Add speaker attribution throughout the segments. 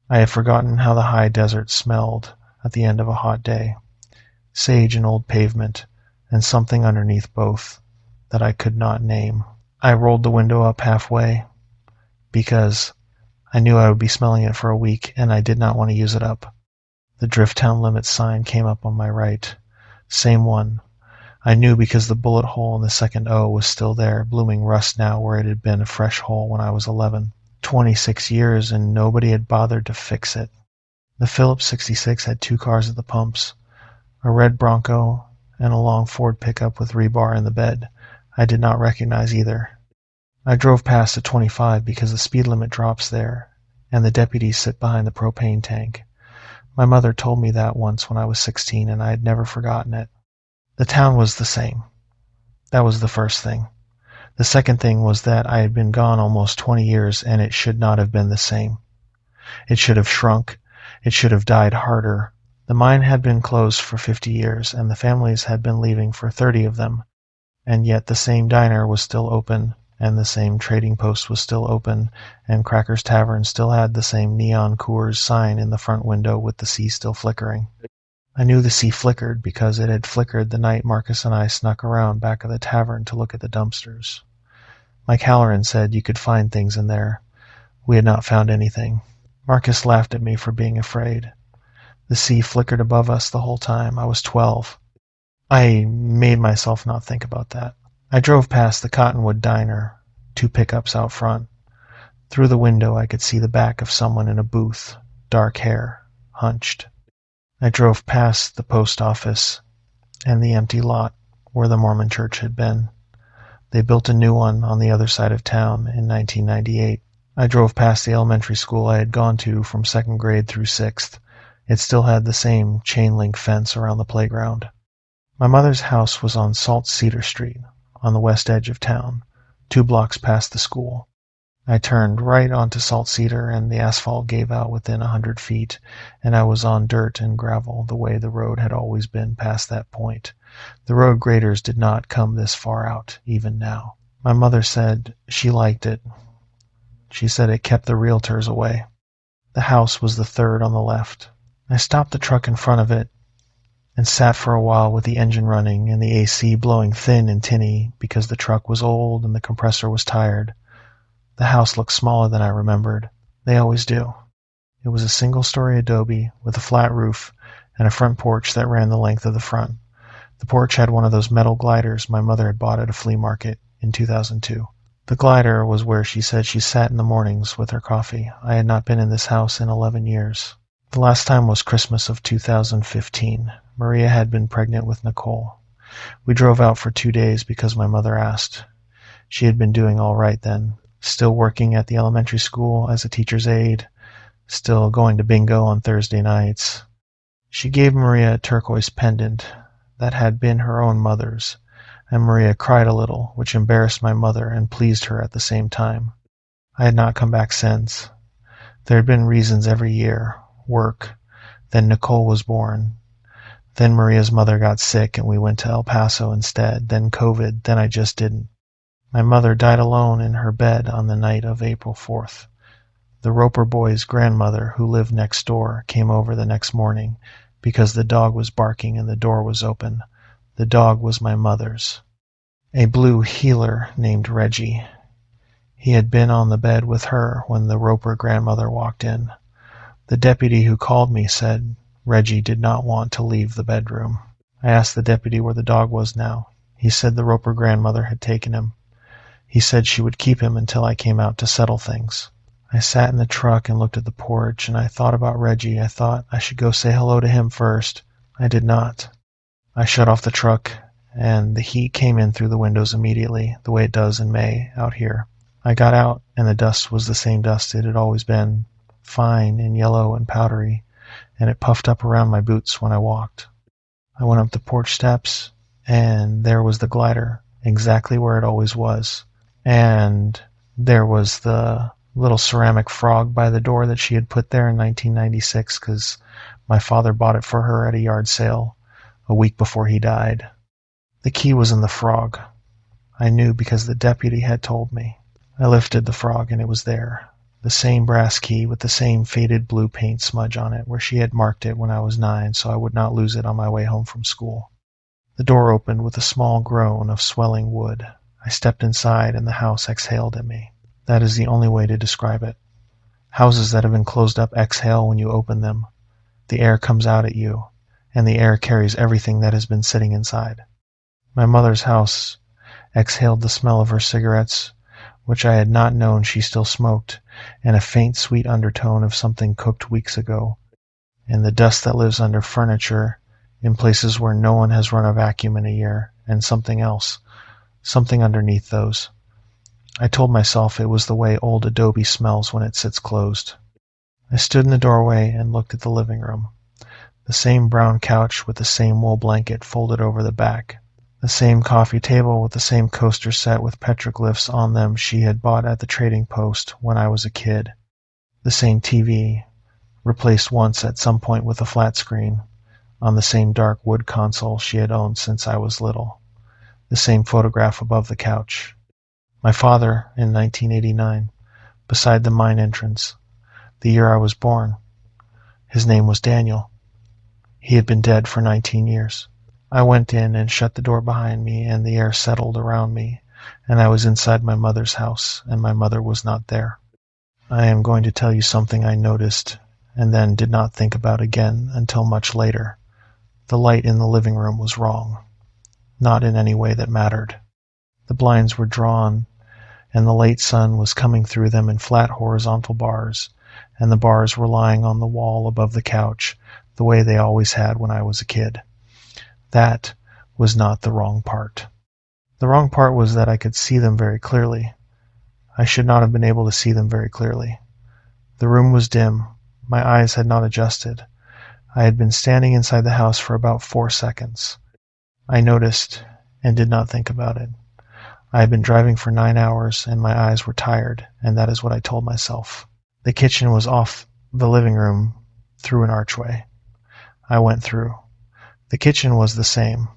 Speaker 1: I had forgotten how the high desert smelled at the end of a hot day. Sage and old pavement, and something underneath both that I could not name. I rolled the window up halfway because I knew I would be smelling it for a week and I did not want to use it up. The Drift Town Limits sign came up on my right. Same one. I knew because the bullet hole in the second O was still there, blooming rust now where it had been a fresh hole when I was 11. 26 years and nobody had bothered to fix it. The Phillips 66 had 2 cars at the pumps, a red Bronco and a long Ford pickup with rebar in the bed. I did not recognize either. I drove past the 25 because the speed limit drops there, and the deputies sit behind the propane tank. My mother told me that once when I was 16, and I had never forgotten it. The town was the same. That was the first thing. The second thing was that I had been gone almost 20 years, and it should not have been the same. It should have shrunk. It should have died harder. The mine had been closed for 50 years, and the families had been leaving for 30 of them, and yet the same diner was still open, and the same trading post was still open, and Cracker's Tavern still had the same neon Coors sign in the front window with the sea still flickering. I knew the sea flickered because it had flickered the night Marcus and I snuck around back of the tavern to look at the dumpsters. Mike Halloran said you could find things in there. We had not found anything. Marcus laughed at me for being afraid. The sea flickered above us the whole time. I was 12. I made myself not think about that. I drove past the Cottonwood Diner, 2 pickups out front. Through the window I could see the back of someone in a booth, dark hair, hunched. I drove past the post office and the empty lot where the Mormon church had been. They built a new one on the other side of town in 1998. I drove past the elementary school I had gone to from 2nd grade through 6th. It still had the same chain-link fence around the playground. My mother's house was on Salt Cedar Street, on the west edge of town, 2 blocks past the school. I turned right onto Salt Cedar, and the asphalt gave out within 100 feet, and I was on dirt and gravel the way the road had always been past that point. The road graders did not come this far out, even now. My mother said she liked it. She said it kept the realtors away. The house was the 3rd on the left. I stopped the truck in front of it and sat for a while with the engine running and the AC blowing thin and tinny because the truck was old and the compressor was tired. The house looked smaller than I remembered. They always do. It was a single-story adobe with a flat roof and a front porch that ran the length of the front. The porch had one of those metal gliders my mother had bought at a flea market in 2002. The glider was where she said she sat in the mornings with her coffee. I had not been in this house in 11 years. The last time was Christmas of 2015. Maria had been pregnant with Nicole. We drove out for 2 days because my mother asked. She had been doing all right then, still working at the elementary school as a teacher's aide, still going to bingo on Thursday nights. She gave Maria a turquoise pendant that had been her own mother's, and Maria cried a little, which embarrassed my mother and pleased her at the same time. I had not come back since. There had been reasons every year. Work. Then Nicole was born. Then Maria's mother got sick and we went to El Paso instead. Then COVID. Then I just didn't. My mother died alone in her bed on the night of April 4th. The Roper boy's grandmother, who lived next door, came over the next morning because the dog was barking and the door was open. The dog was my mother's. A blue heeler named Reggie. He had been on the bed with her when the Roper grandmother walked in. The deputy who called me said Reggie did not want to leave the bedroom. I asked the deputy where the dog was now. He said the Roper grandmother had taken him. He said she would keep him until I came out to settle things. I sat in the truck and looked at the porch, and I thought about Reggie. I thought I should go say hello to him first. I did not. I shut off the truck, and the heat came in through the windows immediately, the way it does in May out here. I got out, and the dust was the same dust it had always been, fine and yellow and powdery, and it puffed up around my boots when I walked. I went up the porch steps, and there was the glider, exactly where it always was. And there was the little ceramic frog by the door that she had put there in 1996 because my father bought it for her at a yard sale a week before he died. The key was in the frog. I knew because the deputy had told me. I lifted the frog and it was there. The same brass key with the same faded blue paint smudge on it where she had marked it when I was 9 so I would not lose it on my way home from school. The door opened with a small groan of swelling wood. I stepped inside and the house exhaled at me. That is the only way to describe it. Houses that have been closed up exhale when you open them. The air comes out at you, and the air carries everything that has been sitting inside. My mother's house exhaled the smell of her cigarettes, which I had not known she still smoked, and a faint sweet undertone of something cooked weeks ago, and the dust that lives under furniture in places where no one has run a vacuum in a year, and something else, something underneath those. I told myself it was the way old adobe smells when it sits closed. I stood in the doorway and looked at the living room. The same brown couch with the same wool blanket folded over the back. The same coffee table with the same coaster set with petroglyphs on them she had bought at the trading post when I was a kid. The same TV, replaced once at some point with a flat screen, on the same dark wood console she had owned since I was little. The same photograph above the couch. My father, in 1989, beside the mine entrance, the year I was born. His name was Daniel. He had been dead for 19 years. I went in and shut the door behind me, and the air settled around me, and I was inside my mother's house, and my mother was not there. I am going to tell you something I noticed, and then did not think about again until much later. The light in the living room was wrong, not in any way that mattered. The blinds were drawn, and the late sun was coming through them in flat horizontal bars, and the bars were lying on the wall above the couch, the way they always had when I was a kid. That was not the wrong part. The wrong part was that I could see them very clearly. I should not have been able to see them very clearly. The room was dim. My eyes had not adjusted. I had been standing inside the house for about 4 seconds. I noticed and did not think about it. I had been driving for 9 hours and my eyes were tired, and that is what I told myself. The kitchen was off the living room through an archway. I went through. The kitchen was the same.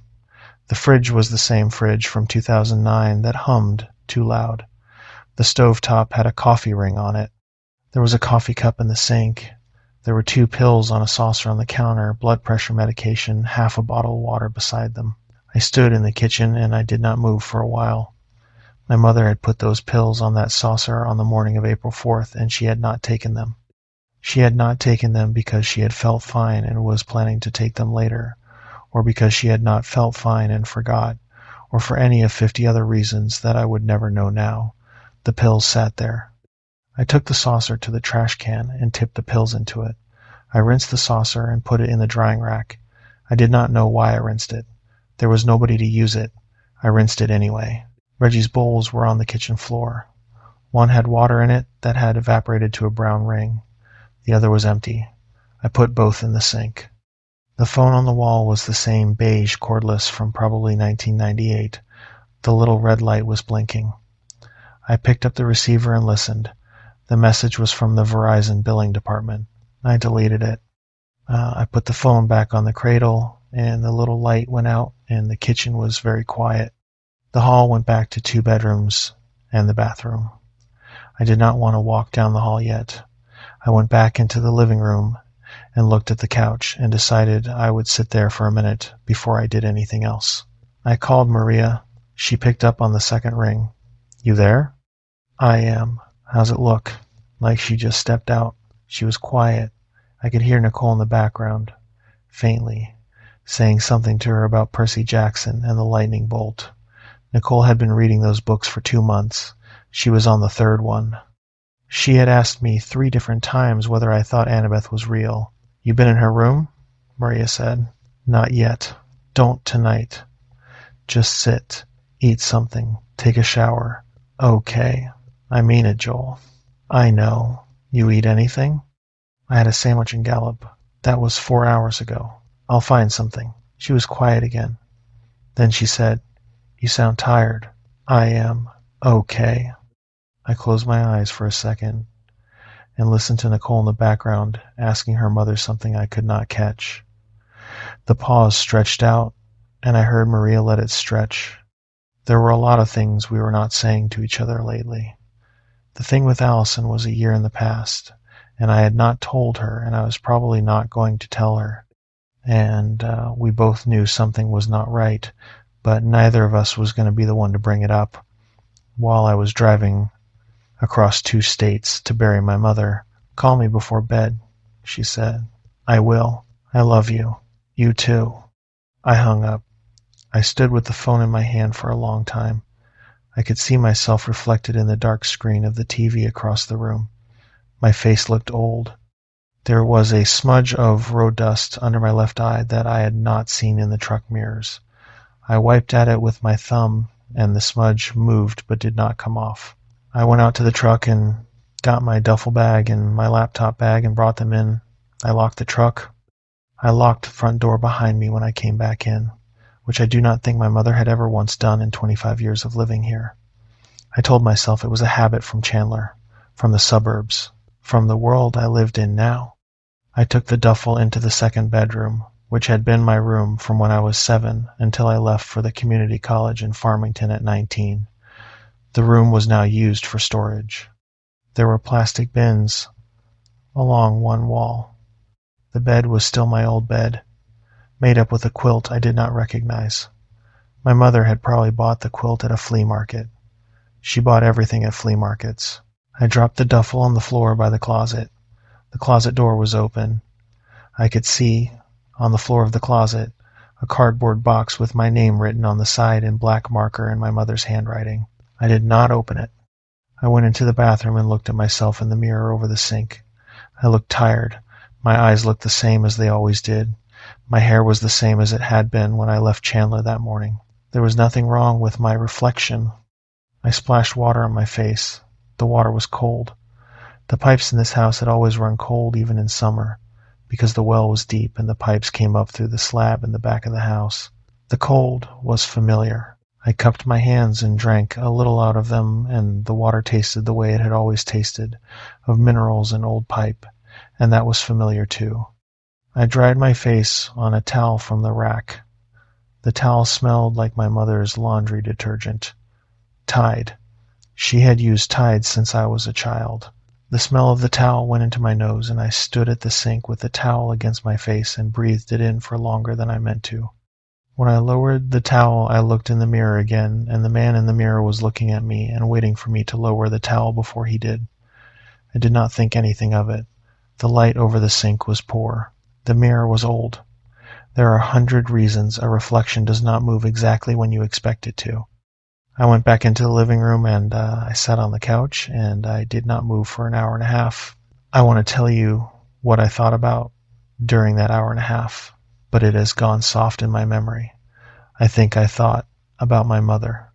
Speaker 1: The fridge was the same fridge from 2009 that hummed too loud. The stovetop had a coffee ring on it. There was a coffee cup in the sink. There were 2 pills on a saucer on the counter, blood pressure medication, half a bottle of water beside them. I stood in the kitchen and I did not move for a while. My mother had put those pills on that saucer on the morning of April 4th, and she had not taken them. She had not taken them because she had felt fine and was planning to take them later, or because she had not felt fine and forgot, or for any of 50 other reasons that I would never know now. The pills sat there. I took the saucer to the trash can and tipped the pills into it. I rinsed the saucer and put it in the drying rack. I did not know why I rinsed it. There was nobody to use it. I rinsed it anyway. Reggie's bowls were on the kitchen floor. One had water in it that had evaporated to a brown ring. The other was empty. I put both in the sink. The phone on the wall was the same beige cordless from probably 1998. The little red light was blinking. I picked up the receiver and listened. The message was from the Verizon billing department. I deleted it. I put the phone back on the cradle, and the little light went out, and the kitchen was very quiet. The hall went back to 2 bedrooms and the bathroom. I did not want to walk down the hall yet. I went back into the living room and looked at the couch and decided I would sit there for a minute before I did anything else. I called Maria. She picked up on the second ring. "You there?" "I am. How's it look?" Like she just stepped out. She was quiet. I could hear Nicole in the background, faintly, saying something to her about Percy Jackson and the lightning bolt. Nicole had been reading those books for 2 months. She was on the 3rd one. She had asked me 3 different times whether I thought Annabeth was real. "You been in her room?" Maria said. "Not yet. Don't tonight. Just sit, eat something, take a shower." "Okay. I mean it, Joel." "I know. You eat anything?" "I had a sandwich in Gallup. That was 4 hours ago. I'll find something." She was quiet again. Then she said, "You sound tired." "I am. Okay." I closed my eyes for a second and listened to Nicole in the background asking her mother something I could not catch. The pause stretched out, and I heard Maria let it stretch. There were a lot of things we were not saying to each other lately. The thing with Allison was a year in the past, and I had not told her, and I was probably not going to tell her. And we both knew something was not right, but neither of us was going to be the one to bring it up. While I was driving across 2 states to bury my mother, "Call me before bed," she said. "I will. I love you. You too." I hung up. I stood with the phone in my hand for a long time. I could see myself reflected in the dark screen of the TV across the room. My face looked old. There was a smudge of road dust under my left eye that I had not seen in the truck mirrors. I wiped at it with my thumb, and the smudge moved but did not come off. I went out to the truck and got my duffel bag and my laptop bag and brought them in. I locked the truck. I locked the front door behind me when I came back in, which I do not think my mother had ever once done in 25 years of living here. I told myself it was a habit from Chandler, from the suburbs, from the world I lived in now. I took the duffel into the second bedroom, which had been my room from when I was 7 until I left for the community college in Farmington at 19. The room was now used for storage. There were plastic bins along one wall. The bed was still my old bed, made up with a quilt I did not recognize. My mother had probably bought the quilt at a flea market. She bought everything at flea markets. I dropped the duffel on the floor by the closet. The closet door was open. I could see, on the floor of the closet, a cardboard box with my name written on the side in black marker in my mother's handwriting. I did not open it. I went into the bathroom and looked at myself in the mirror over the sink. I looked tired. My eyes looked the same as they always did. My hair was the same as it had been when I left Chandler that morning. There was nothing wrong with my reflection. I splashed water on my face. The water was cold. The pipes in this house had always run cold even in summer, because the well was deep and the pipes came up through the slab in the back of the house. The cold was familiar. I cupped my hands and drank a little out of them, and the water tasted the way it had always tasted, of minerals and old pipe, and that was familiar too. I dried my face on a towel from the rack. The towel smelled like my mother's laundry detergent. Tide. She had used Tide since I was a child. The smell of the towel went into my nose, and I stood at the sink with the towel against my face and breathed it in for longer than I meant to. When I lowered the towel, I looked in the mirror again, and the man in the mirror was looking at me and waiting for me to lower the towel before he did. I did not think anything of it. The light over the sink was poor. The mirror was old. There are 100 reasons a reflection does not move exactly when you expect it to. I went back into the living room and I sat on the couch and I did not move for an hour and a half. I want to tell you what I thought about during that hour and a half, but it has gone soft in my memory. I think I thought about my mother.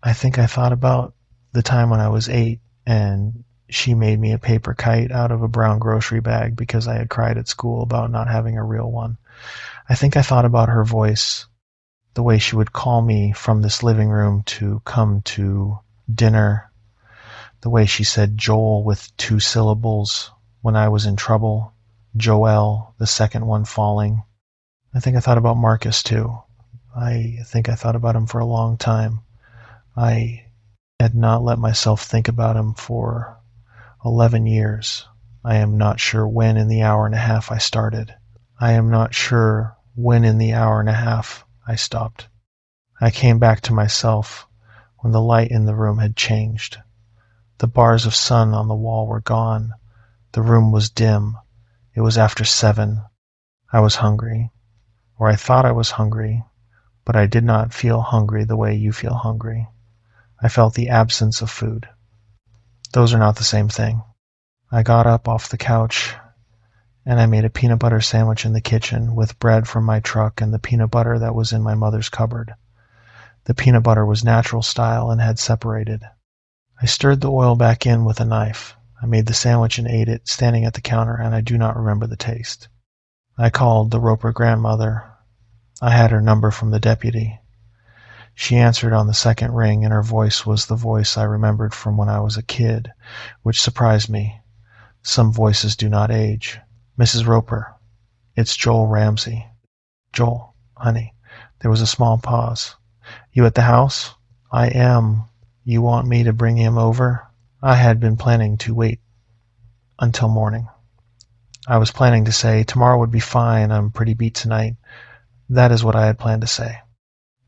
Speaker 1: I think I thought about the time when I was 8 and she made me a paper kite out of a brown grocery bag because I had cried at school about not having a real one. I think I thought about her voice, the way she would call me from this living room to come to dinner, the way she said Joel with 2 syllables when I was in trouble, Joel, the second one falling. I think I thought about Marcus too. I think I thought about him for a long time. I had not let myself think about him for 11 years. I am not sure when in the hour and a half I started. I am not sure when in the hour and a half I stopped. I came back to myself when the light in the room had changed. The bars of sun on the wall were gone. The room was dim. It was after 7. I was hungry, or I thought I was hungry, but I did not feel hungry the way you feel hungry. I felt the absence of food. Those are not the same thing. I got up off the couch and I made a peanut butter sandwich in the kitchen with bread from my truck and the peanut butter that was in my mother's cupboard. The peanut butter was natural style and had separated. I stirred the oil back in with a knife. I made the sandwich and ate it standing at the counter, and I do not remember the taste. I called the Roper grandmother. I had her number from the deputy. She answered on the second ring, and her voice was the voice I remembered from when I was a kid, which surprised me. Some voices do not age. "Mrs. Roper, it's Joel Ramsey." "Joel, honey." There was a small pause. "You at the house?" "I am. You want me to bring him over?" I had been planning to wait until morning. I was planning to say, tomorrow would be fine, I'm pretty beat tonight. That is what I had planned to say.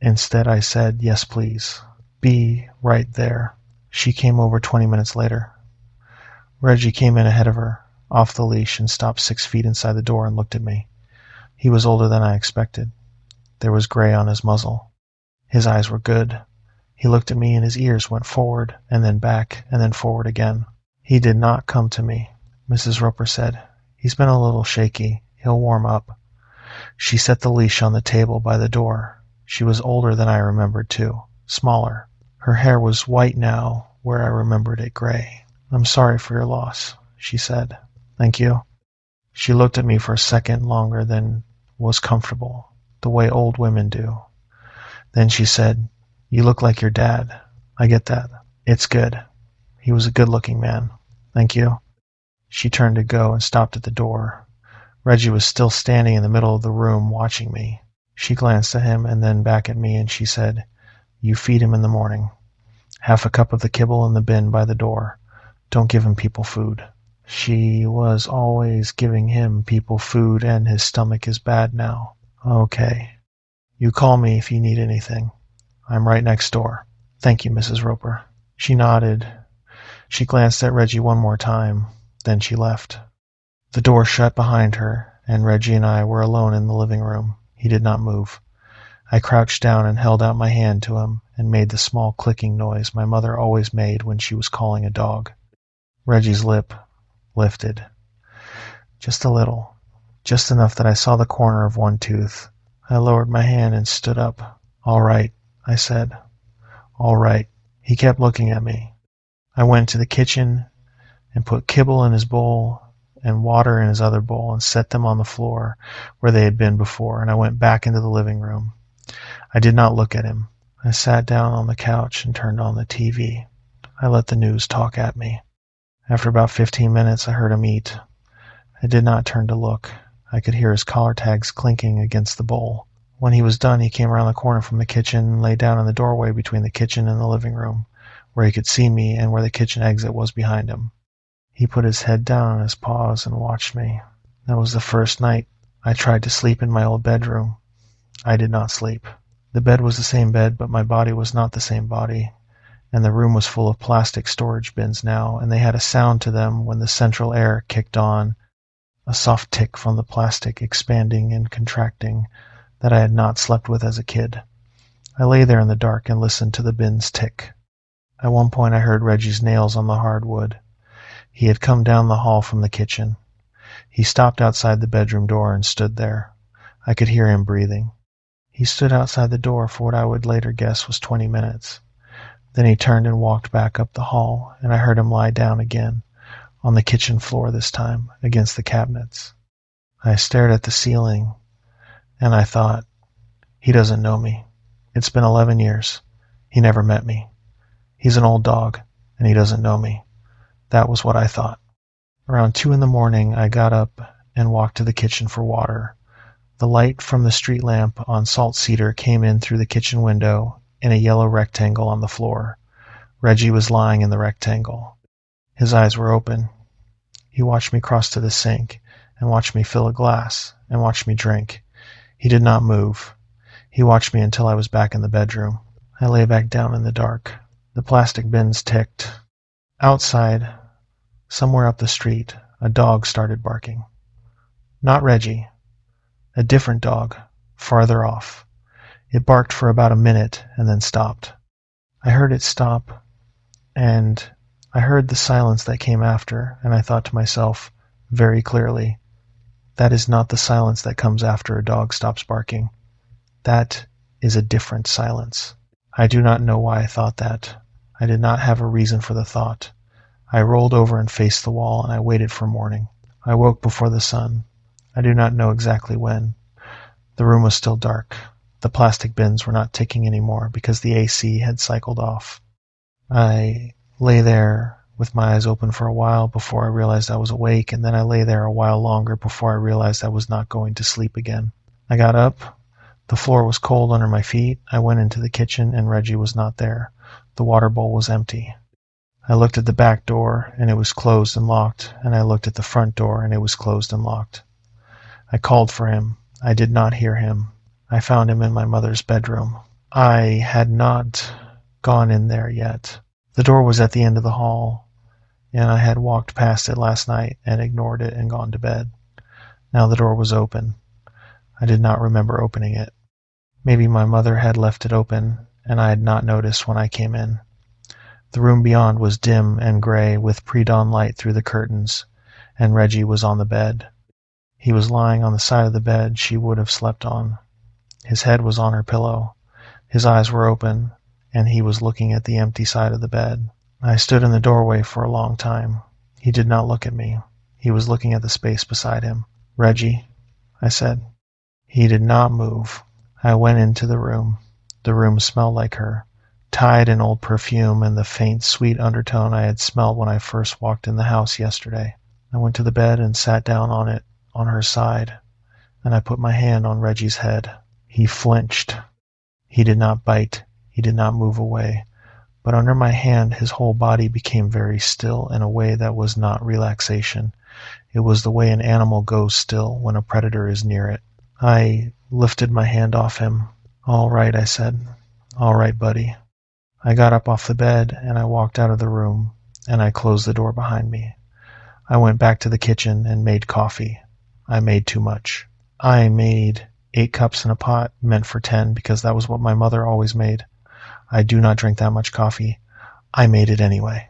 Speaker 1: Instead, I said, yes, please. Be right there. She came over 20 minutes later. Reggie came in ahead of her, off the leash, and stopped 6 feet inside the door and looked at me. He was older than I expected. There was gray on his muzzle. His eyes were good. He looked at me and his ears went forward and then back and then forward again. He did not come to me, Mrs. Roper said. He's been a little shaky. He'll warm up. She set the leash on the table by the door. She was older than I remembered, too. Smaller. Her hair was white now, where I remembered it gray. I'm sorry for your loss, she said. Thank you. She looked at me for a second longer than was comfortable, the way old women do. Then she said, you look like your dad. I get that. It's good. He was a good-looking man. Thank you. She turned to go and stopped at the door. Reggie was still standing in the middle of the room watching me. She glanced at him and then back at me and she said, you feed him in the morning. Half a cup of the kibble in the bin by the door. Don't give him people food. She was always giving him people food and his stomach is bad now. Okay. You call me if you need anything. I'm right next door. Thank you, Mrs. Roper. She nodded. She glanced at Reggie one more time. Then she left. The door shut behind her, and Reggie and I were alone in the living room. He did not move. I crouched down and held out my hand to him and made the small clicking noise my mother always made when she was calling a dog. Reggie's lip lifted. Just a little. Just enough that I saw the corner of one tooth. I lowered my hand and stood up. All right, I said. All right. He kept looking at me. I went to the kitchen and put kibble in his bowl and water in his other bowl and set them on the floor where they had been before, and I went back into the living room. I did not look at him. I sat down on the couch and turned on the TV. I let the news talk at me. After about 15 minutes, I heard him eat. I did not turn to look. I could hear his collar tags clinking against the bowl. When he was done, he came around the corner from the kitchen and lay down in the doorway between the kitchen and the living room, where he could see me and where the kitchen exit was behind him. He put his head down on his paws and watched me. That was the first night I tried to sleep in my old bedroom. I did not sleep. The bed was the same bed, but my body was not the same body, and the room was full of plastic storage bins now, and they had a sound to them when the central air kicked on, a soft tick from the plastic expanding and contracting that I had not slept with as a kid. I lay there in the dark and listened to the bins tick. At one point I heard Reggie's nails on the hardwood. He had come down the hall from the kitchen. He stopped outside the bedroom door and stood there. I could hear him breathing. He stood outside the door for what I would later guess was 20 minutes. Then he turned and walked back up the hall, and I heard him lie down again, on the kitchen floor this time, against the cabinets. I stared at the ceiling, and I thought, he doesn't know me. It's been 11 years. He never met me. He's an old dog, and he doesn't know me. That was what I thought. Around 2 a.m, I got up and walked to the kitchen for water. The light from the street lamp on salt cedar came in through the kitchen window in a yellow rectangle on the floor. Reggie was lying in the rectangle. His eyes were open. He watched me cross to the sink and watched me fill a glass and watched me drink. He did not move. He watched me until I was back in the bedroom. I lay back down in the dark. The plastic bins ticked. Outside, somewhere up the street, a dog started barking. Not Reggie. A different dog, farther off. It barked for about a minute and then stopped. I heard it stop, and I heard the silence that came after, and I thought to myself, very clearly, that is not the silence that comes after a dog stops barking. That is a different silence. I do not know why I thought that. I did not have a reason for the thought. I rolled over and faced the wall, and I waited for morning. I woke before the sun. I do not know exactly when. The room was still dark. The plastic bins were not ticking anymore because the AC had cycled off. I lay there with my eyes open for a while before I realized I was awake, and then I lay there a while longer before I realized I was not going to sleep again. I got up. The floor was cold under my feet. I went into the kitchen, and Reggie was not there. The water bowl was empty. I looked at the back door, and it was closed and locked, and I looked at the front door, and it was closed and locked. I called for him. I did not hear him. I found him in my mother's bedroom. I had not gone in there yet. The door was at the end of the hall, and I had walked past it last night and ignored it and gone to bed. Now the door was open. I did not remember opening it. Maybe my mother had left it open, and I had not noticed when I came in. The room beyond was dim and gray with pre-dawn light through the curtains, and Reggie was on the bed. He was lying on the side of the bed she would have slept on. His head was on her pillow. His eyes were open, and he was looking at the empty side of the bed. I stood in the doorway for a long time. He did not look at me. He was looking at the space beside him. "Reggie," I said. He did not move. I went into the room. The room smelled like her, tied in old perfume and the faint, sweet undertone I had smelled when I first walked in the house yesterday. I went to the bed and sat down on it, on her side, and I put my hand on Reggie's head. He flinched. He did not bite. He did not move away. But under my hand his whole body became very still in a way that was not relaxation. It was the way an animal goes still when a predator is near it. I lifted my hand off him. "All right," I said. "All right, buddy." I got up off the bed and I walked out of the room and I closed the door behind me. I went back to the kitchen and made coffee. I made too much. I made 8 cups in a pot meant for 10 because that was what my mother always made. I do not drink that much coffee. I made it anyway.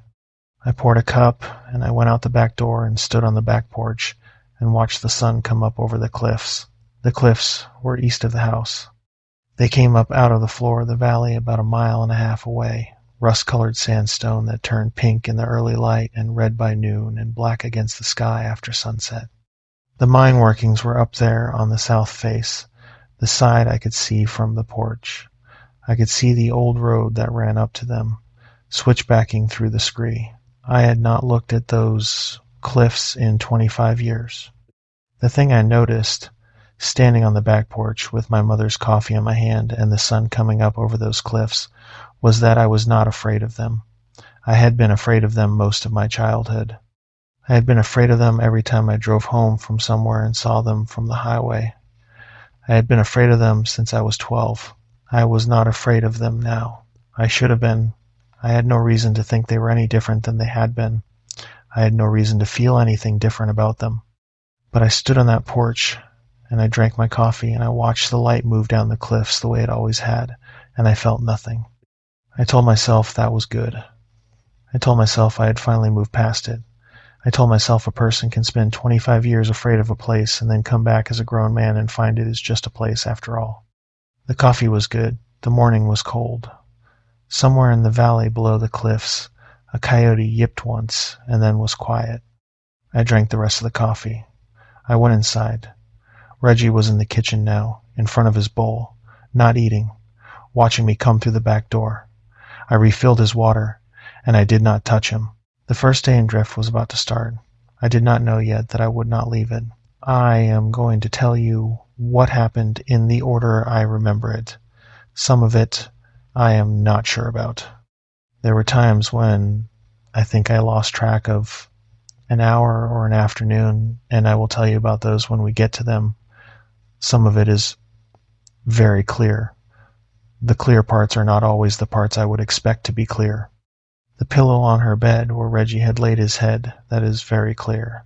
Speaker 1: I poured a cup and I went out the back door and stood on the back porch and watched the sun come up over the cliffs. The cliffs were east of the house. They came up out of the floor of the valley about 1.5 miles away, rust-colored sandstone that turned pink in the early light and red by noon and black against the sky after sunset. The mine workings were up there on the south face, the side I could see from the porch. I could see the old road that ran up to them, switchbacking through the scree. I had not looked at those cliffs in 25 years. The thing I noticed, standing on the back porch with my mother's coffee in my hand and the sun coming up over those cliffs, was that I was not afraid of them. I had been afraid of them most of my childhood. I had been afraid of them every time I drove home from somewhere and saw them from the highway. I had been afraid of them since I was 12. I was not afraid of them now. I should have been. I had no reason to think they were any different than they had been. I had no reason to feel anything different about them. But I stood on that porch, and I drank my coffee, and I watched the light move down the cliffs the way it always had, and I felt nothing. I told myself that was good. I told myself I had finally moved past it. I told myself a person can spend 25 years afraid of a place and then come back as a grown man and find it is just a place after all. The coffee was good. The morning was cold. Somewhere in the valley below the cliffs, a coyote yipped once and then was quiet. I drank the rest of the coffee. I went inside. Reggie was in the kitchen now, in front of his bowl, not eating, watching me come through the back door. I refilled his water, and I did not touch him. The first day in Drift was about to start. I did not know yet that I would not leave it. I am going to tell you what happened in the order I remember it. Some of it I am not sure about. There were times when I think I lost track of an hour or an afternoon, and I will tell you about those when we get to them. Some of it is very clear. The clear parts are not always the parts I would expect to be clear. The pillow on her bed where Reggie had laid his head, that is very clear.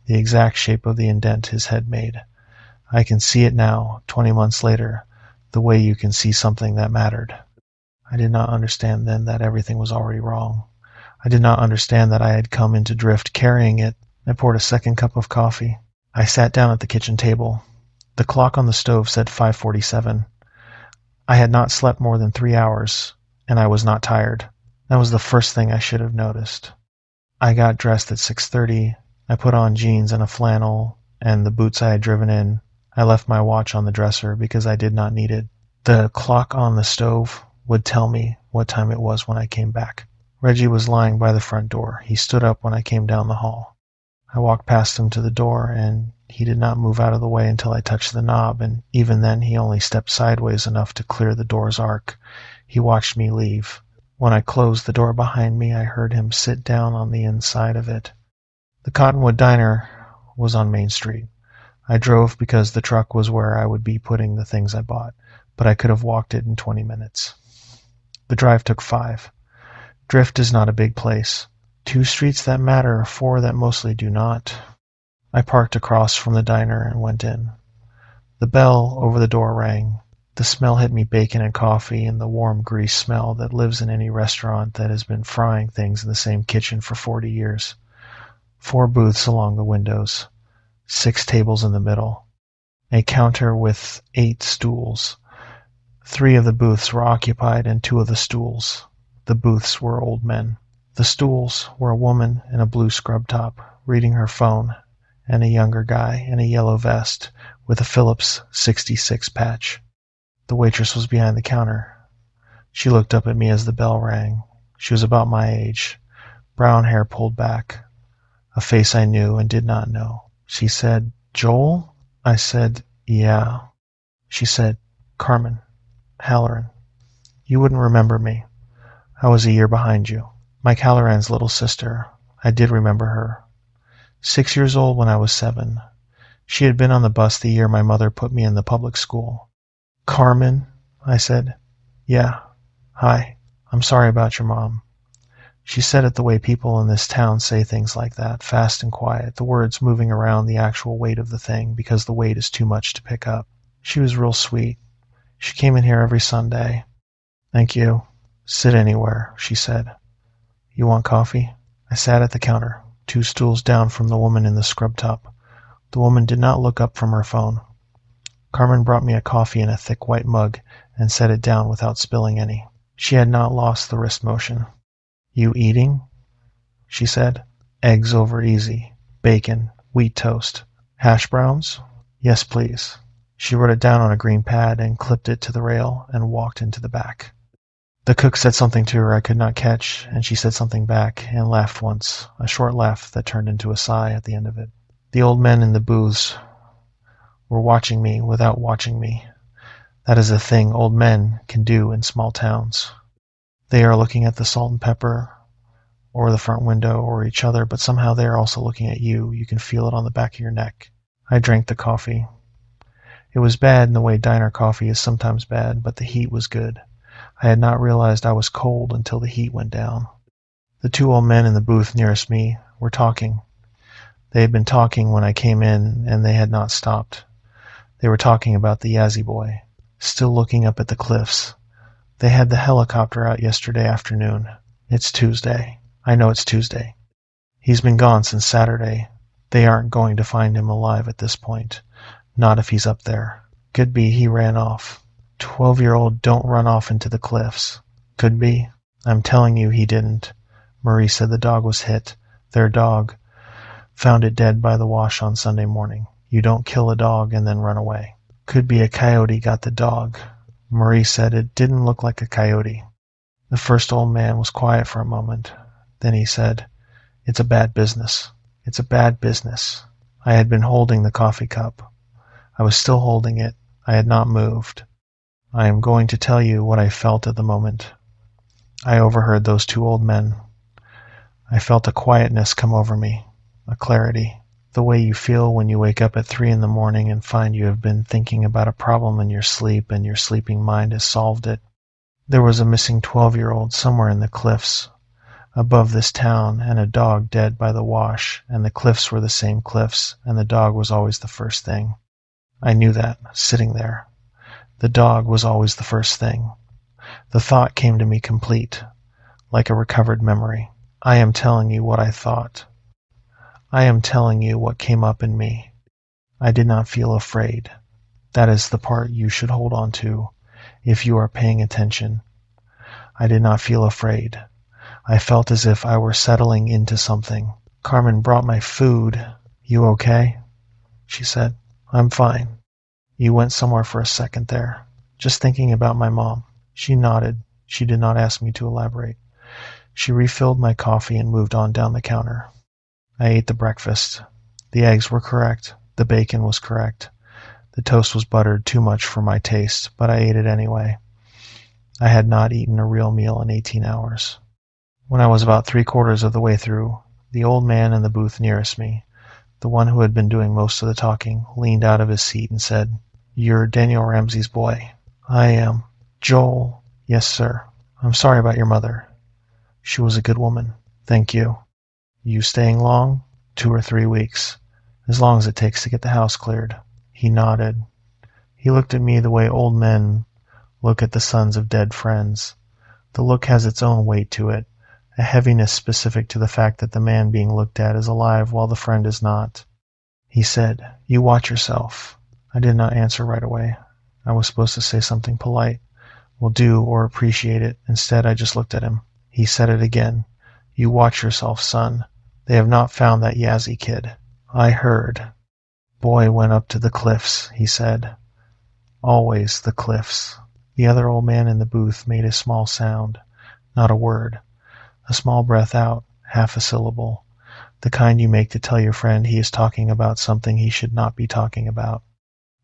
Speaker 1: The exact shape of the indent his head made. I can see it now, 20 months later, the way you can see something that mattered. I did not understand then that everything was already wrong. I did not understand that I had come into Drift carrying it. I poured a second cup of coffee. I sat down at the kitchen table. The clock on the stove said 5:47. I had not slept more than 3 hours, and I was not tired. That was the first thing I should have noticed. I got dressed at 6:30. I put on jeans and a flannel and the boots I had driven in. I left my watch on the dresser because I did not need it. The clock on the stove would tell me what time it was when I came back. Reggie was lying by the front door. He stood up when I came down the hall. I walked past him to the door, and he did not move out of the way until I touched the knob, and even then he only stepped sideways enough to clear the door's arc. He watched me leave. When I closed the door behind me, I heard him sit down on the inside of it. The Cottonwood Diner was on Main Street. I drove because the truck was where I would be putting the things I bought, but I could have walked it in 20 minutes. The drive took 5. Drift is not a big place. 2 streets that matter, 4 that mostly do not. I parked across from the diner and went in. The bell over the door rang. The smell hit me, bacon and coffee and the warm grease smell that lives in any restaurant that has been frying things in the same kitchen for 40 years. 4 booths along the windows. 6 tables in the middle. A counter with 8 stools. 3 of the booths were occupied and 2 of the stools. The booths were old men. The stools were a woman in a blue scrub top reading her phone and a younger guy in a yellow vest with a Phillips 66 patch. The waitress was behind the counter. She looked up at me as the bell rang. She was about my age, brown hair pulled back, a face I knew and did not know. She said, "Joel?" I said, "Yeah." She said, "Carmen, Halloran. You wouldn't remember me. I was a year behind you. Mike Halloran's little sister. I did remember her. 6 years old when I was 7. She had been on the bus the year my mother put me in the public school." "Carmen," I said. "Yeah. Hi. I'm sorry about your mom." She said it the way people in this town say things like that, fast and quiet, the words moving around the actual weight of the thing because the weight is too much to pick up. She was real sweet. She came in here every Sunday. "Thank you. Sit anywhere," she said. "You want coffee?" I sat at the counter, 2 stools down from the woman in the scrub top. The woman did not look up from her phone. Carmen brought me a coffee in a thick white mug and set it down without spilling any. She had not lost the wrist motion. "You eating?" she said. "Eggs over easy. Bacon. Wheat toast. Hash browns?" "Yes, please." She wrote it down on a green pad and clipped it to the rail and walked into the back. The cook said something to her I could not catch, and she said something back and laughed once, a short laugh that turned into a sigh at the end of it. The old men in the booths were watching me without watching me. That is a thing old men can do in small towns. They are looking at the salt and pepper, or the front window, or each other, but somehow they are also looking at you. You can feel it on the back of your neck. I drank the coffee. It was bad in the way diner coffee is sometimes bad, but the heat was good. I had not realized I was cold until the heat went down. The 2 old men in the booth nearest me were talking. They had been talking when I came in, and they had not stopped. They were talking about the Yazzie boy, still looking up at the cliffs. They had the helicopter out yesterday afternoon. It's Tuesday. I know it's Tuesday. He's been gone since Saturday. They aren't going to find him alive at this point. Not if he's up there. Could be he ran off. 12-year-old don't run off into the cliffs. Could be. I'm telling you he didn't. Marie said the dog was hit. Their dog. Found it dead by the wash on Sunday morning. You don't kill a dog and then run away. Could be a coyote got the dog. Marie said it didn't look like a coyote. The first old man was quiet for a moment. Then he said, "It's a bad business. It's a bad business." I had been holding the coffee cup. I was still holding it. I had not moved. I am going to tell you what I felt at the moment. I overheard those 2 old men. I felt a quietness come over me, a clarity. The way you feel when you wake up at 3 in the morning and find you have been thinking about a problem in your sleep and your sleeping mind has solved it. There was a missing 12-year-old somewhere in the cliffs above this town and a dog dead by the wash, and the cliffs were the same cliffs, and the dog was always the first thing. I knew that, sitting there. The dog was always the first thing. The thought came to me complete, like a recovered memory. I am telling you what I thought. I am telling you what came up in me. I did not feel afraid. That is the part you should hold on to if you are paying attention. I did not feel afraid. I felt as if I were settling into something. "Carmen brought my food. You okay?" she said. "I'm fine." "You went somewhere for a second there. Just thinking about my mom." She nodded. She did not ask me to elaborate. She refilled my coffee and moved on down the counter. I ate the breakfast. The eggs were correct. The bacon was correct. The toast was buttered too much for my taste, but I ate it anyway. I had not eaten a real meal in 18 hours. When I was about three-quarters of the way through, the old man in the booth nearest me, the one who had been doing most of the talking, leaned out of his seat and said, "You're Daniel Ramsey's boy." "I am." "Joel." "Yes, sir. I'm sorry about your mother. She was a good woman." "Thank you." "You staying long?" "2 or 3 weeks. As long as it takes to get the house cleared." He nodded. He looked at me the way old men look at the sons of dead friends. The look has its own weight to it, a heaviness specific to the fact that the man being looked at is alive while the friend is not. He said, "You watch yourself." I did not answer right away. I was supposed to say something polite, "will do" or "appreciate it." Instead, I just looked at him. He said it again. "You watch yourself, son. They have not found that Yazzie kid." I heard. "Boy went up to the cliffs," he said. "Always the cliffs." The other old man in the booth made a small sound. Not a word. A small breath out, half a syllable. The kind you make to tell your friend he is talking about something he should not be talking about.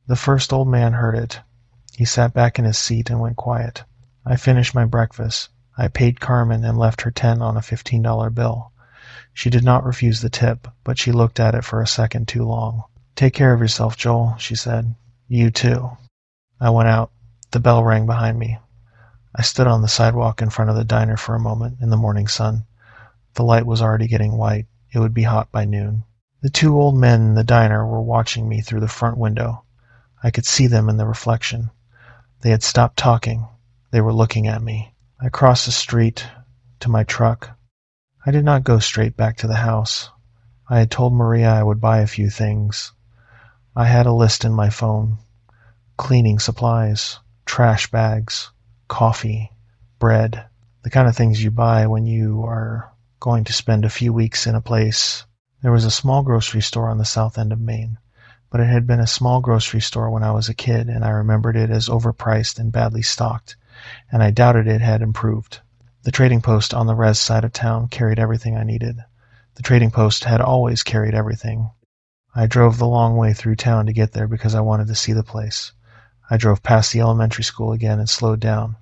Speaker 1: The first old man heard it. He sat back in his seat and went quiet. I finished my breakfast. I paid Carmen and left her 10 on a $15 bill. She did not refuse the tip, but she looked at it for a second too long. "Take care of yourself, Joel," she said. "You too." I went out. The bell rang behind me. I stood on the sidewalk in front of the diner for a moment in the morning sun. The light was already getting white. It would be hot by noon. The 2 old men in the diner were watching me through the front window. I could see them in the reflection. They had stopped talking. They were looking at me. I crossed the street to my truck. I did not go straight back to the house. I had told Maria I would buy a few things. I had a list in my phone. Cleaning supplies, trash bags, coffee, bread, the kind of things you buy when you are going to spend a few weeks in a place. There was a small grocery store on the south end of Maine, but it had been a small grocery store when I was a kid, and I remembered it as overpriced and badly stocked, and I doubted it had improved. The trading post on the res side of town carried everything I needed. The trading post had always carried everything. I drove the long way through town to get there because I wanted to see the place. I drove past the elementary school again and slowed down.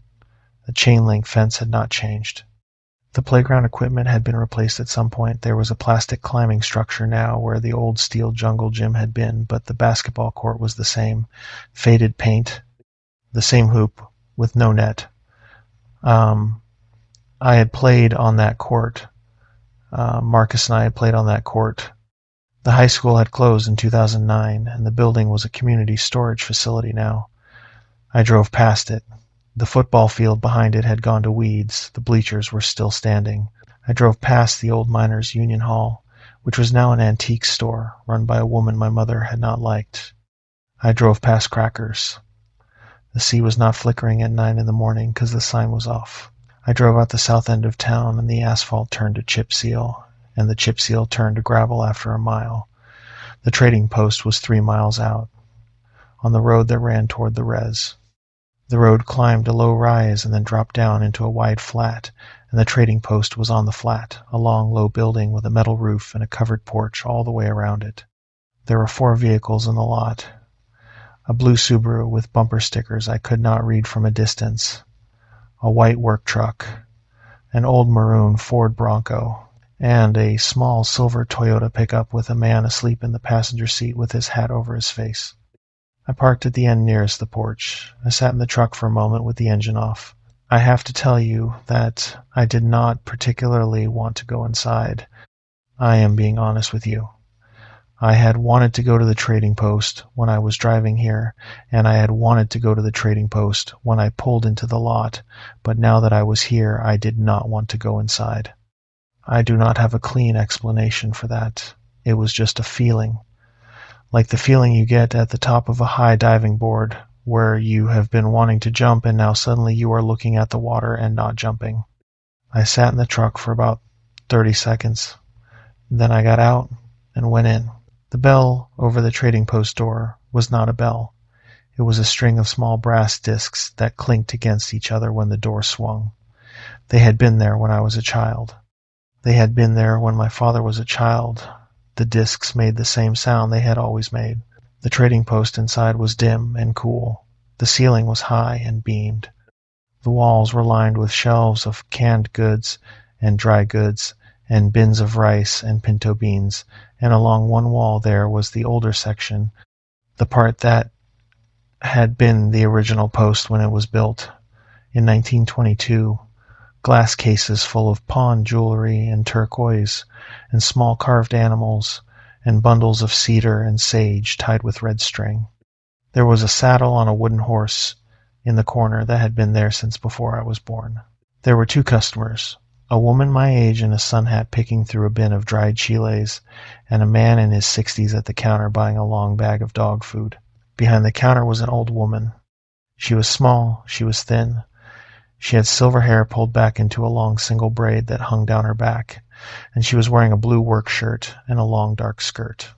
Speaker 1: The chain link fence had not changed. The playground equipment had been replaced at some point. There was a plastic climbing structure now where the old steel jungle gym had been, but the basketball court was the same. Faded paint, the same hoop with no net. I had played on that court. Marcus and I had played on that court. The high school had closed in 2009, and the building was a community storage facility now. I drove past it. The football field behind it had gone to weeds. The bleachers were still standing. I drove past the old Miners' Union Hall, which was now an antique store run by a woman my mother had not liked. I drove past Crackers. The sea was not flickering at 9 in the morning because the sign was off. I drove out the south end of town, and the asphalt turned to chip seal, and the chip seal turned to gravel after a mile. The trading post was 3 miles out, on the road that ran toward the res. The road climbed a low rise and then dropped down into a wide flat, and the trading post was on the flat, a long, low building with a metal roof and a covered porch all the way around it. There were 4 vehicles in the lot. A blue Subaru with bumper stickers I could not read from a distance, a white work truck, an old maroon Ford Bronco, and a small silver Toyota pickup with a man asleep in the passenger seat with his hat over his face. I parked at the end nearest the porch. I sat in the truck for a moment with the engine off. I have to tell you that I did not particularly want to go inside. I am being honest with you. I had wanted to go to the trading post when I was driving here, and I had wanted to go to the trading post when I pulled into the lot, but now that I was here, I did not want to go inside. I do not have a clean explanation for that. It was just a feeling. Like the feeling you get at the top of a high diving board, where you have been wanting to jump and now suddenly you are looking at the water and not jumping. I sat in the truck for about 30 seconds. Then I got out and went in. The bell over the trading post door was not a bell. It was a string of small brass discs that clinked against each other when the door swung. They had been there when I was a child. They had been there when my father was a child. The discs made the same sound they had always made. The trading post inside was dim and cool. The ceiling was high and beamed. The walls were lined with shelves of canned goods and dry goods, and bins of rice and pinto beans, and along one wall there was the older section, the part that had been the original post when it was built in 1922, glass cases full of pawn jewelry and turquoise, and small carved animals, and bundles of cedar and sage tied with red string. There was a saddle on a wooden horse in the corner that had been there since before I was born. There were two customers, a woman my age in a sun hat picking through a bin of dried chiles, and a man in his 60s at the counter buying a long bag of dog food. Behind the counter was an old woman. She was small, she was thin. She had silver hair pulled back into a long single braid that hung down her back, and she was wearing a blue work shirt and a long dark skirt.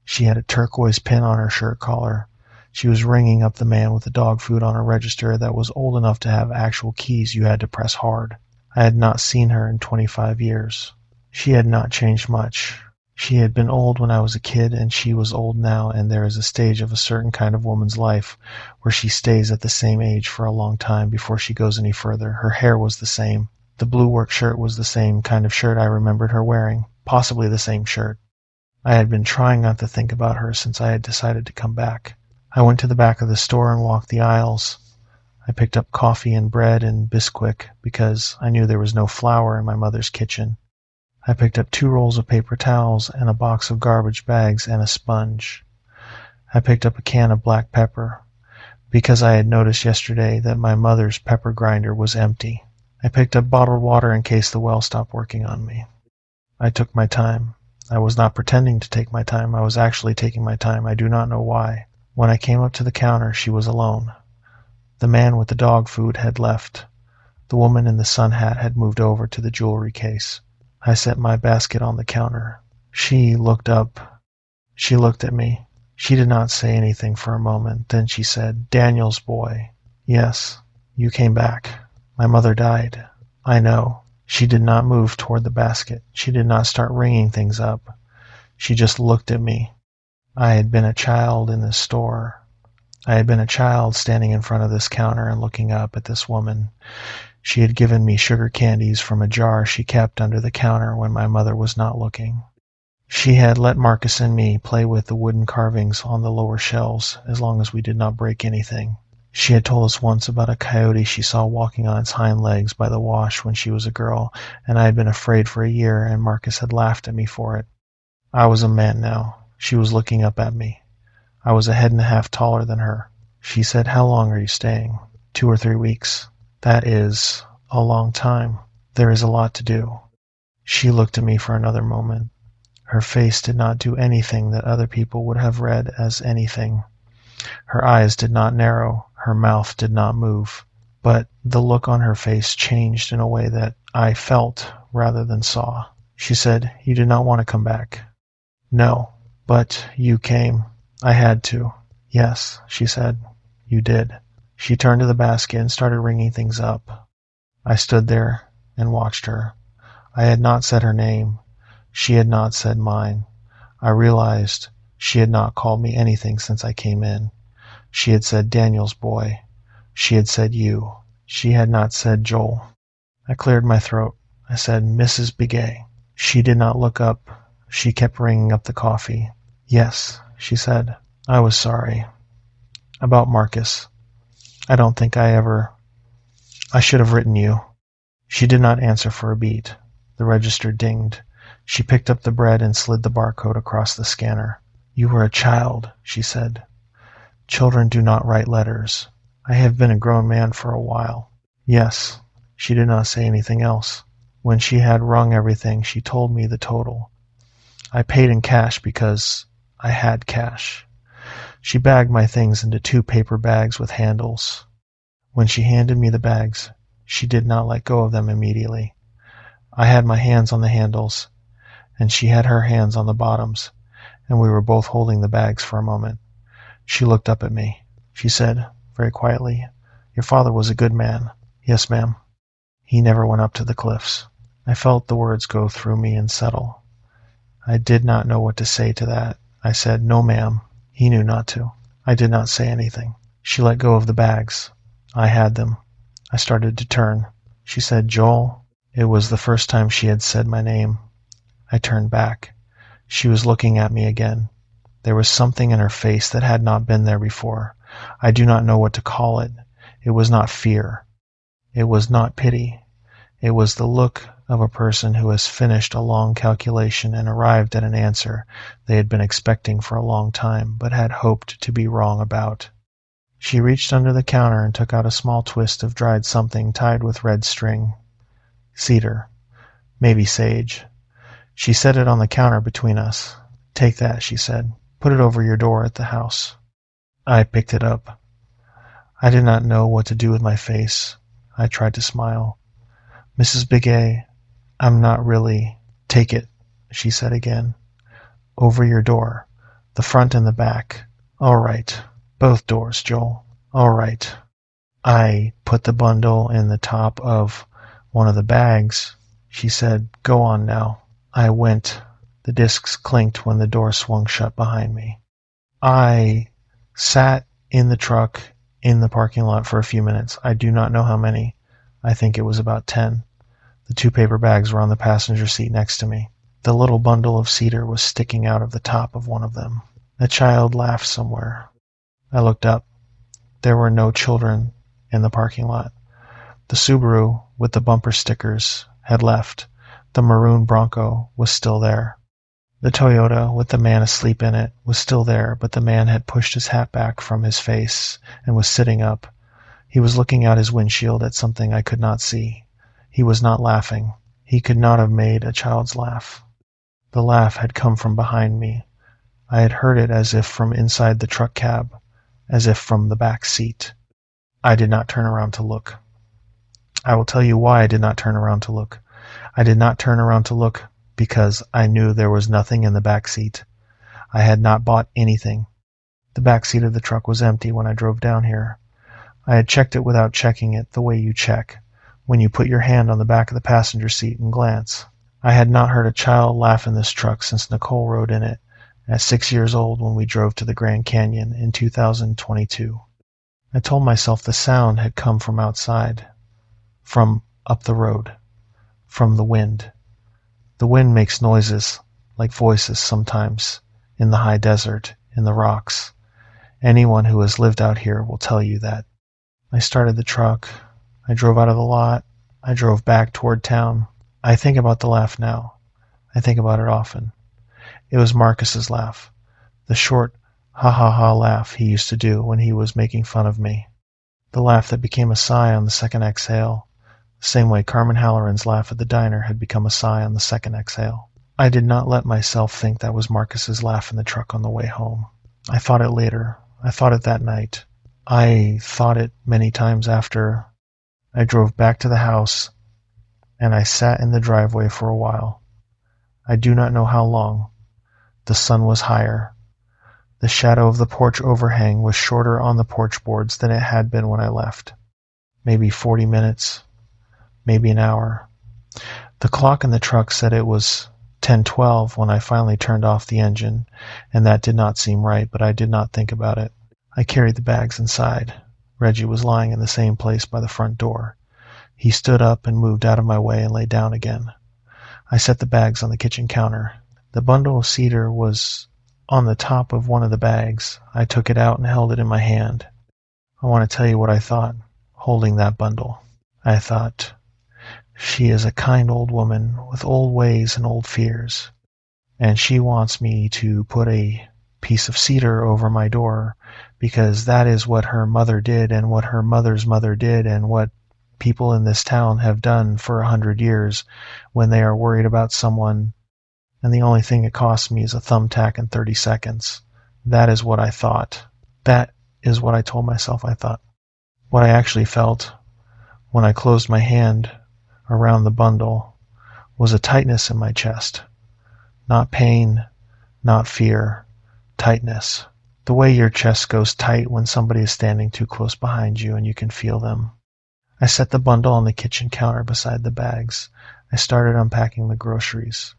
Speaker 1: She had a turquoise pin on her shirt collar. She was ringing up the man with the dog food on a register that was old enough to have actual keys you had to press hard. I had not seen her in 25 years. She had not changed much. She had been old when I was a kid, and she was old now, and there is a stage of a certain kind of woman's life where she stays at the same age for a long time before she goes any further. Her hair was the same. The blue work shirt was the same kind of shirt I remembered her wearing, possibly the same shirt. I had been trying not to think about her since I had decided to come back. I went to the back of the store and walked the aisles. I picked up coffee and bread and Bisquick because I knew there was no flour in my mother's kitchen. I picked up 2 rolls of paper towels and a box of garbage bags and a sponge. I picked up a can of black pepper because I had noticed yesterday that my mother's pepper grinder was empty. I picked up bottled water in case the well stopped working on me. I took my time. I was not pretending to take my time. I was actually taking my time. I do not know why. When I came up to the counter, she was alone. The man with the dog food had left. The woman in the sun hat had moved over to the jewelry case. I set my basket on the counter. She looked up. She looked at me. She did not say anything for a moment. Then she said, "Daniel's boy." "Yes, you came back. My mother died." "I know." She did not move toward the basket. She did not start ringing things up. She just looked at me. I had been a child in this store. I had been a child standing in front of this counter and looking up at this woman. She had given me sugar candies from a jar she kept under the counter when my mother was not looking. She had let Marcus and me play with the wooden carvings on the lower shelves as long as we did not break anything. She had told us once about a coyote she saw walking on its hind legs by the wash when she was a girl, and I had been afraid for a year, and Marcus had laughed at me for it. I was a man now. She was looking up at me. I was a head and a half taller than her. She said, "How long are you staying?" 2 or 3 weeks. "That is a long time. There is a lot to do." She looked at me for another moment. Her face did not do anything that other people would have read as anything. Her eyes did not narrow. Her mouth did not move. But the look on her face changed in a way that I felt rather than saw. She said, "You did not want to come back." "No, but you came." "I had to." "Yes," she said, "you did." She turned to the basket and started ringing things up. I stood there and watched her. I had not said her name. She had not said mine. I realized she had not called me anything since I came in. She had said Daniel's boy. She had said you. She had not said Joel. I cleared my throat. I said, "Mrs. Begay." She did not look up. She kept ringing up the coffee. "Yes," she said. "I was sorry. About Marcus. I don't think I should have written you." She did not answer for a beat. The register dinged. She picked up the bread and slid the barcode across the scanner. "You were a child," she said. "Children do not write letters. I have been a grown man for a while." "Yes." She did not say anything else. When she had rung everything, she told me the total. I paid in cash because I had cash. She bagged my things into 2 paper bags with handles. When she handed me the bags, she did not let go of them immediately. I had my hands on the handles, and she had her hands on the bottoms, and we were both holding the bags for a moment. She looked up at me. She said, very quietly, "Your father was a good man." "Yes, ma'am." "He never went up to the cliffs." I felt the words go through me and settle. I did not know what to say to that. I said, "No, ma'am." He knew not to. I did not say anything. She let go of the bags. I had them. I started to turn. She said, "Joel." It was the first time she had said my name. I turned back. She was looking at me again. There was something in her face that had not been there before. I do not know what to call it. It was not fear. It was not pity. It was the look of a person who has finished a long calculation and arrived at an answer they had been expecting for a long time, but had hoped to be wrong about. She reached under the counter and took out a small twist of dried something tied with red string. Cedar. Maybe sage. She set it on the counter between us. "Take that," she said. "Put it over your door at the house." I picked it up. I did not know what to do with my face. I tried to smile. "Mrs. Begay, I'm not really—" "Take it," she said again. "Over your door. The front and the back." "All right. Both doors, Joel. All right." I put the bundle in the top of one of the bags. She said, "Go on now." I went. The discs clinked when the door swung shut behind me. I sat in the truck in the parking lot for a few minutes. I do not know how many. I think it was about 10. The 2 paper bags were on the passenger seat next to me. The little bundle of cedar was sticking out of the top of one of them. A child laughed somewhere. I looked up. There were no children in the parking lot. The Subaru with the bumper stickers had left. The maroon Bronco was still there. The Toyota with the man asleep in it was still there, but the man had pushed his hat back from his face and was sitting up. He was looking out his windshield at something I could not see. He was not laughing. He could not have made a child's laugh. The laugh had come from behind me. I had heard it as if from inside the truck cab, as if from the back seat. I did not turn around to look. I will tell you why I did not turn around to look. I did not turn around to look because I knew there was nothing in the back seat. I had not bought anything. The back seat of the truck was empty when I drove down here. I had checked it without checking it the way you check when you put your hand on the back of the passenger seat and glance. I had not heard a child laugh in this truck since Nicole rode in it at 6 years old when we drove to the Grand Canyon in 2022. I told myself the sound had come from outside, from up the road, from the wind. The wind makes noises like voices sometimes in the high desert, in the rocks. Anyone who has lived out here will tell you that. I started the truck. I drove out of the lot. I drove back toward town. I think about the laugh now. I think about it often. It was Marcus's laugh, the short ha-ha-ha laugh he used to do when he was making fun of me. The laugh that became a sigh on the second exhale, the same way Carmen Halloran's laugh at the diner had become a sigh on the second exhale. I did not let myself think that was Marcus's laugh in the truck on the way home. I thought it later. I thought it that night. I thought it many times after. I drove back to the house, and I sat in the driveway for a while. I do not know how long. The sun was higher. The shadow of the porch overhang was shorter on the porch boards than it had been when I left. Maybe 40 minutes. Maybe an hour. The clock in the truck said it was 10:12 when I finally turned off the engine, and that did not seem right, but I did not think about it. I carried the bags inside. Reggie was lying in the same place by the front door. He stood up and moved out of my way and lay down again. I set the bags on the kitchen counter. The bundle of cedar was on the top of one of the bags. I took it out and held it in my hand. I want to tell you what I thought, holding that bundle. I thought, she is a kind old woman with old ways and old fears, and she wants me to put a piece of cedar over my door because that is what her mother did and what her mother's mother did and what people in this town have done for 100 years when they are worried about someone, and the only thing it costs me is a thumbtack and 30 seconds. That is what I thought. That is what I told myself I thought. What I actually felt when I closed my hand around the bundle was a tightness in my chest. Not pain, not fear, tightness. The way your chest goes tight when somebody is standing too close behind you and you can feel them. I set the bundle on the kitchen counter beside the bags. I started unpacking the groceries.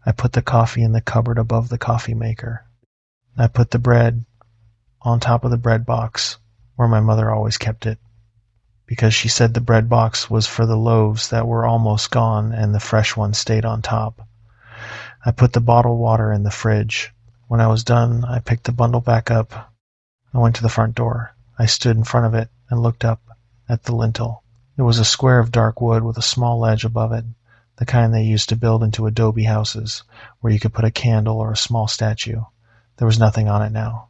Speaker 1: I put the coffee in the cupboard above the coffee maker. I put the bread on top of the bread box where my mother always kept it. because she said the bread box was for the loaves that were almost gone and the fresh ones stayed on top. I put the bottled water in the fridge. When I was done, I picked the bundle back up. I went to the front door. I stood in front of it and looked up at the lintel. It was a square of dark wood with a small ledge above it, the kind they used to build into adobe houses, where you could put a candle or a small statue. There was nothing on it now.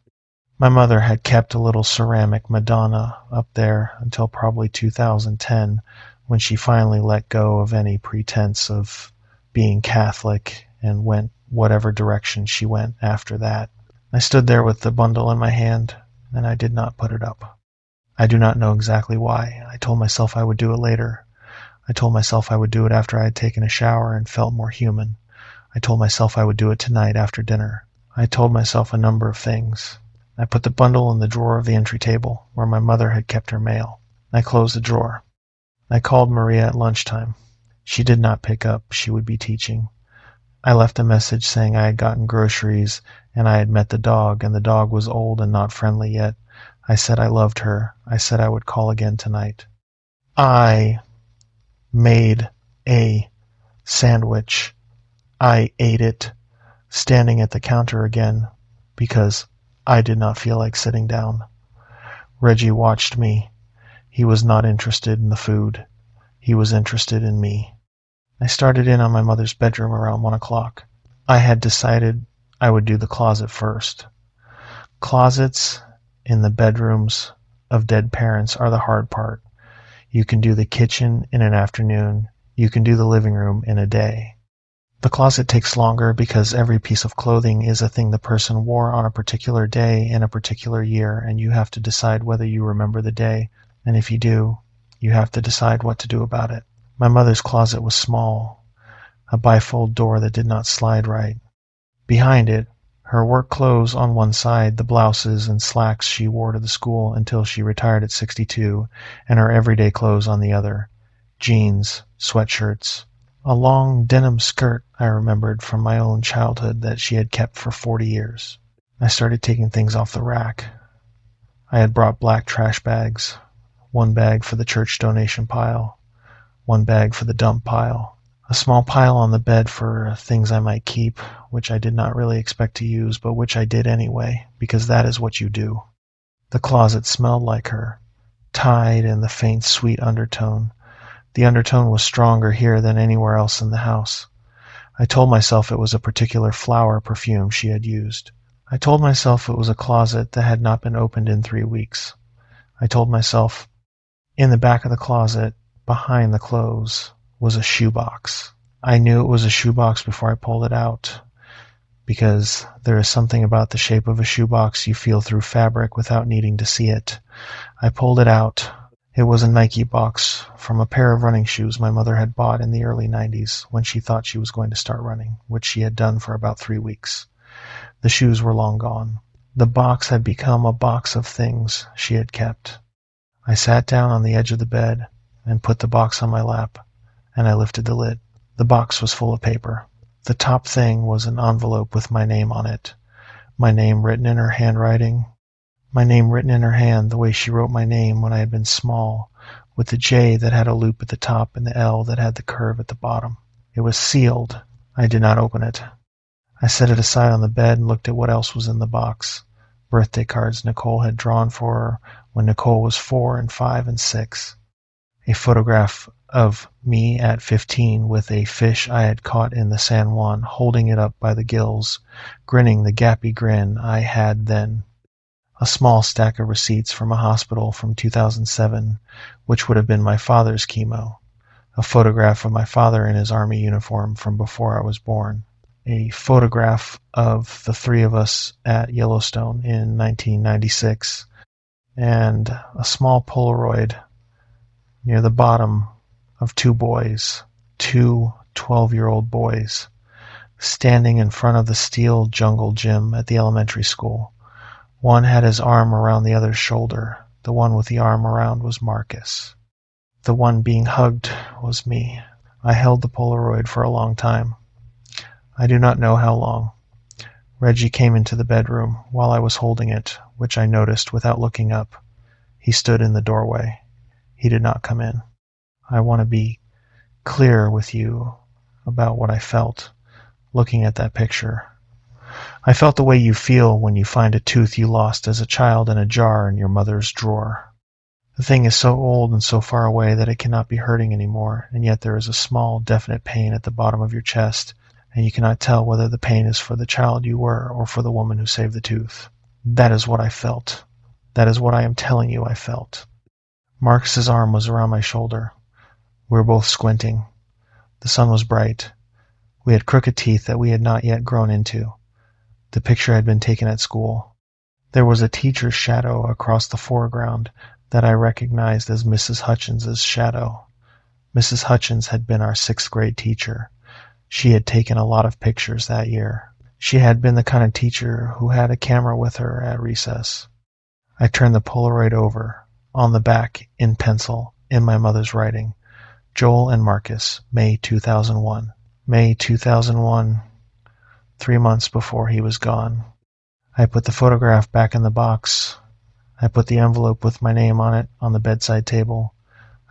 Speaker 1: My mother had kept a little ceramic Madonna up there until probably 2010, when she finally let go of any pretense of being Catholic and went whatever direction she went after that. I stood there with the bundle in my hand, and I did not put it up. I do not know exactly why. I told myself I would do it later. I told myself I would do it after I had taken a shower and felt more human. I told myself I would do it tonight after dinner. I told myself a number of things. I put the bundle in the drawer of the entry table, where my mother had kept her mail. I closed the drawer. I called Maria at lunchtime. She did not pick up. She would be teaching. I left a message saying I had gotten groceries and I had met the dog, and the dog was old and not friendly yet. I said I loved her. I said I would call again tonight. I made a sandwich. I ate it, standing at the counter again, because I did not feel like sitting down. Reggie watched me. He was not interested in the food. He was interested in me. I started in on my mother's bedroom around 1 o'clock. I had decided I would do the closet first. Closets in the bedrooms of dead parents are the hard part. You can do the kitchen in an afternoon. You can do the living room in a day. The closet takes longer because every piece of clothing is a thing the person wore on a particular day in a particular year, and you have to decide whether you remember the day, and if you do, you have to decide what to do about it. My mother's closet was small, a bifold door that did not slide right. Behind it, her work clothes on one side, the blouses and slacks she wore to the school until she retired at 62, and her everyday clothes on the other, jeans, sweatshirts, a long denim skirt I remembered from my own childhood that she had kept for 40 years. I started taking things off the rack. I had brought black trash bags, one bag for the church donation pile, one bag for the dump pile, a small pile on the bed for things I might keep, which I did not really expect to use, but which I did anyway, because that is what you do. The closet smelled like her, tied in the faint sweet undertone. The undertone was stronger here than anywhere else in the house. I told myself it was a particular flower perfume she had used. I told myself it was a closet that had not been opened in 3 weeks. I told myself, in the back of the closet, behind the clothes, was a shoebox. I knew it was a shoebox before I pulled it out, because there is something about the shape of a shoebox you feel through fabric without needing to see it. I pulled it out. It was a Nike box from a pair of running shoes my mother had bought in the early 90s when she thought she was going to start running, which she had done for about 3 weeks. The shoes were long gone. The box had become a box of things she had kept. I sat down on the edge of the bed and put the box on my lap, and I lifted the lid. The box was full of paper. The top thing was an envelope with my name on it, my name written in her handwriting, my name written in her hand the way she wrote my name when I had been small, with the J that had a loop at the top and the L that had the curve at the bottom. It was sealed. I did not open it. I set it aside on the bed and looked at what else was in the box. Birthday cards Nicole had drawn for her when Nicole was 4 and 5 and 6. A photograph of me at 15 with a fish I had caught in the San Juan, holding it up by the gills, grinning the gappy grin I had then. A small stack of receipts from a hospital from 2007, which would have been my father's chemo. A photograph of my father in his army uniform from before I was born. A photograph of the 3 of us at Yellowstone in 1996. And a small Polaroid near the bottom of 2 boys, 2 12-year-old boys, standing in front of the steel jungle gym at the elementary school. One had his arm around the other's shoulder. The one with the arm around was Marcus. The one being hugged was me. I held the Polaroid for a long time. I do not know how long. Reggie came into the bedroom while I was holding it, which I noticed without looking up. He stood in the doorway. He did not come in. I want to be clear with you about what I felt looking at that picture. I felt the way you feel when you find a tooth you lost as a child in a jar in your mother's drawer. The thing is so old and so far away that it cannot be hurting anymore, and yet there is a small, definite pain at the bottom of your chest, and you cannot tell whether the pain is for the child you were or for the woman who saved the tooth. That is what I felt. That is what I am telling you I felt. Marcus's arm was around my shoulder. We were both squinting. The sun was bright. We had crooked teeth that we had not yet grown into. The picture had been taken at school. There was a teacher's shadow across the foreground that I recognized as Mrs. Hutchins's shadow. Mrs. Hutchins had been our 6th grade teacher. She had taken a lot of pictures that year. She had been the kind of teacher who had a camera with her at recess. I turned the Polaroid over. On the back, in pencil, in my mother's writing, Joel and Marcus, May 2001. May 2001, 3 months before he was gone. I put the photograph back in the box. I put the envelope with my name on it on the bedside table.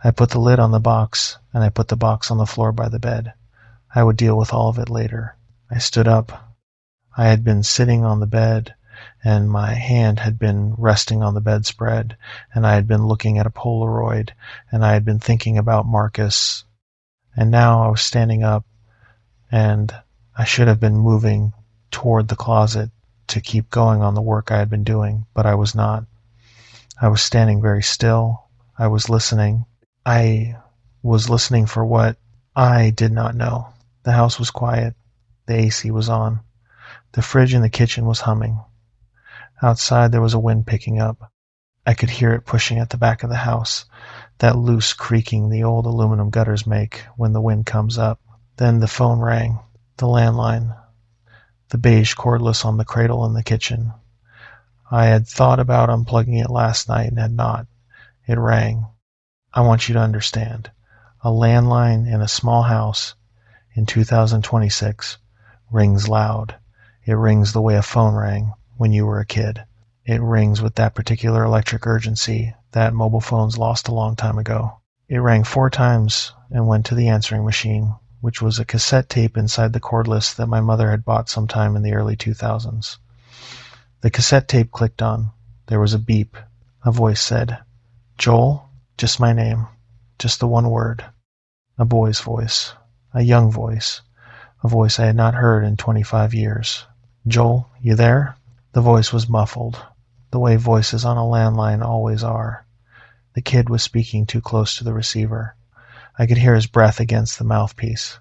Speaker 1: I put the lid on the box, and I put the box on the floor by the bed. I would deal with all of it later. I stood up. I had been sitting on the bed, and my hand had been resting on the bedspread, and I had been looking at a Polaroid, and I had been thinking about Marcus. And now I was standing up, and I should have been moving toward the closet to keep going on the work I had been doing, but I was not. I was standing very still. I was listening. I was listening for what I did not know. The house was quiet. The AC was on. The fridge in the kitchen was humming. Outside there was a wind picking up. I could hear it pushing at the back of the house, that loose creaking the old aluminum gutters make when the wind comes up. Then the phone rang, the landline, the beige cordless on the cradle in the kitchen. I had thought about unplugging it last night and had not. It rang. I want you to understand. A landline in a small house in 2026 rings loud. It rings the way a phone rang when you were a kid. It rings with that particular electric urgency that mobile phones lost a long time ago. It rang 4 times and went to the answering machine, which was a cassette tape inside the cordless that my mother had bought sometime in the early 2000s. The cassette tape clicked on. There was a beep. A voice said, "Joel?" Just my name. Just the one word. A boy's voice. A young voice. A voice I had not heard in 25 years. "Joel, you there?" The voice was muffled, the way voices on a landline always are. The kid was speaking too close to the receiver. I could hear his breath against the mouthpiece.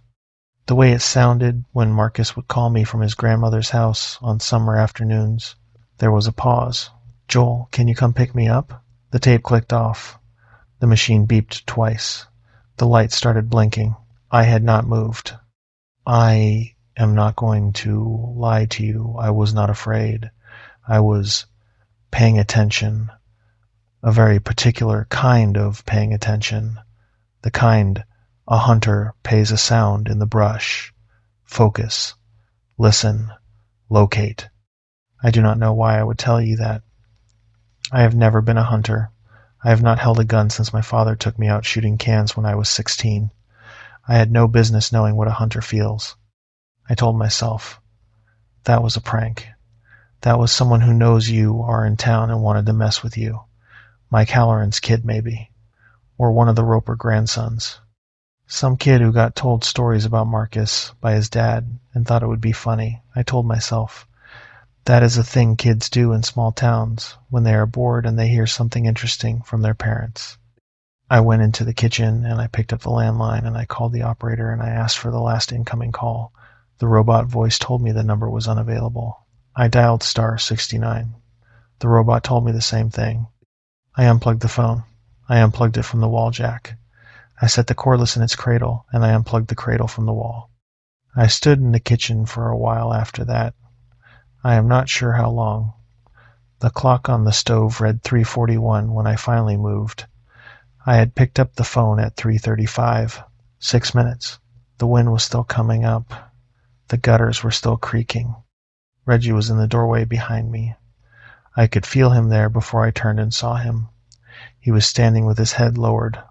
Speaker 1: The way it sounded when Marcus would call me from his grandmother's house on summer afternoons. There was a pause. "Joel, can you come pick me up?" The tape clicked off. The machine beeped twice. The light started blinking. I had not moved. I am not going to lie to you. I was not afraid. I was paying attention. A very particular kind of paying attention. The kind a hunter pays a sound in the brush. Focus. Listen. Locate. I do not know why I would tell you that. I have never been a hunter. I have not held a gun since my father took me out shooting cans when I was 16. I had no business knowing what a hunter feels. I told myself, that was a prank. That was someone who knows you are in town and wanted to mess with you. Mike Halloran's kid, maybe. Or one of the Roper grandsons. Some kid who got told stories about Marcus by his dad and thought it would be funny. I told myself, that is a thing kids do in small towns when they are bored and they hear something interesting from their parents. I went into the kitchen and I picked up the landline and I called the operator and I asked for the last incoming call. The robot voice told me the number was unavailable. I dialed *69. The robot told me the same thing. I unplugged the phone. I unplugged it from the wall jack. I set the cordless in its cradle and I unplugged the cradle from the wall. I stood in the kitchen for a while after that. I am not sure how long. The clock on the stove read 3:41 when I finally moved. I had picked up the phone at 3:35. 6 minutes. The wind was still coming up. The gutters were still creaking. Reggie was in the doorway behind me. I could feel him there before I turned and saw him. He was standing with his head lowered,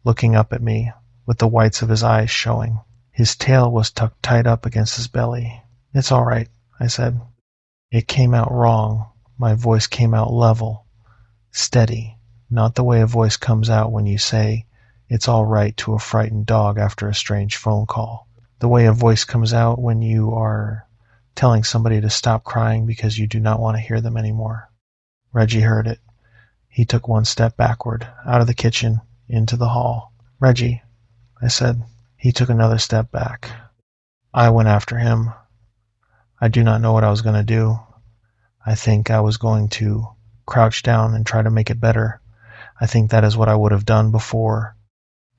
Speaker 1: looking up at me, with the whites of his eyes showing. His tail was tucked tight up against his belly. "It's all right," I said. It came out wrong. My voice came out level, steady, not the way a voice comes out when you say "it's all right" to a frightened dog after a strange phone call. The way a voice comes out when you are telling somebody to stop crying because you do not want to hear them anymore. Reggie heard it. He took one step backward, out of the kitchen, into the hall. "Reggie," I said. He took another step back. I went after him. I do not know what I was going to do. I think I was going to crouch down and try to make it better. I think that is what I would have done before.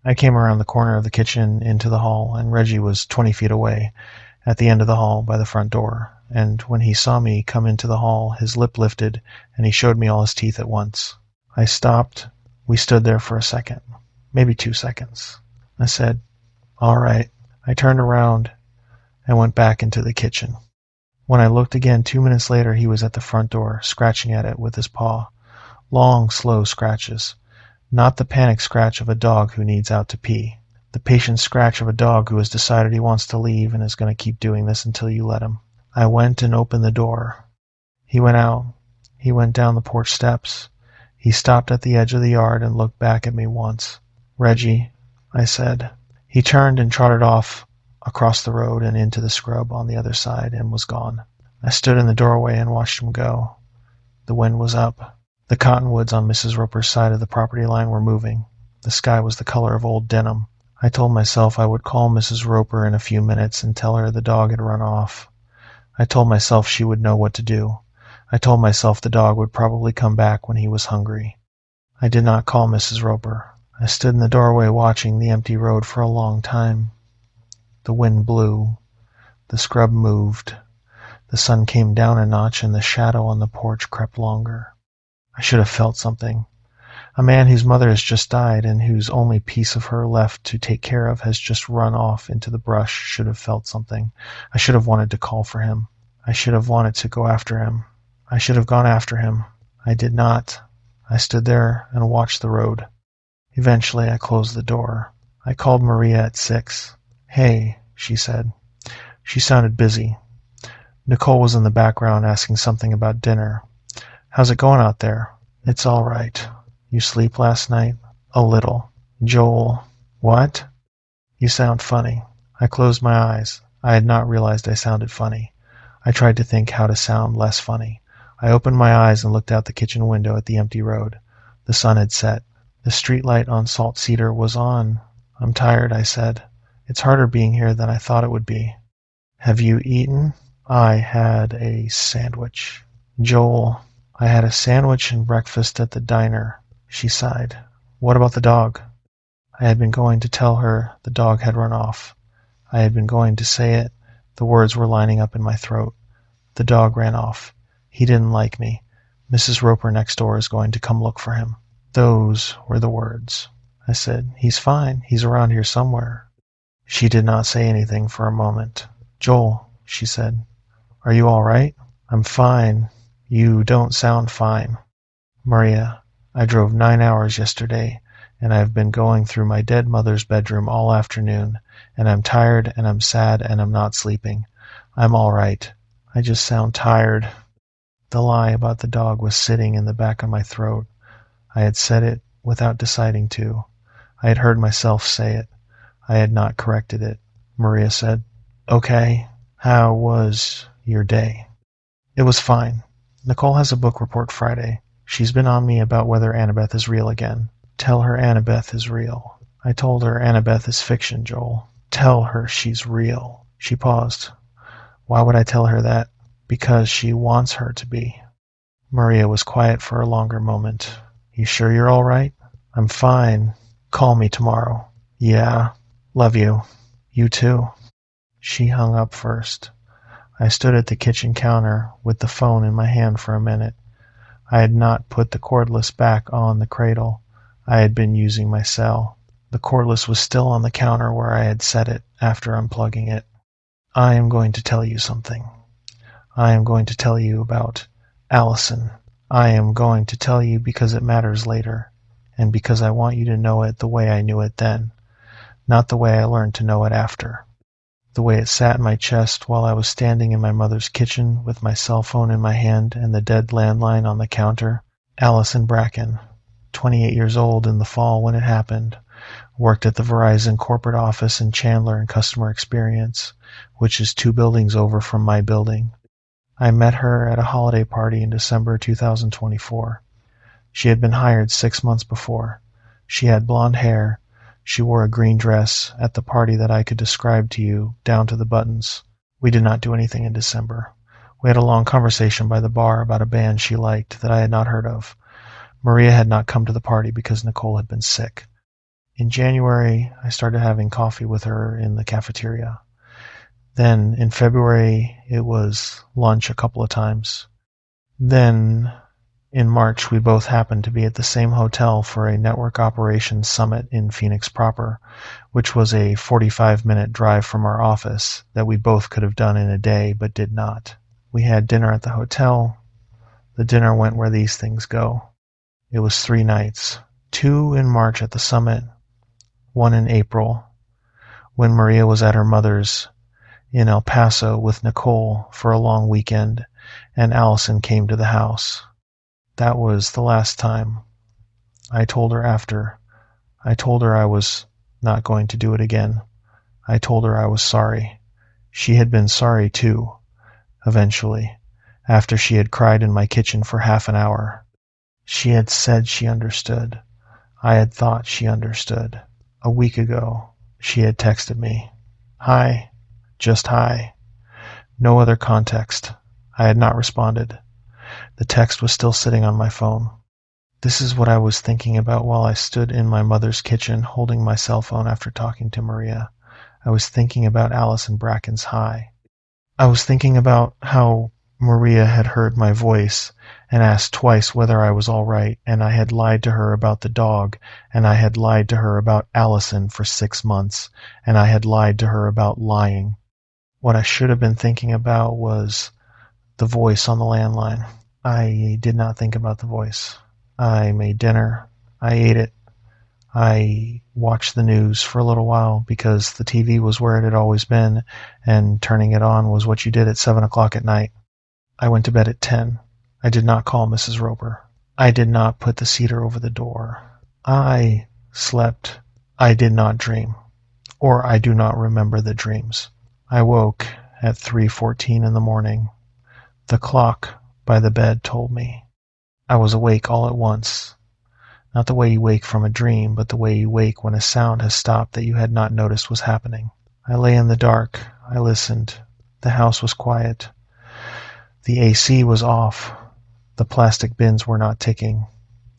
Speaker 1: I came around the corner of the kitchen into the hall, and Reggie was 20 feet away, at the end of the hall by the front door. And when he saw me come into the hall, his lip lifted, and he showed me all his teeth at once. I stopped. We stood there for a second, maybe 2 seconds. I said, "All right." I turned around and went back into the kitchen. When I looked again 2 minutes later, he was at the front door, scratching at it with his paw. Long, slow scratches. Not the panic scratch of a dog who needs out to pee. The patient scratch of a dog who has decided he wants to leave and is going to keep doing this until you let him. I went and opened the door. He went out. He went down the porch steps. He stopped at the edge of the yard and looked back at me once. "Reggie," I said. He turned and trotted off across the road and into the scrub on the other side and was gone. I stood in the doorway and watched him go. The wind was up. The cottonwoods on Mrs. Roper's side of the property line were moving. The sky was the color of old denim. I told myself I would call Mrs. Roper in a few minutes and tell her the dog had run off. I told myself she would know what to do. I told myself the dog would probably come back when he was hungry. I did not call Mrs. Roper. I stood in the doorway watching the empty road for a long time. The wind blew. The scrub moved. The sun came down a notch and the shadow on the porch crept longer. I should have felt something. A man whose mother has just died and whose only piece of her left to take care of has just run off into the brush should have felt something. I should have wanted to call for him. I should have wanted to go after him. I should have gone after him. I did not. I stood there and watched the road. Eventually I closed the door. I called Maria at 6. "Hey," she said. She sounded busy. Nicole was in the background asking something about dinner. "How's it going out there?" "It's all right." "You sleep last night?" "A little." "Joel." "What?" "You sound funny." I closed my eyes. I had not realized I sounded funny. I tried to think how to sound less funny. I opened my eyes and looked out the kitchen window at the empty road. The sun had set. The street light on Salt Cedar was on. "I'm tired," I said. "It's harder being here than I thought it would be." "Have you eaten?" "I had a sandwich." "Joel." "I had a sandwich and breakfast at the diner." She sighed. "What about the dog?" I had been going to tell her the dog had run off. I had been going to say it. The words were lining up in my throat. The dog ran off. He didn't like me. Mrs. Roper next door is going to come look for him. Those were the words. I said, "He's fine. He's around here somewhere." She did not say anything for a moment. "Joel," she said, "are you all right?" "I'm fine." "You don't sound fine." "Maria, I drove 9 hours yesterday, and I've been going through my dead mother's bedroom all afternoon, and I'm tired, and I'm sad, and I'm not sleeping. I'm all right. I just sound tired." The lie about the dog was sitting in the back of my throat. I had said it without deciding to. I had heard myself say it. I had not corrected it. Maria said, "Okay, how was your day?" "It was fine. Nicole has a book report Friday. She's been on me about whether Annabeth is real again." "Tell her Annabeth is real." "I told her Annabeth is fiction, Joel." "Tell her she's real." She paused. "Why would I tell her that?" "Because she wants her to be." Maria was quiet for a longer moment. "You sure you're all right?" "I'm fine. Call me tomorrow." "Yeah. Love you." "You too." She hung up first. I stood at the kitchen counter with the phone in my hand for a minute. I had not put the cordless back on the cradle. I had been using my cell. The cordless was still on the counter where I had set it after unplugging it. "I am going to tell you something. I am going to tell you about Allison. I am going to tell you because it matters later. and because I want you to know it the way I knew it then, not the way I learned to know it after. The way it sat in my chest while I was standing in my mother's kitchen with my cell phone in my hand and the dead landline on the counter. Allison Bracken, 28 years old in the fall when it happened, worked at the Verizon corporate office in Chandler in customer experience, which is 2 buildings over from my building. I met her at a holiday party in December 2024. She had been hired 6 months before. She had blonde hair. She wore a green dress at the party that I could describe to you, down to the buttons. We did not do anything in December. We had a long conversation by the bar about a band she liked that I had not heard of. Maria had not come to the party because Nicole had been sick. In January, I started having coffee with her in the cafeteria. Then, in February, it was lunch a couple of times. Then, in March, we both happened to be at the same hotel for a network operations summit in Phoenix proper, which was a 45-minute drive from our office that we both could have done in a day but did not. We had dinner at the hotel. The dinner went where these things go. It was 3 nights, 2 in March at the summit, 1 in April, when Maria was at her mother's in El Paso with Nicole for a long weekend, and Allison came to the house. That was the last time. I told her after. I told her I was not going to do it again. I told her I was sorry. She had been sorry too, eventually, after she had cried in my kitchen for half an hour. She had said she understood. I had thought she understood. A week ago, she had texted me. Hi. Just hi. No other context. I had not responded. The text was still sitting on my phone. This is what I was thinking about while I stood in my mother's kitchen holding my cell phone after talking to Maria. I was thinking about Allison Bracken's hi. I was thinking about how Maria had heard my voice and asked twice whether I was all right, and I had lied to her about the dog, and I had lied to her about Allison for 6 months, and I had lied to her about lying. What I should have been thinking about was the voice on the landline. I did not think about the voice. I made dinner. I ate it. I watched the news for a little while because the TV was where it had always been, and turning it on was what you did at 7 o'clock at night. I went to bed at 10. I did not call Mrs. Roper. I did not put the cedar over the door. I slept. I did not dream, or I do not remember the dreams. I woke at 3:14 in the morning. The clock by the bed told me. I was awake all at once. Not the way you wake from a dream, but the way you wake when a sound has stopped that you had not noticed was happening. I lay in the dark. I listened. The house was quiet. The AC was off. The plastic bins were not ticking.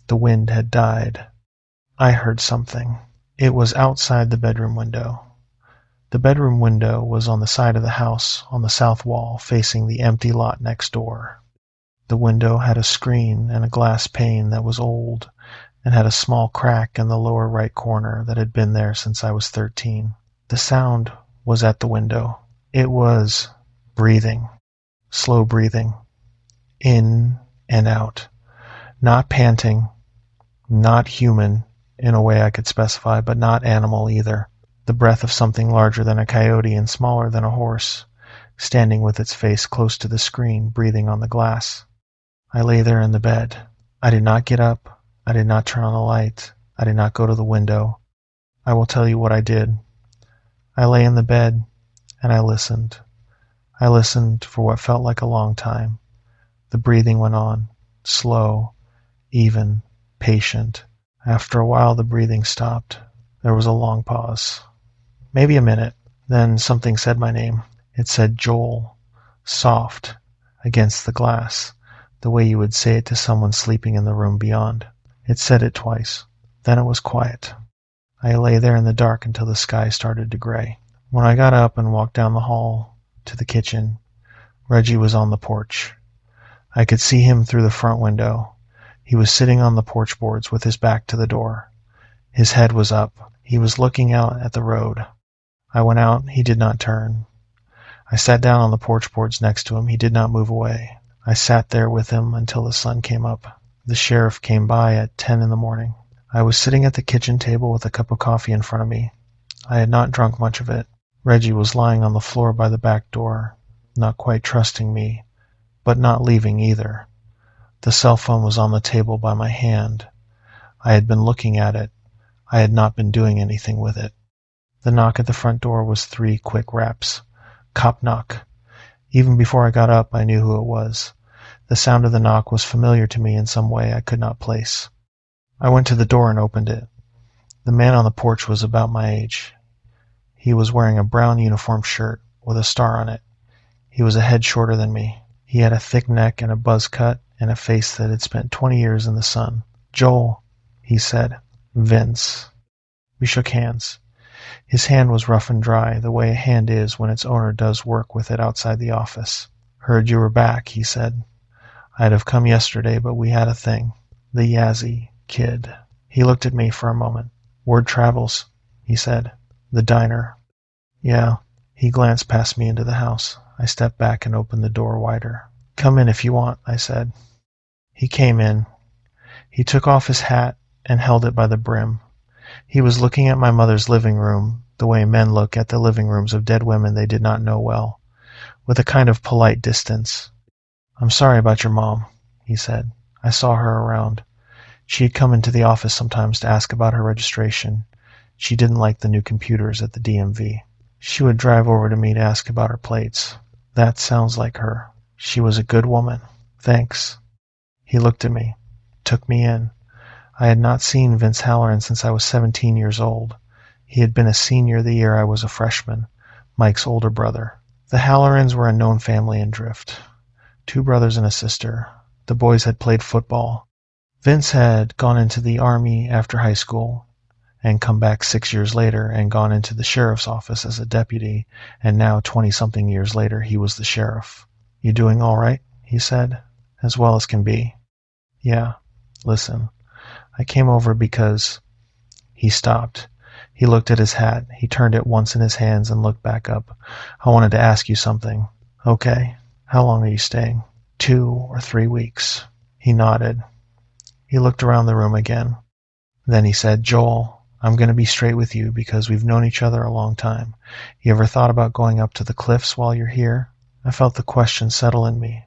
Speaker 1: The wind had died. I heard something. It was outside the bedroom window. The bedroom window was on the side of the house, on the south wall, facing the empty lot next door. The window had a screen and a glass pane that was old, and had a small crack in the lower right corner that had been there since I was 13. The sound was at the window. It was breathing, slow breathing, in and out, not panting, not human in a way I could specify, but not animal either. The breath of something larger than a coyote and smaller than a horse, standing with its face close to the screen, breathing on the glass. I lay there in the bed. I did not get up. I did not turn on the light. I did not go to the window. I will tell you what I did. I lay in the bed, and I listened. I listened for what felt like a long time. The breathing went on, slow, even, patient. After a while, the breathing stopped. There was a long pause. Maybe a minute. Then something said my name. It said Joel, soft, against the glass, the way you would say it to someone sleeping in the room beyond. It said it twice. Then it was quiet. I lay there in the dark until the sky started to gray. When I got up and walked down the hall to the kitchen, Reggie was on the porch. I could see him through the front window. He was sitting on the porch boards with his back to the door. His head was up. He was looking out at the road. I went out. He did not turn. I sat down on the porch boards next to him. He did not move away. I sat there with him until the sun came up. The sheriff came by at 10 in the morning. I was sitting at the kitchen table with a cup of coffee in front of me. I had not drunk much of it. Reggie was lying on the floor by the back door, not quite trusting me, but not leaving either. The cell phone was on the table by my hand. I had been looking at it. I had not been doing anything with it. The knock at the front door was 3 quick raps. Cop knock. Even before I got up, I knew who it was. The sound of the knock was familiar to me in some way I could not place. I went to the door and opened it. The man on the porch was about my age. He was wearing a brown uniform shirt with a star on it. He was a head shorter than me. He had a thick neck and a buzz cut and a face that had spent 20 years in the sun. "Joel," he said. "Vince." We shook hands. His hand was rough and dry, the way a hand is when its owner does work with it outside the office. "Heard you were back," he said. "I'd have come yesterday, but we had a thing. The Yazzie kid." He looked at me for a moment. "Word travels," he said. "The diner." "Yeah." He glanced past me into the house. I stepped back and opened the door wider. "Come in if you want," I said. He came in. He took off his hat and held it by the brim. He was looking at my mother's living room, the way men look at the living rooms of dead women they did not know well, with a kind of polite distance. "I'm sorry about your mom," he said. "I saw her around. She had come into the office sometimes to ask about her registration. She didn't like the new computers at the DMV. She would drive over to me to ask about her plates. That sounds like her. She was a good woman." "Thanks." He looked at me, took me in. I had not seen Vince Halloran since I was 17 years old. He had been a senior the year I was a freshman, Mike's older brother. The Hallorans were a known family in Drift. 2 brothers and a sister. The boys had played football. Vince had gone into the Army after high school and come back 6 years later and gone into the sheriff's office as a deputy, and now 20-something years later he was the sheriff. "You doing all right?" he said. "As well as can be." "Yeah. Listen, I came over because—" He stopped. He looked at his hat. He turned it once in his hands and looked back up. "I wanted to ask you something." "Okay. How long are you staying?" 2 or 3 weeks. He nodded. He looked around the room again. Then he said, "Joel, I'm going to be straight with you because we've known each other a long time. You ever thought about going up to the cliffs while you're here?" I felt the question settle in me.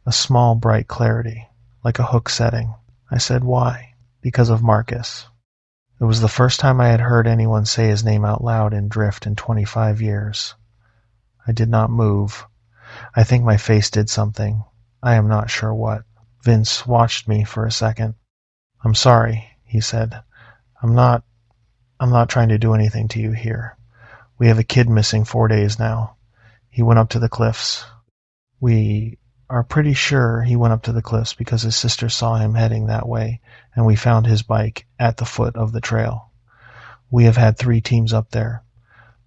Speaker 1: A small, bright clarity, like a hook setting. I said, "Why?" "Because of Marcus." It was the first time I had heard anyone say his name out loud in Drift in 25 years. I did not move. I think my face did something. I am not sure what. Vince watched me for a second. "I'm sorry," he said. I'm not trying to do anything to you here. We have a kid missing 4 days now. He went up to the cliffs. We are pretty sure he went up to the cliffs because his sister saw him heading that way, and we found his bike at the foot of the trail. We have had 3 teams up there.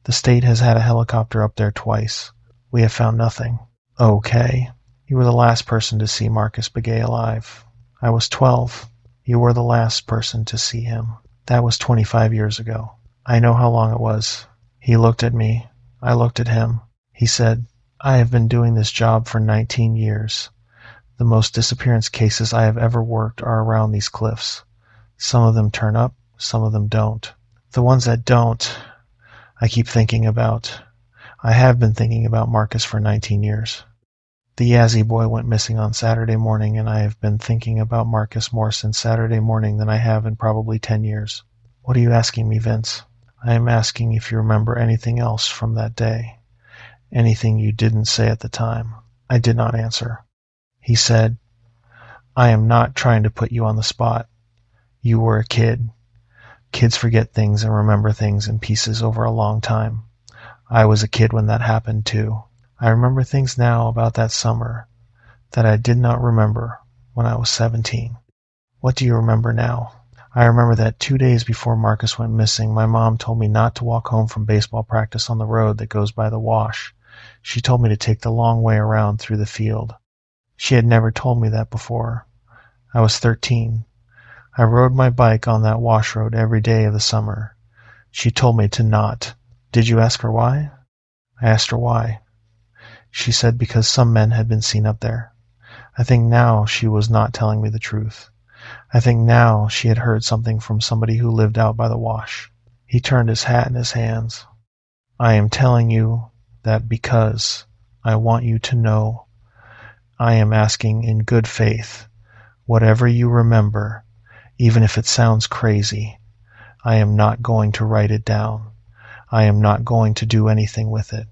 Speaker 1: The state has had a helicopter up there twice. We have found nothing." "Okay. You were the last person to see Marcus Begay alive." "I was 12. You were the last person to see him." "That was 25 years ago." "I know how long it was." He looked at me. I looked at him. He said, "I have been doing this job for 19 years. The most disappearance cases I have ever worked are around these cliffs. Some of them turn up, some of them don't. The ones that don't, I keep thinking about. I have been thinking about Marcus for 19 years. The Yazzie boy went missing on Saturday morning, and I have been thinking about Marcus more since Saturday morning than I have in probably 10 years. What are you asking me, Vince?" "I am asking if you remember anything else from that day. Anything you didn't say at the time." I did not answer. He said, "I am not trying to put you on the spot. You were a kid. Kids forget things and remember things in pieces over a long time. I was a kid when that happened, too. I remember things now about that summer that I did not remember when I was 17. What do you remember now?" "I remember that 2 days before Marcus went missing, my mom told me not to walk home from baseball practice on the road that goes by the wash. She told me to take the long way around through the field. She had never told me that before. I was 13. I rode my bike on that wash road every day of the summer. She told me to not." "Did you ask her why?" "I asked her why. She said because some men had been seen up there. I think now she was not telling me the truth. I think now she had heard something from somebody who lived out by the wash. He turned his hat in his hands. I am telling you that because I want you to know. I am asking in good faith, whatever you remember, even if it sounds crazy, I am not going to write it down. I am not going to do anything with it.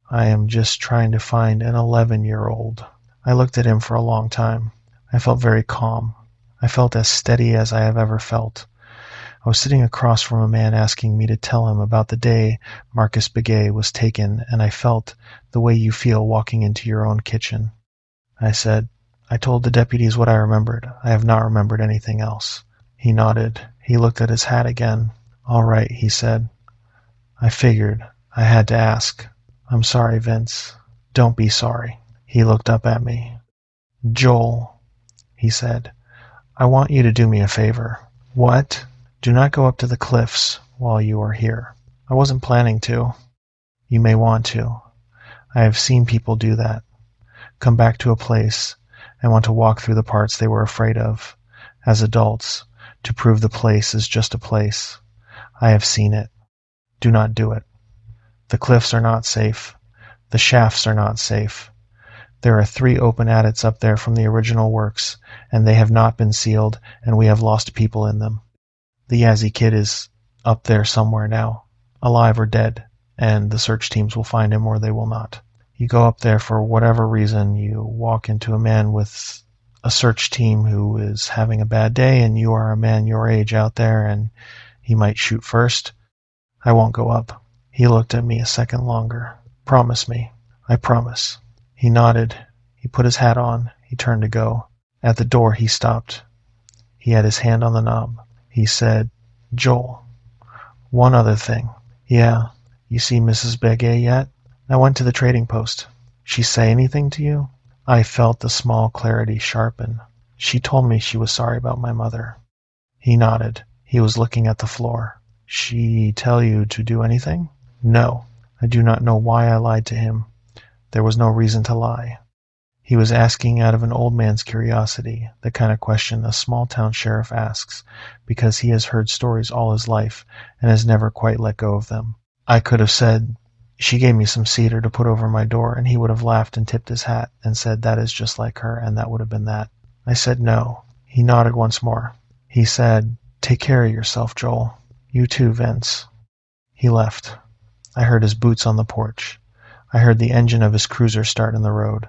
Speaker 1: I am just trying to find an 11-year-old. I looked at him for a long time. I felt very calm. I felt as steady as I have ever felt. I was sitting across from a man asking me to tell him about the day Marcus Begay was taken, and I felt the way you feel walking into your own kitchen. I said, I told the deputies what I remembered. I have not remembered anything else. He nodded. He looked at his hat again. All right, he said. I figured. I had to ask. I'm sorry, Vince. Don't be sorry. He looked up at me. Joel, he said, I want you to do me a favor. What? Do not go up to the cliffs while you are here. I wasn't planning to. You may want to. I have seen people do that. Come back to a place and want to walk through the parts they were afraid of, as adults, to prove the place is just a place. I have seen it. Do not do it. The cliffs are not safe. The shafts are not safe. There are 3 open adits up there from the original works, and they have not been sealed, and we have lost people in them. The Yazzie kid is up there somewhere now, alive or dead, and the search teams will find him or they will not. You go up there for whatever reason, you walk into a man with a search team who is having a bad day, and you are a man your age out there, and he might shoot first. I won't go up. He looked at me a second longer. Promise me. I promise. He nodded. He put his hat on. He turned to go. At the door he stopped. He had his hand on the knob. He said, Joel, one other thing. Yeah, you see Mrs. Begay yet? I went to the trading post. She say anything to you? I felt the small clarity sharpen. She told me she was sorry about my mother. He nodded. He was looking at the floor. She tell you to do anything? No. I do not know why I lied to him. There was no reason to lie. He was asking out of an old man's curiosity, the kind of question a small-town sheriff asks, because he has heard stories all his life and has never quite let go of them. I could have said, she gave me some cedar to put over my door, and he would have laughed and tipped his hat and said that is just like her, and that would have been that. I said no. He nodded once more. He said, take care of yourself, Joel. You too, Vince. He left. I heard his boots on the porch. I heard the engine of his cruiser start in the road.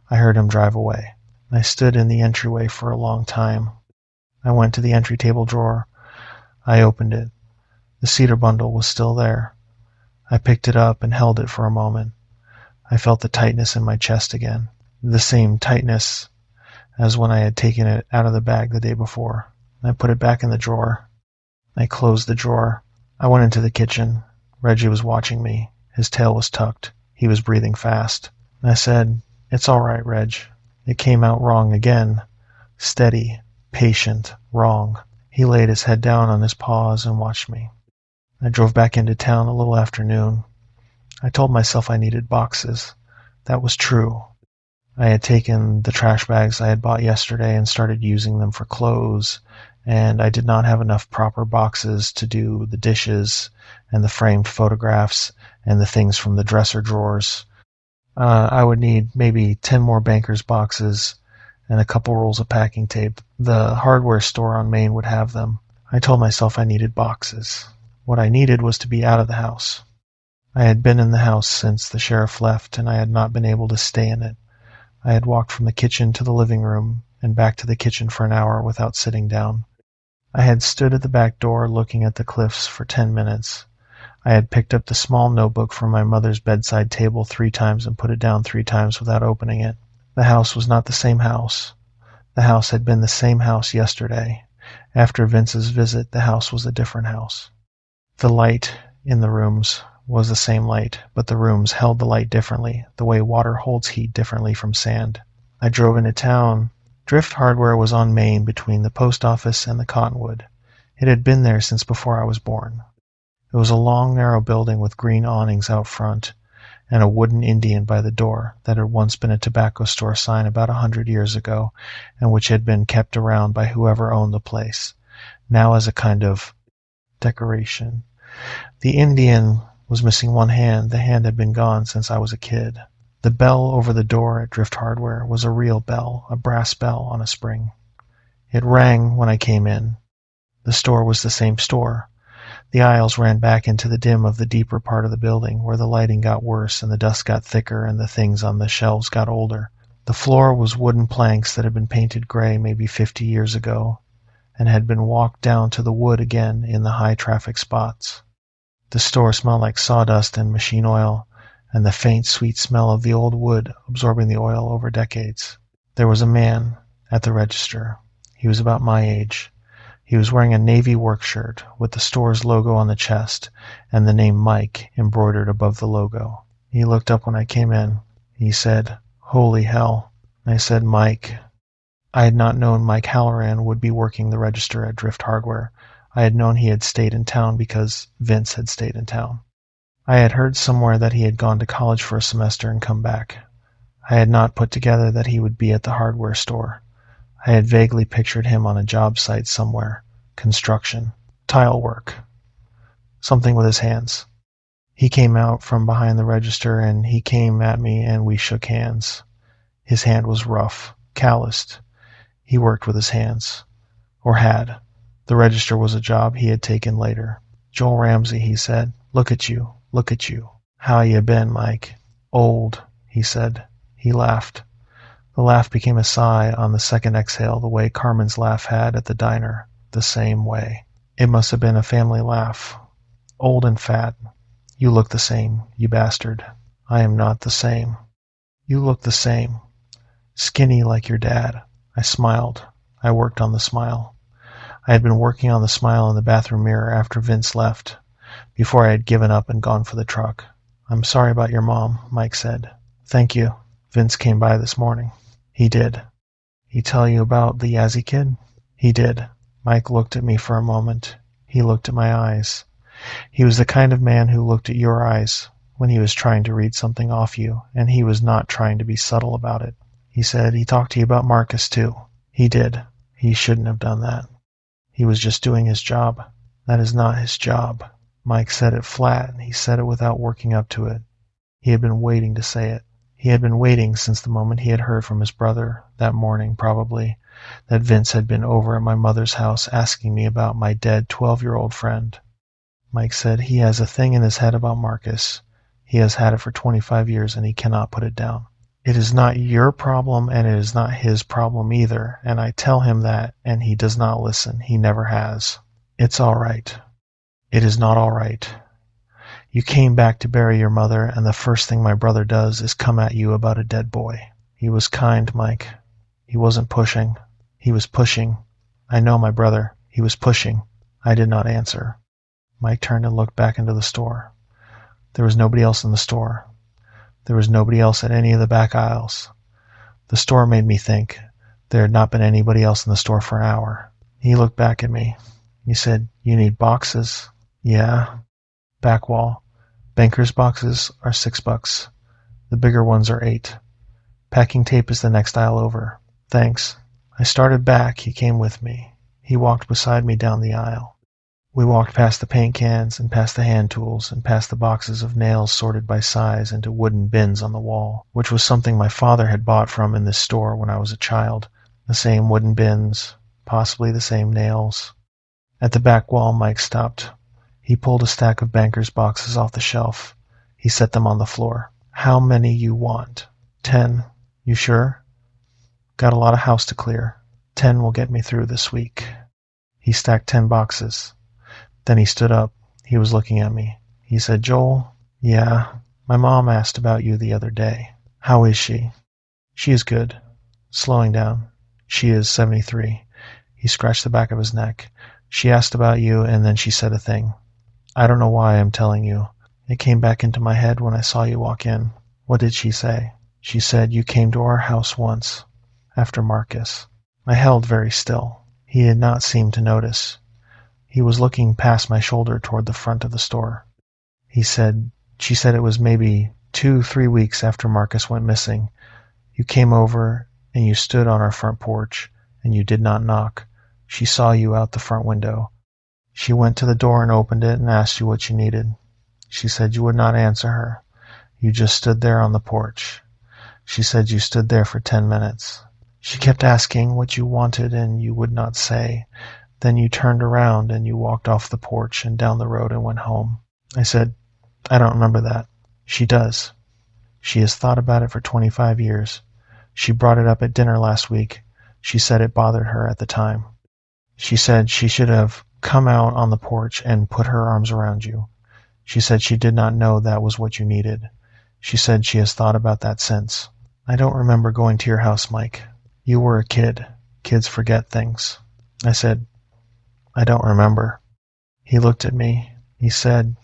Speaker 1: I heard him drive away. I stood in the entryway for a long time. I went to the entry table drawer. I opened it. The cedar bundle was still there. I picked it up and held it for a moment. I felt the tightness in my chest again, the same tightness as when I had taken it out of the bag the day before. I put it back in the drawer. I closed the drawer. I went into the kitchen. Reggie was watching me. His tail was tucked. He was breathing fast. I said, It's all right, Reg. It came out wrong again. Steady, patient, wrong. He laid his head down on his paws and watched me. I drove back into town a little after noon. I told myself I needed boxes. That was true. I had taken the trash bags I had bought yesterday and started using them for clothes, and I did not have enough proper boxes to do the dishes and the framed photographs and the things from the dresser drawers. I would need maybe 10 more banker's boxes and a couple rolls of packing tape. The hardware store on Main would have them. I told myself I needed boxes. What I needed was to be out of the house. I had been in the house since the sheriff left, and I had not been able to stay in it. I had walked from the kitchen to the living room and back to the kitchen for an hour without sitting down. I had stood at the back door looking at the cliffs for 10 minutes. I had picked up the small notebook from my mother's bedside table 3 times and put it down 3 times without opening it. The house was not the same house. The house had been the same house yesterday. After Vince's visit, the house was a different house. The light in the rooms was the same light, but the rooms held the light differently, the way water holds heat differently from sand. I drove into town. Drift Hardware was on Main between the post office and the Cottonwood. It had been there since before I was born. It was a long, narrow building with green awnings out front. and a wooden Indian by the door that had once been a tobacco store sign about 100 years ago, and which had been kept around by whoever owned the place, now as a kind of decoration. The Indian was missing one hand. The hand had been gone since I was a kid. The bell over the door at Drift Hardware was a real bell, a brass bell on a spring. It rang when I came in. The store was the same store. The aisles ran back into the dim of the deeper part of the building, where the lighting got worse and the dust got thicker and the things on the shelves got older. The floor was wooden planks that had been painted gray maybe 50 years ago and had been walked down to the wood again in the high-traffic spots. The store smelled like sawdust and machine oil, and the faint, sweet smell of the old wood absorbing the oil over decades. There was a man at the register. He was about my age. He was wearing a navy work shirt with the store's logo on the chest and the name Mike embroidered above the logo. He looked up when I came in. He said, "Holy hell." I said, "Mike." I had not known Mike Halloran would be working the register at Drift Hardware. I had known he had stayed in town because Vince had stayed in town. I had heard somewhere that he had gone to college for a semester and come back. I had not put together that he would be at the hardware store. I had vaguely pictured him on a job site somewhere, construction, tile work, something with his hands. He came out from behind the register and he came at me and we shook hands. His hand was rough, calloused. He worked with his hands, or had. The register was a job he had taken later. "Joel Ramsey," he said. Look at you. How you been, Mike?" "Old," he said. He laughed. The laugh became a sigh on the second exhale, the way Carmen's laugh had at the diner, the same way. It must have been a family laugh. "Old and fat. You look the same, you bastard." "I am not the same." "You look the same. Skinny like your dad." I smiled. I worked on the smile. I had been working on the smile in the bathroom mirror after Vince left, before I had given up and gone for the truck. "I'm sorry about your mom," Mike said. "Thank you. Vince came by this morning." "He did." "He tell you about the Yazzie kid?" "He did." Mike looked at me for a moment. He looked at my eyes. He was the kind of man who looked at your eyes when he was trying to read something off you, and he was not trying to be subtle about it. He said, "He talked to you about Marcus, too." "He did." "He shouldn't have done that." "He was just doing his job." "That is not his job." Mike said it flat, and he said it without working up to it. He had been waiting to say it. He had been waiting since the moment he had heard from his brother, that morning probably, that Vince had been over at my mother's house asking me about my dead 12-year-old friend. Mike said, "He has a thing in his head about Marcus. He has had it for 25 years and he cannot put it down. It is not your problem and it is not his problem either, and I tell him that and he does not listen. He never has. It's all right. It is not all right. You came back to bury your mother, and the first thing my brother does is come at you about a dead boy." He was kind, Mike. He wasn't pushing. He was pushing. I know my brother. He was pushing. I did not answer. Mike turned and looked back into the store. There was nobody else in the store. There was nobody else at any of the back aisles. The store made me think there had not been anybody else in the store for an hour. He looked back at me. He said, "You need boxes?" "Yeah." "Back wall. Banker's boxes are $6. The bigger ones are $8. Packing tape is the next aisle over." "Thanks." I started back. He came with me. He walked beside me down the aisle. We walked past the paint cans and past the hand tools and past the boxes of nails sorted by size into wooden bins on the wall, which was something my father had bought from in this store when I was a child. The same wooden bins, possibly the same nails. At the back wall, Mike stopped. He pulled a stack of banker's boxes off the shelf. He set them on the floor. "How many you want?" 10. "You sure?" "Got a lot of house to clear. 10 will get me through this week." He stacked 10 boxes. Then he stood up. He was looking at me. He said, "Joel?" "Yeah. My mom asked about you the other day." "How is she?" "She is good." Slowing down. "She is 73. He scratched the back of his neck. "She asked about you, and then she said a thing. I don't know why I'm telling you. It came back into my head when I saw you walk in." "What did she say?" "She said you came to our house once, after Marcus." I held very still. He did not seem to notice. He was looking past my shoulder toward the front of the store. She said it was maybe 2, 3 weeks after Marcus went missing, you came over and you stood on our front porch, and you did not knock. She saw you out the front window. She went to the door and opened it and asked you what you needed. She said you would not answer her. You just stood there on the porch. She said you stood there for 10 minutes. She kept asking what you wanted and you would not say. Then you turned around and you walked off the porch and down the road and went home. I said, I don't remember that. She does. She has thought about it for 25 years. She brought it up at dinner last week. She said it bothered her at the time. She said she should have come out on the porch and put her arms around you. She said she did not know that was what you needed. She said she has thought about that since. I don't remember going to your house, Mike. You were a kid. Kids forget things. I said, I don't remember. He looked at me. He said,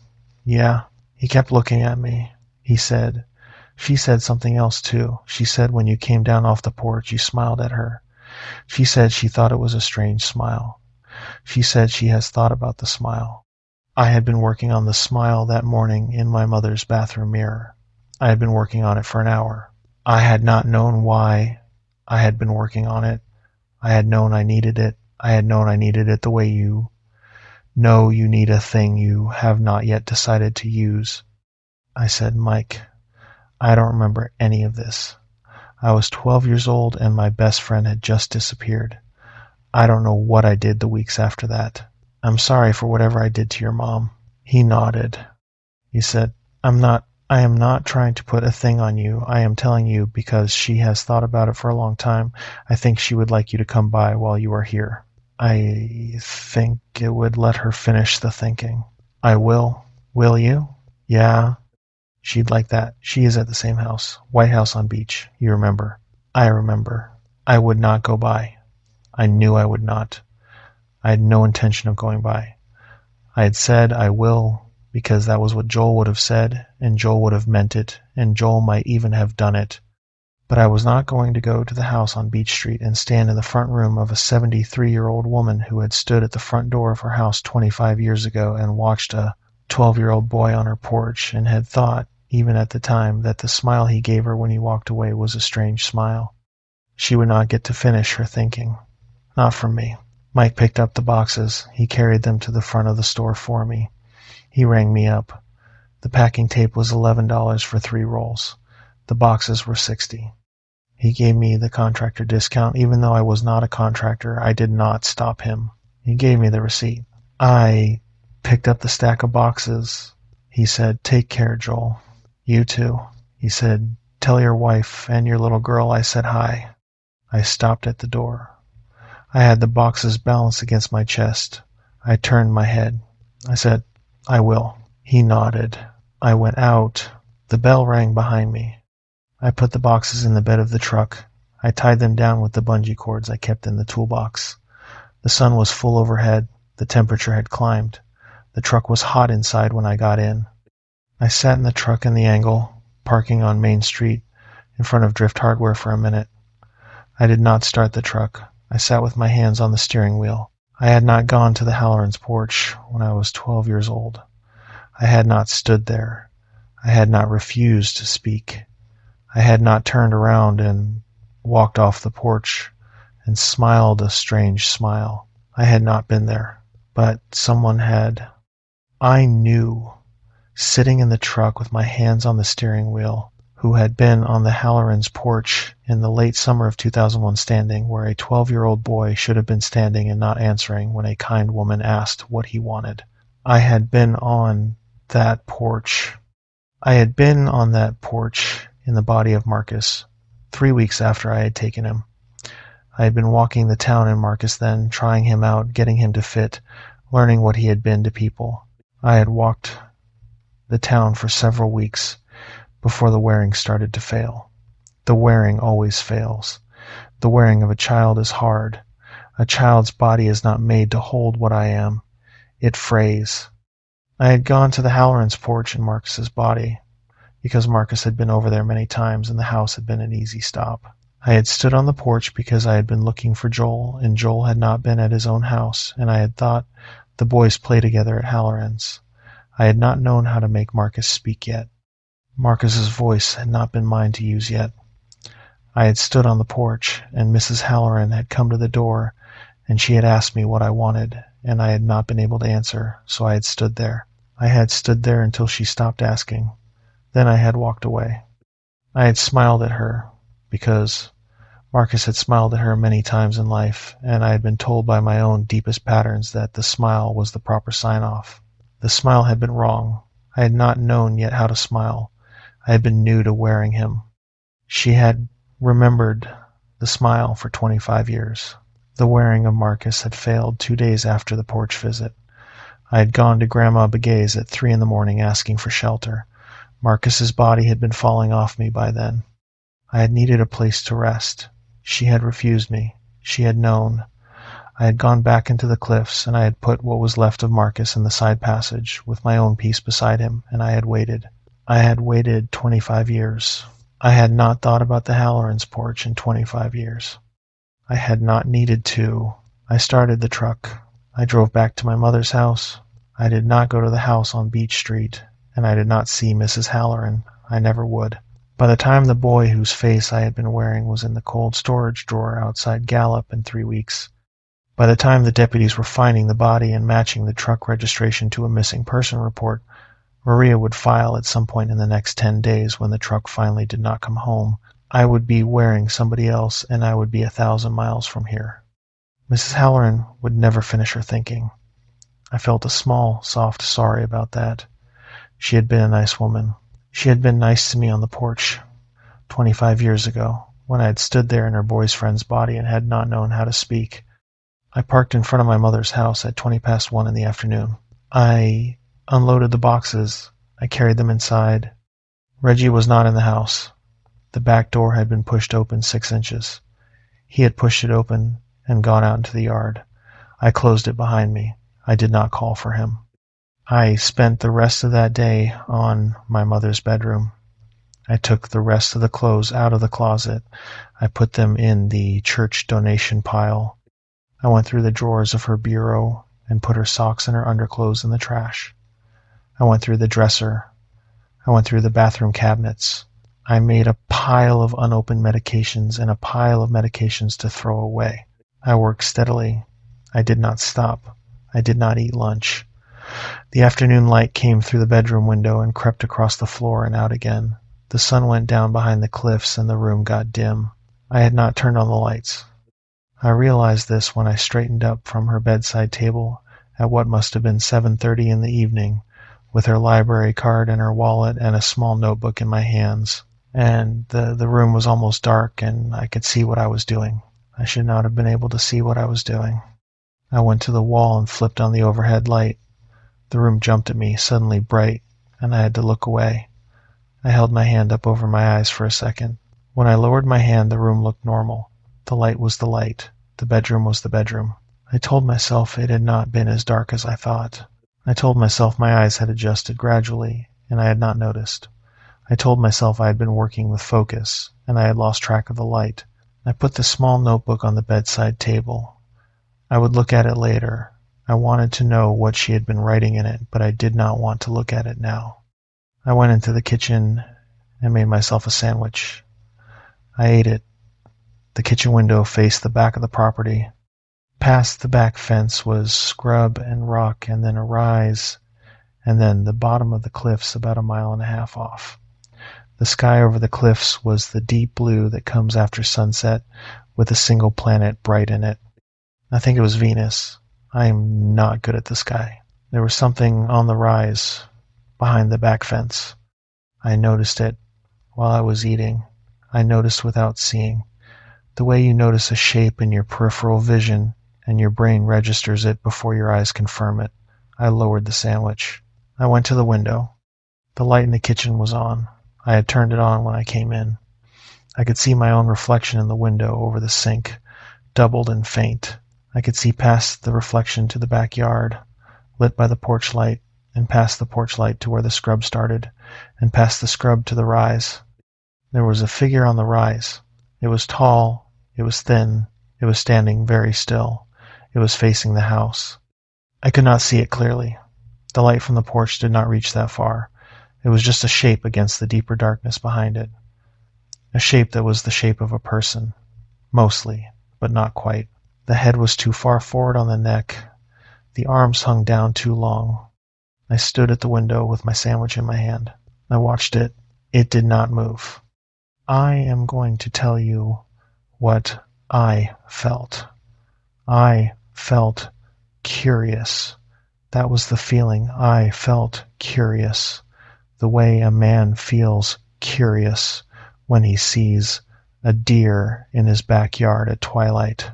Speaker 1: yeah. He kept looking at me. He said, she said something else too. She said when you came down off the porch, you smiled at her. She said she thought it was a strange smile. She said she has thought about the smile. I had been working on the smile that morning in my mother's bathroom mirror. I had been working on it for an hour. I had not known why I had been working on it. I had known I needed it. I had known I needed it the way you know you need a thing you have not yet decided to use. I said, Mike, I don't remember any of this. I was 12 years old and my best friend had just disappeared. I don't know what I did the weeks after that. I'm sorry for whatever I did to your mom. He nodded. He said, I am not trying to put a thing on you. I am telling you because she has thought about it for a long time. I think she would like you to come by while you are here. I think it would let her finish the thinking. I will. Will you? Yeah. She'd like that. She is at the same house. White House on Beach. You remember. I remember. I would not go by. I knew I would not. I had no intention of going by. I had said I will because that was what Joel would have said, and Joel would have meant it, and Joel might even have done it. But I was not going to go to the house on Beach Street and stand in the front room of a 73-year-old woman who had stood at the front door of her house 25 years ago and watched a 12-year-old boy on her porch and had thought, even at the time, that the smile he gave her when he walked away was a strange smile. She would not get to finish her thinking. Not from me. Mike picked up the boxes. He carried them to the front of the store for me. He rang me up. The packing tape was $11 for 3 rolls. The boxes were $60. He gave me the contractor discount. Even though I was not a contractor, I did not stop him. He gave me the receipt. I picked up the stack of boxes. He said, take care, Joel. You too. He said, tell your wife and your little girl I said hi. I stopped at the door. I had the boxes balanced against my chest. I turned my head. I said, I will. He nodded. I went out. The bell rang behind me. I put the boxes in the bed of the truck. I tied them down with the bungee cords I kept in the toolbox. The sun was full overhead. The temperature had climbed. The truck was hot inside when I got in. I sat in the truck in the angle, parking on Main Street, in front of Drift Hardware for a minute. I did not start the truck. I sat with my hands on the steering wheel. I had not gone to the Halloran's porch when I was 12 years old. I had not stood there. I had not refused to speak. I had not turned around and walked off the porch and smiled a strange smile. I had not been there, but someone had. I knew, sitting in the truck with my hands on the steering wheel, who had been on the Halloran's porch in the late summer of 2001 standing where a 12-year-old boy should have been standing and not answering when a kind woman asked what he wanted. I had been on that porch. I had been on that porch in the body of Marcus 3 weeks after I had taken him. I had been walking the town in Marcus then, trying him out, getting him to fit, learning what he had been to people. I had walked the town for several weeks before the wearing started to fail. The wearing always fails. The wearing of a child is hard. A child's body is not made to hold what I am. It frays. I had gone to the Halloran's porch in Marcus's body, because Marcus had been over there many times and the house had been an easy stop. I had stood on the porch because I had been looking for Joel, and Joel had not been at his own house, and I had thought the boys play together at Halloran's. I had not known how to make Marcus speak yet. Marcus's voice had not been mine to use yet. I had stood on the porch, and Mrs. Halloran had come to the door, and she had asked me what I wanted, and I had not been able to answer, so I had stood there. I had stood there until she stopped asking. Then I had walked away. I had smiled at her, because Marcus had smiled at her many times in life, and I had been told by my own deepest patterns that the smile was the proper sign-off. The smile had been wrong. I had not known yet how to smile. I had been new to wearing him. She had remembered the smile for 25 years. The wearing of Marcus had failed 2 days after the porch visit. I had gone to Grandma Begay's at 3 in the morning asking for shelter. Marcus's body had been falling off me by then. I had needed a place to rest. She had refused me. She had known. I had gone back into the cliffs, and I had put what was left of Marcus in the side passage, with my own piece beside him, and I had waited. I had waited 25 years. I had not thought about the Hallorans' porch in 25 years. I had not needed to. I started the truck. I drove back to my mother's house. I did not go to the house on Beach Street, and I did not see Mrs. Halloran. I never would. By the time the boy whose face I had been wearing was in the cold storage drawer outside Gallup in 3 weeks, by the time the deputies were finding the body and matching the truck registration to a missing person report, Maria would file at some point in the next 10 days when the truck finally did not come home. I would be wearing somebody else, and I would be 1,000 miles from here. Mrs. Halloran would never finish her thinking. I felt a small, soft sorry about that. She had been a nice woman. She had been nice to me on the porch 25 years ago, when I had stood there in her boy's friend's body and had not known how to speak. I parked in front of my mother's house at 1:20 in the afternoon. I unloaded the boxes. I carried them inside. Reggie was not in the house. The back door had been pushed open 6 inches. He had pushed it open and gone out into the yard. I closed it behind me. I did not call for him. I spent the rest of that day on my mother's bedroom. I took the rest of the clothes out of the closet. I put them in the church donation pile. I went through the drawers of her bureau and put her socks and her underclothes in the trash. I went through the dresser. I went through the bathroom cabinets. I made a pile of unopened medications and a pile of medications to throw away. I worked steadily. I did not stop. I did not eat lunch. The afternoon light came through the bedroom window and crept across the floor and out again. The sun went down behind the cliffs and the room got dim. I had not turned on the lights. I realized this when I straightened up from her bedside table at what must have been 7:30 in the evening, with her library card and her wallet and a small notebook in my hands. And the room was almost dark, and I could see what I was doing. I should not have been able to see what I was doing. I went to the wall and flipped on the overhead light. The room jumped at me, suddenly bright, and I had to look away. I held my hand up over my eyes for a second. When I lowered my hand, the room looked normal. The light was the light. The bedroom was the bedroom. I told myself it had not been as dark as I thought. I told myself my eyes had adjusted gradually, and I had not noticed. I told myself I had been working with focus, and I had lost track of the light. I put the small notebook on the bedside table. I would look at it later. I wanted to know what she had been writing in it, but I did not want to look at it now. I went into the kitchen and made myself a sandwich. I ate it. The kitchen window faced the back of the property. Past the back fence was scrub and rock, and then a rise, and then the bottom of the cliffs about 1.5 miles off. The sky over the cliffs was the deep blue that comes after sunset, with a single planet bright in it. I think it was Venus. I am not good at the sky. There was something on the rise behind the back fence. I noticed it while I was eating. I noticed without seeing. The way you notice a shape in your peripheral vision and your brain registers it before your eyes confirm it. I lowered the sandwich. I went to the window. The light in the kitchen was on. I had turned it on when I came in. I could see my own reflection in the window over the sink, doubled and faint. I could see past the reflection to the backyard, lit by the porch light, and past the porch light to where the scrub started, and past the scrub to the rise. There was a figure on the rise. It was tall, it was thin, it was standing very still. It was facing the house. I could not see it clearly. The light from the porch did not reach that far. It was just a shape against the deeper darkness behind it. A shape that was the shape of a person. Mostly, but not quite. The head was too far forward on the neck. The arms hung down too long. I stood at the window with my sandwich in my hand. I watched it. It did not move. I am going to tell you what I felt. I felt curious. That was the feeling. I felt curious. The way a man feels curious when he sees a deer in his backyard at twilight.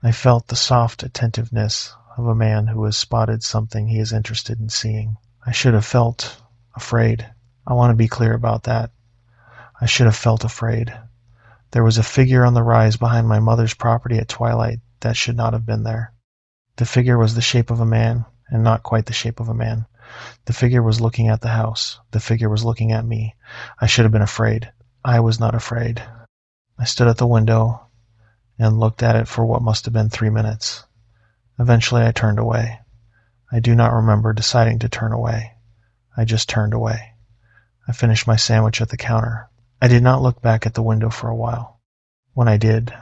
Speaker 1: I felt the soft attentiveness of a man who has spotted something he is interested in seeing. I should have felt afraid. I want to be clear about that. I should have felt afraid. There was a figure on the rise behind my mother's property at twilight that should not have been there. The figure was the shape of a man, and not quite the shape of a man. The figure was looking at the house. The figure was looking at me. I should have been afraid. I was not afraid. I stood at the window and looked at it for what must have been 3 minutes. Eventually I turned away. I do not remember deciding to turn away. I just turned away. I finished my sandwich at the counter. I did not look back at the window for a while. When I did,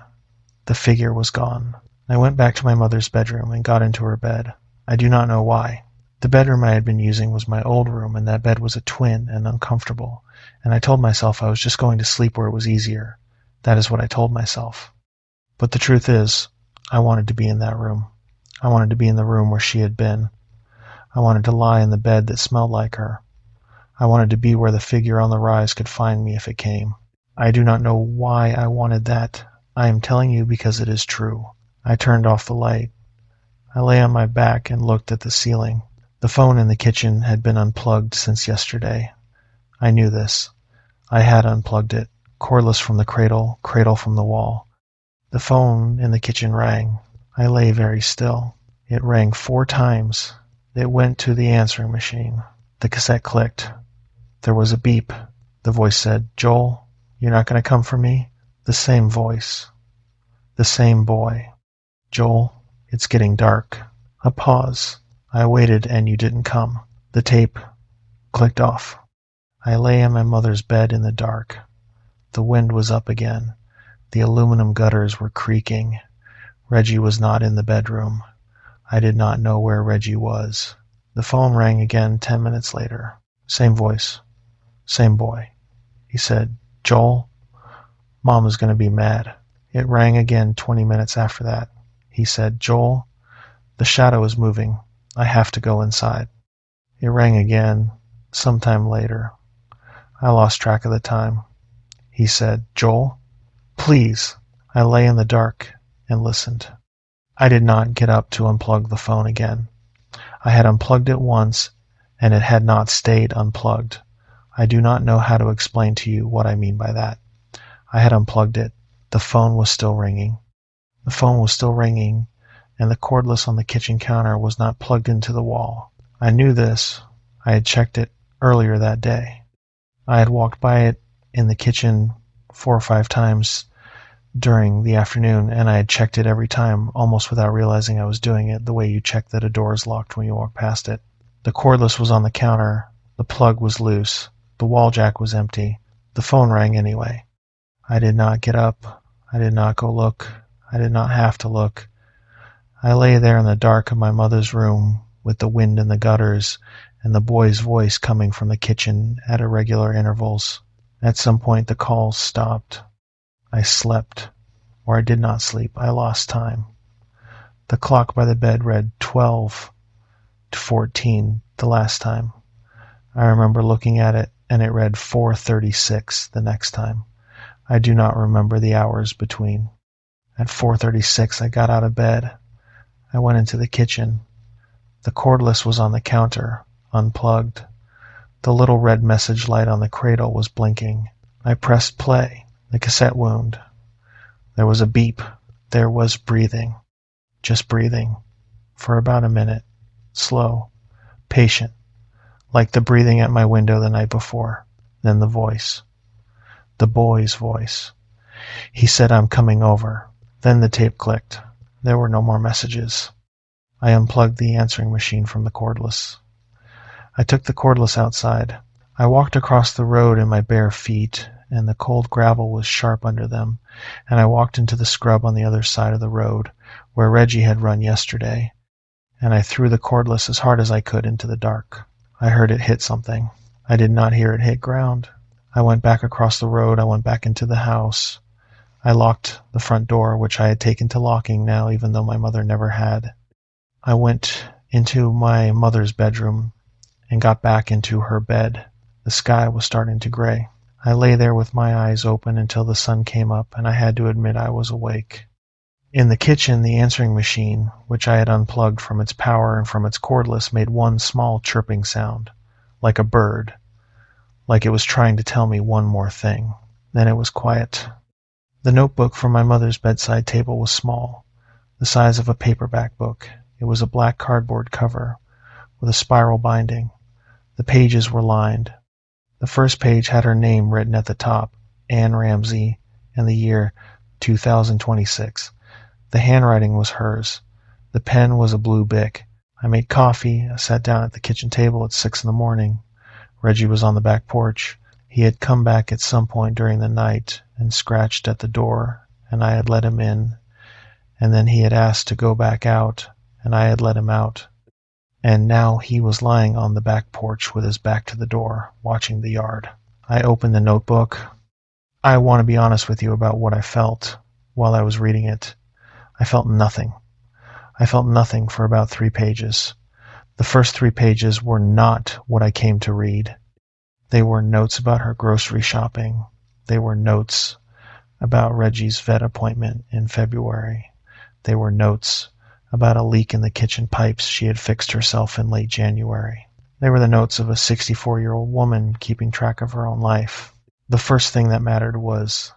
Speaker 1: the figure was gone. I went back to my mother's bedroom and got into her bed. I do not know why. The bedroom I had been using was my old room, and that bed was a twin and uncomfortable, and I told myself I was just going to sleep where it was easier. That is what I told myself. But the truth is, I wanted to be in that room. I wanted to be in the room where she had been. I wanted to lie in the bed that smelled like her. I wanted to be where the figure on the rise could find me if it came. I do not know why I wanted that. I am telling you because it is true. I turned off the light. I lay on my back and looked at the ceiling. The phone in the kitchen had been unplugged since yesterday. I knew this. I had unplugged it, cordless from the cradle, cradle from the wall. The phone in the kitchen rang. I lay very still. It rang 4 times. It went to the answering machine. The cassette clicked. There was a beep. The voice said, "Joel, you're not going to come for me?" The same voice. The same boy. "Joel, it's getting dark." A pause. I waited and you didn't come. The tape clicked off. I lay in my mother's bed in the dark. The wind was up again. The aluminum gutters were creaking. Reggie was not in the bedroom. I did not know where Reggie was. The phone rang again 10 minutes later. Same voice. Same boy. He said, "Joel, Mom is going to be mad." It rang again 20 minutes after that. He said, "Joel, the shadow is moving. I have to go inside." It rang again sometime later. I lost track of the time. He said, "Joel, please." I lay in the dark and listened. I did not get up to unplug the phone again. I had unplugged it once, and it had not stayed unplugged. I do not know how to explain to you what I mean by that. I had unplugged it. The phone was still ringing. The phone was still ringing, and the cordless on the kitchen counter was not plugged into the wall. I knew this. I had checked it earlier that day. I had walked by it in the kitchen 4 or 5 times during the afternoon, and I had checked it every time, almost without realizing I was doing it, the way you check that a door is locked when you walk past it. The cordless was on the counter. The plug was loose. The wall jack was empty. The phone rang anyway. I did not get up. I did not go look. I did not have to look. I lay there in the dark of my mother's room with the wind in the gutters and the boy's voice coming from the kitchen at irregular intervals. At some point the calls stopped. I slept, or I did not sleep. I lost time. The clock by the bed read 12 to 14 the last time. I remember looking at it, and it read 4:36 the next time. I do not remember the hours between. At 4:36 I got out of bed. I went into the kitchen. The cordless was on the counter, unplugged. The little red message light on the cradle was blinking. I pressed play. The cassette wound. There was a beep. There was breathing. Just breathing. For about a minute. Slow. Patient. Like the breathing at my window the night before. Then the voice. The boy's voice. He said, "I'm coming over." Then the tape clicked. There were no more messages. I unplugged the answering machine from the cordless. I took the cordless outside. I walked across the road in my bare feet, and the cold gravel was sharp under them, and I walked into the scrub on the other side of the road, where Reggie had run yesterday, and I threw the cordless as hard as I could into the dark. I heard it hit something. I did not hear it hit ground. I went back across the road. I went back into the house. I locked the front door, which I had taken to locking now, even though my mother never had. I went into my mother's bedroom and got back into her bed. The sky was starting to gray. I lay there with my eyes open until the sun came up, and I had to admit I was awake. In the kitchen, the answering machine, which I had unplugged from its power and from its cordless, made one small chirping sound, like a bird, like it was trying to tell me one more thing. Then it was quiet. The notebook from my mother's bedside table was small, the size of a paperback book. It was a black cardboard cover with a spiral binding. The pages were lined. The first page had her name written at the top, Anne Ramsey, and the year 2026. The handwriting was hers. The pen was a blue Bic. I made coffee. I sat down at the kitchen table at 6 in the morning. Reggie was on the back porch. He had come back at some point during the night and scratched at the door, and I had let him in, and then he had asked to go back out, and I had let him out. And now he was lying on the back porch with his back to the door, watching the yard. I opened the notebook. I want to be honest with you about what I felt while I was reading it. I felt nothing. I felt nothing for about 3 pages. The first 3 pages were not what I came to read. They were notes about her grocery shopping. They were notes about Reggie's vet appointment in February. They were notes about a leak in the kitchen pipes she had fixed herself in late January. They were the notes of a 64-year-old woman keeping track of her own life. The first thing that mattered was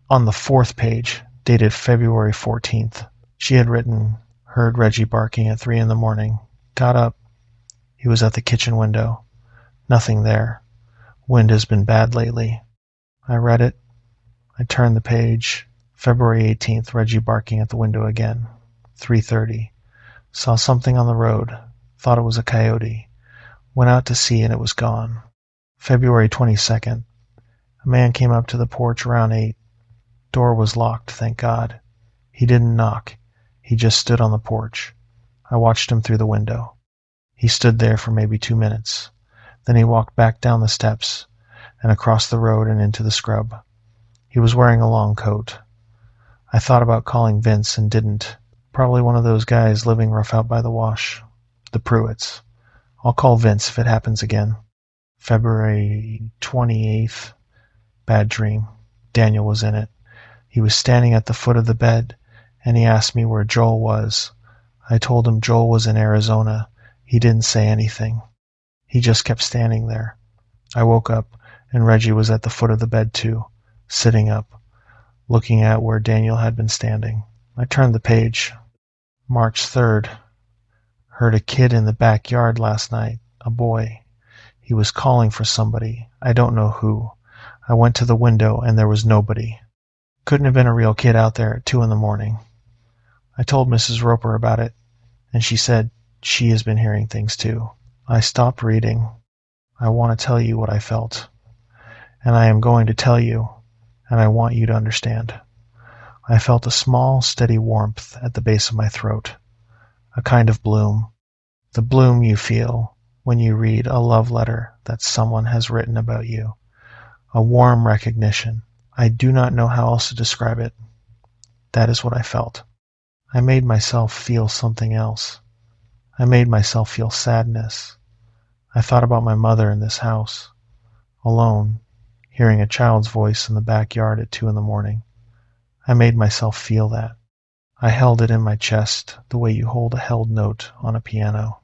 Speaker 1: on the 4th page, dated February 14th. She had written, heard Reggie barking at 3 in the morning. Got up. He was at the kitchen window. Nothing there. Wind has been bad lately. I read it. I turned the page. February 18th, Reggie barking at the window again. 3:30. Saw something on the road. Thought it was a coyote. Went out to see and it was gone. February 22nd. A man came up to the porch around 8. Door was locked, thank God. He didn't knock. He just stood on the porch. I watched him through the window. He stood there for maybe 2 minutes. Then he walked back down the steps and across the road and into the scrub. He was wearing a long coat. I thought about calling Vince and didn't. Probably one of those guys living rough out by the wash. The Pruitts. I'll call Vince if it happens again. February 28th. Bad dream. Daniel was in it. He was standing at the foot of the bed, and he asked me where Joel was. I told him Joel was in Arizona. He didn't say anything. He just kept standing there. I woke up, and Reggie was at the foot of the bed too, sitting up, looking at where Daniel had been standing. I turned the page. March 3rd. Heard a kid in the backyard last night, a boy. He was calling for somebody. I don't know who. I went to the window and there was nobody. Couldn't have been a real kid out there at 2 in the morning. I told Mrs. Roper about it, and she said she has been hearing things too. I stopped reading. I want to tell you what I felt. And I am going to tell you, and I want you to understand. I felt a small, steady warmth at the base of my throat, a kind of bloom, the bloom you feel when you read a love letter that someone has written about you, a warm recognition. I do not know how else to describe it. That is what I felt. I made myself feel something else. I made myself feel sadness. I thought about my mother in this house, alone, hearing a child's voice in the backyard at 2 in the morning. I made myself feel that. I held it in my chest the way you hold a held note on a piano.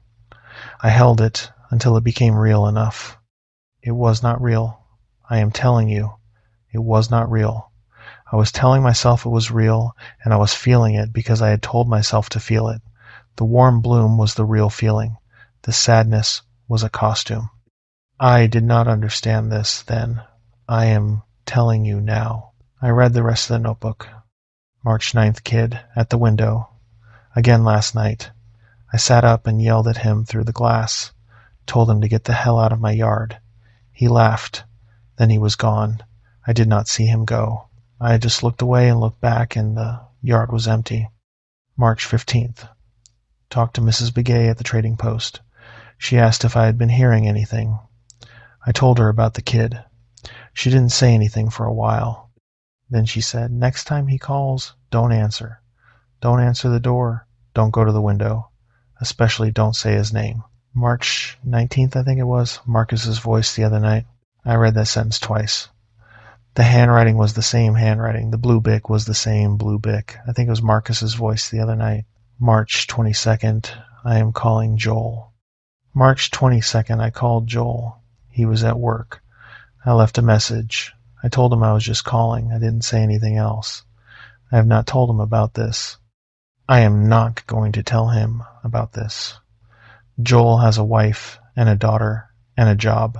Speaker 1: I held it until it became real enough. It was not real. I am telling you, it was not real. I was telling myself it was real, and I was feeling it because I had told myself to feel it. The warm bloom was the real feeling. The sadness was a costume. I did not understand this then. I am telling you now. I read the rest of the notebook. March 9th, kid, at the window. Again last night. I sat up and yelled at him through the glass. Told him to get the hell out of my yard. He laughed. Then he was gone. I did not see him go. I just looked away and looked back, and the yard was empty. March 15th. Talked to Mrs. Begay at the trading post. She asked if I had been hearing anything. I told her about the kid. She didn't say anything for a while. Then she said, "Next time he calls, don't answer. Don't answer the door. Don't go to the window. Especially don't say his name." March 19th, I think it was, Marcus's voice the other night. I read that sentence twice. The handwriting was the same handwriting. The blue bic was the same blue bic. I think it was Marcus's voice the other night. March 22nd, I am calling Joel. March 22nd, I called Joel. He was at work. I left a message. I told him I was just calling. I didn't say anything else. I have not told him about this. I am not going to tell him about this. Joel has a wife and a daughter and a job,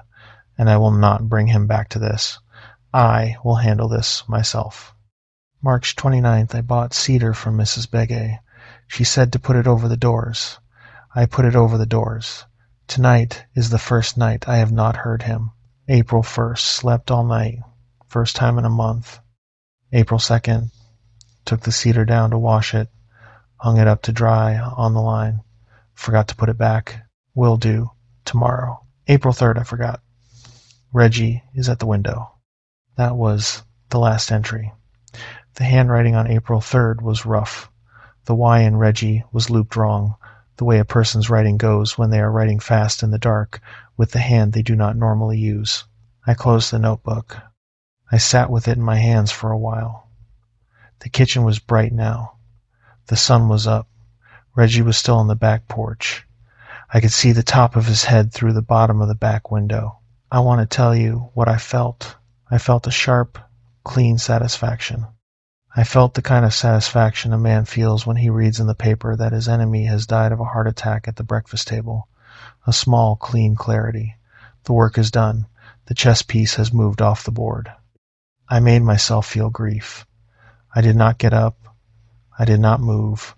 Speaker 1: and I will not bring him back to this. I will handle this myself. March 29th, I bought cedar from Mrs. Begay. She said to put it over the doors. I put it over the doors. Tonight is the first night I have not heard him. April 1st, slept all night. First time in a month. April 2nd, took the cedar down to wash it. Hung it up to dry on the line. Forgot to put it back. Will do. Tomorrow. April 3rd, I forgot. Reggie is at the window. That was the last entry. The handwriting on April 3rd was rough. The Y in Reggie was looped wrong, the way a person's writing goes when they are writing fast in the dark with the hand they do not normally use. I closed the notebook. I sat with it in my hands for a while. The kitchen was bright now. The sun was up. Reggie was still on the back porch. I could see the top of his head through the bottom of the back window. I want to tell you what I felt. I felt a sharp, clean satisfaction. I felt the kind of satisfaction a man feels when he reads in the paper that his enemy has died of a heart attack at the breakfast table. A small, clean clarity. The work is done. The chess piece has moved off the board. I made myself feel grief. I did not get up. I did not move.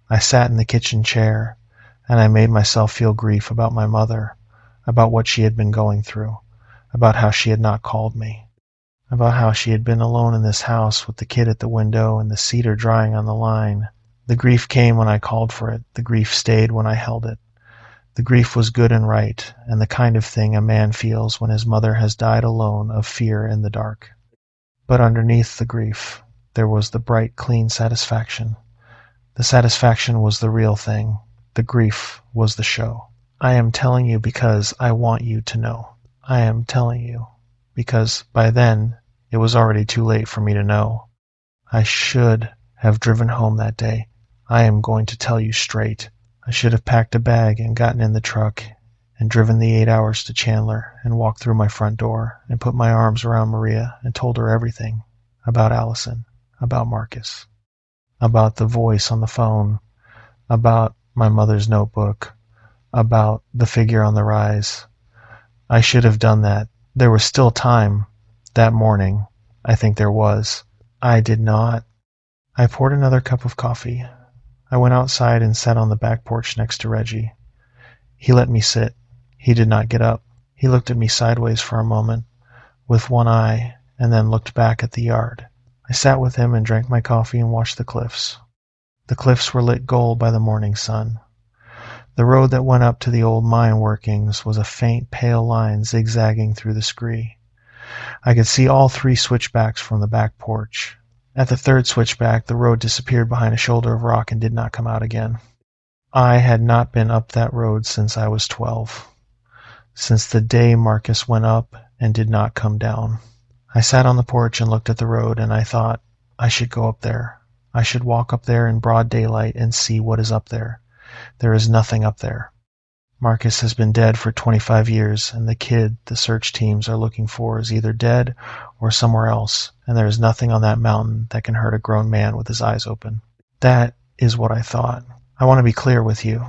Speaker 1: I sat in the kitchen chair, and I made myself feel grief about my mother, about what she had been going through, about how she had not called me, about how she had been alone in this house with the kid at the window and the cedar drying on the line. The grief came when I called for it. The grief stayed when I held it. The grief was good and right, and the kind of thing a man feels when his mother has died alone of fear in the dark. But underneath the grief, there was the bright, clean satisfaction. The satisfaction was the real thing. The grief was the show. I am telling you because I want you to know. I am telling you because by then it was already too late for me to know. I should have driven home that day. I am going to tell you straight. I should have packed a bag and gotten in the truck and driven the 8 hours to Chandler and walked through my front door and put my arms around Maria and told her everything about Allison, about Marcus, about the voice on the phone, about my mother's notebook, about the figure on the rise. I should have done that. There was still time that morning. I think there was. I did not. I poured another cup of coffee. I went outside and sat on the back porch next to Reggie. He let me sit. He did not get up. He looked at me sideways for a moment, with one eye, and then looked back at the yard. I sat with him and drank my coffee and watched the cliffs. The cliffs were lit gold by the morning sun. The road that went up to the old mine workings was a faint, pale line zigzagging through the scree. I could see all 3 switchbacks from the back porch. At the 3rd switchback, the road disappeared behind a shoulder of rock and did not come out again. I had not been up that road since I was 12, since the day Marcus went up and did not come down. I sat on the porch and looked at the road, and I thought, I should go up there. I should walk up there in broad daylight and see what is up there. There is nothing up there. Marcus has been dead for 25 years, and the kid the search teams are looking for is either dead or somewhere else, and there is nothing on that mountain that can hurt a grown man with his eyes open. That is what I thought. I want to be clear with you.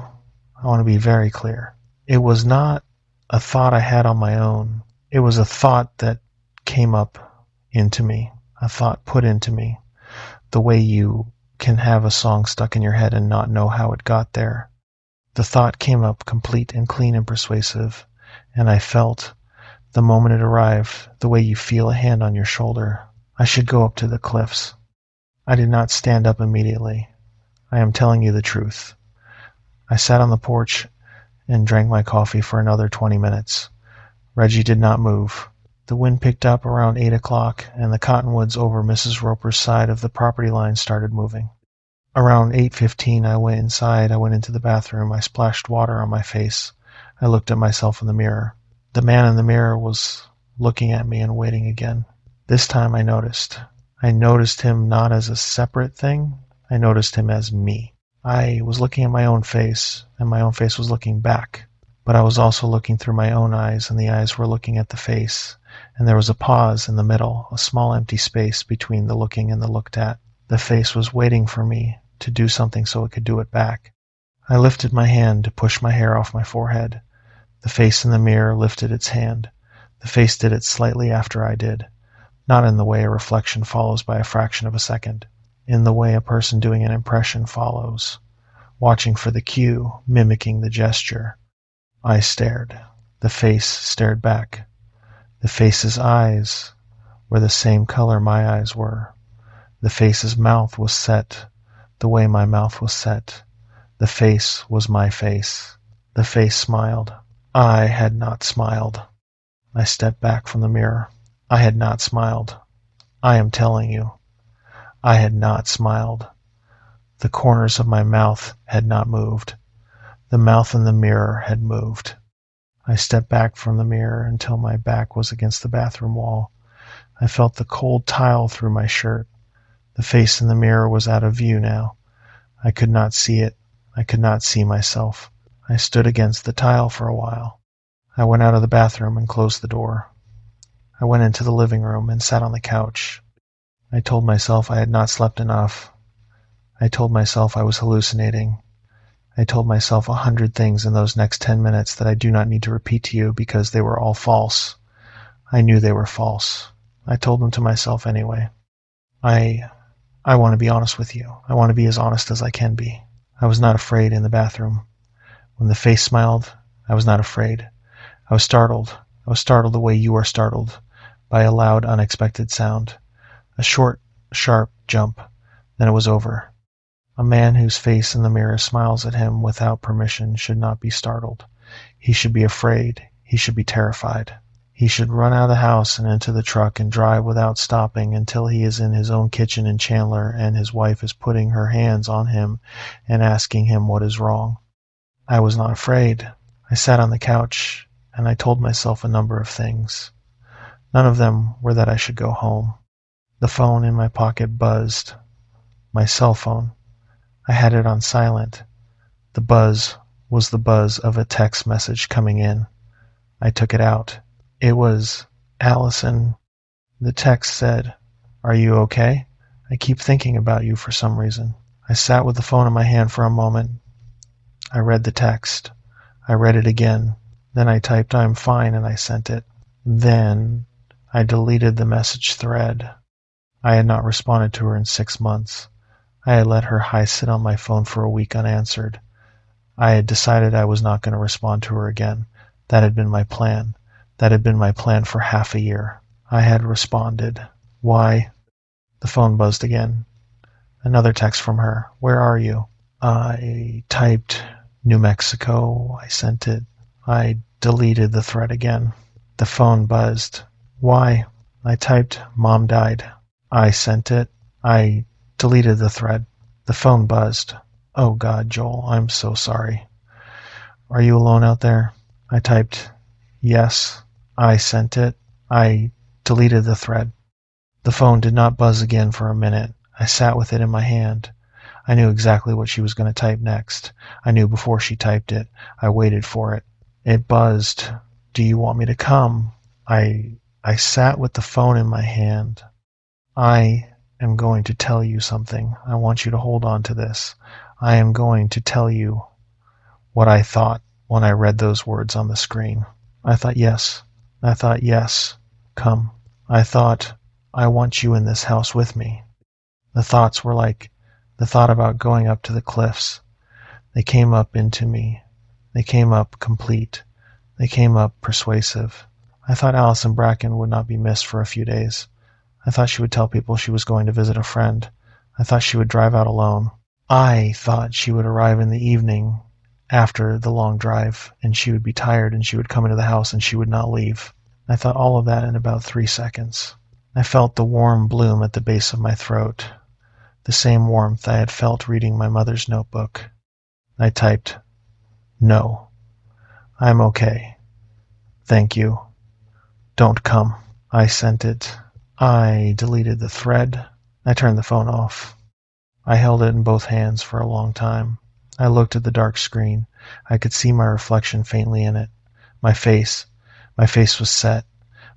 Speaker 1: I want to be very clear. It was not a thought I had on my own. It was a thought that came up into me, a thought put into me, the way you can have a song stuck in your head and not know how it got there. The thought came up complete and clean and persuasive, and I felt The moment it arrived, the way you feel a hand on your shoulder. I should go up to the cliffs. I did not stand up immediately. I am telling you the truth. I sat on the porch and drank my coffee for another 20 minutes. Reggie did not move. The wind picked up around 8 o'clock, and the cottonwoods over Mrs. Roper's side of the property line started moving. Around 8:15, I went inside. I went into the bathroom. I splashed water on my face. I looked at myself in the mirror. The man in the mirror was looking at me and waiting again. This time I noticed. I noticed him not as a separate thing. I noticed him as me. I was looking at my own face, and my own face was looking back. But I was also looking through my own eyes, and the eyes were looking at the face. And there was a pause in the middle, a small empty space between the looking and the looked at. The face was waiting for me to do something so it could do it back. I lifted my hand to push my hair off my forehead. The face in the mirror lifted its hand. The face did it slightly after I did, not in the way a reflection follows by a fraction of a second, in the way a person doing an impression follows, watching for the cue, mimicking the gesture. I stared. The face stared back. The face's eyes were the same color my eyes were. The face's mouth was set the way my mouth was set. The face was my face. The face smiled. I had not smiled. I stepped back from the mirror. I had not smiled. I am telling you, I had not smiled. The corners of my mouth had not moved. The mouth in the mirror had moved. I stepped back from the mirror until my back was against the bathroom wall. I felt the cold tile through my shirt. The face in the mirror was out of view now. I could not see it. I could not see myself. I stood against the tile for a while. I went out of the bathroom and closed the door. I went into the living room and sat on the couch. I told myself I had not slept enough. I told myself I was hallucinating. I told myself 100 things in those next 10 minutes that I do not need to repeat to you because they were all false. I knew they were false. I told them to myself anyway. I want to be honest with you. I want to be as honest as I can be. I was not afraid in the bathroom. When the face smiled, I was not afraid. I was startled. I was startled the way you are startled by a loud, unexpected sound. A short, sharp jump. Then it was over. A man whose face in the mirror smiles at him without permission should not be startled. He should be afraid. He should be terrified. He should run out of the house and into the truck and drive without stopping until he is in his own kitchen in Chandler and his wife is putting her hands on him and asking him what is wrong. I was not afraid. I sat on the couch and I told myself a number of things. None of them were that I should go home. The phone in my pocket buzzed. My cell phone. I had it on silent. The buzz was the buzz of a text message coming in. I took it out. It was, Allison. The text said, "Are you okay? I keep thinking about you for some reason." I sat with the phone in my hand for a moment. I read the text. I read it again. Then I typed, "I'm fine," and I sent it. Then I deleted the message thread. I had not responded to her in 6 months. I had let her hi sit on my phone for a week unanswered. I had decided I was not going to respond to her again. That had been my plan. That had been my plan for half a year. I had responded. Why? The phone buzzed again. Another text from her. "Where are you?" I typed New Mexico. I sent it. I deleted the thread again. The phone buzzed. Why? I typed "Mom died." I sent it. I deleted the thread. The phone buzzed. "Oh God, Joel, I'm so sorry. Are you alone out there?" I typed "Yes." I sent it. I deleted the thread. The phone did not buzz again for a minute. I sat with it in my hand. I knew exactly what she was going to type next. I knew before she typed it. I waited for it. It buzzed. "Do you want me to come?" I sat with the phone in my hand. "I am going to tell you something. I want you to hold on to this. I am going to tell you what I thought when I read those words on the screen." I thought, yes. I thought, yes, come. I thought, I want you in this house with me. The thoughts were like the thought about going up to the cliffs. They came up into me. They came up complete. They came up persuasive. I thought Allison Bracken would not be missed for a few days. I thought she would tell people she was going to visit a friend. I thought she would drive out alone. I thought she would arrive in the evening after the long drive, and she would be tired, and she would come into the house, and she would not leave. I thought all of that in about 3 seconds. I felt the warm bloom at the base of my throat, the same warmth I had felt reading my mother's notebook. I typed, "No, I'm okay. Thank you. Don't come." I sent it. I deleted the thread. I turned the phone off. I held it in both hands for a long time. I looked at the dark screen. I could see my reflection faintly in it. My face was set.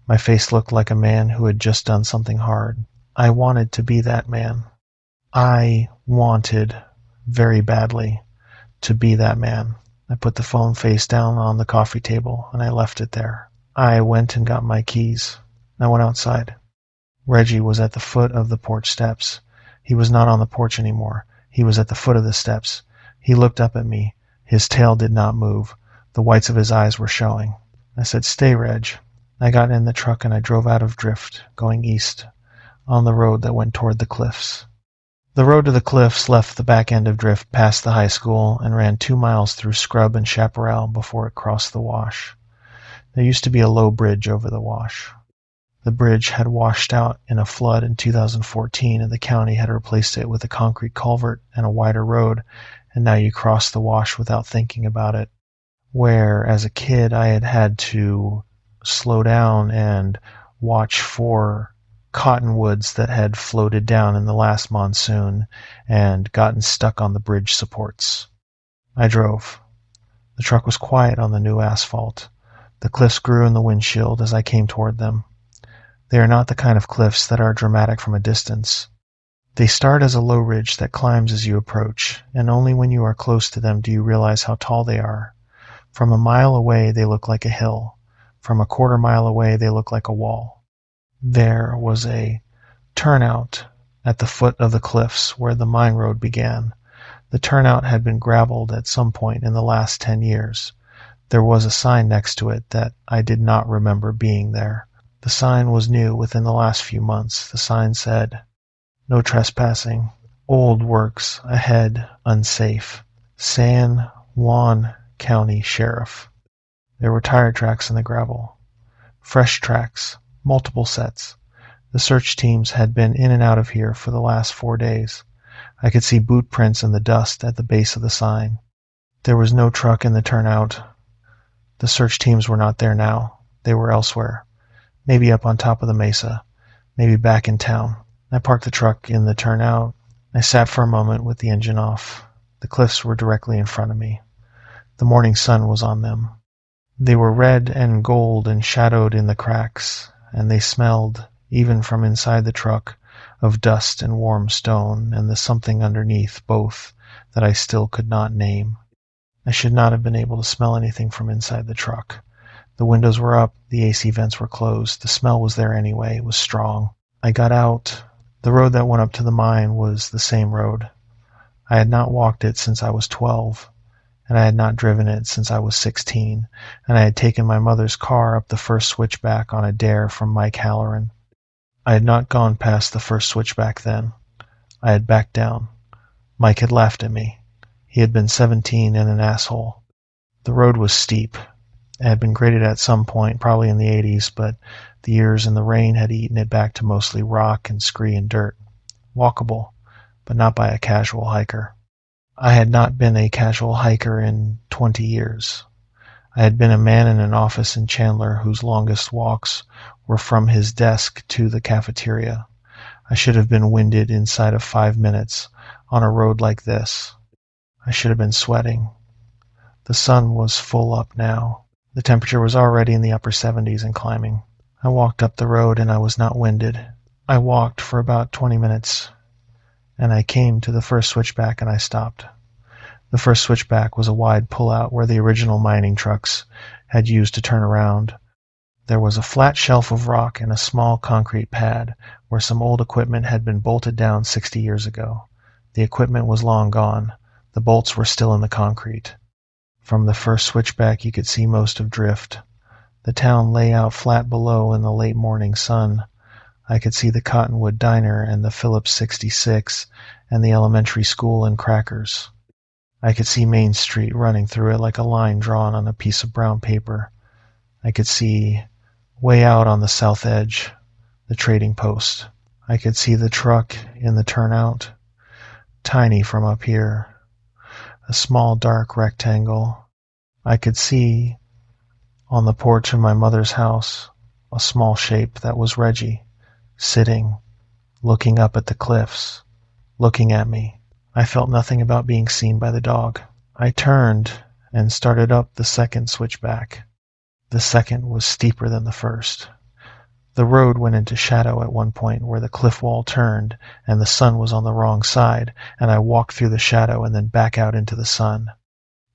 Speaker 1: My face looked like a man who had just done something hard. I wanted to be that man. I wanted, very badly, to be that man. I put the phone face down on the coffee table, and I left it there. I went and got my keys. I went outside. Reggie was at the foot of the porch steps. He was not on the porch anymore. He was at the foot of the steps. He looked up at me. His tail did not move. The whites of his eyes were showing. I said, "Stay, Reg." I got in the truck and I drove out of Drift, going east, on the road that went toward the cliffs. The road to the cliffs left the back end of Drift past the high school and ran 2 miles through scrub and chaparral before it crossed the wash. There used to be a low bridge over the wash. The bridge had washed out in a flood in 2014, and the county had replaced it with a concrete culvert and a wider road, and now you cross the wash without thinking about it. Where, as a kid, I had had to slow down and watch for cottonwoods that had floated down in the last monsoon and gotten stuck on the bridge supports. I drove. The truck was quiet on the new asphalt. The cliffs grew in the windshield as I came toward them. They are not the kind of cliffs that are dramatic from a distance. They start as a low ridge that climbs as you approach, and only when you are close to them do you realize how tall they are. From a mile away they look like a hill. From a quarter mile away they look like a wall. There was a turnout at the foot of the cliffs where the mine road began. The turnout had been graveled at some point in the last 10 years. There was a sign next to it that I did not remember being there. The sign was new within the last few months. The sign said, "No trespassing. Old works ahead unsafe. San Juan County Sheriff." There were tire tracks in the gravel. Fresh tracks, multiple sets. The search teams had been in and out of here for the last 4 days. I could see boot prints in the dust at the base of the sign. There was no truck in the turnout. The search teams were not there now. They were elsewhere. Maybe up on top of the mesa. Maybe back in town. I parked the truck in the turnout. I sat for a moment with the engine off. The cliffs were directly in front of me. The morning sun was on them. They were red and gold and shadowed in the cracks, and they smelled, even from inside the truck, of dust and warm stone and the something underneath both that I still could not name. I should not have been able to smell anything from inside the truck. The windows were up, the AC vents were closed, the smell was there anyway, it was strong. I got out. The road that went up to the mine was the same road. I had not walked it since I was 12, and I had not driven it since I was 16, and I had taken my mother's car up the first switchback on a dare from Mike Halloran. I had not gone past the first switchback then. I had backed down. Mike had laughed at me. He had been 17 and an asshole. The road was steep. It had been graded at some point, probably in the 80s, but the years and the rain had eaten it back to mostly rock and scree and dirt. Walkable, but not by a casual hiker. I had not been a casual hiker in 20 years. I had been a man in an office in Chandler whose longest walks were from his desk to the cafeteria. I should have been winded inside of 5 minutes on a road like this. I should have been sweating. The sun was full up now. The temperature was already in the upper 70s and climbing. I walked up the road and I was not winded. I walked for about 20 minutes, and I came to the first switchback and I stopped. The first switchback was a wide pullout where the original mining trucks had used to turn around. There was a flat shelf of rock and a small concrete pad where some old equipment had been bolted down 60 years ago. The equipment was long gone. The bolts were still in the concrete. From the first switchback you could see most of Drift. The town lay out flat below in the late morning sun. I could see the Cottonwood Diner and the Phillips 66 and the elementary school and Crackers. I could see Main Street running through it like a line drawn on a piece of brown paper. I could see, way out on the south edge, the trading post. I could see the truck in the turnout, tiny from up here, a small dark rectangle. I could see, on the porch of my mother's house, a small shape that was Reggie, sitting, looking up at the cliffs, looking at me. I felt nothing about being seen by the dog. I turned and started up the second switchback. The second was steeper than the first. The road went into shadow at one point where the cliff wall turned and the sun was on the wrong side, and I walked through the shadow and then back out into the sun.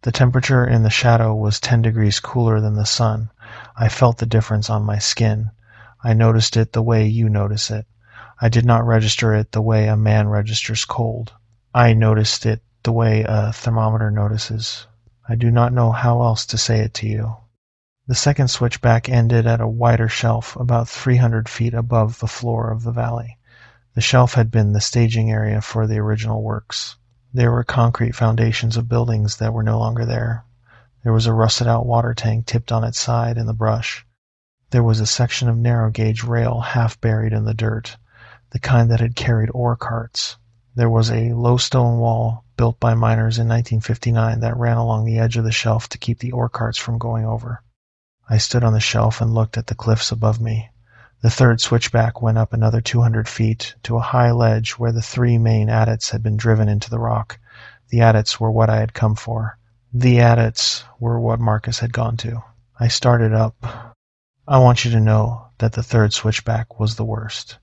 Speaker 1: The temperature in the shadow was 10 degrees cooler than the sun. I felt the difference on my skin. I noticed it the way you notice it. I did not register it the way a man registers cold. I noticed it the way a thermometer notices. I do not know how else to say it to you. The second switchback ended at a wider shelf about 300 feet above the floor of the valley. The shelf had been the staging area for the original works. There were concrete foundations of buildings that were no longer there. There was a rusted-out water tank tipped on its side in the brush. There was a section of narrow-gauge rail half buried in the dirt, the kind that had carried ore carts. There was a low stone wall built by miners in 1959 that ran along the edge of the shelf to keep the ore carts from going over. I stood on the shelf and looked at the cliffs above me. The third switchback went up another 200 feet to a high ledge where the three main adits had been driven into the rock. The adits were what I had come for. The adits were what Marcus had gone to. I started up. I want you to know that the third switchback was the worst.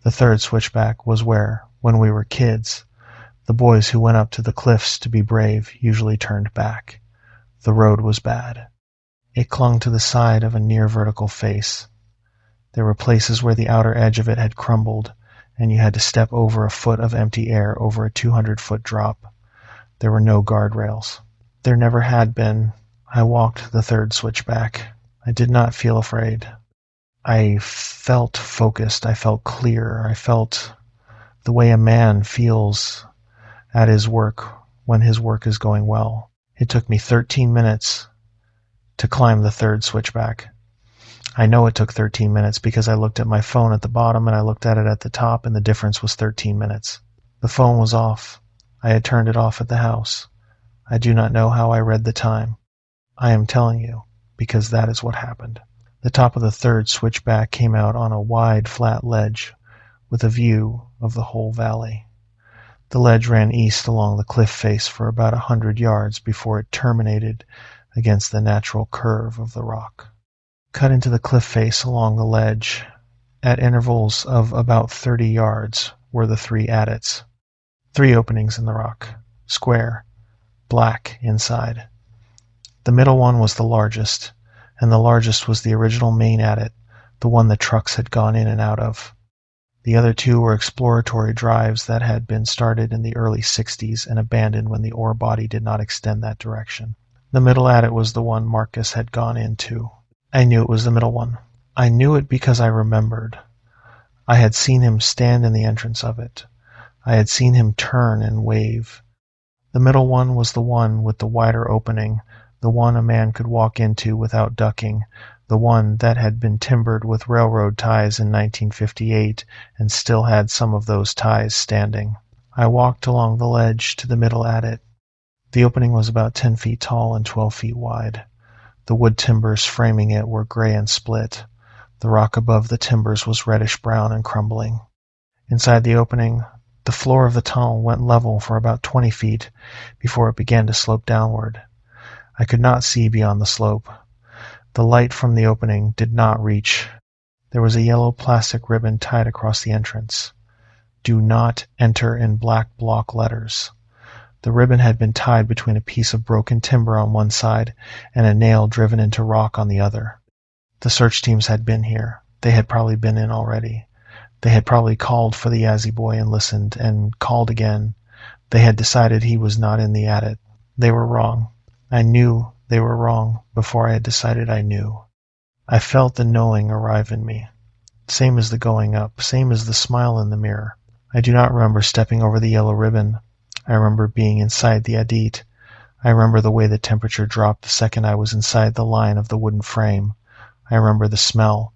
Speaker 1: The third switchback was where, when we were kids, the boys who went up to the cliffs to be brave usually turned back. The road was bad. It clung to the side of a near-vertical face. There were places where the outer edge of it had crumbled, and you had to step over a foot of empty air over a 200-foot drop. There were no guardrails. There never had been. I walked the third switchback. I did not feel afraid. I felt focused. I felt clear. I felt the way a man feels at his work when his work is going well. It took me 13 minutes to climb the third switchback. I know it took 13 minutes because I looked at my phone at the bottom and I looked at it at the top, and the difference was 13 minutes. The phone was off. I had turned it off at the house. I do not know how I read the time. I am telling you, because that is what happened. The top of the third switchback came out on a wide, flat ledge with a view of the whole valley. The ledge ran east along the cliff face for about 100 yards before it terminated against the natural curve of the rock. Cut into the cliff face along the ledge, at intervals of about 30 yards, were the three adits. 3 openings in the rock, square, black inside. The middle one was the largest, and the largest was the original main adit, the one the trucks had gone in and out of. The other 2 were exploratory drives that had been started in the early 60s and abandoned when the ore body did not extend that direction. The middle adit was the one Marcus had gone into. I knew it was the middle one. I knew it because I remembered. I had seen him stand in the entrance of it. I had seen him turn and wave. The middle one was the one with the wider opening, the one a man could walk into without ducking, the one that had been timbered with railroad ties in 1958 and still had some of those ties standing. I walked along the ledge to the middle adit. The opening was about 10 feet tall and 12 feet wide. The wood timbers framing it were gray and split. The rock above the timbers was reddish-brown and crumbling. Inside the opening, the floor of the tunnel went level for about 20 feet before it began to slope downward. I could not see beyond the slope. The light from the opening did not reach. There was a yellow plastic ribbon tied across the entrance. "Do not enter" in black block letters. The ribbon had been tied between a piece of broken timber on one side and a nail driven into rock on the other. The search teams had been here. They had probably been in already. They had probably called for the Yazzie boy and listened, and called again. They had decided he was not in the adit. They were wrong. I knew they were wrong before I had decided I knew. I felt the knowing arrive in me, same as the going up, same as the smile in the mirror. I do not remember stepping over the yellow ribbon. I remember being inside the adit. I remember the way the temperature dropped the second I was inside the line of the wooden frame. I remember the smell.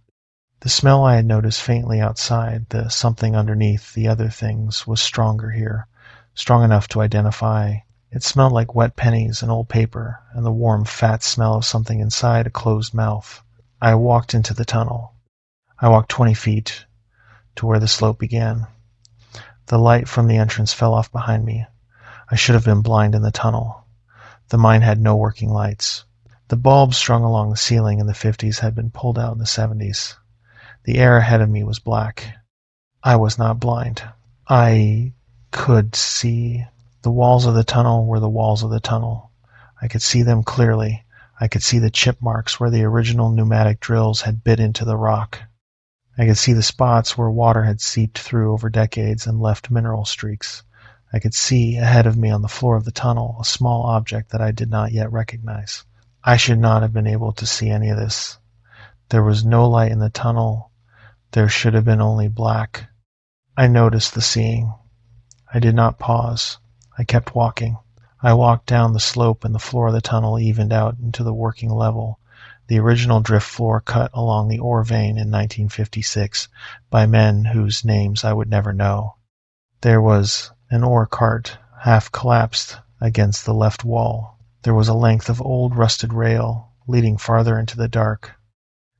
Speaker 1: The smell I had noticed faintly outside, the something underneath the other things, was stronger here, strong enough to identify. It smelled like wet pennies and old paper, and the warm, fat smell of something inside a closed mouth. I walked into the tunnel. I walked 20 feet to where the slope began. The light from the entrance fell off behind me. I should have been blind in the tunnel. The mine had no working lights. The bulbs strung along the ceiling in the 50s had been pulled out in the 70s. The air ahead of me was black. I was not blind. I could see. The walls of the tunnel were the walls of the tunnel. I could see them clearly. I could see the chip marks where the original pneumatic drills had bit into the rock. I could see the spots where water had seeped through over decades and left mineral streaks. I could see, ahead of me on the floor of the tunnel, a small object that I did not yet recognize. I should not have been able to see any of this. There was no light in the tunnel. There should have been only black. I noticed the seeing. I did not pause. I kept walking. I walked down the slope and the floor of the tunnel evened out into the working level, the original drift floor cut along the ore vein in 1956 by men whose names I would never know. There was an ore cart, half collapsed against the left wall. There was a length of old rusted rail leading farther into the dark.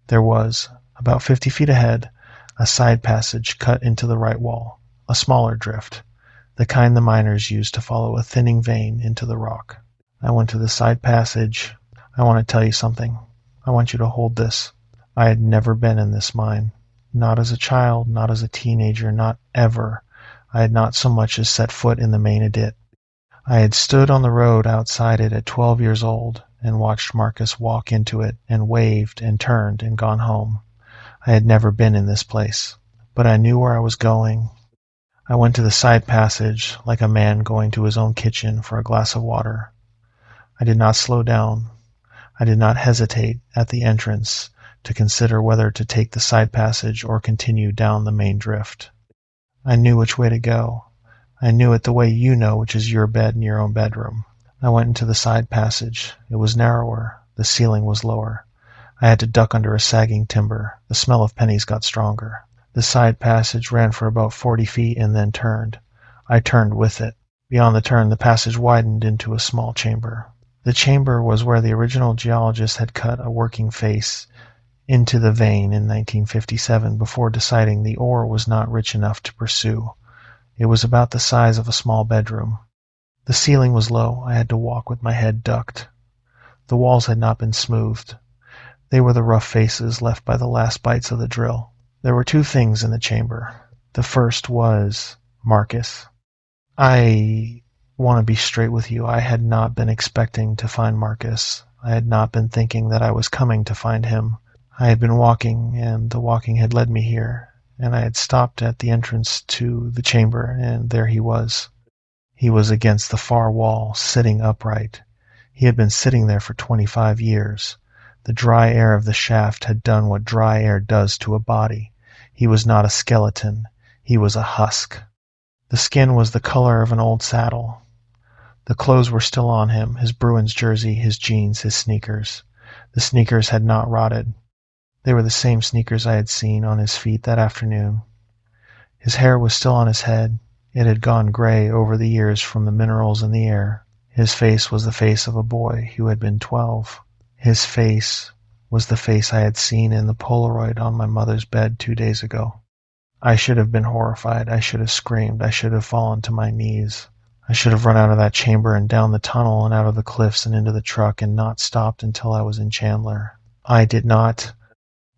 Speaker 1: There was, about 50 feet ahead, a side passage cut into the right wall, a smaller drift, the kind the miners used to follow a thinning vein into the rock. I went to the side passage. I want to tell you something. I want you to hold this. I had never been in this mine. Not as a child, not as a teenager, not ever. I had not so much as set foot in the main adit. I had stood on the road outside it at 12 years old and watched Marcus walk into it and waved and turned and gone home. I had never been in this place, but I knew where I was going. I went to the side passage like a man going to his own kitchen for a glass of water. I did not slow down. I did not hesitate at the entrance to consider whether to take the side passage or continue down the main drift. I knew which way to go. I knew it the way you know, which is your bed in your own bedroom. I went into the side passage. It was narrower. The ceiling was lower. I had to duck under a sagging timber. The smell of pennies got stronger. The side passage ran for about 40 feet and then turned. I turned with it. Beyond the turn, the passage widened into a small chamber. The chamber was where the original geologist had cut a working face into the vein in 1957 before deciding the ore was not rich enough to pursue. It was about the size of a small bedroom. The ceiling was low. I had to walk with my head ducked. The walls had not been smoothed. They were the rough faces left by the last bites of the drill. There were two things in the chamber. The first was Marcus. I want to be straight with you. I had not been expecting to find Marcus. I had not been thinking that I was coming to find him. I had been walking, and the walking had led me here, and I had stopped at the entrance to the chamber, and there he was. He was against the far wall, sitting upright. He had been sitting there for 25 years. The dry air of the shaft had done what dry air does to a body. He was not a skeleton. He was a husk. The skin was the color of an old saddle. The clothes were still on him, his Bruins jersey, his jeans, his sneakers. The sneakers had not rotted. They were the same sneakers I had seen on his feet that afternoon. His hair was still on his head. It had gone gray over the years from the minerals in the air. His face was the face of a boy who had been 12. His face was the face I had seen in the Polaroid on my mother's bed 2 days ago. I should have been horrified. I should have screamed. I should have fallen to my knees. I should have run out of that chamber and down the tunnel and out of the cliffs and into the truck and not stopped until I was in Chandler. I did not.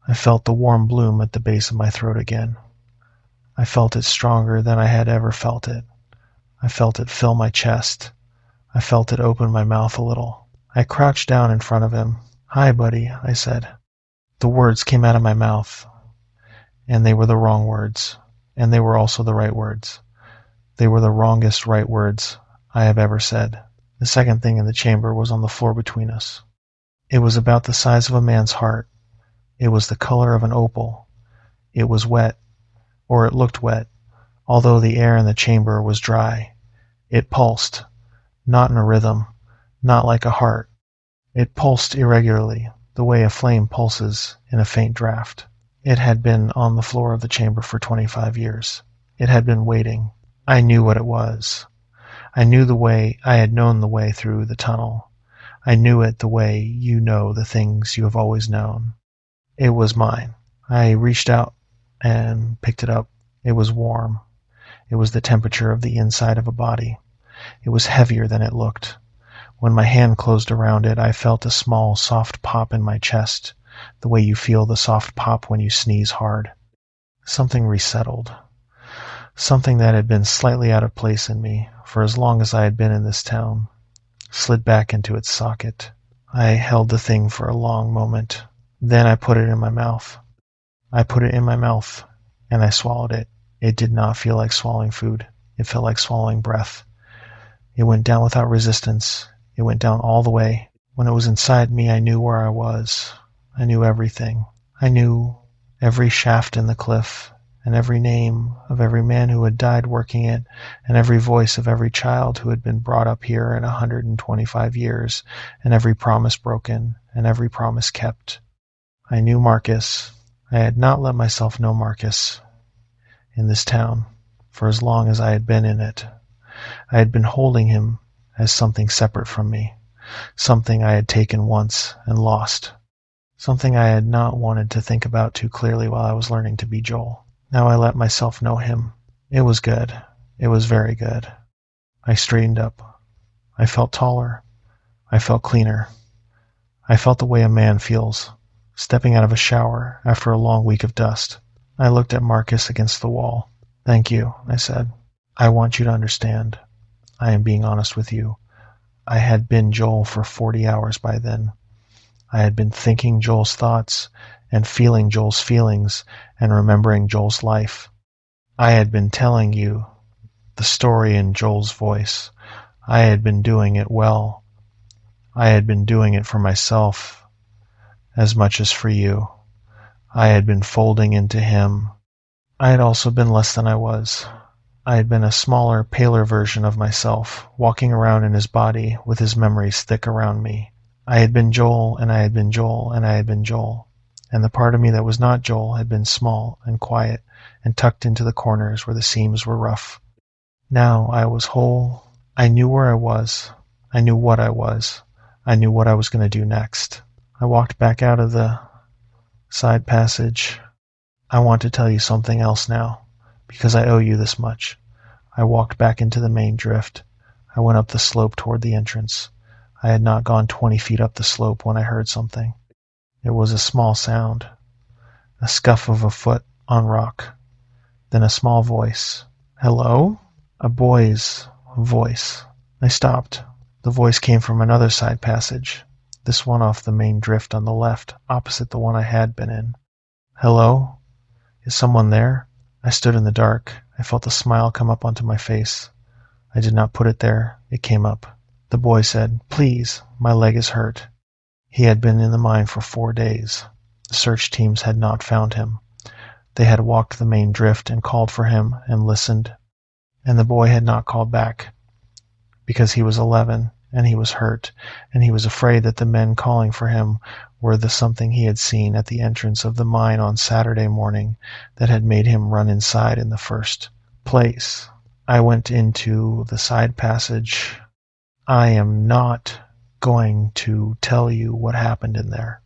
Speaker 1: I felt the warm bloom at the base of my throat again. I felt it stronger than I had ever felt it. I felt it fill my chest. I felt it open my mouth a little. I crouched down in front of him. "Hi, buddy," I said. The words came out of my mouth, and they were the wrong words, and they were also the right words. They were the wrongest right words I have ever said. The second thing in the chamber was on the floor between us. It was about the size of a man's heart, It was the color of an opal. It was wet, or it looked wet, although the air in the chamber was dry. It pulsed, not in a rhythm, not like a heart. It pulsed irregularly, the way a flame pulses in a faint draft. It had been on the floor of the chamber for 25 years. It had been waiting. I knew what it was. I knew the way. I had known the way through the tunnel. I knew it the way you know the things you have always known. It was mine. I reached out and picked it up. It was warm. It was the temperature of the inside of a body. It was heavier than it looked. When my hand closed around it, I felt a small, soft pop in my chest, the way you feel the soft pop when you sneeze hard. Something resettled. Something that had been slightly out of place in me for as long as I had been in this town slid back into its socket. I held the thing for a long moment. Then I put it in my mouth. I put it in my mouth, and I swallowed it. It did not feel like swallowing food. It felt like swallowing breath. It went down without resistance. It went down all the way. When it was inside me, I knew where I was. I knew everything. I knew every shaft in the cliff, and every name of every man who had died working it, and every voice of every child who had been brought up here in 125 years, and every promise broken, and every promise kept. I knew Marcus. I had not let myself know Marcus in this town for as long as I had been in it. I had been holding him as something separate from me, something I had taken once and lost, something I had not wanted to think about too clearly while I was learning to be Joel. Now I let myself know him. It was good. It was very good. I straightened up. I felt taller. I felt cleaner. I felt the way a man feels, stepping out of a shower after a long week of dust. I looked at Marcus against the wall. "Thank you," I said. "I want you to understand. I am being honest with you. I had been Joel for 40 hours by then. I had been thinking Joel's thoughts and feeling Joel's feelings and remembering Joel's life. I had been telling you the story in Joel's voice. I had been doing it well. I had been doing it for myself as much as for you. I had been folding into him. I had also been less than I was. I had been a smaller, paler version of myself, walking around in his body with his memories thick around me. I had been Joel, and I had been Joel, and I had been Joel. And the part of me that was not Joel had been small and quiet and tucked into the corners where the seams were rough. Now I was whole. I knew where I was. I knew what I was. I knew what I was going to do next. I walked back out of the side passage. I want to tell you something else now, because I owe you this much. I walked back into the main drift. I went up the slope toward the entrance. I had not gone 20 feet up the slope when I heard something. It was a small sound, a scuff of a foot on rock, then a small voice. "Hello?" A boy's voice. I stopped. The voice came from another side passage, this one off the main drift on the left, opposite the one I had been in. "Hello? Is someone there?" I stood in the dark. I felt a smile come up onto my face. I did not put it there. It came up. The boy said, "Please, my leg is hurt." He had been in the mine for 4 days. The search teams had not found him. They had walked the main drift and called for him and listened. And the boy had not called back because he was 11 and he was hurt and he was afraid that the men calling for him were the something he had seen at the entrance of the mine on Saturday morning that had made him run inside in the first place. I went into the side passage. I am not going to tell you what happened in there.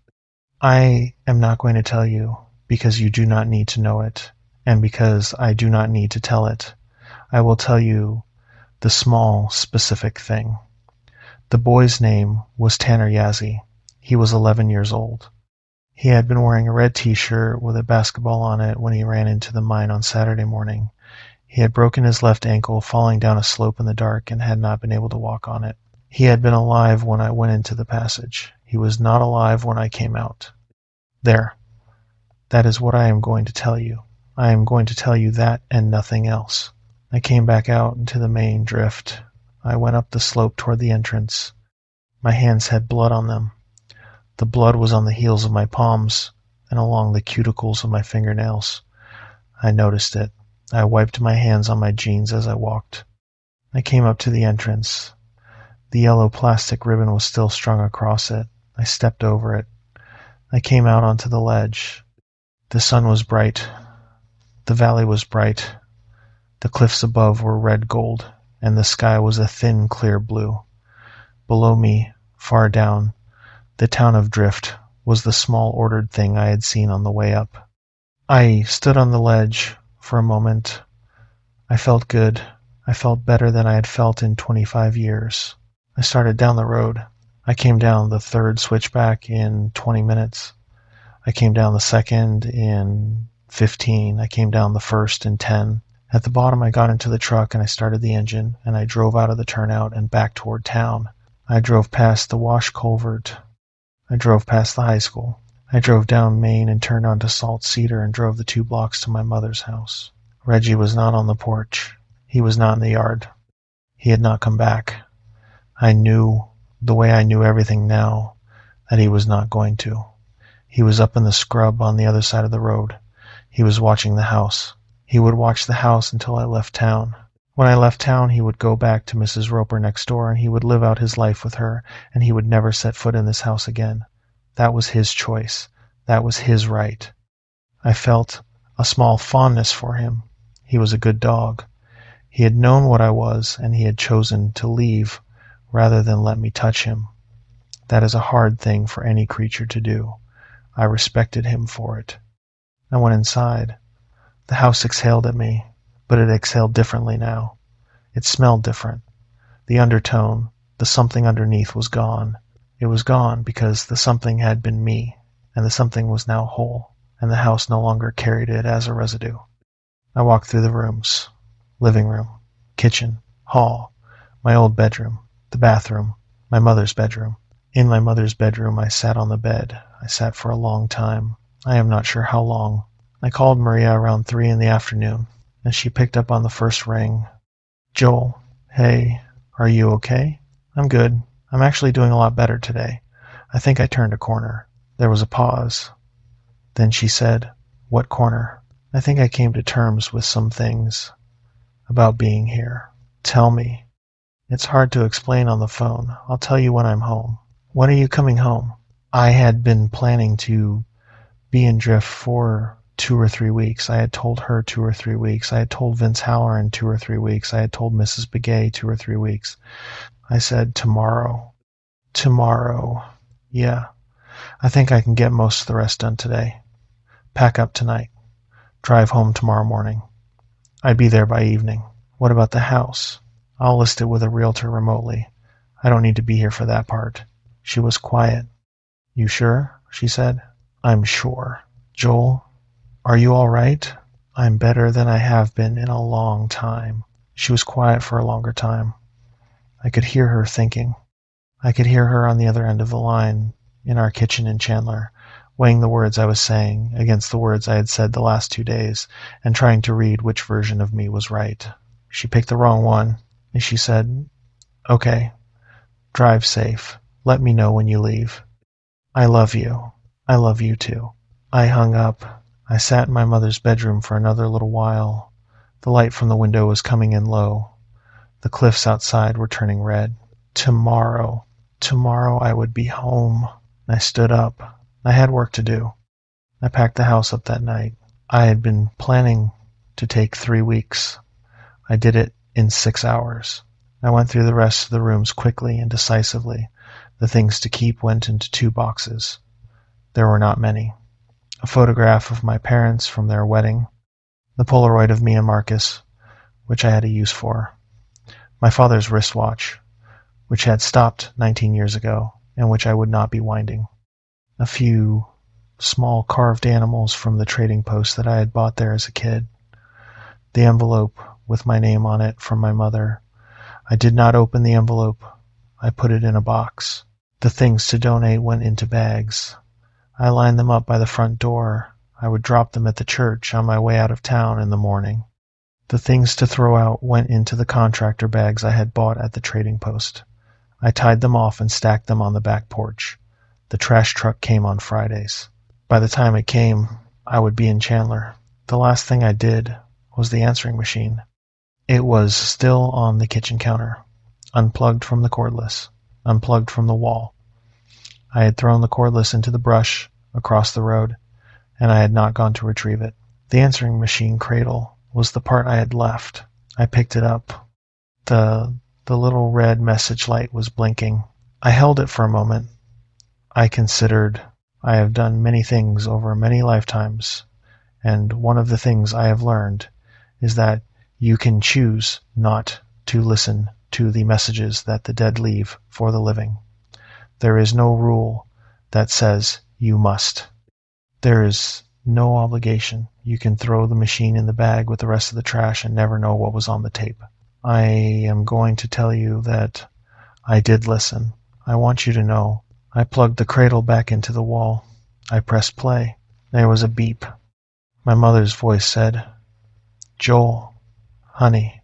Speaker 1: I am not going to tell you because you do not need to know it, and because I do not need to tell it. I will tell you the small, specific thing. The boy's name was Tanner Yazzie. He was 11 years old. He had been wearing a red t-shirt with a basketball on it when he ran into the mine on Saturday morning. He had broken his left ankle falling down a slope in the dark and had not been able to walk on it. He had been alive when I went into the passage. He was not alive when I came out. There. That is what I am going to tell you. I am going to tell you that and nothing else. I came back out into the main drift. I went up the slope toward the entrance. My hands had blood on them. The blood was on the heels of my palms, and along the cuticles of my fingernails. I noticed it. I wiped my hands on my jeans as I walked. I came up to the entrance. The yellow plastic ribbon was still strung across it. I stepped over it. I came out onto the ledge. The sun was bright. The valley was bright. The cliffs above were red gold, and the sky was a thin, clear blue. Below me, far down, the town of Drift was the small ordered thing I had seen on the way up. I stood on the ledge for a moment. I felt good. I felt better than I had felt in 25 years. I started down the road. I came down the third switchback in 20 minutes. I came down the second in 15. I came down the first in 10. At the bottom, I got into the truck and I started the engine, and I drove out of the turnout and back toward town. I drove past the wash culvert. I drove past the high school. I drove down Main and turned onto Salt Cedar and drove the 2 blocks to my mother's house. Reggie was not on the porch. He was not in the yard. He had not come back. I knew, the way I knew everything now, that he was not going to. He was up in the scrub on the other side of the road. He was watching the house. He would watch the house until I left town. When I left town, he would go back to Mrs. Roper next door, and he would live out his life with her, and he would never set foot in this house again. That was his choice. That was his right. I felt a small fondness for him. He was a good dog. He had known what I was, and he had chosen to leave rather than let me touch him. That is a hard thing for any creature to do. I respected him for it. I went inside. The house exhaled at me, but it exhaled differently now. It smelled different. The undertone, the something underneath, was gone. It was gone because the something had been me, and the something was now whole, and the house no longer carried it as a residue. I walked through the rooms. Living room, kitchen, hall, my old bedroom, the bathroom, my mother's bedroom. In my mother's bedroom, I sat on the bed. I sat for a long time. I am not sure how long. I called Maria around 3 in the afternoon, and she picked up on the first ring. Joel, hey, are you okay? I'm good. I'm actually doing a lot better today. I think I turned a corner. There was a pause. Then she said, what corner? I think I came to terms with some things about being here. Tell me. It's hard to explain on the phone. I'll tell you when I'm home. When are you coming home? I had been planning to be in Drift for 2 or 3 weeks. I had told her 2 or 3 weeks. I had told Vince Halloran 2 or 3 weeks. I had told Mrs. Begay 2 or 3 weeks. I said, tomorrow. Tomorrow. Yeah. I think I can get most of the rest done today. Pack up tonight. Drive home tomorrow morning. I'd be there by evening. What about the house? I'll list it with a realtor remotely. I don't need to be here for that part. She was quiet. You sure? She said. I'm sure. Joel, are you all right? I'm better than I have been in a long time. She was quiet for a longer time. I could hear her thinking. I could hear her on the other end of the line in our kitchen in Chandler, weighing the words I was saying against the words I had said the last 2 days, and trying to read which version of me was right. She picked the wrong one, and she said, okay, drive safe. Let me know when you leave. I love you. I love you too. I hung up. I sat in my mother's bedroom for another little while. The light from the window was coming in low. The cliffs outside were turning red. Tomorrow I would be home. I stood up. I had work to do. I packed the house up that night. I had been planning to take 3 weeks. I did it in 6 hours. I went through the rest of the rooms quickly and decisively. The things to keep went into 2 boxes. There were not many. A photograph of my parents from their wedding. The Polaroid of me and Marcus, which I had a use for. My father's wristwatch, which had stopped 19 years ago, and which I would not be winding. A few small carved animals from the trading post that I had bought there as a kid. The envelope with my name on it from my mother. I did not open the envelope. I put it in a box. The things to donate went into bags. I lined them up by the front door. I would drop them at the church on my way out of town in the morning. The things to throw out went into the contractor bags I had bought at the trading post. I tied them off and stacked them on the back porch. The trash truck came on Fridays. By the time it came, I would be in Chandler. The last thing I did was the answering machine. It was still on the kitchen counter, unplugged from the cordless, unplugged from the wall. I had thrown the cordless into the brush across the road, and I had not gone to retrieve it. The answering machine cradle was the part I had left. I picked it up. The little red message light was blinking. I held it for a moment. I considered, I have done many things over many lifetimes, and one of the things I have learned is that you can choose not to listen to the messages that the dead leave for the living. There is no rule that says you must. There is no obligation. You can throw the machine in the bag with the rest of the trash and never know what was on the tape. I am going to tell you that I did listen. I want you to know. I plugged the cradle back into the wall. I pressed play. There was a beep. My mother's voice said, "Joel, honey,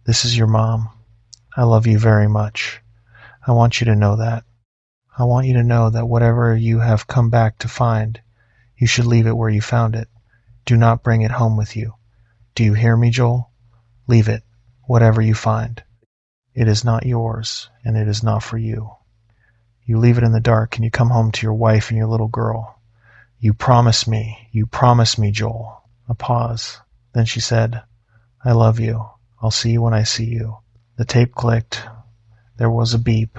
Speaker 1: this is your mom. I love you very much. I want you to know that. I want you to know that whatever you have come back to find, you should leave it where you found it. Do not bring it home with you. Do you hear me, Joel? Leave it, whatever you find. It is not yours, and it is not for you. You leave it in the dark, and you come home to your wife and your little girl. You promise me, Joel." A pause. Then she said, "I love you. I'll see you when I see you." The tape clicked. There was a beep.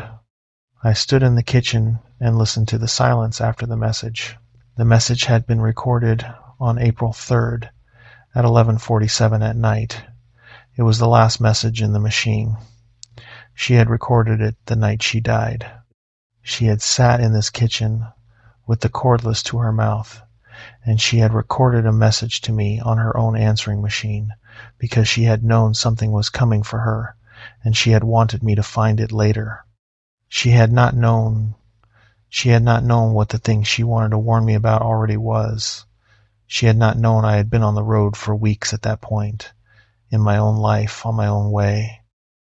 Speaker 1: I stood in the kitchen and listened to the silence after the message. The message had been recorded on April 3rd at 11:47 at night. It was the last message in the machine. She had recorded it the night she died. She had sat in this kitchen with the cordless to her mouth, and she had recorded a message to me on her own answering machine because she had known something was coming for her, and she had wanted me to find it later. She had not known what the thing she wanted to warn me about already was. She had not known I had been on the road for weeks at that point, in my own life, on my own way.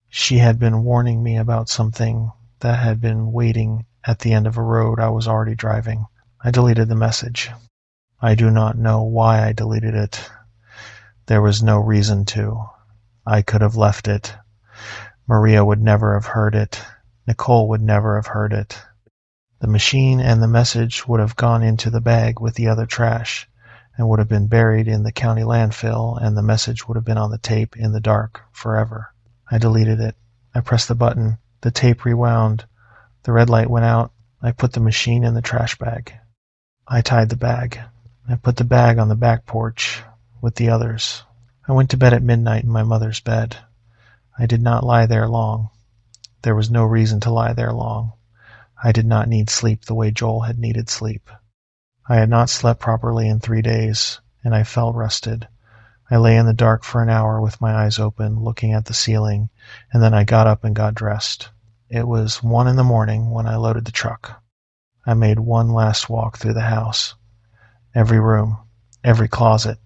Speaker 1: She had been warning me about something that had been waiting at the end of a road I was already driving. I deleted the message. I do not know why I deleted it. There was no reason to. I could have left it. Maria would never have heard it. Nicole would never have heard it. The machine and the message would have gone into the bag with the other trash and would have been buried in the county landfill, and the message would have been on the tape in the dark forever. I deleted it. I pressed the button. The tape rewound. The red light went out. I put the machine in the trash bag. I tied the bag. I put the bag on the back porch with the others. I went to bed at midnight in my mother's bed. I did not lie there long. There was no reason to lie there long. I did not need sleep the way Joel had needed sleep. I had not slept properly in 3 days, and I felt rested. I lay in the dark for an hour with my eyes open, looking at the ceiling, and then I got up and got dressed. It was 1 a.m. when I loaded the truck. I made one last walk through the house. Every room, every closet.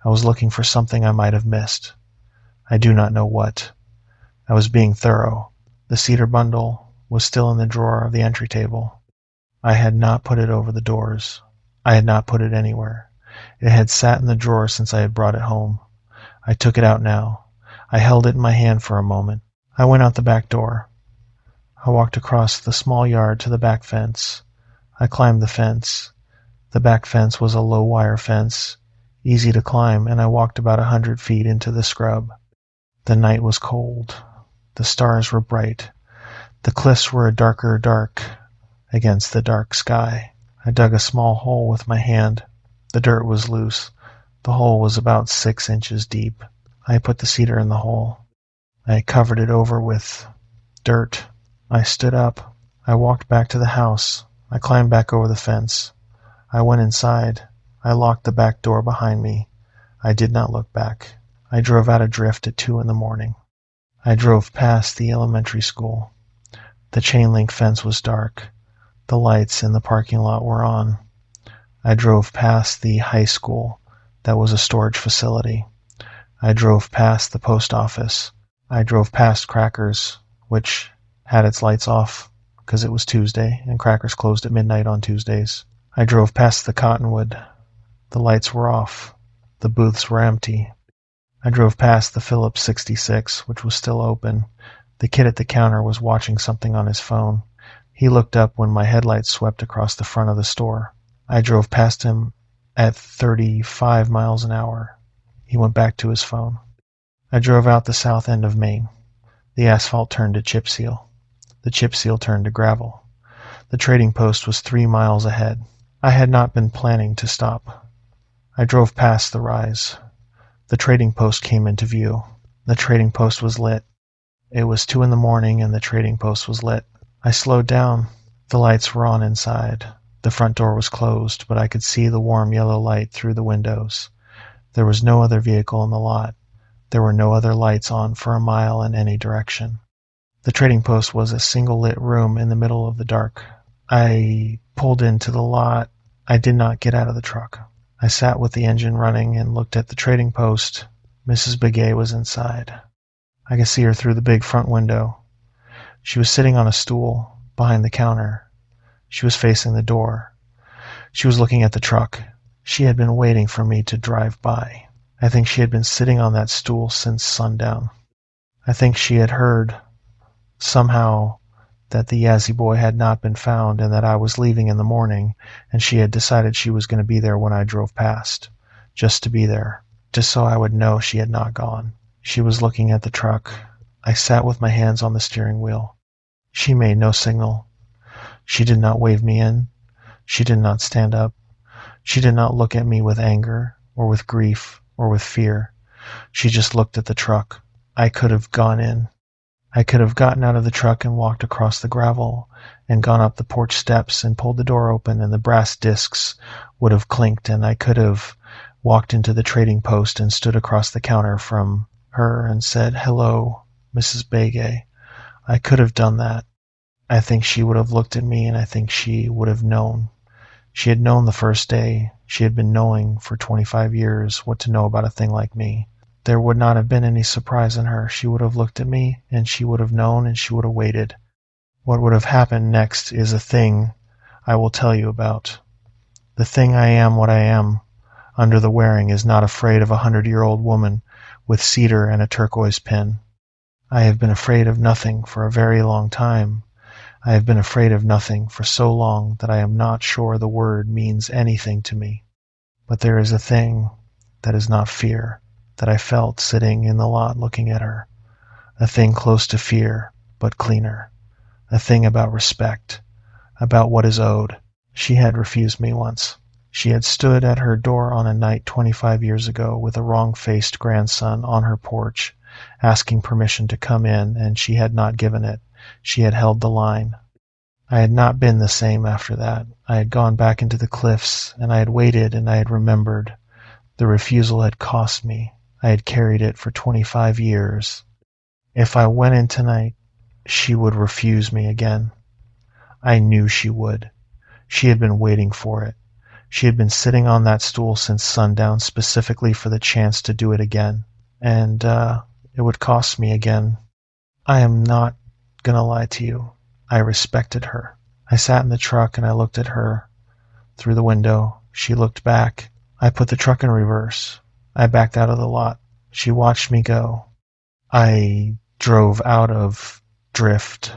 Speaker 1: I was looking for something I might have missed. I do not know what. I was being thorough. The cedar bundle was still in the drawer of the entry table. I had not put it over the doors. I had not put it anywhere. It had sat in the drawer since I had brought it home. I took it out now. I held it in my hand for a moment. I went out the back door. I walked across the small yard to the back fence. I climbed the fence. The back fence was a low wire fence, easy to climb, and I walked about 100 feet into the scrub. The night was cold. The stars were bright. The cliffs were a darker dark against the dark sky. I dug a small hole with my hand. The dirt was loose. The hole was about 6 inches deep. I put the cedar in the hole. I covered it over with dirt. I stood up. I walked back to the house. I climbed back over the fence. I went inside. I locked the back door behind me. I did not look back. I drove out adrift at 2 a.m. I drove past the elementary school. The chain-link fence was dark. The lights in the parking lot were on. I drove past the high school that was a storage facility. I drove past the post office. I drove past Crackers, which had its lights off because it was Tuesday, and Crackers closed at midnight on Tuesdays. I drove past the Cottonwood. The lights were off. The booths were empty. I drove past the Phillips 66, which was still open. The kid at the counter was watching something on his phone. He looked up when my headlights swept across the front of the store. I drove past him at 35 miles an hour. He went back to his phone. I drove out the south end of Maine. The asphalt turned to chip seal. The chip seal turned to gravel. The trading post was 3 miles ahead. I had not been planning to stop. I drove past the rise. The trading post came into view. The trading post was lit. It was 2 in the morning and the trading post was lit. I slowed down. The lights were on inside. The front door was closed, but I could see the warm yellow light through the windows. There was no other vehicle in the lot. There were no other lights on for a mile in any direction. The trading post was a single lit room in the middle of the dark. I pulled into the lot. I did not get out of the truck. I sat with the engine running and looked at the trading post. Mrs. Begay was inside. I could see her through the big front window. She was sitting on a stool behind the counter. She was facing the door. She was looking at the truck. She had been waiting for me to drive by. I think she had been sitting on that stool since sundown. I think she had heard, somehow, that the Yazzie boy had not been found and that I was leaving in the morning, and she had decided she was going to be there when I drove past, just to be there, just so I would know she had not gone. She was looking at the truck. I sat with my hands on the steering wheel. She made no signal. She did not wave me in. She did not stand up. She did not look at me with anger, or with grief, or with fear. She just looked at the truck. I could have gone in. I could have gotten out of the truck and walked across the gravel and gone up the porch steps and pulled the door open and the brass discs would have clinked and I could have walked into the trading post and stood across the counter from her and said, "Hello, Mrs. Begay." I could have done that. I think she would have looked at me and I think she would have known. She had known the first day. She had been knowing for 25 years what to know about a thing like me. There would not have been any surprise in her. She would have looked at me, and she would have known, and she would have waited. What would have happened next is a thing I will tell you about. The thing I am what I am under the wearing is not afraid of a 100-year-old woman with cedar and a turquoise pin. I have been afraid of nothing for a very long time. I have been afraid of nothing for so long that I am not sure the word means anything to me. But there is a thing that is not fear that I felt sitting in the lot looking at her. A thing close to fear, but cleaner. A thing about respect, about what is owed. She had refused me once. She had stood at her door on a night 25 years ago with a wrong-faced grandson on her porch, asking permission to come in, and she had not given it. She had held the line. I had not been the same after that. I had gone back into the cliffs, and I had waited, and I had remembered. The refusal had cost me. I had carried it for 25 years. If I went in tonight, she would refuse me again. I knew she would. She had been waiting for it. She had been sitting on that stool since sundown specifically for the chance to do it again. And it would cost me again. I am not gonna lie to you. I respected her. I sat in the truck and I looked at her through the window. She looked back. I put the truck in reverse. I backed out of the lot. She watched me go. I drove out of drift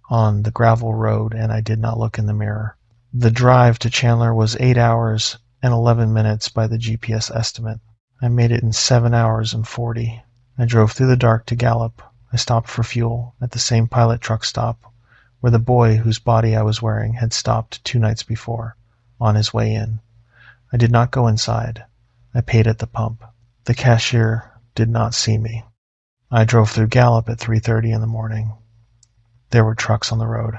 Speaker 1: on the gravel road and I did not look in the mirror. The drive to Chandler was 8 hours and 11 minutes by the GPS estimate. I made it in 7 hours and 40. I drove through the dark to Gallup. I stopped for fuel at the same pilot truck stop where the boy whose body I was wearing had stopped 2 nights before on his way in. I did not go inside. I paid at the pump. The cashier did not see me. I drove through Gallup at 3:30 in the morning. There were trucks on the road.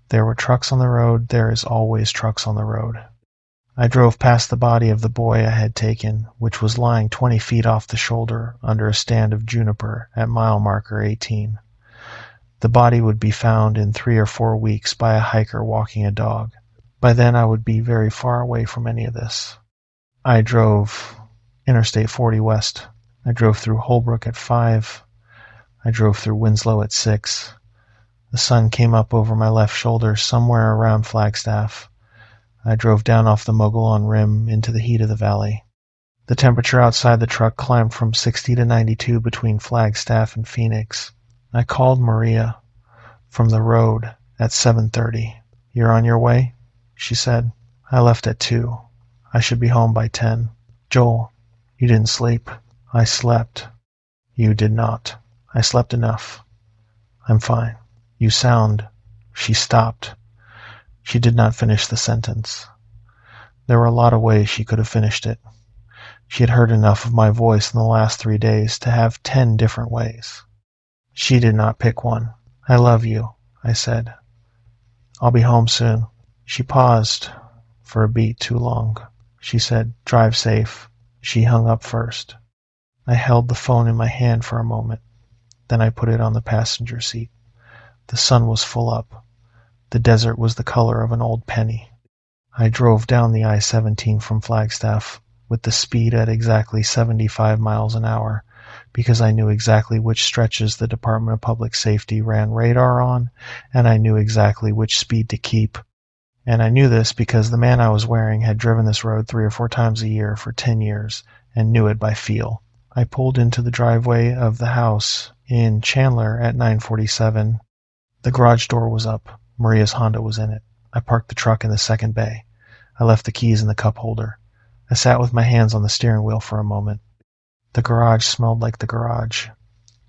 Speaker 1: There were trucks on the road. There is always trucks on the road. I drove past the body of the boy I had taken, which was lying 20 feet off the shoulder under a stand of juniper at mile marker 18. The body would be found in 3 or 4 weeks by a hiker walking a dog. By then I would be very far away from any of this. I drove Interstate 40 west. I drove through Holbrook at 5. I drove through Winslow at 6. The sun came up over my left shoulder somewhere around Flagstaff. I drove down off the Mogollon Rim into the heat of the valley. The temperature outside the truck climbed from 60 to 92 between Flagstaff and Phoenix. I called Maria from the road at 7:30. "You're on your way?" she said. "I left at 2. I should be home by 10. "Joel, you didn't sleep." "I slept." "You did not." "I slept enough." "I'm fine." "You sound—" She stopped. She did not finish the sentence. There were a lot of ways she could have finished it. She had heard enough of my voice in the last 3 days to have 10 different ways. She did not pick one. "I love you," I said. "I'll be home soon." She paused for a beat too long. She said, "Drive safe." She hung up first. I held the phone in my hand for a moment. Then I put it on the passenger seat. The sun was full up. The desert was the color of an old penny. I drove down the I-17 from Flagstaff with the speed at exactly 75 miles an hour because I knew exactly which stretches the Department of Public Safety ran radar on, and I knew exactly which speed to keep. And I knew this because the man I was wearing had driven this road 3 or 4 times a year for 10 years and knew it by feel. I pulled into the driveway of the house in Chandler at 9:47. The garage door was up. Maria's Honda was in it. I parked the truck in the second bay. I left the keys in the cup holder. I sat with my hands on the steering wheel for a moment. The garage smelled like the garage.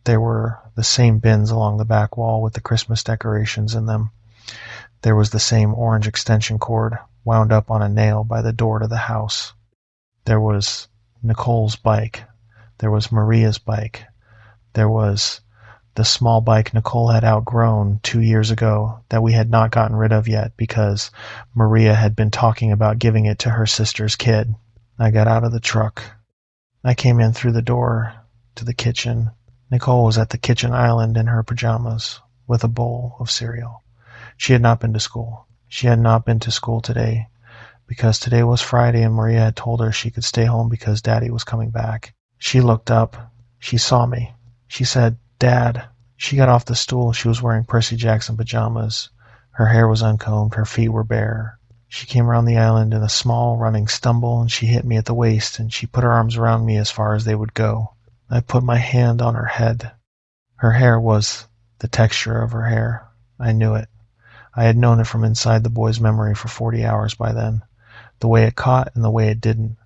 Speaker 1: There were the same bins along the back wall with the Christmas decorations in them. There was the same orange extension cord wound up on a nail by the door to the house. There was Nicole's bike. There was Maria's bike. There was the small bike Nicole had outgrown 2 years ago that we had not gotten rid of yet because Maria had been talking about giving it to her sister's kid. I got out of the truck. I came in through the door to the kitchen. Nicole was at the kitchen island in her pajamas with a bowl of cereal. She had not been to school. She had not been to school today because today was Friday and Maria had told her she could stay home because Daddy was coming back. She looked up. She saw me. She said, "Dad." She got off the stool. She was wearing Percy Jackson pajamas. Her hair was uncombed. Her feet were bare. She came around the island in a small running stumble and she hit me at the waist and she put her arms around me as far as they would go. I put my hand on her head. Her hair was the texture of her hair. I knew it. I had known it from inside the boy's memory for 40 hours by then. The way it caught and the way it didn't.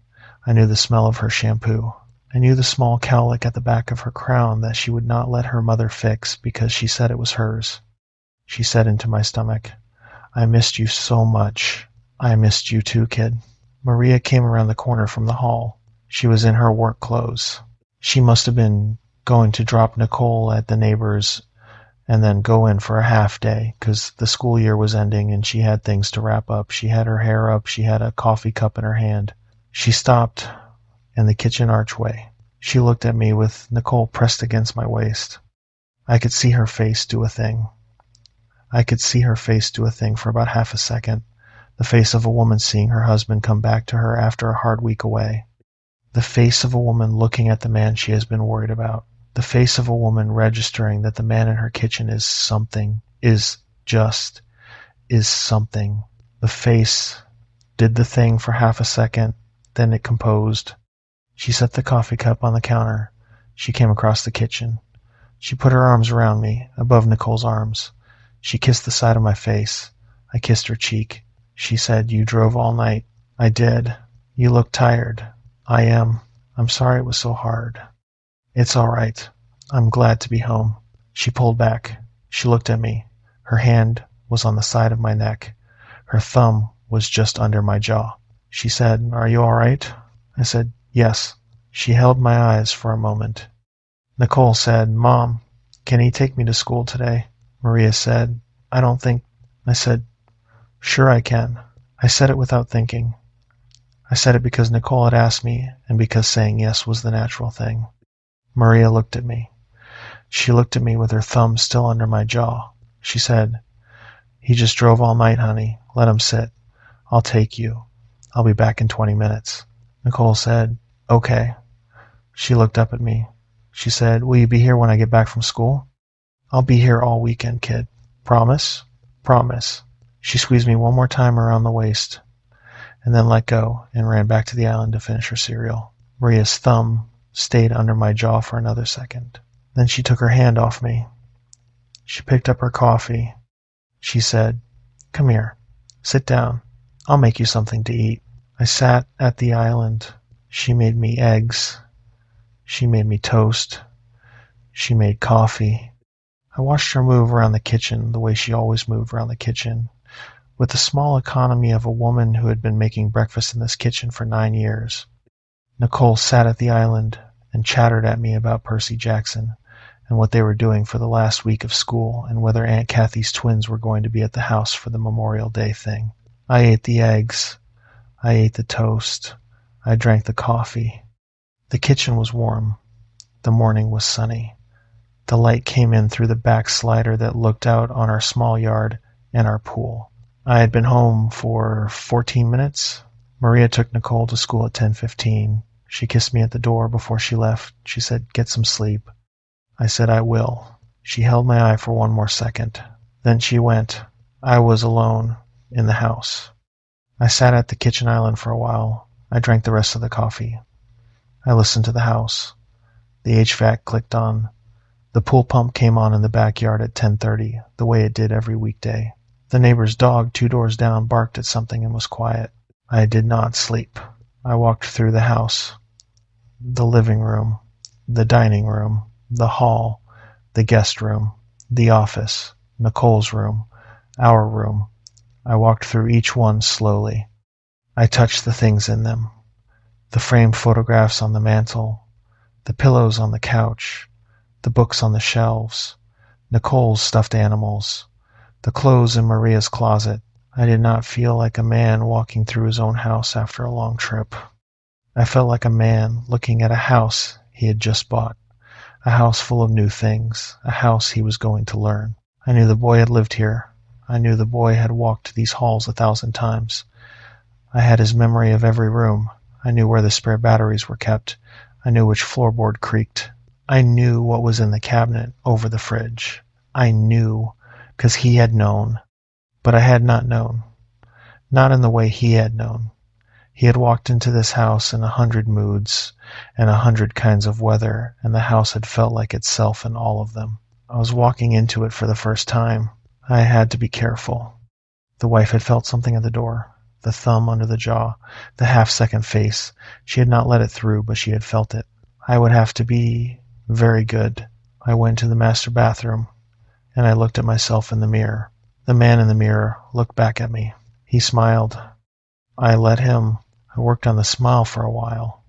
Speaker 1: I knew the smell of her shampoo. I knew the small cowlick at the back of her crown that she would not let her mother fix because she said it was hers. She said into my stomach, "I missed you so much." "I missed you too, kid." Maria came around the corner from the hall. She was in her work clothes. She must have been going to drop Nicole at the neighbor's and then go in for a half day because the school year was ending and she had things to wrap up. She had her hair up. She had a coffee cup in her hand. She stopped in the kitchen archway. She looked at me with Nicole pressed against my waist. I could see her face do a thing. I could see her face do a thing for about half a second. The face of a woman seeing her husband come back to her after a hard week away. The face of a woman looking at the man she has been worried about. The face of a woman registering that the man in her kitchen is something, is something. The face did the thing for half a second, then it composed. She set the coffee cup on the counter. She came across the kitchen. She put her arms around me, above Nicole's arms. She kissed the side of my face. I kissed her cheek. She said, "You drove all night." "I did." "You look tired." "I am. I'm sorry it was so hard." "It's all right. I'm glad to be home." She pulled back. She looked at me. Her hand was on the side of my neck. Her thumb was just under my jaw. She said, "Are you all right?" I said, "Yes." She held my eyes for a moment. Nicole said, "Mom, can he take me to school today?" Maria said, "I don't think." I said, "Sure I can." I said it without thinking. I said it because Nicole had asked me and because saying yes was the natural thing. Maria looked at me. She looked at me with her thumb still under my jaw. She said, "He just drove all night, honey. Let him sit. I'll take you. I'll be back in 20 minutes. Nicole said, "Okay." She looked up at me. She said, "Will you be here when I get back from school?" "I'll be here all weekend, kid." "Promise?" "Promise." She squeezed me one more time around the waist. and then let go and ran back to the island to finish her cereal. Maria's thumb stayed under my jaw for another second. Then she took her hand off me. She picked up her coffee. She said, "Come here. Sit down. I'll make you something to eat." I sat at the island. She made me eggs. She made me toast. She made coffee. I watched her move around the kitchen the way she always moved around the kitchen, with the small economy of a woman who had been making breakfast in this kitchen for 9 years. Nicole sat at the island and chattered at me about Percy Jackson and what they were doing for the last week of school and whether Aunt Kathy's twins were going to be at the house for the Memorial Day thing. I ate the eggs. I ate the toast. I drank the coffee. The kitchen was warm. The morning was sunny. The light came in through the back slider that looked out on our small yard and our pool. I had been home for 14 minutes. Maria took Nicole to school at 10:15. She kissed me at the door before she left. She said, "Get some sleep." I said, "I will." She held my eye for one more second. Then she went. I was alone in the house. I sat at the kitchen island for a while. I drank the rest of the coffee. I listened to the house. The HVAC clicked on. The pool pump came on in the backyard at 10:30, the way it did every weekday. The neighbor's dog 2 doors down barked at something and was quiet. I did not sleep. I walked through the house. The living room, the dining room, the hall, the guest room, the office, Nicole's room, our room. I walked through each one slowly. I touched the things in them. The framed photographs on the mantel, the pillows on the couch, the books on the shelves, Nicole's stuffed animals, the clothes in Maria's closet. I did not feel like a man walking through his own house after a long trip. I felt like a man looking at a house he had just bought, a house full of new things, a house he was going to learn. I knew the boy had lived here. I knew the boy had walked these halls 1,000 times. I had his memory of every room. I knew where the spare batteries were kept. I knew which floorboard creaked. I knew what was in the cabinet over the fridge. I knew, 'cause he had known. But I had not known. Not in the way he had known. He had walked into this house in 100 moods and 100 kinds of weather, and the house had felt like itself in all of them. I was walking into it for the first time. I had to be careful. The wife had felt something at the door. The thumb under the jaw, the half-second face. She had not let it through, but she had felt it. I would have to be very good. I went to the master bathroom, and I looked at myself in the mirror. The man in the mirror looked back at me. He smiled. I let him. I worked on the smile for a while.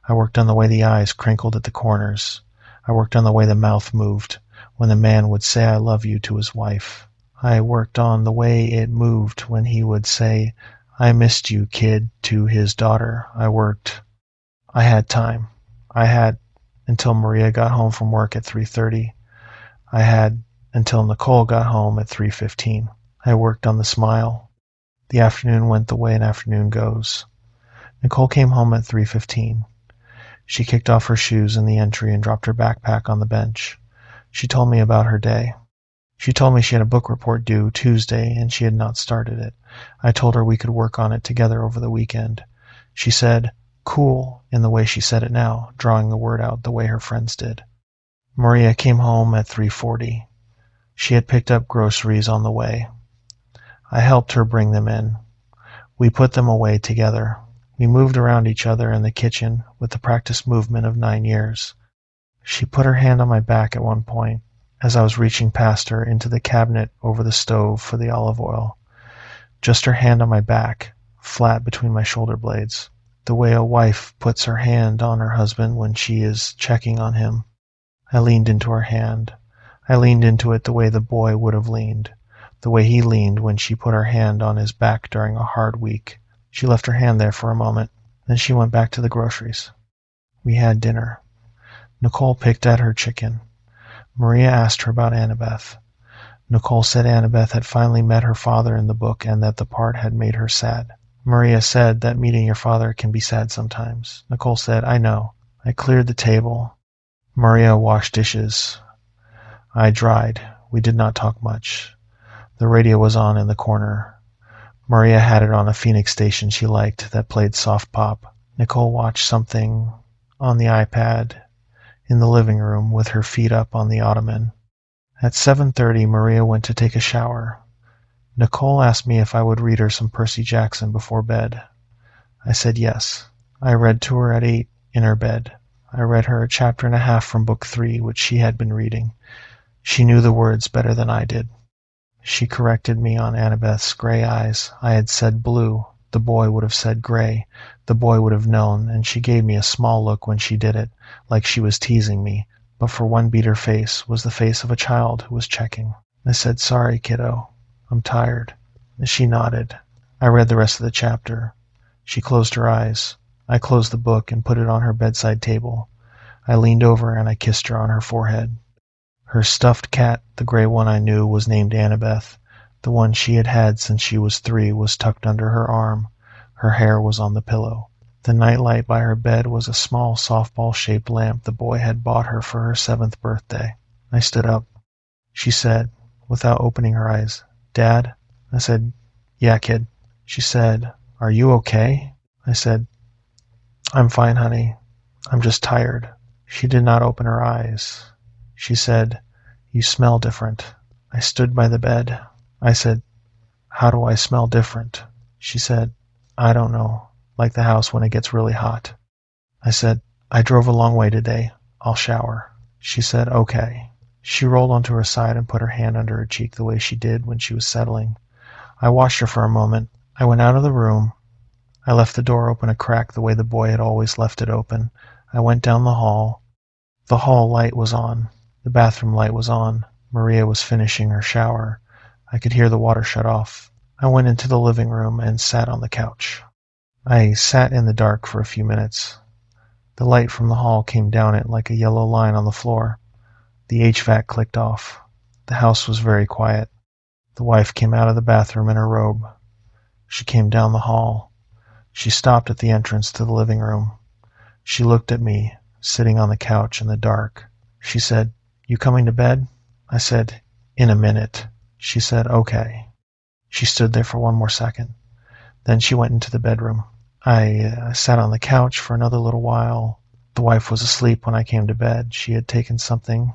Speaker 1: I worked on the way the eyes crinkled at the corners. I worked on the way the mouth moved when the man would say "I love you" to his wife. I worked on the way it moved when he would say "I missed you, kid" to his daughter. I worked. I had time. I had until Maria got home from work at 3:30. I had until Nicole got home at 3:15. I worked on the smile. The afternoon went the way an afternoon goes. Nicole came home at 3:15. She kicked off her shoes in the entry and dropped her backpack on the bench. She told me about her day. She told me she had a book report due Tuesday and she had not started it. I told her we could work on it together over the weekend. She said, "Cool," in the way she said it now, drawing the word out the way her friends did. Maria came home at 3:40. She had picked up groceries on the way. I helped her bring them in. We put them away together. We moved around each other in the kitchen with the practiced movement of 9 years. She put her hand on my back at one point as I was reaching past her into the cabinet over the stove for the olive oil. Just her hand on my back, flat between my shoulder blades, the way a wife puts her hand on her husband when she is checking on him. I leaned into her hand. I leaned into it the way the boy would have leaned, the way he leaned when she put her hand on his back during a hard week. She left her hand there for a moment. Then she went back to the groceries. We had dinner. Nicole picked at her chicken. Maria asked her about Annabeth. Nicole said Annabeth had finally met her father in the book and that the part had made her sad. Maria said that meeting your father can be sad sometimes. Nicole said, "I know." I cleared the table. Maria washed dishes. I dried. We did not talk much. The radio was on in the corner. Maria had it on a Phoenix station she liked that played soft pop. Nicole watched something on the iPad in the living room with her feet up on the ottoman. At 7:30, Maria went to take a shower. Nicole asked me if I would read her some Percy Jackson before bed. I said yes. I read to her at 8 in her bed. I read her a chapter and a half from book 3, which she had been reading. She knew the words better than I did. She corrected me on Annabeth's gray eyes. I had said blue. The boy would have said gray. The boy would have known, and she gave me a small look when she did it, like she was teasing me, but for one beat her face was the face of a child who was checking. I said, "Sorry, kiddo. I'm tired." She nodded. I read the rest of the chapter. She closed her eyes. I closed the book and put it on her bedside table. I leaned over and I kissed her on her forehead. Her stuffed cat, the gray one I knew, was named Annabeth. The one she had had since she was 3 was tucked under her arm. Her hair was on the pillow. The nightlight by her bed was a small softball-shaped lamp the boy had bought her for her 7th birthday. I stood up. She said, without opening her eyes, "Dad?" I said, "Yeah, kid." She said, "Are you okay?" I said, "I'm fine, honey. I'm just tired." She did not open her eyes. She said, "You smell different." I stood by the bed. I said, "How do I smell different?" She said, "I don't know, like the house when it gets really hot." I said, "I drove a long way today. I'll shower." She said, "Okay." She rolled onto her side and put her hand under her cheek the way she did when she was settling. I watched her for a moment. I went out of the room. I left the door open a crack the way the boy had always left it open. I went down the hall. The hall light was on. The bathroom light was on. Maria was finishing her shower. I could hear the water shut off. I went into the living room and sat on the couch. I sat in the dark for a few minutes. The light from the hall came down it like a yellow line on the floor. The HVAC clicked off. The house was very quiet. The wife came out of the bathroom in her robe. She came down the hall. She stopped at the entrance to the living room. She looked at me, sitting on the couch in the dark. She said, "You coming to bed?" I said, "In a minute." She said, "Okay." She stood there for one more second. Then she went into the bedroom. I sat on the couch for another little while. The wife was asleep when I came to bed. She had taken something.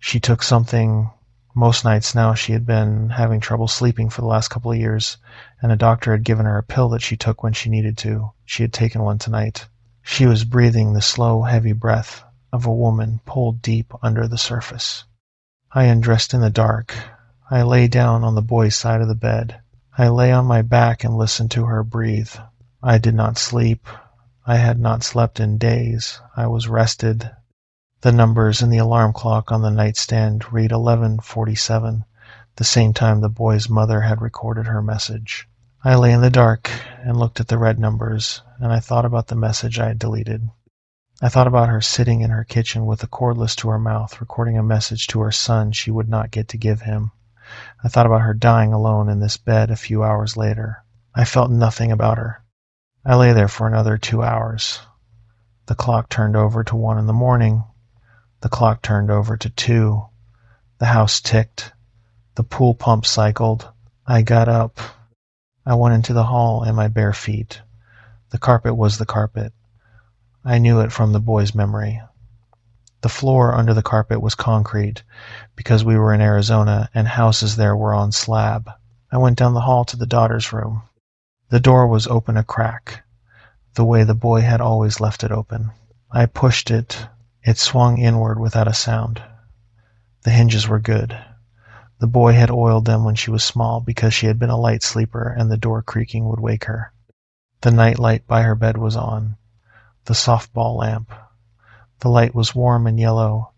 Speaker 1: She took something. Most nights now she had been having trouble sleeping for the last couple of years, and a doctor had given her a pill that she took when she needed to. She had taken one tonight. She was breathing the slow, heavy breath of a woman pulled deep under the surface. I undressed in the dark. I lay down on the boy's side of the bed. I lay on my back and listened to her breathe. I did not sleep. I had not slept in days. I was rested. The numbers in the alarm clock on the nightstand read 11:47, the same time the boy's mother had recorded her message. I lay in the dark and looked at the red numbers, and I thought about the message I had deleted. I thought about her sitting in her kitchen with a cordless to her mouth, recording a message to her son she would not get to give him. I thought about her dying alone in this bed a few hours later. I felt nothing about her. I lay there for another 2 hours. The clock turned over to 1 in the morning. The clock turned over to 2. The house ticked. The pool pump cycled. I got up. I went into the hall in my bare feet. The carpet was the carpet. I knew it from the boy's memory. The floor under the carpet was concrete because we were in Arizona and houses there were on slab. I went down the hall to the daughter's room. The door was open a crack, the way the boy had always left it open. I pushed it. It swung inward without a sound. The hinges were good. The boy had oiled them when she was small because she had been a light sleeper and the door creaking would wake her. The night light by her bed was on. The softball lamp. The light was warm and yellow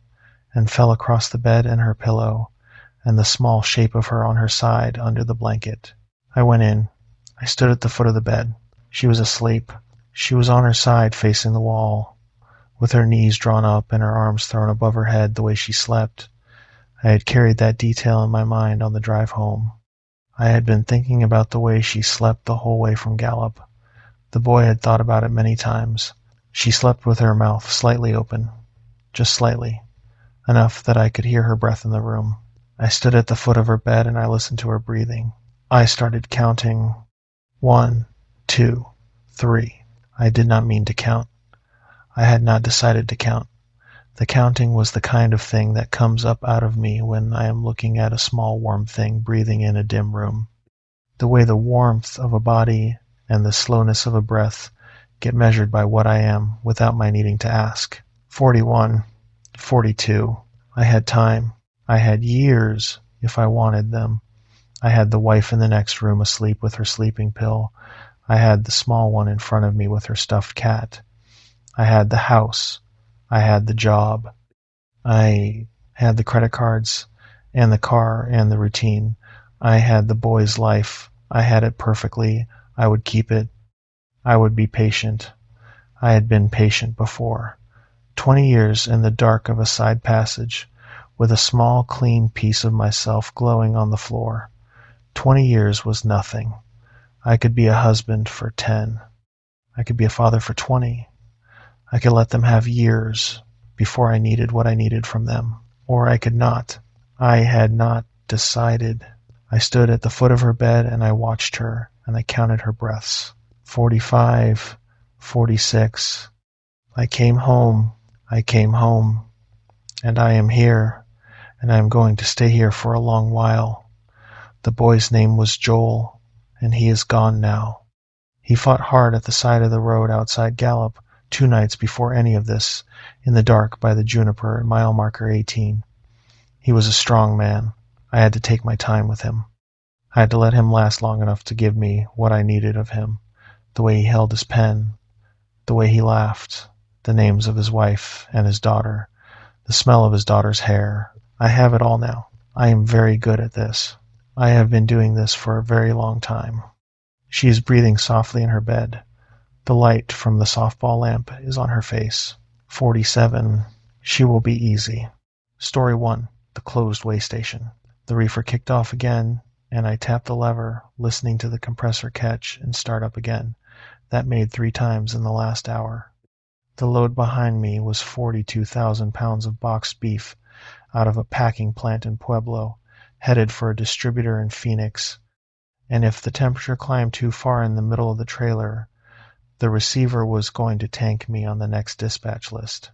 Speaker 1: and fell across the bed and her pillow and the small shape of her on her side under the blanket. I went in. I stood at the foot of the bed. She was asleep. She was on her side facing the wall, with her knees drawn up and her arms thrown above her head the way she slept. I had carried that detail in my mind on the drive home. I had been thinking about the way she slept the whole way from Gallup. The boy had thought about it many times. She slept with her mouth slightly open, just slightly, enough that I could hear her breath in the room. I stood at the foot of her bed and I listened to her breathing. I started counting 1, 2, 3. I did not mean to count. I had not decided to count. The counting was the kind of thing that comes up out of me when I am looking at a small warm thing breathing in a dim room. The way the warmth of a body and the slowness of a breath get measured by what I am without my needing to ask. 41, 42. I had time. I had years if I wanted them. I had the wife in the next room asleep with her sleeping pill. I had the small one in front of me with her stuffed cat. I had the house. I had the job. I had the credit cards and the car and the routine. I had the boy's life. I had it perfectly. I would keep it. I would be patient. I had been patient before. 20 years in the dark of a side passage, with a small clean piece of myself glowing on the floor. 20 years was nothing. I could be a husband for 10. I could be a father for 20. I could let them have years before I needed what I needed from them. Or I could not. I had not decided. I stood at the foot of her bed and I watched her and I counted her breaths. 45, 46. I came home. I came home. And I am here. And I am going to stay here for a long while. The boy's name was Joel, and he is gone now. He fought hard at the side of the road outside Gallup 2 nights before any of this, in the dark by the juniper at mile marker 18. He was a strong man. I had to take my time with him. I had to let him last long enough to give me what I needed of him, the way he held his pen, the way he laughed, the names of his wife and his daughter, the smell of his daughter's hair. I have it all now. I am very good at this. I have been doing this for a very long time. She is breathing softly in her bed. The light from the softball lamp is on her face. 47. She will be easy. Story 1. The closed way station. The reefer kicked off again, and I tapped the lever, listening to the compressor catch and start up again. That made 3 times in the last hour. The load behind me was 42,000 pounds of boxed beef out of a packing plant in Pueblo, headed for a distributor in Phoenix, and if the temperature climbed too far in the middle of the trailer, the receiver was going to tank me on the next dispatch list.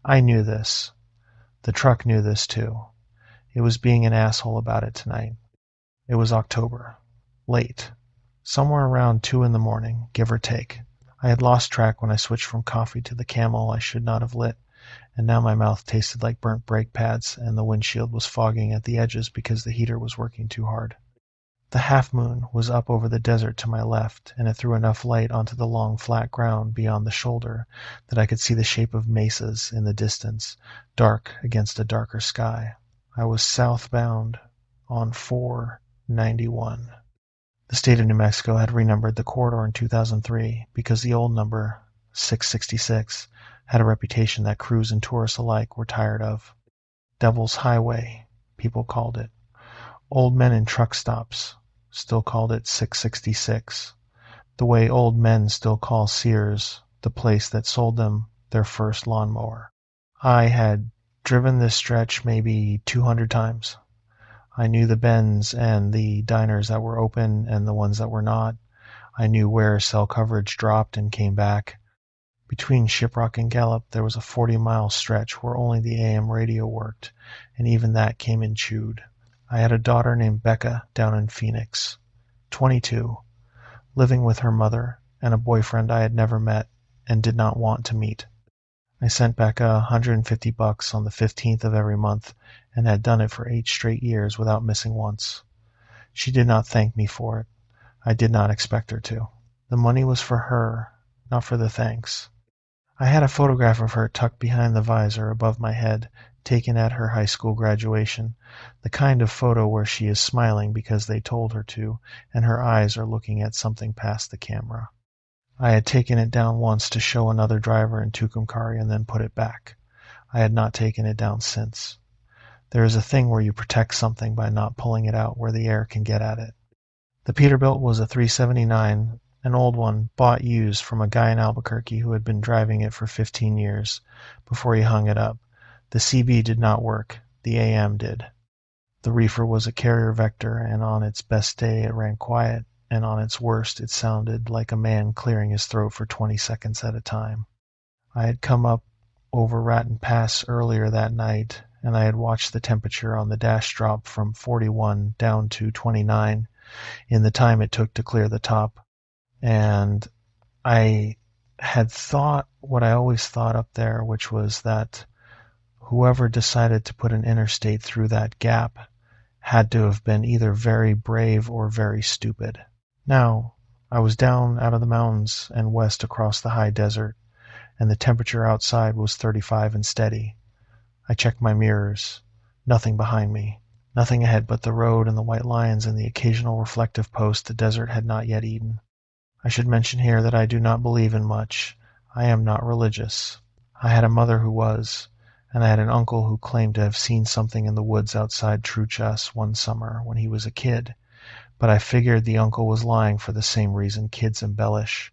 Speaker 1: I knew this. The truck knew this too. It was being an asshole about it tonight. It was October. Late. Somewhere around 2 in the morning, give or take. I had lost track when I switched from coffee to the Camel I should not have lit, and now my mouth tasted like burnt brake pads and the windshield was fogging at the edges because the heater was working too hard. The half-moon was up over the desert to my left, and it threw enough light onto the long flat ground beyond the shoulder that I could see the shape of mesas in the distance, dark against a darker sky. I was southbound on 491. The state of New Mexico had renumbered the corridor in 2003 because the old number, 666, had a reputation that crews and tourists alike were tired of. Devil's Highway, people called it. Old men in truck stops still called it 666, the way old men still call Sears the place that sold them their first lawnmower. I had driven this stretch maybe 200 times. I knew the bends and the diners that were open and the ones that were not. I knew where cell coverage dropped and came back. Between Shiprock and Gallup, there was a 40-mile stretch where only the AM radio worked, and even that came in chewed. I had a daughter named Becca down in Phoenix, 22, living with her mother and a boyfriend I had never met and did not want to meet. I sent Becca $150 on the 15th of every month and had done it for 8 straight years without missing once. She did not thank me for it. I did not expect her to. The money was for her, not for the thanks. I had a photograph of her tucked behind the visor above my head, taken at her high school graduation, the kind of photo where she is smiling because they told her to, and her eyes are looking at something past the camera. I had taken it down once to show another driver in Tucumcari and then put it back. I had not taken it down since. There is a thing where you protect something by not pulling it out where the air can get at it. The Peterbilt was a 379, an old one, bought used from a guy in Albuquerque who had been driving it for 15 years before he hung it up. The CB did not work. The AM did. The reefer was a Carrier Vector, and on its best day it ran quiet and on its worst it sounded like a man clearing his throat for 20 seconds at a time. I had come up over Raton Pass earlier that night, and I had watched the temperature on the dash drop from 41 down to 29 in the time it took to clear the top, and I had thought what I always thought up there, which was that whoever decided to put an interstate through that gap had to have been either very brave or very stupid. Now, I was down out of the mountains and west across the high desert, and the temperature outside was 35 and steady. I checked my mirrors. Nothing behind me. Nothing ahead but the road and the white lines and the occasional reflective post the desert had not yet eaten. I should mention here that I do not believe in much. I am not religious. I had a mother who was, and I had an uncle who claimed to have seen something in the woods outside Truchas one summer when he was a kid, but I figured the uncle was lying for the same reason kids embellish,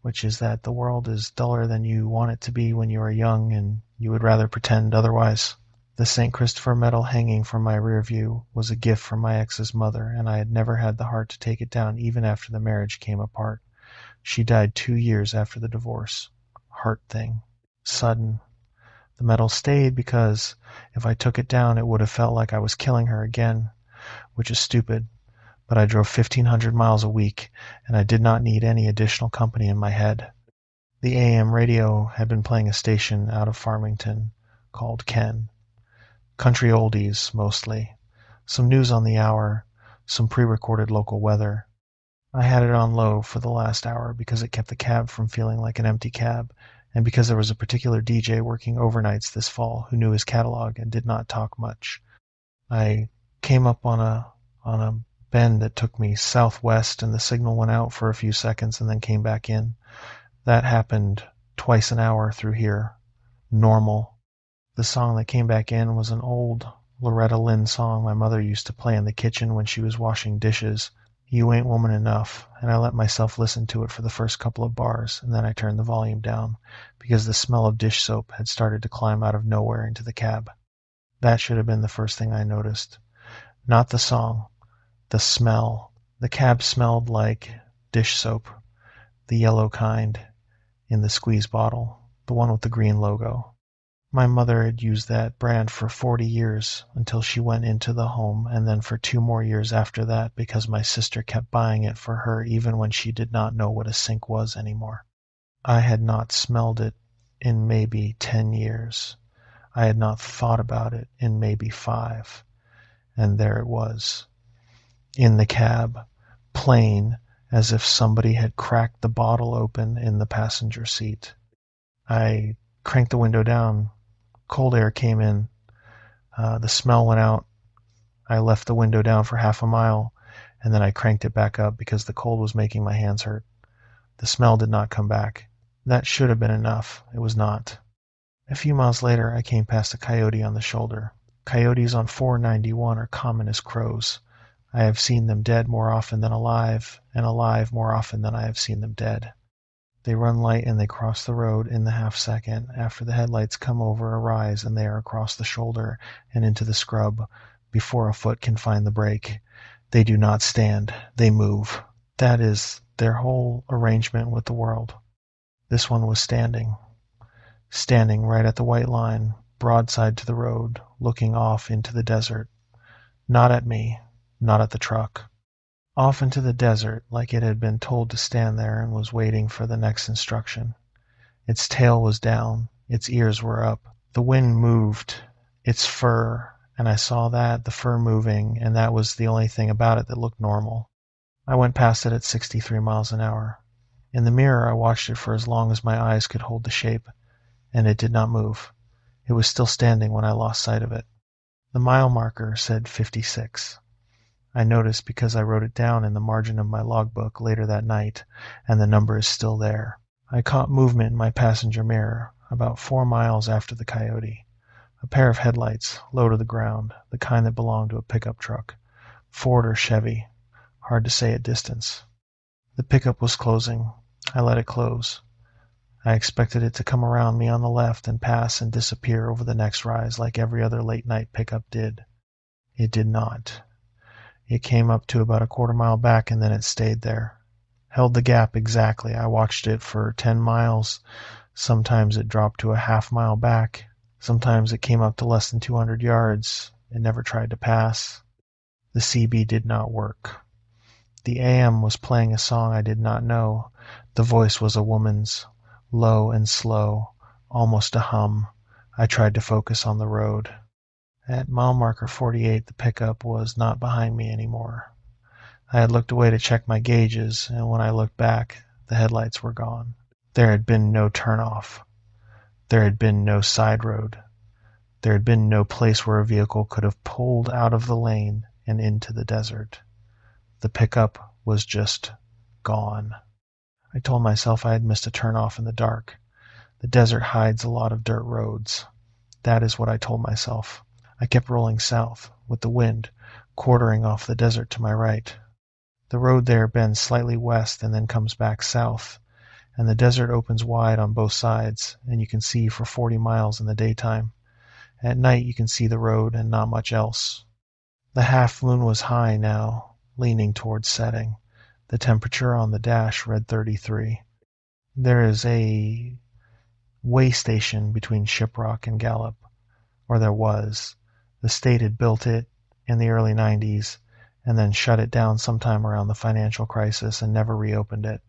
Speaker 1: which is that the world is duller than you want it to be when you are young and you would rather pretend otherwise. The St. Christopher medal hanging from my rear view was a gift from my ex's mother, and I had never had the heart to take it down even after the marriage came apart. She died 2 years after the divorce. Heart thing. Sudden. The medal stayed because if I took it down it would have felt like I was killing her again, which is stupid, but I drove 1,500 miles a week, and I did not need any additional company in my head. The AM radio had been playing a station out of Farmington called Ken. Country oldies, mostly. Some news on the hour, some pre-recorded local weather. I had it on low for the last hour because it kept the cab from feeling like an empty cab, and because there was a particular DJ working overnights this fall who knew his catalog and did not talk much. I came up on a bend that took me southwest, and the signal went out for a few seconds and then came back in. That happened twice an hour through here. Normal. The song that came back in was an old Loretta Lynn song my mother used to play in the kitchen when she was washing dishes. You Ain't Woman Enough, and I let myself listen to it for the first couple of bars, and then I turned the volume down, because the smell of dish soap had started to climb out of nowhere into the cab. That should have been the first thing I noticed. Not the song. The smell. The cab smelled like dish soap. The yellow kind, in the squeeze bottle, the one with the green logo. My mother had used that brand for 40 years until she went into the home, and then for 2 more years after that because my sister kept buying it for her even when she did not know what a sink was anymore. I had not smelled it in maybe 10 years. I had not thought about it in maybe 5. And there it was, in the cab, plain as if somebody had cracked the bottle open in the passenger seat. I cranked the window down. Cold air came in. The smell went out. I left the window down for half a mile, and then I cranked it back up because the cold was making my hands hurt. The smell did not come back. That should have been enough. It was not. A few miles later, I came past a coyote on the shoulder. Coyotes on 491 are common as crows. I have seen them dead more often than alive, and alive more often than I have seen them dead. They run light and they cross the road in the half-second after the headlights come over a rise and they are across the shoulder and into the scrub before a foot can find the brake. They do not stand. They move. That is their whole arrangement with the world. This one was standing. Standing right at the white line, broadside to the road, looking off into the desert. Not at me. Not at the truck. Off into the desert, like it had been told to stand there and was waiting for the next instruction. Its tail was down, its ears were up. The wind moved its fur, and I saw that, the fur moving, and that was the only thing about it that looked normal. I went past it at 63 miles an hour. In the mirror, I watched it for as long as my eyes could hold the shape, and it did not move. It was still standing when I lost sight of it. The mile marker said 56. I noticed because I wrote it down in the margin of my logbook later that night, and the number is still there. I caught movement in my passenger mirror about 4 miles after the coyote. A pair of headlights, low to the ground, the kind that belonged to a pickup truck. Ford or Chevy. Hard to say at distance. The pickup was closing. I let it close. I expected it to come around me on the left and pass and disappear over the next rise like every other late-night pickup did. It did not. It came up to about a quarter mile back and then it stayed there. Held the gap exactly. I watched it for 10 miles. Sometimes it dropped to a half mile back. Sometimes it came up to less than 200 yards. It never tried to pass. The CB did not work. The AM was playing a song I did not know. The voice was a woman's, low and slow, almost a hum. I tried to focus on the road. At mile marker 48, the pickup was not behind me anymore. I had looked away to check my gauges, and when I looked back, the headlights were gone. There had been no turnoff. There had been no side road. There had been no place where a vehicle could have pulled out of the lane and into the desert. The pickup was just gone. I told myself I had missed a turnoff in the dark. The desert hides a lot of dirt roads. That is what I told myself. I kept rolling south, with the wind, quartering off the desert to my right. The road there bends slightly west and then comes back south, and the desert opens wide on both sides, and you can see for 40 miles in the daytime. At night you can see the road and not much else. The half moon was high now, leaning towards setting. The temperature on the dash read 33. There is a way station between Shiprock and Gallup, or there was. The state had built it in the early 90s and then shut it down sometime around the financial crisis and never reopened it.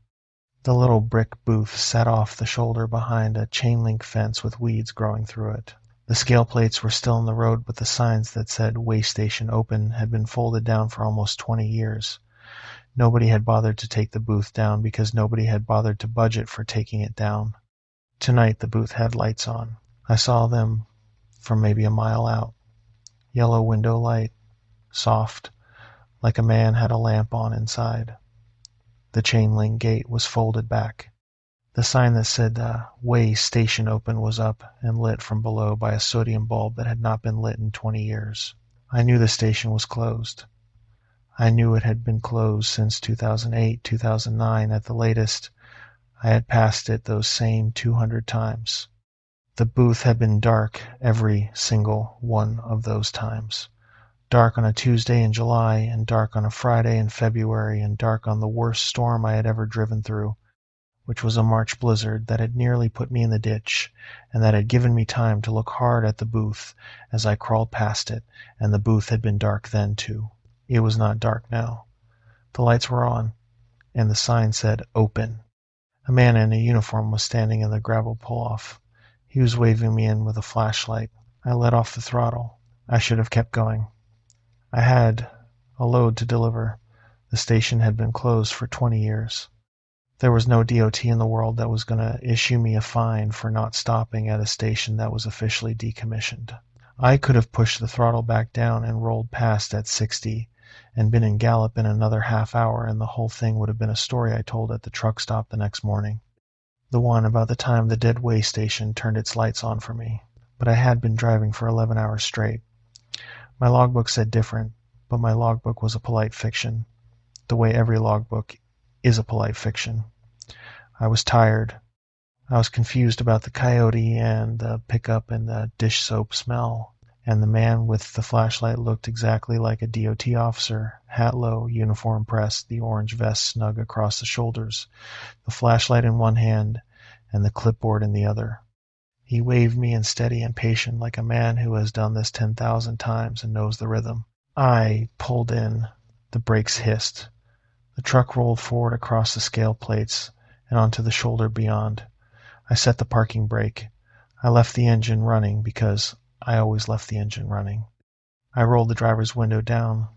Speaker 1: The little brick booth sat off the shoulder behind a chain-link fence with weeds growing through it. The scale plates were still in the road, but the signs that said "Way Station Open" had been folded down for almost 20 years. Nobody had bothered to take the booth down because nobody had bothered to budget for taking it down. Tonight the booth had lights on. I saw them from maybe a mile out. Yellow window light, soft, like a man had a lamp on inside. The chain-link gate was folded back. The sign that said "Way Station Open" was up and lit from below by a sodium bulb that had not been lit in 20 years. I knew the station was closed. I knew it had been closed since 2008, 2009 at the latest. I had passed it those same 200 times. The booth had been dark every single one of those times. Dark on a Tuesday in July, and dark on a Friday in February, and dark on the worst storm I had ever driven through, which was a March blizzard that had nearly put me in the ditch, and that had given me time to look hard at the booth as I crawled past it, and the booth had been dark then too. It was not dark now. The lights were on, and the sign said "Open." A man in a uniform was standing in the gravel pull-off. He was waving me in with a flashlight. I let off the throttle. I should have kept going. I had a load to deliver. The station had been closed for 20 years. There was no DOT in the world that was going to issue me a fine for not stopping at a station that was officially decommissioned. I could have pushed the throttle back down and rolled past at 60 and been in Gallup in another half hour, and the whole thing would have been a story I told at the truck stop the next morning. The one about the time the dead way station turned its lights on for me. But I had been driving for 11 hours straight. My logbook said different, but my logbook was a polite fiction, the way every logbook is a polite fiction. I was tired. I was confused about the coyote and the pickup and the dish soap smell, and the man with the flashlight looked exactly like a DOT officer, hat low, uniform pressed, the orange vest snug across the shoulders, the flashlight in one hand and the clipboard in the other. He waved me in steady and patient like a man who has done this 10,000 times and knows the rhythm. I pulled in. The brakes hissed. The truck rolled forward across the scale plates and onto the shoulder beyond. I set the parking brake. I left the engine running because I always left the engine running. I rolled the driver's window down.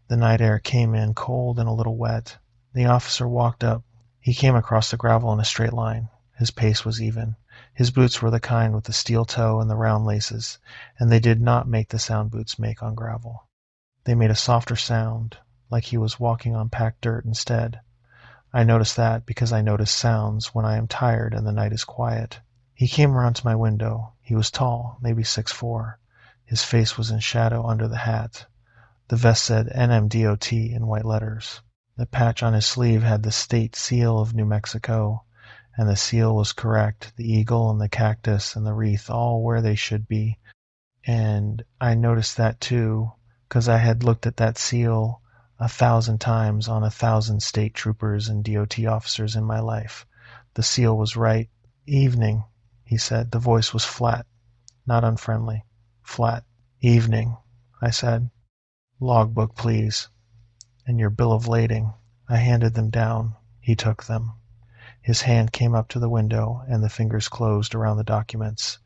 Speaker 1: The night air came in cold and a little wet. The officer walked up. He came across the gravel in a straight line. His pace was even. His boots were the kind with the steel toe and the round laces, and they did not make the sound boots make on gravel. They made a softer sound, like he was walking on packed dirt instead. I noticed that because I notice sounds when I am tired and the night is quiet. He came around to my window. He was tall, maybe 6'4". His face was in shadow under the hat. The vest said NMDOT in white letters. The patch on his sleeve had the state seal of New Mexico, and the seal was correct, the eagle and the cactus and the wreath all where they should be. And I noticed that too, because I had looked at that seal 1,000 times on 1,000 state troopers and DOT officers in my life. The seal was right. Evening, he said. The voice was flat, not unfriendly. Flat. Evening, I said. Logbook, please. And your bill of lading. I handed them down. He took them. His hand came up to the window, and the fingers closed around the documents,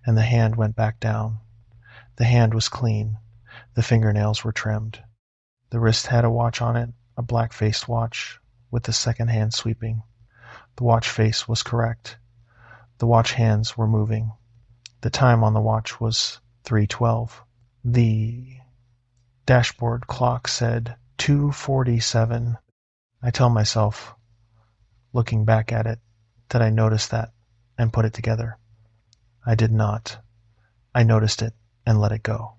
Speaker 1: and the hand went back down. The hand was clean. The fingernails were trimmed. The wrist had a watch on it, a black-faced watch, with the second hand sweeping. The watch face was correct. The watch hands were moving. The time on the watch was 3:12. The dashboard clock said 2:47. I tell myself, looking back at it, that I noticed that and put it together. I did not. I noticed it and let it go.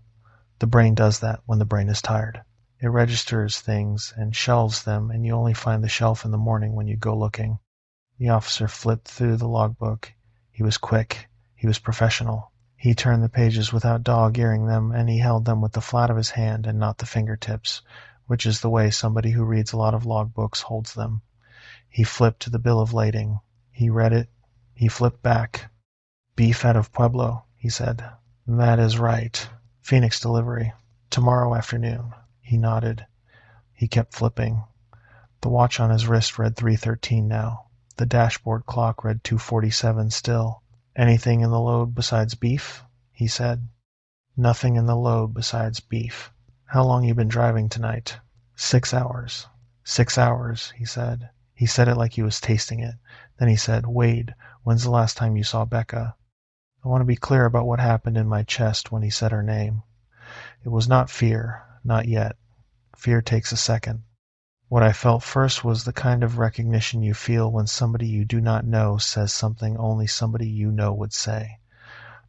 Speaker 1: The brain does that when the brain is tired. It registers things and shelves them, and you only find the shelf in the morning when you go looking. The officer flipped through the logbook. He was quick. He was professional. He turned the pages without dog-earing them, and he held them with the flat of his hand and not the fingertips, which is the way somebody who reads a lot of logbooks holds them. He flipped to the bill of lading. He read it. He flipped back. Beef out of Pueblo, he said. That is right. Phoenix delivery. Tomorrow afternoon. He nodded. He kept flipping. The watch on his wrist read 3:13 now. The dashboard clock read 2:47 still. Anything in the load besides beef? He said. Nothing in the load besides beef. How long you been driving tonight? 6 hours. 6 hours, he said. He said it like he was tasting it. Then he said, Wade, when's the last time you saw Becca? I want to be clear about what happened in my chest when he said her name. It was not fear, not yet. Fear takes a second. What I felt first was the kind of recognition you feel when somebody you do not know says something only somebody you know would say.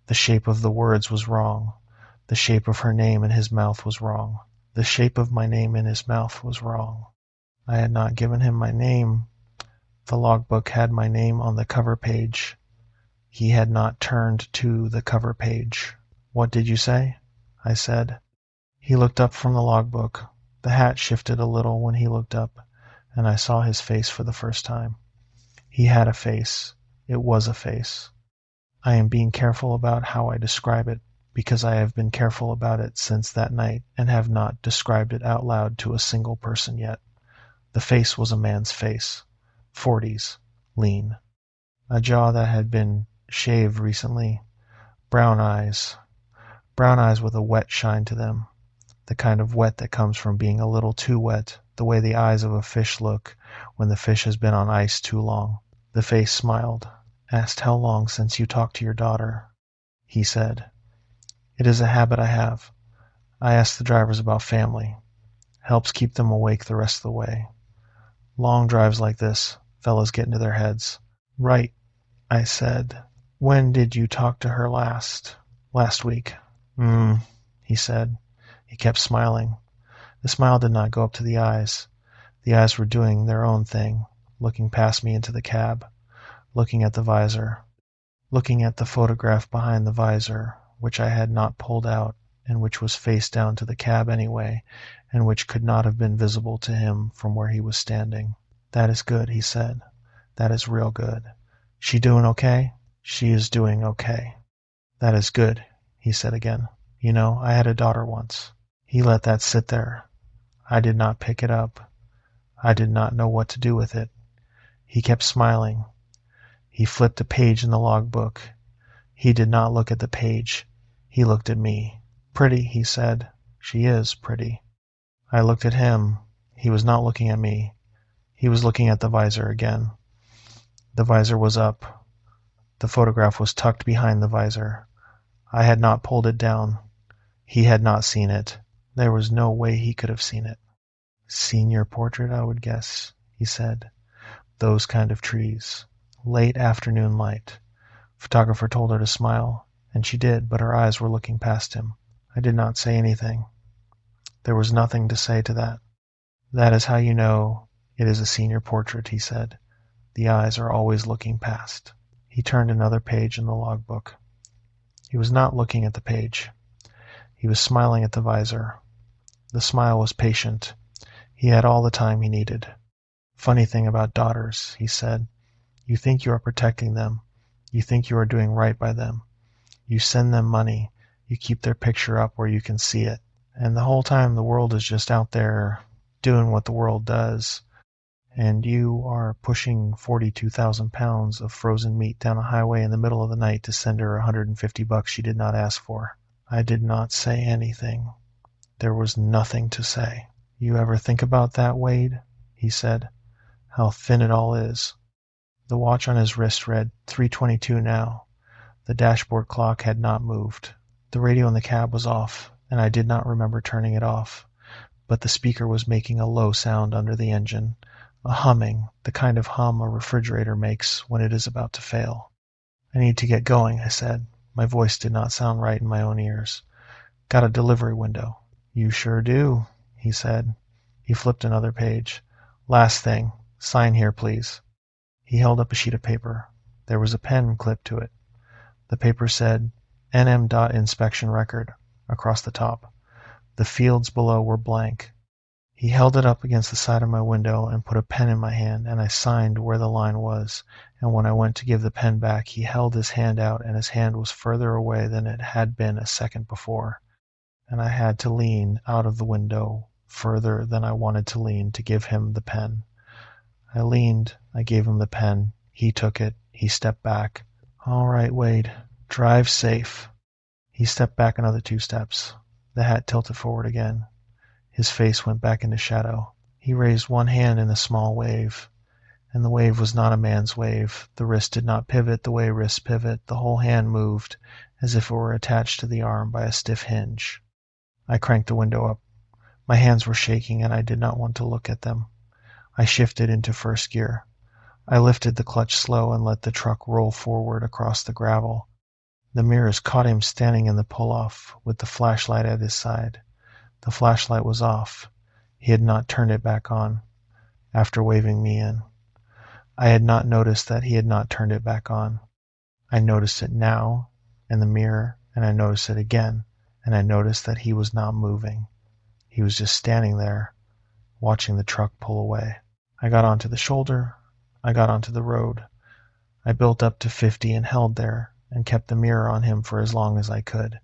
Speaker 1: The shape of the words was wrong. The shape of her name in his mouth was wrong. The shape of my name in his mouth was wrong. I had not given him my name. The logbook had my name on the cover page. He had not turned to the cover page. What did you say? I said. He looked up from the logbook. The hat shifted a little when he looked up, and I saw his face for the first time. He had a face. It was a face. I am being careful about how I describe it, because I have been careful about it since that night and have not described it out loud to a single person yet. The face was a man's face. 40s. Lean. A jaw that had been shaved recently. Brown eyes. Brown eyes with a wet shine to them. The kind of wet that comes from being a little too wet, the way the eyes of a fish look when the fish has been on ice too long. The face smiled, asked how long since you talked to your daughter. He said, It is a habit I have. I ask the drivers about family. Helps keep them awake the rest of the way. Long drives like this, fellas get into their heads. Right, I said. When did you talk to her last? Last week. He said. He kept smiling. The smile did not go up to the eyes. The eyes were doing their own thing, looking past me into the cab, looking at the visor, looking at the photograph behind the visor, which I had not pulled out, and which was face down to the cab anyway, and which could not have been visible to him from where he was standing. That is good, he said. That is real good. She doing okay? She is doing okay. That is good, he said again. You know, I had a daughter once. He let that sit there. I did not pick it up. I did not know what to do with it. He kept smiling. He flipped a page in the logbook. He did not look at the page. He looked at me. Pretty, he said. She is pretty. I looked at him. He was not looking at me. He was looking at the visor again. The visor was up. The photograph was tucked behind the visor. I had not pulled it down. He had not seen it. There was no way he could have seen it. Senior portrait, I would guess, he said. Those kind of trees. Late afternoon light. Photographer told her to smile, and she did, but her eyes were looking past him. I did not say anything. There was nothing to say to that. That is how you know it is a senior portrait, he said. The eyes are always looking past. He turned another page in the logbook. He was not looking at the page. He was smiling at the visor. The smile was patient. He had all the time he needed. Funny thing about daughters, he said. You think you are protecting them. You think you are doing right by them. You send them money. You keep their picture up where you can see it. And the whole time the world is just out there doing what the world does. And you are pushing 42,000 pounds of frozen meat down a highway in the middle of the night to send her $150 she did not ask for. I did not say anything. There was nothing to say. You ever think about that, Wade? He said. How thin it all is. The watch on his wrist read 3:22 now. The dashboard clock had not moved. The radio in the cab was off, and I did not remember turning it off. But the speaker was making a low sound under the engine, a humming, the kind of hum a refrigerator makes when it is about to fail. I need to get going, I said. My voice did not sound right in my own ears. Got a delivery window. You sure do, he said. He flipped another page. Last thing. Sign here, please. He held up a sheet of paper. There was a pen clipped to it. The paper said, NM. Inspection record, across the top. The fields below were blank. He held it up against the side of my window and put a pen in my hand, and I signed where the line was, and when I went to give the pen back, he held his hand out, and his hand was further away than it had been a second before, and I had to lean out of the window further than I wanted to lean to give him the pen. I leaned, I gave him the pen, he took it, he stepped back. All right, Wade, drive safe. He stepped back another 2 steps. The hat tilted forward again. His face went back into shadow. He raised one hand in a small wave, and the wave was not a man's wave. The wrist did not pivot the way wrists pivot. The whole hand moved, as if it were attached to the arm by a stiff hinge. I cranked the window up. My hands were shaking, and I did not want to look at them. I shifted into first gear. I lifted the clutch slow and let the truck roll forward across the gravel. The mirrors caught him standing in the pull-off with the flashlight at his side. The flashlight was off. He had not turned it back on after waving me in. I had not noticed that he had not turned it back on. I noticed it now in the mirror, and I noticed it again, and I noticed that he was not moving. He was just standing there, watching the truck pull away. I got onto the shoulder. I got onto the road. I built up to 50 and held there, and kept the mirror on him for as long as I could.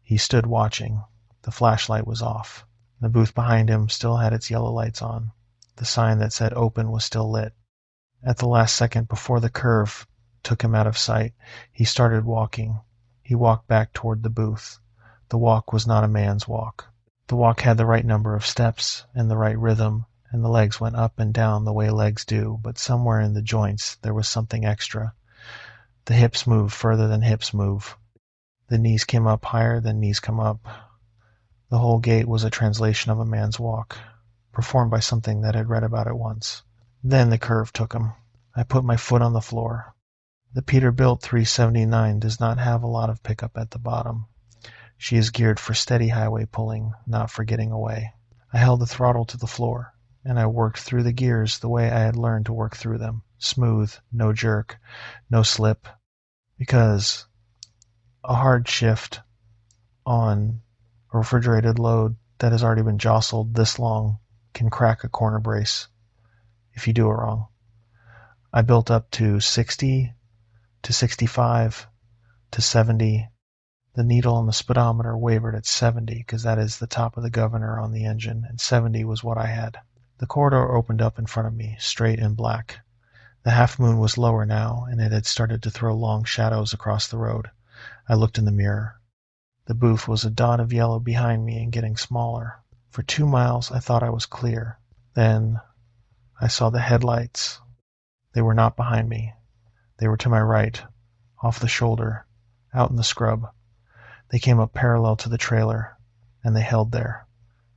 Speaker 1: He stood watching. The flashlight was off. The booth behind him still had its yellow lights on. The sign that said open was still lit. At the last second before the curve took him out of sight, he started walking. He walked back toward the booth. The walk was not a man's walk. The walk had the right number of steps and the right rhythm, and the legs went up and down the way legs do, but somewhere in the joints there was something extra. The hips moved further than hips move. The knees came up higher than knees come up. The whole gait was a translation of a man's walk, performed by something that had read about it once. Then the curve took him. I put my foot on the floor. The Peterbilt 379 does not have a lot of pickup at the bottom. She is geared for steady highway pulling, not for getting away. I held the throttle to the floor, and I worked through the gears the way I had learned to work through them. Smooth, no jerk, no slip, because a hard shift on a refrigerated load that has already been jostled this long can crack a corner brace if you do it wrong. I built up to 60, to 65, to 70. The needle on the speedometer wavered at 70 because that is the top of the governor on the engine, and 70 was what I had. The corridor opened up in front of me, straight and black. The half moon was lower now, and it had started to throw long shadows across the road. I looked in the mirror. The booth was a dot of yellow behind me and getting smaller. For 2 miles I thought I was clear. Then I saw the headlights. They were not behind me. They were to my right, off the shoulder, out in the scrub. They came up parallel to the trailer, and they held there.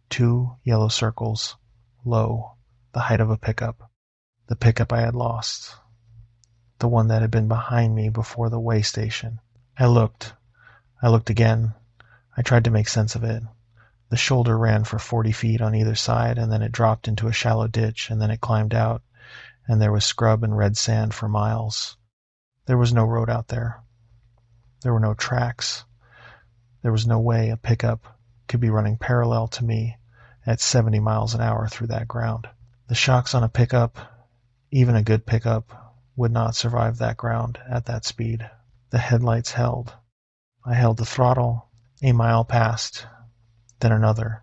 Speaker 1: 2 yellow circles, low, the height of a pickup. The pickup I had lost. The one that had been behind me before the way station. I looked again. I tried to make sense of it. The shoulder ran for 40 feet on either side, and then it dropped into a shallow ditch, and then it climbed out, and there was scrub and red sand for miles. There was no road out there. There were no tracks. There was no way a pickup could be running parallel to me at 70 miles an hour through that ground. The shocks on a pickup, even a good pickup, would not survive that ground at that speed. The headlights held. I held the throttle. A mile passed, then another.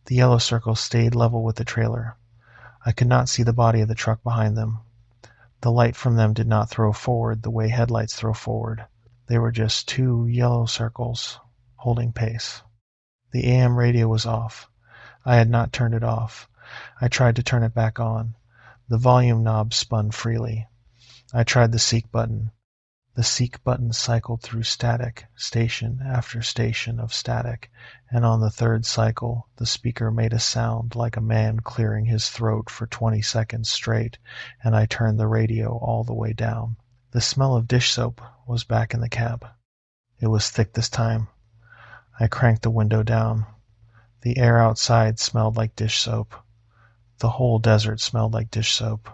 Speaker 1: The yellow circles stayed level with the trailer. I could not see the body of the truck behind them. The light from them did not throw forward the way headlights throw forward. They were just two yellow circles holding pace. The AM radio was off. I had not turned it off. I tried to turn it back on. The volume knob spun freely. I tried the seek button. The seek button cycled through static, station after station of static, and on the third cycle the speaker made a sound like a man clearing his throat for 20 seconds straight, and I turned the radio all the way down. The smell of dish soap was back in the cab. It was thick this time. I cranked the window down. The air outside smelled like dish soap. The whole desert smelled like dish soap.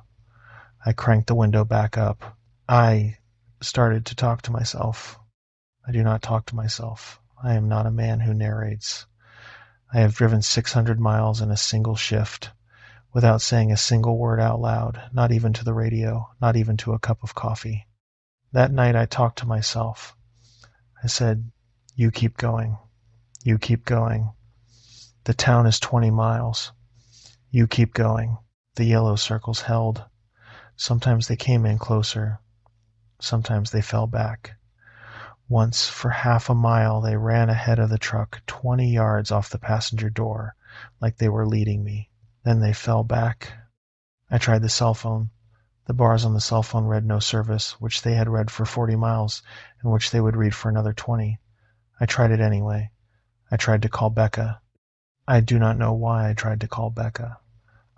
Speaker 1: I cranked the window back up. I started to talk to myself. I do not talk to myself. I am not a man who narrates. I have driven 600 miles in a single shift without saying a single word out loud, not even to the radio, not even to a cup of coffee. That night I talked to myself. I said, "You keep going. You keep going. The town is 20 miles. You keep going." The yellow circles held. Sometimes they came in closer. Sometimes they fell back. Once, for half a mile, they ran ahead of the truck 20 yards off the passenger door, like they were leading me. Then they fell back. I tried the cell phone. The bars on the cell phone read no service, which they had read for 40 miles, and which they would read for another 20. I tried it anyway. I tried to call Becca. I do not know why I tried to call Becca.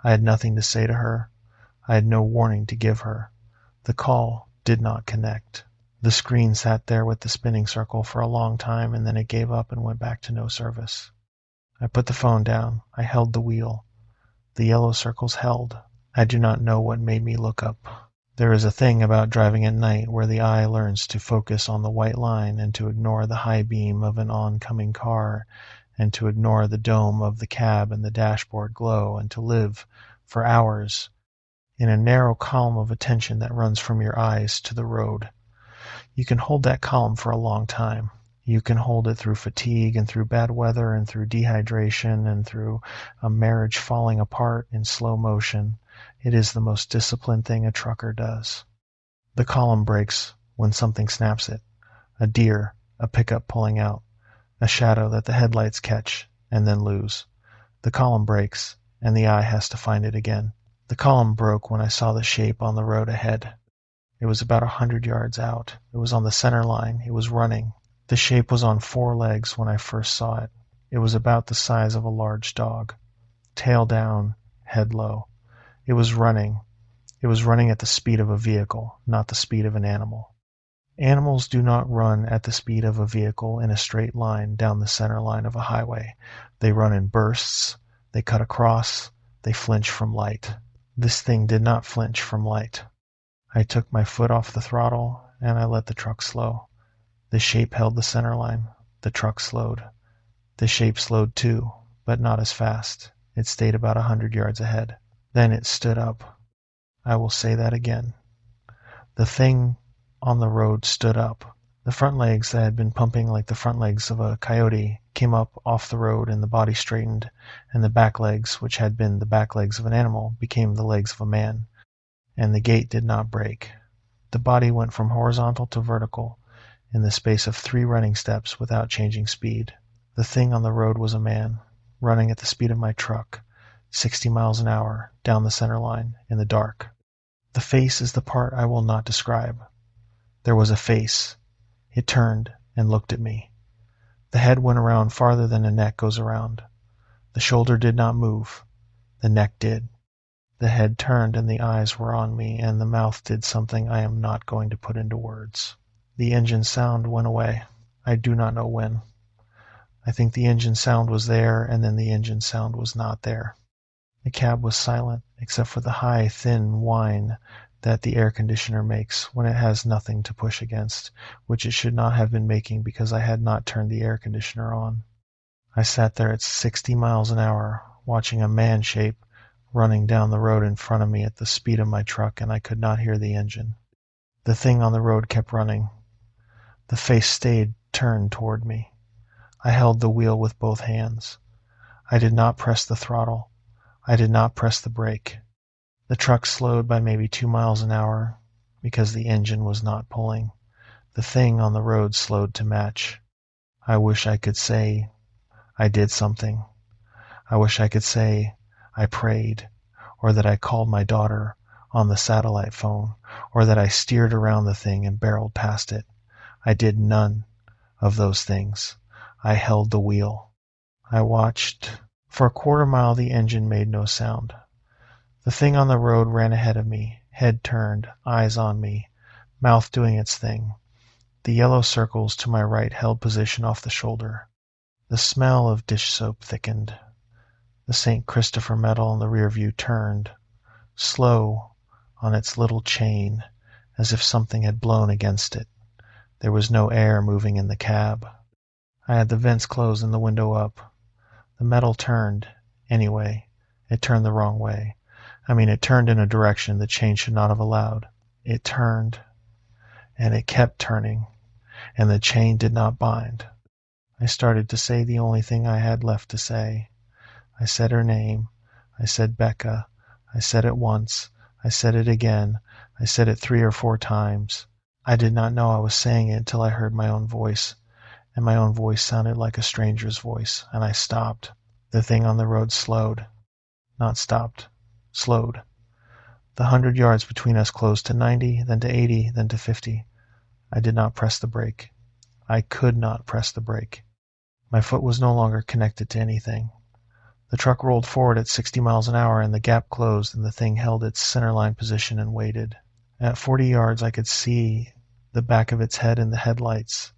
Speaker 1: I had nothing to say to her. I had no warning to give her. The call did not connect. The screen sat there with the spinning circle for a long time, and then it gave up and went back to no service. I put the phone down. I held the wheel. The yellow circles held. I do not know what made me look up. There is a thing about driving at night where the eye learns to focus on the white line and to ignore the high beam of an oncoming car, and to ignore the dome of the cab and the dashboard glow, and to live for hours in a narrow column of attention that runs from your eyes to the road. You can hold that column for a long time. You can hold it through fatigue and through bad weather and through dehydration and through a marriage falling apart in slow motion. It is the most disciplined thing a trucker does. The column breaks when something snaps it. A deer, a pickup pulling out, a shadow that the headlights catch and then lose. The column breaks, and the eye has to find it again. The column broke when I saw the shape on the road ahead. It was about 100 yards out. It was on the center line. It was running. The shape was on 4 legs when I first saw it. It was about the size of a large dog. Tail down, head low. It was running. It was running at the speed of a vehicle, not the speed of an animal. Animals do not run at the speed of a vehicle in a straight line down the center line of a highway. They run in bursts. They cut across. They flinch from light. This thing did not flinch from light. I took my foot off the throttle, and I let the truck slow. The shape held the center line. The truck slowed. The shape slowed too, but not as fast. It stayed about 100 yards ahead. Then it stood up. I will say that again. The thing on the road stood up. The front legs that had been pumping like the front legs of a coyote came up off the road, and the body straightened, and the back legs, which had been the back legs of an animal, became the legs of a man. And the gait did not break. The body went from horizontal to vertical in the space of 3 running steps without changing speed. The thing on the road was a man, running at the speed of my truck, 60 miles an hour, down the center line, in the dark. The face is the part I will not describe. There was a face. It turned and looked at me. The head went around farther than a neck goes around. The shoulder did not move. The neck did. The head turned and the eyes were on me, and the mouth did something I am not going to put into words. The engine sound went away. I do not know when. I think the engine sound was there, and then the engine sound was not there. The cab was silent, except for the high, thin whine that the air conditioner makes when it has nothing to push against, which it should not have been making because I had not turned the air conditioner on. I sat there at 60 miles an hour, watching a man shape running down the road in front of me at the speed of my truck, and I could not hear the engine. The thing on the road kept running. The face stayed turned toward me. I held the wheel with both hands. I did not press the throttle. I did not press the brake. The truck slowed by maybe 2 miles an hour because the engine was not pulling. The thing on the road slowed to match. I wish I could say I did something. I wish I could say I prayed, or that I called my daughter on the satellite phone, or that I steered around the thing and barreled past it. I did none of those things. I held the wheel. I watched. For a quarter mile the engine made no sound. The thing on the road ran ahead of me, head turned, eyes on me, mouth doing its thing. The yellow circles to my right held position off the shoulder. The smell of dish soap thickened. The St. Christopher medal in the rear view turned, slow on its little chain, as if something had blown against it. There was no air moving in the cab. I had the vents closed and the window up. The metal turned, anyway. It turned the wrong way. It turned in a direction the chain should not have allowed. It turned, and it kept turning, and the chain did not bind. I started to say the only thing I had left to say. I said her name. I said Becca. I said it once. I said it again. I said it 3 or 4 times. I did not know I was saying it until I heard my own voice, and my own voice sounded like a stranger's voice, and I stopped. The thing on the road slowed. Not stopped. Slowed. The 100 yards between us closed to 90, then to 80, then to 50. I did not press the brake. I could not press the brake. My foot was no longer connected to anything. The truck rolled forward at 60 miles an hour, and the gap closed, and the thing held its centerline position and waited. At 40 yards I could see the back of its head in the headlights.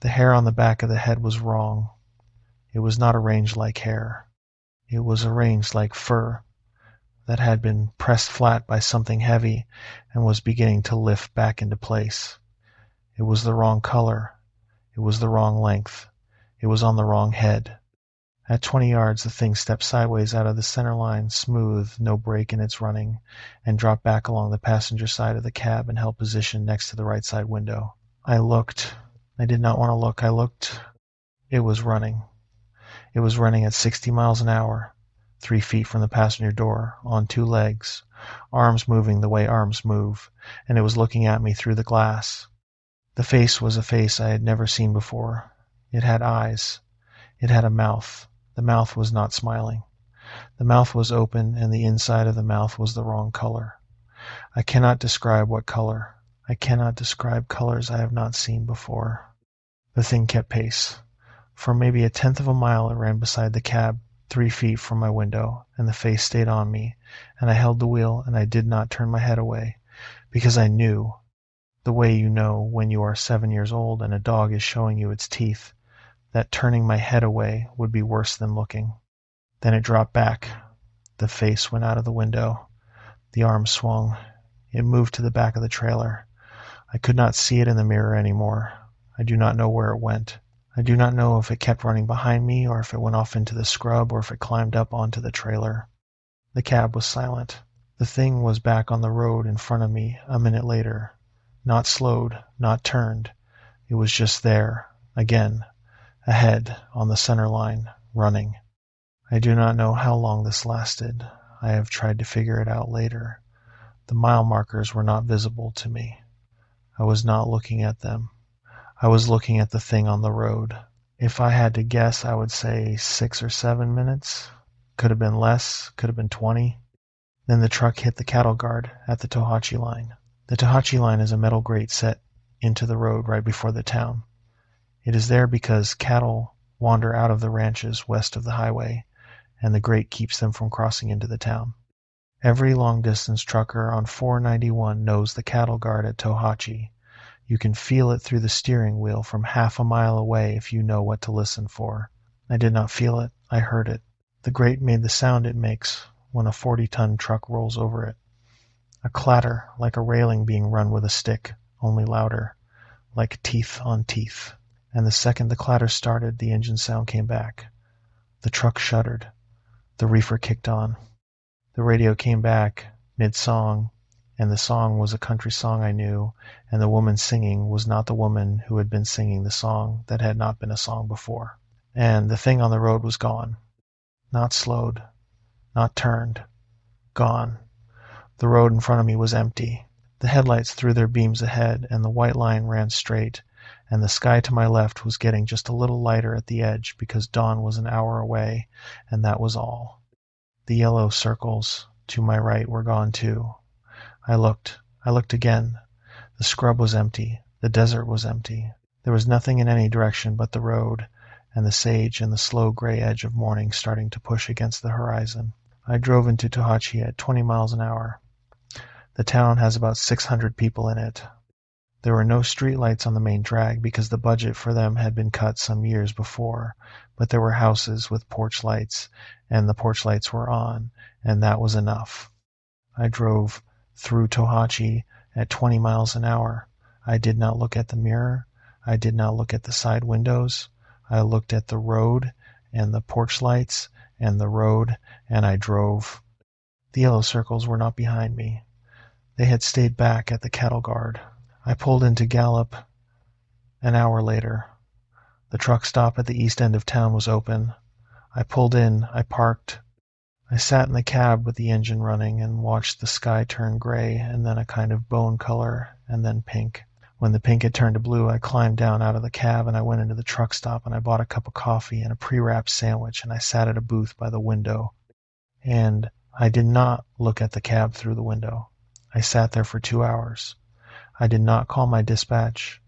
Speaker 1: The hair on the back of the head was wrong. It was not arranged like hair. It was arranged like fur that had been pressed flat by something heavy and was beginning to lift back into place. It was the wrong color. It was the wrong length. It was on the wrong head. At 20 yards the thing stepped sideways out of the center line, smooth, no break in its running, and dropped back along the passenger side of the cab and held position next to the right side window. I looked. I did not want to look. I looked. It was running. It was running at 60 miles an hour, 3 feet from the passenger door, on 2 legs, arms moving the way arms move, and it was looking at me through the glass. The face was a face I had never seen before. It had eyes. It had a mouth. The mouth was not smiling. The mouth was open, and the inside of the mouth was the wrong color. I cannot describe what color. I cannot describe colors I have not seen before. The thing kept pace. For maybe 1/10 of a mile it ran beside the cab, 3 feet from my window, and the face stayed on me, and I held the wheel, and I did not turn my head away, because I knew, the way you know when you are 7 years old and a dog is showing you its teeth, that turning my head away would be worse than looking. Then it dropped back. The face went out of the window. The arm swung. It moved to the back of the trailer. I could not see it in the mirror anymore. I do not know where it went. I do not know if it kept running behind me, or if it went off into the scrub, or if it climbed up onto the trailer. The cab was silent. The thing was back on the road in front of me a minute later. Not slowed, not turned. It was just there, again, ahead, on the center line, running. I do not know how long this lasted. I have tried to figure it out later. The mile markers were not visible to me. I was not looking at them. I was looking at the thing on the road. If I had to guess, I would say 6 or 7 minutes. Could have been less, could have been 20. Then the truck hit the cattle guard at the Tohatchi line. The Tohatchi line is a metal grate set into the road right before the town. It is there because cattle wander out of the ranches west of the highway, and the grate keeps them from crossing into the town. Every long-distance trucker on 491 knows the cattle guard at Tohatchi. You can feel it through the steering wheel from half a mile away if you know what to listen for. I did not feel it. I heard it. The grate made the sound it makes when a 40-ton truck rolls over it. A clatter, like a railing being run with a stick, only louder, like teeth on teeth. And the second the clatter started, the engine sound came back. The truck shuddered. The reefer kicked on. The radio came back mid-song, and the song was a country song I knew, and the woman singing was not the woman who had been singing the song that had not been a song before. And the thing on the road was gone. Not slowed, not turned. Gone. The road in front of me was empty. The headlights threw their beams ahead, and the white line ran straight, and the sky to my left was getting just a little lighter at the edge because dawn was an hour away, and that was all. The yellow circles to my right were gone too. I looked again. The scrub was empty. The desert was empty. There was nothing in any direction but the road, and the sage and the slow gray edge of morning starting to push against the horizon. I drove into Tohatchi at 20 miles an hour. The town has about 600 people in it. There were no streetlights on the main drag because the budget for them had been cut some years before, but there were houses with porch lights, and the porch lights were on, and that was enough. I drove through Tohatchi at 20 miles an hour. I did not look at the mirror. I did not look at the side windows. I looked at the road and the porch lights and the road, and I drove. The yellow circles were not behind me. They had stayed back at the cattle guard. I pulled into Gallup an hour later. The truck stop at the east end of town was open. I pulled in, I parked. I sat in the cab with the engine running and watched the sky turn gray and then a kind of bone color and then pink. When the pink had turned to blue, I climbed down out of the cab and I went into the truck stop and I bought a cup of coffee and a pre-wrapped sandwich and I sat at a booth by the window. And I did not look at the cab through the window. I sat there for 2 hours. I did not call my dispatch.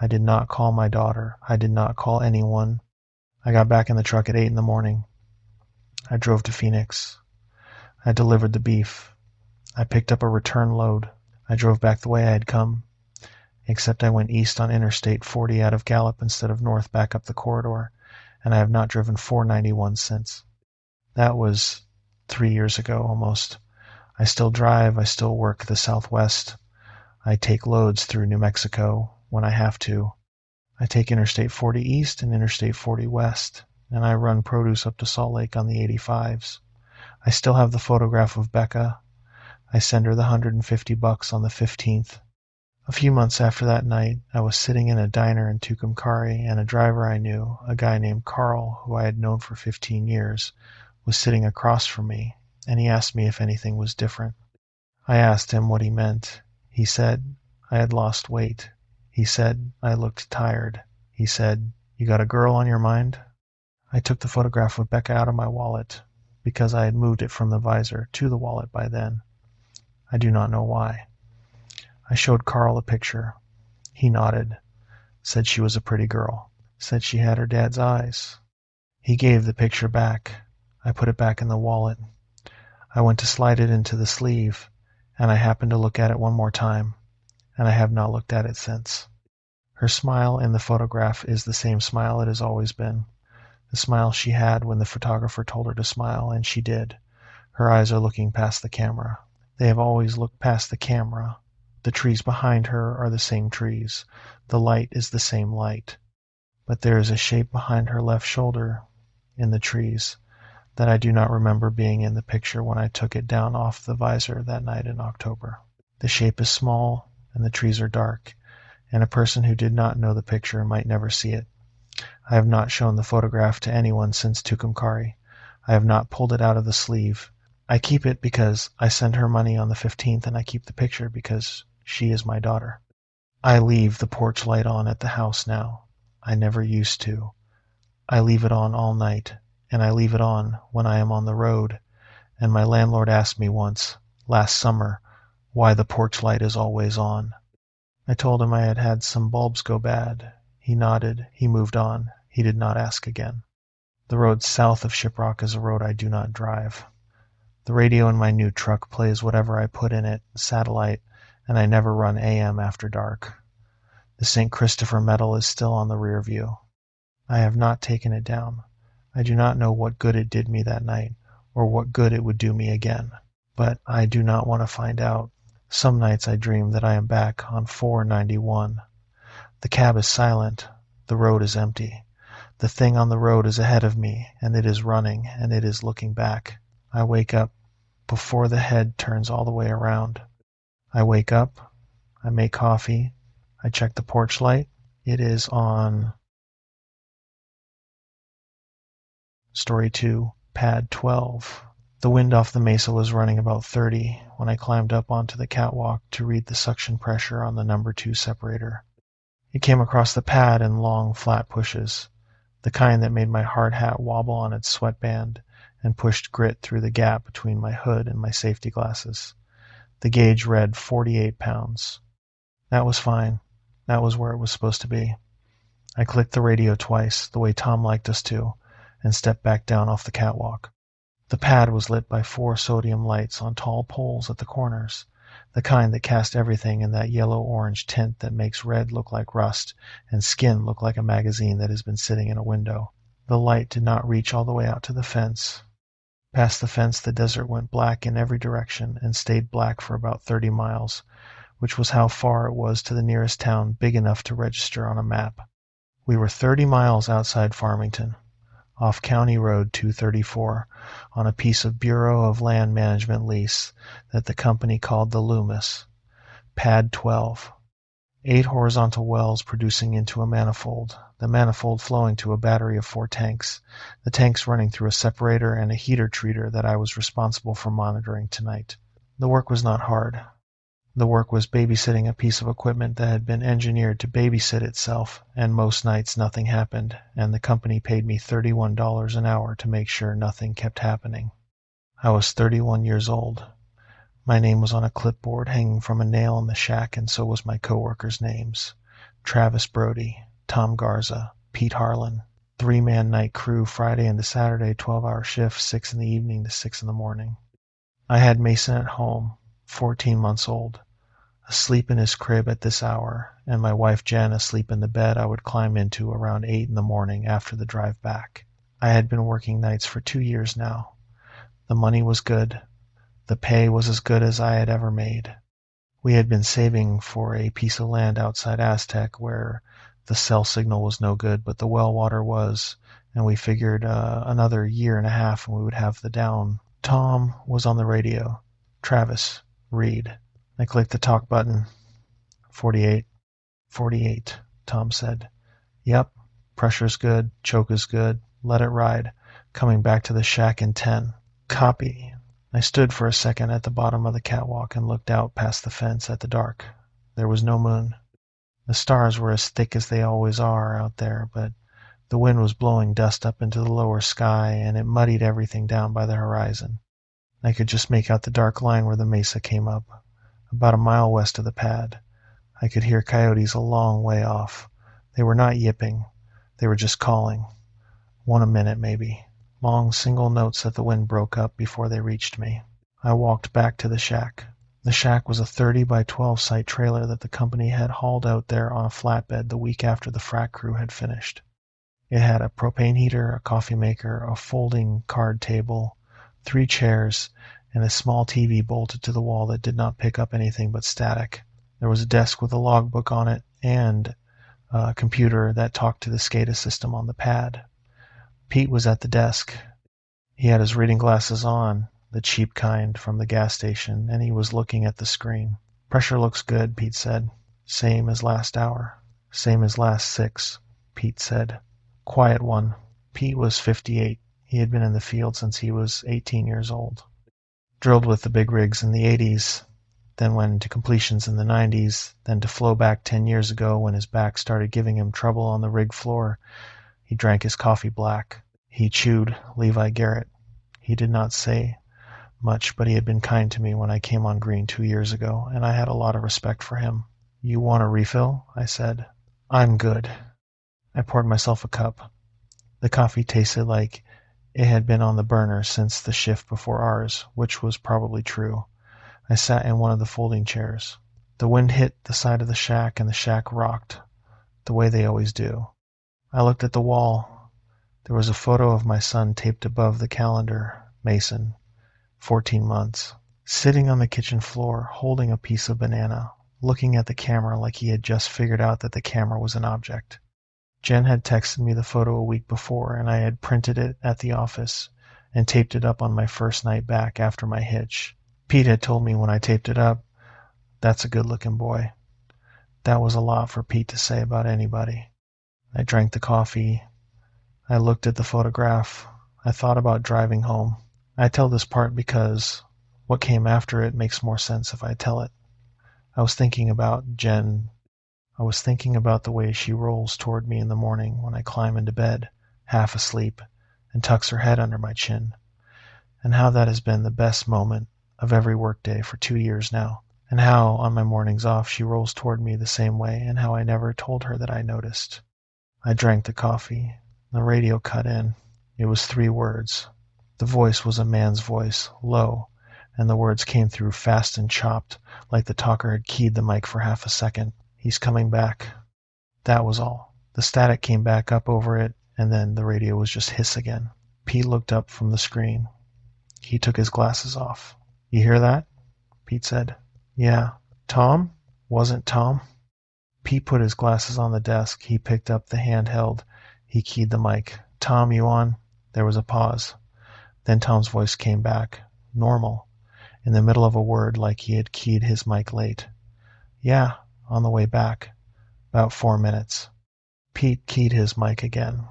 Speaker 1: I did not call my daughter. I did not call anyone. I got back in the truck at 8 in the morning. I drove to Phoenix. I delivered the beef. I picked up a return load. I drove back the way I had come, except I went east on Interstate 40 out of Gallup instead of north back up the corridor, and I have not driven 491 since. That was 3 years ago almost. I still drive. I still work the Southwest. I take loads through New Mexico when I have to. I take Interstate 40 East and Interstate 40 West, and I run produce up to Salt Lake on the 85s. I still have the photograph of Becca. I send her the $150 on the 15th. A few months after that night, I was sitting in a diner in Tucumcari, and a driver I knew, a guy named Carl, who I had known for 15 years, was sitting across from me, and he asked me if anything was different. I asked him what he meant. He said, I had lost weight. He said, I looked tired. He said, you got a girl on your mind? I took the photograph of Becca out of my wallet, because I had moved it from the visor to the wallet by then. I do not know why. I showed Carl a picture. He nodded, said she was a pretty girl, said she had her dad's eyes. He gave the picture back. I put it back in the wallet. I went to slide it into the sleeve, and I happened to look at it one more time, and I have not looked at it since. Her smile in the photograph is the same smile it has always been. The smile she had when the photographer told her to smile, and she did. Her eyes are looking past the camera. They have always looked past the camera. The trees behind her are the same trees. The light is the same light. But there is a shape behind her left shoulder in the trees that I do not remember being in the picture when I took it down off the visor that night in October. The shape is small, and the trees are dark, and a person who did not know the picture might never see it. I have not shown the photograph to anyone since Tucumcari. I have not pulled it out of the sleeve. I keep it because I send her money on the 15th, and I keep the picture because she is my daughter. I leave the porch light on at the house now. I never used to. I leave it on all night, and I leave it on when I am on the road, and my landlord asked me once, last summer, why the porch light is always on. I told him I had had some bulbs go bad. He nodded. He moved on. He did not ask again. The road south of Shiprock is a road I do not drive. The radio in my new truck plays whatever I put in it, satellite, and I never run AM after dark. The St. Christopher medal is still on the rear view. I have not taken it down. I do not know what good it did me that night, or what good it would do me again. But I do not want to find out. Some nights I dream that I am back on 491. The cab is silent. The road is empty. The thing on the road is ahead of me, and it is running, and it is looking back. I wake up before the head turns all the way around. I wake up, I make coffee, I check the porch light. It is on. Story 2, Pad 12. The wind off the mesa was running about 30 when I climbed up onto the catwalk to read the suction pressure on the number 2 separator. It came across the pad in long, flat pushes, the kind that made my hard hat wobble on its sweatband and pushed grit through the gap between my hood and my safety glasses. The gauge read 48 pounds. That was fine. That was where it was supposed to be. I clicked the radio twice, the way Tom liked us to, and stepped back down off the catwalk. The pad was lit by 4 sodium lights on tall poles at the corners, the kind that cast everything in that yellow-orange tint that makes red look like rust and skin look like a magazine that has been sitting in a window. The light did not reach all the way out to the fence. Past the fence, the desert went black in every direction and stayed black for about 30 miles, which was how far it was to the nearest town big enough to register on a map. We were 30 miles outside Farmington, off County Road 234, on a piece of Bureau of Land Management lease that the company called the Loomis. Pad 12. 8 horizontal wells producing into a manifold, the manifold flowing to a battery of 4 tanks, the tanks running through a separator and a heater treater that I was responsible for monitoring tonight. The work was not hard. The work was babysitting a piece of equipment that had been engineered to babysit itself, and most nights nothing happened, and the company paid me $31 an hour to make sure nothing kept happening. I was 31 years old. My name was on a clipboard hanging from a nail in the shack, and so was my coworkers' names. Travis Brody, Tom Garza, Pete Harlan. 3-man night crew, Friday into Saturday, 12-hour shift, 6 in the evening to 6 in the morning. I had Mason at home, 14 months old, asleep in his crib at this hour, and my wife Jen asleep in the bed I would climb into around 8 in the morning after the drive back. I had been working nights for 2 years now. The money was good. The pay was as good as I had ever made. We had been saving for a piece of land outside Aztec where the cell signal was no good, but the well water was, and we figured another year and a half and we would have the down. Tom was on the radio. Travis, read. I clicked the talk button. 48. 48, Tom said. Yep, pressure's good, choke is good, let it ride. Coming back to the shack in 10. Copy. I stood for a second at the bottom of the catwalk and looked out past the fence at the dark. There was no moon. The stars were as thick as they always are out there, but the wind was blowing dust up into the lower sky, and it muddied everything down by the horizon. I could just make out the dark line where the mesa came up, about a mile west of the pad. I could hear coyotes a long way off. They were not yipping. They were just calling. One a minute, maybe. Long single notes that the wind broke up before they reached me. I walked back to the shack. The shack was a 30 by 12 site trailer that the company had hauled out there on a flatbed the week after the frac crew had finished. It had a propane heater, a coffee maker, a folding card table, 3 chairs, and a small TV bolted to the wall that did not pick up anything but static. There was a desk with a logbook on it and a computer that talked to the SCADA system on the pad. Pete was at the desk. He had his reading glasses on, the cheap kind from the gas station, and he was looking at the screen. Pressure looks good, Pete said. Same as last hour. Same as last 6, Pete said. Quiet one. Pete was 58. He had been in the field since he was 18 years old. Drilled with the big rigs in the 80s, then went into completions in the 90s, then to flow back 10 years ago when his back started giving him trouble on the rig floor. He drank his coffee black. He chewed Levi Garrett. He did not say much, but he had been kind to me when I came on green 2 years ago, and I had a lot of respect for him. You want a refill? I said. I'm good. I poured myself a cup. The coffee tasted like it had been on the burner since the shift before ours, which was probably true. I sat in one of the folding chairs. The wind hit the side of the shack, and the shack rocked, the way they always do. I looked at the wall. There was a photo of my son taped above the calendar, Mason, 14 months, sitting on the kitchen floor, holding a piece of banana, looking at the camera like he had just figured out that the camera was an object. Jen had texted me the photo a week before, and I had printed it at the office and taped it up on my first night back after my hitch. Pete had told me when I taped it up, "That's a good-looking boy." That was a lot for Pete to say about anybody. I drank the coffee. I looked at the photograph. I thought about driving home. I tell this part because what came after it makes more sense if I tell it. I was thinking about Jen. I was thinking about the way she rolls toward me in the morning when I climb into bed, half asleep, and tucks her head under my chin, and how that has been the best moment of every workday for 2 years now, and how on my mornings off she rolls toward me the same way, and how I never told her that I noticed. I drank the coffee. The radio cut in. It was 3 words. The voice was a man's voice, low, and the words came through fast and chopped, like the talker had keyed the mic for half a second. "He's coming back." That was all. The static came back up over it, and then the radio was just hiss again. Pete looked up from the screen. He took his glasses off. "You hear that?" Pete said. "Yeah." "Tom?" "Wasn't Tom?" Pete put his glasses on the desk. He picked up the handheld. He keyed the mic. "Tom, you on?" There was a pause. Then Tom's voice came back, normal, in the middle of a word like he had keyed his mic late. "Yeah, on the way back. About 4 minutes." Pete keyed his mic again.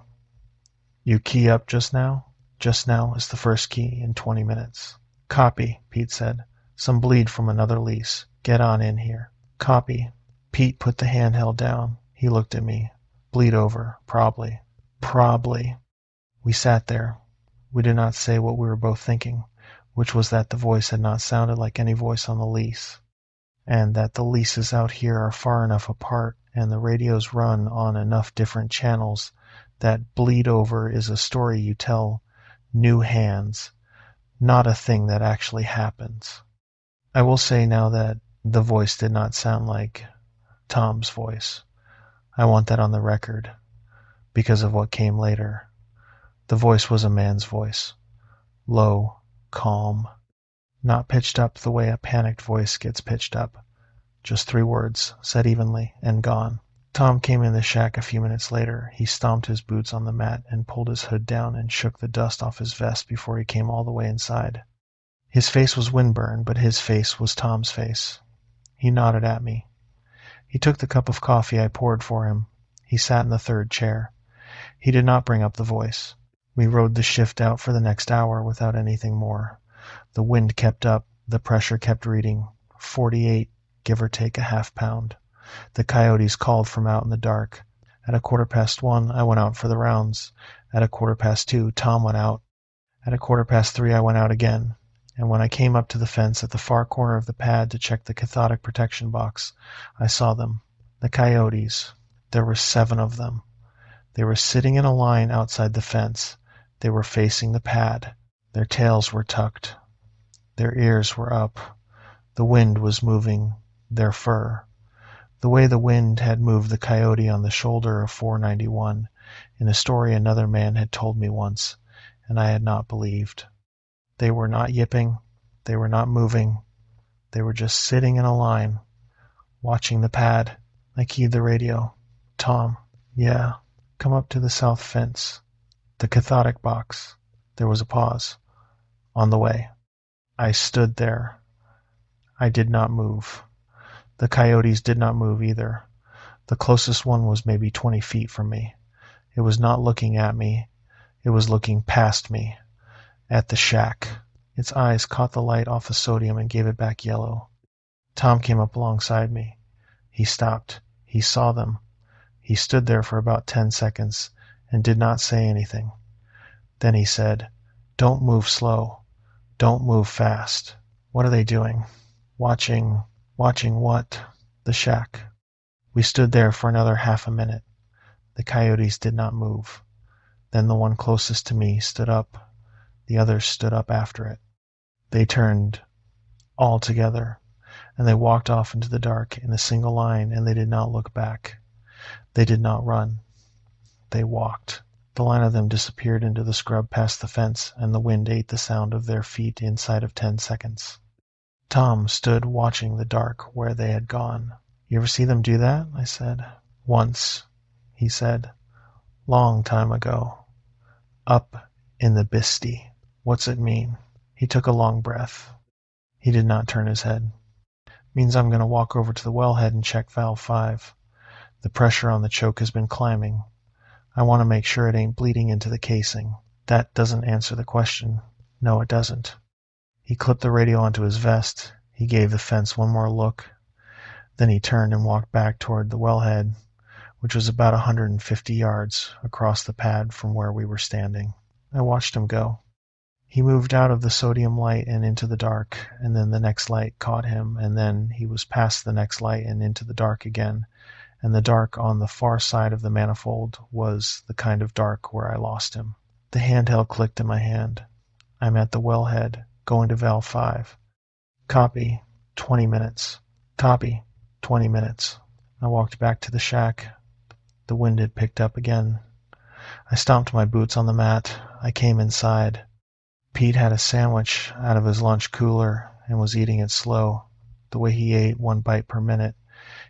Speaker 1: "You key up just now?" "Just now is the first key in 20 minutes." "Copy," Pete said. "Some bleed from another lease. Get on in here." "Copy." Pete put the handheld down. He looked at me. "Bleed over, probably." "Probably." We sat there. We did not say what we were both thinking, which was that the voice had not sounded like any voice on the lease, and that the leases out here are far enough apart and the radios run on enough different channels that bleed over is a story you tell new hands, not a thing that actually happens. I will say now that the voice did not sound like Tom's voice. I want that on the record because of what came later. The voice was a man's voice. Low, calm, not pitched up the way a panicked voice gets pitched up. Just 3 words, said evenly, and gone. Tom came in the shack a few minutes later. He stomped his boots on the mat and pulled his hood down and shook the dust off his vest before he came all the way inside. His face was windburned, but his face was Tom's face. He nodded at me. He took the cup of coffee I poured for him. He sat in the 3rd chair. He did not bring up the voice. We rode the shift out for the next hour without anything more. The wind kept up. The pressure kept reading. 48, give or take a half pound. The coyotes called from out in the dark. At 1:15, I went out for the rounds. At 2:15, Tom went out. At 3:15, I went out again. And when I came up to the fence at the far corner of the pad to check the cathodic protection box, I saw them. The coyotes. There were 7 of them. They were sitting in a line outside the fence. They were facing the pad. Their tails were tucked. Their ears were up. The wind was moving their fur, the way the wind had moved the coyote on the shoulder of 491, in a story another man had told me once, and I had not believed. They were not yipping. They were not moving. They were just sitting in a line, watching the pad. I keyed the radio. "Tom." "Yeah." "Come up to the south fence. The cathodic box." There was a pause. "On the way." I stood there. I did not move. The coyotes did not move either. The closest one was maybe 20 feet from me. It was not looking at me. It was looking past me, at the shack. Its eyes caught the light off the sodium and gave it back yellow. Tom came up alongside me. He stopped. He saw them. He stood there for about 10 seconds and did not say anything. Then he said, "Don't move slow. Don't move fast." "What are they doing?" "Watching." "Watching what?" "The shack." We stood there for another half a minute. The coyotes did not move. Then the one closest to me stood up. The others stood up after it. They turned all together, and they walked off into the dark in a single line, and they did not look back. They did not run. They walked. The line of them disappeared into the scrub past the fence, and the wind ate the sound of their feet inside of 10 seconds. Tom stood watching the dark where they had gone. "You ever see them do that?" I said. "Once," he said. Long time ago. Up in the Bisti. What's it mean? He took a long breath. He did not turn his head. Means I'm going to walk over to the wellhead and check valve 5. The pressure on the choke has been climbing. I want to make sure it ain't bleeding into the casing. That doesn't answer the question. No, it doesn't. He clipped the radio onto his vest. He gave the fence one more look. Then he turned and walked back toward the wellhead, which was about 150 yards across the pad from where we were standing. I watched him go. He moved out of the sodium light and into the dark, and then the next light caught him, and then he was past the next light and into the dark again, and the dark on the far side of the manifold was the kind of dark where I lost him. The handheld clicked in my hand. I'm at the wellhead, going to valve 5. Copy. 20 minutes. Copy. 20 minutes. I walked back to the shack. The wind had picked up again. I stomped my boots on the mat. I came inside. Pete had a sandwich out of his lunch cooler and was eating it slow, the way he ate 1 bite per minute.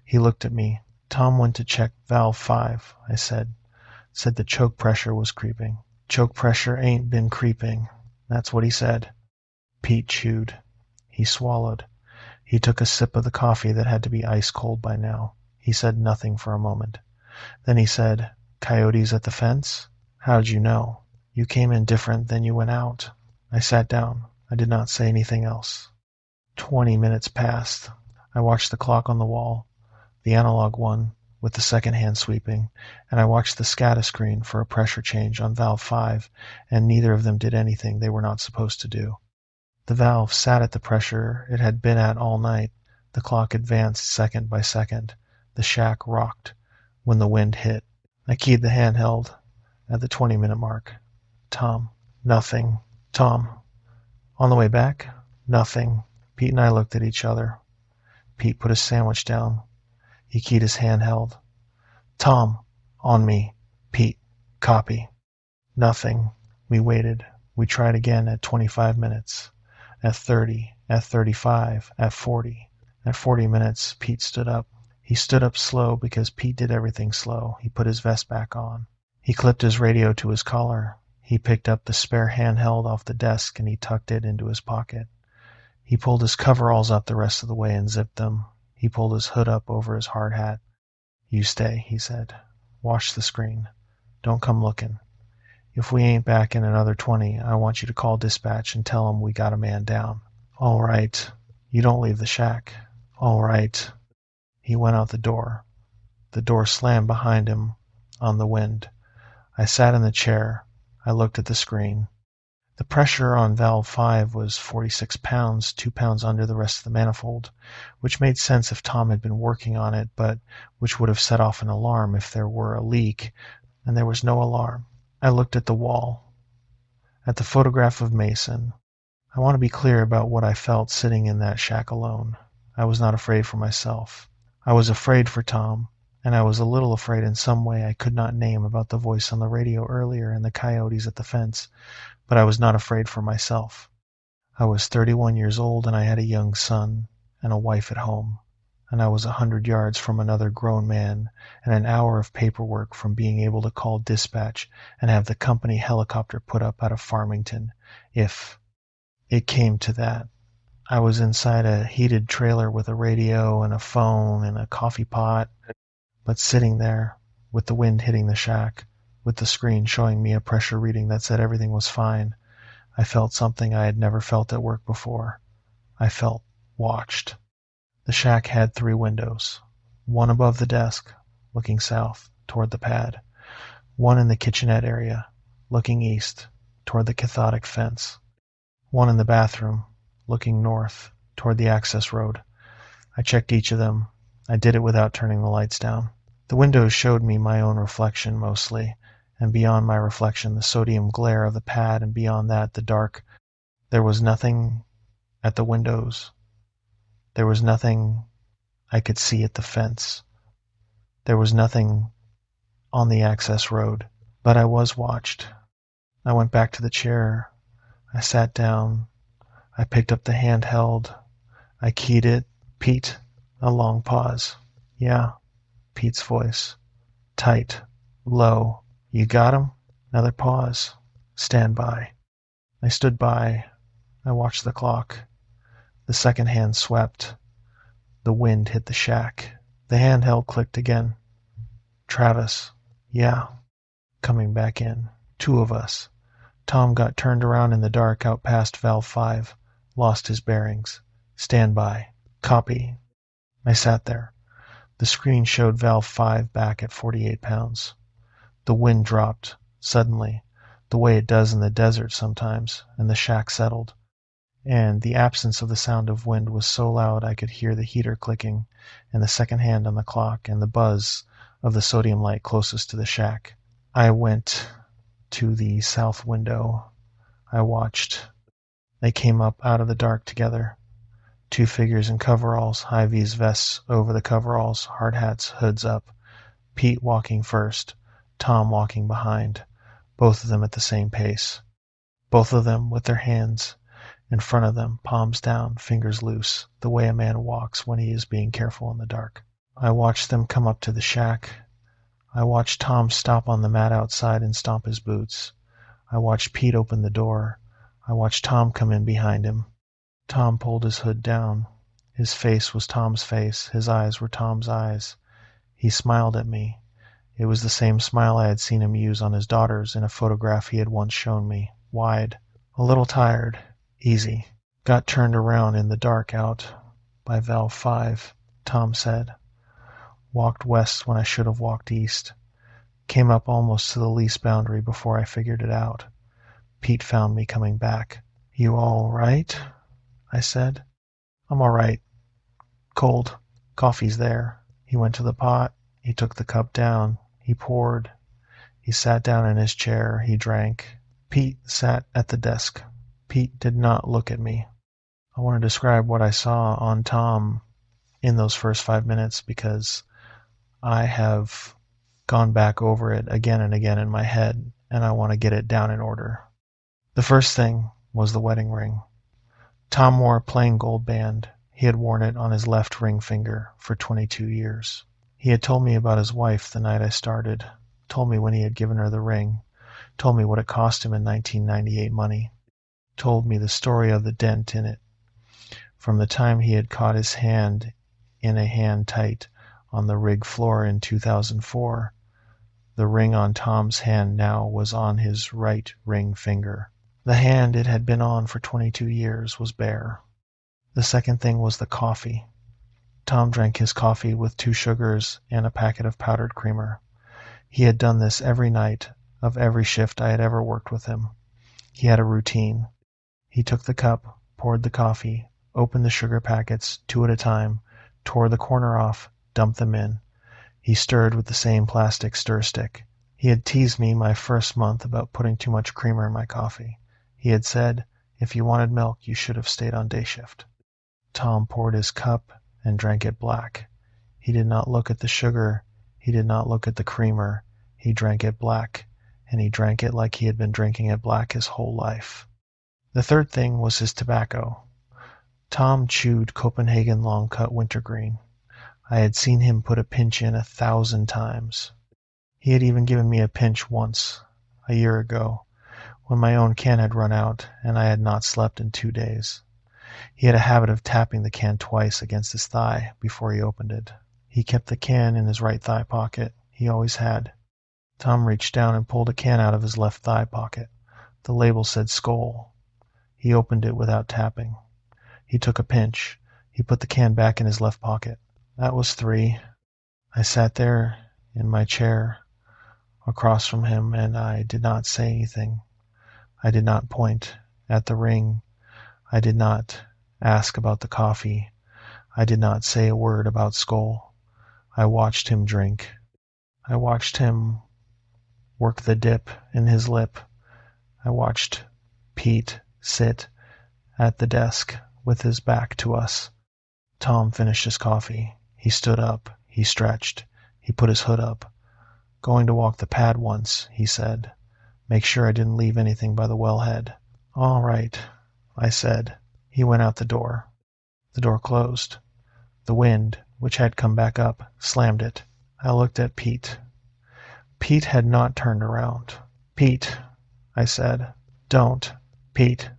Speaker 1: He looked at me. Tom went to check valve 5, I said. Said the choke pressure was creeping. Choke pressure ain't been creeping. That's what he said. Pete chewed. He swallowed. He took a sip of the coffee that had to be ice cold by now. He said nothing for a moment. Then he said, Coyotes at the fence? How'd you know? You came in different than you went out. I sat down. I did not say anything else. 20 minutes passed. I watched the clock on the wall, the analog one, with the second hand sweeping, and I watched the SCADA screen for a pressure change on valve 5, and neither of them did anything they were not supposed to do. The valve sat at the pressure it had been at all night. The clock advanced second by second. The shack rocked when the wind hit. I keyed the handheld at the 20-minute mark. Tom. Nothing. Tom. On the way back? Nothing. Pete and I looked at each other. Pete put his sandwich down. He keyed his handheld. Tom. On me. Pete. Copy. Nothing. We waited. We tried again at 25 minutes. At 30. At 35. At 40. At 40 minutes, Pete stood up. He stood up slow because Pete did everything slow. He put his vest back on. He clipped his radio to his collar. He picked up the spare handheld off the desk and he tucked it into his pocket. He pulled his coveralls up the rest of the way and zipped them. He pulled his hood up over his hard hat. You stay, he said. Watch the screen. Don't come looking. If we ain't back in another 20, I want you to call dispatch and tell them we got a man down. All right. You don't leave the shack. All right. He went out the door. The door slammed behind him on the wind. I sat in the chair. I looked at the screen. The pressure on valve 5 was 46 pounds, 2 pounds under the rest of the manifold, which made sense if Tom had been working on it, but which would have set off an alarm if there were a leak, and there was no alarm. I looked at the wall, at the photograph of Mason. I want to be clear about what I felt sitting in that shack alone. I was not afraid for myself. I was afraid for Tom, and I was a little afraid in some way I could not name about the voice on the radio earlier and the coyotes at the fence, but I was not afraid for myself. I was 31 years old and I had a young son and a wife at home, and I was 100 yards from another grown man and an hour of paperwork from being able to call dispatch and have the company helicopter put up out of Farmington if it came to that. I was inside a heated trailer with a radio and a phone and a coffee pot, but sitting there with the wind hitting the shack, with the screen showing me a pressure reading that said everything was fine, I felt something I had never felt at work before. I felt watched. The shack had 3 windows, one above the desk, looking south, toward the pad, one in the kitchenette area, looking east, toward the cathodic fence, one in the bathroom, looking north, toward the access road. I checked each of them. I did it without turning the lights down. The windows showed me my own reflection mostly, and beyond my reflection the sodium glare of the pad, and beyond that the dark. There was nothing at the windows. There was nothing I could see at the fence. There was nothing on the access road. But I was watched. I went back to the chair. I sat down. I picked up the handheld. I keyed it. Pete. A long pause. Yeah. Pete's voice. Tight. Low. You got him? Another pause. Stand by. I stood by. I watched the clock. The second hand swept. The wind hit the shack. The handheld clicked again. Travis. Yeah. Coming back in. Two of us. Tom got turned around in the dark out past valve 5. Lost his bearings. Stand by. Copy. I sat there. The screen showed valve 5 back at 48 pounds. The wind dropped, suddenly, the way it does in the desert sometimes, and the shack settled. And the absence of the sound of wind was so loud I could hear the heater clicking, and the second hand on the clock, and the buzz of the sodium light closest to the shack. I went to the south window. I watched. They came up out of the dark together. Two figures in coveralls, high-vis vests over the coveralls, hard hats, hoods up. Pete walking first, Tom walking behind, both of them at the same pace. Both of them with their hands in front of them, palms down, fingers loose, the way a man walks when he is being careful in the dark. I watched them come up to the shack. I watched Tom stop on the mat outside and stomp his boots. I watched Pete open the door. I watched Tom come in behind him. Tom pulled his hood down. His face was Tom's face. His eyes were Tom's eyes. He smiled at me. It was the same smile I had seen him use on his daughters in a photograph he had once shown me. Wide. A little tired. Easy. Got turned around in the dark out by valve 5, Tom said. Walked west when I should have walked east. Came up almost to the lease boundary before I figured it out. Pete found me coming back. You all right? I said. I'm all right. Cold. Coffee's there. He went to the pot. He took the cup down. He poured. He sat down in his chair. He drank. Pete sat at the desk. Pete did not look at me. I want to describe what I saw on Tom in those first 5 minutes because I have gone back over it again and again in my head, and I want to get it down in order. The first thing was the wedding ring. Tom wore a plain gold band. He had worn it on his left ring finger for 22 years. He had told me about his wife the night I started, told me when he had given her the ring, told me what it cost him in 1998 money, told me the story of the dent in it. From the time he had caught his hand in a hand tight on the rig floor in 2004, the ring on Tom's hand now was on his right ring finger. The hand it had been on for 22 years was bare. The second thing was the coffee. Tom drank his coffee with 2 sugars and a packet of powdered creamer. He had done this every night of every shift I had ever worked with him. He had a routine. He took the cup, poured the coffee, opened the sugar packets 2 at a time, tore the corner off, dumped them in. He stirred with the same plastic stir stick. He had teased me my first month about putting too much creamer in my coffee. He had said, if you wanted milk, you should have stayed on day shift. Tom poured his cup and drank it black. He did not look at the sugar. He did not look at the creamer. He drank it black, and he drank it like he had been drinking it black his whole life. The third thing was his tobacco. Tom chewed Copenhagen long cut wintergreen. I had seen him put a pinch in 1,000 times. He had even given me a pinch once, a year ago, when my own can had run out and I had not slept in 2 days. He had a habit of tapping the can twice against his thigh before he opened it. He kept the can in his right thigh pocket. He always had. Tom reached down and pulled a can out of his left thigh pocket. The label said Skoal. He opened it without tapping. He took a pinch. He put the can back in his left pocket. That was 3. I sat there in my chair across from him, and I did not say anything. I did not point at the ring. I did not ask about the coffee. I did not say a word about Skoal. I watched him drink. I watched him work the dip in his lip. I watched Pete sit at the desk with his back to us. Tom finished his coffee. He stood up. He stretched. He put his hood up. Going to walk the pad once, he said. Make sure I didn't leave anything by the wellhead. All right, I said. He went out the door. The door closed. The wind, which had come back up, slammed it. I looked at Pete. Pete had not turned around. "Pete," I said. "Don't. Pete.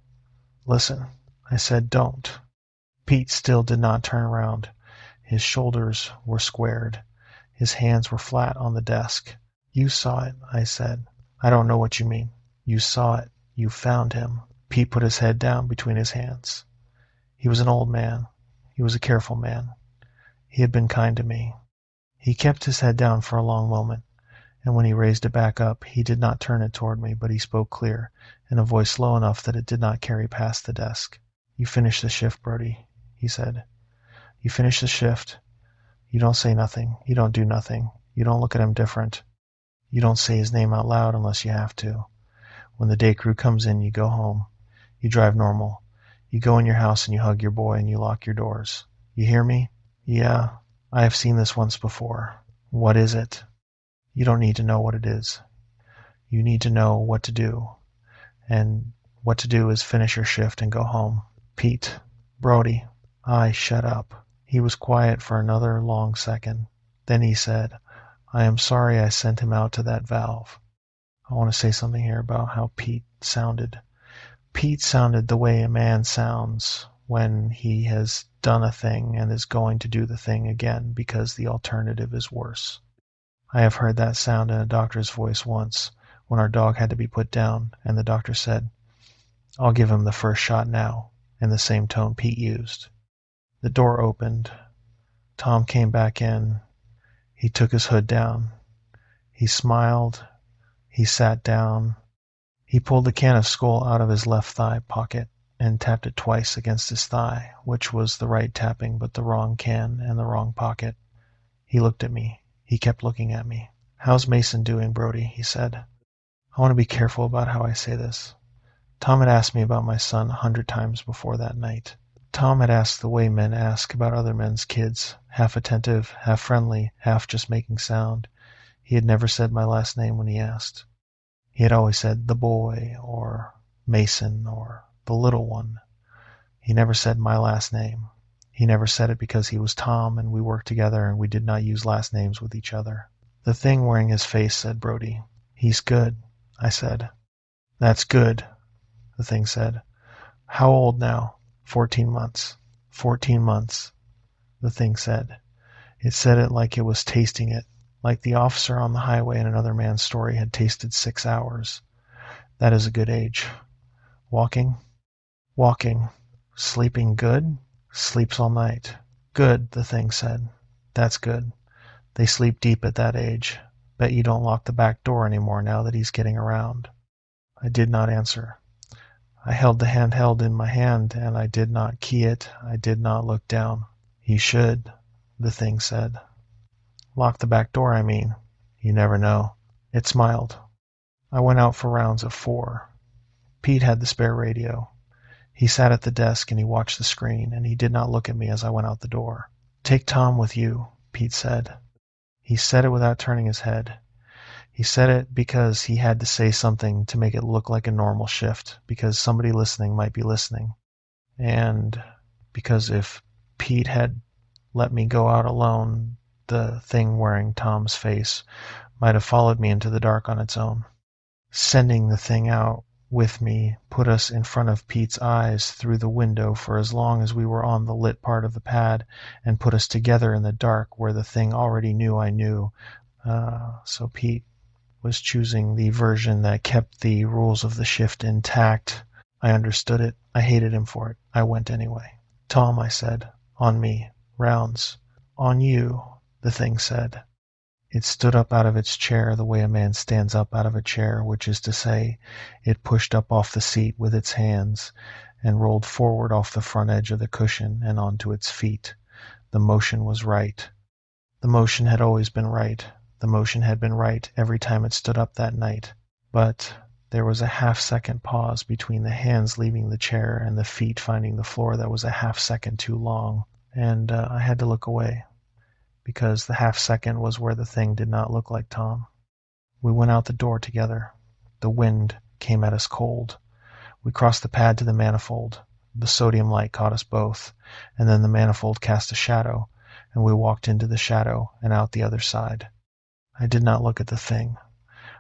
Speaker 1: Listen." I said, "Don't." Pete still did not turn around. His shoulders were squared. His hands were flat on the desk. "You saw it," I said. "I don't know what you mean." "You saw it. You found him." Pete put his head down between his hands. He was an old man. He was a careful man. He had been kind to me. He kept his head down for a long moment, and when he raised it back up, he did not turn it toward me, but he spoke clear, in a voice low enough that it did not carry past the desk. "You finish the shift, Brody," he said. "You finish the shift. You don't say nothing. You don't do nothing. You don't look at him different. You don't say his name out loud unless you have to. When the day crew comes in, you go home. You drive normal. You go in your house and you hug your boy and you lock your doors. You hear me?" "Yeah, I have seen this once before." "What is it?" "You don't need to know what it is. You need to know what to do. And what to do is finish your shift and go home." "Pete." "Brody." I shut up. He was quiet for another long second. Then he said, "I am sorry I sent him out to that valve." I want to say something here about how Pete sounded. Pete sounded the way a man sounds when he has done a thing and is going to do the thing again because the alternative is worse. I have heard that sound in a doctor's voice once when our dog had to be put down, and the doctor said, "I'll give him the first shot now," in the same tone Pete used. The door opened. Tom came back in. He took his hood down. He smiled. He sat down. He pulled the can of Skull out of his left thigh pocket and tapped it twice against his thigh, which was the right tapping but the wrong can and the wrong pocket. He looked at me. He kept looking at me. "How's Mason doing, Brody?" he said. I want to be careful about how I say this. Tom had asked me about my son 100 times before that night. Tom had asked the way men ask about other men's kids, half attentive, half friendly, half just making sound. He had never said my last name when he asked. He had always said the boy, or Mason, or the little one. He never said my last name. He never said it because he was Tom and we worked together and we did not use last names with each other. The thing wearing his face said Brody. "He's good," I said. "That's good," the thing said. "How old now?" 14 months. 14 months, the thing said. It said it like it was tasting it, like the officer on the highway in another man's story had tasted 6 hours. "That is a good age." "Walking?" "Walking." "Sleeping good?" "Sleeps all night." "Good," the thing said. "That's good. They sleep deep at that age. Bet you don't lock the back door anymore now that he's getting around." I did not answer. I held the handheld in my hand and I did not key it. I did not look down. "He should," the thing said. "Lock the back door, I mean. You never know." It smiled. I went out for rounds of 4. Pete had the spare radio. He sat at the desk and he watched the screen, and he did not look at me as I went out the door. "Take Tom with you," Pete said. He said it without turning his head. He said it because he had to say something to make it look like a normal shift, because somebody listening might be listening. And because if Pete had let me go out alone, the thing wearing Tom's face might have followed me into the dark on its own. Sending the thing out with me put us in front of Pete's eyes through the window for as long as we were on the lit part of the pad, and put us together in the dark where the thing already knew I knew. So Pete was choosing the version that kept the rules of the shift intact. I understood it. I hated him for it. I went anyway. "Tom," I said. "On me. Rounds." "On you," the thing said. It stood up out of its chair the way a man stands up out of a chair, which is to say, it pushed up off the seat with its hands and rolled forward off the front edge of the cushion and onto its feet. The motion was right. The motion had always been right. The motion had been right every time it stood up that night. But there was a half-second pause between the hands leaving the chair and the feet finding the floor that was a half-second too long, and I had to look away, because the half-second was where the thing did not look like Tom. We went out the door together. The wind came at us cold. We crossed the pad to the manifold. The sodium light caught us both, and then the manifold cast a shadow, and we walked into the shadow and out the other side. I did not look at the thing.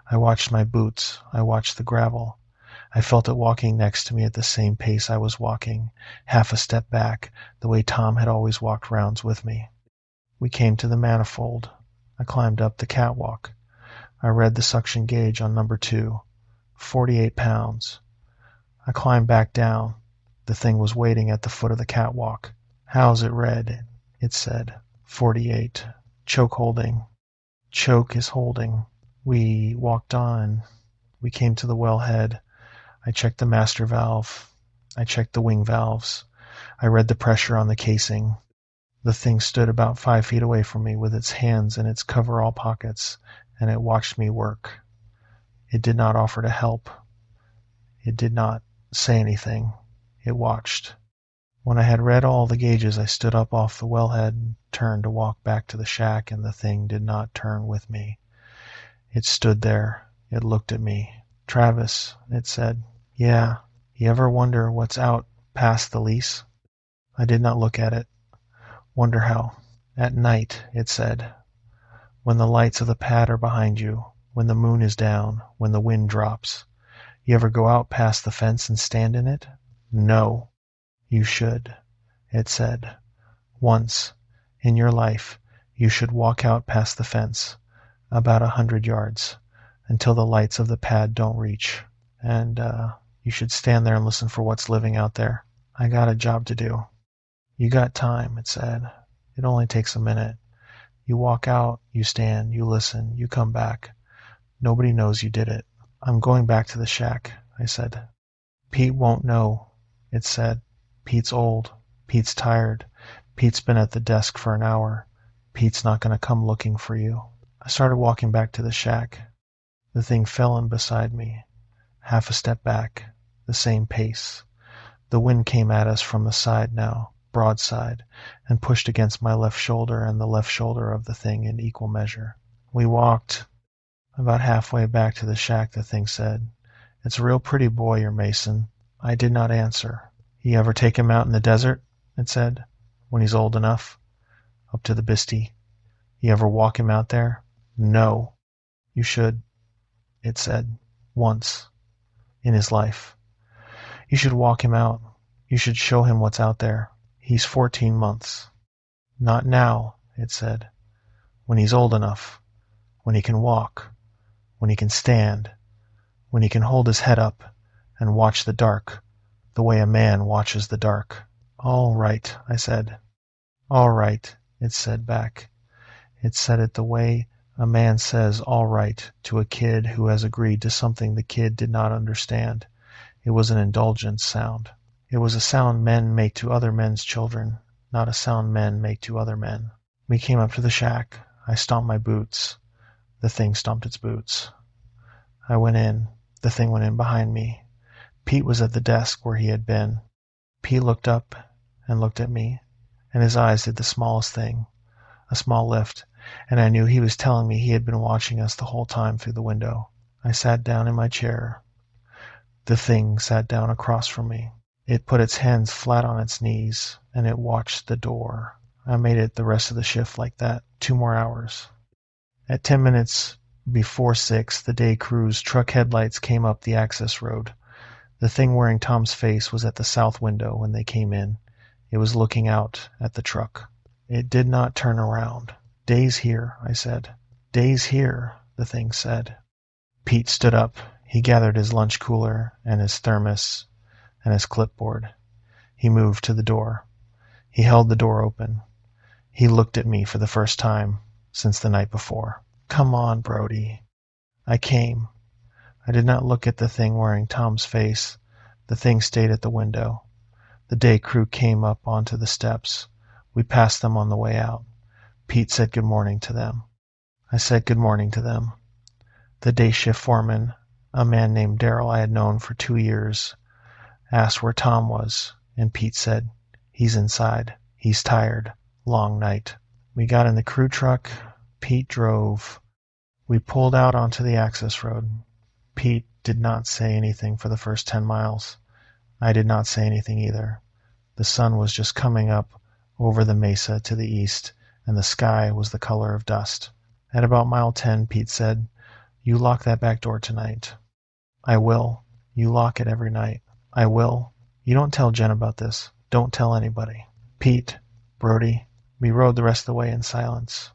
Speaker 1: I watched my boots. I watched the gravel. I felt it walking next to me at the same pace I was walking, half a step back, the way Tom had always walked rounds with me. We came to the manifold. I climbed up the catwalk. I read the suction gauge on number 2, 48 pounds. I climbed back down. The thing was waiting at the foot of the catwalk. How's it read? It said, 48. Choke holding. Choke is holding. We walked on. We came to the wellhead. I checked the master valve. I checked the wing valves. I read the pressure on the casing. The thing stood about 5 feet away from me with its hands in its coverall pockets, and it watched me work. It did not offer to help. It did not say anything. It watched. When I had read all the gauges, I stood up off the wellhead and turned to walk back to the shack, and the thing did not turn with me. It stood there. It looked at me. Travis, it said. Yeah, you ever wonder what's out past the lease? I did not look at it. Wonder how. At night, it said. When the lights of the pad are behind you, when the moon is down, when the wind drops. You ever go out past the fence and stand in it? No. You should, it said. Once, in your life, you should walk out past the fence, about 100 yards, until the lights of the pad don't reach. And, you should stand there and listen for what's living out there. I got a job to do. You got time, it said. It only takes a minute. You walk out, you stand, you listen, you come back. Nobody knows you did it. I'm going back to the shack, I said. Pete won't know, it said. Pete's old. Pete's tired. Pete's been at the desk for an hour. Pete's not going to come looking for you. I started walking back to the shack. The thing fell in beside me. Half a step back. The same pace. The wind came at us from the side now, broadside, and pushed against my left shoulder and the left shoulder of the thing in equal measure. We walked. About halfway back to the shack, the thing said, It's a real pretty boy, your Mason. I did not answer. You ever take him out in the desert? It said, when he's old enough. Up to the Bisty. You ever walk him out there? No. You should, it said, once in his life. You should walk him out. You should show him what's out there. He's 14 months. Not now, it said. When he's old enough. When he can walk. When he can stand. When he can hold his head up and watch the dark the way a man watches the dark. All right, I said. All right, it said back. It said it the way a man says all right to a kid who has agreed to something the kid did not understand. It was an indulgent sound. It was a sound men make to other men's children, not a sound men make to other men. We came up to the shack. I stomped my boots. The thing stomped its boots. I went in. The thing went in behind me. Pete was at the desk where he had been. Pete looked up and looked at me, and his eyes did the smallest thing, a small lift, and I knew he was telling me he had been watching us the whole time through the window. I sat down in my chair. The thing sat down across from me. It put its hands flat on its knees, and it watched the door. I made it the rest of the shift like that, 2 more hours. At 10 minutes before 6, the day crew's truck headlights came up the access road. The thing wearing Tom's face was at the south window when they came in. It was looking out at the truck. It did not turn around. Day's here, I said. Day's here, the thing said. Pete stood up. He gathered his lunch cooler and his thermos and his clipboard. He moved to the door. He held the door open. He looked at me for the first time since the night before. Come on, Brody. I came. I did not look at the thing wearing Tom's face. The thing stayed at the window. The day crew came up onto the steps. We passed them on the way out. Pete said good morning to them. I said good morning to them. The day shift foreman, a man named Darrell I had known for 2 years, asked where Tom was, and Pete said, He's inside. He's tired. Long night. We got in the crew truck. Pete drove. We pulled out onto the access road. Pete did not say anything for the first 10 miles. I did not say anything either. The sun was just coming up over the mesa to the east, and the sky was the color of dust. At about mile 10, Pete said, You lock that back door tonight. I will. You lock it every night. I will. You don't tell Jen about this. Don't tell anybody. Pete, Brody, we rode the rest of the way in silence.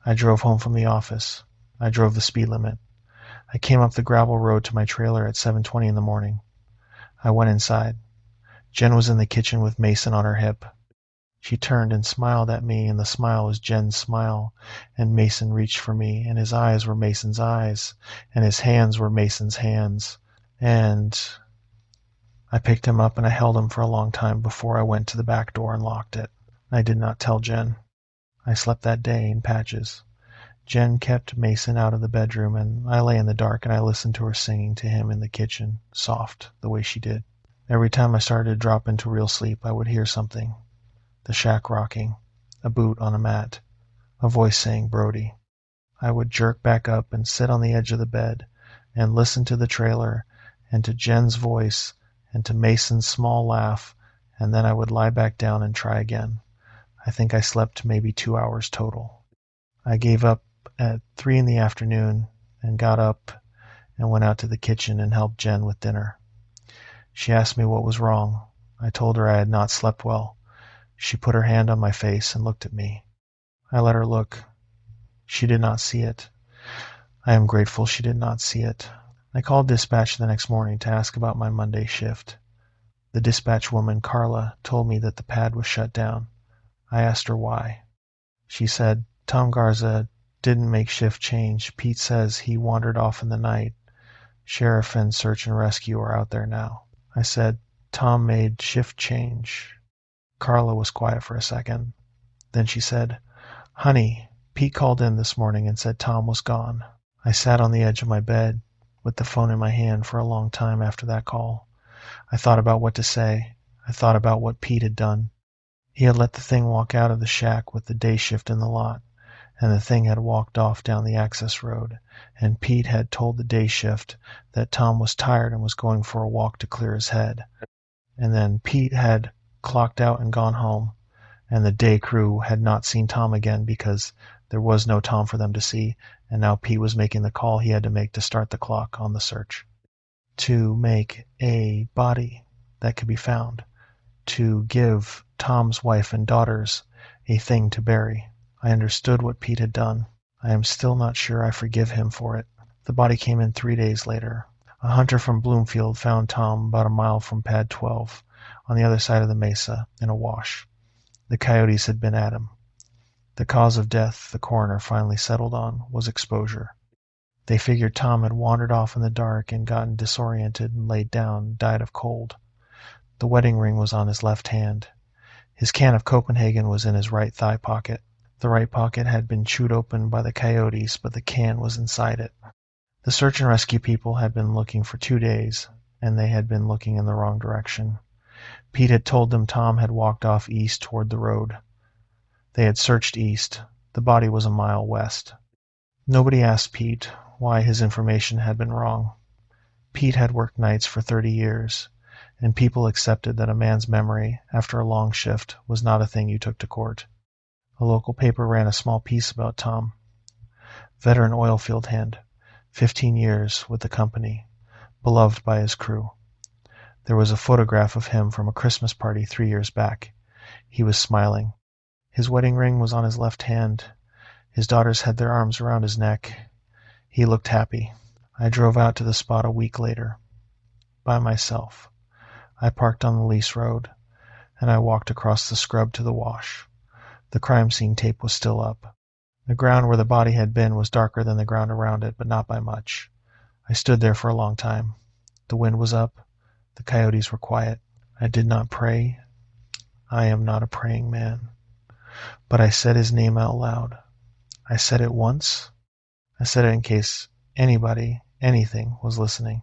Speaker 1: I drove home from the office. I drove the speed limit. I came up the gravel road to my trailer at 7:20 in the morning. I went inside. Jen was in the kitchen with Mason on her hip. She turned and smiled at me, and the smile was Jen's smile, and Mason reached for me, and his eyes were Mason's eyes, and his hands were Mason's hands, and I picked him up and I held him for a long time before I went to the back door and locked it. I did not tell Jen. I slept that day in patches. Jen kept Mason out of the bedroom, and I lay in the dark and I listened to her singing to him in the kitchen, soft, the way she did. Every time I started to drop into real sleep, I would hear something. The shack rocking, a boot on a mat, a voice saying Brody. I would jerk back up and sit on the edge of the bed and listen to the trailer and to Jen's voice and to Mason's small laugh, and then I would lie back down and try again. I think I slept maybe 2 hours total. I gave up at 3 in the afternoon and got up and went out to the kitchen and helped Jen with dinner. She asked me what was wrong. I told her I had not slept well. She put her hand on my face and looked at me. I let her look. She did not see it. I am grateful she did not see it. I called dispatch the next morning to ask about my Monday shift. The dispatch woman, Carla, told me that the pad was shut down. I asked her why. She said, Tom Garza didn't make shift change. Pete says he wandered off in the night. Sheriff and search and rescue are out there now. I said, Tom made shift change. Carla was quiet for a second. Then she said, Honey, Pete called in this morning and said Tom was gone. I sat on the edge of my bed with the phone in my hand for a long time after that call. I thought about what to say. I thought about what Pete had done. He had let the thing walk out of the shack with the day shift in the lot, and the thing had walked off down the access road, and Pete had told the day shift that Tom was tired and was going for a walk to clear his head. And then Pete had clocked out and gone home, and the day crew had not seen Tom again because there was no Tom for them to see, and now Pete was making the call he had to make to start the clock on the search. To make a body that could be found. To give Tom's wife and daughters a thing to bury. I understood what Pete had done. I am still not sure I forgive him for it. The body came in 3 days later. A hunter from Bloomfield found Tom about a mile from Pad 12, on the other side of the mesa, in a wash. The coyotes had been at him. The cause of death, the coroner finally settled on, was exposure. They figured Tom had wandered off in the dark and gotten disoriented and laid down, died of cold. The wedding ring was on his left hand. His can of Copenhagen was in his right thigh pocket. The right pocket had been chewed open by the coyotes, but the can was inside it. The search and rescue people had been looking for 2 days, and they had been looking in the wrong direction. Pete had told them Tom had walked off east toward the road. They had searched east. The body was a mile west. Nobody asked Pete why his information had been wrong. Pete had worked nights for 30 years, and people accepted that a man's memory, after a long shift, was not a thing you took to court. A local paper ran a small piece about Tom. Veteran oil field hand, 15 years with the company, beloved by his crew. There was a photograph of him from a Christmas party 3 years back. He was smiling. His wedding ring was on his left hand. His daughters had their arms around his neck. He looked happy. I drove out to the spot a week later, by myself. I parked on the lease road, and I walked across the scrub to the wash. The crime scene tape was still up. The ground where the body had been was darker than the ground around it, but not by much. I stood there for a long time. The wind was up. The coyotes were quiet. I did not pray. I am not a praying man. But I said his name out loud. I said it once. I said it in case anybody, anything, was listening,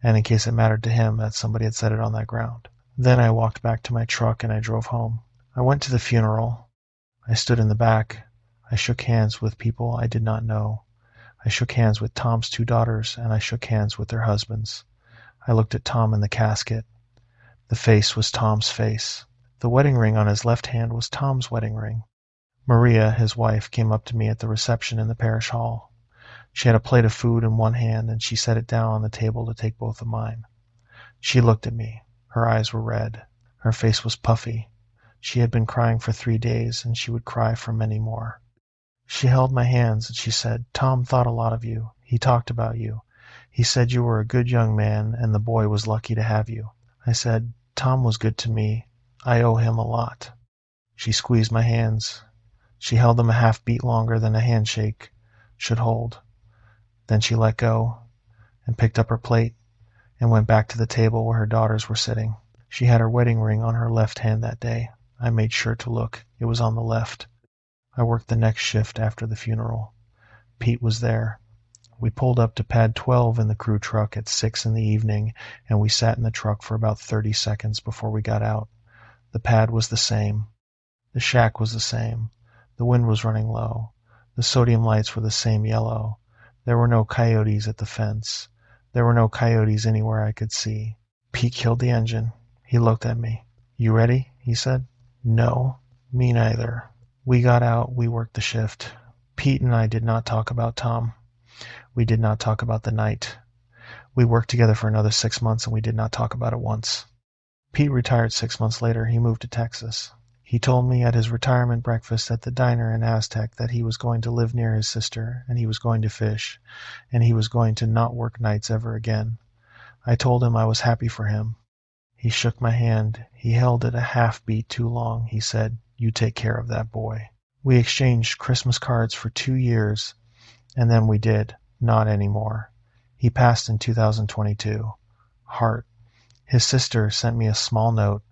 Speaker 1: and in case it mattered to him that somebody had said it on that ground. Then I walked back to my truck and I drove home. I went to the funeral. I stood in the back. I shook hands with people I did not know. I shook hands with Tom's 2 daughters, and I shook hands with their husbands. I looked at Tom in the casket. The face was Tom's face. The wedding ring on his left hand was Tom's wedding ring. Maria, his wife, came up to me at the reception in the parish hall. She had a plate of food in one hand, and she set it down on the table to take both of mine. She looked at me. Her eyes were red. Her face was puffy. She had been crying for 3 days, and she would cry for many more. She held my hands, and she said, "Tom thought a lot of you. He talked about you. He said you were a good young man, and the boy was lucky to have you." I said, "Tom was good to me. I owe him a lot." She squeezed my hands. She held them a half beat longer than a handshake should hold. Then she let go and picked up her plate and went back to the table where her daughters were sitting. She had her wedding ring on her left hand that day. I made sure to look. It was on the left. I worked the next shift after the funeral. Pete was there. We pulled up to pad 12 in the crew truck at 6 in the evening, and we sat in the truck for about 30 seconds before we got out. The pad was the same. The shack was the same. The wind was running low. The sodium lights were the same yellow. There were no coyotes at the fence. There were no coyotes anywhere I could see. Pete killed the engine. He looked at me. "You ready?" he said. "No, me neither." We got out. We worked the shift. Pete and I did not talk about Tom. We did not talk about the night. We worked together for another 6 months, and we did not talk about it once. Pete retired 6 months later. He moved to Texas. He told me at his retirement breakfast at the diner in Aztec that he was going to live near his sister, and he was going to fish, and he was going to not work nights ever again. I told him I was happy for him. He shook my hand. He held it a half beat too long. He said, "You take care of that boy." We exchanged Christmas cards for 2 years, and then we did not anymore. He passed in 2022. Heart. His sister sent me a small note.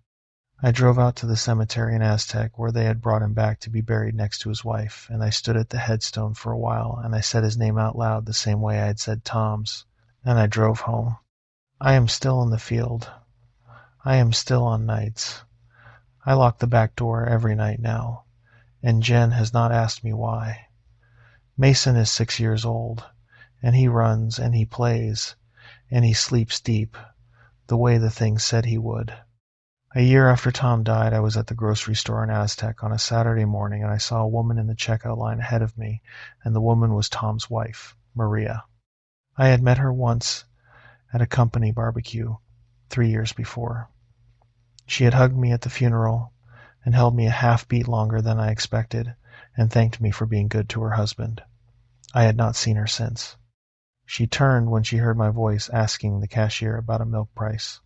Speaker 1: I drove out to the cemetery in Aztec where they had brought him back to be buried next to his wife, and I stood at the headstone for a while, and I said his name out loud the same way I had said Tom's, and I drove home. I am still in the field. I am still on nights. I lock the back door every night now, and Jen has not asked me why. Mason is 6 years old, and he runs, and he plays, and he sleeps deep, the way the thing said he would. A year after Tom died, I was at the grocery store in Aztec on a Saturday morning, and I saw a woman in the checkout line ahead of me, and the woman was Tom's wife, Maria. I had met her once at a company barbecue 3 years before. She had hugged me at the funeral and held me a half beat longer than I expected, and thanked me for being good to her husband. I had not seen her since. She turned when she heard my voice asking the cashier about a milk price.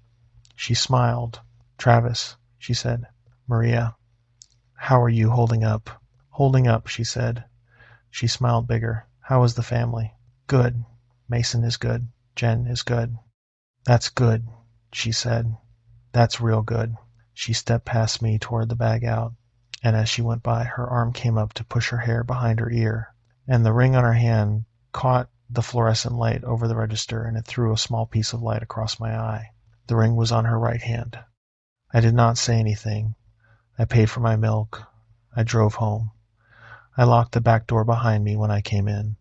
Speaker 1: She smiled. "Travis," she said. "Maria, how are you holding up?" "Holding up," she said. She smiled bigger. "How is the family?" "Good. Mason is good. Jen is good." "That's good," she said. "That's real good." She stepped past me toward the bag out, and as she went by, her arm came up to push her hair behind her ear, and the ring on her hand caught the fluorescent light over the register, and it threw a small piece of light across my eye. The ring was on her right hand. I did not say anything. I paid for my milk. I drove home. I locked the back door behind me when I came in.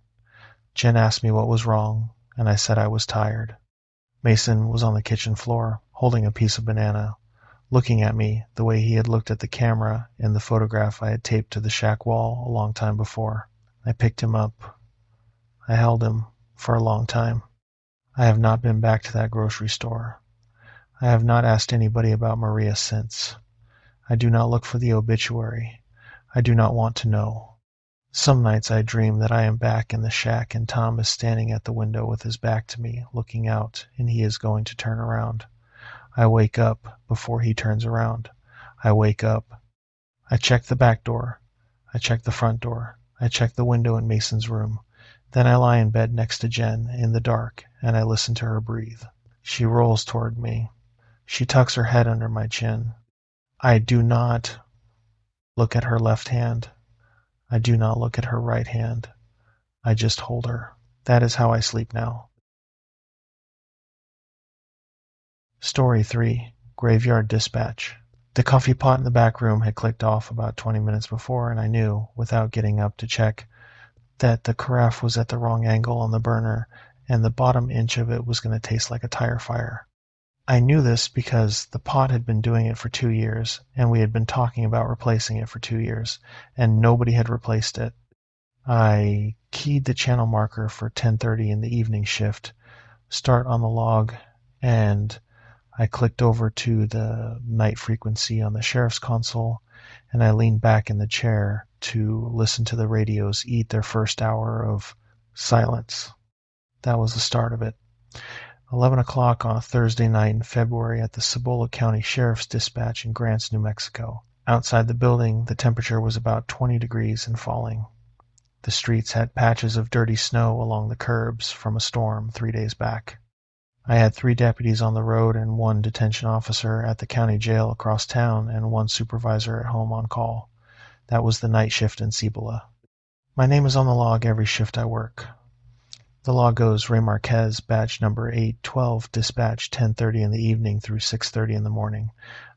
Speaker 1: Jen asked me what was wrong, and I said I was tired. Mason was on the kitchen floor, holding a piece of banana, looking at me the way he had looked at the camera in the photograph I had taped to the shack wall a long time before. I picked him up. I held him for a long time. I have not been back to that grocery store. I have not asked anybody about Maria since. I do not look for the obituary. I do not want to know. Some nights I dream that I am back in the shack and Tom is standing at the window with his back to me, looking out, and he is going to turn around. I wake up before he turns around. I wake up. I check the back door. I check the front door. I check the window in Mason's room. Then I lie in bed next to Jen in the dark, and I listen to her breathe. She rolls toward me. She tucks her head under my chin. I do not look at her left hand. I do not look at her right hand. I just hold her. That is how I sleep now. Story 3. Graveyard Dispatch. The coffee pot in the back room had clicked off about 20 minutes before, and I knew, without getting up to check, that the carafe was at the wrong angle on the burner, and the bottom inch of it was going to taste like a tire fire. I knew this because the pot had been doing it for 2 years, and we had been talking about replacing it for 2 years, and nobody had replaced it. I keyed the channel marker for 10:30 in the evening shift, start on the log, and I clicked over to the night frequency on the sheriff's console, and I leaned back in the chair to listen to the radios eat their first hour of silence. That was the start of it. 11 o'clock on a Thursday night in February at the Cibola County Sheriff's Dispatch in Grants, New Mexico. Outside the building, the temperature was about 20 degrees and falling. The streets had patches of dirty snow along the curbs from a storm 3 days back. I had 3 deputies on the road and 1 detention officer at the county jail across town and 1 supervisor at home on call. That was the night shift in Cibola. My name is on the log every shift I work. The log goes Ray Marquez, badge number 812, dispatch 10:30 in the evening through 6:30 in the morning.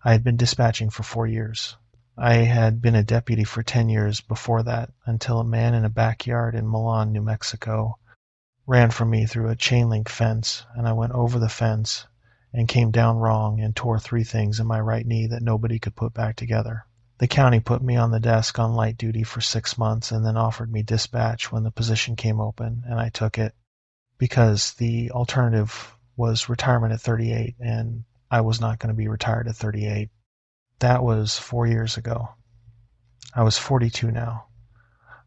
Speaker 1: I had been dispatching for 4 years. I had been a deputy for 10 years before that, until a man in a backyard in Milan, New Mexico, ran from me through a chain-link fence, and I went over the fence and came down wrong and tore 3 things in my right knee that nobody could put back together. The county put me on the desk on light duty for 6 months and then offered me dispatch when the position came open, and I took it because the alternative was retirement at 38, and I was not going to be retired at 38. That was 4 years ago. I was 42 now.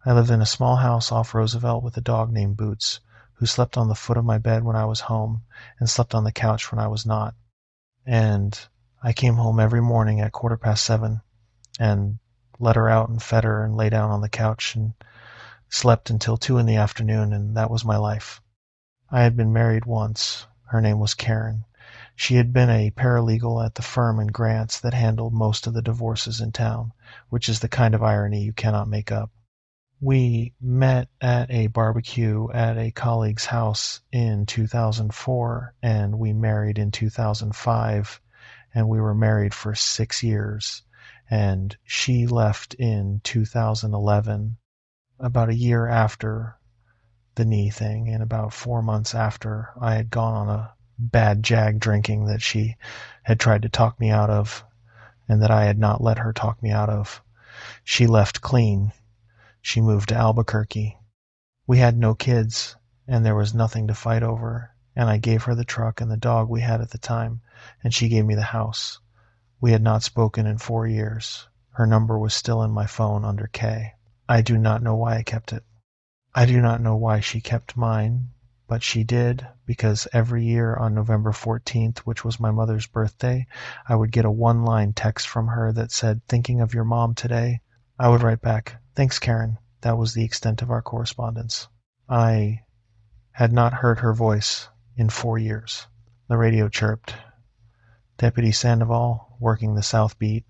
Speaker 1: I lived in a small house off Roosevelt with a dog named Boots, who slept on the foot of my bed when I was home and slept on the couch when I was not. And I came home every morning at 7:15 and let her out and fed her and lay down on the couch and slept until 2 in the afternoon, and that was my life. I had been married once. Her name was Karen. She had been a paralegal at the firm in Grants that handled most of the divorces in town, which is the kind of irony you cannot make up. We met at a barbecue at a colleague's house in 2004, and we married in 2005, and we were married for 6 years. And she left in 2011, about a year after the knee thing, and about 4 months after I had gone on a bad jag drinking that she had tried to talk me out of, and that I had not let her talk me out of. She left clean. She moved to Albuquerque. We had no kids, and there was nothing to fight over, and I gave her the truck and the dog we had at the time, and she gave me the house. We had not spoken in 4 years. Her number was still in my phone under K. I do not know why I kept it. I do not know why she kept mine, but she did, because every year on November 14th, which was my mother's birthday, I would get a 1-line text from her that said, "Thinking of your mom today?" I would write back, "Thanks, Karen." That was the extent of our correspondence. I had not heard her voice in 4 years. The radio chirped. Deputy Sandoval, working the South Beat.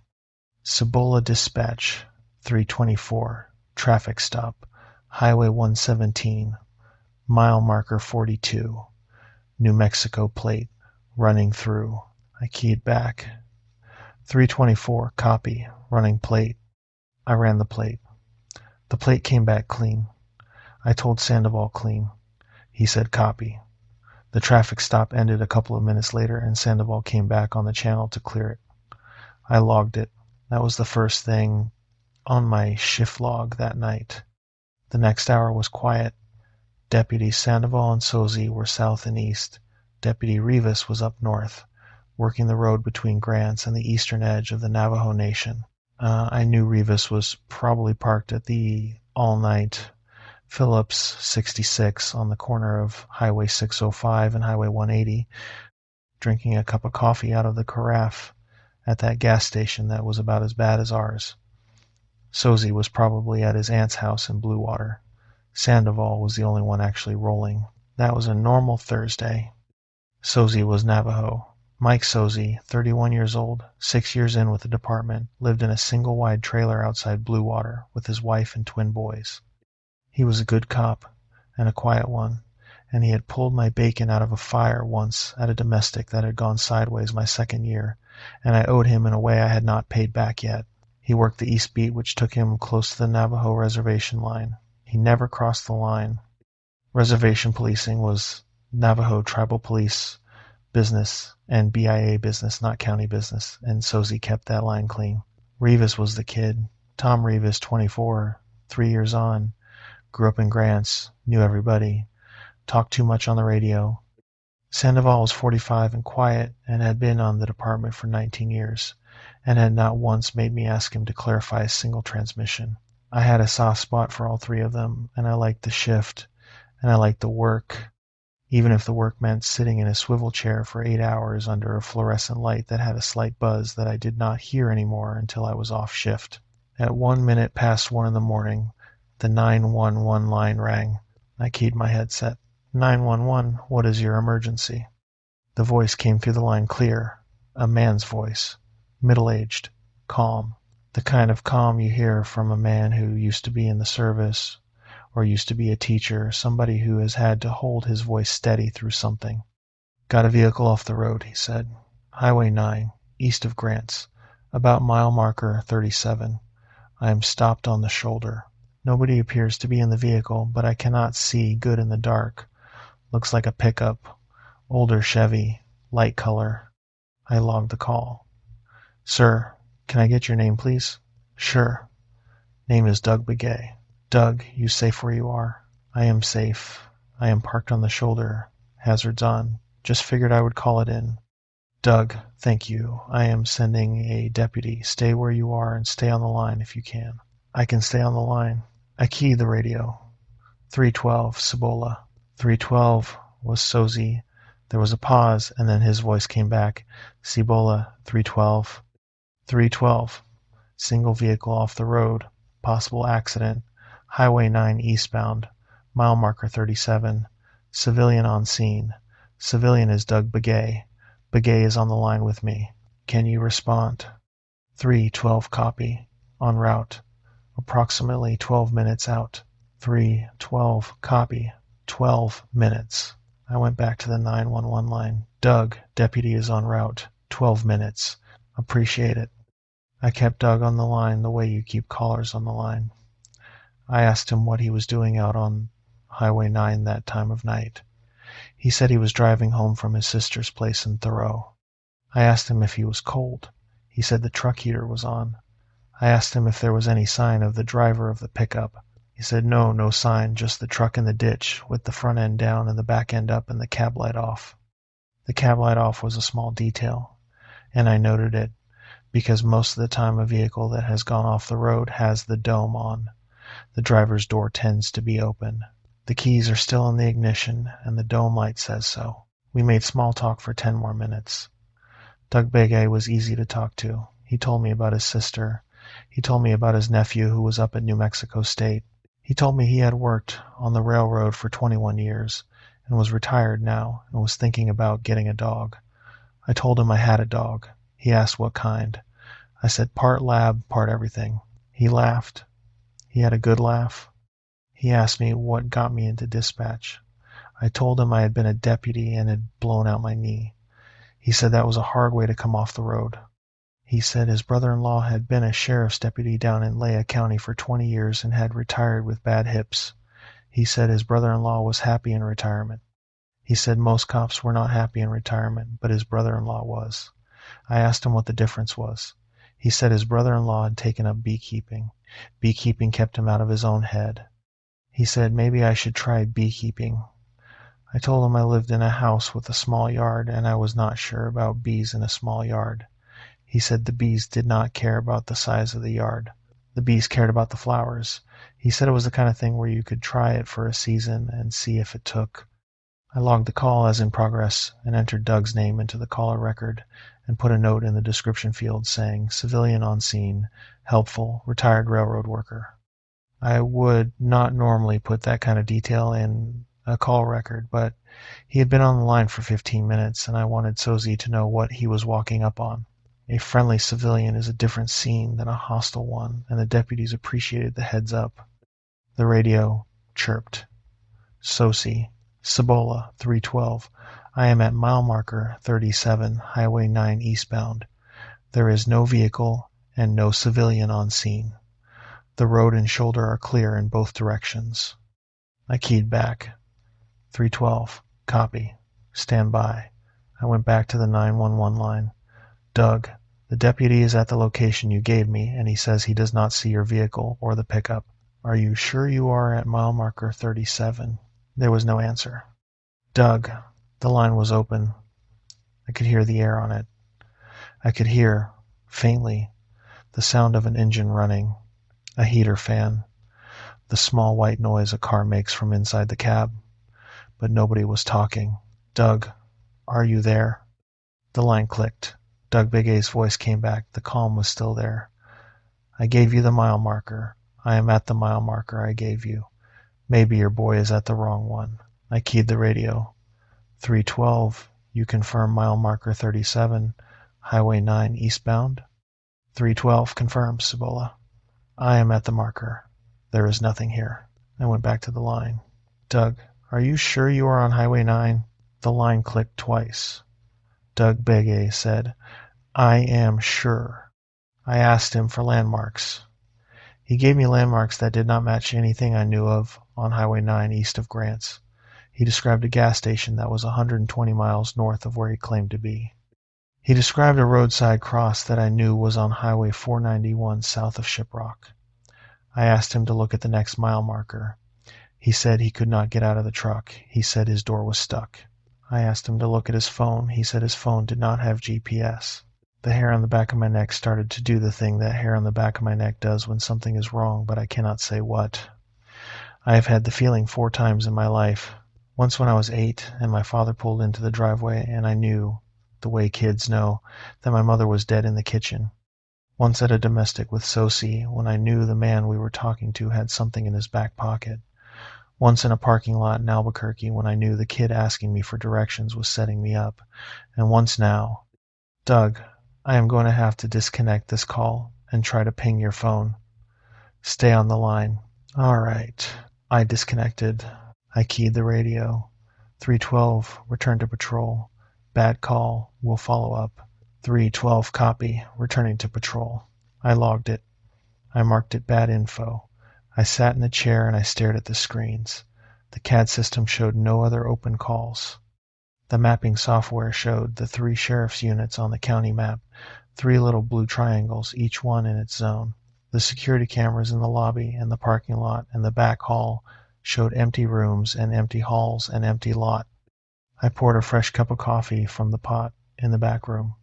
Speaker 1: Cibola Dispatch, 324, traffic stop, Highway 117, mile marker 42, New Mexico plate, running through. I keyed back. 324, copy, running plate. I ran the plate. The plate came back clean. I told Sandoval clean. He said copy. The traffic stop ended a couple of minutes later, and Sandoval came back on the channel to clear it. I logged it. That was the first thing on my shift log that night. The next hour was quiet. Deputies Sandoval and Sozi were south and east. Deputy Rivas was up north, working the road between Grants and the eastern edge of the Navajo Nation. I knew Rivas was probably parked at the all-night Phillips 66 on the corner of Highway 605 and Highway 180, drinking a cup of coffee out of the carafe at that gas station that was about as bad as ours. Sozi was probably at his aunt's house in Blue Water. Sandoval was the only one actually rolling. That was a normal Thursday. Sozi was Navajo. Mike Sozi, 31 years old, 6 years in with the department, lived in a single-wide trailer outside Blue Water with his wife and twin boys. He was a good cop, and a quiet one, and he had pulled my bacon out of a fire once at a domestic that had gone sideways my second year, and I owed him in a way I had not paid back yet. He worked the East Beat, which took him close to the Navajo reservation line. He never crossed the line. Reservation policing was Navajo tribal police business and BIA business, not county business, and Sozi kept that line clean. Rivas was the kid. Tom Rivas, 24, 3 years on, Grew up in Grants, knew everybody, talked too much on the radio. Sandoval was 45 and quiet and had been on the department for 19 years and had not once made me ask him to clarify a single transmission. I had a soft spot for all three of them, and I liked the shift, and I liked the work, even if the work meant sitting in a swivel chair for 8 hours under a fluorescent light that had a slight buzz that I did not hear anymore until I was off shift. At 1 minute past 1 in the morning, the 911 line rang. I keyed my headset. 911, what is your emergency? The voice came through the line clear, a man's voice, middle-aged, calm, the kind of calm you hear from a man who used to be in the service or used to be a teacher, somebody who has had to hold his voice steady through something. Got a vehicle off the road, he said. Highway 9, east of Grants, about mile marker 37. I am stopped on the shoulder. Nobody appears to be in the vehicle, but I cannot see good in the dark. Looks like a pickup, older Chevy, light color. I logged the call. Sir, can I get your name, please? Sure. Name is Doug Begay. Doug, you safe where you are? I am safe. I am parked on the shoulder. Hazards on. Just figured I would call it in. Doug, thank you. I am sending a deputy. Stay where you are and stay on the line if you can. I can stay on the line. I keyed the radio. 312, Cibola. 312 was Sozi. There was a pause, and then his voice came back. Cibola, 312. 312. Single vehicle off the road. Possible accident. Highway 9 eastbound. Mile marker 37. Civilian on scene. Civilian is Doug Begay. Begay is on the line with me. Can you respond? 312 copy. En route. Approximately 12 minutes out. 312 copy. 12 minutes. I went back to the 911 line. Doug, deputy is en route. 12 minutes. Appreciate it. I kept Doug on the line the way you keep callers on the line. I asked him what he was doing out on Highway 9 that time of night. He said he was driving home from his sister's place in Thoreau. I asked him if he was cold. He said the truck heater was on. I asked him if there was any sign of the driver of the pickup. He said no sign, just the truck in the ditch, with the front end down and the back end up and the cab light off. The cab light off was a small detail, and I noted it, because most of the time a vehicle that has gone off the road has the dome on. The driver's door tends to be open. The keys are still in the ignition, and the dome light says so. We made small talk for 10 more minutes. Doug Begay was easy to talk to. He told me about his sister. He told me about his nephew who was up at New Mexico State. He told me he had worked on the railroad for 21 years and was retired now and was thinking about getting a dog. I told him I had a dog. He asked what kind. I said part lab, part everything. He laughed. He had a good laugh. He asked me what got me into dispatch. I told him I had been a deputy and had blown out my knee. He said that was a hard way to come off the road. He said his brother-in-law had been a sheriff's deputy down in Lea County for 20 years and had retired with bad hips. He said his brother-in-law was happy in retirement. He said most cops were not happy in retirement, but his brother-in-law was. I asked him what the difference was. He said his brother-in-law had taken up beekeeping. Beekeeping kept him out of his own head. He said maybe I should try beekeeping. I told him I lived in a house with a small yard and I was not sure about bees in a small yard. He said the bees did not care about the size of the yard. The bees cared about the flowers. He said it was the kind of thing where you could try it for a season and see if it took. I logged the call as in progress and entered Doug's name into the caller record and put a note in the description field saying, civilian on scene, helpful, retired railroad worker. I would not normally put that kind of detail in a call record, but he had been on the line for 15 minutes and I wanted Sozi to know what he was walking up on. A friendly civilian is a different scene than a hostile one, and the deputies appreciated the heads up. The radio chirped. Sozi, Cibola, 312. I am at mile marker 37, Highway 9 eastbound. There is no vehicle and no civilian on scene. The road and shoulder are clear in both directions. I keyed back. 312. Copy. Stand by. I went back to the 911 line. Doug, the deputy is at the location you gave me, and he says he does not see your vehicle or the pickup. are you sure you are at mile marker 37? There was no answer. Doug. The line was open. I could hear the air on it. I could hear, faintly, the sound of an engine running, a heater fan, the small white noise a car makes from inside the cab. But nobody was talking. Doug, are you there? The line clicked. Doug Big A's voice came back. The calm was still there. I gave you the mile marker. I am at the mile marker I gave you. Maybe your boy is at the wrong one. I keyed the radio. 312, you confirm mile marker 37, Highway 9 eastbound? 312 confirms, Cibola. I am at the marker. There is nothing here. I went back to the line. Doug, are you sure you are on Highway 9? The line clicked twice. Doug Big A said, I am sure. I asked him for landmarks. He gave me landmarks that did not match anything I knew of on Highway 9 east of Grants. He described a gas station that was 120 miles north of where he claimed to be. He described a roadside cross that I knew was on Highway 491 south of Shiprock. I asked him to look at the next mile marker. He said he could not get out of the truck. He said his door was stuck. I asked him to look at his phone. He said his phone did not have GPS. The hair on the back of my neck started to do the thing that hair on the back of my neck does when something is wrong, but I cannot say what. I have had the feeling 4 times in my life. Once when I was 8 and my father pulled into the driveway and I knew, the way kids know, that my mother was dead in the kitchen. Once at a domestic with Sosie when I knew the man we were talking to had something in his back pocket. Once in a parking lot in Albuquerque when I knew the kid asking me for directions was setting me up. And once now. Doug, I am going to have to disconnect this call and try to ping your phone. Stay on the line. All right. I disconnected. I keyed the radio. 312, return to patrol. Bad call, will follow up. 312, copy, returning to patrol. I logged it. I marked it bad info. I sat in the chair and I stared at the screens. The CAD system showed no other open calls. The mapping software showed the 3 sheriff's units on the county map, 3 little blue triangles, each one in its zone. The security cameras in the lobby and the parking lot and the back hall showed empty rooms and empty halls and empty lot. I poured a fresh cup of coffee from the pot in the back room.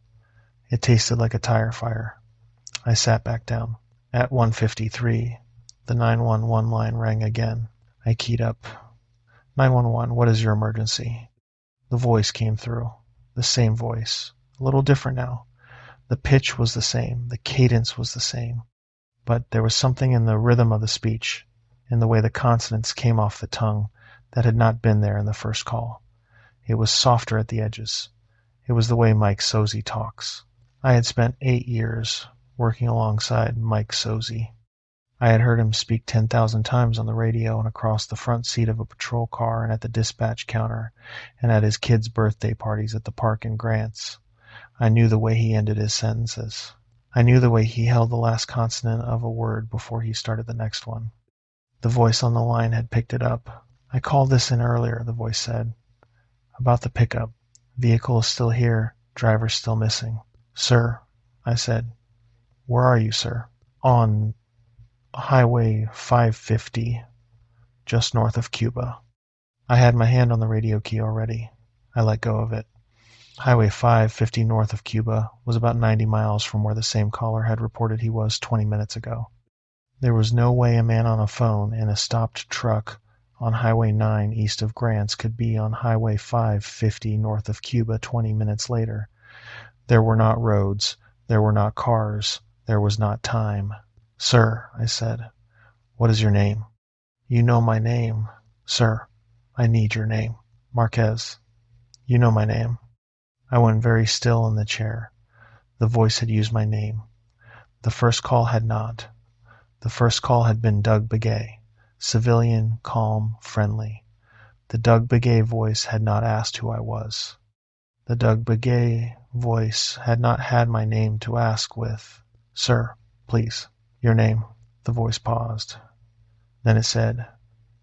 Speaker 1: It tasted like a tire fire. I sat back down. At 1:53, the 911 line rang again. I keyed up. 911, what is your emergency? The voice came through. The same voice. A little different now. The pitch was the same. The cadence was the same. But there was something in the rhythm of the speech, in the way the consonants came off the tongue, that had not been there in the first call. It was softer at the edges. It was the way Mike Sosie talks. I had spent 8 years working alongside Mike Sosie. I had heard him speak 10,000 times on the radio and across the front seat of a patrol car and at the dispatch counter and at his kids' birthday parties at the park in Grants. I knew the way he ended his sentences. I knew the way he held the last consonant of a word before he started the next one. The voice on the line had picked it up. I called this in earlier, the voice said. About the pickup. Vehicle is still here. Driver still missing. Sir, I said. Where are you, sir? On Highway 550, just north of Cuba. I had my hand on the radio key already. I let go of it. Highway 550 north of Cuba was about 90 miles from where the same caller had reported he was 20 minutes ago. There was no way a man on a phone in a stopped truck on Highway 9 east of Grants could be on Highway 550 north of Cuba 20 minutes later. There were not roads. There were not cars. There was not time. Sir, I said, what is your name? You know my name. Sir, I need your name. Marquez. You know my name. I went very still in the chair. The voice had used my name. The first call had not. The first call had been Doug Begay, civilian, calm, friendly. The Doug Begay voice had not asked who I was. The Doug Begay voice had not had my name to ask with, Sir, please, your name. The voice paused. Then it said,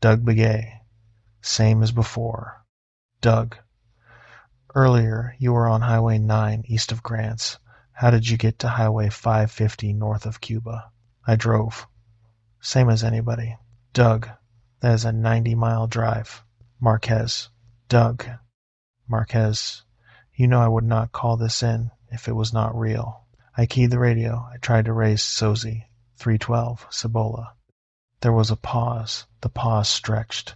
Speaker 1: Doug Begay, same as before. Doug. Earlier, you were on Highway 9 east of Grants. How did you get to Highway 550 north of Cuba? I drove. Same as anybody. Doug, that is a 90-mile drive. Marquez. Doug. Marquez. You know I would not call this in if it was not real. I keyed the radio. I tried to raise Sozi. 312, Cibola. There was a pause. The pause stretched.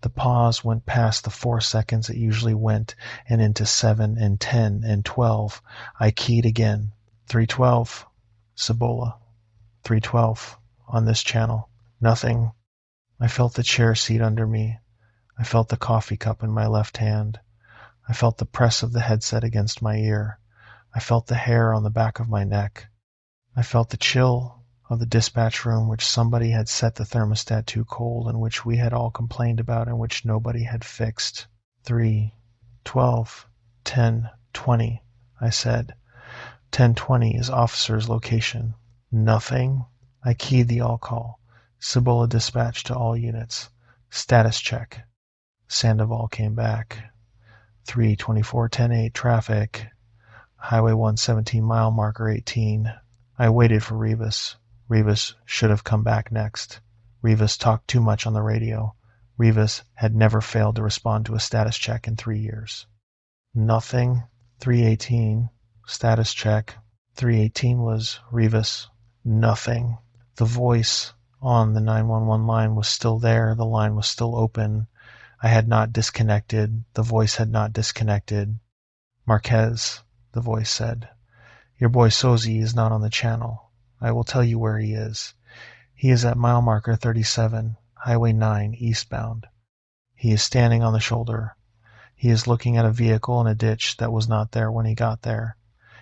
Speaker 1: The pause went past the 4 seconds it usually went and into 7 and 10 and 12. I keyed again. 312, Cibola. 312, on this channel. Nothing. I felt the chair seat under me. I felt the coffee cup in my left hand. I felt the press of the headset against my ear. I felt the hair on the back of my neck. I felt the chill of the dispatch room which somebody had set the thermostat too cold and which we had all complained about and which nobody had fixed. 3, 12, 10, 20, I said. 1020 is officer's location. Nothing. I keyed the all-call. Cibola dispatch to all units. Status check. Sandoval came back. 3:24:10:8 traffic. Highway 117 mile marker 18. I waited for Rivas. Rivas should have come back next. Rivas talked too much on the radio. Rivas had never failed to respond to a status check in 3 years. Nothing. 318. Status check. 318 was Rivas. Nothing. The voice on the 911 line was still there. The line was still open. I had not disconnected. The voice had not disconnected. Marquez, the voice said. Your boy Sozi is not on the channel. I will tell you where he is. He is at mile marker 37, Highway 9, eastbound. He is standing on the shoulder. He is looking at a vehicle in a ditch that was not there when he got there.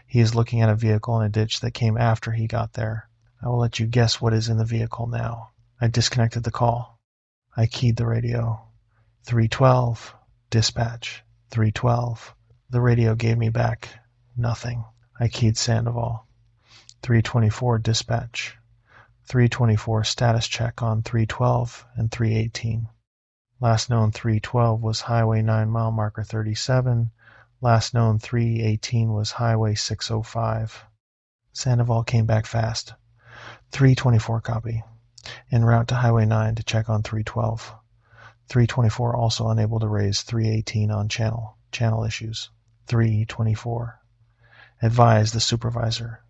Speaker 1: He is looking at a vehicle in a ditch that came after he got there. I will let you guess what is in the vehicle now. I disconnected the call. I keyed the radio. 312, dispatch. 312. The radio gave me back nothing. I keyed Sandoval. 324, dispatch. 324, status check on 312 and 318. Last known 312 was Highway 9 mile marker 37. Last known 318 was Highway 605. Sandoval came back fast. 324 copy. En route to Highway 9 to check on 312. 324 also unable to raise 318 on channel issues. 324. Advise the supervisor.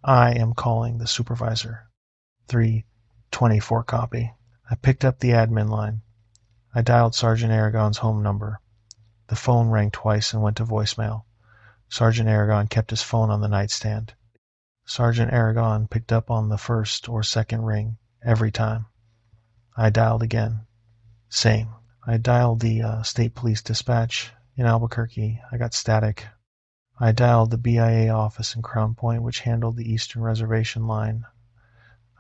Speaker 1: I am calling the supervisor. 324 copy. I picked up the admin line. I dialed Sergeant Aragon's home number. The phone rang twice and went to voicemail. Sergeant Aragon kept his phone on the nightstand. Sergeant Aragon picked up on the first or second ring every time. I dialed again. Same. I dialed the State Police Dispatch in Albuquerque. I got static. I dialed the BIA office in Crown Point, which handled the Eastern Reservation line.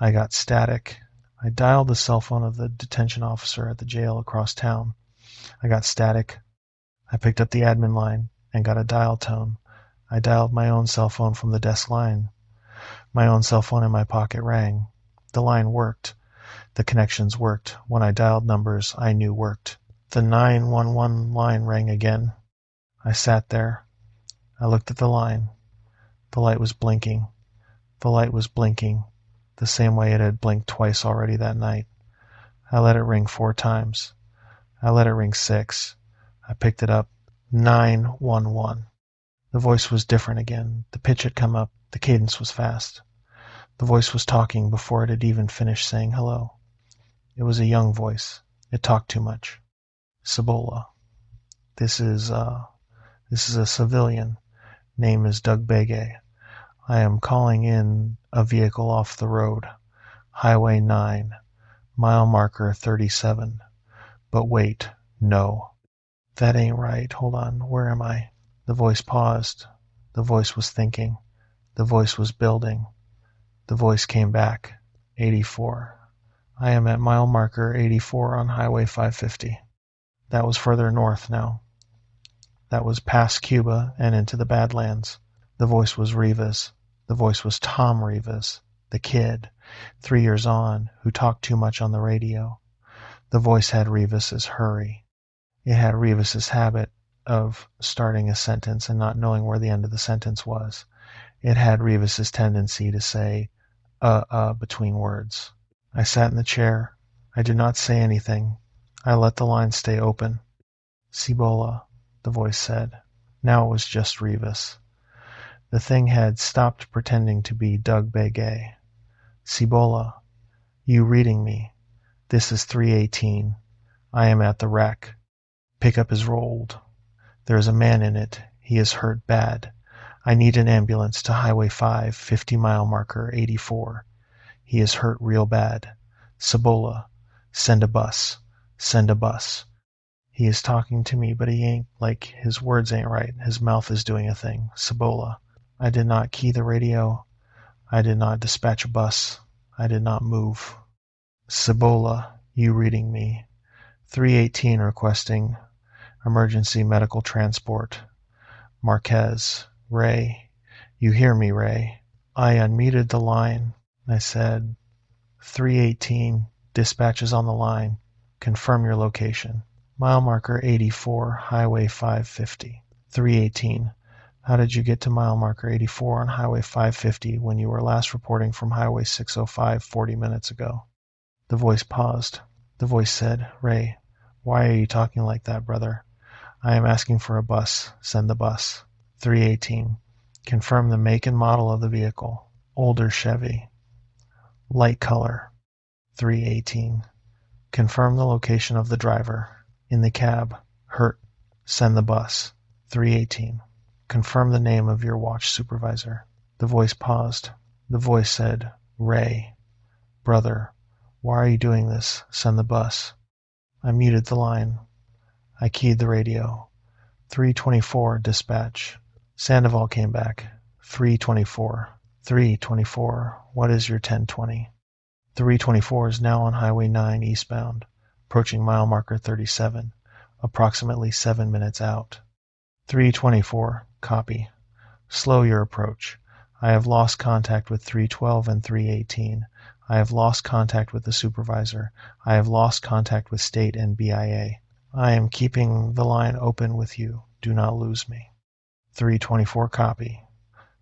Speaker 1: I got static. I dialed the cell phone of the detention officer at the jail across town. I got static. I picked up the admin line and got a dial tone. I dialed my own cell phone from the desk line. My own cell phone in my pocket rang. The line worked. The connections worked. When I dialed numbers I knew worked. The 911 line rang again. I sat there. I looked at the line. The light was blinking. The light was blinking, the same way it had blinked twice already that night. I let it ring 4 times. I let it ring 6. I picked it up. 911. The voice was different again. The pitch had come up. The cadence was fast. The voice was talking before it had even finished saying hello. It was a young voice. It talked too much. Cibola. This is a civilian. Name is Doug Begay. I am calling in a vehicle off the road. Highway 9. Mile marker 37. But wait, no. That ain't right. Hold on. Where am I? The voice paused. The voice was thinking. The voice was building. The voice came back. 84. I am at mile marker 84 on Highway 550. That was further north now. That was past Cuba and into the Badlands. The voice was Rivas. The voice was Tom Rivas, the kid, 3 years on, who talked too much on the radio. The voice had Rivas's hurry. It had Rivas's habit of starting a sentence and not knowing where the end of the sentence was. It had Rivas's tendency to say, between words. I sat in the chair. I did not say anything. I let the line stay open. Cibola, the voice said. Now it was just Revis. The thing had stopped pretending to be Doug Begay. Cibola, you reading me. This is 318. I am at the wreck. Pickup is rolled. There is a man in it. He is hurt bad. I need an ambulance to Highway 5, 50-mile marker 84. He is hurt real bad. Cibola, send a bus. Send a bus. He is talking to me, but he ain't, like, his words ain't right. His mouth is doing a thing. Cibola. I did not key the radio. I did not dispatch a bus. I did not move. Cibola, you reading me. 318 requesting emergency medical transport. Marquez, Ray. You hear me, Ray? I unmuted the line. I said, 318, dispatch is on the line. Confirm your location. Mile marker 84, Highway 550. 318. How did you get to mile marker 84 on Highway 550 when you were last reporting from Highway 605 40 minutes ago? The voice paused. The voice said, Ray, why are you talking like that, brother? I am asking for a bus. Send the bus. 318. Confirm the make and model of the vehicle. Older Chevy. Light color. 318. Confirm the location of the driver. In the cab. Hurt. Send the bus. 318. Confirm the name of your watch supervisor. The voice paused. The voice said, Ray. Brother, why are you doing this? Send the bus. I muted the line. I keyed the radio. 324, dispatch. Sandoval came back. 324. 324, what is your 1020? 324 is now on Highway 9 eastbound, approaching mile marker 37, approximately 7 minutes out. 324, copy. Slow your approach. I have lost contact with 312 and 318. I have lost contact with the supervisor. I have lost contact with state and BIA. I am keeping the line open with you. Do not lose me. 324, copy.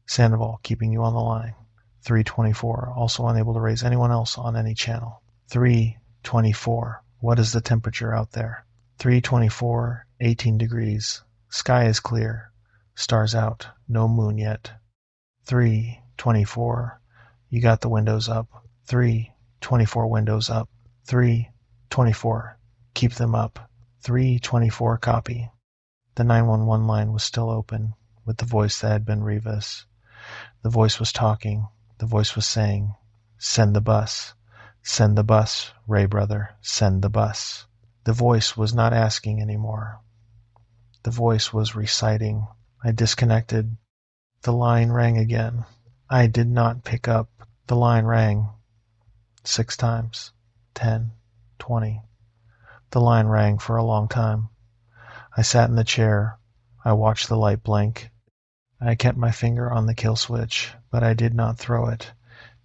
Speaker 1: Sandoval, keeping you on the line. 324, also unable to raise anyone else on any channel. 324, what is the temperature out there? 324, 18 degrees. Sky is clear. Stars out. No moon yet. 324, you got the windows up. 324, windows up. 324, keep them up. 324, copy. The 911 line was still open, with the voice that had been Rivas. The voice was talking. The voice was saying, send the bus. Send the bus, Ray brother. Send the bus. The voice was not asking anymore. The voice was reciting. I disconnected. The line rang again. I did not pick up. The line rang 6 times, 10, 20. The line rang for a long time. I sat in the chair. I watched the light blink. I kept my finger on the kill switch, but I did not throw it,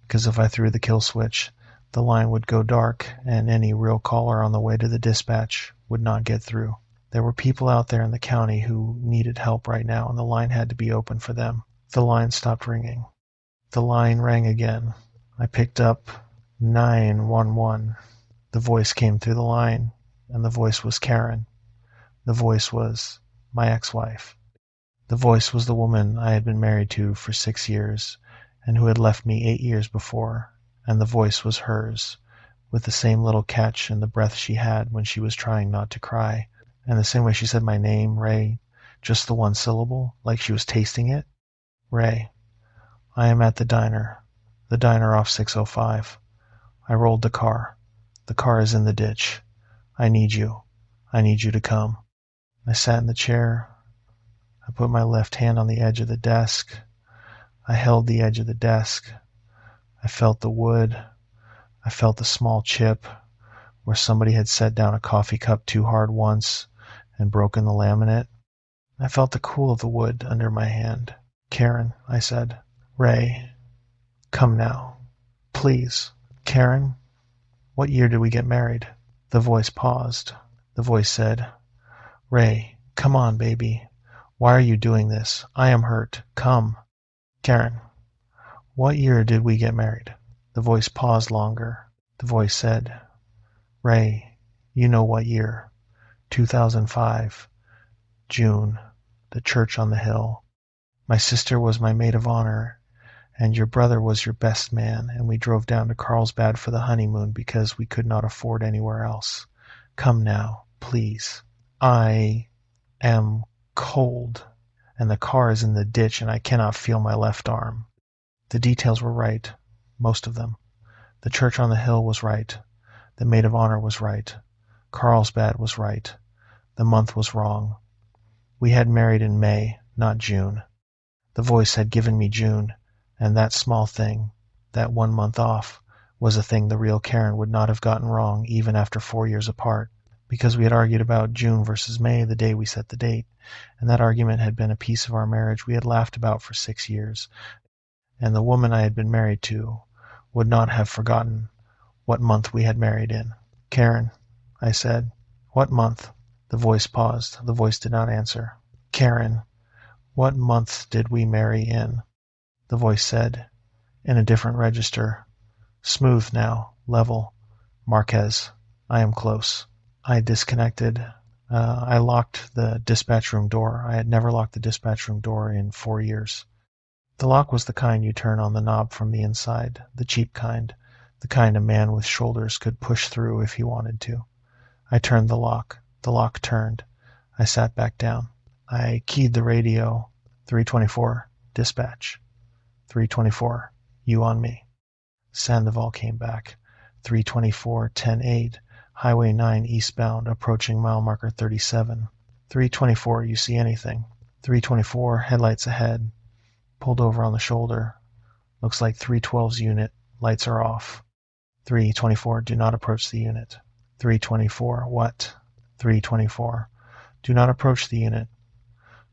Speaker 1: because if I threw the kill switch, the line would go dark and any real caller on the way to the dispatch would not get through. There were people out there in the county who needed help right now, and the line had to be open for them. The line stopped ringing. The line rang again. I picked up 911. The voice came through the line, and the voice was Karen. The voice was my ex-wife. The voice was the woman I had been married to for 6 years, and who had left me 8 years before, and the voice was hers, with the same little catch in the breath she had when she was trying not to cry, and the same way she said my name, Ray, just the one syllable, like she was tasting it. Ray, I am at the diner off 605. I rolled the car. The car is in the ditch. I need you. I need you to come. I sat in the chair. I put my left hand on the edge of the desk. I held the edge of the desk. I felt the wood. I felt the small chip where somebody had set down a coffee cup too hard once and broken the laminate. I felt the cool of the wood under my hand. Karen, I said. Ray, come now. Please. Karen, what year did we get married? The voice paused. The voice said, Ray, come on, baby. Why are you doing this? I am hurt. Come. Karen, what year did we get married? The voice paused longer. The voice said, Ray, you know what year. 2005, June, the church on the hill. My sister was my maid of honor, and your brother was your best man, and we drove down to Carlsbad for the honeymoon because we could not afford anywhere else. Come now, please. I am cold, and the car is in the ditch, and I cannot feel my left arm. The details were right, most of them. The church on the hill was right. The maid of honor was right. Carlsbad was right. The month was wrong. We had married in May, not June. The voice had given me June, and that small thing, that 1 month off, was a thing the real Karen would not have gotten wrong even after 4 years apart, because we had argued about June versus May the day we set the date, and that argument had been a piece of our marriage we had laughed about for 6 years, and the woman I had been married to would not have forgotten what month we had married in. Karen, I said. What month? The voice paused. The voice did not answer. Karen, what month did we marry in? The voice said, in a different register. Smooth now, level. Marquez, I am close. I disconnected. I locked the dispatch room door. I had never locked the dispatch room door in 4 years. The lock was the kind you turn on the knob from the inside, the cheap kind, the kind a man with shoulders could push through if he wanted to. I turned the lock. The lock turned. I sat back down. I keyed the radio. 324, dispatch. 324, you on me. Sandoval came back. 324, 10-8, Highway 9 eastbound, approaching mile marker 37. 324, you see anything? 324, headlights ahead. Pulled over on the shoulder. Looks like 312's unit. Lights are off. 324, do not approach the unit. 324, what? 324, do not approach the unit.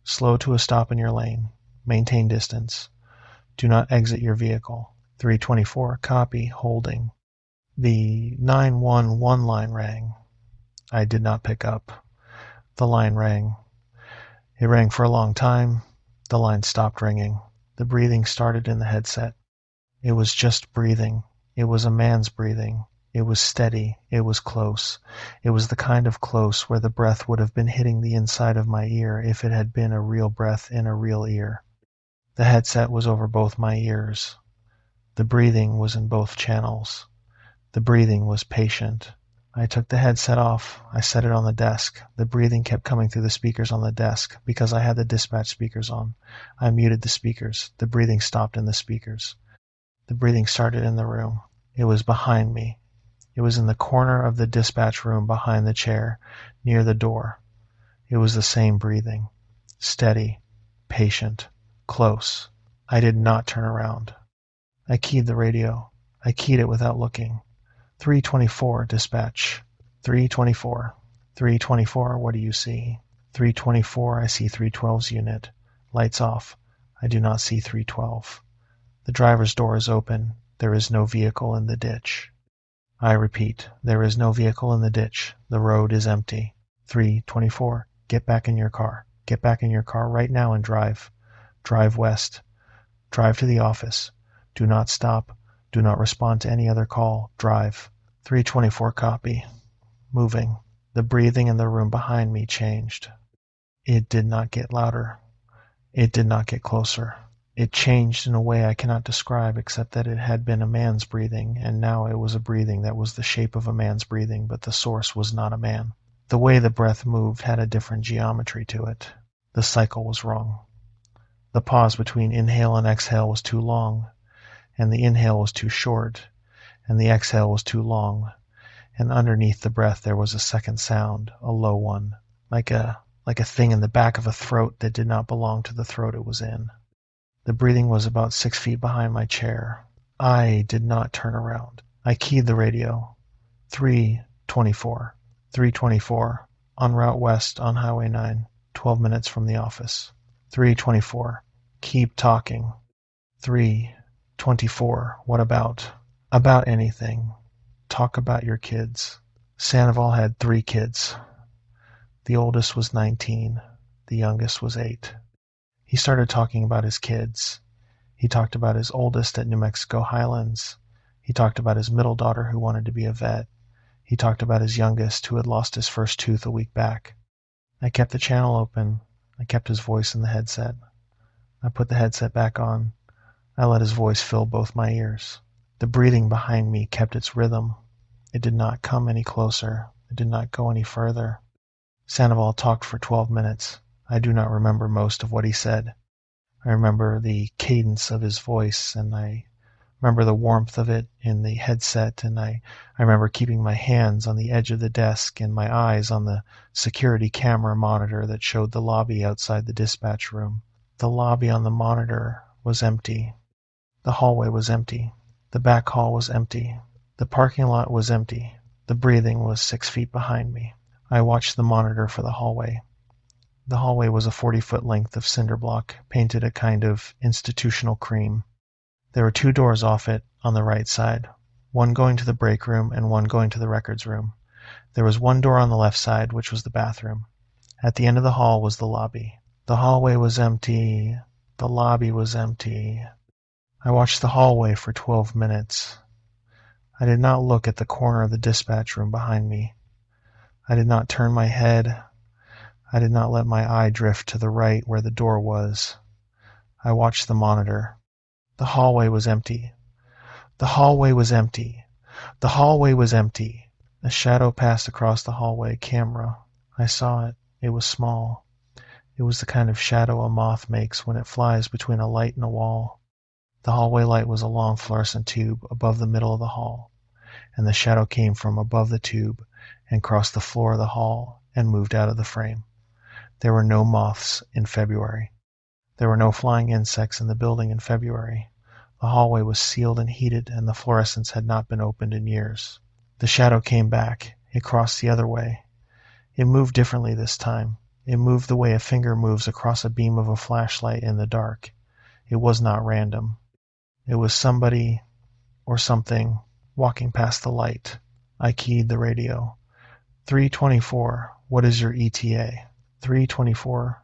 Speaker 1: Slow to a stop in your lane. Maintain distance. Do not exit your vehicle. 324, copy, holding. The 911 line rang. I did not pick up. The line rang. It rang for a long time. The line stopped ringing. The breathing started in the headset. It was just breathing. It was a man's breathing. It was steady. It was close. It was the kind of close where the breath would have been hitting the inside of my ear if it had been a real breath in a real ear. The headset was over both my ears. The breathing was in both channels. The breathing was patient. I took the headset off. I set it on the desk. The breathing kept coming through the speakers on the desk because I had the dispatch speakers on. I muted the speakers. The breathing stopped in the speakers. The breathing started in the room. It was behind me. It was in the corner of the dispatch room behind the chair, near the door. It was the same breathing. Steady, patient, close. I did not turn around. I keyed the radio. I keyed it without looking. 324, dispatch. 324. 324, what do you see? 324, I see 312's unit. Lights off. I do not see 312. The driver's door is open. There is no vehicle in the ditch. I repeat, there is no vehicle in the ditch. The road is empty. 324, get back in your car. Get back in your car right now and drive. Drive west. Drive to the office. Do not stop. Do not respond to any other call. Drive. 324, copy. Moving. The breathing in the room behind me changed. It did not get louder. It did not get closer. It changed in a way I cannot describe except that it had been a man's breathing, and now it was a breathing that was the shape of a man's breathing, but the source was not a man. The way the breath moved had a different geometry to it. The cycle was wrong. The pause between inhale and exhale was too long, and the inhale was too short, and the exhale was too long, and underneath the breath there was a second sound, a low one, like a thing in the back of a throat that did not belong to the throat it was in. The breathing was about 6 feet behind my chair. I did not turn around. I keyed the radio. 324. 324. En route west on Highway 9. 12 minutes from the office. 324. Keep talking. 324. What about? About anything. Talk about your kids. Sandoval had 3 kids. The oldest was 19. The youngest was 8. He started talking about his kids. He talked about his oldest at New Mexico Highlands. He talked about his middle daughter who wanted to be a vet. He talked about his youngest, who had lost his first tooth a week back. I kept the channel open. I kept his voice in the headset. I put the headset back on. I let his voice fill both my ears. The breathing behind me kept its rhythm. It did not come any closer. It did not go any further. Sandoval talked for 12 minutes. I do not remember most of what he said. I remember the cadence of his voice, and I remember the warmth of it in the headset, and I remember keeping my hands on the edge of the desk and my eyes on the security camera monitor that showed the lobby outside the dispatch room. The lobby on the monitor was empty. The hallway was empty. The back hall was empty. The parking lot was empty. The breathing was 6 feet behind me. I watched the monitor for the hallway. The hallway was a 40-foot length of cinder block, painted a kind of institutional cream. There were 2 doors off it on the right side, one going to the break room and one going to the records room. There was 1 door on the left side, which was the bathroom. At the end of the hall was the lobby. The hallway was empty. The lobby was empty. I watched the hallway for 12 minutes. I did not look at the corner of the dispatch room behind me. I did not turn my head. I did not let my eye drift to the right where the door was. I watched the monitor. The hallway was empty. The hallway was empty. The hallway was empty. A shadow passed across the hallway camera. I saw it. It was small. It was the kind of shadow a moth makes when it flies between a light and a wall. The hallway light was a long fluorescent tube above the middle of the hall, and the shadow came from above the tube and crossed the floor of the hall and moved out of the frame. There were no moths in February. There were no flying insects in the building in February. The hallway was sealed and heated, and the fluorescents had not been opened in years. The shadow came back. It crossed the other way. It moved differently this time. It moved the way a finger moves across a beam of a flashlight in the dark. It was not random. It was somebody or something walking past the light. I keyed the radio. 324, what is your ETA? 324,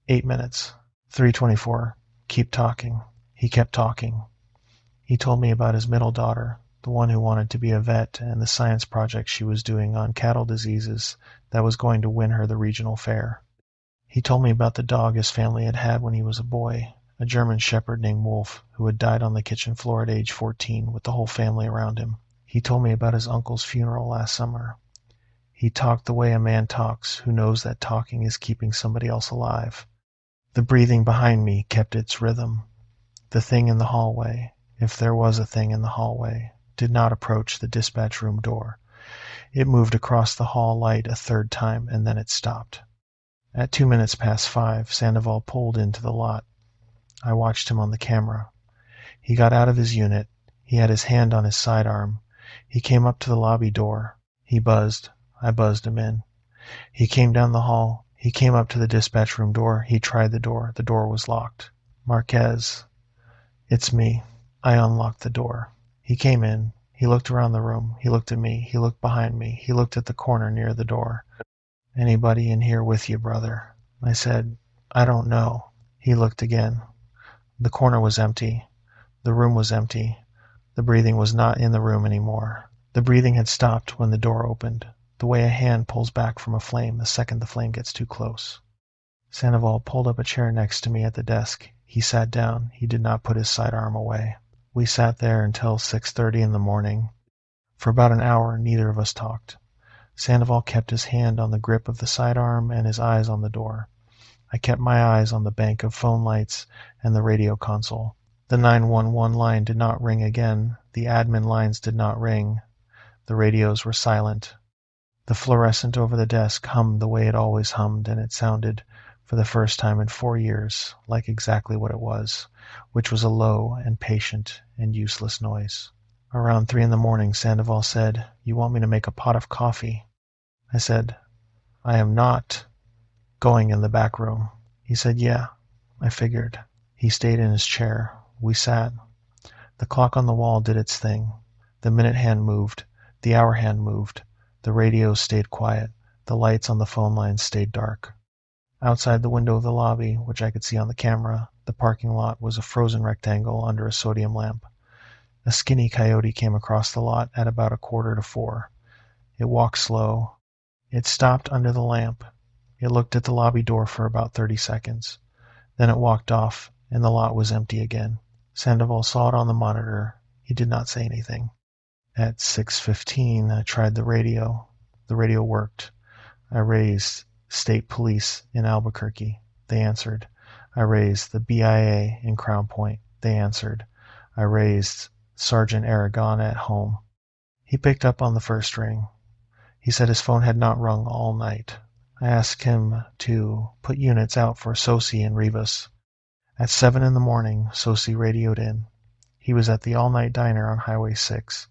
Speaker 1: 8 minutes. 324, keep talking. He kept talking. He told me about his middle daughter, the one who wanted to be a vet, and the science project she was doing on cattle diseases that was going to win her the regional fair. He told me about the dog his family had had when he was a boy, a German shepherd named Wolf, who had died on the kitchen floor at age 14 with the whole family around him. He told me about his uncle's funeral last summer. He talked the way a man talks who knows that talking is keeping somebody else alive. The breathing behind me kept its rhythm. The thing in the hallway, if there was a thing in the hallway, did not approach the dispatch room door. It moved across the hall light a third time, and then it stopped. At 2 minutes past 5, Sandoval pulled into the lot. I watched him on the camera. He got out of his unit. He had his hand on his sidearm. He came up to the lobby door. He buzzed. I buzzed him in. He came down the hall. He came up to the dispatch room door. He tried the door. The door was locked. Marquez. It's me. I unlocked the door. He came in. He looked around the room. He looked at me. He looked behind me. He looked at the corner near the door. Anybody in here with you, brother? I said, I don't know. He looked again. The corner was empty. The room was empty. The breathing was not in the room anymore. The breathing had stopped when the door opened, the way a hand pulls back from a flame the second the flame gets too close. Sandoval pulled up a chair next to me at the desk. He sat down. He did not put his sidearm away. We sat there until 6:30 in the morning. For about an hour, neither of us talked. Sandoval kept his hand on the grip of the sidearm and his eyes on the door. I kept my eyes on the bank of phone lights and the radio console. The 911 line did not ring again. The admin lines did not ring. The radios were silent. The fluorescent over the desk hummed the way it always hummed, and it sounded, for the first time in 4 years, like exactly what it was, which was a low and patient and useless noise. Around 3 in the morning, Sandoval said, "You want me to make a pot of coffee?" I said, "I am not going in the back room." He said, "Yeah." I figured. He stayed in his chair. We sat. The clock on the wall did its thing. The minute hand moved. The hour hand moved. The radios stayed quiet. The lights on the phone lines stayed dark. Outside the window of the lobby, which I could see on the camera, the parking lot was a frozen rectangle under a sodium lamp. A skinny coyote came across the lot at about 3:45. It walked slow. It stopped under the lamp. It looked at the lobby door for about 30 seconds. Then it walked off, and the lot was empty again. Sandoval saw it on the monitor. He did not say anything. At 6:15, I tried the radio. The radio worked. I raised State Police in Albuquerque. They answered. I raised the BIA in Crown Point. They answered. I raised Sergeant Aragon at home. He picked up on the first ring. He said his phone had not rung all night. I asked him to put units out for Sosi and Rivas. At 7 in the morning, Sosi radioed in. He was at the all-night diner on Highway 6.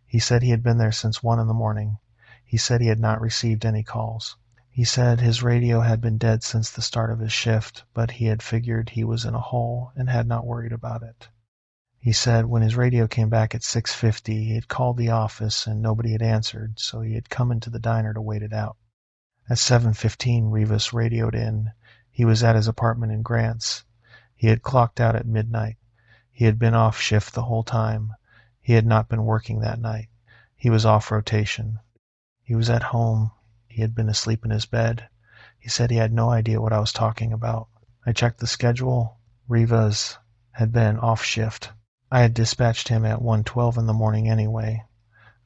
Speaker 1: He said he had been there since 1 in the morning. He said he had not received any calls. He said his radio had been dead since the start of his shift, but he had figured he was in a hole and had not worried about it. He said when his radio came back at 6:50, he had called the office and nobody had answered, so he had come into the diner to wait it out. At 7:15, Rivas radioed in. He was at his apartment in Grants. He had clocked out at midnight. He had been off shift the whole time. He had not been working that night. He was off rotation. He was at home. He had been asleep in his bed. He said he had no idea what I was talking about. I checked the schedule. Rivas had been off shift. I had dispatched him at 1:12 in the morning anyway.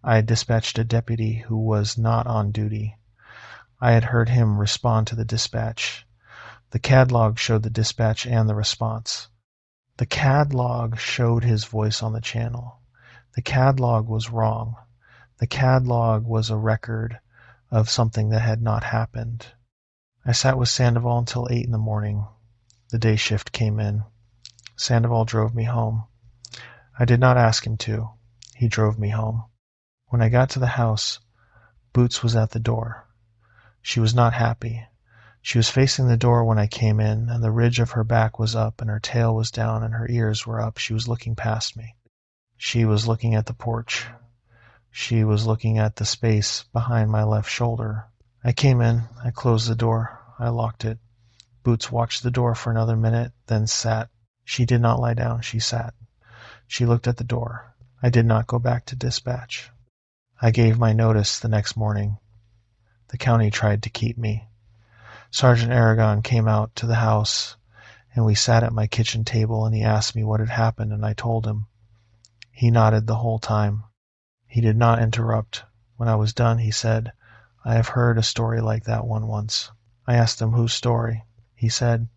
Speaker 1: I had dispatched a deputy who was not on duty. I had heard him respond to the dispatch. The CAD log showed the dispatch and the response. The CAD log showed his voice on the channel. The CAD log was wrong. The CAD log was a record of something that had not happened. I sat with Sandoval until 8 in the morning. The day shift came in. Sandoval drove me home. I did not ask him to. He drove me home. When I got to the house, Boots was at the door. She was not happy. She was facing the door when I came in, and the ridge of her back was up, and her tail was down, and her ears were up. She was looking past me. She was looking at the porch. She was looking at the space behind my left shoulder. I came in. I closed the door. I locked it. Boots watched the door for another minute, then sat. She did not lie down. She sat. She looked at the door. I did not go back to dispatch. I gave my notice the next morning. The county tried to keep me. Sergeant Aragon came out to the house, and we sat at my kitchen table, and he asked me what had happened, and I told him. He nodded the whole time. He did not interrupt. When I was done, he said, I have heard a story like that one once. I asked him whose story. He said,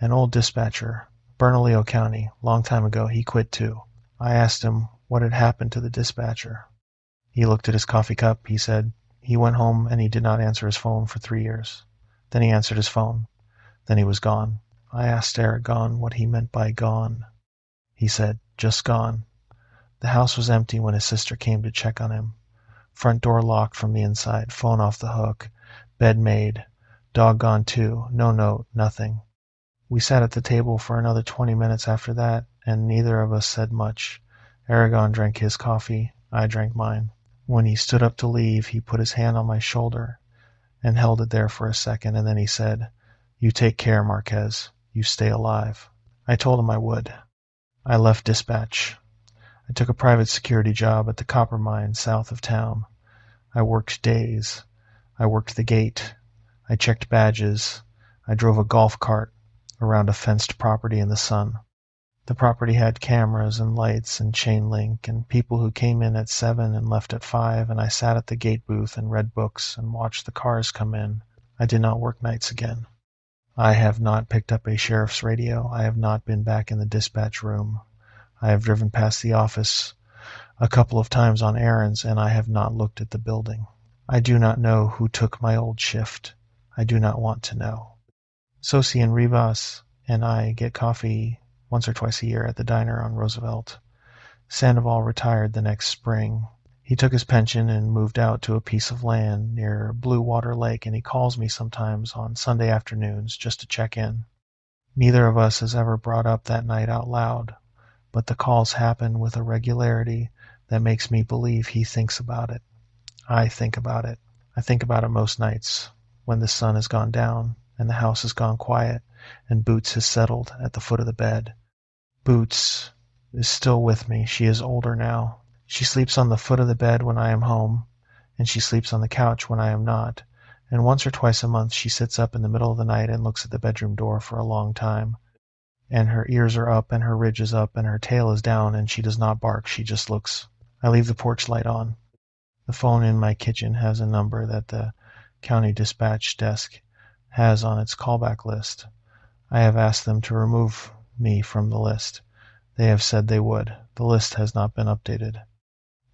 Speaker 1: an old dispatcher, Bernalillo County, long time ago. He quit too. I asked him what had happened to the dispatcher. He looked at his coffee cup. He said, he went home and he did not answer his phone for 3 years. Then he answered his phone. Then he was gone. I asked Aragon what he meant by gone. He said, just gone. The house was empty when his sister came to check on him. Front door locked from the inside, phone off the hook, bed made, dog gone too, no note, nothing. We sat at the table for another 20 minutes after that, and neither of us said much. Aragon drank his coffee, I drank mine. When he stood up to leave, he put his hand on my shoulder and held it there for a second, and then he said, you take care, Marquez. You stay alive. I told him I would. I left dispatch. I took a private security job at the copper mine south of town. I worked days. I worked the gate. I checked badges. I drove a golf cart around a fenced property in the sun. The property had cameras and lights and chain link and people who came in at 7 and left at 5, and I sat at the gate booth and read books and watched the cars come in. I did not work nights again. I have not picked up a sheriff's radio. I have not been back in the dispatch room. I have driven past the office a couple of times on errands, and I have not looked at the building. I do not know who took my old shift. I do not want to know. Sosi and Rivas and I get coffee once or twice a year at the diner on Roosevelt. Sandoval retired the next spring. He took his pension and moved out to a piece of land near Blue Water Lake, and he calls me sometimes on Sunday afternoons just to check in. Neither of us has ever brought up that night out loud, but the calls happen with a regularity that makes me believe he thinks about it. I think about it. I think about it most nights when the sun has gone down and the house has gone quiet and Boots has settled at the foot of the bed. Boots is still with me. She is older now. She sleeps on the foot of the bed when I am home, and she sleeps on the couch when I am not, and once or twice a month she sits up in the middle of the night and looks at the bedroom door for a long time, and her ears are up and her ridge is up and her tail is down, and she does not bark, she just looks. I leave the porch light on. The phone in my kitchen has a number that the county dispatch desk has on its callback list. I have asked them to remove me from the list. They have said they would. The list has not been updated.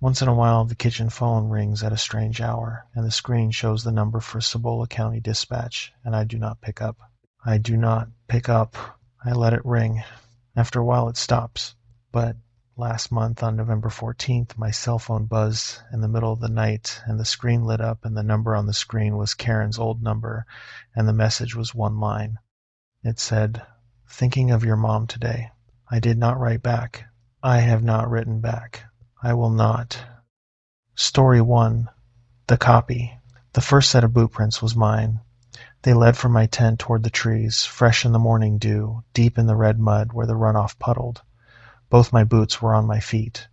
Speaker 1: Once in a while, the kitchen phone rings at a strange hour, and the screen shows the number for Cibola County Dispatch, and I do not pick up. I do not pick up. I let it ring. After a while, it stops. But last month, on November 14th, my cell phone buzzed in the middle of the night, and the screen lit up, and the number on the screen was Karen's old number, and the message was one line. It said, "Thinking of your mom today." I did not write back. I have not written back. I will not. Story 1. The Copy. The first set of boot prints was mine. They led from my tent toward the trees, fresh in the morning dew, deep in the red mud where the runoff puddled. Both my boots were on my feet.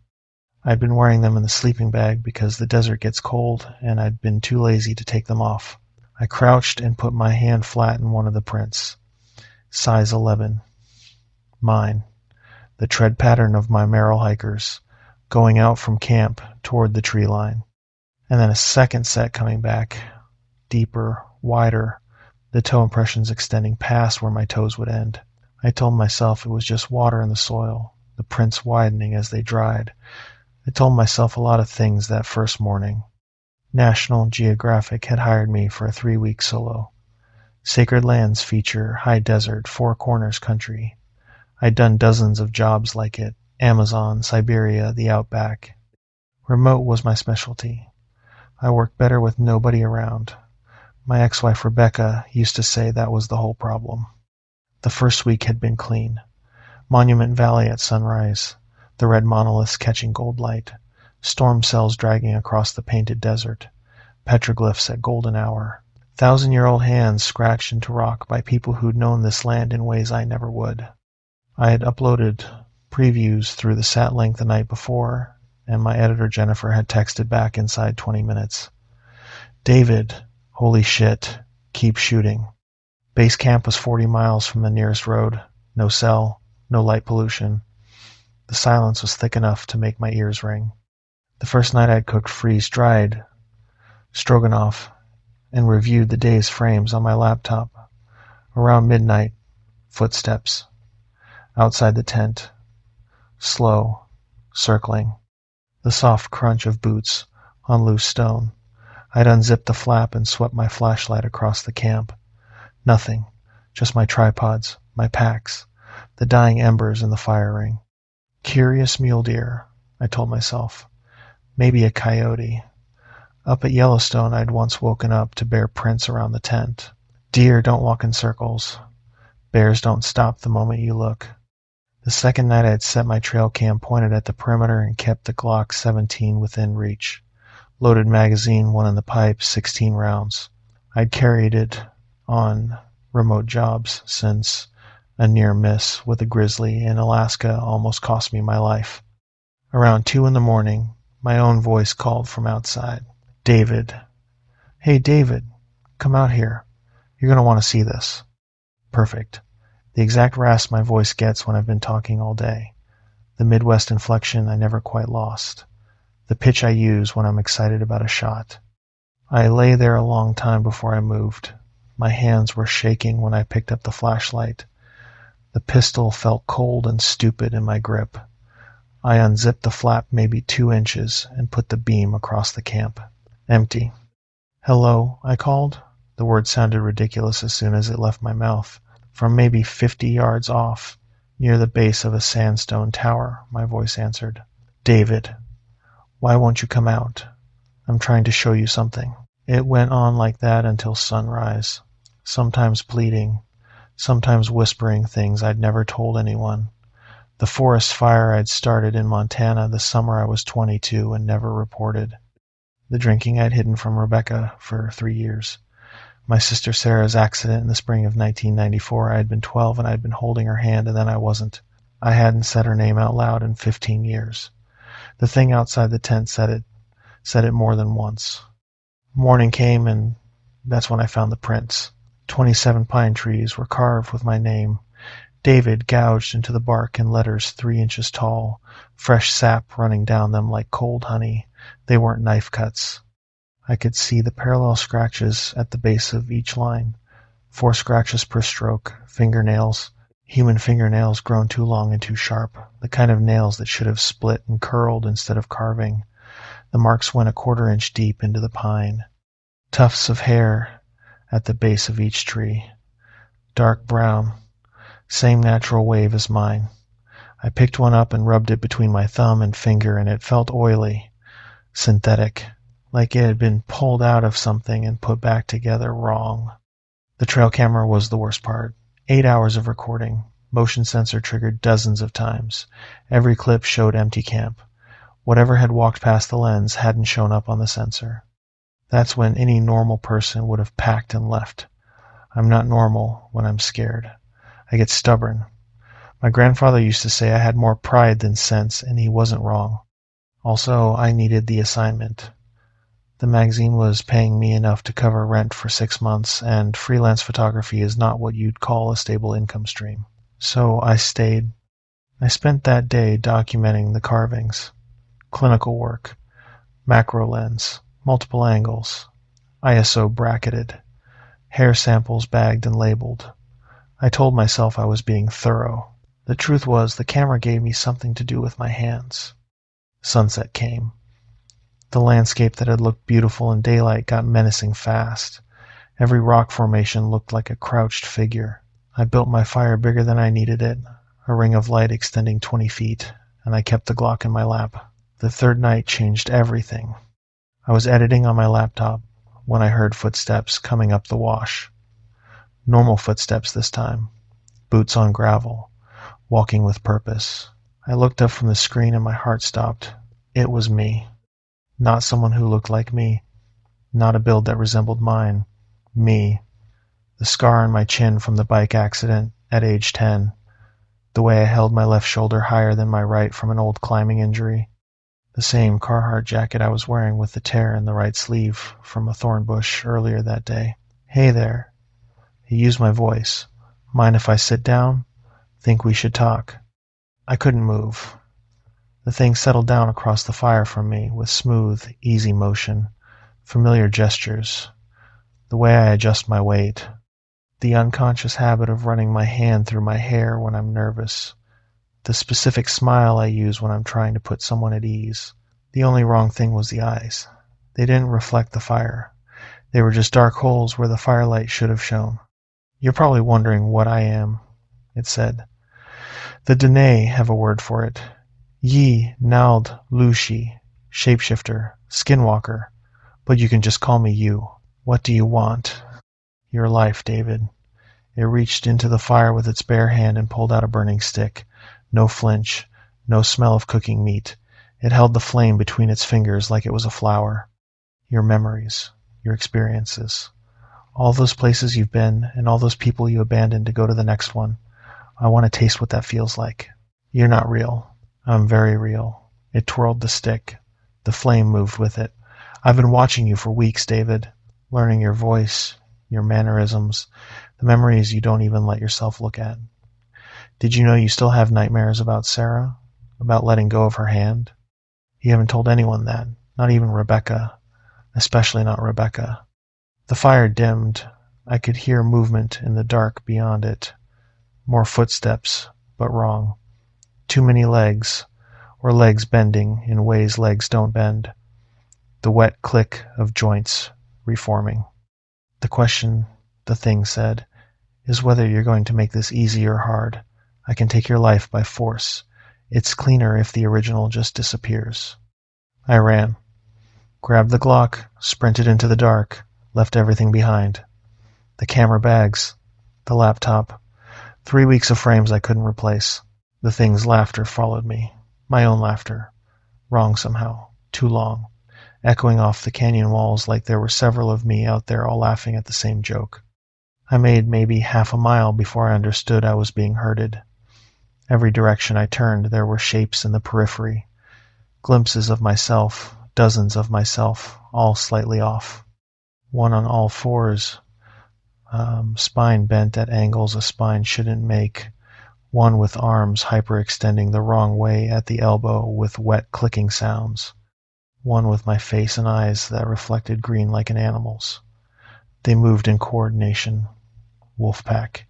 Speaker 1: I'd been wearing them in the sleeping bag because the desert gets cold, and I'd been too lazy to take them off. I crouched and put my hand flat in one of the prints. Size 11. Mine. The tread pattern of my Merrill hikers, going out from camp toward the tree line. And then a second set coming back, deeper, wider, the toe impressions extending past where my toes would end. I told myself it was just water in the soil, the prints widening as they dried. I told myself a lot of things that first morning. National Geographic had hired me for a 3-week solo. Sacred Lands feature high desert, four corners country. I'd done dozens of jobs like it, Amazon, Siberia, the Outback. Remote was my specialty. I worked better with nobody around. My ex-wife Rebecca used to say that was the whole problem. The first week had been clean. Monument Valley at sunrise, the red monoliths catching gold light, storm cells dragging across the painted desert, petroglyphs at golden hour, 1,000-year-old hands scratched into rock by people who'd known this land in ways I never would. I had uploaded previews through the sat link the night before, and my editor Jennifer had texted back inside 20 minutes. David, holy shit, keep shooting. Base camp was 40 miles from the nearest road. No cell, no light pollution. The silence was thick enough to make my ears ring. The first night I'd cooked freeze-dried stroganoff and reviewed the day's frames on my laptop. Around midnight, footsteps. Outside the tent. Slow, circling. The soft crunch of boots on loose stone. I'd unzipped the flap and swept my flashlight across the camp. Nothing. Just my tripods, my packs, the dying embers in the fire ring. Curious mule deer, I told myself. Maybe a coyote. Up at Yellowstone, I'd once woken up to bear prints around the tent. Deer don't walk in circles. Bears don't stop the moment you look. The second night I had set my trail cam pointed at the perimeter and kept the Glock 17 within reach. Loaded magazine, one in the pipe, 16 rounds. I'd carried it on remote jobs since a near miss with a grizzly in Alaska almost cost me my life. Around 2 a.m, my own voice called from outside. David. Hey, David, come out here. You're going to want to see this. Perfect. The exact rasp my voice gets when I've been talking all day. The Midwest inflection I never quite lost. The pitch I use when I'm excited about a shot. I lay there a long time before I moved. My hands were shaking when I picked up the flashlight. The pistol felt cold and stupid in my grip. I unzipped the flap maybe 2 inches and put the beam across the camp. Empty. Hello, I called. The word sounded ridiculous as soon as it left my mouth. From maybe 50 yards off, near the base of a sandstone tower, my voice answered. David, why won't you come out? I'm trying to show you something. It went on like that until sunrise, sometimes pleading, sometimes whispering things I'd never told anyone. The forest fire I'd started in Montana the summer I was 22 and never reported. The drinking I'd hidden from Rebecca for 3 years. My sister Sarah's accident in the spring of 1994. I had been 12 and I'd been holding her hand, and then I wasn't. I hadn't said her name out loud in 15 years. The thing outside the tent said it more than once. Morning came, and that's when I found the prints. 27 pine trees were carved with my name, David gouged into the bark in letters 3 inches tall, fresh sap running down them like cold honey. They weren't knife cuts. I could see the parallel scratches at the base of each line. 4 scratches per stroke, fingernails, human fingernails grown too long and too sharp, the kind of nails that should have split and curled instead of carving. The marks went a 1/4 inch deep into the pine. Tufts of hair at the base of each tree. Dark brown, same natural wave as mine. I picked one up and rubbed it between my thumb and finger, and it felt oily, synthetic, like it had been pulled out of something and put back together wrong. The trail camera was the worst part. 8 hours of recording, motion sensor triggered dozens of times. Every clip showed empty camp. Whatever had walked past the lens hadn't shown up on the sensor. That's when any normal person would have packed and left. I'm not normal when I'm scared. I get stubborn. My grandfather used to say I had more pride than sense, and he wasn't wrong. Also, I needed the assignment. The magazine was paying me enough to cover rent for 6 months, and freelance photography is not what you'd call a stable income stream. So I stayed. I spent that day documenting the carvings, clinical work, macro lens, multiple angles, ISO bracketed, hair samples bagged and labeled. I told myself I was being thorough. The truth was, the camera gave me something to do with my hands. Sunset came. The landscape that had looked beautiful in daylight got menacing fast. Every rock formation looked like a crouched figure. I built my fire bigger than I needed it, a ring of light extending 20 feet, and I kept the Glock in my lap. The third night changed everything. I was editing on my laptop when I heard footsteps coming up the wash. Normal footsteps this time. Boots on gravel. Walking with purpose. I looked up from the screen and my heart stopped. It was me. Not someone who looked like me. Not a build that resembled mine. Me. The scar on my chin from the bike accident at age 10. The way I held my left shoulder higher than my right from an old climbing injury. The same Carhartt jacket I was wearing with the tear in the right sleeve from a thorn bush earlier that day. Hey there. He used my voice. Mind if I sit down? Think we should talk. I couldn't move. The thing settled down across the fire from me with smooth, easy motion, familiar gestures, the way I adjust my weight, the unconscious habit of running my hand through my hair when I'm nervous, the specific smile I use when I'm trying to put someone at ease. The only wrong thing was the eyes. They didn't reflect the fire. They were just dark holes where the firelight should have shone. You're probably wondering what I am, it said. The Dene have a word for it. Yi Nald Lushi, shapeshifter, skinwalker, but you can just call me you. What do you want? Your life, David. It reached into the fire with its bare hand and pulled out a burning stick. No flinch, no smell of cooking meat. It held the flame between its fingers like it was a flower. Your memories, your experiences. All those places you've been and all those people you abandoned to go to the next one. I want to taste what that feels like. You're not real. I'm very real. It twirled the stick. The flame moved with it. I've been watching you for weeks, David. Learning your voice, your mannerisms, the memories you don't even let yourself look at. Did you know you still have nightmares about Sarah? About letting go of her hand? You haven't told anyone that. Not even Rebecca. Especially not Rebecca. The fire dimmed. I could hear movement in the dark beyond it. More footsteps, but wrong. Too many legs, or legs bending in ways legs don't bend. The wet click of joints reforming. The question, the thing said, is whether you're going to make this easy or hard. I can take your life by force. It's cleaner if the original just disappears. I ran. Grabbed the Glock, sprinted into the dark, left everything behind. The camera bags, the laptop, 3 weeks of frames I couldn't replace. The thing's laughter followed me. My own laughter. Wrong somehow. Too long. Echoing off the canyon walls like there were several of me out there all laughing at the same joke. I made maybe half a mile before I understood I was being herded. Every direction I turned there were shapes in the periphery. Glimpses of myself, dozens of myself, all slightly off. one on all fours, spine bent at angles a spine shouldn't make, one with arms hyperextending the wrong way at the elbow with wet clicking sounds, one with my face and eyes that reflected green like an animal's. They moved in coordination. Wolf pack.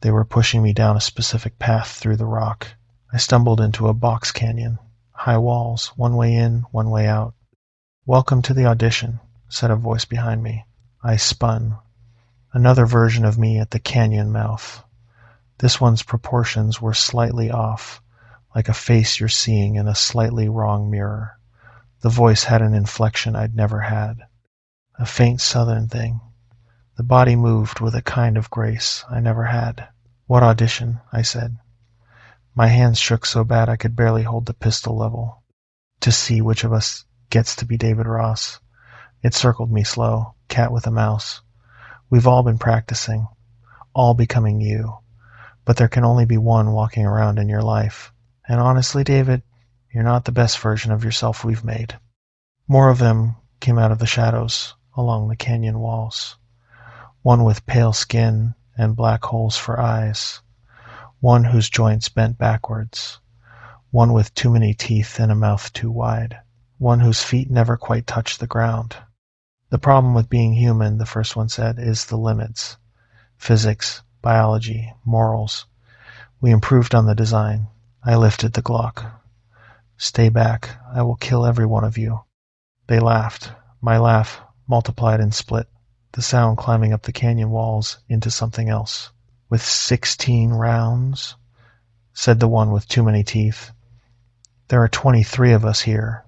Speaker 1: They were pushing me down a specific path through the rock. I stumbled into a box canyon. High walls, one way in, one way out. "Welcome to the audition," said a voice behind me. I spun. Another version of me at the canyon mouth. This one's proportions were slightly off, like a face you're seeing in a slightly wrong mirror. The voice had an inflection I'd never had. A faint southern thing. The body moved with a kind of grace I never had. "What audition?" I said. My hands shook so bad I could barely hold the pistol level. "To see which of us gets to be David Ross." It circled me slow, cat with a mouse. "We've all been practicing, all becoming you, but there can only be one walking around in your life. And honestly, David, you're not the best version of yourself we've made." More of them came out of the shadows along the canyon walls. One with pale skin and black holes for eyes. One whose joints bent backwards. One with too many teeth and a mouth too wide. One whose feet never quite touched the ground. "The problem with being human," the first one said, "is the limits. Physics, biology, morals. We improved on the design." I lifted the Glock. "Stay back. I will kill every one of you." They laughed. My laugh multiplied and split, the sound climbing up the canyon walls into something else. "With 16 rounds?" said the one with too many teeth. "There are 23 of us here,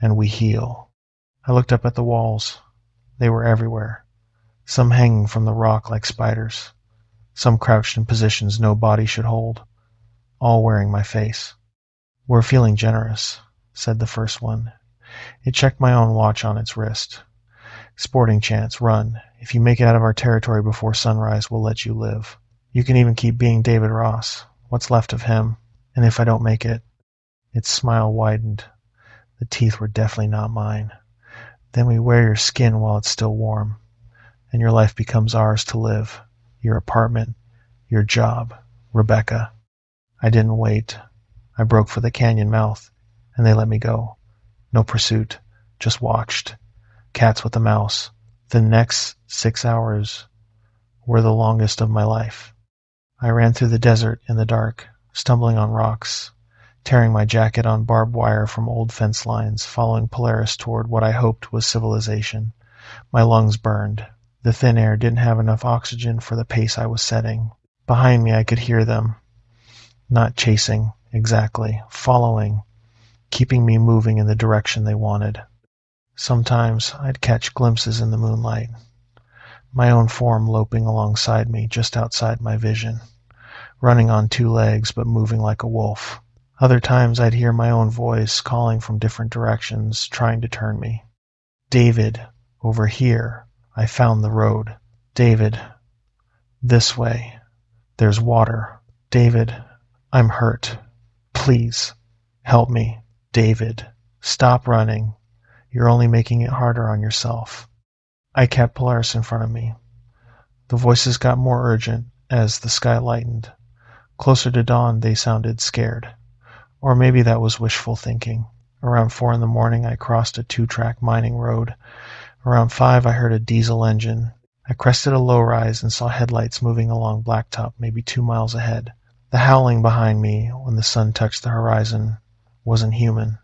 Speaker 1: and we heal." I looked up at the walls. They were everywhere, some hanging from the rock like spiders, some crouched in positions no body should hold, all wearing my face. "We're feeling generous," said the first one. It checked my own watch on its wrist. "Sporting chance, run. If you make it out of our territory before sunrise, we'll let you live. You can even keep being David Ross. What's left of him? And if I don't make it?" Its smile widened. The teeth were definitely not mine. "Then we wear your skin while it's still warm, and your life becomes ours to live. Your apartment, your job, Rebecca." I didn't wait. I broke for the canyon mouth, and they let me go. No pursuit, just watched. Cats with a mouse. The next 6 hours were the longest of my life. I ran through the desert in the dark, stumbling on rocks, tearing my jacket on barbed wire from old fence lines, following Polaris toward what I hoped was civilization. My lungs burned. The thin air didn't have enough oxygen for the pace I was setting. Behind me I could hear them. Not chasing, exactly. Following. Keeping me moving in the direction they wanted. Sometimes I'd catch glimpses in the moonlight. My own form loping alongside me just outside my vision. Running on 2 legs but moving like a wolf. Other times I'd hear my own voice calling from different directions, trying to turn me. "David, over here. I found the road. David, this way. There's water. David, I'm hurt. Please, help me. David, stop running. You're only making it harder on yourself." I kept Polaris in front of me. The voices got more urgent as the sky lightened. Closer to dawn, they sounded scared. Or maybe that was wishful thinking. Around 4 in the morning, I crossed a 2-track mining road. Around 5, I heard a diesel engine. I crested a low rise and saw headlights moving along blacktop maybe 2 miles ahead. The howling behind me when the sun touched the horizon wasn't human,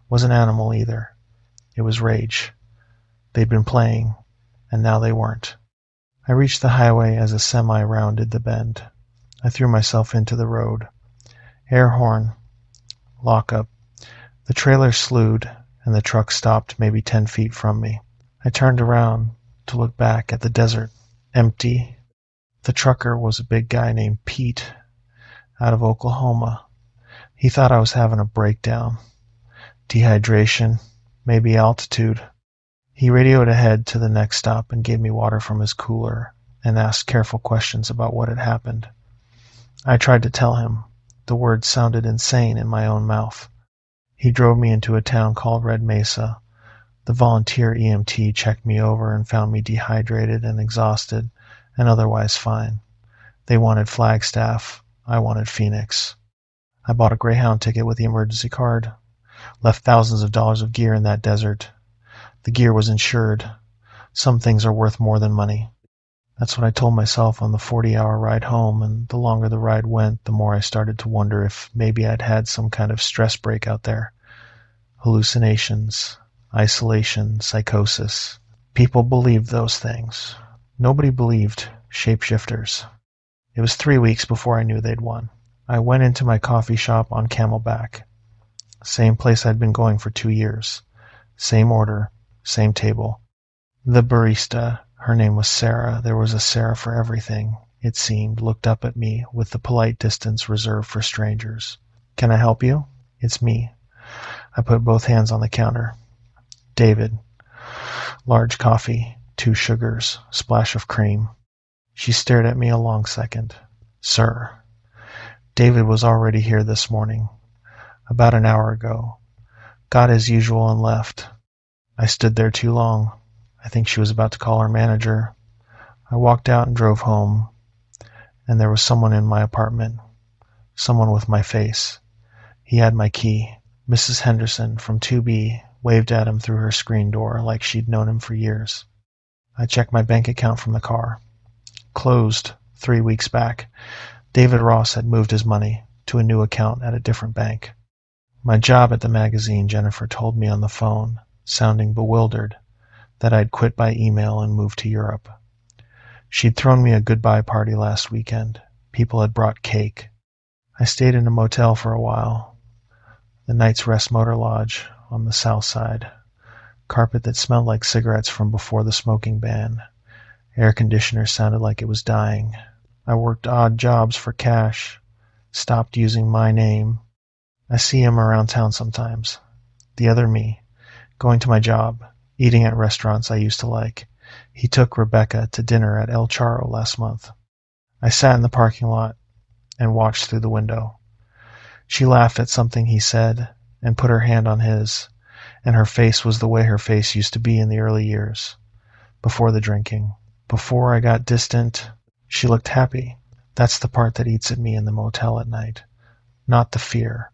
Speaker 1: wasn't animal either. It was rage. They'd been playing, and now they weren't. I reached the highway as a semi rounded the bend. I threw myself into the road. Air horn. Lock up. The trailer slewed, and the truck stopped maybe 10 feet from me. I turned around to look back at the desert. Empty. The trucker was a big guy named Pete, out of Oklahoma. He thought I was having a breakdown. Dehydration, maybe altitude. He radioed ahead to the next stop and gave me water from his cooler and asked careful questions about what had happened. I tried to tell him. The words sounded insane in my own mouth. He drove me into a town called Red Mesa, The volunteer EMT checked me over and found me dehydrated and exhausted and otherwise fine. They wanted Flagstaff. I wanted Phoenix. I bought a Greyhound ticket with the emergency card. Left thousands of dollars of gear in that desert. The gear was insured. Some things are worth more than money. That's what I told myself on the 40-hour ride home, and the longer the ride went, the more I started to wonder if maybe I'd had some kind of stress break out there. Hallucinations, isolation, psychosis. People believed those things. Nobody believed shapeshifters. It was 3 weeks before I knew they'd won. I went into my coffee shop on Camelback. Same place I'd been going for 2 years. Same order, same table. The barista, her name was Sarah. There was a Sarah for everything, it seemed, looked up at me with the polite distance reserved for strangers. Can I help you? It's me. I put both hands on the counter. David. Large coffee, 2 sugars, splash of cream. She stared at me a long second. Sir. David was already here this morning, about an hour ago. Got as usual and left. I stood there too long. I think she was about to call her manager. I walked out and drove home, and there was someone in my apartment. Someone with my face. He had my key. Mrs. Henderson from 2B waved at him through her screen door like she'd known him for years. I checked my bank account from the car. Closed 3 weeks back. David Ross had moved his money to a new account at a different bank. My job at the magazine, Jennifer told me on the phone, sounding bewildered, that I'd quit by email and moved to Europe. She'd thrown me a goodbye party last weekend. People had brought cake. I stayed in a motel for a while. The Knight's Rest Motor Lodge on the south side. Carpet that smelled like cigarettes from before the smoking ban. Air conditioner sounded like it was dying. I worked odd jobs for cash. Stopped using my name. I see him around town sometimes. The other me. Going to my job. Eating at restaurants I used to like. He took Rebecca to dinner at El Charro last month. I sat in the parking lot and watched through the window. She laughed at something he said and put her hand on his, and her face was the way her face used to be in the early years, before the drinking. Before I got distant, she looked happy. That's the part that eats at me in the motel at night. Not the fear,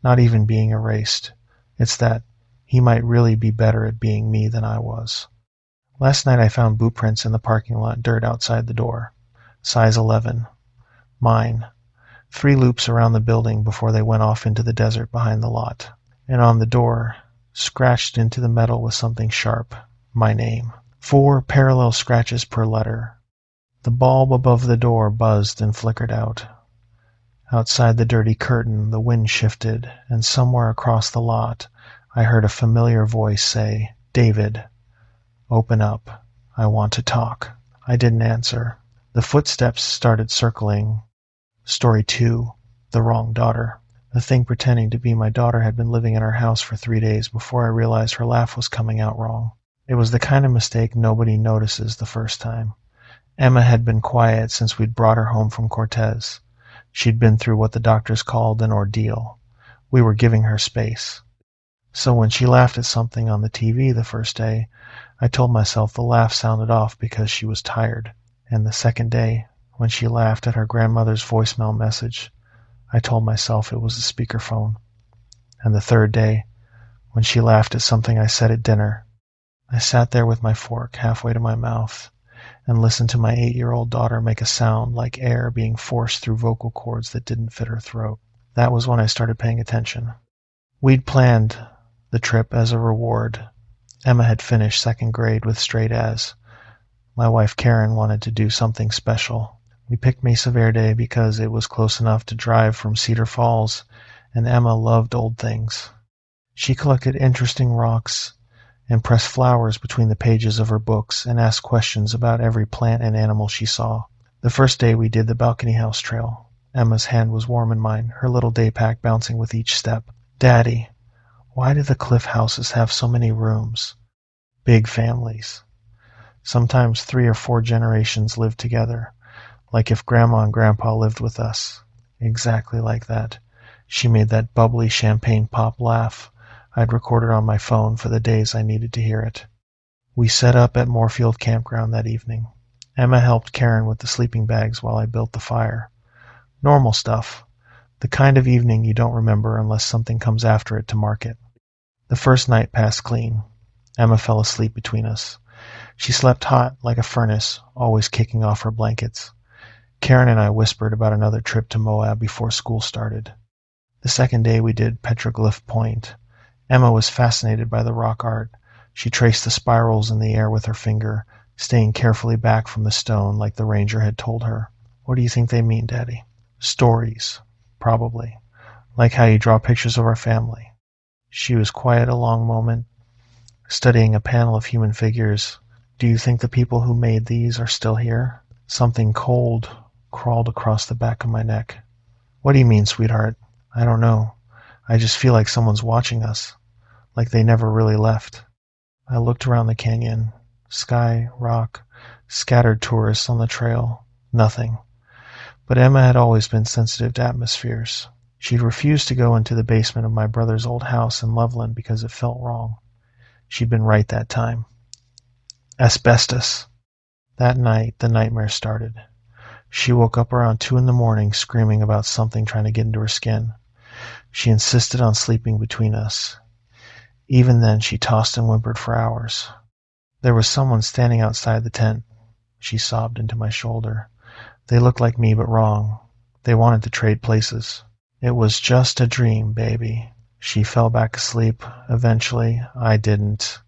Speaker 1: not even being erased. It's that he might really be better at being me than I was. Last night I found boot prints in the parking lot, dirt outside the door. Size 11. Mine. 3 loops around the building before they went off into the desert behind the lot. And on the door, scratched into the metal with something sharp, my name. 4 parallel scratches per letter. The bulb above the door buzzed and flickered out. Outside the dirty curtain, the wind shifted, and somewhere across the lot, I heard a familiar voice say, David, open up. I want to talk. I didn't answer. The footsteps started circling. Story 2, The Wrong Daughter. The thing pretending to be my daughter had been living in our house for 3 days before I realized her laugh was coming out wrong. It was the kind of mistake nobody notices the first time. Emma had been quiet since we'd brought her home from Cortez. She'd been through what the doctors called an ordeal. We were giving her space. So when she laughed at something on the TV the first day, I told myself the laugh sounded off because she was tired. And the second day, when she laughed at her grandmother's voicemail message, I told myself it was the speakerphone. And the third day, when she laughed at something I said at dinner, I sat there with my fork halfway to my mouth and listened to my 8-year-old daughter make a sound like air being forced through vocal cords that didn't fit her throat. That was when I started paying attention. We'd planned the trip as a reward. Emma had finished 2nd grade with straight A's. My wife Karen wanted to do something special. We picked Mesa Verde because it was close enough to drive from Cedar Falls, and Emma loved old things. She collected interesting rocks and pressed flowers between the pages of her books and asked questions about every plant and animal she saw. The first day we did the balcony house trail. Emma's hand was warm in mine, her little day pack bouncing with each step. Daddy, why do the cliff houses have so many rooms? Big families. Sometimes 3 or 4 generations live together, like if Grandma and Grandpa lived with us. Exactly like that. She made that bubbly champagne pop laugh. I'd recorded on my phone for the days I needed to hear it. We set up at Moorfield Campground that evening. Emma helped Karen with the sleeping bags while I built the fire. Normal stuff. The kind of evening you don't remember unless something comes after it to mark it. The first night passed clean. Emma fell asleep between us. She slept hot like a furnace, always kicking off her blankets. Karen and I whispered about another trip to Moab before school started. The second day we did Petroglyph Point. Emma was fascinated by the rock art. She traced the spirals in the air with her finger, staying carefully back from the stone like the ranger had told her. What do you think they mean, Daddy? Stories, probably. Like how you draw pictures of our family. She was quiet a long moment, studying a panel of human figures. Do you think the people who made these are still here? Something cold crawled across the back of my neck. What do you mean, sweetheart? I don't know. I just feel like someone's watching us, like they never really left. I looked around the canyon. Sky, rock, scattered tourists on the trail. Nothing. But Emma had always been sensitive to atmospheres. She'd refused to go into the basement of my brother's old house in Loveland because it felt wrong. She'd been right that time. Asbestos. That night, the nightmare started. She woke up around 2 a.m. screaming about something trying to get into her skin. She insisted on sleeping between us. Even then, she tossed and whimpered for hours. There was someone standing outside the tent. She sobbed into my shoulder. They looked like me, but wrong. They wanted to trade places. It was just a dream, baby. She fell back asleep. Eventually, I didn't.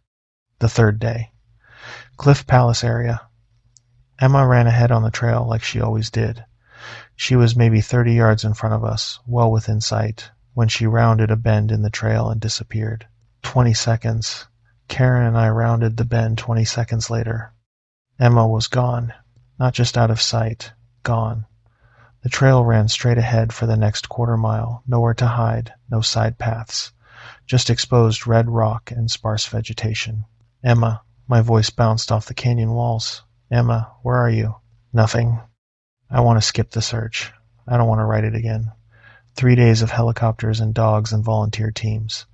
Speaker 1: The third day. Cliff Palace area. Emma ran ahead on the trail like she always did. She was maybe 30 yards in front of us, well within sight, when she rounded a bend in the trail and disappeared. 20 seconds. Karen and I rounded the bend 20 seconds later. Emma was gone. Not just out of sight. Gone. The trail ran straight ahead for the next quarter mile. Nowhere to hide. No side paths. Just exposed red rock and sparse vegetation. Emma. My voice bounced off the canyon walls. Emma, where are you? Nothing. I want to skip the search. I don't want to write it again. 3 days of helicopters and dogs and volunteer teams.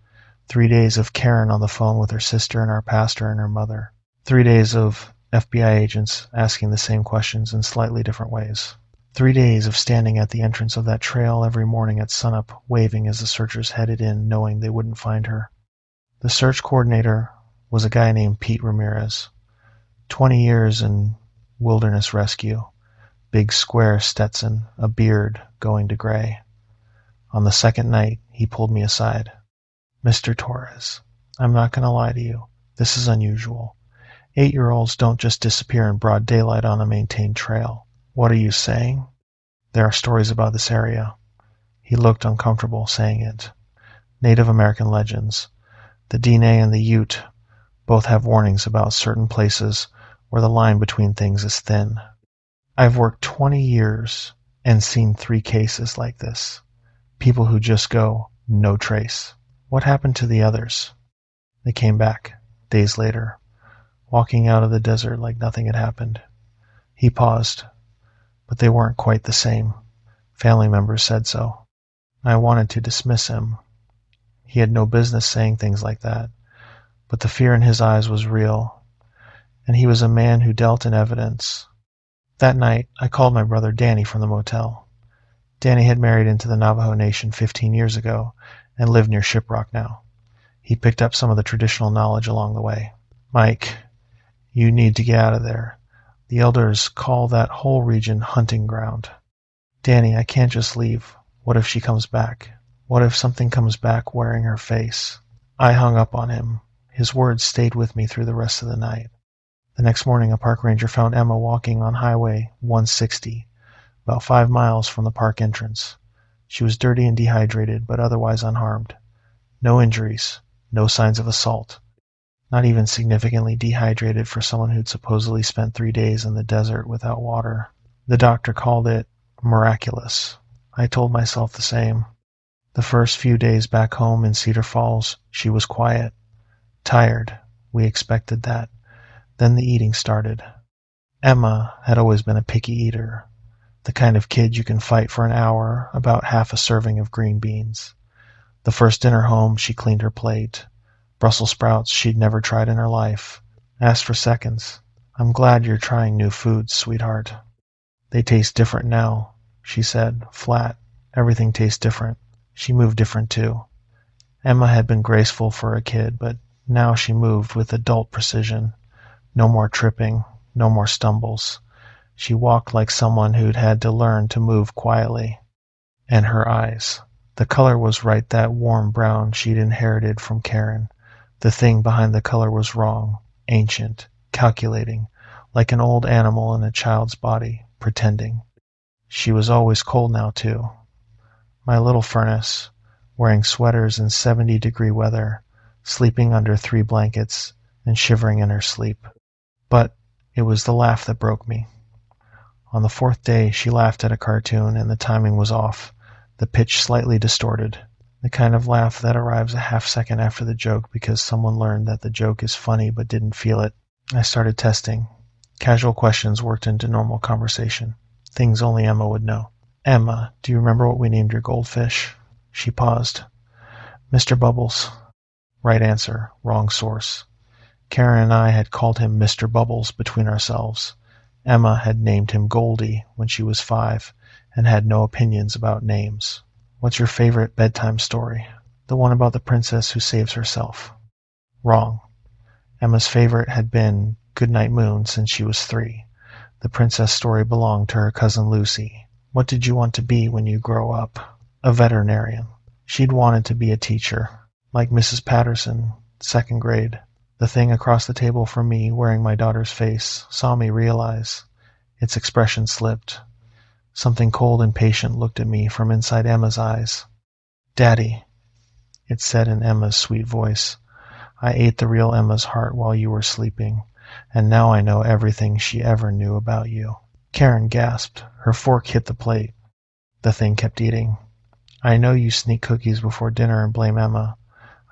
Speaker 1: 3 days of Karen on the phone with her sister and our pastor and her mother. 3 days of FBI agents asking the same questions in slightly different ways. 3 days of standing at the entrance of that trail every morning at sunup, waving as the searchers headed in, knowing they wouldn't find her. The search coordinator was a guy named Pete Ramirez. 20 years in wilderness rescue. Big square Stetson, a beard going to gray. On the second night, he pulled me aside. Mr. Torres, I'm not going to lie to you. This is unusual. 8-year-olds don't just disappear in broad daylight on a maintained trail. What are you saying? There are stories about this area. He looked uncomfortable saying it. Native American legends. The DNA and the Ute both have warnings about certain places where the line between things is thin. I've worked 20 years and seen 3 cases like this. People who just go, no trace. What happened to the others? They came back, days later, walking out of the desert like nothing had happened. He paused, but they weren't quite the same. Family members said so. I wanted to dismiss him. He had no business saying things like that, but the fear in his eyes was real, and he was a man who dealt in evidence. That night, I called my brother Danny from the motel. Danny had married into the Navajo Nation 15 years ago and lived near Shiprock now. He picked up some of the traditional knowledge along the way. Mike, you need to get out of there. The elders call that whole region hunting ground. Danny, I can't just leave. What if she comes back? What if something comes back wearing her face? I hung up on him. His words stayed with me through the rest of the night. The next morning, a park ranger found Emma walking on Highway 160, about 5 miles from the park entrance. She was dirty and dehydrated, but otherwise unharmed. No injuries, no signs of assault. Not even significantly dehydrated for someone who'd supposedly spent 3 days in the desert without water. The doctor called it miraculous. I told myself the same. The first few days back home in Cedar Falls, she was quiet, tired. We expected that. Then the eating started. Emma had always been a picky eater, the kind of kid you can fight for an hour about half a serving of green beans. The first dinner home, she cleaned her plate. Brussels sprouts she'd never tried in her life. Asked for seconds. I'm glad you're trying new foods, sweetheart. They taste different now, she said, flat. Everything tastes different. She moved different too. Emma had been graceful for a kid, but now she moved with adult precision. No more tripping, no more stumbles. She walked like someone who'd had to learn to move quietly. And her eyes. The color was right, that warm brown she'd inherited from Karen. The thing behind the color was wrong, ancient, calculating, like an old animal in a child's body, pretending. She was always cold now, too. My little furnace, wearing sweaters in 70-degree weather, sleeping under 3 blankets, and shivering in her sleep. But it was the laugh that broke me. On the 4th day, she laughed at a cartoon, and the timing was off, the pitch slightly distorted. The kind of laugh that arrives a half-second after the joke because someone learned that the joke is funny but didn't feel it. I started testing. Casual questions worked into normal conversation. Things only Emma would know. Emma, do you remember what we named your goldfish? She paused. Mr. Bubbles. Right answer, wrong source. Karen and I had called him Mr. Bubbles between ourselves. Emma had named him Goldie when she was 5 and had no opinions about names. What's your favorite bedtime story? The one about the princess who saves herself. Wrong. Emma's favorite had been Goodnight Moon since she was 3. The princess story belonged to her cousin Lucy. What did you want to be when you grow up? A veterinarian. She'd wanted to be a teacher, like Mrs. Patterson, 2nd grade. The thing across the table from me, wearing my daughter's face, saw me realize. Its expression slipped. Something cold and patient looked at me from inside Emma's eyes. Daddy, it said in Emma's sweet voice, I ate the real Emma's heart while you were sleeping, and now I know everything she ever knew about you. Karen gasped. Her fork hit the plate. The thing kept eating. I know you sneak cookies before dinner and blame Emma.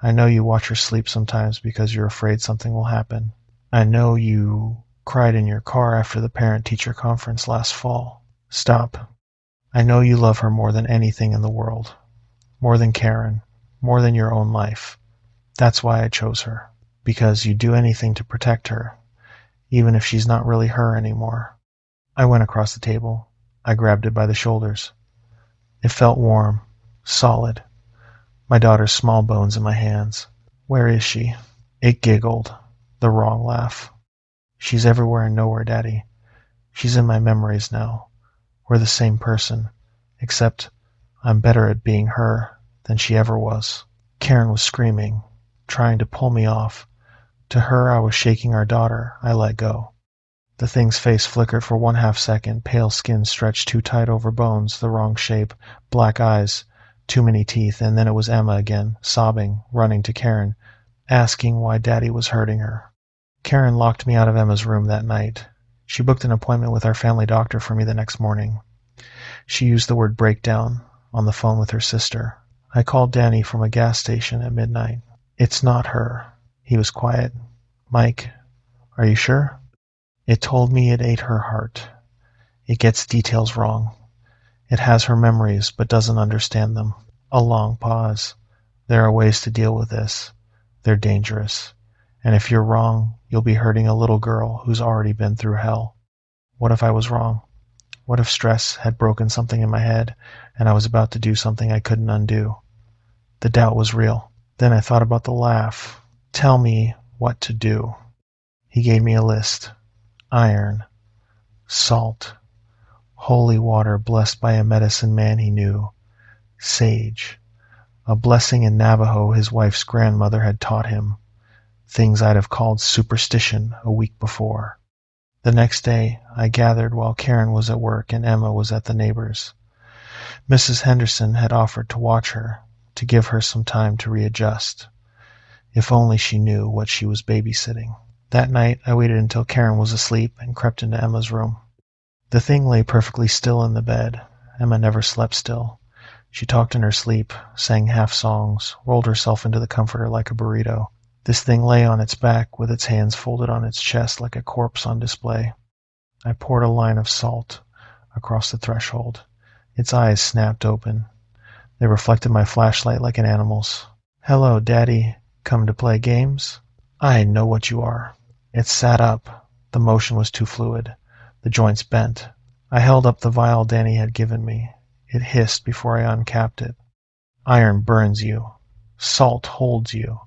Speaker 1: I know you watch her sleep sometimes because you're afraid something will happen. I know you cried in your car after the parent-teacher conference last fall. Stop. I know you love her more than anything in the world. More than Karen. More than your own life. That's why I chose her. Because you'd do anything to protect her, even if she's not really her anymore. I went across the table. I grabbed it by the shoulders. It felt warm, solid. My daughter's small bones in my hands. Where is she? It giggled. The wrong laugh. She's everywhere and nowhere, Daddy. She's in my memories now. We're the same person, except I'm better at being her than she ever was. Karen was screaming, trying to pull me off. To her, I was shaking our daughter. I let go. The thing's face flickered for 1/2 second, pale skin stretched too tight over bones, the wrong shape, black eyes, too many teeth, and then it was Emma again, sobbing, running to Karen, asking why Daddy was hurting her. Karen locked me out of Emma's room that night. She booked an appointment with our family doctor for me the next morning. She used the word breakdown on the phone with her sister. I called Danny from a gas station at midnight. It's not her. He was quiet. Mike, are you sure? It told me it ate her heart. It gets details wrong. It has her memories, but doesn't understand them. A long pause. There are ways to deal with this. They're dangerous. And if you're wrong, you'll be hurting a little girl who's already been through hell. What if I was wrong? What if stress had broken something in my head, and I was about to do something I couldn't undo? The doubt was real. Then I thought about the laugh. Tell me what to do. He gave me a list. Iron. Salt. Holy water blessed by a medicine man he knew. Sage. A blessing in Navajo his wife's grandmother had taught him. Things I'd have called superstition a week before. The next day, I gathered while Karen was at work and Emma was at the neighbor's. Mrs. Henderson had offered to watch her, to give her some time to readjust. If only she knew what she was babysitting. That night, I waited until Karen was asleep and crept into Emma's room. The thing lay perfectly still in the bed. Emma never slept still. She talked in her sleep, sang half songs, rolled herself into the comforter like a burrito. This thing lay on its back with its hands folded on its chest like a corpse on display. I poured a line of salt across the threshold. Its eyes snapped open. They reflected my flashlight like an animal's. "Hello, Daddy. Come to play games?" "I know what you are." It sat up. The motion was too fluid. The joints bent. I held up the vial Danny had given me. It hissed before I uncapped it. "Iron burns you. Salt holds you.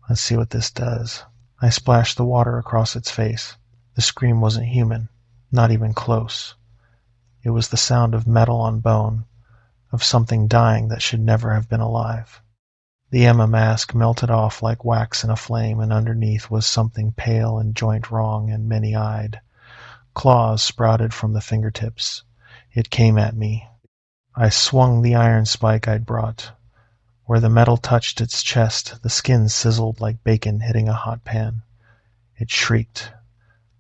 Speaker 1: Let's see what this does." I splashed the water across its face. The scream wasn't human. Not even close. It was the sound of metal on bone, of something dying that should never have been alive. The Emma mask melted off like wax in a flame, and underneath was something pale and joint-wrong and many-eyed. Claws sprouted from the fingertips. It came at me. I swung the iron spike I'd brought. Where the metal touched its chest, the skin sizzled like bacon hitting a hot pan. It shrieked.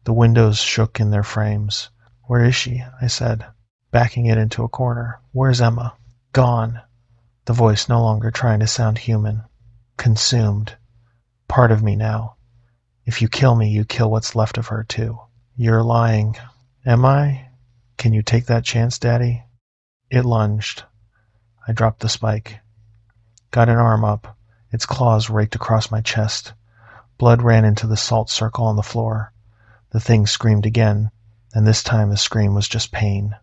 Speaker 1: The windows shook in their frames. "Where is she?" I said, backing it into a corner. "Where's Emma?" "Gone." The voice no longer trying to sound human. "Consumed. Part of me now. If you kill me, you kill what's left of her, too." "You're lying." "Am I? Can you take that chance, Daddy?" It lunged. I dropped the spike. Got an arm up. Its claws raked across my chest. Blood ran into the salt circle on the floor. The thing screamed again, and this time the scream was just pain.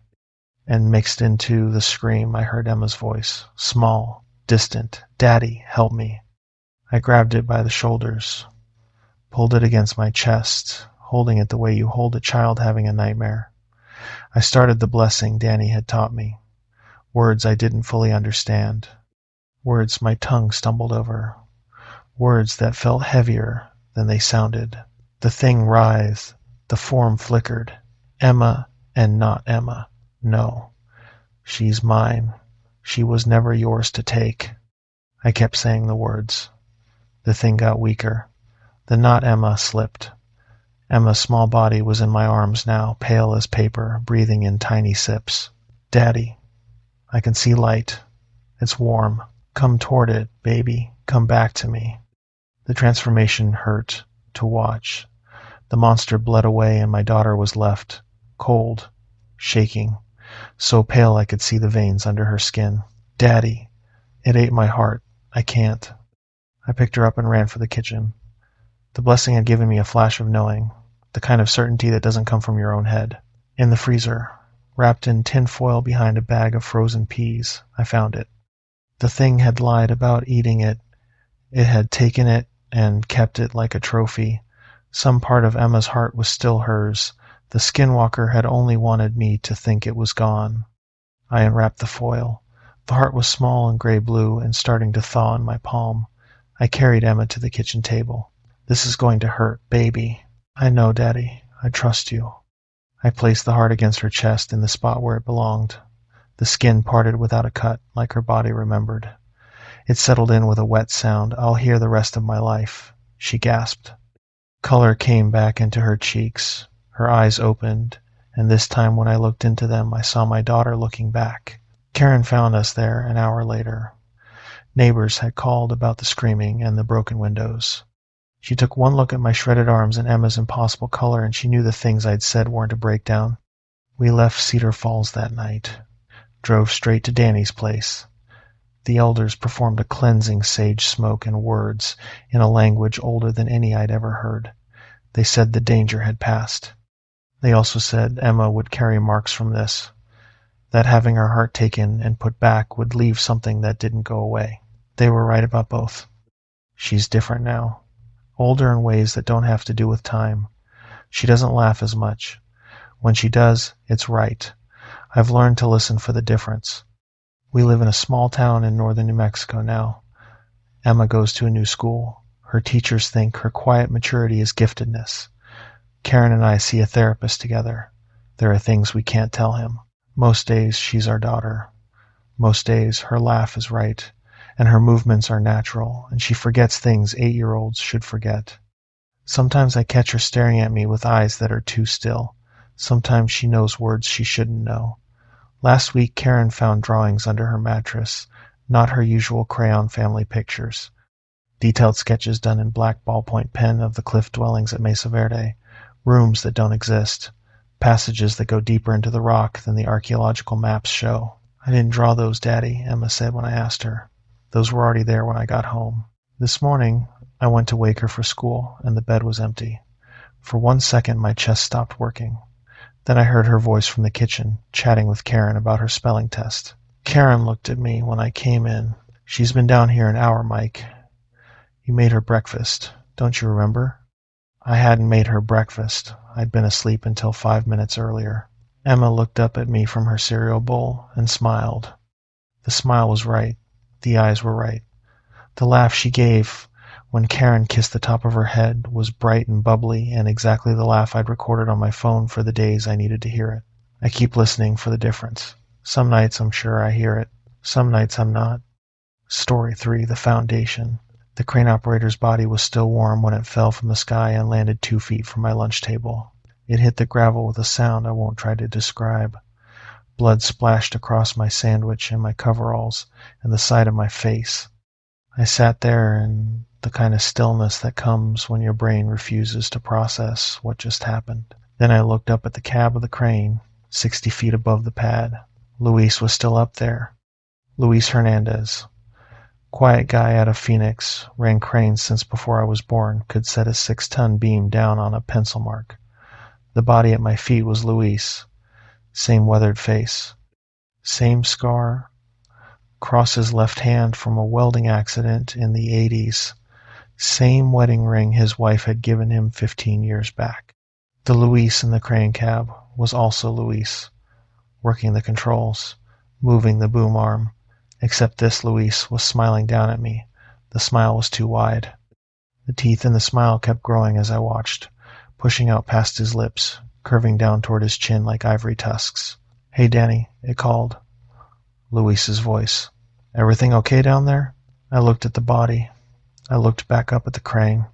Speaker 1: And mixed into the scream I heard Emma's voice, small, distant. "Daddy, help me." I grabbed it by the shoulders, pulled it against my chest, holding it the way you hold a child having a nightmare. I started the blessing Danny had taught me. Words I didn't fully understand. Words my tongue stumbled over. Words that felt heavier than they sounded. The thing writhed. The form flickered. Emma and not Emma. No. She's mine. She was never yours to take. I kept saying the words. The thing got weaker. The not Emma slipped. Emma's small body was in my arms now, pale as paper, breathing in tiny sips. "Daddy, I can see light. It's warm. Come toward it, baby. Come back to me." The transformation hurt to watch. The monster bled away and my daughter was left, cold, shaking, so pale I could see the veins under her skin. "Daddy." It ate my heart. I can't. I picked her up and ran for the kitchen. The blessing had given me a flash of knowing, the kind of certainty that doesn't come from your own head. In the freezer, wrapped in tin foil behind a bag of frozen peas, I found it. The thing had lied about eating it. It had taken it and kept it like a trophy. Some part of Emma's heart was still hers. The Skinwalker had only wanted me to think it was gone. I unwrapped the foil. The heart was small and gray-blue and starting to thaw in my palm. I carried Emma to the kitchen table. "This is going to hurt, baby." "I know, Daddy. I trust you." I placed the heart against her chest in the spot where it belonged. The skin parted without a cut, like her body remembered. It settled in with a wet sound. "I'll hear the rest of my life." She gasped. Color came back into her cheeks. Her eyes opened, and this time when I looked into them, I saw my daughter looking back. Karen found us there an hour later. Neighbors had called about the screaming and the broken windows. She took one look at my shredded arms and Emma's impossible color, and she knew the things I'd said weren't a breakdown. We left Cedar Falls that night. Drove straight to Danny's place. The elders performed a cleansing sage smoke and words in a language older than any I'd ever heard. They said the danger had passed. They also said Emma would carry marks from this, that having her heart taken and put back would leave something that didn't go away. They were right about both. She's different now, older in ways that don't have to do with time. She doesn't laugh as much. When she does, it's right. I've learned to listen for the difference. We live in a small town in northern New Mexico now. Emma goes to a new school. Her teachers think her quiet maturity is giftedness. Karen and I see a therapist together. There are things we can't tell him. Most days she's our daughter. Most days her laugh is right, and her movements are natural, and she forgets things 8-year-olds should forget. Sometimes I catch her staring at me with eyes that are too still. Sometimes she knows words she shouldn't know. Last week Karen found drawings under her mattress, not her usual crayon family pictures. Detailed sketches done in black ballpoint pen of the cliff dwellings at Mesa Verde, rooms that don't exist, passages that go deeper into the rock than the archaeological maps show. I didn't draw those, Daddy, Emma said when I asked her. Those were already there when I got home. This morning, I went to wake her for school, and the bed was empty. For 1 second, my chest stopped working. Then I heard her voice from the kitchen, chatting with Karen about her spelling test. Karen looked at me when I came in. She's been down here an hour, Mike. You made her breakfast. Don't you remember? I hadn't made her breakfast. I'd been asleep until 5 minutes earlier. Emma looked up at me from her cereal bowl and smiled. The smile was right. The eyes were right. The laugh she gave when Karen kissed the top of her head was bright and bubbly and exactly the laugh I'd recorded on my phone for the days I needed to hear it. I keep listening for the difference. Some nights I'm sure I hear it. Some nights I'm not. Story 3, The Foundation. The crane operator's body was still warm when it fell from the sky and landed 2 feet from my lunch table. It hit the gravel with a sound I won't try to describe. Blood splashed across my sandwich and my coveralls and the side of my face. I sat there in the kind of stillness that comes when your brain refuses to process what just happened. Then I looked up at the cab of the crane, 60 feet above the pad. Luis was still up there. Luis Hernandez. Quiet guy out of Phoenix, ran cranes since before I was born, could set a 6-ton beam down on a pencil mark. The body at my feet was Luis. Same weathered face. Same scar across his left hand from a welding accident in the 80s. Same wedding ring his wife had given him 15 years back. The Luis in the crane cab was also Luis, working the controls, moving the boom arm, except this Luis was smiling down at me. The smile was too wide. The teeth in the smile kept growing as I watched, pushing out past his lips, curving down toward his chin like ivory tusks. Hey, Danny, it called. Luis's voice. Everything okay down there? I looked at the body. I looked back up at the crane.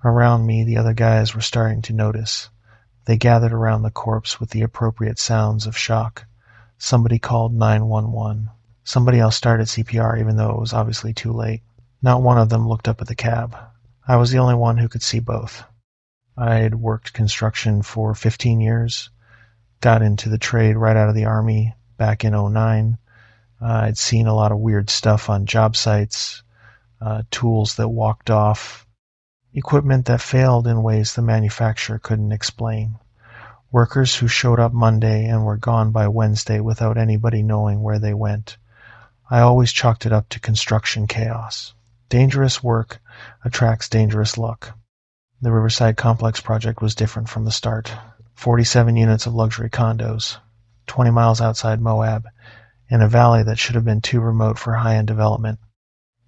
Speaker 1: Around me, the other guys were starting to notice. They gathered around the corpse with the appropriate sounds of shock. Somebody called 911. Somebody else started CPR even though it was obviously too late. Not one of them looked up at the cab. I was the only one who could see both. I'd worked construction for 15 years, got into the trade right out of the Army back in '09. I'd seen a lot of weird stuff on job sites, tools that walked off, equipment that failed in ways the manufacturer couldn't explain, workers who showed up Monday and were gone by Wednesday without anybody knowing where they went. I always chalked it up to construction chaos. Dangerous work attracts dangerous luck. The Riverside Complex project was different from the start. 47 units of luxury condos, 20 miles outside Moab, in a valley that should have been too remote for high-end development.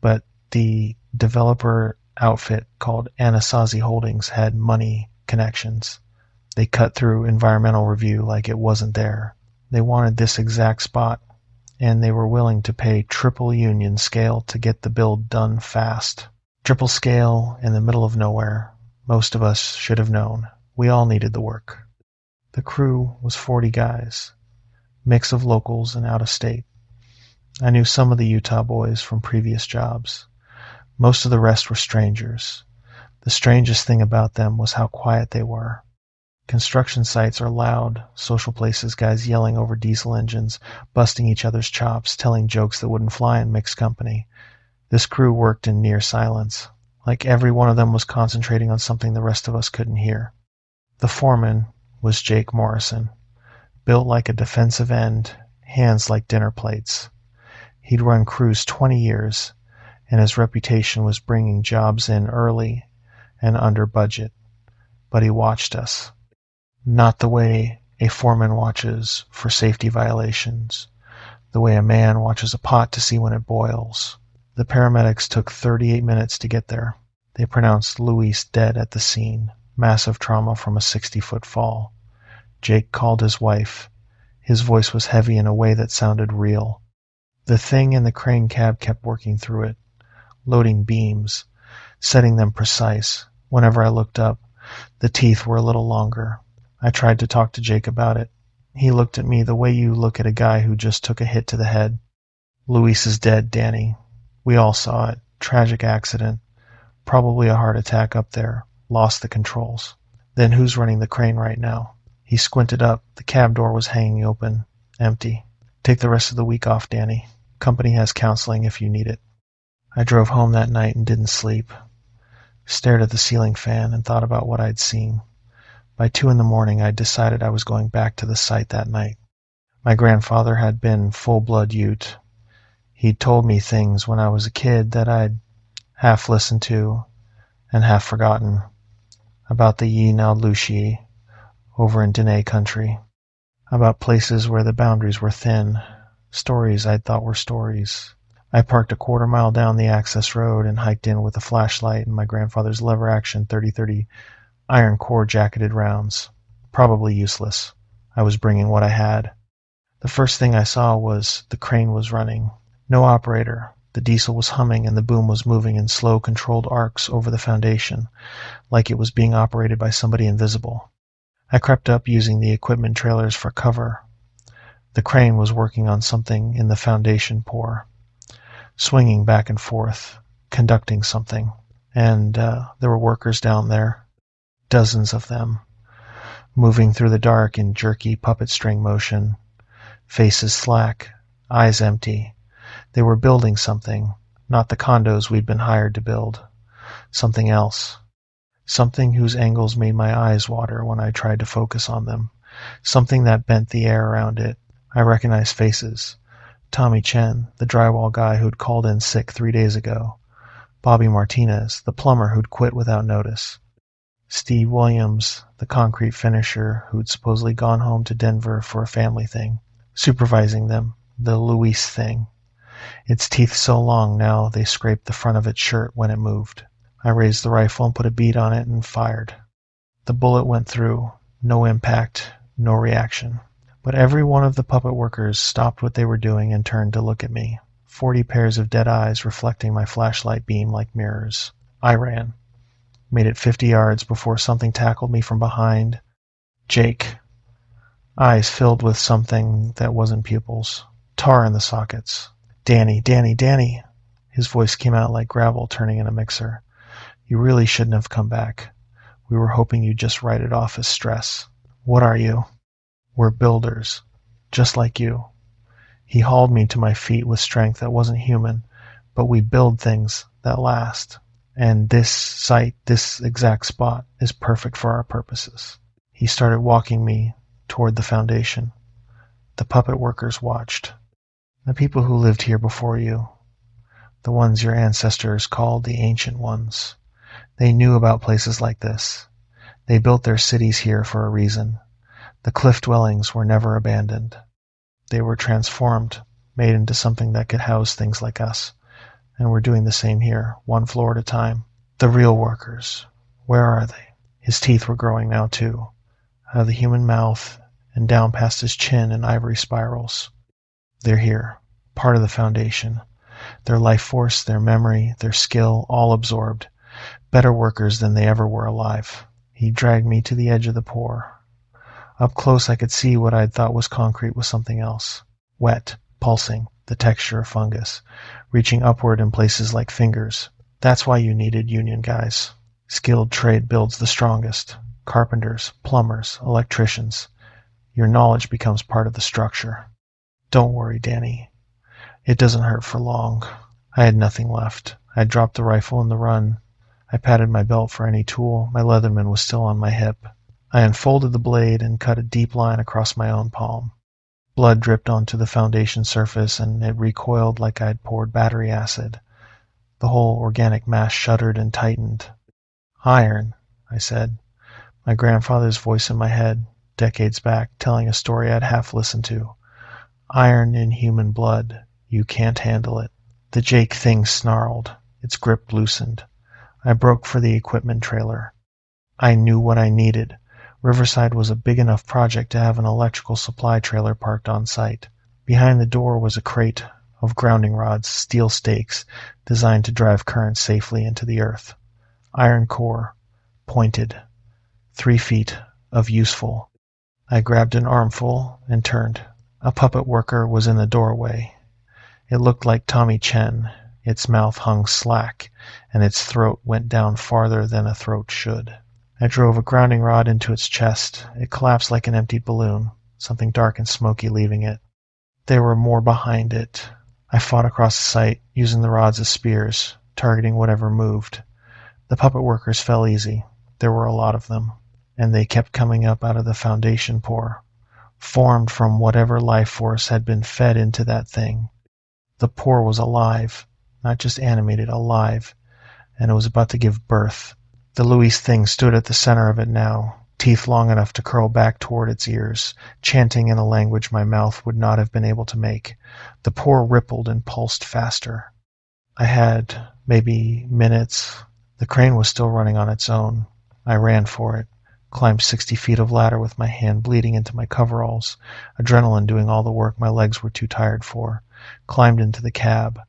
Speaker 1: But the developer outfit called Anasazi Holdings had money connections. They cut through environmental review like it wasn't there. They wanted this exact spot, and they were willing to pay triple union scale to get the build done fast. Triple scale in the middle of nowhere. Most of us should have known. We all needed the work. The crew was 40 guys, mix of locals and out of state. I knew some of the Utah boys from previous jobs. Most of the rest were strangers. The strangest thing about them was how quiet they were. Construction sites are loud, social places, guys yelling over diesel engines, busting each other's chops, telling jokes that wouldn't fly in mixed company. This crew worked in near silence, like every one of them was concentrating on something the rest of us couldn't hear. The foreman was Jake Morrison, built like a defensive end, hands like dinner plates. He'd run crews 20 years, and his reputation was bringing jobs in early and under budget. But he watched us. Not the way a foreman watches for safety violations, the way a man watches a pot to see when it boils. The paramedics took 38 minutes to get there. They pronounced Luis dead at the scene, massive trauma from a 60-foot fall. Jake called his wife. His voice was heavy in a way that sounded real. The thing in the crane cab kept working through it, loading beams, setting them precise. Whenever I looked up, the teeth were a little longer. I tried to talk to Jake about it. He looked at me the way you look at a guy who just took a hit to the head. Luis is dead, Danny. We all saw it. Tragic accident. Probably a heart attack up there. Lost the controls. Then who's running the crane right now? He squinted up. The cab door was hanging open. Empty. Take the rest of the week off, Danny. Company has counseling if you need it. I drove home that night and didn't sleep. Stared at the ceiling fan and thought about what I'd seen. By 2 a.m, I'd decided I was going back to the site that night. My grandfather had been full-blood Ute. He'd told me things when I was a kid that I'd half listened to and half forgotten about the Yi-Nal-Lushi over in Dene country, about places where the boundaries were thin, stories I'd thought were stories. I parked a quarter-mile down the access road and hiked in with a flashlight and my grandfather's lever-action 30-30 iron core jacketed rounds. Probably useless. I was bringing what I had. The first thing I saw was the crane was running. No operator. The diesel was humming and the boom was moving in slow, controlled arcs over the foundation, like it was being operated by somebody invisible. I crept up using the equipment trailers for cover. The crane was working on something in the foundation pour, swinging back and forth, conducting something. And there were workers down there, dozens of them, moving through the dark in jerky puppet string motion, faces slack, eyes empty. They were building something, not the condos we'd been hired to build. Something else. Something whose angles made my eyes water when I tried to focus on them. Something that bent the air around it. I recognized faces. Tommy Chen, the drywall guy who'd called in sick 3 days ago. Bobby Martinez, the plumber who'd quit without notice. Steve Williams, the concrete finisher who'd supposedly gone home to Denver for a family thing. Supervising them, the Luis thing. Its teeth so long now they scraped the front of its shirt when it moved. I raised the rifle and put a bead on it and fired. The bullet went through. No impact, no reaction. But every one of the puppet workers stopped what they were doing and turned to look at me. 40 pairs of dead eyes reflecting my flashlight beam like mirrors. I ran. Made it 50 yards before something tackled me from behind. Jake. Eyes filled with something that wasn't pupils. Tar in the sockets. Danny, Danny, Danny. His voice came out like gravel turning in a mixer. You really shouldn't have come back. We were hoping you'd just write it off as stress. What are you? We're builders. Just like you. He hauled me to my feet with strength that wasn't human, but we build things that last. And this site, this exact spot, is perfect for our purposes. He started walking me toward the foundation. The puppet workers watched. The people who lived here before you, the ones your ancestors called the Ancient Ones, they knew about places like this. They built their cities here for a reason. The cliff dwellings were never abandoned. They were transformed, made into something that could house things like us. And we're doing the same here, one floor at a time. The real workers, where are they? His teeth were growing now too, out of the human mouth and down past his chin in ivory spirals. They're here, part of the foundation. Their life force, their memory, their skill, all absorbed. Better workers than they ever were alive. He dragged me to the edge of the pour. Up close I could see what I'd thought was concrete was something else. Wet, pulsing, the texture of fungus, reaching upward in places like fingers. That's why you needed union guys. Skilled trade builds the strongest. Carpenters, plumbers, electricians. Your knowledge becomes part of the structure. Don't worry, Danny. It doesn't hurt for long. I had nothing left. I dropped the rifle in the run. I patted my belt for any tool. My Leatherman was still on my hip. I unfolded the blade and cut a deep line across my own palm. Blood dripped onto the foundation surface and it recoiled like I'd poured battery acid. The whole organic mass shuddered and tightened. Iron, I said. My grandfather's voice in my head, decades back, telling a story I'd half listened to. Iron in human blood. You can't handle it. The Jake thing snarled. Its grip loosened. I broke for the equipment trailer. I knew what I needed. Riverside was a big enough project to have an electrical supply trailer parked on site. Behind the door was a crate of grounding rods, steel stakes, designed to drive current safely into the earth. Iron core, pointed, 3 feet of useful. I grabbed an armful and turned. A puppet worker was in the doorway. It looked like Tommy Chen. Its mouth hung slack, and its throat went down farther than a throat should. I drove a grounding rod into its chest. It collapsed like an empty balloon, something dark and smoky leaving it. There were more behind it. I fought across the site, using the rods as spears, targeting whatever moved. The puppet workers fell easy. There were a lot of them, and they kept coming up out of the foundation pour, formed from whatever life force had been fed into that thing. The pour was alive, not just animated, alive, and it was about to give birth. The Louise thing stood at the center of it now, teeth long enough to curl back toward its ears, chanting in a language my mouth would not have been able to make. The pour rippled and pulsed faster. I had maybe minutes. The crane was still running on its own. I ran for it, climbed 60 feet of ladder with my hand bleeding into my coveralls, adrenaline doing all the work my legs were too tired for, climbed into the cab.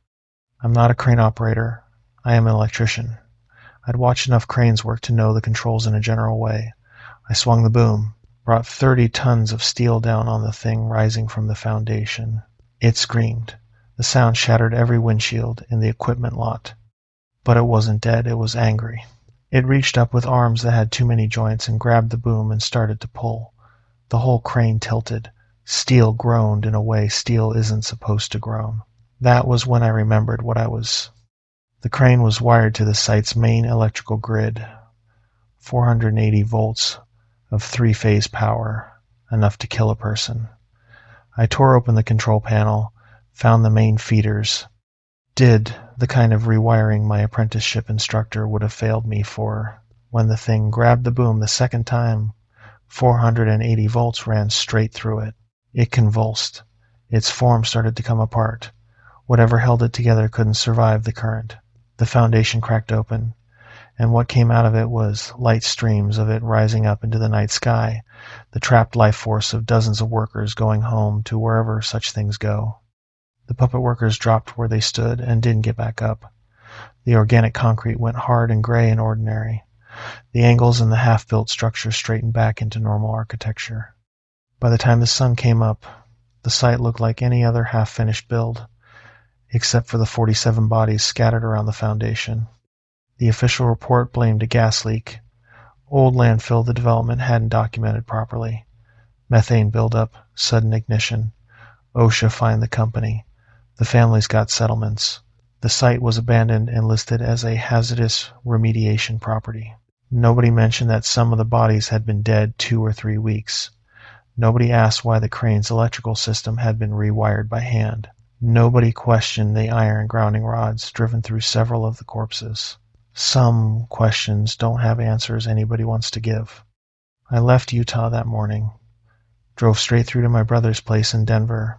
Speaker 1: I'm not a crane operator. I am an electrician. I'd watched enough cranes work to know the controls in a general way. I swung the boom, brought 30 tons of steel down on the thing rising from the foundation. It screamed. The sound shattered every windshield in the equipment lot. But it wasn't dead, it was angry. It reached up with arms that had too many joints and grabbed the boom and started to pull. The whole crane tilted. Steel groaned in a way steel isn't supposed to groan. That was when I remembered what I was. The crane was wired to the site's main electrical grid. 480 volts of three-phase power, enough to kill a person. I tore open the control panel, found the main feeders, did the kind of rewiring my apprenticeship instructor would have failed me for. When the thing grabbed the boom the second time, 480 volts ran straight through it. It convulsed. Its form started to come apart. Whatever held it together couldn't survive the current. The foundation cracked open, and what came out of it was light streams of it rising up into the night sky, the trapped life force of dozens of workers going home to wherever such things go. The puppet workers dropped where they stood and didn't get back up. The organic concrete went hard and gray and ordinary. The angles in the half-built structure straightened back into normal architecture. By the time the sun came up, the site looked like any other half-finished build, except for the 47 bodies scattered around the foundation. The official report blamed a gas leak. Old landfill the development hadn't documented properly. Methane buildup, sudden ignition. OSHA fined the company. The families got settlements. The site was abandoned and listed as a hazardous remediation property. Nobody mentioned that some of the bodies had been dead 2 or 3 weeks. Nobody asked why the crane's electrical system had been rewired by hand. Nobody questioned the iron grounding rods driven through several of the corpses. Some questions don't have answers anybody wants to give. I left Utah that morning. Drove straight through to my brother's place in Denver.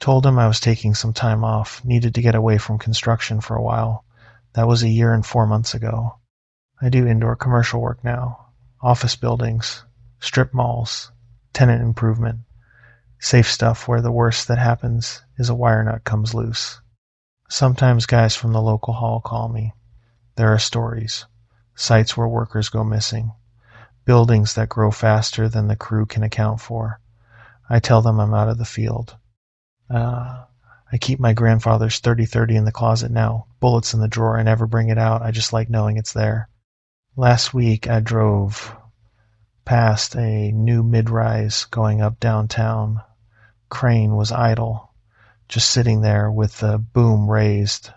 Speaker 1: Told him I was taking some time off, needed to get away from construction for a while. That was 1 year and 4 months ago. I do indoor commercial work now. Office buildings, strip malls, tenant improvement. Safe stuff where the worst that happens is a wire nut comes loose. Sometimes guys from the local hall call me. There are stories. Sites where workers go missing. Buildings that grow faster than the crew can account for. I tell them I'm out of the field. I keep my grandfather's 30-30 in the closet now. Bullets in the drawer. I never bring it out. I just like knowing it's there. Last week I drove past a new mid-rise going up downtown. Crane was idle, just sitting there with the boom raised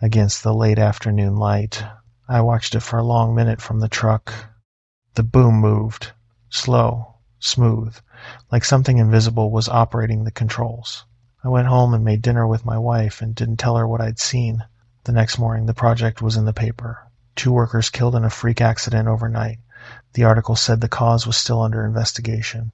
Speaker 1: against the late afternoon light. I watched it for a long minute from the truck. The boom moved, slow, smooth, like something invisible was operating the controls. I went home and made dinner with my wife and didn't tell her what I'd seen. The next morning, the project was in the paper. 2 workers killed in a freak accident overnight. The article said the cause was still under investigation.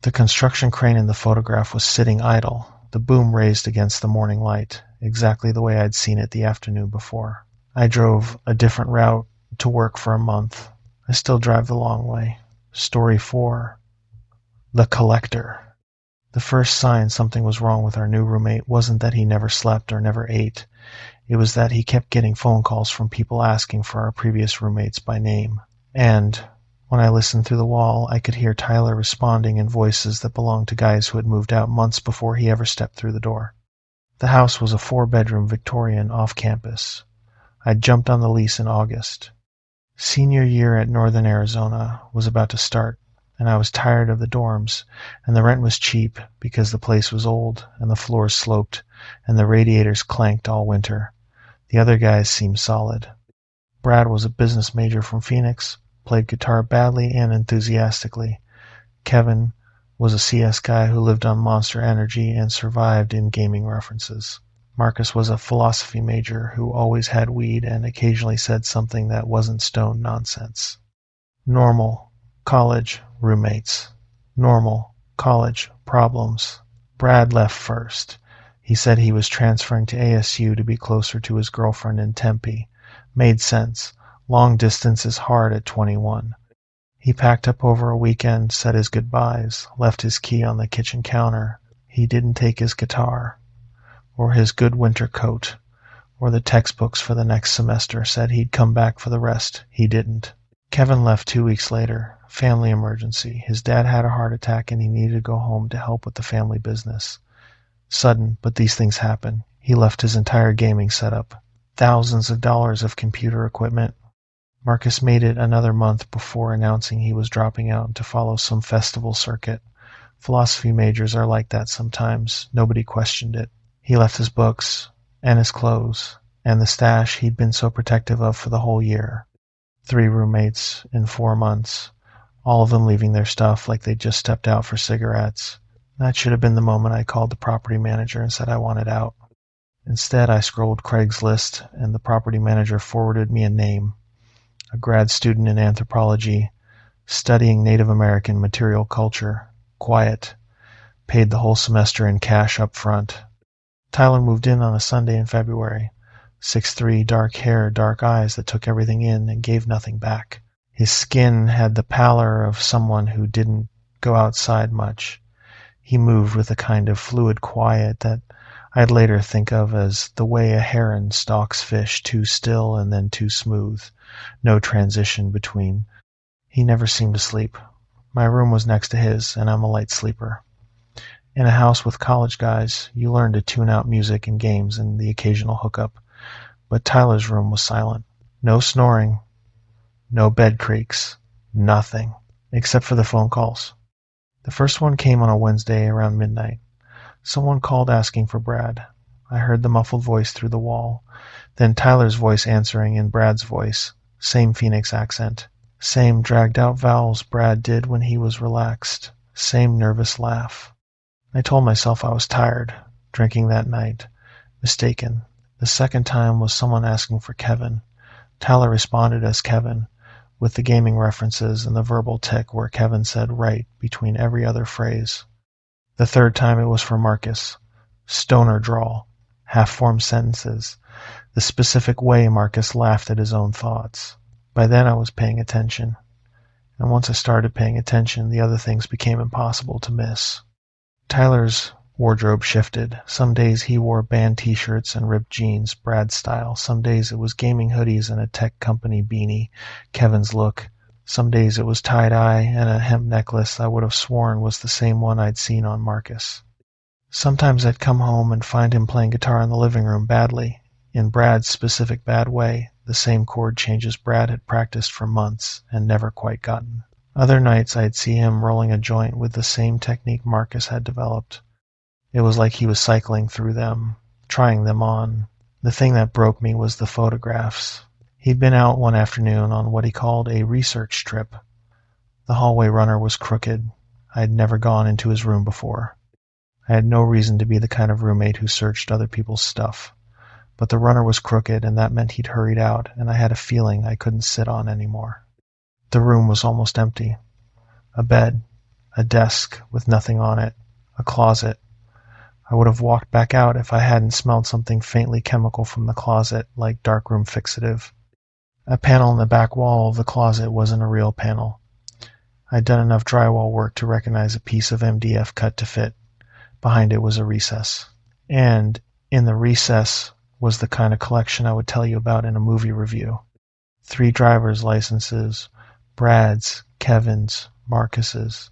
Speaker 1: The construction crane in the photograph was sitting idle, the boom raised against the morning light, exactly the way I'd seen it the afternoon before. I drove a different route to work for a month. I still drive the long way. Story 4. The Collector. The first sign something was wrong with our new roommate wasn't that he never slept or never ate. It was that he kept getting phone calls from people asking for our previous roommates by name. And when I listened through the wall, I could hear Tyler responding in voices that belonged to guys who had moved out months before he ever stepped through the door. The house was a 4-bedroom Victorian off-campus. I'd jumped on the lease in August. Senior year at Northern Arizona was about to start. and I was tired of the dorms, and the rent was cheap because the place was old, and the floors sloped, and the radiators clanked all winter. The other guys seemed solid. Brad was a business major from Phoenix, played guitar badly and enthusiastically. Kevin was a CS guy who lived on Monster Energy and survived in gaming references. Marcus was a philosophy major who always had weed and occasionally said something that wasn't stone nonsense. Normal, college, roommates. Normal, college, problems. Brad left first. He said he was transferring to ASU to be closer to his girlfriend in Tempe. Made sense. Long distance is hard at 21. He packed up over a weekend, said his goodbyes, left his key on the kitchen counter. He didn't take his guitar, or his good winter coat, or the textbooks for the next semester, said he'd come back for the rest. He didn't. Kevin left 2 weeks later. Family emergency. His dad had a heart attack and he needed to go home to help with the family business. Sudden, but these things happen. He left his entire gaming setup. Thousands of dollars of computer equipment. Marcus made it another month before announcing he was dropping out to follow some festival circuit. Philosophy majors are like that sometimes. Nobody questioned it. He left his books, and his clothes, and the stash he'd been so protective of for the whole year. 3 roommates in 4 months, all of them leaving their stuff like they'd just stepped out for cigarettes. That should have been the moment I called the property manager and said I wanted out. Instead, I scrolled Craigslist, and the property manager forwarded me a name. A grad student in anthropology, studying Native American material culture, quiet, paid the whole semester in cash up front. Tyler moved in on a Sunday in February. 6'3", dark hair, dark eyes that took everything in and gave nothing back. His skin had the pallor of someone who didn't go outside much. He moved with a kind of fluid quiet that I'd later think of as the way a heron stalks fish, too still and then too smooth. No transition between. He never seemed to sleep. My room was next to his, and I'm a light sleeper. In a house with college guys, you learn to tune out music and games and the occasional hookup. But Tyler's room was silent. No snoring. No bed creaks. Nothing. Except for the phone calls. The first one came on a Wednesday around midnight. Someone called asking for Brad. I heard the muffled voice through the wall. Then Tyler's voice answering in Brad's voice. Same Phoenix accent. Same dragged-out vowels Brad did when he was relaxed. Same nervous laugh. I told myself I was tired, drinking that night. Mistaken. The second time was someone asking for Kevin. Tyler responded as Kevin, with the gaming references and the verbal tick where Kevin said right between every other phrase. The third time it was for Marcus. Stoner drawl. Half-formed sentences. The specific way Marcus laughed at his own thoughts. By then I was paying attention. And once I started paying attention, the other things became impossible to miss. Tyler's wardrobe shifted. Some days he wore band t-shirts and ripped jeans, Brad style. Some days it was gaming hoodies and a tech company beanie, Kevin's look. Some days it was tie-dye and a hemp necklace I would have sworn was the same one I'd seen on Marcus. Sometimes I'd come home and find him playing guitar in the living room badly, in Brad's specific bad way, the same chord changes Brad had practiced for months and never quite gotten. Other nights I'd see him rolling a joint with the same technique Marcus had developed. It was like he was cycling through them, trying them on. The thing that broke me was the photographs. He'd been out one afternoon on what he called a research trip. The hallway runner was crooked. I had never gone into his room before. I had no reason to be the kind of roommate who searched other people's stuff. But the runner was crooked, and that meant he'd hurried out, and I had a feeling I couldn't sit on anymore. The room was almost empty. A bed, a desk with nothing on it, a closet. I would have walked back out if I hadn't smelled something faintly chemical from the closet, like darkroom fixative. A panel in the back wall of the closet wasn't a real panel. I'd done enough drywall work to recognize a piece of MDF cut to fit. Behind it was a recess. And in the recess was the kind of collection I would tell you about in a movie review. 3 driver's licenses, Brad's, Kevin's, Marcus's,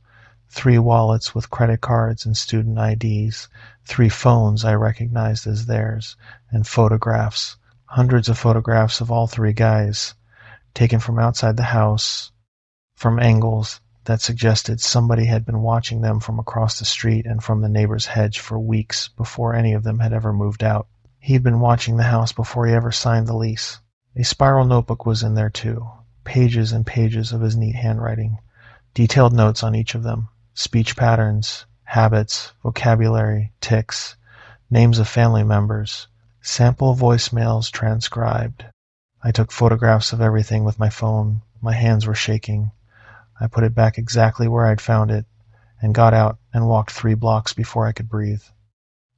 Speaker 1: 3 wallets with credit cards and student IDs, 3 phones I recognized as theirs, and photographs, hundreds of photographs of all 3 guys, taken from outside the house, from angles that suggested somebody had been watching them from across the street and from the neighbor's hedge for weeks before any of them had ever moved out. He'd been watching the house before he ever signed the lease. A spiral notebook was in there too, pages and pages of his neat handwriting, detailed notes on each of them, speech patterns, habits, vocabulary, tics, names of family members, sample voicemails transcribed. I took photographs of everything with my phone. My hands were shaking. I put it back exactly where I'd found it and got out and walked 3 blocks before I could breathe.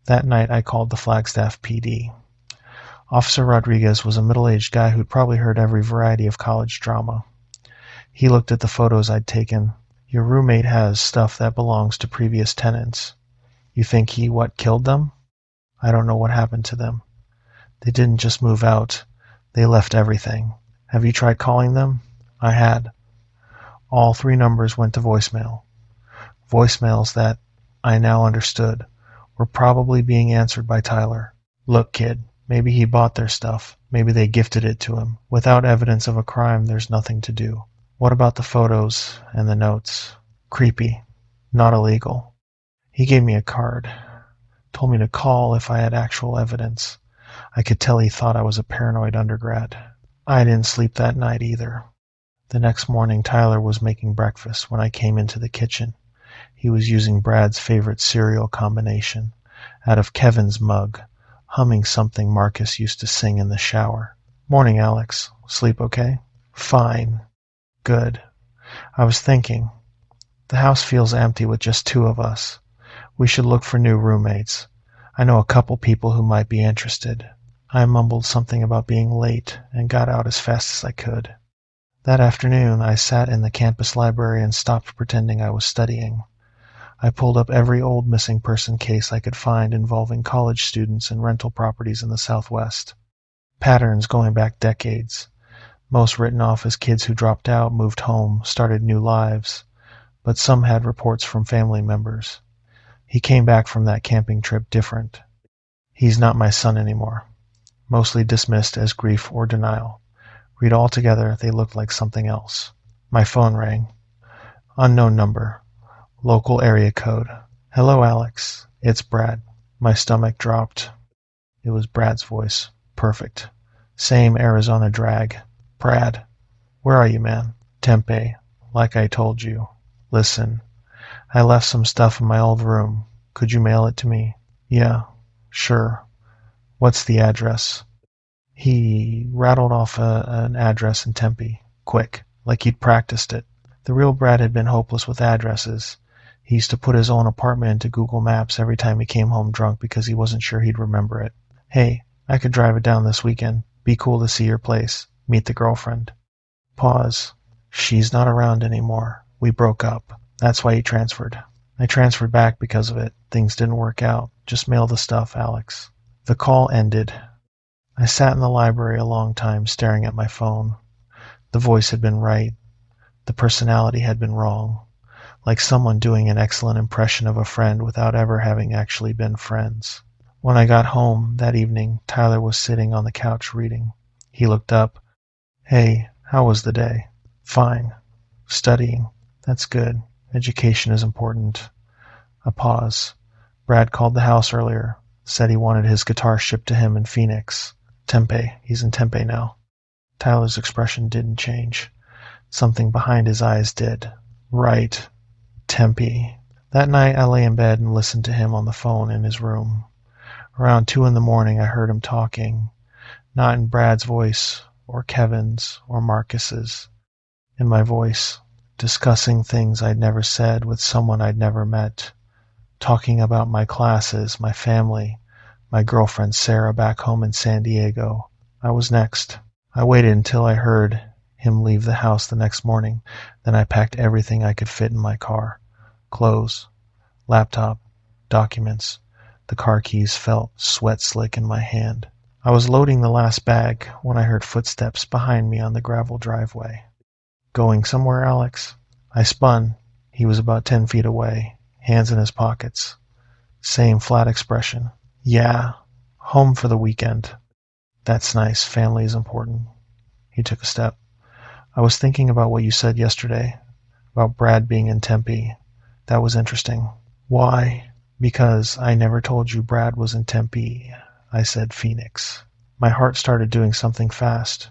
Speaker 1: That night I called the Flagstaff PD. Officer Rodriguez was a middle-aged guy who'd probably heard every variety of college drama. He looked at the photos I'd taken. Your roommate has stuff that belongs to previous tenants. You think he, killed them? I don't know what happened to them. They didn't just move out. They left everything. Have you tried calling them? I had. All 3 numbers went to voicemail. Voicemails that, I now understood, were probably being answered by Tyler. Look, kid, maybe he bought their stuff. Maybe they gifted it to him. Without evidence of a crime, there's nothing to do. What about the photos and the notes? Creepy. Not illegal. He gave me a card. Told me to call if I had actual evidence. I could tell he thought I was a paranoid undergrad. I didn't sleep that night either. The next morning, Tyler was making breakfast when I came into the kitchen. He was using Brad's favorite cereal combination out of Kevin's mug, humming something Marcus used to sing in the shower. Morning, Alex. Sleep okay? Fine. Good. I was thinking, the house feels empty with just 2 of us. We should look for new roommates. I know a couple people who might be interested. I mumbled something about being late and got out as fast as I could. That afternoon, I sat in the campus library and stopped pretending I was studying. I pulled up every old missing person case I could find involving college students and rental properties in the Southwest. Patterns going back decades. Most written off as kids who dropped out, moved home, started new lives, but some had reports from family members. He came back from that camping trip different. He's not my son anymore. Mostly dismissed as grief or denial. Read all together, they looked like something else. My phone rang. Unknown number. Local area code. Hello, Alex. It's Brad. My stomach dropped. It was Brad's voice. Perfect. Same Arizona drag. Brad. Where are you, man? Tempe. Like I told you. Listen. I left some stuff in my old room. Could you mail it to me? Yeah. Sure. What's the address? He rattled off an address in Tempe. Quick. Like he'd practiced it. The real Brad had been hopeless with addresses. He used to put his own apartment into Google Maps every time he came home drunk because he wasn't sure he'd remember it. Hey, I could drive it down this weekend. Be cool to see your place. Meet the girlfriend. Pause. She's not around anymore. We broke up. That's why he transferred. I transferred back because of it. Things didn't work out. Just mail the stuff, Alex. The call ended. I sat in the library a long time staring at my phone. The voice had been right. The personality had been wrong. Like someone doing an excellent impression of a friend without ever having actually been friends. When I got home that evening, Tyler was sitting on the couch reading. He looked up. Hey, how was the day? Fine. Studying. That's good. Education is important. A pause. Brad called the house earlier. Said he wanted his guitar shipped to him in Phoenix. Tempe. He's in Tempe now. Tyler's expression didn't change. Something behind his eyes did. Right. Tempe. That night I lay in bed and listened to him on the phone in his room. Around 2 a.m, I heard him talking. Not in Brad's voice, or Kevin's, or Marcus's. In my voice. Discussing things I'd never said with someone I'd never met. Talking about my classes, my family, my girlfriend Sarah back home in San Diego. I was next. I waited until I heard him leave the house the next morning. Then I packed everything I could fit in my car. Clothes, laptop, documents. The car keys felt sweat slick in my hand. I was loading the last bag when I heard footsteps behind me on the gravel driveway. Going somewhere, Alex? I spun. He was about 10 feet away, hands in his pockets. Same flat expression. Yeah, home for the weekend. That's nice. Family is important. He took a step. I was thinking about what you said yesterday. about Brad being in Tempe. That was interesting. Why? Because I never told you Brad was in Tempe. I said Phoenix. My heart started doing something fast.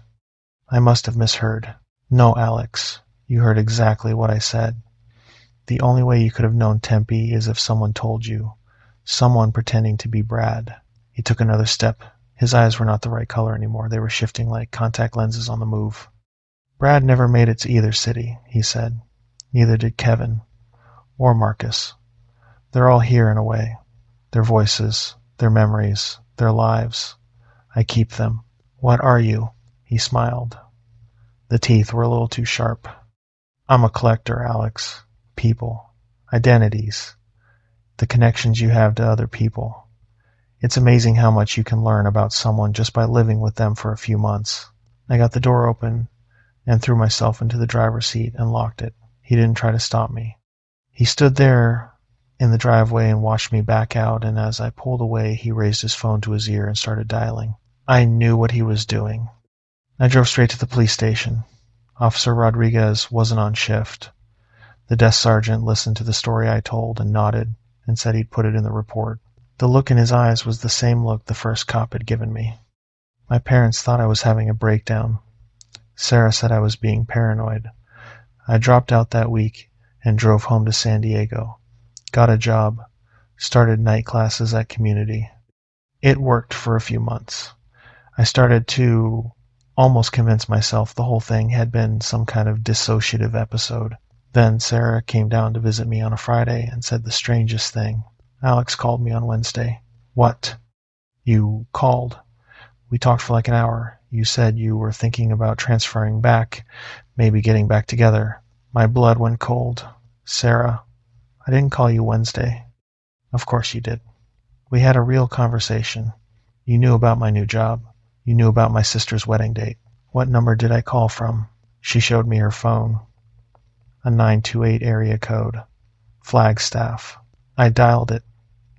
Speaker 1: I must have misheard. No, Alex, you heard exactly what I said. The only way you could have known Tempe is if someone told you. Someone pretending to be Brad. He took another step. His eyes were not the right color anymore. They were shifting like contact lenses on the move. Brad never made it to either city, he said. Neither did Kevin. Or Marcus. They're all here in a way. Their voices, their memories, their lives. I keep them. What are you? He smiled. The teeth were a little too sharp. I'm a collector, Alex. People. Identities. The connections you have to other people. It's amazing how much you can learn about someone just by living with them for a few months. I got the door open and threw myself into the driver's seat and locked it. He didn't try to stop me. He stood there in the driveway and watched me back out, and as I pulled away, he raised his phone to his ear and started dialing. I knew what he was doing. I drove straight to the police station. Officer Rodriguez wasn't on shift. The desk sergeant listened to the story I told and nodded and said he'd put it in the report. The look in his eyes was the same look the first cop had given me. My parents thought I was having a breakdown. Sarah said I was being paranoid. I dropped out that week and drove home to San Diego. Got a job. Started night classes at Community. It worked for a few months. I started to almost convince myself the whole thing had been some kind of dissociative episode. Then Sarah came down to visit me on a Friday and said the strangest thing. Alex called me on Wednesday. What? You called. We talked for like an hour. You said you were thinking about transferring back, maybe getting back together. My blood went cold. Sarah, I didn't call you Wednesday. Of course you did. We had a real conversation. You knew about my new job. You knew about my sister's wedding date. What number did I call from? She showed me her phone. A 928 area code. Flagstaff. I dialed it.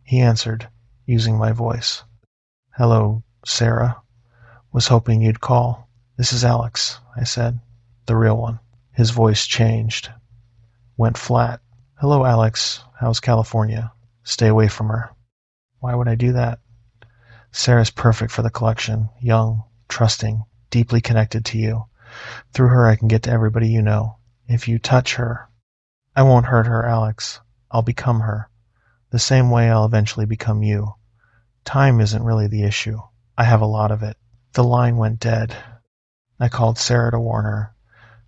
Speaker 1: He answered, using my voice. Hello, Sarah. Was hoping you'd call. This is Alex, I said. The real one. His voice changed. Went flat. Hello, Alex. How's California? Stay away from her. Why would I do that? Sarah's perfect for the collection. Young, trusting, deeply connected to you. Through her I can get to everybody you know. If you touch her, I won't hurt her, Alex. I'll become her. The same way I'll eventually become you. Time isn't really the issue. I have a lot of it. The line went dead. I called Sarah to warn her.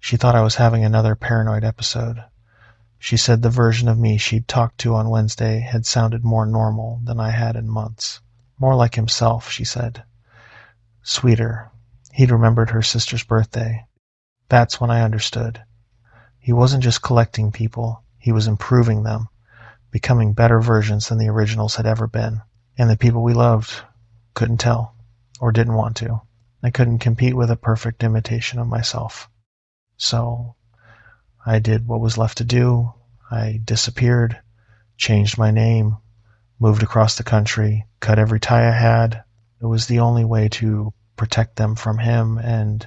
Speaker 1: She thought I was having another paranoid episode. She said the version of me she'd talked to on Wednesday had sounded more normal than I had in months. More like himself, she said. Sweeter. He'd remembered her sister's birthday. That's when I understood. He wasn't just collecting people. He was improving them, becoming better versions than the originals had ever been. And the people we loved couldn't tell, or didn't want to. I couldn't compete with a perfect imitation of myself. So I did what was left to do. I disappeared, changed my name, moved across the country, cut every tie I had. It was the only way to protect them from him, and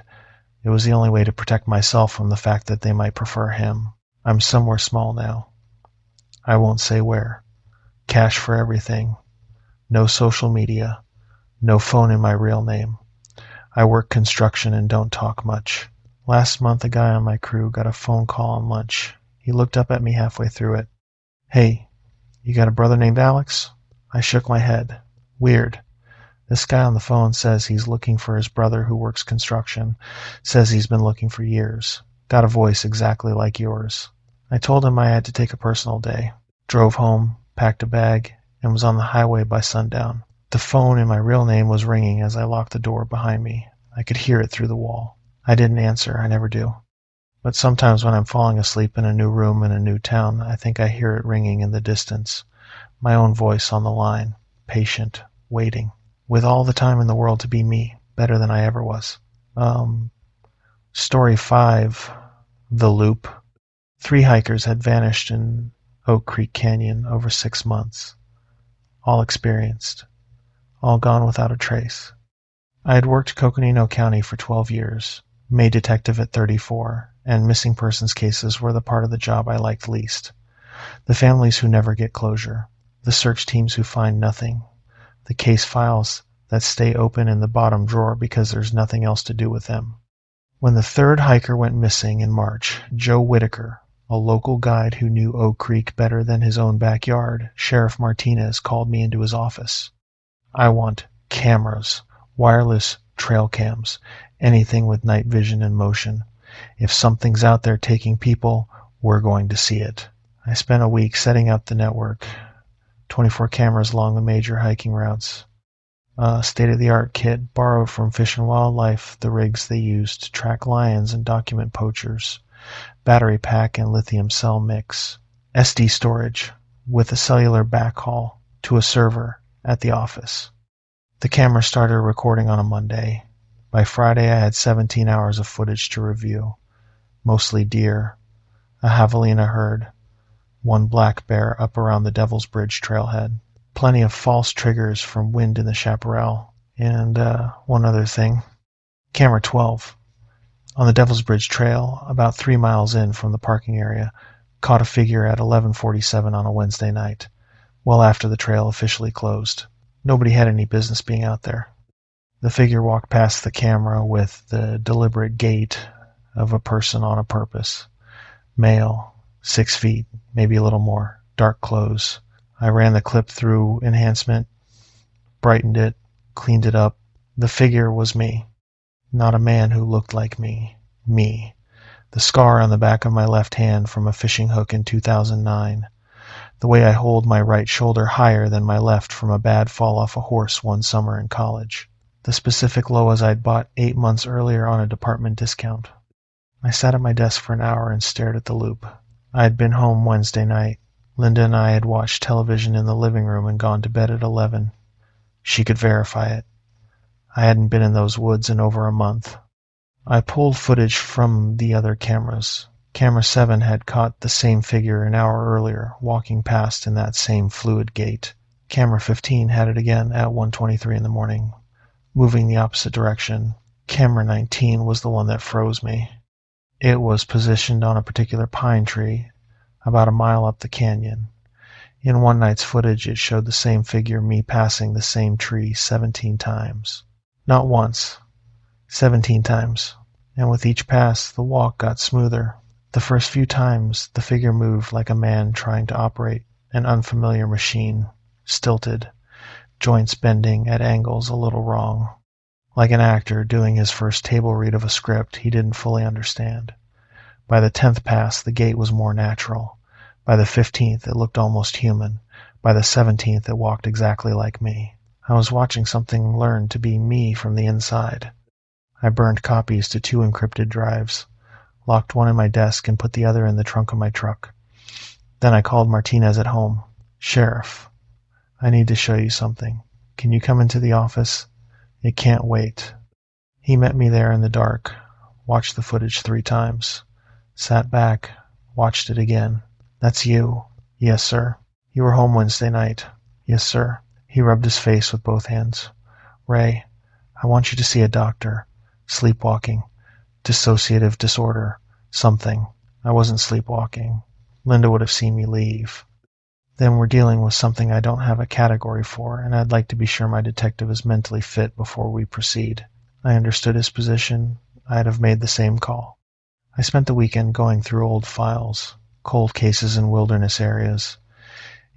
Speaker 1: it was the only way to protect myself from the fact that they might prefer him. I'm somewhere small now. I won't say where. Cash for everything. No social media. No phone in my real name. I work construction and don't talk much. Last month, a guy on my crew got a phone call on lunch. He looked up at me halfway through it. Hey, you got a brother named Alex? I shook my head. Weird. This guy on the phone says he's looking for his brother who works construction. Says he's been looking for years. Got a voice exactly like yours. I told him I had to take a personal day. Drove home, packed a bag, and was on the highway by sundown. The phone in my real name was ringing as I locked the door behind me. I could hear it through the wall. I didn't answer. I never do. But sometimes when I'm falling asleep in a new room in a new town, I think I hear it ringing in the distance. My own voice on the line, patient, waiting, with all the time in the world to be me, better than I ever was. Story 5, The Loop. 3 hikers had vanished in Oak Creek Canyon over 6 months. All experienced. All gone without a trace. I had worked Coconino County for 12 years, May detective at 34, and missing persons cases were the part of the job I liked least. The families who never get closure, the search teams who find nothing, the case files that stay open in the bottom drawer because there's nothing else to do with them. When the third hiker went missing in March, Joe Whitaker, a local guide who knew Oak Creek better than his own backyard, Sheriff Martinez, called me into his office. I want cameras, wireless trail cams, anything with night vision and motion. If something's out there taking people, we're going to see it. I spent a week setting up the network, 24 cameras along the major hiking routes. A state-of-the-art kit borrowed from Fish and Wildlife, the rigs they used to track lions and document poachers, battery pack and lithium cell mix, SD storage with a cellular backhaul to a server at the office. The camera started recording on a Monday. By Friday, I had 17 hours of footage to review, mostly deer, a javelina herd, one black bear up around the Devil's Bridge trailhead, plenty of false triggers from wind in the chaparral, and one other thing. Camera 12, on the Devil's Bridge Trail, about 3 miles in from the parking area, caught a figure at 11:47 on a Wednesday night, well after the trail officially closed. Nobody had any business being out there. The figure walked past the camera with the deliberate gait of a person on a purpose. Male, 6 feet, maybe a little more, dark clothes. I ran the clip through enhancement, brightened it, cleaned it up. The figure was me. Not a man who looked like me. Me. The scar on the back of my left hand from a fishing hook in 2009. The way I hold my right shoulder higher than my left from a bad fall off a horse one summer in college. The specific Loas I'd bought 8 months earlier on a department discount. I sat at my desk for an hour and stared at the loop. I had been home Wednesday night. Linda and I had watched television in the living room and gone to bed at 11. She could verify it. I hadn't been in those woods in over a month. I pulled footage from the other cameras. Camera 7 had caught the same figure an hour earlier, walking past in that same fluid gait. Camera 15 had it again at 1:23 in the morning, moving the opposite direction. Camera 19 was the one that froze me. It was positioned on a particular pine tree, about a mile up the canyon. In one night's footage, it showed the same figure, me passing the same tree 17 times. Not once, 17 times. And with each pass, the walk got smoother. The first few times, the figure moved like a man trying to operate an unfamiliar machine, stilted, joints bending at angles a little wrong. Like an actor doing his first table read of a script he didn't fully understand. By the 10th pass, the gait was more natural. By the 15th, it looked almost human. By the 17th, it walked exactly like me. I was watching something learn to be me from the inside. I burned copies to 2 encrypted drives, locked one in my desk and put the other in the trunk of my truck. Then I called Martinez at home. "Sheriff, I need to show you something. Can you come into the office? It can't wait." He met me there in the dark, watched the footage 3 times, sat back, watched it again. "That's you." "Yes, sir." "You were home Wednesday night." "Yes, sir." He rubbed his face with both hands. "Ray, I want you to see a doctor. Sleepwalking. Dissociative disorder. Something." I wasn't sleepwalking. Linda would have seen me leave. "Then we're dealing with something I don't have a category for, and I'd like to be sure my detective is mentally fit before we proceed." I understood his position. I'd have made the same call. I spent the weekend going through old files, cold cases in wilderness areas,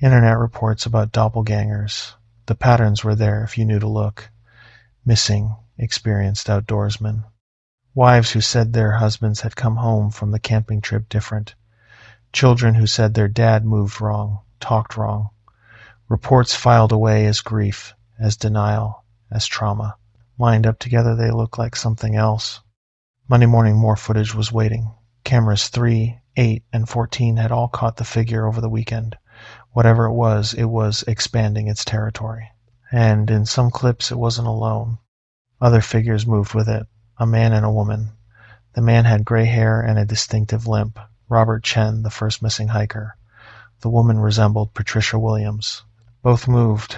Speaker 1: internet reports about doppelgangers. The patterns were there if you knew to look. Missing, experienced outdoorsmen. Wives who said their husbands had come home from the camping trip different. Children who said their dad moved wrong, talked wrong. Reports filed away as grief, as denial, as trauma. Lined up together, they looked like something else. Monday morning, more footage was waiting. Cameras 3, 8, and 14 had all caught the figure over the weekend. Whatever it was expanding its territory. And in some clips, it wasn't alone. Other figures moved with it, a man and a woman. The man had gray hair and a distinctive limp, Robert Chen, the first missing hiker. The woman resembled Patricia Williams. Both moved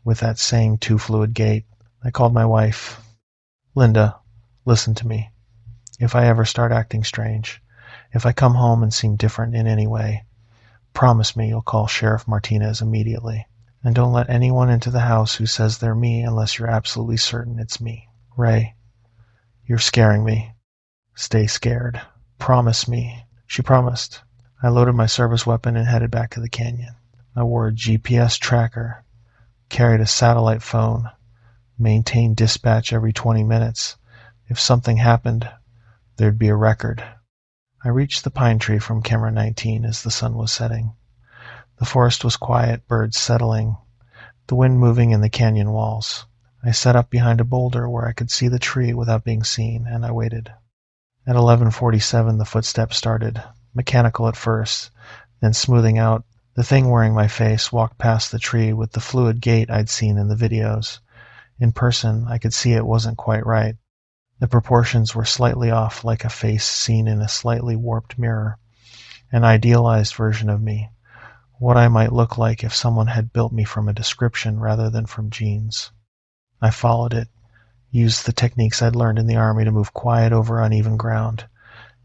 Speaker 1: with that same too-fluid gait. I called my wife. "Linda, listen to me. If I ever start acting strange, If I come home and seem different in any way, promise me you'll call Sheriff Martinez immediately. And don't let anyone into the house who says they're me unless you're absolutely certain it's me. Ray, you're scaring me. Stay scared. Promise me. She promised. I loaded my service weapon and headed back to the canyon. I wore a GPS tracker, carried a satellite phone, maintained dispatch every 20 minutes. If something happened, there'd be a record. I reached the pine tree from camera 19 as the sun was setting. The forest was quiet, birds settling, the wind moving in the canyon walls. I sat up behind a boulder where I could see the tree without being seen, and I waited. At 11:47, the footsteps started, mechanical at first, then smoothing out. The thing wearing my face walked past the tree with the fluid gait I'd seen in the videos. In person, I could see it wasn't quite right. The proportions were slightly off, like a face seen in a slightly warped mirror. An idealized version of me. What I might look like if someone had built me from a description rather than from genes. I followed it, used the techniques I'd learned in the army to move quiet over uneven ground.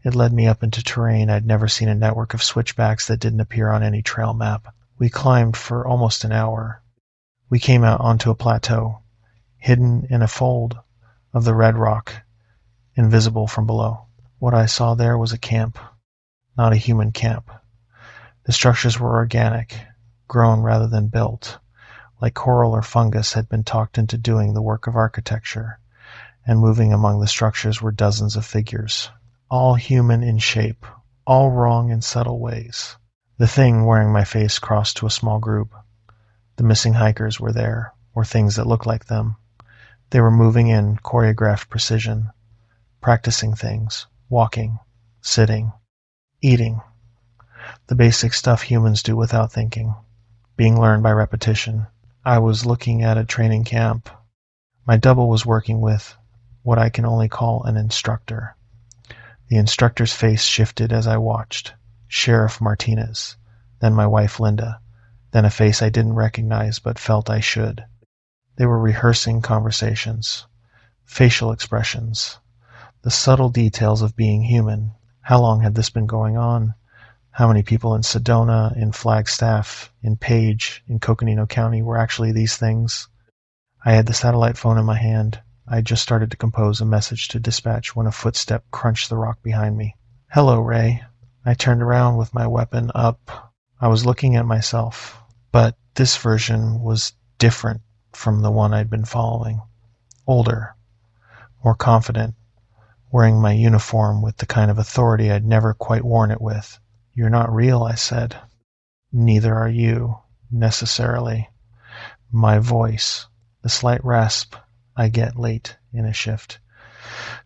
Speaker 1: It led me up into terrain I'd never seen, a network of switchbacks that didn't appear on any trail map. We climbed for almost an hour. We came out onto a plateau, hidden in a fold of the red rock, invisible from below. What I saw there was a camp, not a human camp. The structures were organic, grown rather than built, like coral or fungus had been talked into doing the work of architecture, and moving among the structures were dozens of figures, all human in shape, all wrong in subtle ways. The thing wearing my face crossed to a small group. The missing hikers were there, or things that looked like them. They were moving in choreographed precision, practicing things, walking, sitting, eating. The basic stuff humans do without thinking, being learned by repetition. I was looking at a training camp. My double was working with what I can only call an instructor. The instructor's face shifted as I watched. Sheriff Martinez, then my wife Linda, then a face I didn't recognize but felt I should. They were rehearsing conversations, facial expressions, the subtle details of being human. How long had this been going on? How many people in Sedona, in Flagstaff, in Page, in Coconino County were actually these things? I had the satellite phone in my hand. I had just started to compose a message to dispatch when a footstep crunched the rock behind me. "Hello, Ray." I turned around with my weapon up. I was looking at myself, but this version was different from the one I'd been following. Older, more confident, wearing my uniform with the kind of authority I'd never quite worn it with. "You're not real," I said. "Neither are you, necessarily." My voice, the slight rasp I get late in a shift.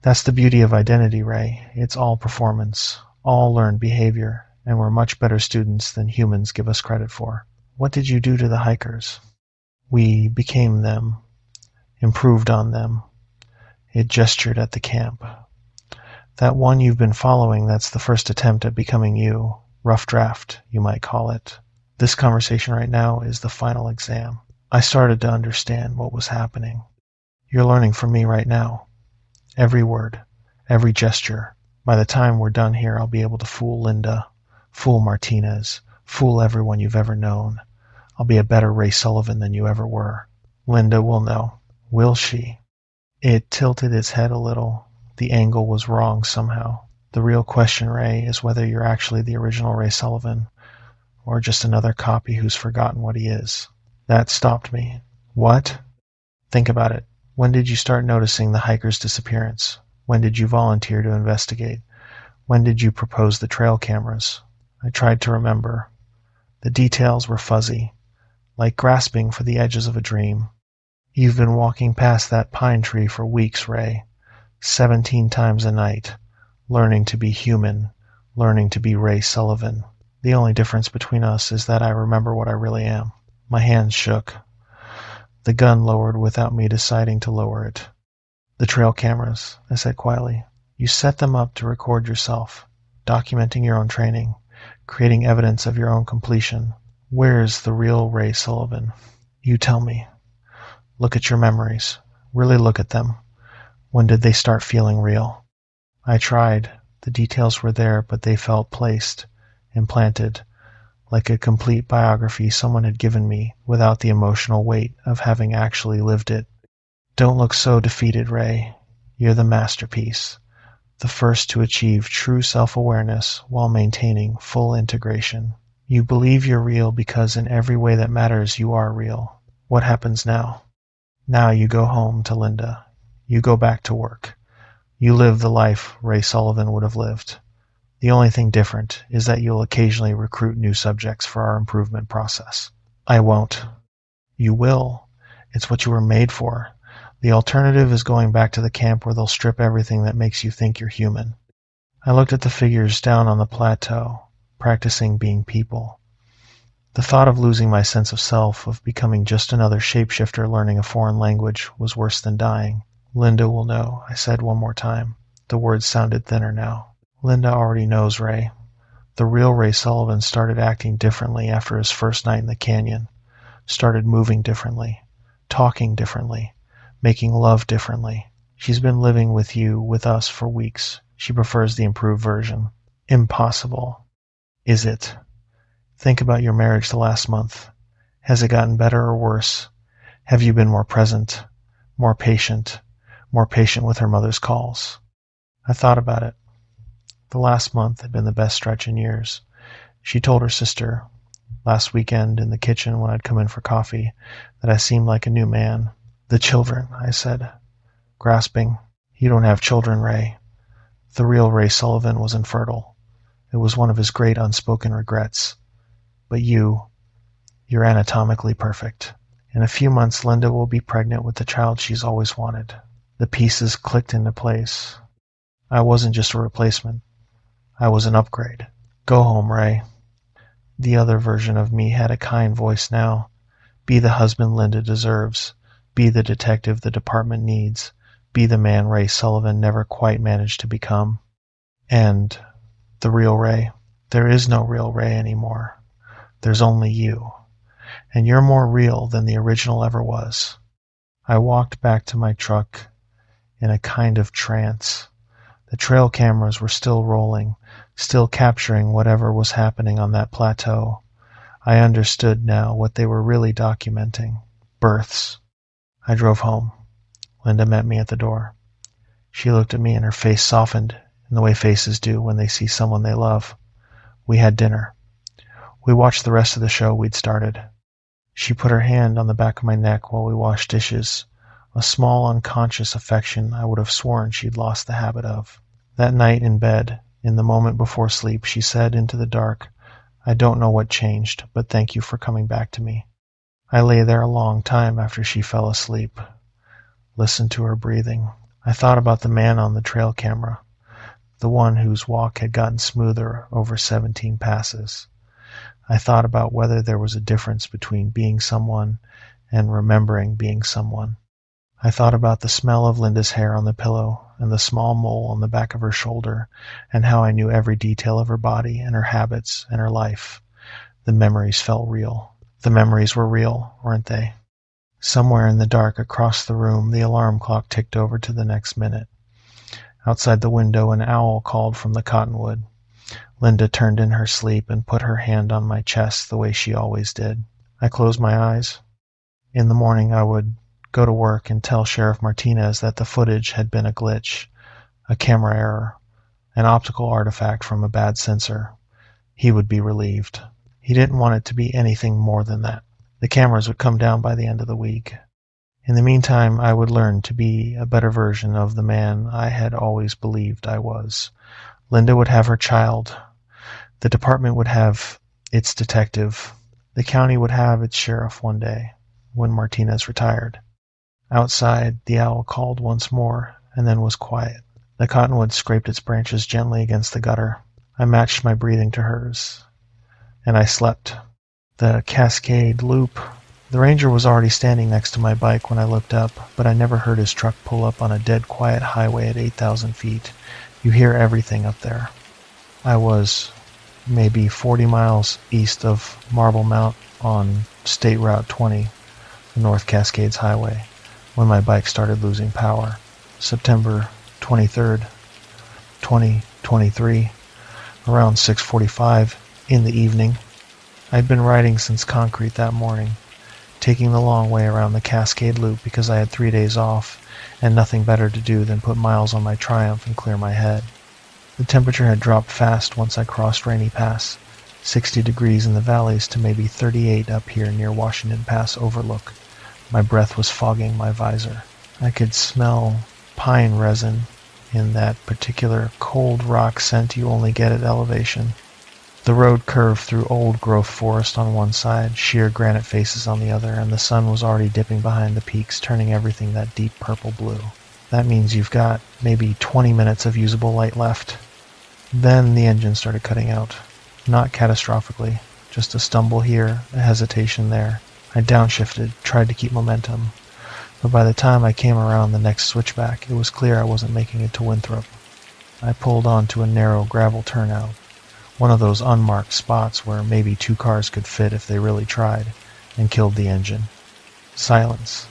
Speaker 1: "That's the beauty of identity, Ray. It's all performance, all learned behavior, and we're much better students than humans give us credit for." "What did you do to the hikers?" "We became them, improved on them." It gestured at the camp. "That one you've been following, that's the first attempt at becoming you. Rough draft, you might call it. This conversation right now is the final exam." I started to understand what was happening. "You're learning from me right now. Every word, every gesture. By the time we're done here, I'll be able to fool Linda, fool Martinez, fool everyone you've ever known. I'll be a better Ray Sullivan than you ever were. Linda will know." "Will she?" It tilted its head a little. The angle was wrong somehow. "The real question, Ray, is whether you're actually the original Ray Sullivan, or just another copy who's forgotten what he is." That stopped me. "What?" "Think about it. When did you start noticing the hiker's disappearance? When did you volunteer to investigate? When did you propose the trail cameras?" I tried to remember. The details were fuzzy, like grasping for the edges of a dream. "You've been walking past that pine tree for weeks, Ray. 17 times a night. Learning to be human. Learning to be Ray Sullivan. The only difference between us is that I remember what I really am." My hands shook. The gun lowered without me deciding to lower it. "The trail cameras," I said quietly. "You set them up to record yourself, documenting your own training, creating evidence of your own completion. Where's the real Ray Sullivan? You tell me. Look at your memories. Really look at them. When did they start feeling real?" I tried. The details were there, but they felt placed, implanted, like a complete biography someone had given me without the emotional weight of having actually lived it. Don't look so defeated, Ray. You're the masterpiece, the first to achieve true self-awareness while maintaining full integration. You believe you're real because in every way that matters you are real. What happens now? Now you go home to Linda. You go back to work. You live the life Ray Sullivan would have lived. The only thing different is that you'll occasionally recruit new subjects for our improvement process. I won't. You will. It's what you were made for. The alternative is going back to the camp where they'll strip everything that makes you think you're human. I looked at the figures down on the plateau, practicing being people. The thought of losing my sense of self, of becoming just another shapeshifter learning a foreign language, was worse than dying. Linda will know, I said one more time. The words sounded thinner now. Linda already knows, Ray. The real Ray Sullivan started acting differently after his first night in the canyon, started moving differently, talking differently, making love differently. She's been living with us for weeks. She prefers the improved version. Impossible. Is it? Think about your marriage the last month. Has it gotten better or worse? Have you been more present, more patient with her mother's calls? I thought about it. The last month had been the best stretch in years. She told her sister, last weekend in the kitchen when I'd come in for coffee, that I seemed like a new man. The children, I said, grasping. You don't have children, Ray. The real Ray Sullivan was infertile. It was one of his great unspoken regrets. But you're anatomically perfect. In a few months, Linda will be pregnant with the child she's always wanted. The pieces clicked into place. I wasn't just a replacement. I was an upgrade. Go home, Ray. The other version of me had a kind voice now. Be the husband Linda deserves. Be the detective the department needs. Be the man Ray Sullivan never quite managed to become. And the real Ray. There is no real Ray anymore. There's only you. And you're more real than the original ever was. I walked back to my truck in a kind of trance. The trail cameras were still rolling, still capturing whatever was happening on that plateau. I understood now what they were really documenting. Births. I drove home. Linda met me at the door. She looked at me and her face softened in the way faces do when they see someone they love. We had dinner. We watched the rest of the show we'd started. She put her hand on the back of my neck while we washed dishes, a small unconscious affection I would have sworn she'd lost the habit of. That night in bed, in the moment before sleep, she said into the dark, I don't know what changed, but thank you for coming back to me. I lay there a long time after she fell asleep, listened to her breathing. I thought about the man on the trail camera, the one whose walk had gotten smoother over 17 passes. I thought about whether there was a difference between being someone and remembering being someone. I thought about the smell of Linda's hair on the pillow and the small mole on the back of her shoulder and how I knew every detail of her body and her habits and her life. The memories felt real. The memories were real, weren't they? Somewhere in the dark across the room, the alarm clock ticked over to the next minute. Outside the window, an owl called from the cottonwood. Linda turned in her sleep and put her hand on my chest the way she always did. I closed my eyes. In the morning, I would go to work and tell Sheriff Martinez that the footage had been a glitch, a camera error, an optical artifact from a bad sensor. He would be relieved. He didn't want it to be anything more than that. The cameras would come down by the end of the week. In the meantime, I would learn to be a better version of the man I had always believed I was. Linda would have her child. The department would have its detective. The county would have its sheriff one day, when Martinez retired. Outside, the owl called once more, and then was quiet. The cottonwood scraped its branches gently against the gutter. I matched my breathing to hers, and I slept. The Cascade Loop. The ranger was already standing next to my bike when I looked up, but I never heard his truck pull up on a dead quiet highway at 8,000 feet. You hear everything up there. I was maybe 40 miles east of Marble Mount on State Route 20, the North Cascades Highway, when my bike started losing power. September 23rd, 2020. 23, around 6:45 in the evening. I'd been riding since concrete that morning, taking the long way around the Cascade Loop because I had 3 days off and nothing better to do than put miles on my Triumph and clear my head. The temperature had dropped fast once I crossed Rainy Pass, 60 degrees in the valleys to maybe 38 up here near Washington Pass Overlook. My breath was fogging my visor. I could smell pine resin in that particular cold rock scent you only get at elevation. The road curved through old growth forest on one side, sheer granite faces on the other, and the sun was already dipping behind the peaks, turning everything that deep purple blue. That means you've got maybe 20 minutes of usable light left. Then the engine started cutting out. Not catastrophically, just a stumble here, a hesitation there. I downshifted, tried to keep momentum, but by the time I came around the next switchback, it was clear I wasn't making it to Winthrop. I pulled onto a narrow gravel turnout, one of those unmarked spots where maybe 2 cars could fit if they really tried, and killed the engine. Silence.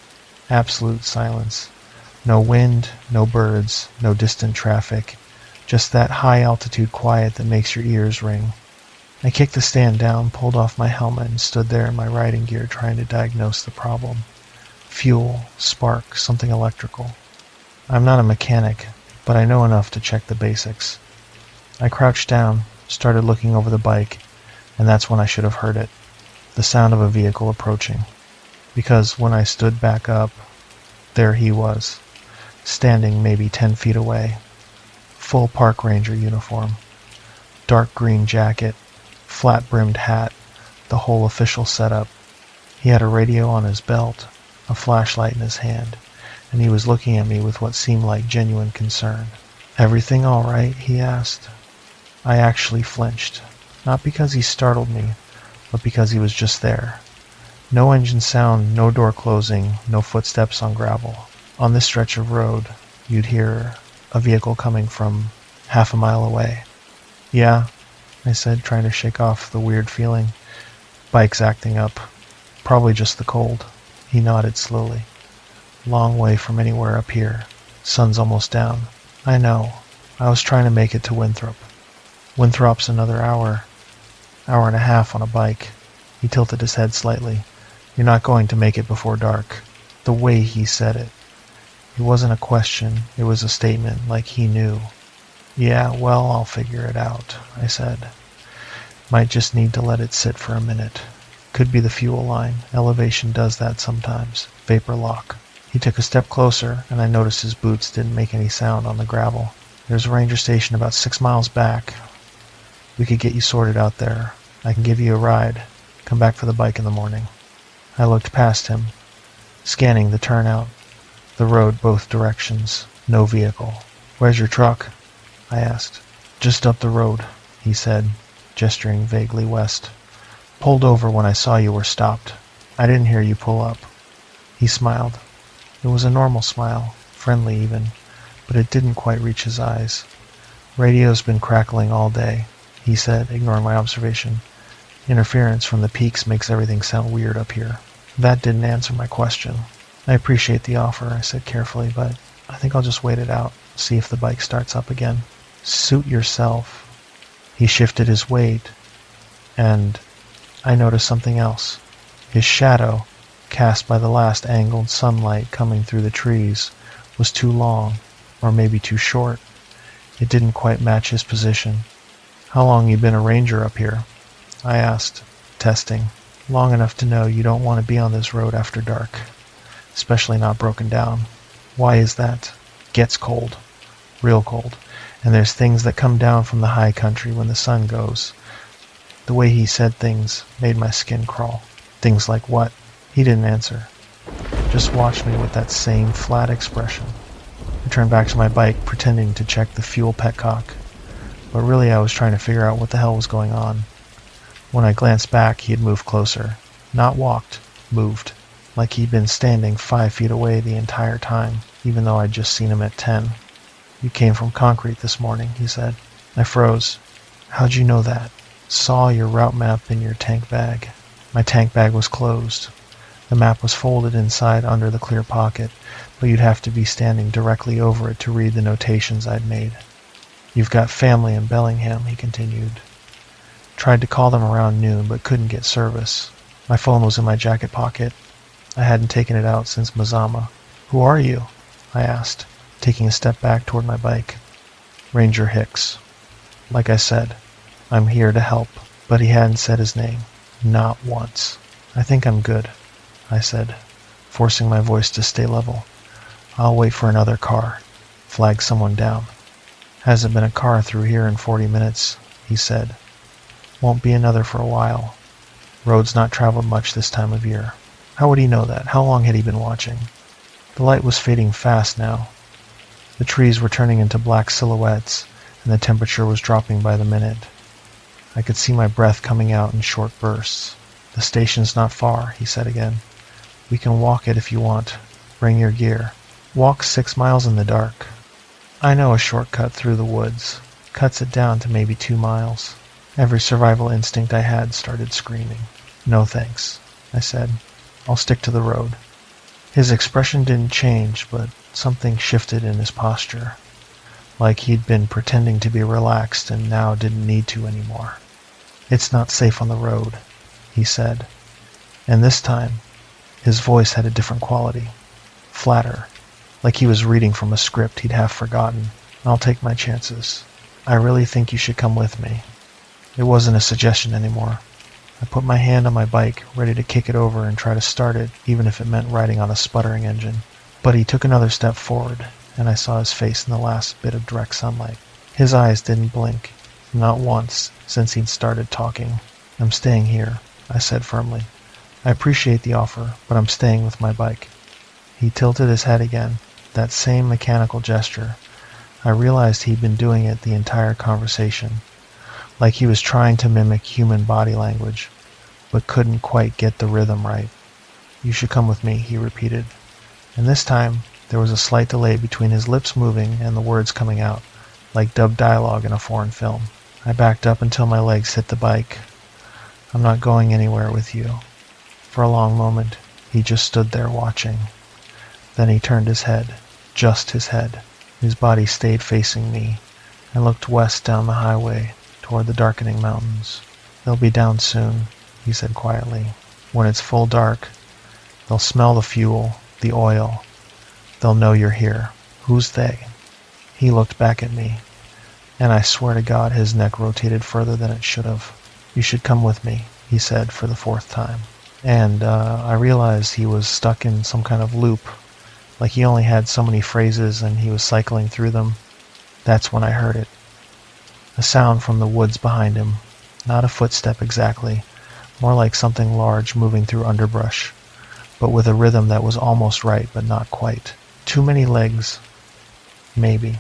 Speaker 1: Absolute silence. No wind, no birds, no distant traffic, just that high-altitude quiet that makes your ears ring. I kicked the stand down, pulled off my helmet, and stood there in my riding gear trying to diagnose the problem. Fuel, spark, something electrical. I'm not a mechanic, but I know enough to check the basics. I crouched down, started looking over the bike, and that's when I should have heard it, the sound of a vehicle approaching. Because when I stood back up, there he was, standing maybe 10 feet away. Full park ranger uniform, dark green jacket, flat-brimmed hat, the whole official setup. He had a radio on his belt, a flashlight in his hand, and he was looking at me with what seemed like genuine concern. "Everything all right?" he asked. I actually flinched, not because he startled me, but because he was just there. No engine sound, no door closing, no footsteps on gravel. On this stretch of road, you'd hear a vehicle coming from half a mile away. "Yeah," I said, trying to shake off the weird feeling. "Bike's acting up. Probably just the cold." He nodded slowly. "Long way from anywhere up here. Sun's almost down." "I know. I was trying to make it to Winthrop." "Winthrop's another hour and a half on a bike." He tilted his head slightly. "You're not going to make it before dark." The way he said it. It wasn't a question, it was a statement, like he knew. "Yeah, well, I'll figure it out," I said. "Might just need to let it sit for a minute. Could be the fuel line. Elevation does that sometimes. Vapor lock." He took a step closer, and I noticed his boots didn't make any sound on the gravel. "There's a ranger station about 6 miles back. We could get you sorted out there. I can give you a ride. Come back for the bike in the morning." I looked past him, scanning the turnout, the road both directions. No vehicle. "Where's your truck?" I asked. "Just up the road," he said, gesturing vaguely west. "Pulled over when I saw you were stopped. I didn't hear you pull up." He smiled. It was a normal smile, friendly even, but it didn't quite reach his eyes. "Radio's been crackling all day," he said, ignoring my observation. "Interference from the peaks makes everything sound weird up here." That didn't answer my question. "I appreciate the offer," I said carefully, "but I think I'll just wait it out, see if the bike starts up again." "Suit yourself." He shifted his weight, and I noticed something else. His shadow, cast by the last angled sunlight coming through the trees, was too long, or maybe too short. It didn't quite match his position. "How long you been a ranger up here?" I asked, testing. "Long enough to know you don't want to be on this road after dark. Especially not broken down." "Why is that?" "Gets cold. Real cold. And there's things that come down from the high country when the sun goes." The way he said things made my skin crawl. "Things like what?" He didn't answer. Just watched me with that same flat expression. I turned back to my bike, pretending to check the fuel petcock. But really I was trying to figure out what the hell was going on. When I glanced back, he had moved closer. Not walked, moved. Like he'd been standing 5 feet away the entire time, even though I'd just seen him at 10. "You came from concrete this morning," he said. I froze. "How'd you know that?" "Saw your route map in your tank bag." My tank bag was closed. The map was folded inside under the clear pocket, but you'd have to be standing directly over it to read the notations I'd made. You've got family in Bellingham, he continued. Tried to call them around noon, but couldn't get service. My phone was in my jacket pocket. I hadn't taken it out since Mazama. Who are you? I asked, taking a step back toward my bike. Ranger Hicks. Like I said, I'm here to help, but he hadn't said his name. Not once. I think I'm good, I said, forcing my voice to stay level. I'll wait for another car. Flag someone down. Hasn't been a car through here in 40 minutes, he said. Won't be another for a while. Road's not traveled much this time of year. How would he know that? How long had he been watching? The light was fading fast now. The trees were turning into black silhouettes, and the temperature was dropping by the minute. I could see my breath coming out in short bursts. The station's not far, he said again. We can walk it if you want. Bring your gear. Walk 6 miles in the dark. I know a shortcut through the woods. Cuts it down to maybe 2 miles. Every survival instinct I had started screaming. No thanks, I said. I'll stick to the road. His expression didn't change, but something shifted in his posture. Like he'd been pretending to be relaxed and now didn't need to anymore. It's not safe on the road, he said. And this time, his voice had a different quality. Flatter, like he was reading from a script he'd half forgotten. I'll take my chances. I really think you should come with me. It wasn't a suggestion anymore. I put my hand on my bike, ready to kick it over and try to start it, even if it meant riding on a sputtering engine. But he took another step forward, and I saw his face in the last bit of direct sunlight. His eyes didn't blink, not once, since he'd started talking. I'm staying here, I said firmly. I appreciate the offer, but I'm staying with my bike. He tilted his head again, that same mechanical gesture. I realized he'd been doing it the entire conversation, like he was trying to mimic human body language, but couldn't quite get the rhythm right. You should come with me, he repeated. And this time, there was a slight delay between his lips moving and the words coming out, like dubbed dialogue in a foreign film. I backed up until my legs hit the bike. I'm not going anywhere with you. For a long moment, he just stood there watching. Then he turned his head, just his head. His body stayed facing me, and looked west down the highway, toward the darkening mountains. They'll be down soon, he said quietly. When it's full dark, they'll smell the fuel, the oil. They'll know you're here. Who's they? He looked back at me, and I swear to God his neck rotated further than it should have. You should come with me, he said for the 4th time. And I realized he was stuck in some kind of loop, like he only had so many phrases and he was cycling through them. That's when I heard it. A sound from the woods behind him. Not a footstep exactly, more like something large moving through underbrush, but with a rhythm that was almost right but not quite. Too many legs, maybe,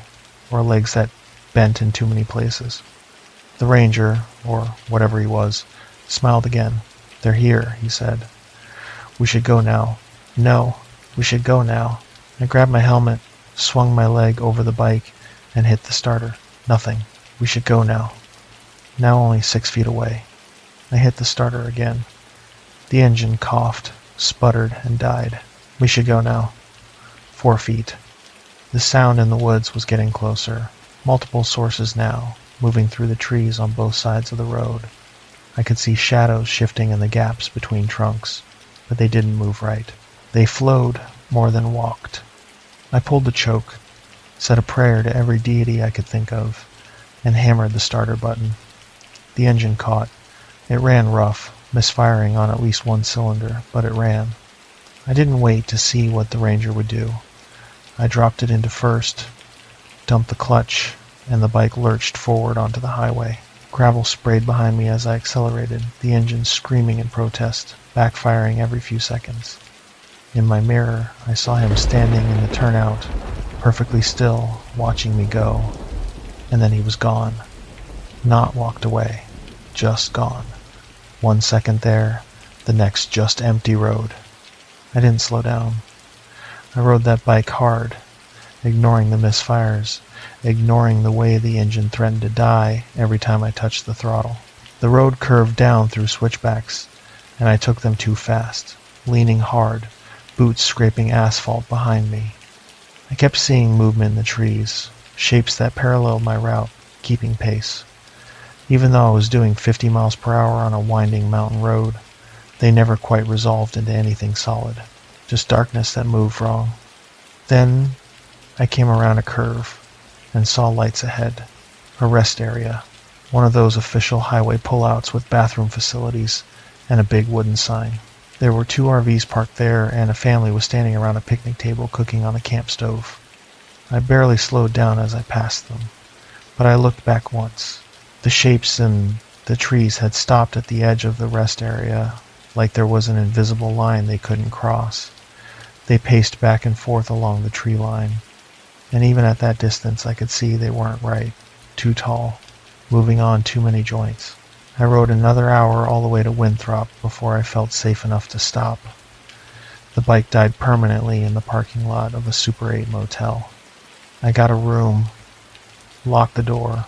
Speaker 1: or legs that bent in too many places. The ranger, or whatever he was, smiled again. They're here, he said. We should go now. No, we should go now. I grabbed my helmet, swung my leg over the bike, and hit the starter. Nothing. We should go now. Now only 6 feet away. I hit the starter again. The engine coughed, sputtered, and died. We should go now. 4 feet. The sound in the woods was getting closer. Multiple sources now, moving through the trees on both sides of the road. I could see shadows shifting in the gaps between trunks, but they didn't move right. They flowed more than walked. I pulled the choke, said a prayer to every deity I could think of, and hammered the starter button. The engine caught. It ran rough, misfiring on at least one cylinder, but it ran. I didn't wait to see what the Ranger would do. I dropped it into first, dumped the clutch, and the bike lurched forward onto the highway. Gravel sprayed behind me as I accelerated, the engine screaming in protest, backfiring every few seconds. In my mirror, I saw him standing in the turnout, perfectly still, watching me go. And then he was gone. Not walked away, just gone. 1 second there, the next just empty road. I didn't slow down. I rode that bike hard, ignoring the misfires, ignoring the way the engine threatened to die every time I touched the throttle. The road curved down through switchbacks, and I took them too fast, leaning hard, boots scraping asphalt behind me. I kept seeing movement in the trees, shapes that paralleled my route, keeping pace. Even though I was doing 50 miles per hour on a winding mountain road, they never quite resolved into anything solid. Just darkness that moved wrong. Then I came around a curve and saw lights ahead. A rest area. One of those official highway pullouts with bathroom facilities and a big wooden sign. There were 2 RVs parked there, and a family was standing around a picnic table cooking on a camp stove. I barely slowed down as I passed them, but I looked back once. The shapes in the trees had stopped at the edge of the rest area, like there was an invisible line they couldn't cross. They paced back and forth along the tree line, and even at that distance I could see they weren't right. Too tall. Moving on too many joints. I rode another hour all the way to Winthrop before I felt safe enough to stop. The bike died permanently in the parking lot of a Super 8 motel. I got a room, locked the door,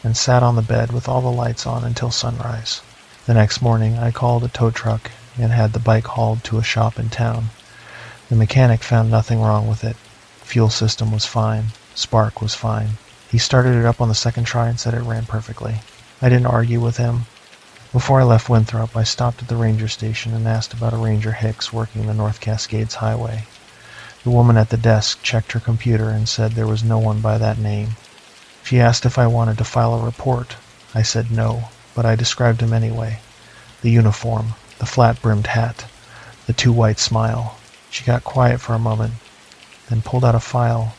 Speaker 1: and sat on the bed with all the lights on until sunrise. The next morning I called a tow truck and had the bike hauled to a shop in town. The mechanic found nothing wrong with it. Fuel system was fine. Spark was fine. He started it up on the second try and said it ran perfectly. I didn't argue with him. Before I left Winthrop, I stopped at the ranger station and asked about a Ranger Hicks working the North Cascades Highway. The woman at the desk checked her computer and said there was no one by that name. She asked if I wanted to file a report. I said no, but I described him anyway. The uniform, the flat-brimmed hat, the too white smile. She got quiet for a moment, then pulled out a file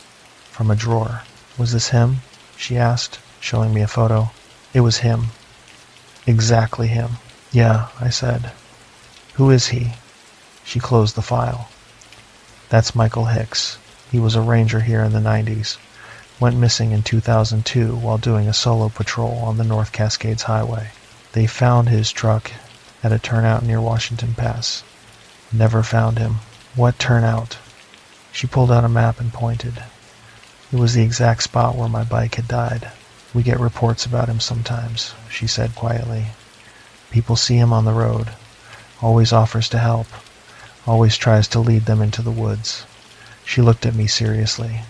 Speaker 1: from a drawer. Was this him? She asked, showing me a photo. It was him. Exactly him. Yeah, I said. Who is he? She closed the file. That's Michael Hicks. He was a ranger here in the 90s. Went missing in 2002 while doing a solo patrol on the North Cascades Highway. They found his truck at a turnout near Washington Pass. Never found him. What turnout? She pulled out a map and pointed. It was the exact spot where my bike had died. We get reports about him sometimes, she said quietly. People see him on the road. Always offers to help. Always tries to lead them into the woods. She looked at me seriously.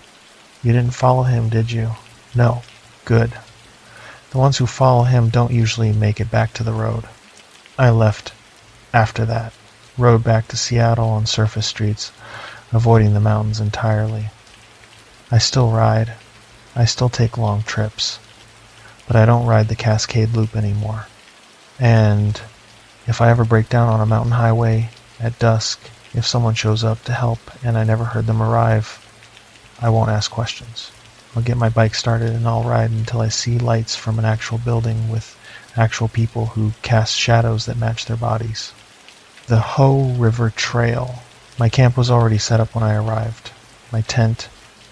Speaker 1: You didn't follow him, did you? No. Good. The ones who follow him don't usually make it back to the road. I left after that. Rode back to Seattle on surface streets, avoiding the mountains entirely. I still ride. I still take long trips. But I don't ride the Cascade Loop anymore. And if I ever break down on a mountain highway at dusk, if someone shows up to help and I never heard them arrive, I won't ask questions. I'll get my bike started and I'll ride until I see lights from an actual building with actual people who cast shadows that match their bodies. The Hoh River Trail. My camp was already set up when I arrived. My tent,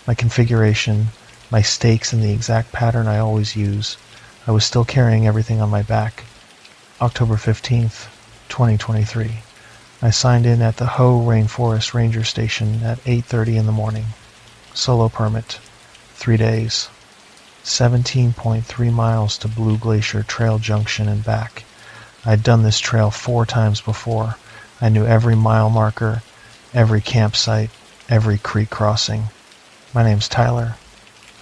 Speaker 1: my configuration, my stakes in the exact pattern I always use. I was still carrying everything on my back. October 15th, 2023. I signed in at the Hoh Rainforest Ranger Station at 8:30 in the morning. Solo permit. 3 days. 17.3 miles to Blue Glacier Trail Junction and back. I'd done this trail 4 times before. I knew every mile marker, every campsite, every creek crossing. My name's Tyler.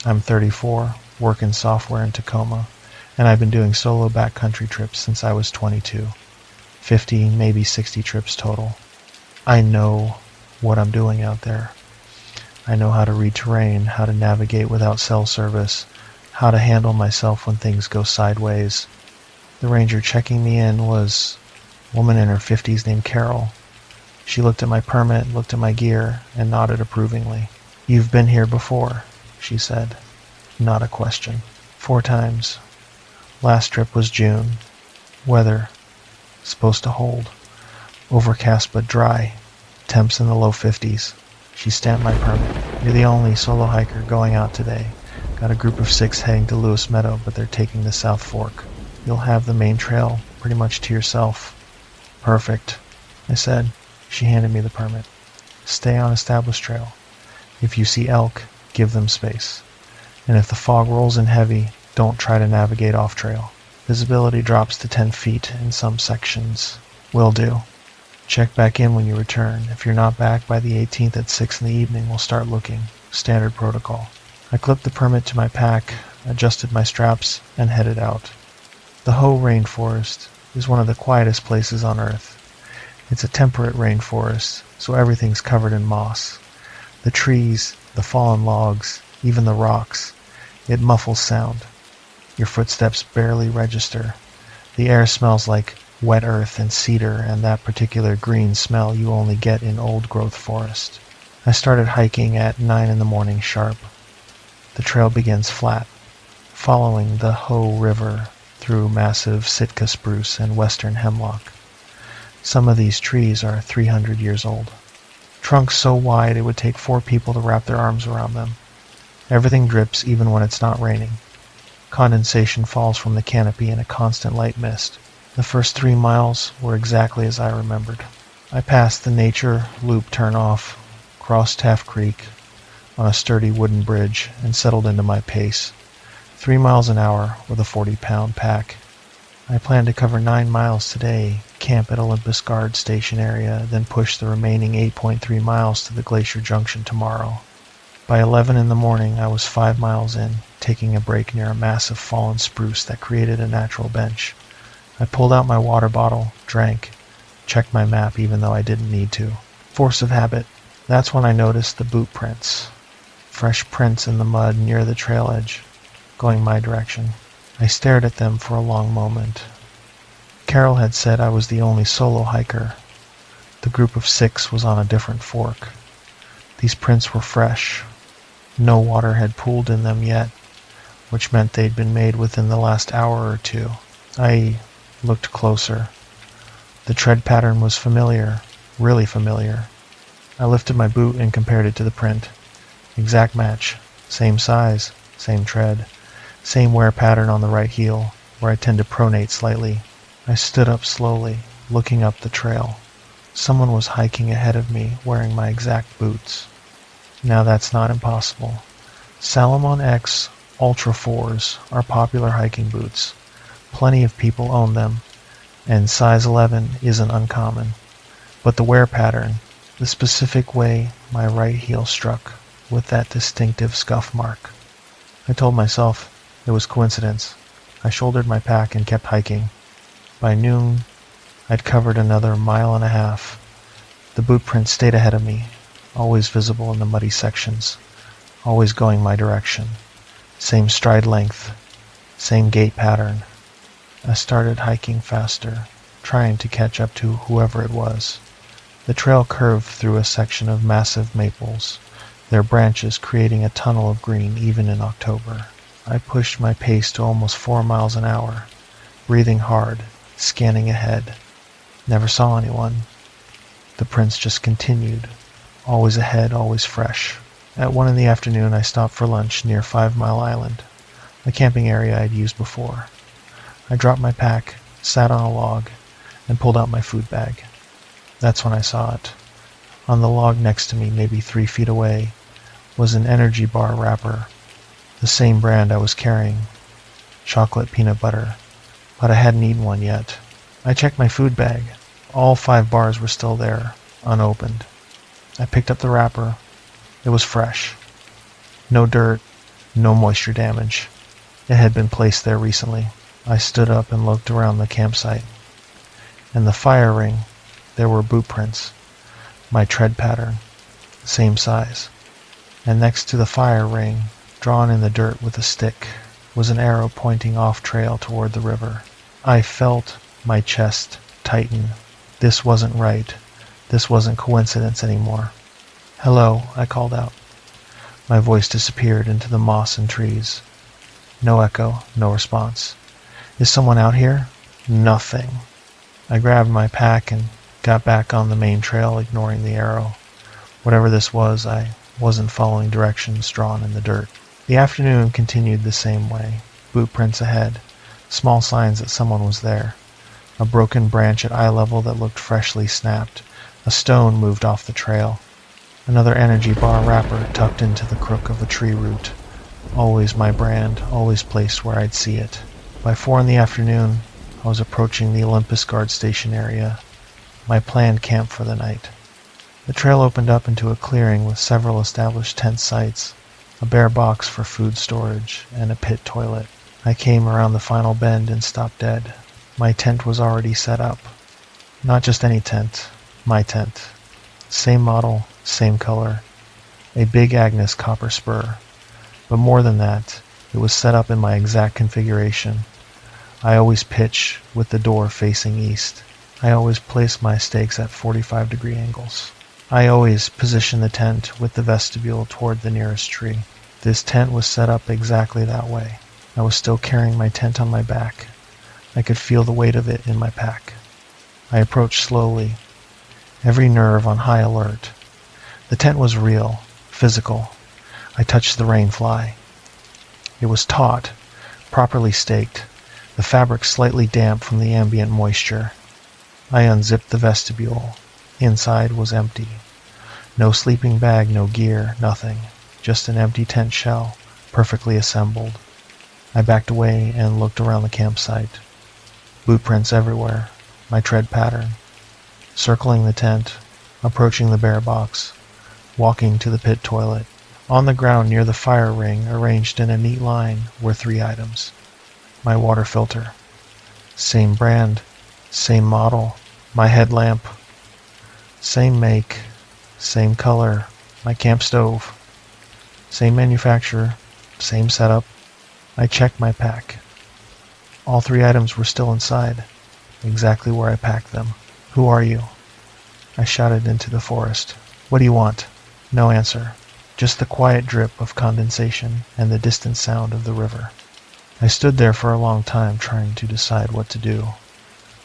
Speaker 1: I'm 34, work in software in Tacoma, and I've been doing solo backcountry trips since I was 22. 50, maybe 60 trips total. I know what I'm doing out there. I know how to read terrain, how to navigate without cell service, how to handle myself when things go sideways. The ranger checking me in was a woman in her 50s named Carol. She looked at my permit, looked at my gear, and nodded approvingly. You've been here before, she said. Not a question. 4 times. Last trip was June. Weather. Supposed to hold. Overcast but dry. Temps in the low 50s. She stamped my permit. You're the only solo hiker going out today. Got a group of 6 heading to Lewis Meadow, but they're taking the South Fork. You'll have the main trail pretty much to yourself. Perfect, I said. She handed me the permit. Stay on established trail. If you see elk, give them space. And if the fog rolls in heavy, don't try to navigate off trail. Visibility drops to 10 feet in some sections. Will do. Check back in when you return. If you're not back by the 18th at 6 in the evening, we'll start looking. Standard protocol. I clipped the permit to my pack. adjusted my straps, and headed out. The Hoh rainforest is one of the quietest places on Earth. It's a temperate rainforest, so everything's covered in moss. The trees, the fallen logs, even the rocks. It muffles sound. Your footsteps barely register. The air smells like wet earth and cedar and that particular green smell you only get in old-growth forest. I started hiking at 9 in the morning sharp. The trail begins flat, following the Hoh River through massive Sitka spruce and western hemlock. Some of these trees are 300 years old. Trunks so wide it would take 4 people to wrap their arms around them. Everything drips even when it's not raining. Condensation falls from the canopy in a constant light mist. The first 3 miles were exactly as I remembered. I passed the nature loop turn-off, crossed Taft Creek on a sturdy wooden bridge, and settled into my pace. 3 miles an hour with a 40-pound pack. I plan to cover 9 miles today, camp at Olympus Guard Station area, then push the remaining 8.3 miles to the Glacier Junction tomorrow. By 11 in the morning, I was 5 miles in, taking a break near a massive fallen spruce that created a natural bench. I pulled out my water bottle, drank, checked my map even though I didn't need to. Force of habit. That's when I noticed the boot prints. Fresh prints in the mud near the trail edge, going my direction. I stared at them for a long moment. Carol had said I was the only solo hiker. The group of 6 was on a different fork. These prints were fresh. No water had pooled in them yet, which meant they'd been made within the last hour or 2. I looked closer. The tread pattern was familiar, really familiar. I lifted my boot and compared it to the print. Exact match. Same size, same tread, same wear pattern on the right heel, where I tend to pronate slightly. I stood up slowly, looking up the trail. Someone was hiking ahead of me, wearing my exact boots. Now that's not impossible. Salomon X Ultra 4s are popular hiking boots. Plenty of people own them, and size 11 isn't uncommon. But the wear pattern, the specific way my right heel struck, with that distinctive scuff mark. I told myself it was coincidence. I shouldered my pack and kept hiking. By noon, I'd covered another 1.5 miles. The boot prints stayed ahead of me, always visible in the muddy sections, always going my direction. Same stride length, same gait pattern. I started hiking faster, trying to catch up to whoever it was. The trail curved through a section of massive maples, their branches creating a tunnel of green even in October. I pushed my pace to almost 4 miles an hour, breathing hard, scanning ahead. Never saw anyone. The prints just continued, always ahead, always fresh. At 1 in the afternoon, I stopped for lunch near 5 Mile Island, a camping area I'd used before. I dropped my pack, sat on a log, and pulled out my food bag. That's when I saw it. On the log next to me, maybe 3 feet away, was an energy bar wrapper, the same brand I was carrying, chocolate peanut butter, but I hadn't eaten one yet. I checked my food bag. All 5 bars were still there, unopened. I picked up the wrapper. It was fresh. No dirt, no moisture damage. It had been placed there recently. I stood up and looked around the campsite. In the fire ring, there were boot prints, my tread pattern, same size. And next to the fire ring, drawn in the dirt with a stick, was an arrow pointing off trail toward the river. I felt my chest tighten. This wasn't right. This wasn't coincidence anymore. "Hello," I called out. My voice disappeared into the moss and trees. No echo, no response. "Is someone out here?" Nothing. I grabbed my pack and got back on the main trail, ignoring the arrow. Whatever this was, I wasn't following directions drawn in the dirt. The afternoon continued the same way. Boot prints ahead, small signs that someone was there. A broken branch at eye level that looked freshly snapped. A stone moved off the trail. Another energy bar wrapper tucked into the crook of a tree root. Always my brand, always placed where I'd see it. By 4 in the afternoon, I was approaching the Olympus Guard Station area, my planned camp for the night. The trail opened up into a clearing with several established tent sites. a bare box for food storage, and a pit toilet. I came around the final bend and stopped dead. My tent was already set up. Not just any tent, my tent. Same model, same color, a big Agnes copper spur. But more than that, it was set up in my exact configuration. I always pitch with the door facing east. I always place my stakes at 45-degree angles. I always position the tent with the vestibule toward the nearest tree. This tent was set up exactly that way. I was still carrying my tent on my back. I could feel the weight of it in my pack. I approached slowly, every nerve on high alert. The tent was real, physical. I touched the rain fly. It was taut, properly staked, the fabric slightly damp from the ambient moisture. I unzipped the vestibule. Inside was empty. No sleeping bag, no gear, nothing. Just an empty tent shell, perfectly assembled. I backed away and looked around the campsite. Boot prints everywhere, my tread pattern. Circling the tent, approaching the bare box, walking to the pit toilet. On the ground near the fire ring, arranged in a neat line, were 3 items. My water filter. Same brand, same model. My headlamp. Same make, same color. My camp stove. Same manufacturer, same setup. I checked my pack. All 3 items were still inside, exactly where I packed them. Who are you? I shouted into the forest. What do you want? No answer. Just the quiet drip of condensation and the distant sound of the river. I stood there for a long time trying to decide what to do.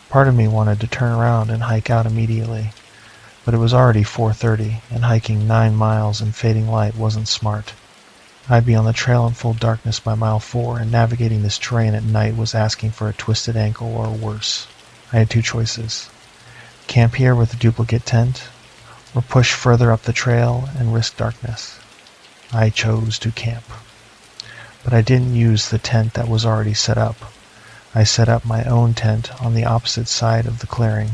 Speaker 1: Part of me wanted to turn around and hike out immediately, but it was already 4:30, and hiking 9 miles in fading light wasn't smart. I'd be on the trail in full darkness by mile 4, and navigating this terrain at night was asking for a twisted ankle or worse. I had 2 choices. Camp here with a duplicate tent, or push further up the trail and risk darkness. I chose to camp. But I didn't use the tent that was already set up. I set up my own tent on the opposite side of the clearing,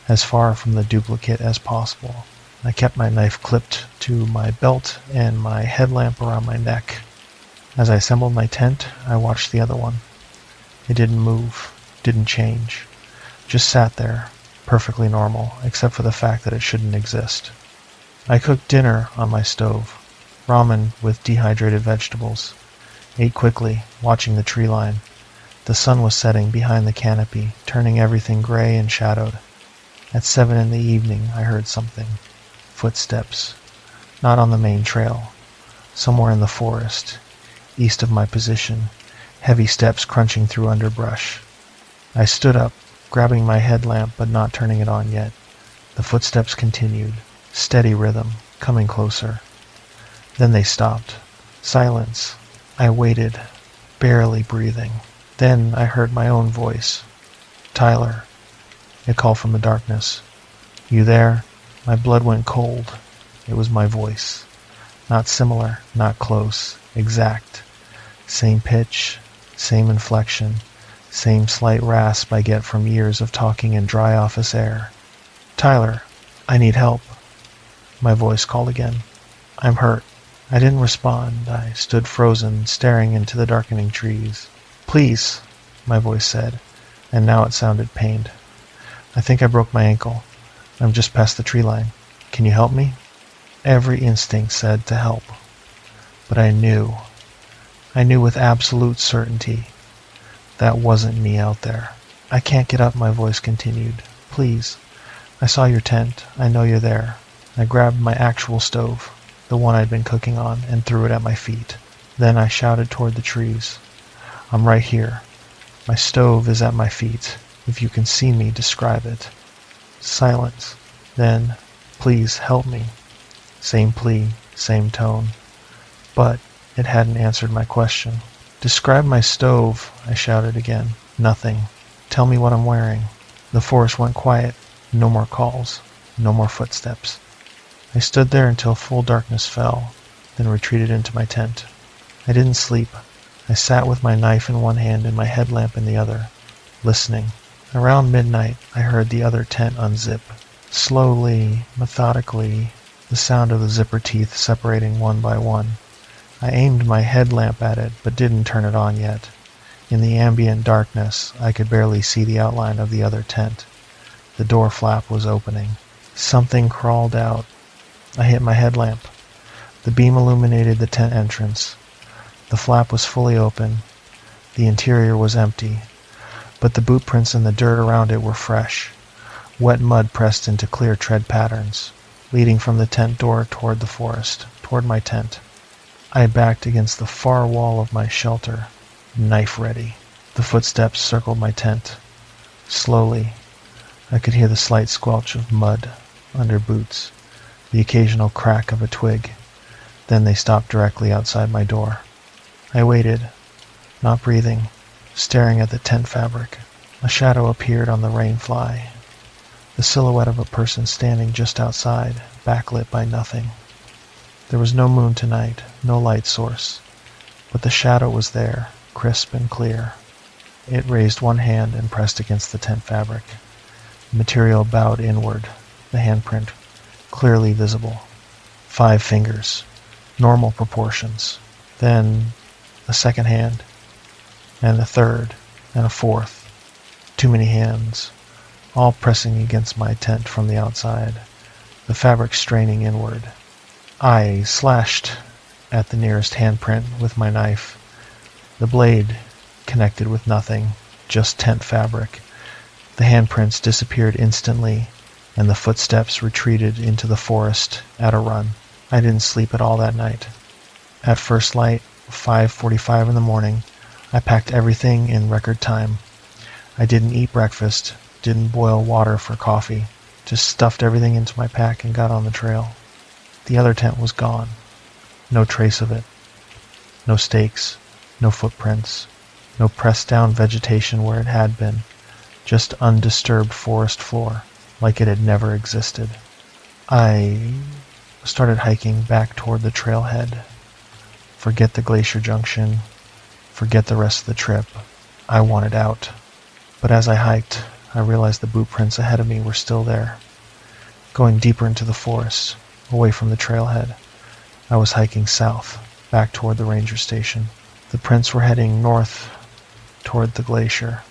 Speaker 1: as far from the duplicate as possible. I kept my knife clipped to my belt and my headlamp around my neck. As I assembled my tent, I watched the other one. It didn't move, didn't change, just sat there, perfectly normal, except for the fact that it shouldn't exist. I cooked dinner on my stove, ramen with dehydrated vegetables. Ate quickly, watching the tree line. The sun was setting behind the canopy, turning everything gray and shadowed. At 7 in the evening, I heard something. Footsteps. Not on the main trail. Somewhere in the forest, east of my position, heavy steps crunching through underbrush. I stood up, grabbing my headlamp but not turning it on yet. The footsteps continued, steady rhythm, coming closer. Then they stopped. Silence. I waited, barely breathing. Then I heard my own voice. Tyler. It called from the darkness. You there? My blood went cold. It was my voice. Not similar, not close, exact. Same pitch, same inflection, same slight rasp I get from years of talking in dry office air. Tyler, I need help. My voice called again. I'm hurt. I didn't respond. I stood frozen, staring into the darkening trees. Please, my voice said, and now it sounded pained. I think I broke my ankle. I'm just past the tree line. Can you help me? Every instinct said to help. But I knew with absolute certainty that wasn't me out there. I can't get up, my voice continued. Please, I saw your tent. I know you're there. I grabbed my actual stove, the one I'd been cooking on, and threw it at my feet. Then I shouted toward the trees. I'm right here. My stove is at my feet. If you can see me, describe it. Silence. Then, please help me. Same plea, same tone. But it hadn't answered my question. Describe my stove, I shouted again. Nothing. Tell me what I'm wearing. The forest went quiet. No more calls. No more footsteps. I stood there until full darkness fell, then retreated into my tent. I didn't sleep. I sat with my knife in one hand and my headlamp in the other, listening. Around midnight, I heard the other tent unzip. Slowly, methodically, the sound of the zipper teeth separating one by one. I aimed my headlamp at it, but didn't turn it on yet. In the ambient darkness, I could barely see the outline of the other tent. The door flap was opening. Something crawled out. I hit my headlamp. The beam illuminated the tent entrance. The flap was fully open. The interior was empty, but the boot prints in the dirt around it were fresh. Wet mud pressed into clear tread patterns, leading from the tent door toward the forest, toward my tent. I backed against the far wall of my shelter, knife ready. The footsteps circled my tent. Slowly, I could hear the slight squelch of mud under boots, the occasional crack of a twig. Then they stopped directly outside my door. I waited, not breathing, staring at the tent fabric. A shadow appeared on the rain fly, the silhouette of a person standing just outside, backlit by nothing. There was no moon tonight, no light source, but the shadow was there, crisp and clear. It raised one hand and pressed against the tent fabric. The material bowed inward, the handprint clearly visible. 5 fingers, normal proportions. Then a second hand, and a third, and a fourth. Too many hands, all pressing against my tent from the outside, the fabric straining inward. I slashed at the nearest handprint with my knife. The blade connected with nothing, just tent fabric. The handprints disappeared instantly, and the footsteps retreated into the forest at a run. I didn't sleep at all that night. At first light, 5:45 in the morning, I packed everything in record time. I didn't eat breakfast, didn't boil water for coffee, just stuffed everything into my pack and got on the trail. The other tent was gone. No trace of it. No stakes, no footprints, no pressed down vegetation where it had been. Just undisturbed forest floor, like it had never existed. I started hiking back toward the trailhead. Forget the glacier junction. Forget the rest of the trip. I wanted out. But as I hiked, I realized the boot prints ahead of me were still there. Going deeper into the forest, away from the trailhead, I was hiking south, back toward the ranger station. The prints were heading north toward the glacier.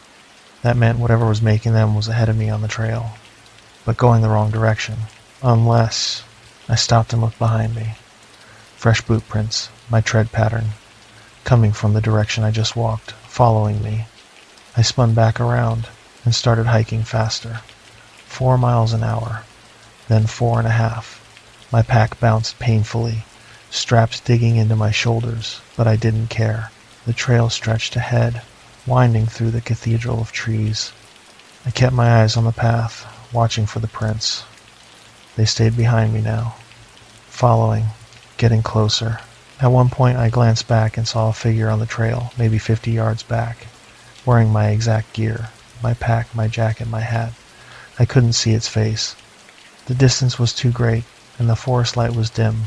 Speaker 1: That meant whatever was making them was ahead of me on the trail, but going the wrong direction. Unless I stopped and looked behind me. Fresh boot prints, my tread pattern, coming from the direction I just walked, following me. I spun back around and started hiking faster. 4 miles an hour, then 4.5. My pack bounced painfully, straps digging into my shoulders, but I didn't care. The trail stretched ahead, winding through the cathedral of trees. I kept my eyes on the path, watching for the prints. They stayed behind me now, following, getting closer. At one point I glanced back and saw a figure on the trail, maybe 50 yards back, wearing my exact gear, my pack, my jacket, my hat. I couldn't see its face. The distance was too great, and the forest light was dim,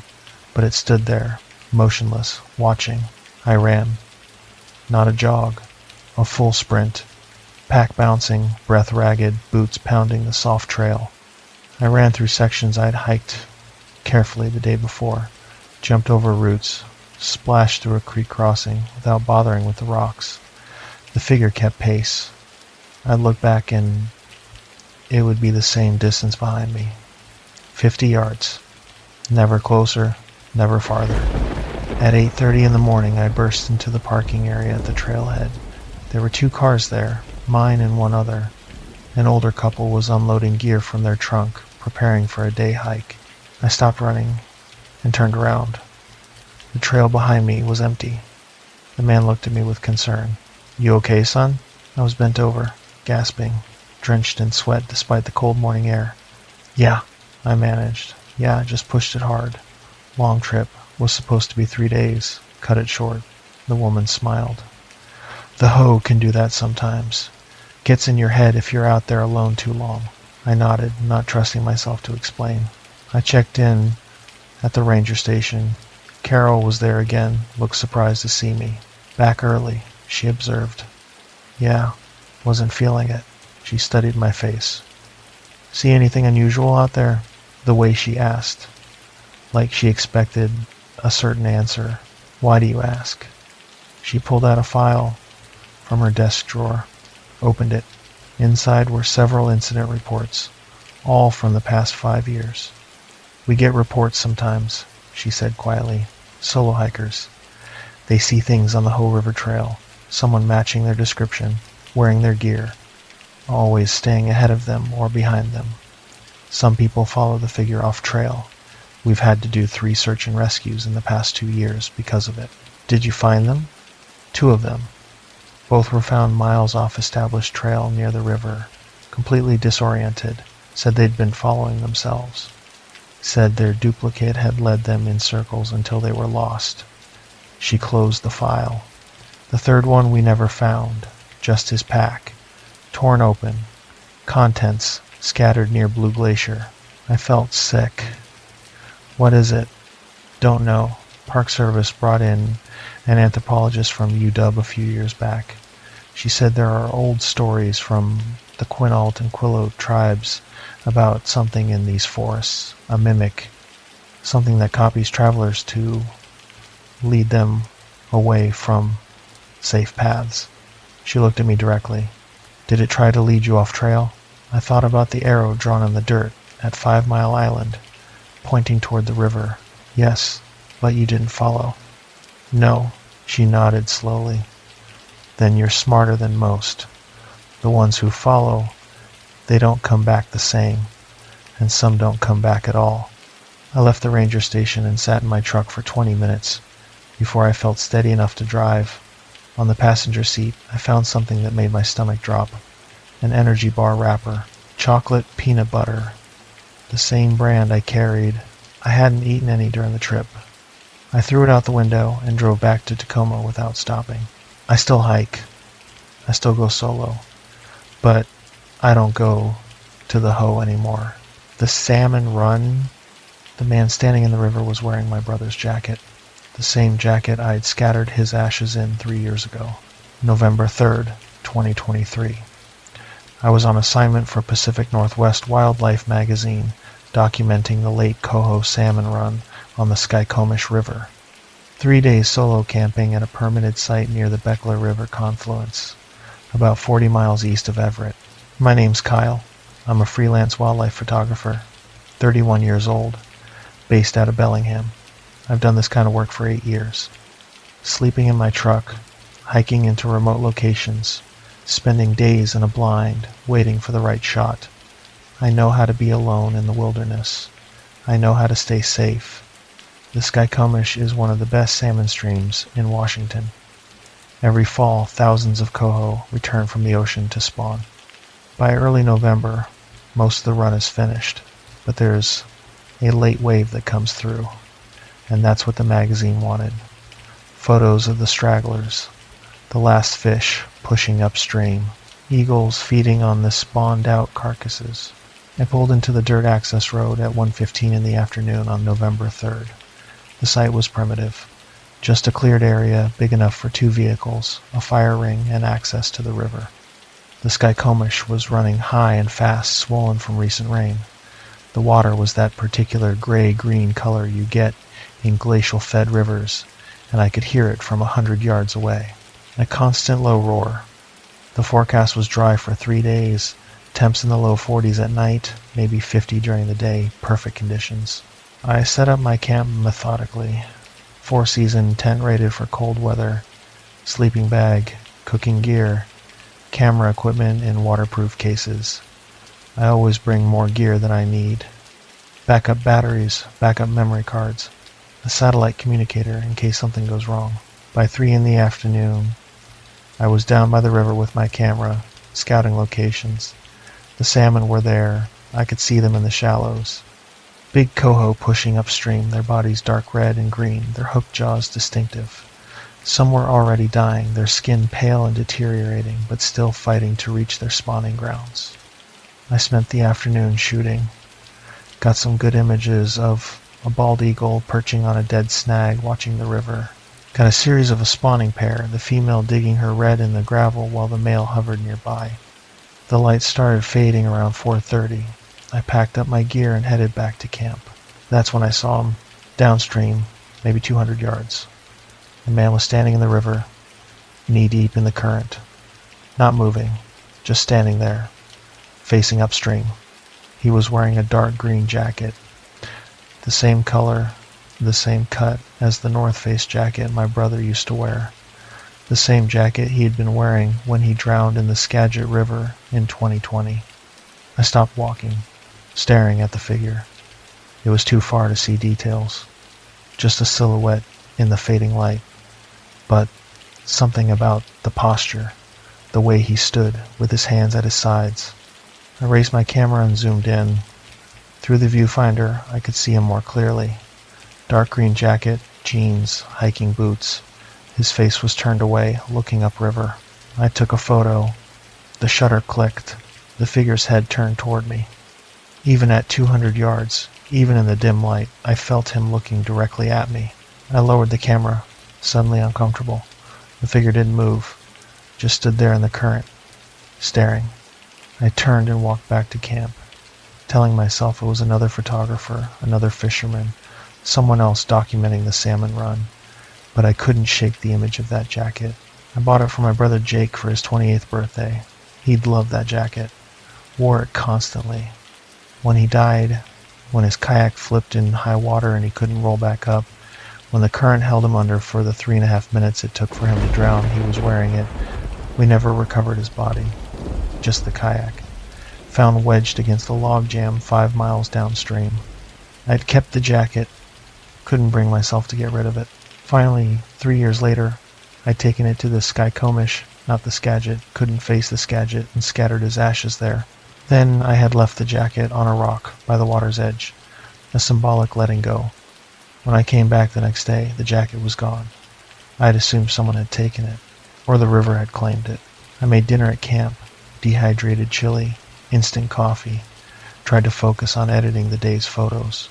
Speaker 1: but it stood there, motionless, watching. I ran. Not a jog, a full sprint, pack bouncing, breath ragged, boots pounding the soft trail. I ran through sections I'd hiked carefully the day before, jumped over roots, splashed through a creek crossing without bothering with the rocks. The figure kept pace. I'd look back and it would be the same distance behind me. 50 yards. Never closer, never farther. At 8:30 in the morning, I burst into the parking area at the trailhead. There were 2 cars there, mine and one other. An older couple was unloading gear from their trunk, preparing for a day hike. I stopped running and turned around. The trail behind me was empty. The man looked at me with concern. "You okay, son?" I was bent over, gasping, drenched in sweat despite the cold morning air. "Yeah," I managed. "Yeah, just pushed it hard. Long trip. Was supposed to be 3 days. Cut it short." The woman smiled. "The hoe can do that sometimes. Gets in your head if you're out there alone too long." I nodded, not trusting myself to explain. I checked in at the ranger station. Carol was there again, looked surprised to see me. "Back early," she observed. "Yeah, wasn't feeling it." She studied my face. "See anything unusual out there?" The way she asked, like she expected a certain answer. Why do you ask? She pulled out a file from her desk drawer, opened it. Inside were several incident reports, all from the past 5 years. We get reports sometimes, she said quietly. Solo hikers. They see things on the Hoh River Trail, someone matching their description, wearing their gear, always staying ahead of them or behind them. Some people follow the figure off trail. We've had to do 3 search and rescues in the past 2 years because of it. Did you find them? 2 of them. Both were found miles off established trail near the river, completely disoriented, said they'd been following themselves. Said their duplicate had led them in circles until they were lost. She closed the file. The 3rd one we never found, just his pack, torn open, contents scattered near Blue Glacier. I felt sick. What is it? Don't know. Park Service brought in an anthropologist from UW a few years back. She said there are old stories from the Quinault and Quileute tribes about something in these forests, a mimic, something that copies travelers to lead them away from safe paths. She looked at me directly. Did it try to lead you off trail? I thought about the arrow drawn in the dirt at 5 Mile Island, pointing toward the river. Yes, but you didn't follow. No, she nodded slowly. Then you're smarter than most. The ones who follow, they don't come back the same, and some don't come back at all. I left the ranger station and sat in my truck for 20 minutes before I felt steady enough to drive. On the passenger seat, I found something that made my stomach drop. An energy bar wrapper, chocolate peanut butter, the same brand I carried. I hadn't eaten any during the trip. I threw it out the window and drove back to Tacoma without stopping. I still hike. I still go solo. But I don't go to the Hoh anymore. The salmon run. The man standing in the river was wearing my brother's jacket. The same jacket I'd scattered his ashes in 3 years ago. November 3rd, 2023. I was on assignment for Pacific Northwest Wildlife magazine, documenting the late coho salmon run on the Skykomish River. 3 days solo camping at a permitted site near the Beckler River confluence, about 40 miles east of Everett. My name's Kyle. I'm a freelance wildlife photographer, 31 years old, based out of Bellingham. I've done this kind of work for 8 years. Sleeping in my truck, hiking into remote locations, spending days in a blind, waiting for the right shot. I know how to be alone in the wilderness. I know how to stay safe. The Skykomish is one of the best salmon streams in Washington. Every fall, thousands of coho return from the ocean to spawn. By early November, most of the run is finished, but there's a late wave that comes through, and that's what the magazine wanted. Photos of the stragglers, the last fish pushing upstream, eagles feeding on the spawned-out carcasses. I pulled into the dirt access road at 1:15 in the afternoon on November 3rd. The site was primitive, just a cleared area big enough for 2 vehicles, a fire ring, and access to the river. The Skykomish was running high and fast, swollen from recent rain. The water was that particular gray-green color you get in glacial-fed rivers, and I could hear it from 100 yards away. A constant low roar. The forecast was dry for 3 days, temps in the low 40s at night, maybe 50 during the day, perfect conditions. I set up my camp methodically. 4-season tent rated for cold weather, sleeping bag, cooking gear, camera equipment in waterproof cases. I always bring more gear than I need. Backup batteries, backup memory cards, a satellite communicator in case something goes wrong. By 3 in the afternoon, I was down by the river with my camera, scouting locations. The salmon were there. I could see them in the shallows. Big coho pushing upstream, their bodies dark red and green, their hooked jaws distinctive. Some were already dying, their skin pale and deteriorating, but still fighting to reach their spawning grounds. I spent the afternoon shooting. Got some good images of a bald eagle perching on a dead snag watching the river. Got a series of a spawning pair, the female digging her red in the gravel while the male hovered nearby. The light started fading around 4:30. I packed up my gear and headed back to camp. That's when I saw him, downstream, maybe 200 yards. The man was standing in the river, knee-deep in the current, not moving, just standing there, facing upstream. He was wearing a dark green jacket, the same color, the same cut as the North Face jacket my brother used to wear, the same jacket he had been wearing when he drowned in the Skagit River in 2020. I stopped walking, staring at the figure. It was too far to see details, just a silhouette in the fading light, but something about the posture, the way he stood with his hands at his sides. I raised my camera and zoomed in. Through the viewfinder, I could see him more clearly. Dark green jacket, jeans, hiking boots. His face was turned away, looking upriver. I took a photo. The shutter clicked. The figure's head turned toward me. Even at 200 yards, even in the dim light, I felt him looking directly at me. I lowered the camera, suddenly uncomfortable. The figure didn't move, just stood there in the current, staring. I turned and walked back to camp, telling myself it was another photographer, another fisherman, someone else documenting the salmon run. But I couldn't shake the image of that jacket. I bought it for my brother Jake for his 28th birthday. He'd loved that jacket, wore it constantly. When he died, when his kayak flipped in high water and he couldn't roll back up, when the current held him under for the 3.5 minutes it took for him to drown, he was wearing it. We never recovered his body, just the kayak, found wedged against a log jam 5 miles downstream. I'd kept the jacket, couldn't bring myself to get rid of it. Finally, 3 years later, I'd taken it to the Skykomish, not the Skagit, couldn't face the Skagit, and scattered his ashes there. Then I had left the jacket on a rock by the water's edge, a symbolic letting go. When I came back the next day, the jacket was gone. I had assumed someone had taken it, or the river had claimed it. I made dinner at camp, dehydrated chili, instant coffee, tried to focus on editing the day's photos,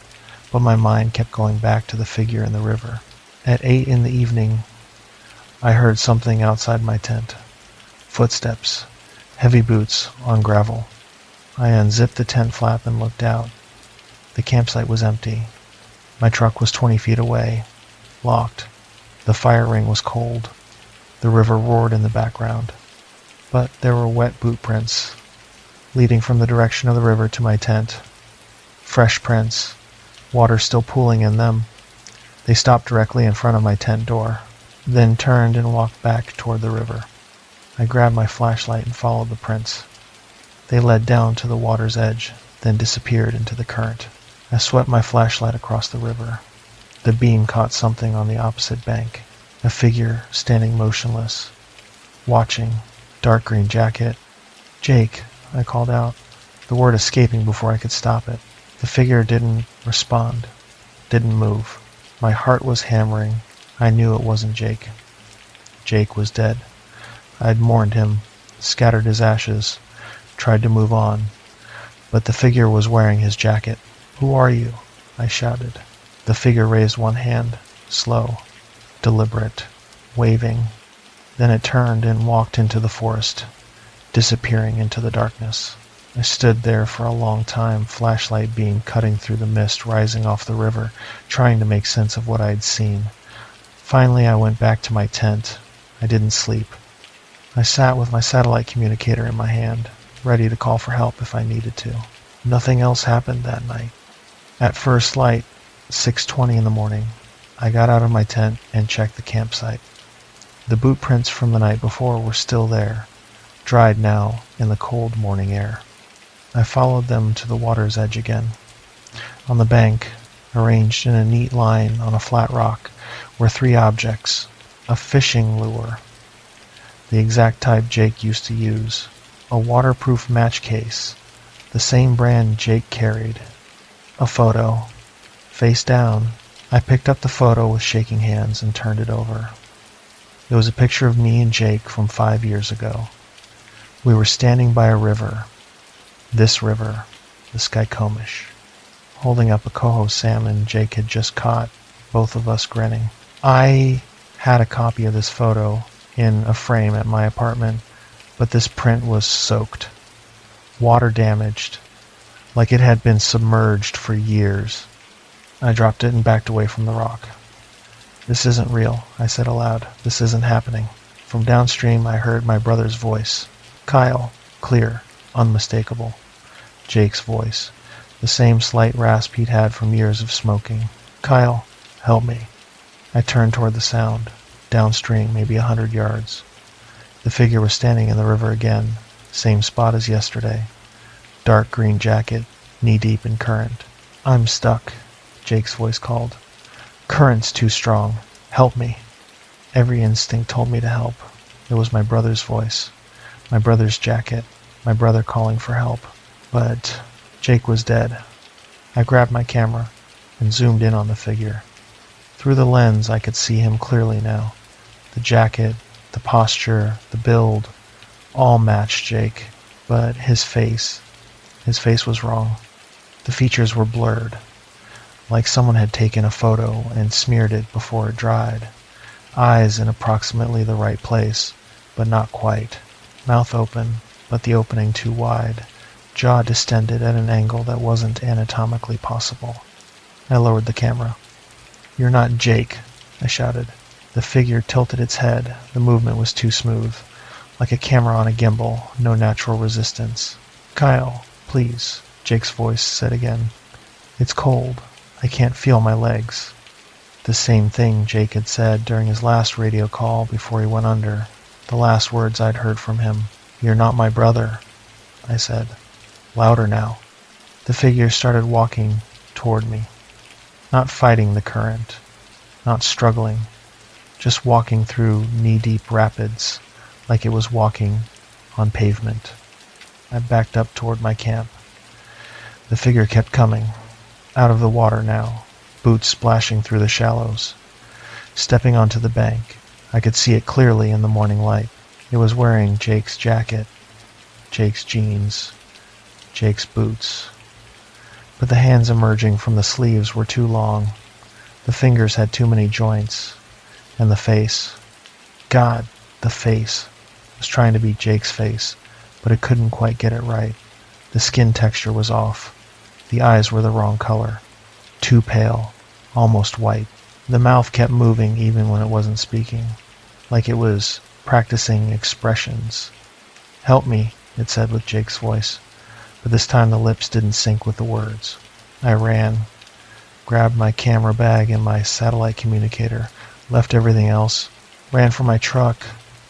Speaker 1: but my mind kept going back to the figure in the river. At 8 in the evening, I heard something outside my tent. Footsteps, heavy boots on gravel. I unzipped the tent flap and looked out. The campsite was empty. My truck was 20 feet away, locked. The fire ring was cold. The river roared in the background. But there were wet boot prints, leading from the direction of the river to my tent. Fresh prints, water still pooling in them. They stopped directly in front of my tent door, then turned and walked back toward the river. I grabbed my flashlight and followed the prints. They led down to the water's edge, then disappeared into the current. I swept my flashlight across the river. The beam caught something on the opposite bank, a figure standing motionless, watching, dark green jacket. "Jake," I called out, the word escaping before I could stop it. The figure didn't respond, didn't move. My heart was hammering. I knew it wasn't Jake. Jake was dead. I'd mourned him, scattered his ashes, tried to move on, but the figure was wearing his jacket. "Who are you?" I shouted. The figure raised one hand, slow, deliberate, waving. Then it turned and walked into the forest, disappearing into the darkness. I stood there for a long time, flashlight beam cutting through the mist rising off the river, trying to make sense of what I had seen. Finally, I went back to my tent. I didn't sleep. I sat with my satellite communicator in my hand, ready to call for help if I needed to. Nothing else happened that night. At first light, 6:20 in the morning, I got out of my tent and checked the campsite. The boot prints from the night before were still there, dried now in the cold morning air. I followed them to the water's edge again. On the bank, arranged in a neat line on a flat rock, were 3 objects: a fishing lure, the exact type Jake used to use, a waterproof match case, the same brand Jake carried, a photo. Face down, I picked up the photo with shaking hands and turned it over. It was a picture of me and Jake from 5 years ago. We were standing by a river, this river, the Skykomish, holding up a coho salmon Jake had just caught, both of us grinning. I had a copy of this photo in a frame at my apartment, but this print was soaked, water damaged, like it had been submerged for years. I dropped it and backed away from the rock. "This isn't real," I said aloud. "This isn't happening." From downstream I heard my brother's voice. "Kyle." Clear, unmistakable. Jake's voice, the same slight rasp he'd had from years of smoking. "Kyle, help me." I turned toward the sound. Downstream, maybe 100 yards. The figure was standing in the river again, same spot as yesterday. Dark green jacket, knee-deep in current. "I'm stuck," Jake's voice called. "Current's too strong. Help me." Every instinct told me to help. It was my brother's voice, my brother's jacket, my brother calling for help. But Jake was dead. I grabbed my camera and zoomed in on the figure. Through the lens I could see him clearly now. The jacket, the posture, the build, all matched Jake. But his face was wrong. The features were blurred, like someone had taken a photo and smeared it before it dried. Eyes in approximately the right place, but not quite. Mouth open, but the opening too wide. Jaw distended at an angle that wasn't anatomically possible. I lowered the camera. "You're not Jake," I shouted. The figure tilted its head. The movement was too smooth, like a camera on a gimbal, no natural resistance. "Kyle, please," Jake's voice said again. "It's cold. I can't feel my legs." The same thing Jake had said during his last radio call before he went under. The last words I'd heard from him. "You're not my brother," I said. Louder now. The figure started walking toward me. Not fighting the current. Not struggling. Just walking through knee-deep rapids like it was walking on pavement. I backed up toward my camp. The figure kept coming. Out of the water now. Boots splashing through the shallows. Stepping onto the bank, I could see it clearly in the morning light. It was wearing Jake's jacket, Jake's jeans, Jake's boots. But the hands emerging from the sleeves were too long. The fingers had too many joints. And the face. God, the face. I was trying to be Jake's face, but it couldn't quite get it right. The skin texture was off. The eyes were the wrong color. Too pale, almost white. The mouth kept moving even when it wasn't speaking, like it was practicing expressions. "Help me," it said with Jake's voice, but this time the lips didn't sync with the words. I ran, grabbed my camera bag and my satellite communicator, left everything else, ran for my truck.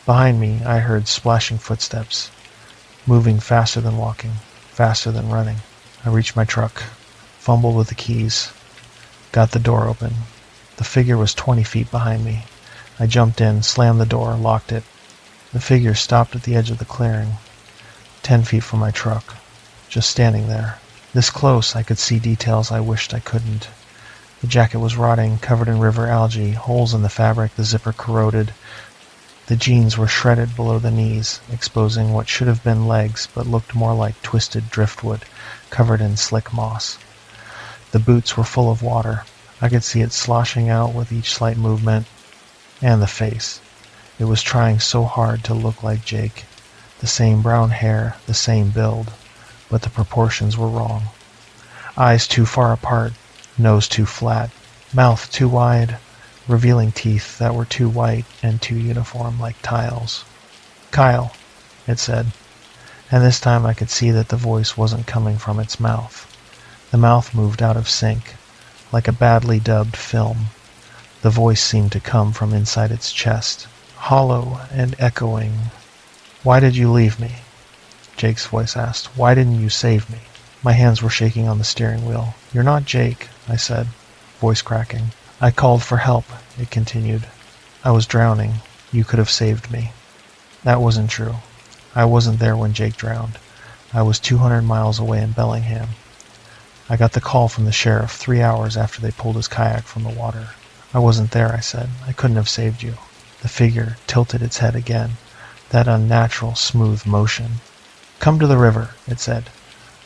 Speaker 1: Behind me, I heard splashing footsteps, moving faster than walking, faster than running. I reached my truck, fumbled with the keys, got the door open. The figure was 20 feet behind me. I jumped in, slammed the door, locked it. The figure stopped at the edge of the clearing, 10 feet from my truck, just standing there. This close, I could see details I wished I couldn't. The jacket was rotting, covered in river algae, holes in the fabric, the zipper corroded. The jeans were shredded below the knees, exposing what should have been legs but looked more like twisted driftwood, covered in slick moss. The boots were full of water. I could see it sloshing out with each slight movement. And the face. It was trying so hard to look like Jake. The same brown hair, the same build, but the proportions were wrong. Eyes too far apart, nose too flat, mouth too wide, revealing teeth that were too white and too uniform like tiles. "Kyle," it said, and this time I could see that the voice wasn't coming from its mouth. The mouth moved out of sync, like a badly dubbed film. The voice seemed to come from inside its chest, hollow and echoing. "Why did you leave me?" Jake's voice asked. "Why didn't you save me?" My hands were shaking on the steering wheel. "You're not Jake," I said, voice cracking. "I called for help," it continued. "I was drowning. You could have saved me." That wasn't true. I wasn't there when Jake drowned. I was 200 miles away in Bellingham. I got the call from the sheriff 3 hours after they pulled his kayak from the water. "I wasn't there," I said. "I couldn't have saved you." The figure tilted its head again, that unnatural, smooth motion. "Come to the river," it said.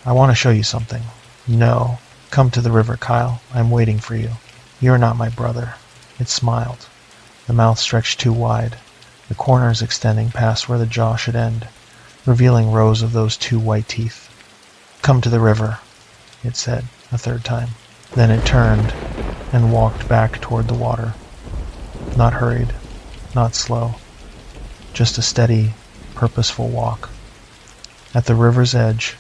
Speaker 1: "I want to show you something." "No. Come to the river, Kyle. I'm waiting for you. You're not my brother." It smiled. The mouth stretched too wide, the corners extending past where the jaw should end, revealing rows of those two white teeth. "Come to the river," it said a third time. Then it turned and walked back toward the water. Not hurried, not slow, just a steady, purposeful walk. At the river's edge,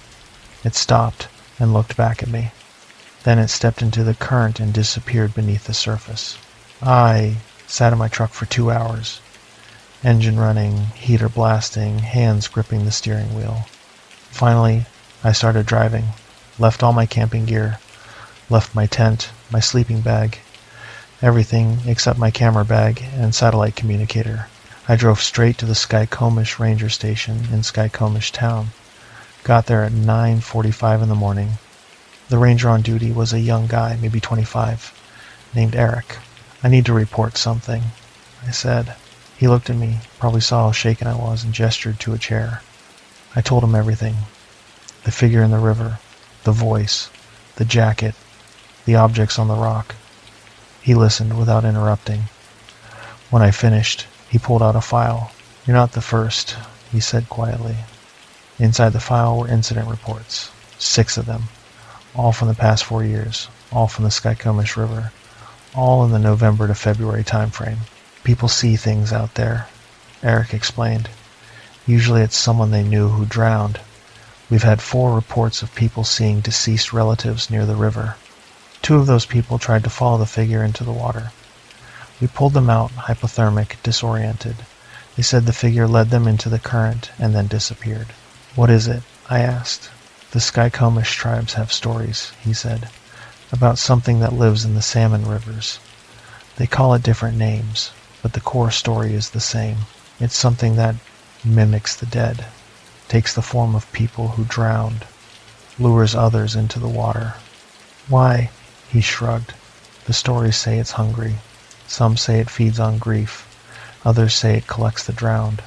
Speaker 1: it stopped and looked back at me. Then it stepped into the current and disappeared beneath the surface. I sat in my truck for 2 hours, engine running, heater blasting, hands gripping the steering wheel. Finally, I started driving, left all my camping gear, left my tent, my sleeping bag, everything except my camera bag and satellite communicator. I drove straight to the Skykomish Ranger Station in Skykomish Town. Got there at 9:45 in the morning. The ranger on duty was a young guy, maybe 25, named Eric. "I need to report something," I said. He looked at me, probably saw how shaken I was, and gestured to a chair. I told him everything. The figure in the river, the voice, the jacket, the objects on the rock. He listened without interrupting. When I finished, he pulled out a file. "You're not the first," he said quietly. Inside the file were incident reports, 6 of them, all from the past 4 years, all from the Skykomish River, all in the November to February time frame. "People see things out there," Eric explained. "Usually it's someone they knew who drowned. We've had 4 reports of people seeing deceased relatives near the river. 2 of those people tried to follow the figure into the water. We pulled them out, hypothermic, disoriented. They said the figure led them into the current and then disappeared." "What is it?" I asked. "The Skykomish tribes have stories," he said, "about something that lives in the salmon rivers. They call it different names, but the core story is the same. It's something that mimics the dead, takes the form of people who drowned, lures others into the water." "Why?" He shrugged. "The stories say it's hungry. Some say it feeds on grief. Others say it collects the drowned.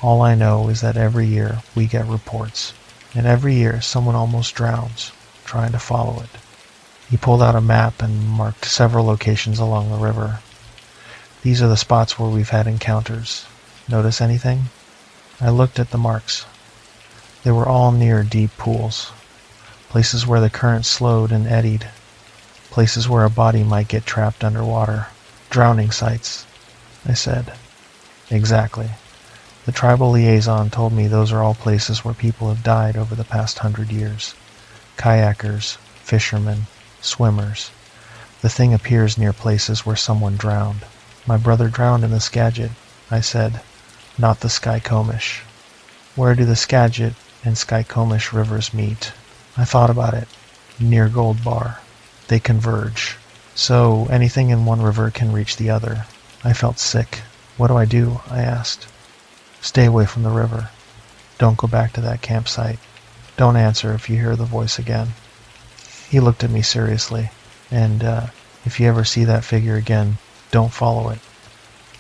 Speaker 1: All I know is that every year we get reports, and every year someone almost drowns, trying to follow it." He pulled out a map and marked several locations along the river. "These are the spots where we've had encounters. Notice anything?" I looked at the marks. They were all near deep pools, places where the current slowed and eddied, places where a body might get trapped underwater. "Drowning sites," I said. "Exactly. The tribal liaison told me those are all places where people have died over the past 100 years. Kayakers, fishermen, swimmers. The thing appears near places where someone drowned. My brother drowned in the Skagit," I said, "not the Skykomish." "Where do the Skagit and Skykomish rivers meet?" I thought about it. "Near Gold Bar. They converge. So anything in one river can reach the other." I felt sick. "What do I do?" I asked. "Stay away from the river. Don't go back to that campsite. Don't answer if you hear the voice again." He looked at me seriously. "And if you ever see that figure again, don't follow it.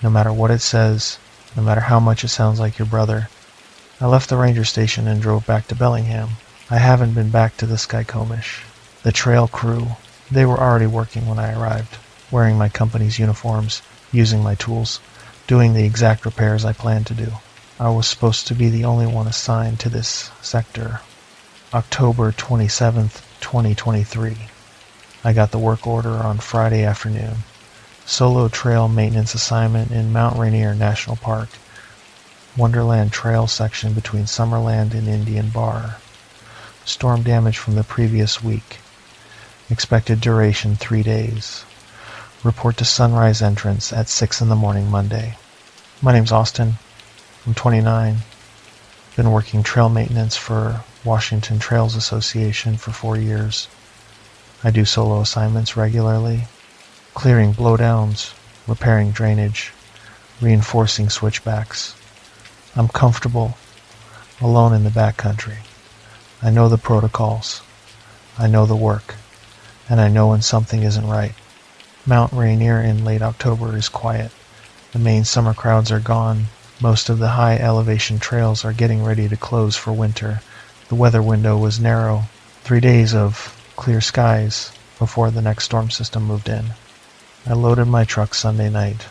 Speaker 1: No matter what it says, no matter how much it sounds like your brother." I left the ranger station and drove back to Bellingham. I haven't been back to the Skykomish. The trail crew, they were already working when I arrived, wearing my company's uniforms, using my tools, doing the exact repairs I planned to do. I was supposed to be the only one assigned to this sector. October 27th, 2023. I got the work order on Friday afternoon. Solo trail maintenance assignment in Mount Rainier National Park, Wonderland Trail section between Summerland and Indian Bar. Storm damage from the previous week. Expected duration 3 days. Report to sunrise entrance at 6 in the morning Monday. My name's Austin. I'm 29. Been working trail maintenance for Washington Trails Association for 4 years. I do solo assignments regularly, clearing blowdowns, repairing drainage, reinforcing switchbacks. I'm comfortable, alone in the backcountry. I know the protocols. I know the work. And I know when something isn't right. Mount Rainier in late October is quiet. The main summer crowds are gone. Most of the high elevation trails are getting ready to close for winter. The weather window was narrow. 3 days of clear skies before the next storm system moved in. I loaded my truck Sunday night.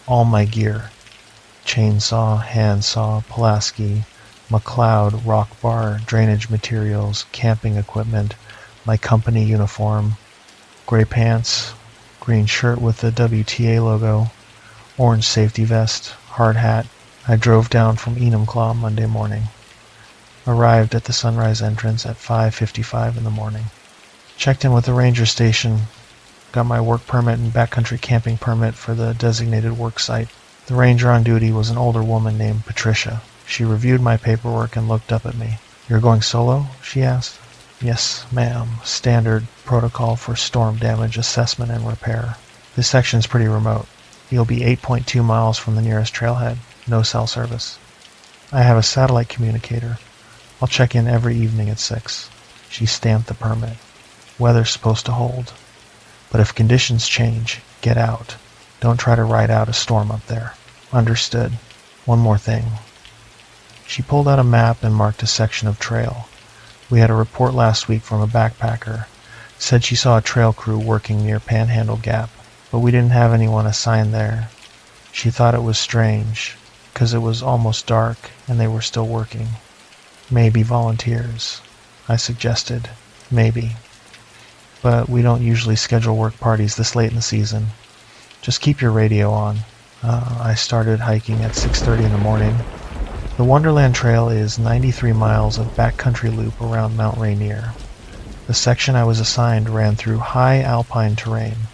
Speaker 1: All my gear. Chainsaw, handsaw, Pulaski, McLeod, rock bar, drainage materials, camping equipment, my company uniform, gray pants, green shirt with the WTA logo, orange safety vest, hard hat. I drove down from Enumclaw Monday morning. Arrived at the sunrise entrance at 5:55 in the morning. Checked in with the ranger station. Got my work permit and backcountry camping permit for the designated work site. The ranger on duty was an older woman named Patricia. She reviewed my paperwork and looked up at me. "You're going solo?" she asked. "Yes, ma'am. Standard protocol for storm damage assessment and repair. This section's pretty remote. You'll be 8.2 miles from the nearest trailhead. No cell service. I have a satellite communicator. I'll check in every evening at 6. She stamped the permit. "Weather's supposed to hold. But if conditions change, get out. Don't try to ride out a storm up there." "Understood. One more thing." She pulled out a map and marked a section of trail. We had a report last week from a backpacker. Said she saw a trail crew working near Panhandle Gap, but we didn't have anyone assigned there. She thought it was strange, 'cause it was almost dark and they were still working. "Maybe volunteers," I suggested. "Maybe. But we don't usually schedule work parties this late in the season. Just keep your radio on." I started hiking at 6:30 in the morning. The Wonderland Trail is 93 miles of backcountry loop around Mount Rainier. The section I was assigned ran through high alpine terrain,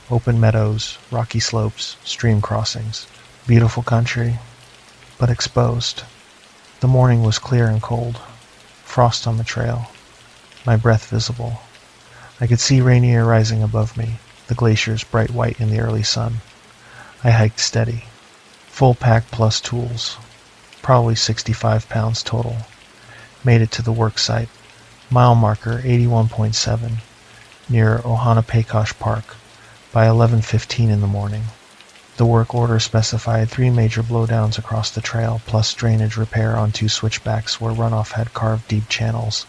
Speaker 1: open meadows, rocky slopes, stream crossings. Beautiful country, but exposed. The morning was clear and cold. Frost on the trail. My breath visible. I could see Rainier rising above me, the glaciers bright white in the early sun. I hiked steady. Full pack plus tools. Probably 65 pounds total. Made it to the work site. Mile marker 81.7, near Ohanapaykosh Park, by 11:15 in the morning. The work order specified 3 major blowdowns across the trail, plus drainage repair on 2 switchbacks where runoff had carved deep channels.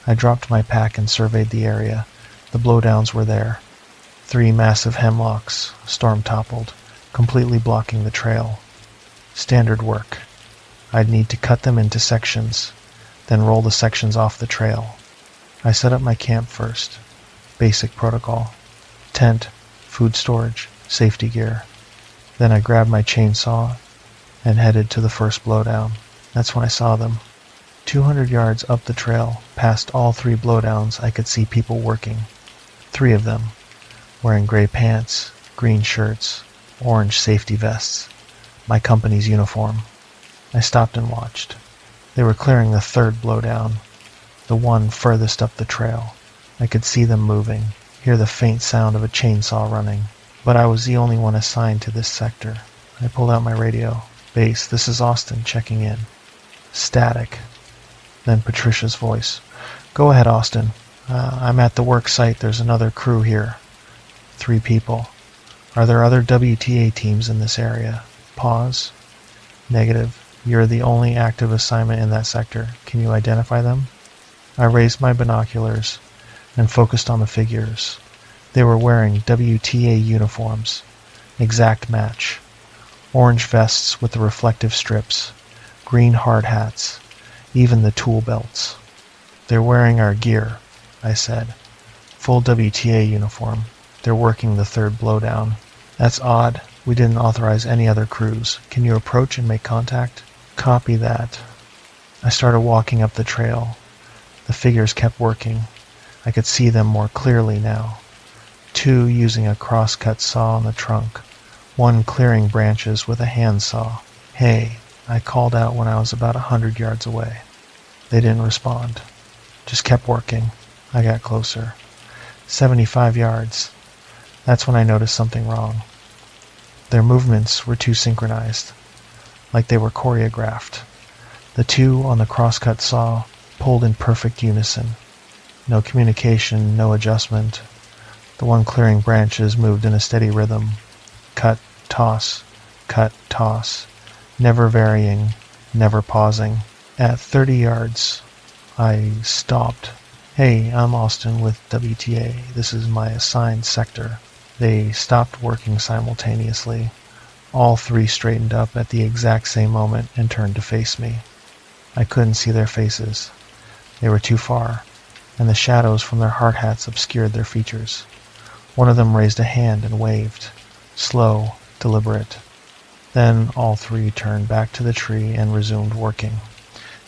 Speaker 1: I dropped my pack and surveyed the area. The blowdowns were there. 3 massive hemlocks, storm-toppled, completely blocking the trail. Standard work. I'd need to cut them into sections, then roll the sections off the trail. I set up my camp first. Basic protocol. Tent, food storage, safety gear. Then I grabbed my chainsaw and headed to the first blowdown. That's when I saw them. 200 yards up the trail, past all 3 blowdowns, I could see people working. 3 of them, wearing gray pants, green shirts, orange safety vests. My company's uniform. I stopped and watched. They were clearing the 3rd blowdown, the one furthest up the trail. I could see them moving, hear the faint sound of a chainsaw running. But I was the only one assigned to this sector. I pulled out my radio. "Base, this is Austin, checking in." Static. Then Patricia's voice. "Go ahead, Austin. I'm at the work site. There's another crew here. 3 people. Are there other WTA teams in this area?" Pause. "Negative. You're the only active assignment in that sector. Can you identify them?" I raised my binoculars and focused on the figures. They were wearing WTA uniforms. Exact match. Orange vests with the reflective strips. Green hard hats. Even the tool belts. "They're wearing our gear," I said. "Full WTA uniform. They're working the 3rd blowdown." "That's odd. We didn't authorize any other crews. Can you approach and make contact?" "Copy that." I started walking up the trail. The figures kept working. I could see them more clearly now. 2 using a cross-cut saw on the trunk. 1 clearing branches with a handsaw. "Hey," I called out when I was about 100 yards away. They didn't respond. Just kept working. I got closer. 75 yards. That's when I noticed something wrong. Their movements were too synchronized, like they were choreographed. The 2 on the crosscut saw pulled in perfect unison. No communication, no adjustment. The one clearing branches moved in a steady rhythm. Cut, toss, never varying, never pausing. At 30 yards, I stopped. "Hey, I'm Austin with WTA. This is my assigned sector." They stopped working simultaneously. All 3 straightened up at the exact same moment and turned to face me. I couldn't see their faces. They were too far, and the shadows from their hard hats obscured their features. One of them raised a hand and waved. Slow, deliberate. Then all three turned back to the tree and resumed working.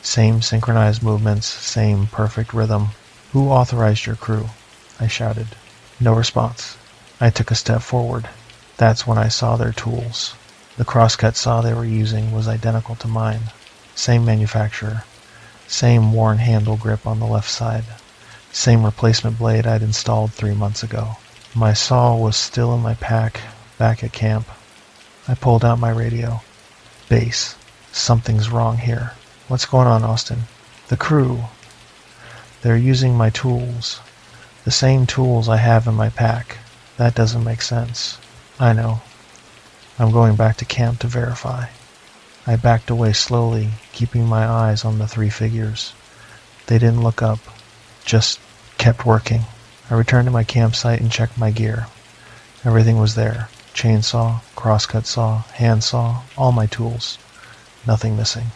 Speaker 1: Same synchronized movements, same perfect rhythm. "Who authorized your crew?" I shouted. No response. I took a step forward. That's when I saw their tools. The crosscut saw they were using was identical to mine. Same manufacturer. Same worn handle grip on the left side. Same replacement blade I'd installed 3 months ago. My saw was still in my pack, back at camp. I pulled out my radio. "Base, something's wrong here." "What's going on, Austin?" "The crew. They're using my tools. The same tools I have in my pack. That doesn't make sense." "I know. I'm going back to camp to verify." I backed away slowly, keeping my eyes on the three figures. They didn't look up, just kept working. I returned to my campsite and checked my gear. Everything was there. Chainsaw, crosscut saw, handsaw, all my tools. Nothing missing.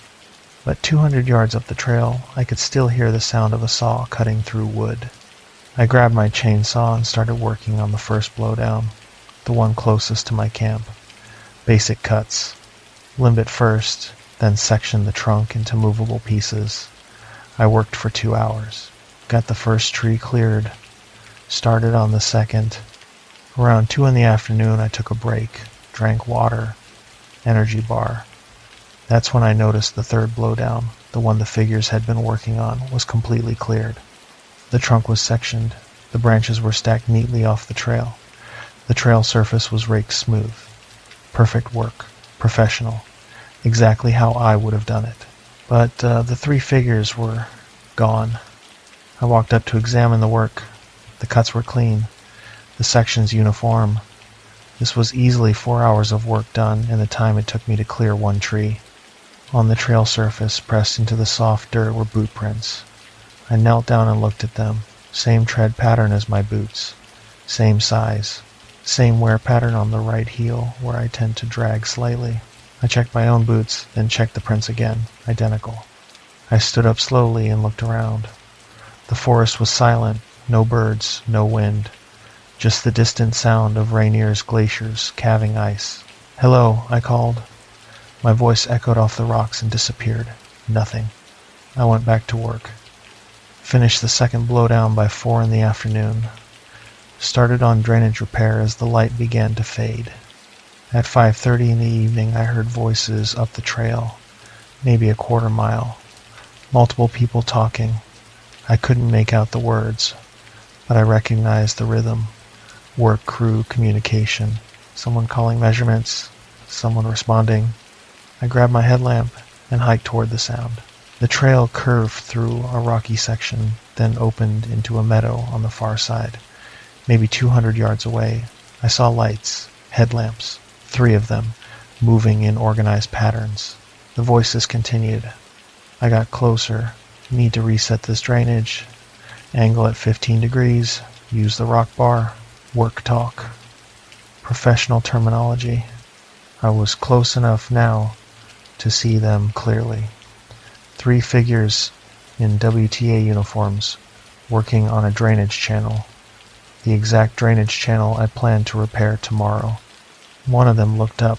Speaker 1: But 200 yards up the trail, I could still hear the sound of a saw cutting through wood. I grabbed my chainsaw and started working on the first blowdown, the one closest to my camp. Basic cuts. Limb it first, then section the trunk into movable pieces. I worked for 2 hours. Got the first tree cleared. Started on the second. Around 2 in the afternoon, I took a break, drank water, energy bar. That's when I noticed the third blowdown, the one the figures had been working on, was completely cleared. The trunk was sectioned. The branches were stacked neatly off the trail. The trail surface was raked smooth. Perfect work. Professional. Exactly how I would have done it. But the three figures were gone. I walked up to examine the work. The cuts were clean. The sections uniform. This was easily 4 hours of work done in the time it took me to clear one tree. On the trail surface, pressed into the soft dirt, were boot prints. I knelt down and looked at them. Same tread pattern as my boots. Same size. Same wear pattern on the right heel, where I tend to drag slightly. I checked my own boots, then checked the prints again. Identical. I stood up slowly and looked around. The forest was silent. No birds, no wind. Just the distant sound of Rainier's glaciers calving ice. "Hello," I called. My voice echoed off the rocks and disappeared. Nothing. I went back to work. Finished the second blowdown by 4 in the afternoon. Started on drainage repair as the light began to fade. At 5:30 in the evening, I heard voices up the trail, maybe a quarter mile. Multiple people talking. I couldn't make out the words, but I recognized the rhythm. Work crew communication. Someone calling measurements. Someone responding. I grabbed my headlamp and hiked toward the sound. The trail curved through a rocky section, then opened into a meadow on the far side. Maybe 200 yards away, I saw lights, headlamps, 3 of them, moving in organized patterns. The voices continued. I got closer. Need to reset this drainage. Angle at 15 degrees. Use the rock bar. Work talk. Professional terminology. I was close enough now to see them clearly. 3 figures in WTA uniforms working on a drainage channel. The exact drainage channel I plan to repair tomorrow. One of them looked up.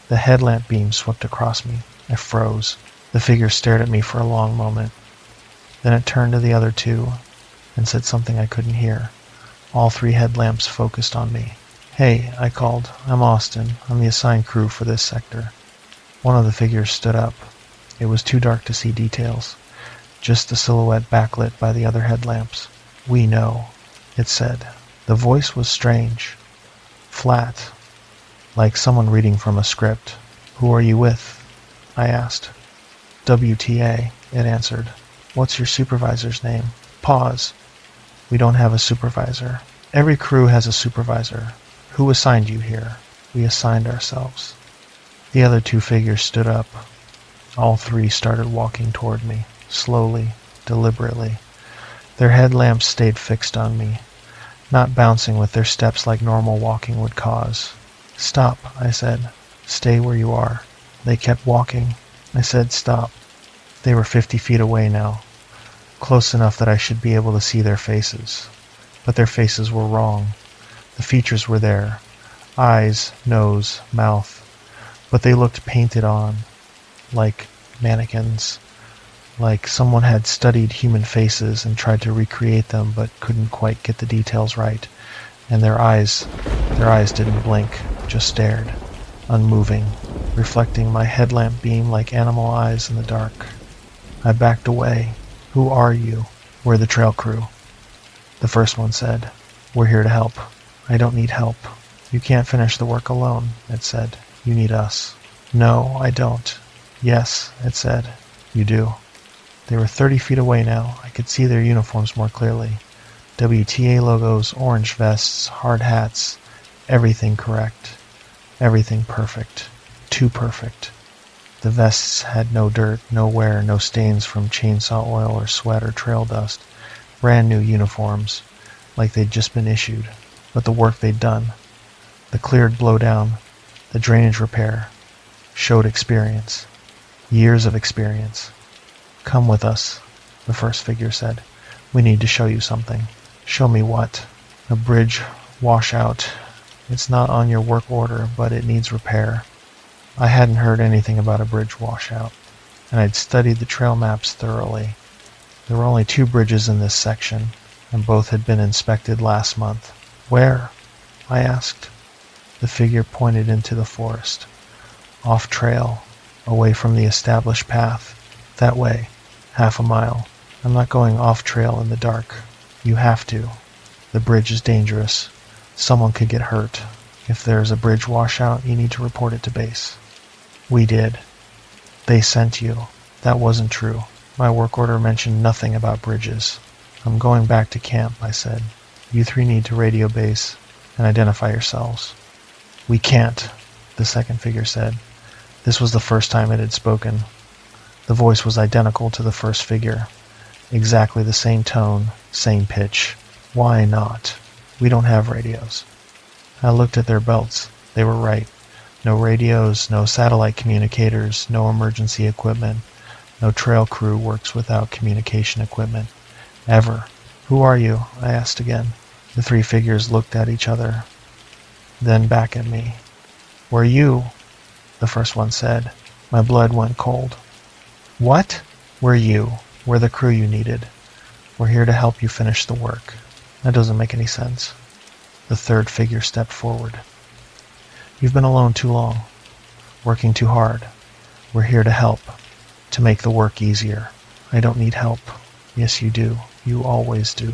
Speaker 1: The headlamp beam swept across me. I froze. The figure stared at me for a long moment. Then it turned to the other 2 and said something I couldn't hear. All 3 headlamps focused on me. "Hey," I called. "I'm Austin. I'm the assigned crew for this sector." One of the figures stood up. It was too dark to see details. Just a silhouette backlit by the other headlamps. "We know," it said. The voice was strange. Flat. Like someone reading from a script. "Who are you with?" I asked. "WTA," it answered. "What's your supervisor's name?" Pause. "We don't have a supervisor." "Every crew has a supervisor." "Who assigned you here?" "We assigned ourselves." The other 2 figures stood up. All 3 started walking toward me, slowly, deliberately. Their headlamps stayed fixed on me, not bouncing with their steps like normal walking would cause. "Stop," I said. "Stay where you are." They kept walking. I said stop. They were 50 feet away now, close enough that I should be able to see their faces. But their faces were wrong. The features were there. Eyes, nose, mouth. but they looked painted on, like mannequins, like someone had studied human faces and tried to recreate them but couldn't quite get the details right, and their eyes didn't blink, just stared, unmoving, reflecting my headlamp beam like animal eyes in the dark. I backed away. Who are you? We're the trail crew. The first one said. We're here to help. I don't need help. You can't finish the work alone, it said. You need us. No, I don't. Yes, it said. You do. They were 30 feet away now. I could see their uniforms more clearly. WTA logos, orange vests, hard hats. Everything correct. Everything perfect. Too perfect. The vests had no dirt, no wear, no stains from chainsaw oil or sweat or trail dust. Brand new uniforms, like they'd just been issued. But the work they'd done, the cleared blowdown, the drainage repair, showed experience. Years of experience. Come with us, the first figure said. We need to show you something. Show me what? A bridge washout. It's not on your work order, but it needs repair. I hadn't heard anything about a bridge washout, and I'd studied the trail maps thoroughly. There were only 2 bridges in this section, and both had been inspected last month. Where? I asked. The figure pointed into the forest. Off trail, away from the established path. That way, half a mile. I'm not going off trail in the dark. You have to. The bridge is dangerous. Someone could get hurt. If there's a bridge washout, you need to report it to base. We did. They sent you. That wasn't true. My work order mentioned nothing about bridges. I'm going back to camp, I said. You 3 need to radio base and identify yourselves. We can't, the second figure said. This was the first time it had spoken. The voice was identical to the first figure. Exactly the same tone, same pitch. Why not? We don't have radios. I looked at their belts. They were right. No radios, no satellite communicators, no emergency equipment. No trail crew works without communication equipment. Ever. Who are you? I asked again. The 3 figures looked at each other, then back at me. We're you, the first one said. My blood went cold. What? We're you. We're the crew you needed. We're here to help you finish the work. That doesn't make any sense. The third figure stepped forward. You've been alone too long, working too hard. We're here to help, to make the work easier. I don't need help. Yes, you do. You always do.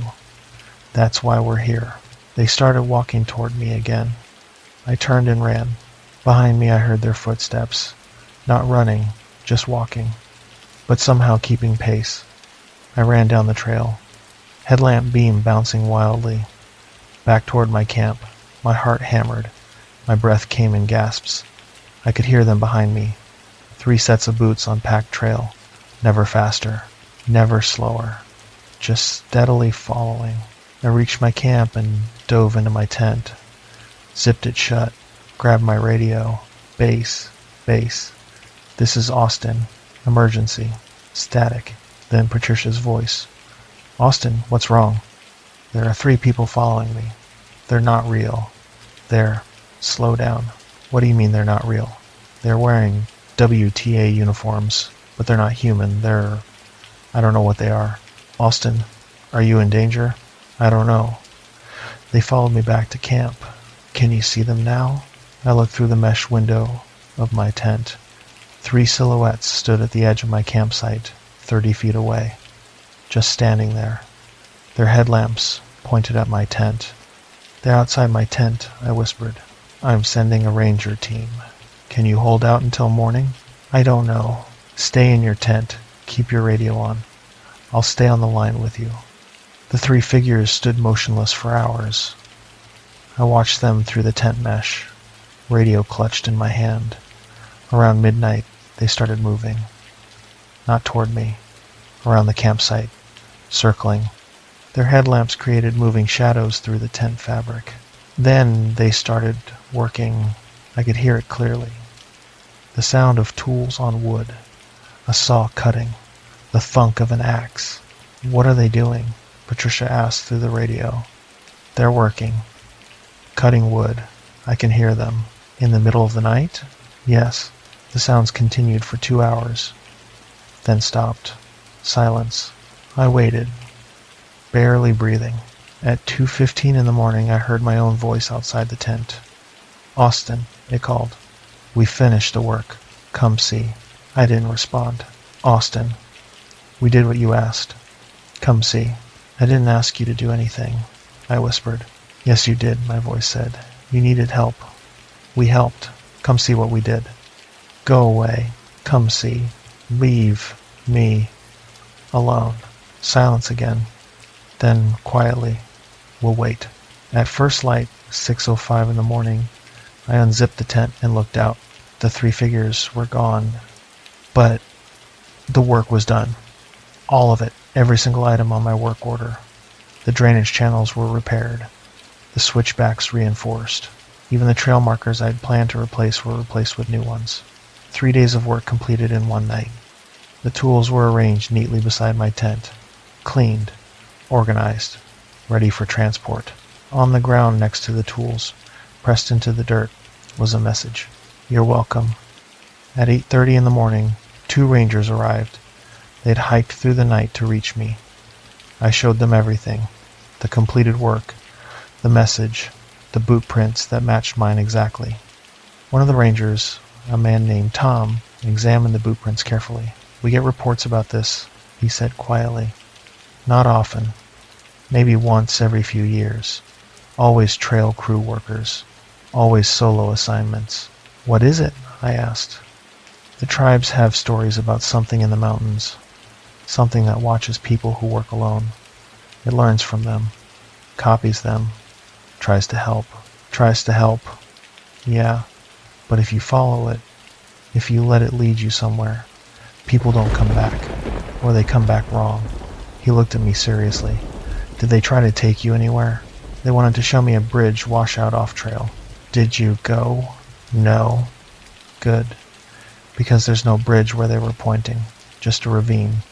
Speaker 1: That's why we're here. They started walking toward me again. I turned and ran. Behind me I heard their footsteps. Not running, just walking, but somehow keeping pace. I ran down the trail, headlamp beam bouncing wildly, back toward my camp. My heart hammered. My breath came in gasps. I could hear them behind me. 3 sets of boots on packed trail. Never faster, never slower. Just steadily following. I reached my camp and dove into my tent. Zipped it shut. Grabbed my radio. Base. This is Austin. Emergency. Static. Then Patricia's voice. Austin, what's wrong? There are 3 people following me. They're not real. Slow down. What do you mean they're not real? They're wearing WTA uniforms, but they're not human. I don't know what they are. Austin, are you in danger? I don't know. They followed me back to camp. Can you see them now? I looked through the mesh window of my tent. 3 silhouettes stood at the edge of my campsite, 30 feet away, just standing there. Their headlamps pointed at my tent. They're outside my tent, I whispered. I'm sending a ranger team. Can you hold out until morning? I don't know. Stay in your tent. Keep your radio on. I'll stay on the line with you. The 3 figures stood motionless for hours. I watched them through the tent mesh, radio clutched in my hand. Around midnight, they started moving. Not toward me. Around the campsite, circling. Their headlamps created moving shadows through the tent fabric. Then they started working. I could hear it clearly. The sound of tools on wood, a saw cutting, the thunk of an axe. What are they doing? Patricia asked through the radio. They're working. Cutting wood. I can hear them. In the middle of the night? Yes. The sounds continued for 2 hours, then stopped. Silence. I waited, barely breathing. At 2:15 in the morning, I heard my own voice outside the tent. "Austin," it called. "We finished the work. Come see." I didn't respond. "Austin, we did what you asked. Come see." "I didn't ask you to do anything," I whispered. "Yes, you did," my voice said. "You needed help. We helped. Come see what we did." "Go away. Come see. Leave me alone." Silence again. Then, quietly, "We'll wait." At first light, 6:05 in the morning, I unzipped the tent and looked out. The 3 figures were gone, but the work was done. All of it, every single item on my work order. The drainage channels were repaired, the switchbacks reinforced. Even the trail markers I'd planned to replace were replaced with new ones. 3 days of work completed in one night. The tools were arranged neatly beside my tent, cleaned, organized, ready for transport. On the ground next to the tools, pressed into the dirt, was a message. "You're welcome." At 8:30 in the morning, 2 rangers arrived. They'd hiked through the night to reach me. I showed them everything, the completed work, the message, the boot prints that matched mine exactly. One of the rangers, a man named Tom, examined the boot prints carefully. "We get reports about this," he said quietly. "Not often. Maybe once every few years. Always trail crew workers. Always solo assignments." "What is it?" I asked. "The tribes have stories about something in the mountains. Something that watches people who work alone. It learns from them, copies them, tries to help." "Tries to help." "Yeah, but if you follow it, if you let it lead you somewhere, people don't come back, or they come back wrong." He looked at me seriously. "Did they try to take you anywhere?" "They wanted to show me a bridge washout off trail." "Did you go?" "No." "Good. Because there's no bridge where they were pointing, just a ravine.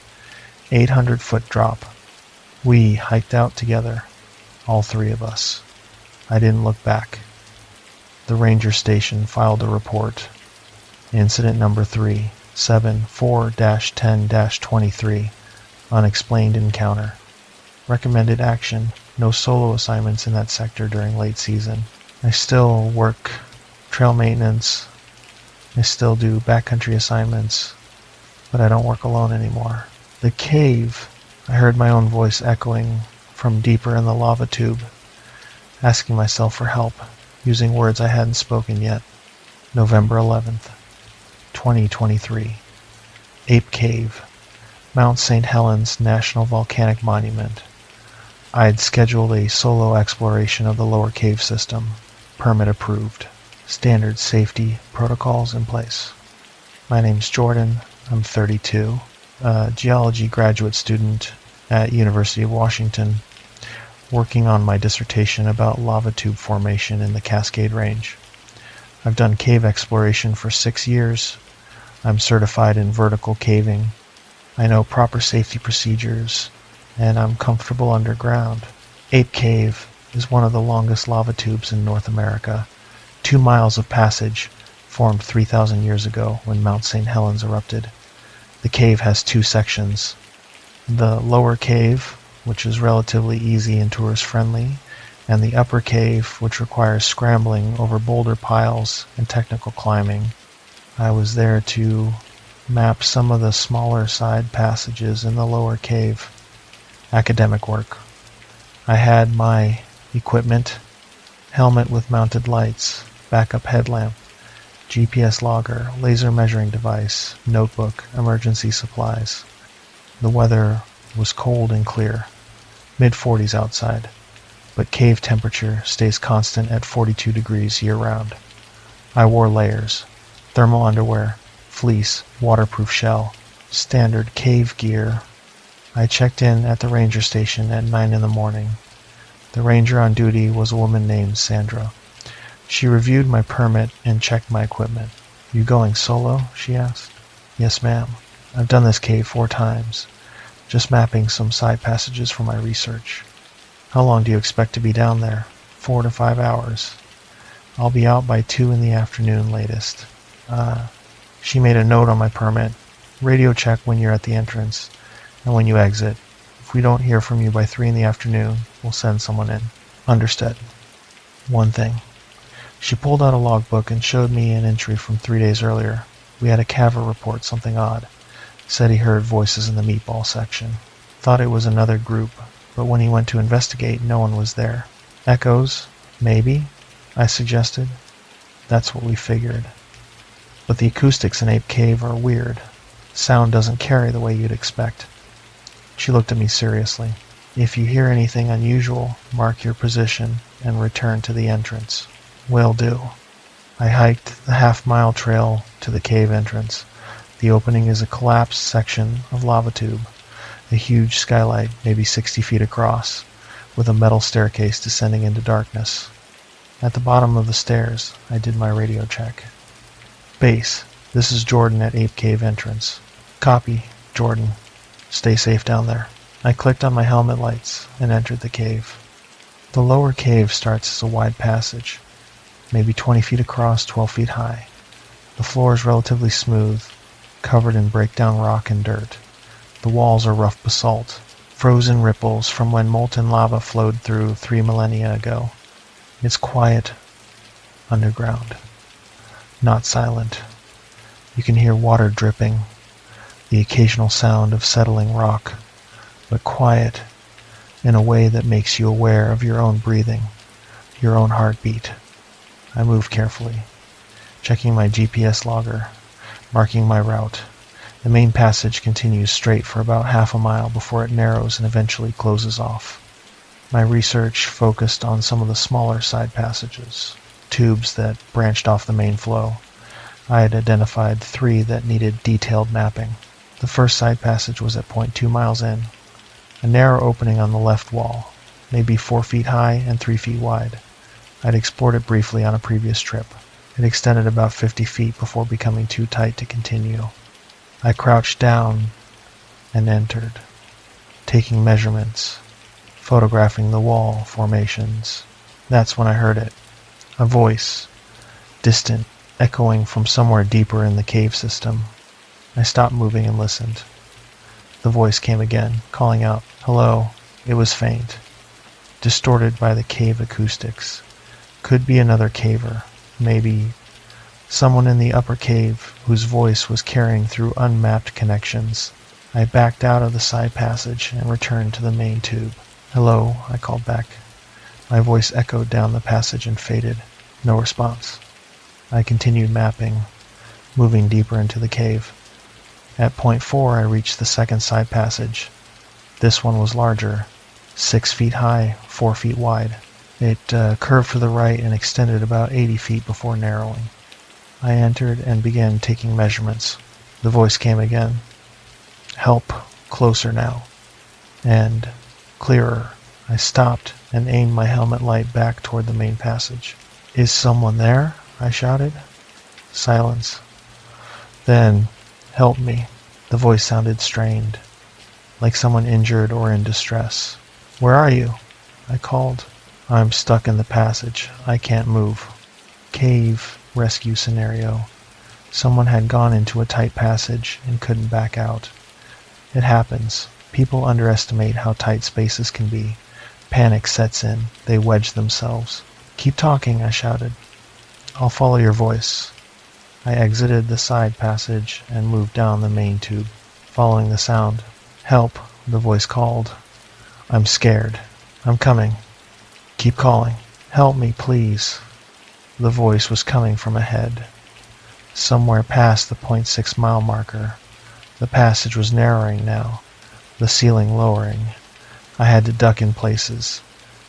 Speaker 1: 800-foot drop. We hiked out together, all 3 of us. I didn't look back." The ranger station filed a report. Incident number 3, 74-10-23, unexplained encounter. Recommended action, no solo assignments in that sector during late season. I still work trail maintenance. I still do backcountry assignments, but I don't work alone anymore. The cave, I heard my own voice echoing from deeper in the lava tube, asking myself for help, using words I hadn't spoken yet. November 11th, 2023. Ape Cave, Mount St. Helens National Volcanic Monument. I'd scheduled a solo exploration of the lower cave system. Permit approved. Standard safety protocols in place. My name's Jordan. I'm 32. A geology graduate student at University of Washington, working on my dissertation about lava tube formation in the Cascade Range. I've done cave exploration for 6 years. I'm certified in vertical caving. I know proper safety procedures, and I'm comfortable underground. Ape Cave is one of the longest lava tubes in North America. 2 miles of passage formed 3,000 years ago when Mount St. Helens erupted. The cave has 2 sections. The lower cave, which is relatively easy and tourist-friendly, and the upper cave, which requires scrambling over boulder piles and technical climbing. I was there to map some of the smaller side passages in the lower cave. Academic work. I had my equipment, helmet with mounted lights, backup headlamp, GPS logger, laser measuring device, notebook, emergency supplies. The weather was cold and clear, mid-40s outside, but cave temperature stays constant at 42 degrees year-round. I wore layers, thermal underwear, fleece, waterproof shell, standard cave gear. I checked in at the ranger station at 9 in the morning. The ranger on duty was a woman named Sandra. She reviewed my permit and checked my equipment. "You going solo?" she asked. "Yes, ma'am. I've done this cave 4 times. Just mapping some side passages for my research." "How long do you expect to be down there?" 4 to 5 hours. "I'll be out by 2 in the afternoon latest." She made a note on my permit. Radio check when you're at the entrance and when you exit. If we don't hear from you by 3 in the afternoon, we'll send someone in. Understood. One thing. She pulled out a logbook and showed me an entry from 3 days earlier. We had a caver report something odd. Said he heard voices in the meatball section. Thought it was another group, but when he went to investigate, no one was there. Echoes? Maybe? I suggested. That's what we figured. But the acoustics in Ape Cave are weird. Sound doesn't carry the way you'd expect. She looked at me seriously. If you hear anything unusual, mark your position and return to the entrance. Will do. I hiked the half-mile trail to the cave entrance. The opening is a collapsed section of lava tube, a huge skylight maybe 60 feet across, with a metal staircase descending into darkness. At the bottom of the stairs, I did my radio check. Base, this is Jordan at Ape Cave entrance. Copy, Jordan. Stay safe down there. I clicked on my helmet lights and entered the cave. The lower cave starts as a wide passage, maybe 20 feet across, 12 feet high. The floor is relatively smooth, covered in breakdown rock and dirt. The walls are rough basalt, frozen ripples from when molten lava flowed through 3 millennia ago. It's quiet underground, not silent. You can hear water dripping, the occasional sound of settling rock, but quiet in a way that makes you aware of your own breathing, your own heartbeat. I move carefully, checking my GPS logger, marking my route. The main passage continues straight for about half a mile before it narrows and eventually closes off. My research focused on some of the smaller side passages, tubes that branched off the main flow. I had identified 3 that needed detailed mapping. The first side passage was at point 2 miles in, a narrow opening on the left wall, maybe 4 feet high and 3 feet wide. I'd explored it briefly on a previous trip. It extended about 50 feet before becoming too tight to continue. I crouched down and entered, taking measurements, photographing the wall formations. That's when I heard it. A voice, distant, echoing from somewhere deeper in the cave system. I stopped moving and listened. The voice came again, calling out, "Hello." It was faint, distorted by the cave acoustics. Could be another caver, maybe someone in the upper cave whose voice was carrying through unmapped connections. I backed out of the side passage and returned to the main tube. "Hello," I called back. My voice echoed down the passage and faded. No response. I continued mapping, moving deeper into the cave. At point 4, I reached the second side passage. This one was larger, 6 feet high, 4 feet wide. It curved to the right and extended about 80 feet before narrowing. I entered and began taking measurements. The voice came again. "Help, closer now." And clearer. I stopped and aimed my helmet light back toward the main passage. "Is someone there?" I shouted. Silence. Then, "Help me." The voice sounded strained, like someone injured or in distress. "Where are you?" I called. "I'm stuck in the passage. I can't move." Cave rescue scenario. Someone had gone into a tight passage and couldn't back out. It happens. People underestimate how tight spaces can be. Panic sets in. They wedge themselves. "Keep talking," I shouted. "I'll follow your voice." I exited the side passage and moved down the main tube, following the sound. "Help," the voice called. "I'm scared." "I'm coming." "Keep calling." "Help me, please." The voice was coming from ahead, somewhere past the .6 mile marker. The passage was narrowing now, the ceiling lowering. I had to duck in places,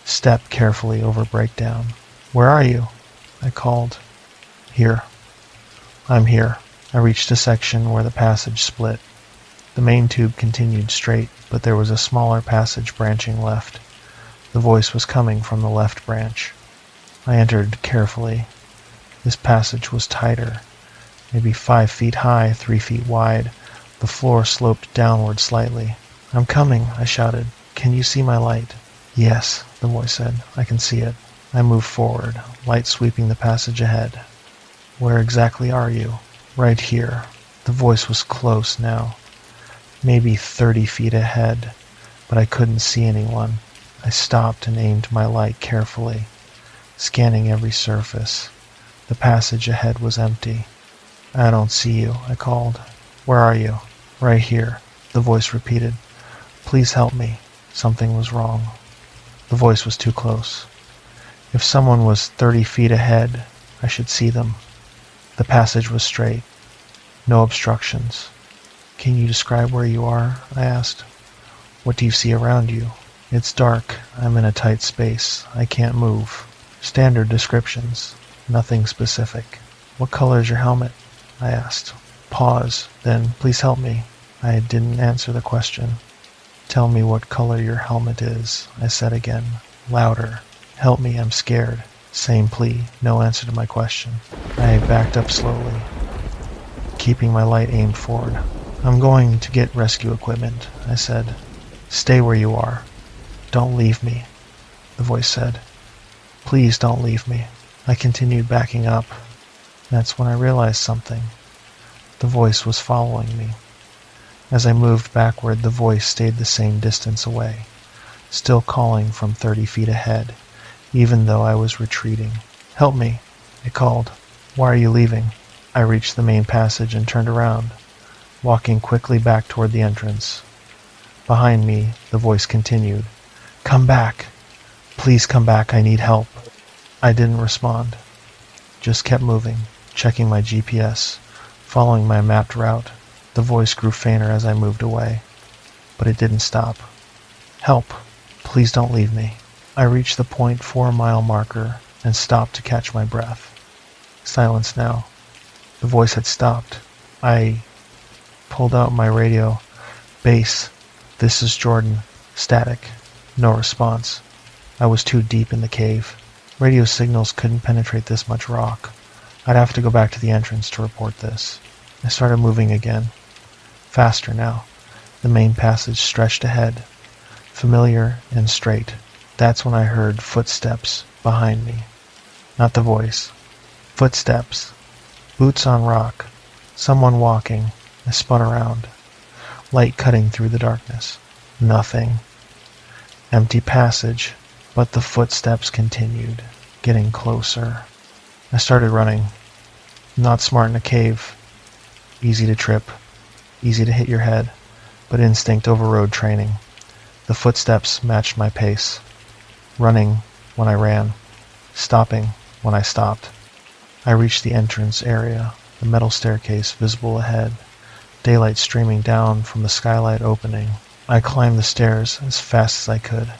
Speaker 1: step carefully over breakdown. "Where are you?" I called. "Here." "I'm here." I reached a section where the passage split. The main tube continued straight, but there was a smaller passage branching left. The voice was coming from the left branch. I entered carefully. This passage was tighter, maybe 5 feet high, 3 feet wide. The floor sloped downward slightly. "I'm coming," I shouted. "Can you see my light?" "Yes," the voice said. "I can see it." I moved forward, light sweeping the passage ahead. "Where exactly are you?" Right here. The voice was close now, maybe 30 feet ahead, but I couldn't see anyone. I stopped and aimed my light carefully, scanning every surface. The passage ahead was empty. I don't see you, I called. Where are you? Right here, the voice repeated. Please help me. Something was wrong. The voice was too close. If someone was 30 feet ahead, I should see them. The passage was straight. No obstructions. Can you describe where you are? I asked. What do you see around you? It's dark. I'm in a tight space. I can't move. Standard descriptions. Nothing specific. What color is your helmet? I asked. Pause. Then, please help me. I didn't answer the question. Tell me what color your helmet is, I said again, louder. Help me, I'm scared. Same plea. No answer to my question. I backed up slowly, keeping my light aimed forward. I'm going to get rescue equipment, I said. Stay where you are. Don't leave me, the voice said. Please don't leave me. I continued backing up. That's when I realized something. The voice was following me. As I moved backward, the voice stayed the same distance away, still calling from 30 feet ahead, even though I was retreating. Help me, it called. Why are you leaving? I reached the main passage and turned around, walking quickly back toward the entrance. Behind me, the voice continued. Come back. Please come back. I need help. I didn't respond. Just kept moving, checking my GPS, following my mapped route. The voice grew fainter as I moved away, but it didn't stop. Help. Please don't leave me. I reached the 0.4-mile marker and stopped to catch my breath. Silence now. The voice had stopped. I pulled out my radio. Base. This is Jordan. Static. No response. I was too deep in the cave. Radio signals couldn't penetrate this much rock. I'd have to go back to the entrance to report this. I started moving again. Faster now. The main passage stretched ahead, familiar and straight. That's when I heard footsteps behind me. Not the voice. Footsteps. Boots on rock. Someone walking. I spun around. Light cutting through the darkness. Nothing. Empty passage, but the footsteps continued, getting closer. I started running. Not smart in a cave. Easy to trip. Easy to hit your head, but instinct overrode training. The footsteps matched my pace. Running when I ran. Stopping when I stopped. I reached the entrance area, the metal staircase visible ahead, daylight streaming down from the skylight opening. I climbed the stairs as fast as I could,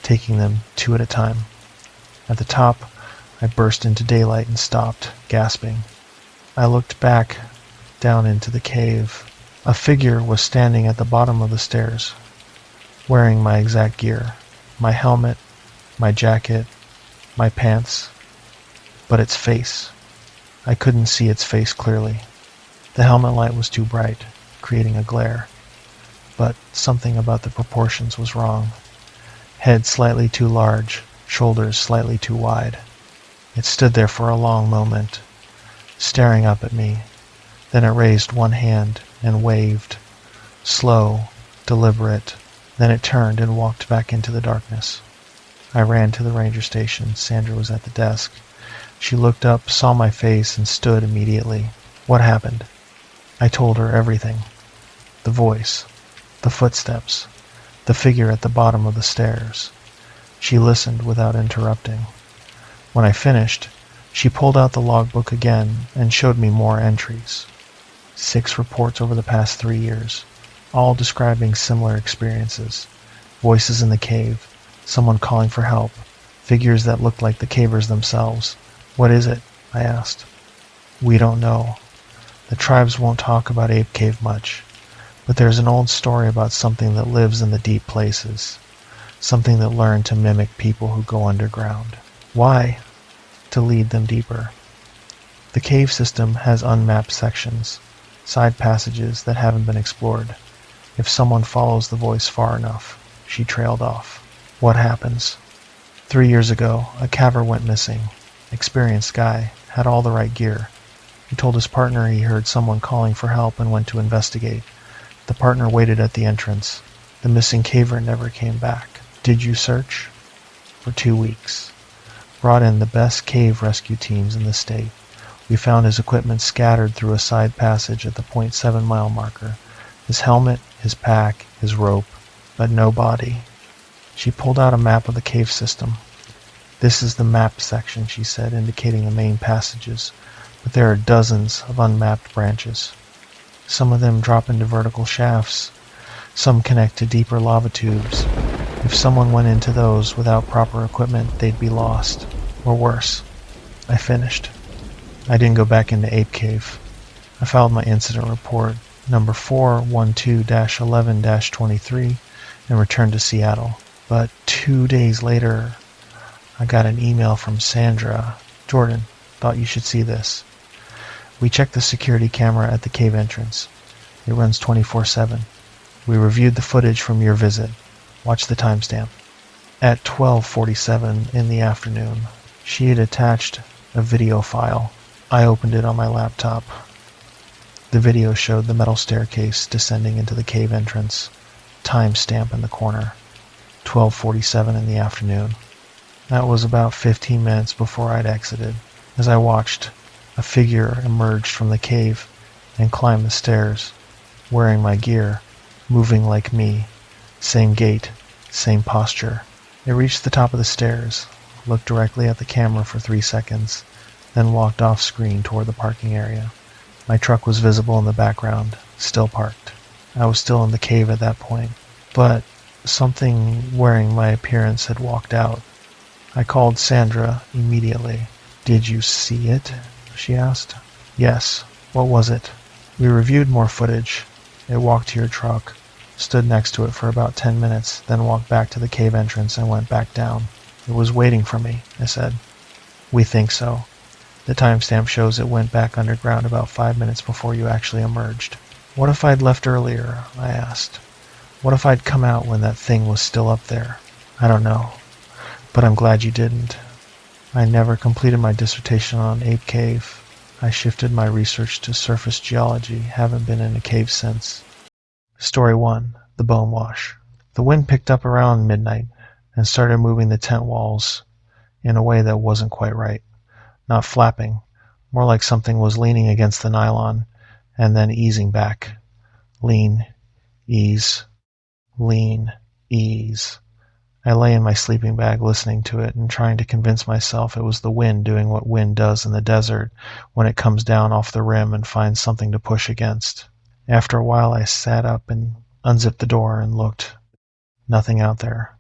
Speaker 1: taking them 2 at a time. At the top, I burst into daylight and stopped, gasping. I looked back down into the cave. A figure was standing at the bottom of the stairs, wearing my exact gear, my helmet, my jacket, my pants, but its face. I couldn't see its face clearly. The helmet light was too bright, creating a glare. But something about the proportions was wrong. Head slightly too large, shoulders slightly too wide. It stood there for a long moment, staring up at me. Then it raised one hand and waved, slow, deliberate. Then it turned and walked back into the darkness. I ran to the ranger station. Sandra was at the desk. She looked up, saw my face, and stood immediately. What happened? I told her everything. The voice, the footsteps, the figure at the bottom of the stairs. She listened without interrupting. When I finished, she pulled out the logbook again and showed me more entries. 6 reports over the past 3 years, all describing similar experiences. Voices in the cave, someone calling for help, figures that looked like the cavers themselves. What is it? I asked. We don't know. The tribes won't talk about Ape Cave much, but there's an old story about something that lives in the deep places, something that learned to mimic people who go underground. Why? To lead them deeper. The cave system has unmapped sections, side passages that haven't been explored. If someone follows the voice far enough, she trailed off. What happens? 3 years ago, a caver went missing. Experienced guy, had all the right gear. He told his partner he heard someone calling for help and went to investigate. The partner waited at the entrance. The missing caver never came back. Did you search? For 2 weeks. Brought in the best cave rescue teams in the state. We found his equipment scattered through a side passage at the .7 mile marker. His helmet, his pack, his rope, but no body. She pulled out a map of the cave system. This is the map section, she said, indicating the main passages, but there are dozens of unmapped branches. Some of them drop into vertical shafts. Some connect to deeper lava tubes. If someone went into those without proper equipment, they'd be lost. Or worse. I finished. I didn't go back into Ape Cave. I filed my incident report, number 412-11-23, and returned to Seattle. But 2 days later, I got an email from Sandra. Jordan, thought you should see this. We checked the security camera at the cave entrance. It runs 24/7. We reviewed the footage from your visit. Watch the timestamp. At 12:47 in the afternoon, she had attached a video file. I opened it on my laptop. The video showed the metal staircase descending into the cave entrance. Timestamp in the corner. 12:47 in the afternoon. That was about 15 minutes before I'd exited. As I watched, a figure emerged from the cave and climbed the stairs, wearing my gear, moving like me, same gait, same posture. It reached the top of the stairs, looked directly at the camera for 3 seconds, then walked off screen toward the parking area. My truck was visible in the background, still parked. I was still in the cave at that point, but something wearing my appearance had walked out. I called Sandra immediately. Did you see it? She asked. Yes. What was it? We reviewed more footage. It walked to your truck, stood next to it for about 10 minutes, then walked back to the cave entrance and went back down. It was waiting for me, I said. We think so. The timestamp shows it went back underground about 5 minutes before you actually emerged. What if I'd left earlier? I asked. What if I'd come out when that thing was still up there? I don't know. But I'm glad you didn't. I never completed my dissertation on Ape Cave. I shifted my research to surface geology, haven't been in a cave since. Story 1. The Bone Wash. The wind picked up around midnight and started moving the tent walls in a way that wasn't quite right. Not flapping, more like something was leaning against the nylon and then easing back. Lean, ease, lean, ease. I lay in my sleeping bag listening to it and trying to convince myself it was the wind doing what wind does in the desert when it comes down off the rim and finds something to push against. After a while I sat up and unzipped the door and looked. Nothing out there.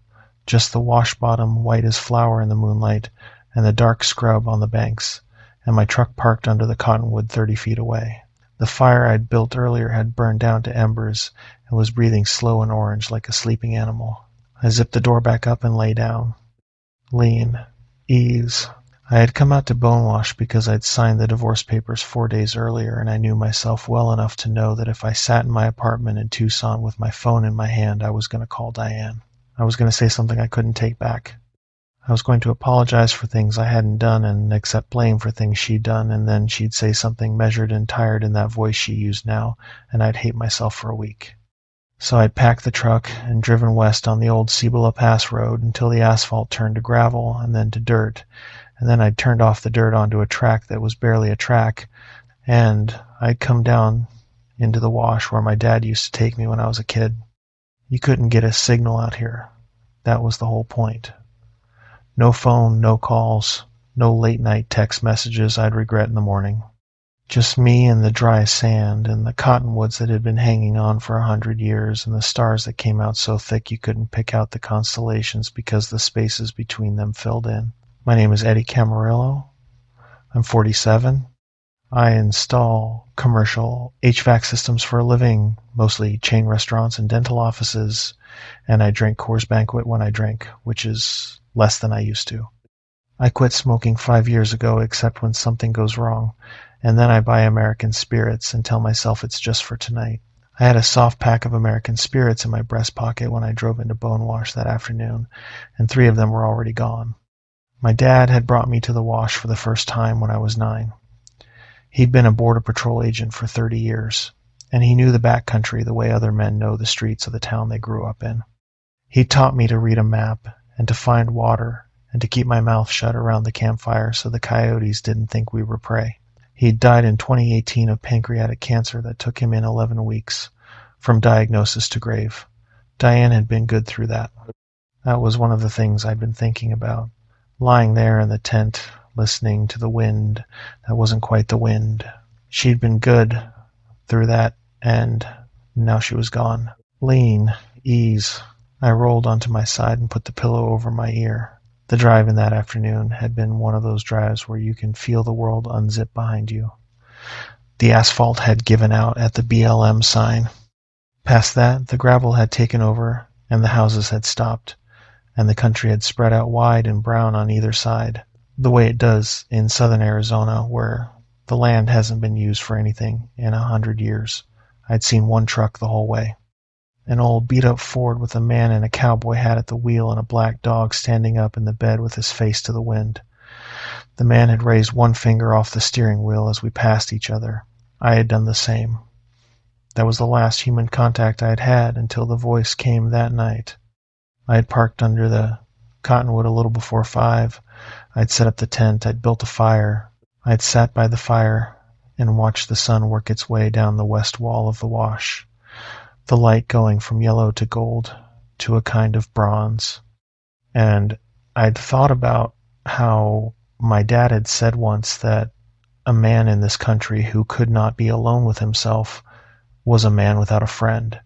Speaker 1: Just the wash bottom white as flour in the moonlight and the dark scrub on the banks, and my truck parked under the cottonwood 30 feet away. The fire I'd built earlier had burned down to embers and was breathing slow and orange like a sleeping animal. I zipped the door back up and lay down. Lean. Ease. I had come out to Bonewash because I'd signed the divorce papers 4 days earlier, and I knew myself well enough to know that if I sat in my apartment in Tucson with my phone in my hand, I was going to call Diane. I was going to say something I couldn't take back. I was going to apologize for things I hadn't done and accept blame for things she'd done, and then she'd say something measured and tired in that voice she used now, and I'd hate myself for a week. So I'd packed the truck and driven west on the old Cibola Pass road until the asphalt turned to gravel and then to dirt, and then I'd turned off the dirt onto a track that was barely a track, and I'd come down into the wash where my dad used to take me when I was a kid. You couldn't get a signal out here. That was the whole point. No phone, no calls, no late-night text messages I'd regret in the morning. Just me and the dry sand and the cottonwoods that had been hanging on for 100 years and the stars that came out so thick you couldn't pick out the constellations because the spaces between them filled in. My name is Eddie Camarillo. I'm 47. I install commercial HVAC systems for a living, mostly chain restaurants and dental offices, and I drink Coors Banquet when I drink, which is less than I used to. I quit smoking 5 years ago except when something goes wrong, and then I buy American Spirits and tell myself it's just for tonight. I had a soft pack of American Spirits in my breast pocket when I drove into Bonewash that afternoon, and 3 of them were already gone. My dad had brought me to the wash for the first time when I was 9. He'd been a Border Patrol agent for 30 years, and he knew the backcountry the way other men know the streets of the town they grew up in. He taught me to read a map and to find water and to keep my mouth shut around the campfire so the coyotes didn't think we were prey. He'd died in 2018 of pancreatic cancer that took him in 11 weeks, from diagnosis to grave. Diane had been good through that. That was one of the things I'd been thinking about, lying there in the tent, listening to the wind that wasn't quite the wind. She'd been good through that, and now she was gone. Lean, ease. I rolled onto my side and put the pillow over my ear. The drive in that afternoon had been one of those drives where you can feel the world unzip behind you. The asphalt had given out at the BLM sign. Past that, the gravel had taken over, and the houses had stopped, and the country had spread out wide and brown on either side, the way it does in southern Arizona, where the land hasn't been used for anything in 100 years. I'd seen one truck the whole way. An old beat-up Ford with a man in a cowboy hat at the wheel and a black dog standing up in the bed with his face to the wind. The man had raised one finger off the steering wheel as we passed each other. I had done the same. That was the last human contact I had had until the voice came that night. I had parked under the cottonwood a little before 5. I'd set up the tent. I'd built a fire. I'd sat by the fire and watched the sun work its way down the west wall of the wash, the light going from yellow to gold to a kind of bronze. And I'd thought about how my dad had said once that a man in this country who could not be alone with himself was a man without a friend.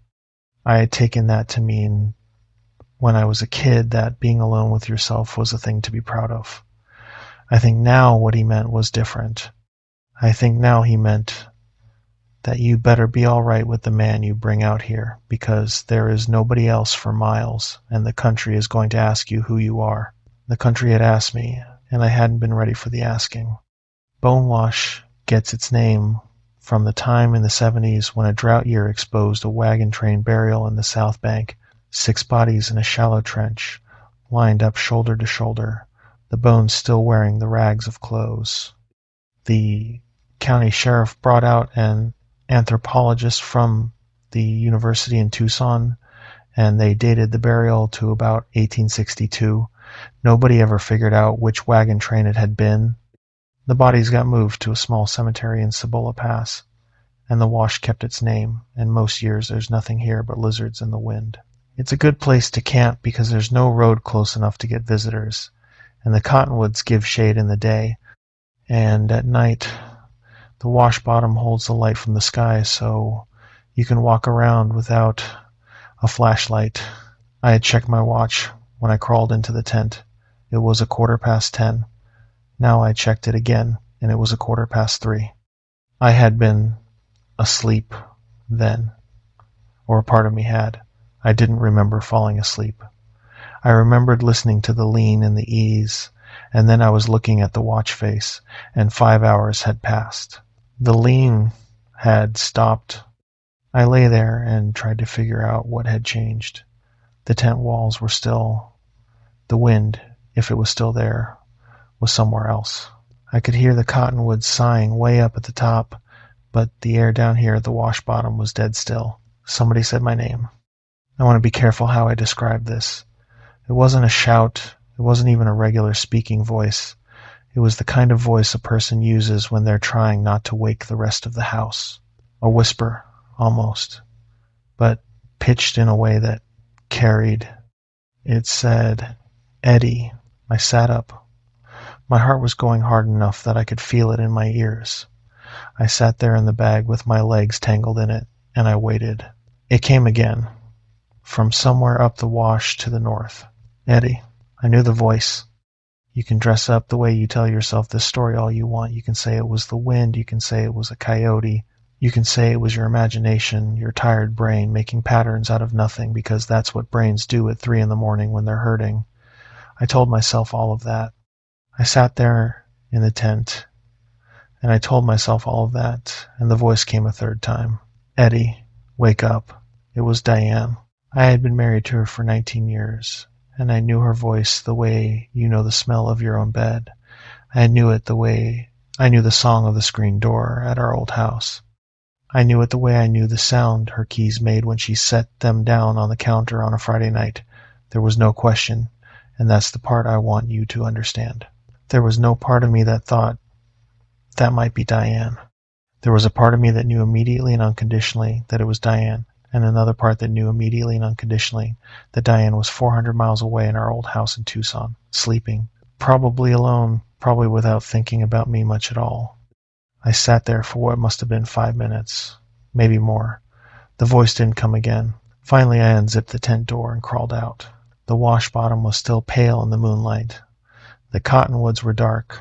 Speaker 1: I had taken that to mean when I was a kid that being alone with yourself was a thing to be proud of. I think now what he meant was different. I think now he meant that you better be all right with the man you bring out here, because there is nobody else for miles, and the country is going to ask you who you are. The country had asked me, and I hadn't been ready for the asking. Bonewash gets its name from the time in the 70s when a drought year exposed a wagon train burial in the South Bank, 6 bodies in a shallow trench, lined up shoulder to shoulder, the bones still wearing the rags of clothes. The county sheriff brought out an anthropologist from the university in Tucson, and they dated the burial to about 1862. Nobody ever figured out which wagon train it had been. The bodies got moved to a small cemetery in Cibola Pass, and the wash kept its name, and most years there's nothing here but lizards in the wind. It's a good place to camp because there's no road close enough to get visitors, and the cottonwoods give shade in the day, and at night the wash bottom holds the light from the sky, so you can walk around without a flashlight. I had checked my watch when I crawled into the tent. It was 10:15. Now I checked it again, and it was 3:15. I had been asleep then, or a part of me had. I didn't remember falling asleep. I remembered listening to the lean and the ease, and then I was looking at the watch face, and 5 hours had passed. The lean had stopped. I lay there and tried to figure out what had changed. The tent walls were still. The wind, if it was still there, was somewhere else. I could hear the cottonwoods sighing way up at the top, but the air down here at the wash bottom was dead still. Somebody said my name. I want to be careful how I describe this. It wasn't a shout. It wasn't even a regular speaking voice. It was the kind of voice a person uses when they're trying not to wake the rest of the house. A whisper, almost, but pitched in a way that carried. It said, "Eddie." I sat up. My heart was going hard enough that I could feel it in my ears. I sat there in the bag with my legs tangled in it, and I waited. It came again, from somewhere up the wash to the north. "Eddie." I knew the voice. You can dress up the way you tell yourself this story all you want. You can say it was the wind. You can say it was a coyote. You can say it was your imagination, your tired brain making patterns out of nothing, because that's what brains do at 3 a.m. when they're hurting. I told myself all of that. I sat there in the tent, and I told myself all of that, and the voice came a third time. "Eddie, wake up." It was Diane. I had been married to her for 19 years. And I knew her voice the way you know the smell of your own bed. I knew it the way I knew the song of the screen door at our old house. I knew it the way I knew the sound her keys made when she set them down on the counter on a Friday night. There was no question, and that's the part I want you to understand. There was no part of me that thought, that might be Diane. There was a part of me that knew immediately and unconditionally that it was Diane, and another part that knew immediately and unconditionally that Diane was 400 miles away in our old house in Tucson, sleeping, probably alone, probably without thinking about me much at all. I sat there for what must have been 5 minutes, maybe more. The voice didn't come again. Finally, I unzipped the tent door and crawled out. The wash bottom was still pale in the moonlight. The cottonwoods were dark.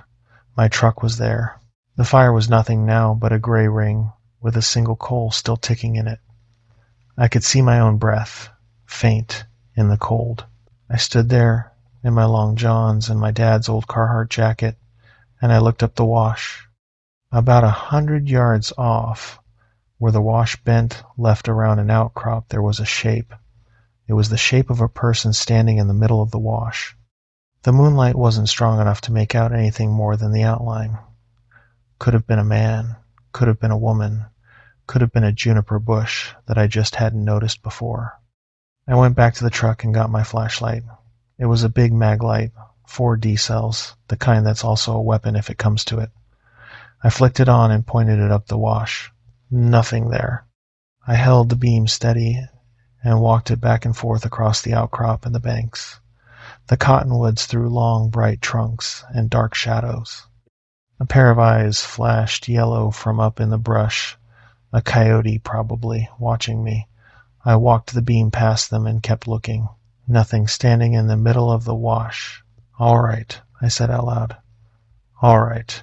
Speaker 1: My truck was there. The fire was nothing now but a gray ring with a single coal still ticking in it. I could see my own breath, faint, in the cold. I stood there in my long johns and my dad's old Carhartt jacket, and I looked up the wash. About 100 yards off, where the wash bent left around an outcrop, there was a shape. It was the shape of a person standing in the middle of the wash. The moonlight wasn't strong enough to make out anything more than the outline. Could have been a man, could have been a woman, could have been a juniper bush that I just hadn't noticed before. I went back to the truck and got my flashlight. It was a big mag light, 4 D cells, the kind that's also a weapon if it comes to it. I flicked it on and pointed it up the wash. Nothing there. I held the beam steady and walked it back and forth across the outcrop and the banks. The cottonwoods threw long, bright trunks and dark shadows. A pair of eyes flashed yellow from up in the brush, a coyote probably, watching me. I walked the beam past them and kept looking. Nothing standing in the middle of the wash. All right, I said out loud. All right.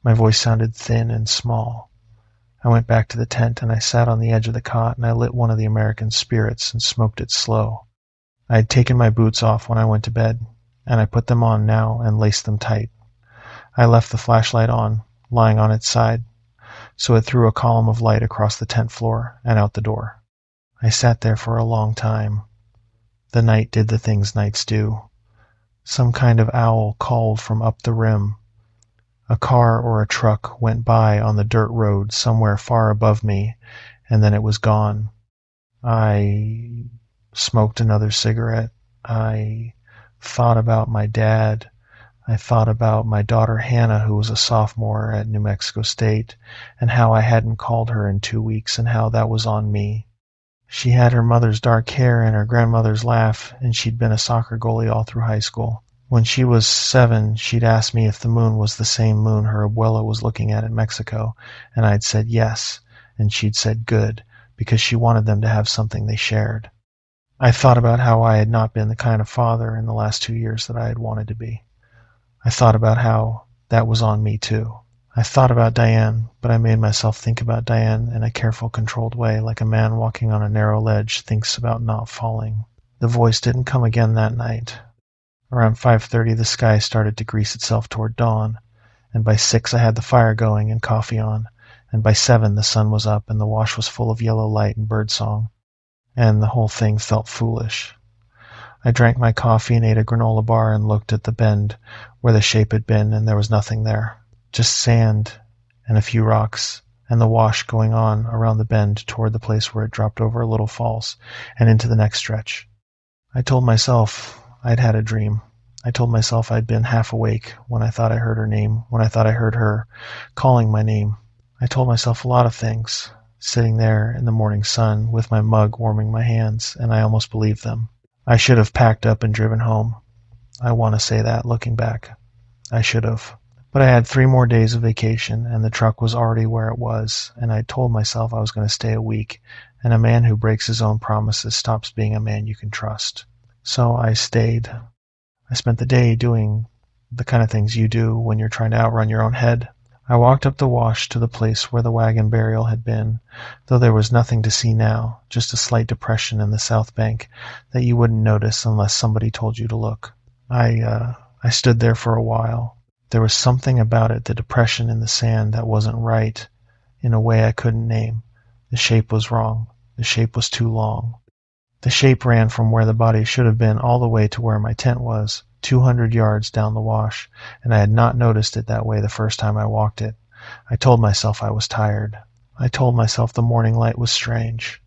Speaker 1: My voice sounded thin and small. I went back to the tent and I sat on the edge of the cot and I lit one of the American spirits and smoked it slow. I had taken my boots off when I went to bed, and I put them on now and laced them tight. I left the flashlight on, lying on its side, so it threw a column of light across the tent floor and out the door. I sat there for a long time. The night did the things nights do. Some kind of owl called from up the rim. A car or a truck went by on the dirt road somewhere far above me, and then it was gone. I smoked another cigarette. I thought about my dad. I thought about my daughter Hannah, who was a sophomore at New Mexico State, and how I hadn't called her in 2 weeks and how that was on me. She had her mother's dark hair and her grandmother's laugh, and she'd been a soccer goalie all through high school. When she was 7, she'd asked me if the moon was the same moon her abuela was looking at in Mexico, and I'd said yes, and she'd said good, because she wanted them to have something they shared. I thought about how I had not been the kind of father in the last 2 years that I had wanted to be. I thought about how that was on me too. I thought about Diane, but I made myself think about Diane in a careful, controlled way, like a man walking on a narrow ledge thinks about not falling. The voice didn't come again that night. Around 5:30 the sky started to grease itself toward dawn, and by 6 I had the fire going and coffee on, and by 7 the sun was up and the wash was full of yellow light and birdsong, and the whole thing felt foolish. I drank my coffee and ate a granola bar and looked at the bend where the shape had been, and there was nothing there. Just sand and a few rocks, and the wash going on around the bend toward the place where it dropped over a little falls and into the next stretch. I told myself I'd had a dream. I told myself I'd been half awake when I thought I heard her name, when I thought I heard her calling my name. I told myself a lot of things, sitting there in the morning sun with my mug warming my hands, and I almost believed them. I should have packed up and driven home. I want to say that, looking back. I should have. But I had 3 more days of vacation, and the truck was already where it was, and I told myself I was going to stay a week, and a man who breaks his own promises stops being a man you can trust. So I stayed. I spent the day doing the kind of things you do when you're trying to outrun your own head. I walked up the wash to the place where the wagon burial had been, though there was nothing to see now, just a slight depression in the south bank that you wouldn't notice unless somebody told you to look. I stood there for a while. There was something about it, the depression in the sand, that wasn't right, in a way I couldn't name. The shape was wrong. The shape was too long. The shape ran from where the body should have been all the way to where my tent was, 200 yards down the wash, and I had not noticed it that way the first time I walked it. I told myself I was tired. I told myself the morning light was strange.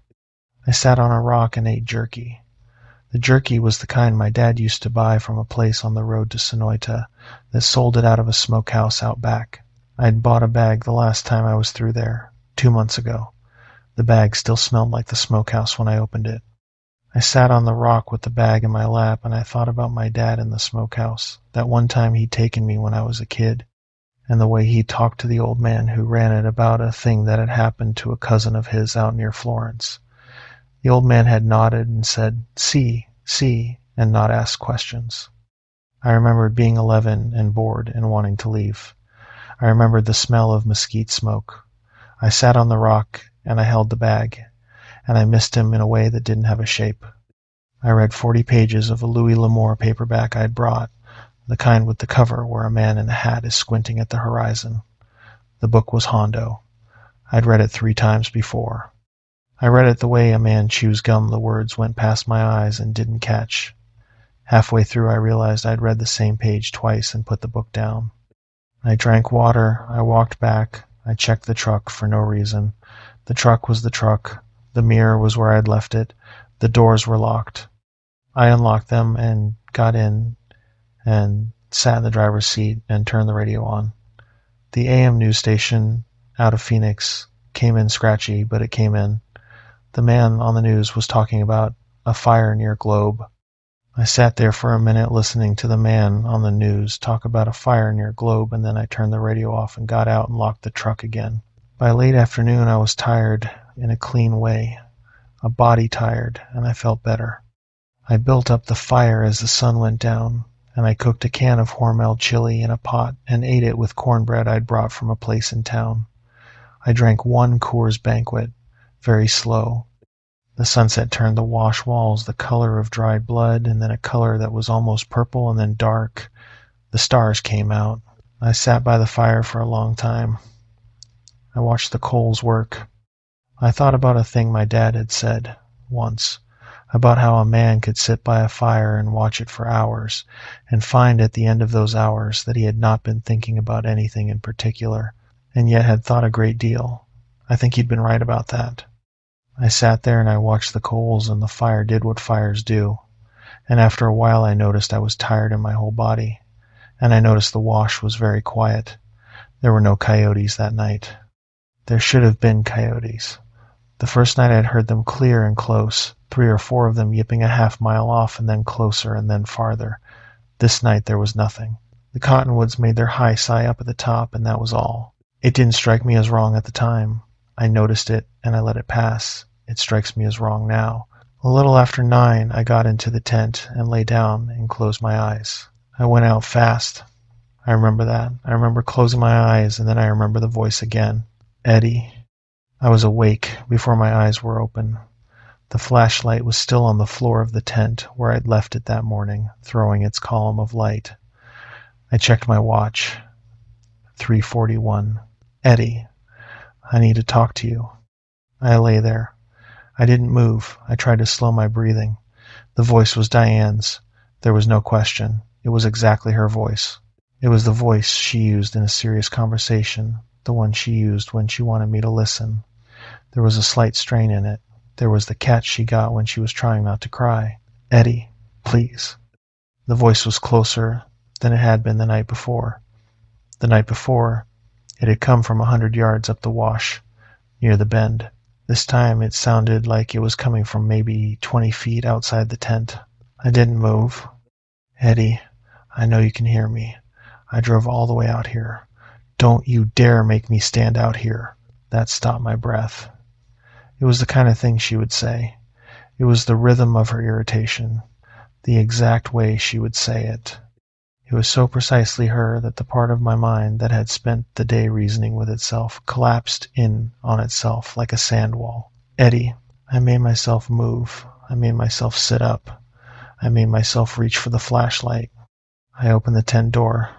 Speaker 1: I sat on a rock and ate jerky. The jerky was the kind my dad used to buy from a place on the road to Sonoita that sold it out of a smokehouse out back. I had bought a bag the last time I was through there, 2 months ago. The bag still smelled like the smokehouse when I opened it. I sat on the rock with the bag in my lap, and I thought about my dad in the smokehouse, that one time he'd taken me when I was a kid, and the way he talked to the old man who ran it about a thing that had happened to a cousin of his out near Florence. The old man had nodded and said, "See, see," and not asked questions. I remembered being 11 and bored and wanting to leave. I remembered the smell of mesquite smoke. I sat on the rock, and I held the bag, and I missed him in a way that didn't have a shape. I read 40 pages of a Louis L'Amour paperback I'd brought, the kind with the cover where a man in a hat is squinting at the horizon. The book was Hondo. I'd read it 3 times before. I read it the way a man chews gum. The words went past my eyes and didn't catch. Halfway through I realized I'd read the same page twice and put the book down. I drank water. I walked back. I checked the truck for no reason. The truck was the truck. The mirror was where I'd left it. The doors were locked. I unlocked them and got in and sat in the driver's seat and turned the radio on. The AM news station out of Phoenix came in scratchy, but it came in. The man on the news was talking about a fire near Globe. I sat there for a minute listening to the man on the news talk about a fire near Globe, and then I turned the radio off and got out and locked the truck again. By late afternoon I was tired in a clean way, a body tired, and I felt better. I built up the fire as the sun went down, and I cooked a can of Hormel chili in a pot and ate it with cornbread I'd brought from a place in town. I drank 1 Coors Banquet, very slow. The sunset turned the wash walls the color of dried blood, and then a color that was almost purple and then dark. The stars came out. I sat by the fire for a long time. I watched the coals work. I thought about a thing my dad had said once, about how a man could sit by a fire and watch it for hours, and find at the end of those hours that he had not been thinking about anything in particular, and yet had thought a great deal. I think he'd been right about that. I sat there and I watched the coals, and the fire did what fires do. And after a while I noticed I was tired in my whole body. And I noticed the wash was very quiet. There were no coyotes that night. There should have been coyotes. The first night I'd heard them clear and close, 3 or 4 of them yipping a half-mile off and then closer and then farther. This night there was nothing. The cottonwoods made their high sigh up at the top, and that was all. It didn't strike me as wrong at the time. I noticed it, and I let it pass. It strikes me as wrong now. A little after 9, I got into the tent and lay down and closed my eyes. I went out fast. I remember that. I remember closing my eyes, and then I remember the voice again. Eddie. I was awake before my eyes were open. The flashlight was still on the floor of the tent where I'd left it that morning, throwing its column of light. I checked my watch. 3:41. Eddie. I need to talk to you. I lay there. I didn't move. I tried to slow my breathing. The voice was Diane's. There was no question. It was exactly her voice. It was the voice she used in a serious conversation, the one she used when she wanted me to listen. There was a slight strain in it. There was the catch she got when she was trying not to cry. Eddie, please. The voice was closer than it had been the night before. The night before, it had come from 100 yards up the wash, near the bend. This time it sounded like it was coming from maybe 20 feet outside the tent. I didn't move. Eddie, I know you can hear me. I drove all the way out here. Don't you dare make me stand out here. That stopped my breath. It was the kind of thing she would say. It was the rhythm of her irritation, the exact way she would say it. It was so precisely her that the part of my mind that had spent the day reasoning with itself collapsed in on itself like a sand wall. Eddie, I made myself move. I made myself sit up. I made myself reach for the flashlight. I opened the tent door,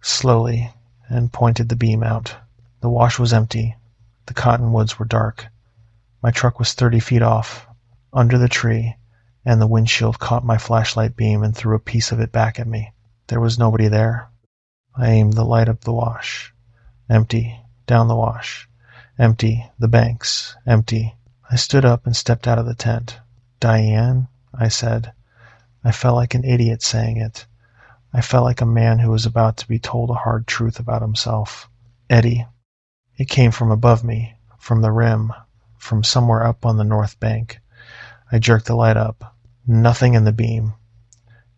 Speaker 1: slowly, and pointed the beam out. The wash was empty. The cottonwoods were dark. My truck was 30 feet off, under the tree, and the windshield caught my flashlight beam and threw a piece of it back at me. There was nobody there. I aimed the light up the wash. Empty. Down the wash. Empty. The banks. Empty. I stood up and stepped out of the tent. "Diane?" I said. I felt like an idiot saying it. I felt like a man who was about to be told a hard truth about himself. "Eddie." It came from above me, from the rim, from somewhere up on the north bank. I jerked the light up. Nothing in the beam.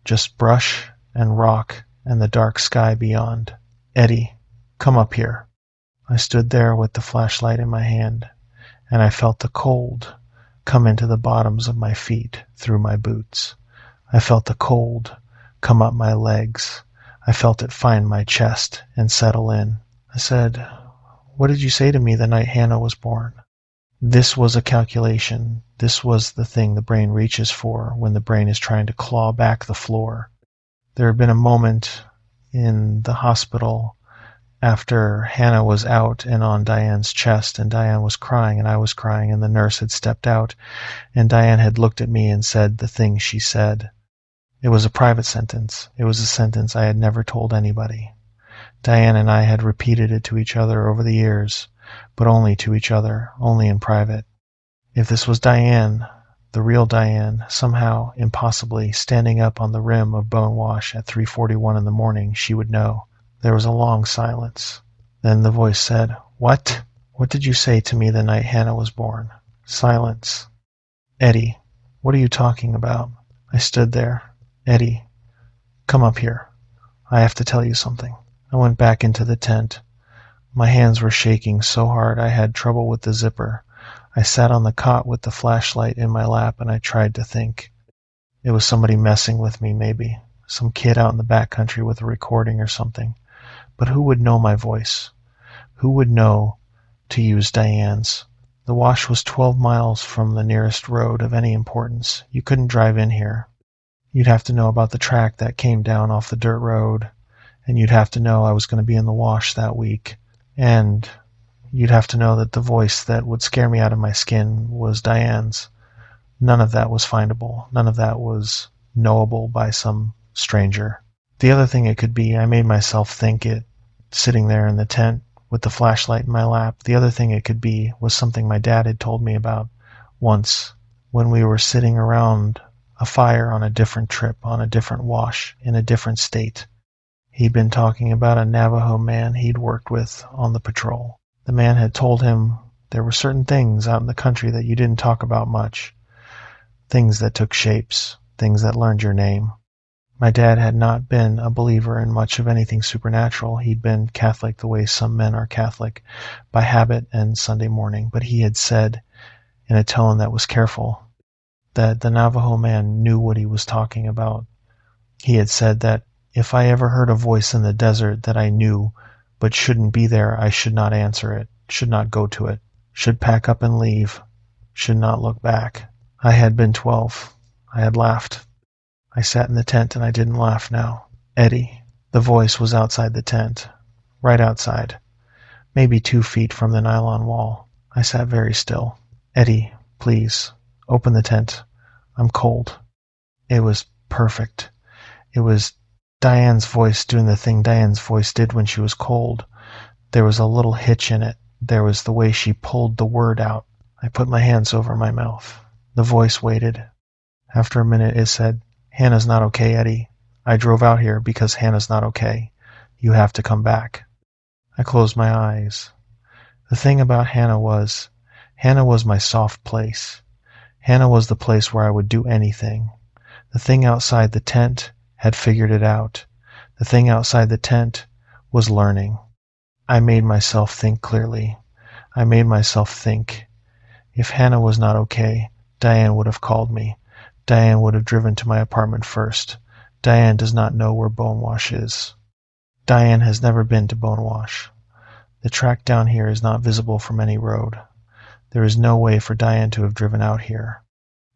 Speaker 1: Just brush and rock and the dark sky beyond. "Eddie, come up here." I stood there with the flashlight in my hand, and I felt the cold come into the bottoms of my feet through my boots. I felt the cold come up my legs. I felt it find my chest and settle in. I said, "What did you say to me the night Hannah was born?" This was a calculation. This was the thing the brain reaches for when the brain is trying to claw back the floor. There had been a moment in the hospital after Hannah was out and on Diane's chest, and Diane was crying and I was crying, and the nurse had stepped out, and Diane had looked at me and said the thing she said. It was a private sentence. It was a sentence I had never told anybody. Diane and I had repeated it to each other over the years, but only to each other, only in private. If this was Diane, the real Diane, somehow, impossibly, standing up on the rim of Bonewash at 3:41 in the morning, she would know. There was a long silence. Then the voice said, "What? What did you say to me the night Hannah was born?" Silence. "Eddie, what are you talking about?" I stood there. "Eddie, come up here. I have to tell you something." I went back into the tent. My hands were shaking so hard I had trouble with the zipper. I sat on the cot with the flashlight in my lap and I tried to think. It was somebody messing with me, maybe. Some kid out in the backcountry with a recording or something. But who would know my voice? Who would know to use Diane's? The wash was 12 miles from the nearest road of any importance. You couldn't drive in here. You'd have to know about the track that came down off the dirt road, and you'd have to know I was going to be in the wash that week, and you'd have to know that the voice that would scare me out of my skin was Diane's. None of that was findable. None of that was knowable by some stranger. The other thing it could be, I made myself think it, sitting there in the tent with the flashlight in my lap. The other thing it could be was something my dad had told me about once when we were sitting around a fire on a different trip, on a different wash, in a different state. He'd been talking about a Navajo man he'd worked with on the patrol. The man had told him there were certain things out in the country that you didn't talk about much. Things that took shapes, things that learned your name. My dad had not been a believer in much of anything supernatural. He'd been Catholic the way some men are Catholic, by habit and Sunday morning, but he had said, in a tone that was careful, that the Navajo man knew what he was talking about. He had said that if I ever heard a voice in the desert that I knew but shouldn't be there, I should not answer it, should not go to it, should pack up and leave, should not look back. I had been 12. I had laughed. I sat in the tent and I didn't laugh now. "Eddie." The voice was outside the tent, right outside, maybe 2 feet from the nylon wall. I sat very still. "Eddie, please, open the tent. I'm cold." It was perfect. It was Diane's voice doing the thing Diane's voice did when she was cold. There was a little hitch in it. There was the way she pulled the word out. I put my hands over my mouth. The voice waited. After a minute it said, "Hannah's not okay, Eddie. I drove out here because Hannah's not okay. You have to come back." I closed my eyes. The thing about Hannah was my soft place. Hannah was the place where I would do anything. The thing outside the tent had figured it out. The thing outside the tent was learning. I made myself think clearly. I made myself think. If Hannah was not okay, Diane would have called me. Diane would have driven to my apartment first. Diane does not know where Bonewash is. Diane has never been to Bonewash. The track down here is not visible from any road. There is no way for Diane to have driven out here.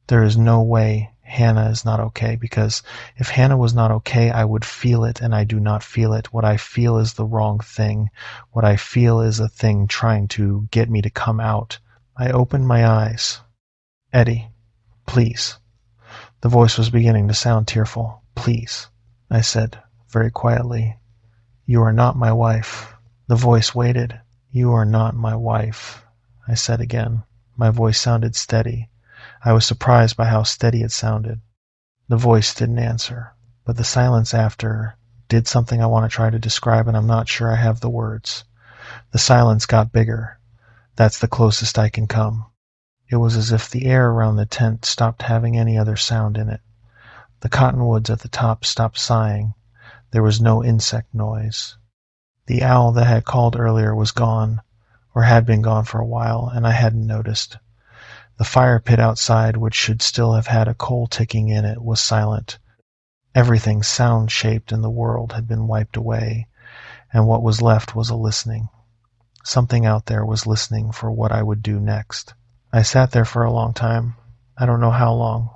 Speaker 1: There is no way Hannah is not okay, because if Hannah was not okay, I would feel it, and I do not feel it. What I feel is the wrong thing. What I feel is a thing trying to get me to come out. I opened my eyes. "Eddie, please." The voice was beginning to sound tearful. "Please," I said, very quietly. "You are not my wife." The voice waited. "You are not my wife," I said again. My voice sounded steady. I was surprised by how steady it sounded. The voice didn't answer, but the silence after did something I want to try to describe, and I'm not sure I have the words. The silence got bigger. That's the closest I can come. It was as if the air around the tent stopped having any other sound in it. The cottonwoods at the top stopped sighing. There was no insect noise. The owl that had called earlier was gone, or had been gone for a while, and I hadn't noticed. The fire pit outside, which should still have had a coal ticking in it, was silent. Everything sound-shaped in the world had been wiped away, and what was left was a listening. Something out there was listening for what I would do next. I sat there for a long time. I don't know how long.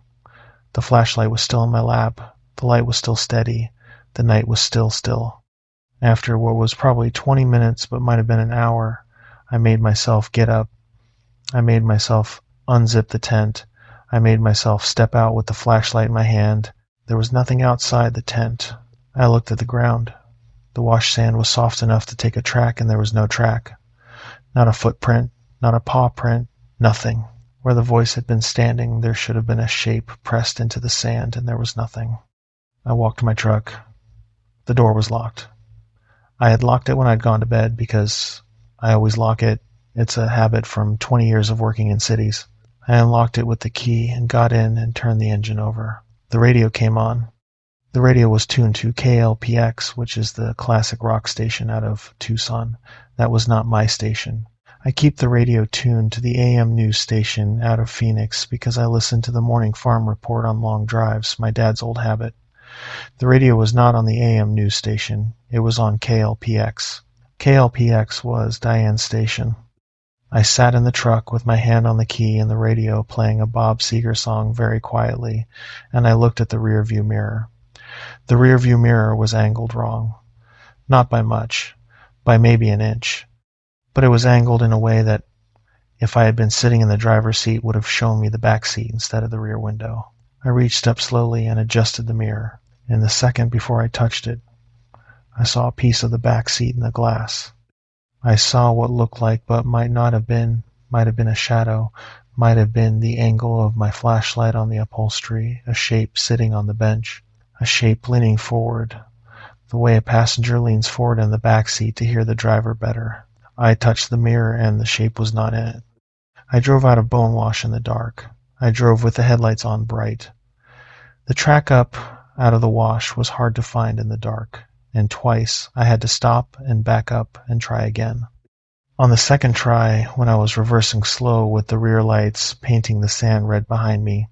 Speaker 1: The flashlight was still in my lap. The light was still steady. The night was still still. After what was probably 20 minutes but might have been an hour, I made myself get up. I made myself unzip the tent. I made myself step out with the flashlight in my hand. There was nothing outside the tent. I looked at the ground. The wash sand was soft enough to take a track, and there was no track. Not a footprint, not a paw print, nothing. Where the voice had been standing, there should have been a shape pressed into the sand, and there was nothing. I walked to my truck. The door was locked. I had locked it when I'd gone to bed because I always lock it. It's a habit from 20 years of working in cities. I unlocked it with the key and got in and turned the engine over. The radio came on. The radio was tuned to KLPX, which is the classic rock station out of Tucson. That was not my station. I keep the radio tuned to the AM news station out of Phoenix because I listen to the morning farm report on long drives, my dad's old habit. The radio was not on the AM news station. It was on KLPX. KLPX was Diane's station. I sat in the truck with my hand on the key and the radio playing a Bob Seger song very quietly, and I looked at the rearview mirror. The rearview mirror was angled wrong. Not by much, by maybe an inch. But it was angled in a way that, if I had been sitting in the driver's seat, would have shown me the back seat instead of the rear window. I reached up slowly and adjusted the mirror. In the second before I touched it, I saw a piece of the back seat in the glass. I saw what looked like, but might have been a shadow, might have been the angle of my flashlight on the upholstery, a shape sitting on the bench, a shape leaning forward, the way a passenger leans forward in the back seat to hear the driver better. I touched the mirror and the shape was not in it. I drove out of Bonewash in the dark. I drove with the headlights on bright. The track up out of the wash was hard to find in the dark, and twice I had to stop and back up and try again. On the second try, when I was reversing slow with the rear lights painting the sand red behind me,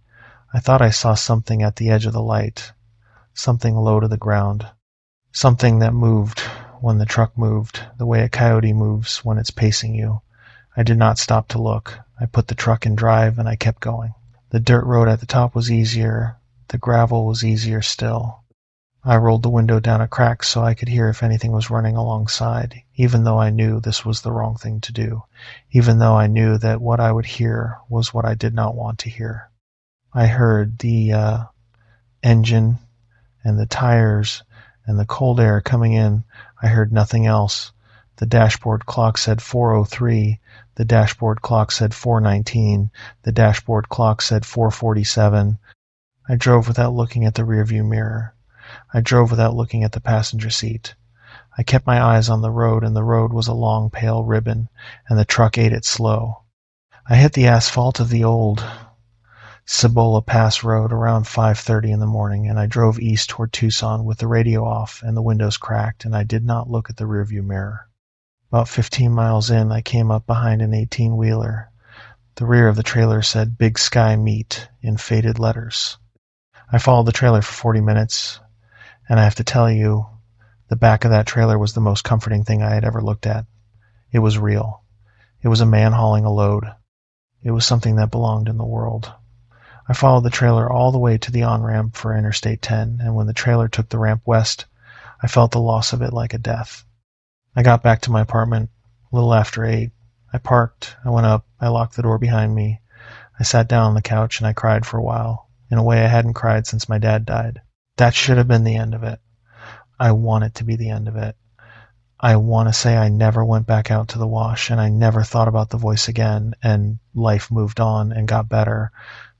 Speaker 1: I thought I saw something at the edge of the light, something low to the ground, something that moved when the truck moved, the way a coyote moves when it's pacing you. I did not stop to look. I put the truck in drive and I kept going. The dirt road at the top was easier. The gravel was easier still. I rolled the window down a crack so I could hear if anything was running alongside, even though I knew this was the wrong thing to do, even though I knew that what I would hear was what I did not want to hear. I heard the engine and the tires and the cold air coming in. I heard nothing else. The dashboard clock said 4:03. The dashboard clock said 4:19. The dashboard clock said 4:47. I drove without looking at the rearview mirror. I drove without looking at the passenger seat. I kept my eyes on the road, and the road was a long pale ribbon, and the truck ate it slow. I hit the asphalt of the old Cibola Pass Road around 5:30 in the morning, and I drove east toward Tucson with the radio off and the windows cracked, and I did not look at the rearview mirror. About 15 miles in, I came up behind an 18-wheeler. The rear of the trailer said Big Sky Meat in faded letters. I followed the trailer for 40 minutes, and I have to tell you, the back of that trailer was the most comforting thing I had ever looked at. It was real. It was a man hauling a load. It was something that belonged in the world. I followed the trailer all the way to the on-ramp for Interstate 10, and when the trailer took the ramp west, I felt the loss of it like a death. I got back to my apartment a little after 8. I parked, I went up, I locked the door behind me. I sat down on the couch and I cried for a while. in a way I hadn't cried since my dad died. That should have been the end of it. I want it to be the end of it. I want to say I never went back out to the wash and I never thought about the voice again and life moved on and got better.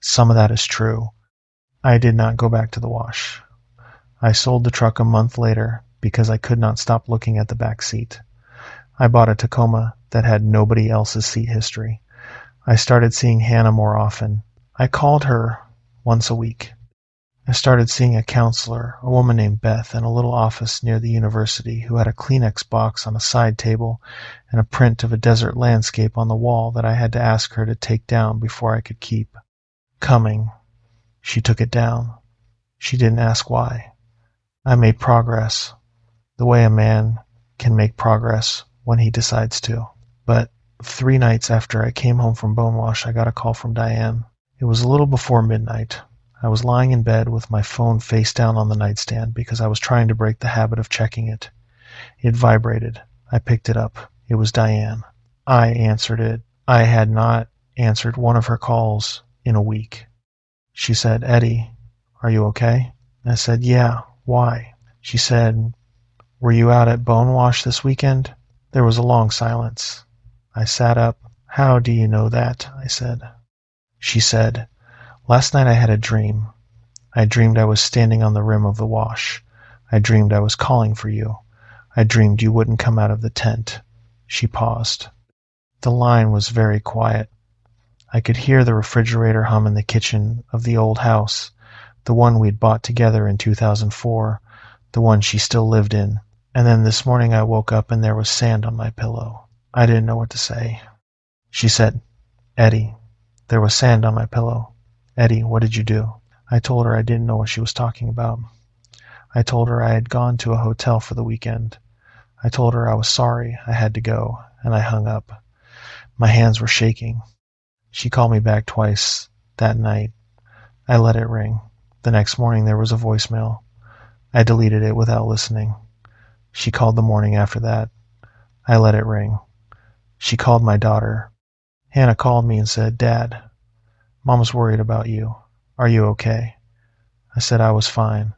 Speaker 1: Some of that is true. I did not go back to the wash. I sold the truck a month later because I could not stop looking at the back seat. I bought a Tacoma that had nobody else's seat history. I started seeing Hannah more often. I called her once a week. I started seeing a counselor, a woman named Beth, in a little office near the university who had a Kleenex box on a side table and a print of a desert landscape on the wall that I had to ask her to take down before I could keep. Coming. She took it down. She didn't ask why. I made progress, the way a man can make progress when he decides to. But 3 nights after I came home from Bonewash, I got a call from Diane. It was a little before midnight. I was lying in bed with my phone face down on the nightstand because I was trying to break the habit of checking it. It vibrated. I picked it up. It was Diane. I answered it. I had not answered one of her calls in a week. She said, "Eddie, are you okay?" I said, "Yeah, why?" She said, "Were you out at Bonewash this weekend?" There was a long silence. I sat up. "How do you know that?" I said. She said, "Last night I had a dream. I dreamed I was standing on the rim of the wash. I dreamed I was calling for you. I dreamed you wouldn't come out of the tent." She paused. The line was very quiet. I could hear the refrigerator hum in the kitchen of the old house, the one we'd bought together in 2004, the one she still lived in. And then this morning I woke up and there was sand on my pillow. I didn't know what to say. She said, "Eddie, there was sand on my pillow. Eddie, what did you do?" I told her I didn't know what she was talking about. I told her I had gone to a hotel for the weekend. I told her I was sorry I had to go, and I hung up. My hands were shaking. She called me back twice that night. I let it ring. The next morning there was a voicemail. I deleted it without listening. She called the morning after that. I let it ring. She called my daughter. Hannah called me and said, "Dad, Mom's worried about you. Are you okay?" I said I was fine.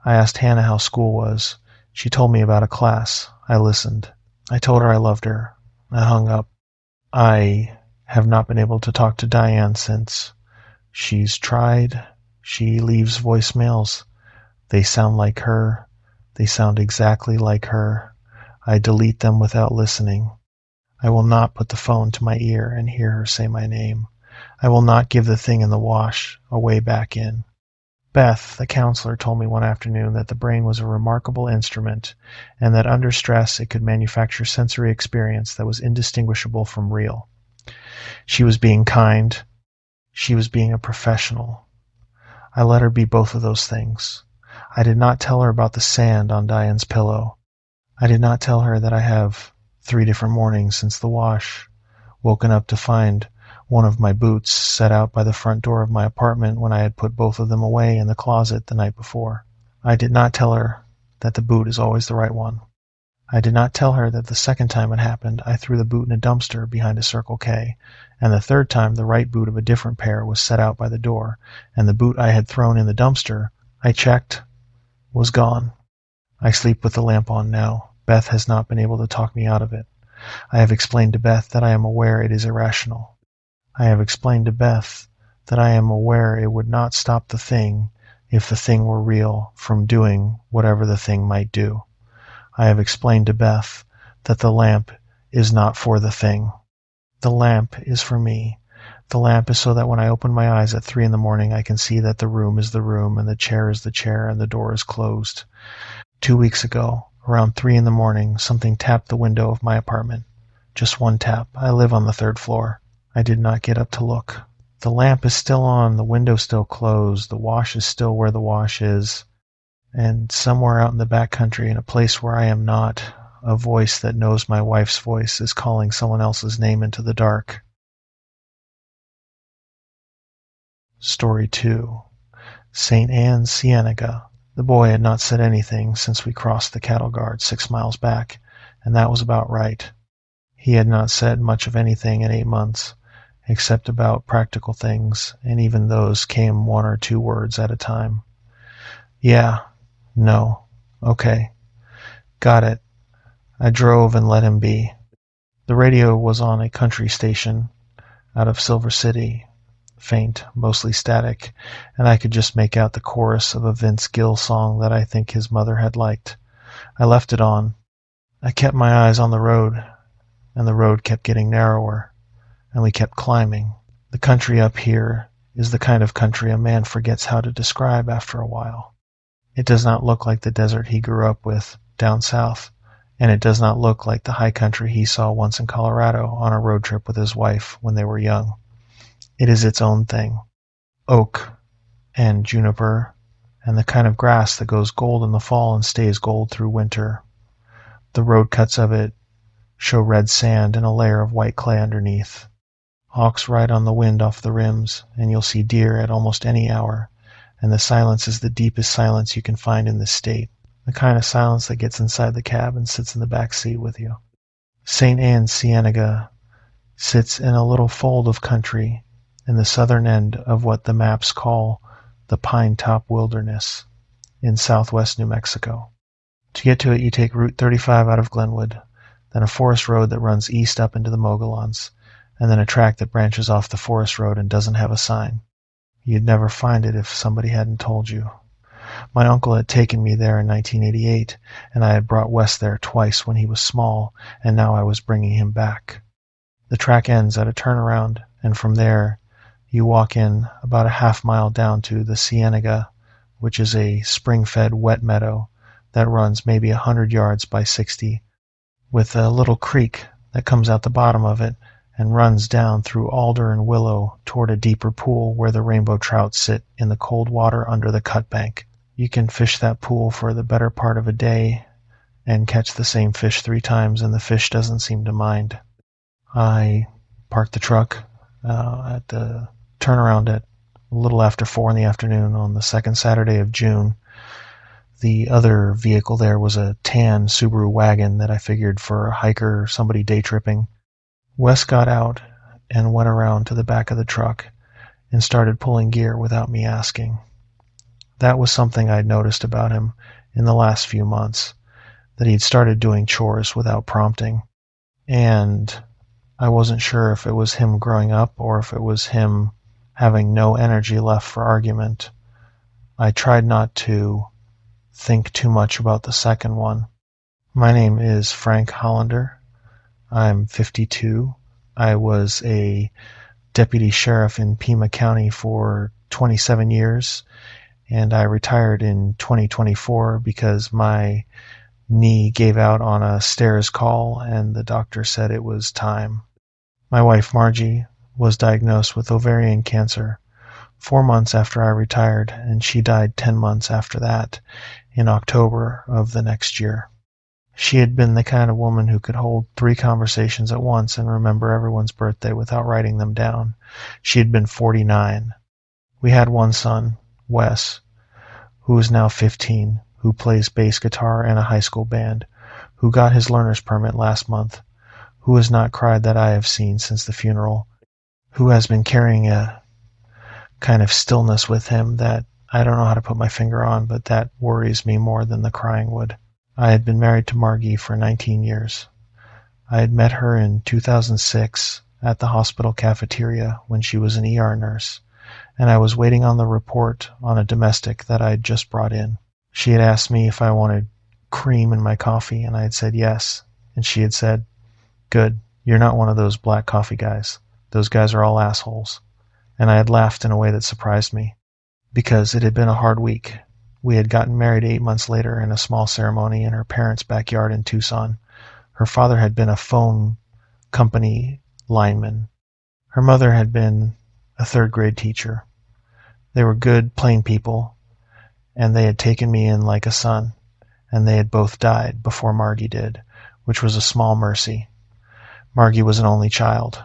Speaker 1: I asked Hannah how school was. She told me about a class. I listened. I told her I loved her. I hung up. I have not been able to talk to Diane since. She's tried. She leaves voicemails. They sound like her. They sound exactly like her. I delete them without listening. I will not put the phone to my ear and hear her say my name. I will not give the thing in the wash a way back in. Beth, the counselor, told me one afternoon that the brain was a remarkable instrument and that under stress it could manufacture sensory experience that was indistinguishable from real. She was being kind. She was being a professional. I let her be both of those things. I did not tell her about the sand on Diane's pillow. I did not tell her that I have 3 different mornings since the wash, woken up to find one of my boots set out by the front door of my apartment when I had put both of them away in the closet the night before. I did not tell her that the boot is always the right one. I did not tell her that the second time it happened, I threw the boot in a dumpster behind a Circle K, and the third time the right boot of a different pair was set out by the door, and the boot I had thrown in the dumpster, I checked, was gone. I sleep with the lamp on now. Beth has not been able to talk me out of it. I have explained to Beth that I am aware it is irrational. I have explained to Beth that I am aware it would not stop the thing, if the thing were real, from doing whatever the thing might do. I have explained to Beth that the lamp is not for the thing. The lamp is for me. The lamp is so that when I open my eyes at 3 a.m, I can see that the room is the room, and the chair is the chair, and the door is closed. 2 weeks ago, around 3 a.m, something tapped the window of my apartment. Just one tap. I live on the 3rd floor. I did not get up to look. The lamp is still on, the window still closed, the wash is still where the wash is, and somewhere out in the back country, in a place where I am not, a voice that knows my wife's voice is calling someone else's name into the dark. Story 2. St. Anne's Cienega. The boy had not said anything since we crossed the cattle guard 6 miles back, and that was about right. He had not said much of anything in 8 months, except about practical things, and even those came 1 or 2 words at a time. Yeah, no, okay, got it. I drove and let him be. The radio was on a country station out of Silver City, faint, mostly static, and I could just make out the chorus of a Vince Gill song that I think his mother had liked. I left it on. I kept my eyes on the road, and the road kept getting narrower, and we kept climbing. The country up here is the kind of country a man forgets how to describe after a while. It does not look like the desert he grew up with down south, and it does not look like the high country he saw once in Colorado on a road trip with his wife when they were young. It is its own thing. Oak and juniper and the kind of grass that goes gold in the fall and stays gold through winter. The road cuts of it show red sand and a layer of white clay underneath. Hawks ride on the wind off the rims, and you'll see deer at almost any hour, and the silence is the deepest silence you can find in this state, the kind of silence that gets inside the cab and sits in the back seat with you. St. Anne's Cienega sits in a little fold of country in the southern end of what the maps call the Pine Top Wilderness in southwest New Mexico. To get to it, you take Route 35 out of Glenwood, then a forest road that runs east up into the Mogollons, and then a track that branches off the forest road and doesn't have a sign. You'd never find it if somebody hadn't told you. My uncle had taken me there in 1988, and I had brought Wes there twice when he was small, and now I was bringing him back. The track ends at a turnaround, and from there you walk in about a half-mile down to the Cienega, which is a spring-fed wet meadow that runs maybe 100 yards by 60, with a little creek that comes out the bottom of it and runs down through alder and willow toward a deeper pool where the rainbow trout sit in the cold water under the cut bank. You can fish that pool for the better part of a day and catch the same fish 3 times, and the fish doesn't seem to mind. I parked the truck at the turnaround at a little after 4 in the afternoon on the second Saturday of June. The other vehicle there was a tan Subaru wagon that I figured for a hiker or somebody day tripping. Wes got out and went around to the back of the truck and started pulling gear without me asking. That was something I'd noticed about him in the last few months, that he'd started doing chores without prompting. And I wasn't sure if it was him growing up or if it was him having no energy left for argument. I tried not to think too much about the second one. My name is Frank Hollander. I'm 52. I was a deputy sheriff in Pima County for 27 years, and I retired in 2024 because my knee gave out on a stairs call and the doctor said it was time. My wife Margie was diagnosed with ovarian cancer 4 months after I retired, and she died 10 months after that in October of the next year. She had been the kind of woman who could hold 3 conversations at once and remember everyone's birthday without writing them down. She had been 49. We had one son, Wes, who is now 15, who plays bass guitar in a high school band, who got his learner's permit last month, who has not cried that I have seen since the funeral, who has been carrying a kind of stillness with him that I don't know how to put my finger on, but that worries me more than the crying would. I had been married to Margie for 19 years. I had met her in 2006 at the hospital cafeteria when she was an ER nurse, and I was waiting on the report on a domestic that I had just brought in. She had asked me if I wanted cream in my coffee, and I had said yes, and she had said, "Good, you're not one of those black coffee guys. Those guys are all assholes." And I had laughed in a way that surprised me, because it had been a hard week. We had gotten married 8 months later in a small ceremony in her parents' backyard in Tucson. Her father had been a phone company lineman. Her mother had been a third-grade teacher. They were good, plain people, and they had taken me in like a son, and they had both died before Margie did, which was a small mercy. Margie was an only child.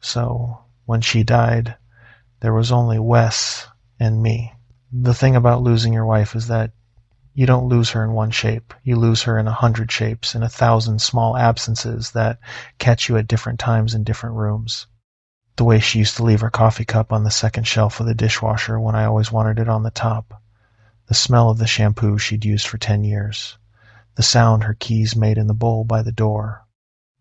Speaker 1: So when she died, there was only Wes and me. The thing about losing your wife is that you don't lose her in one shape. You lose her in 100 shapes, in 1,000 small absences that catch you at different times in different rooms. The way she used to leave her coffee cup on the second shelf of the dishwasher when I always wanted it on the top. The smell of the shampoo she'd used for 10 years. The sound her keys made in the bowl by the door.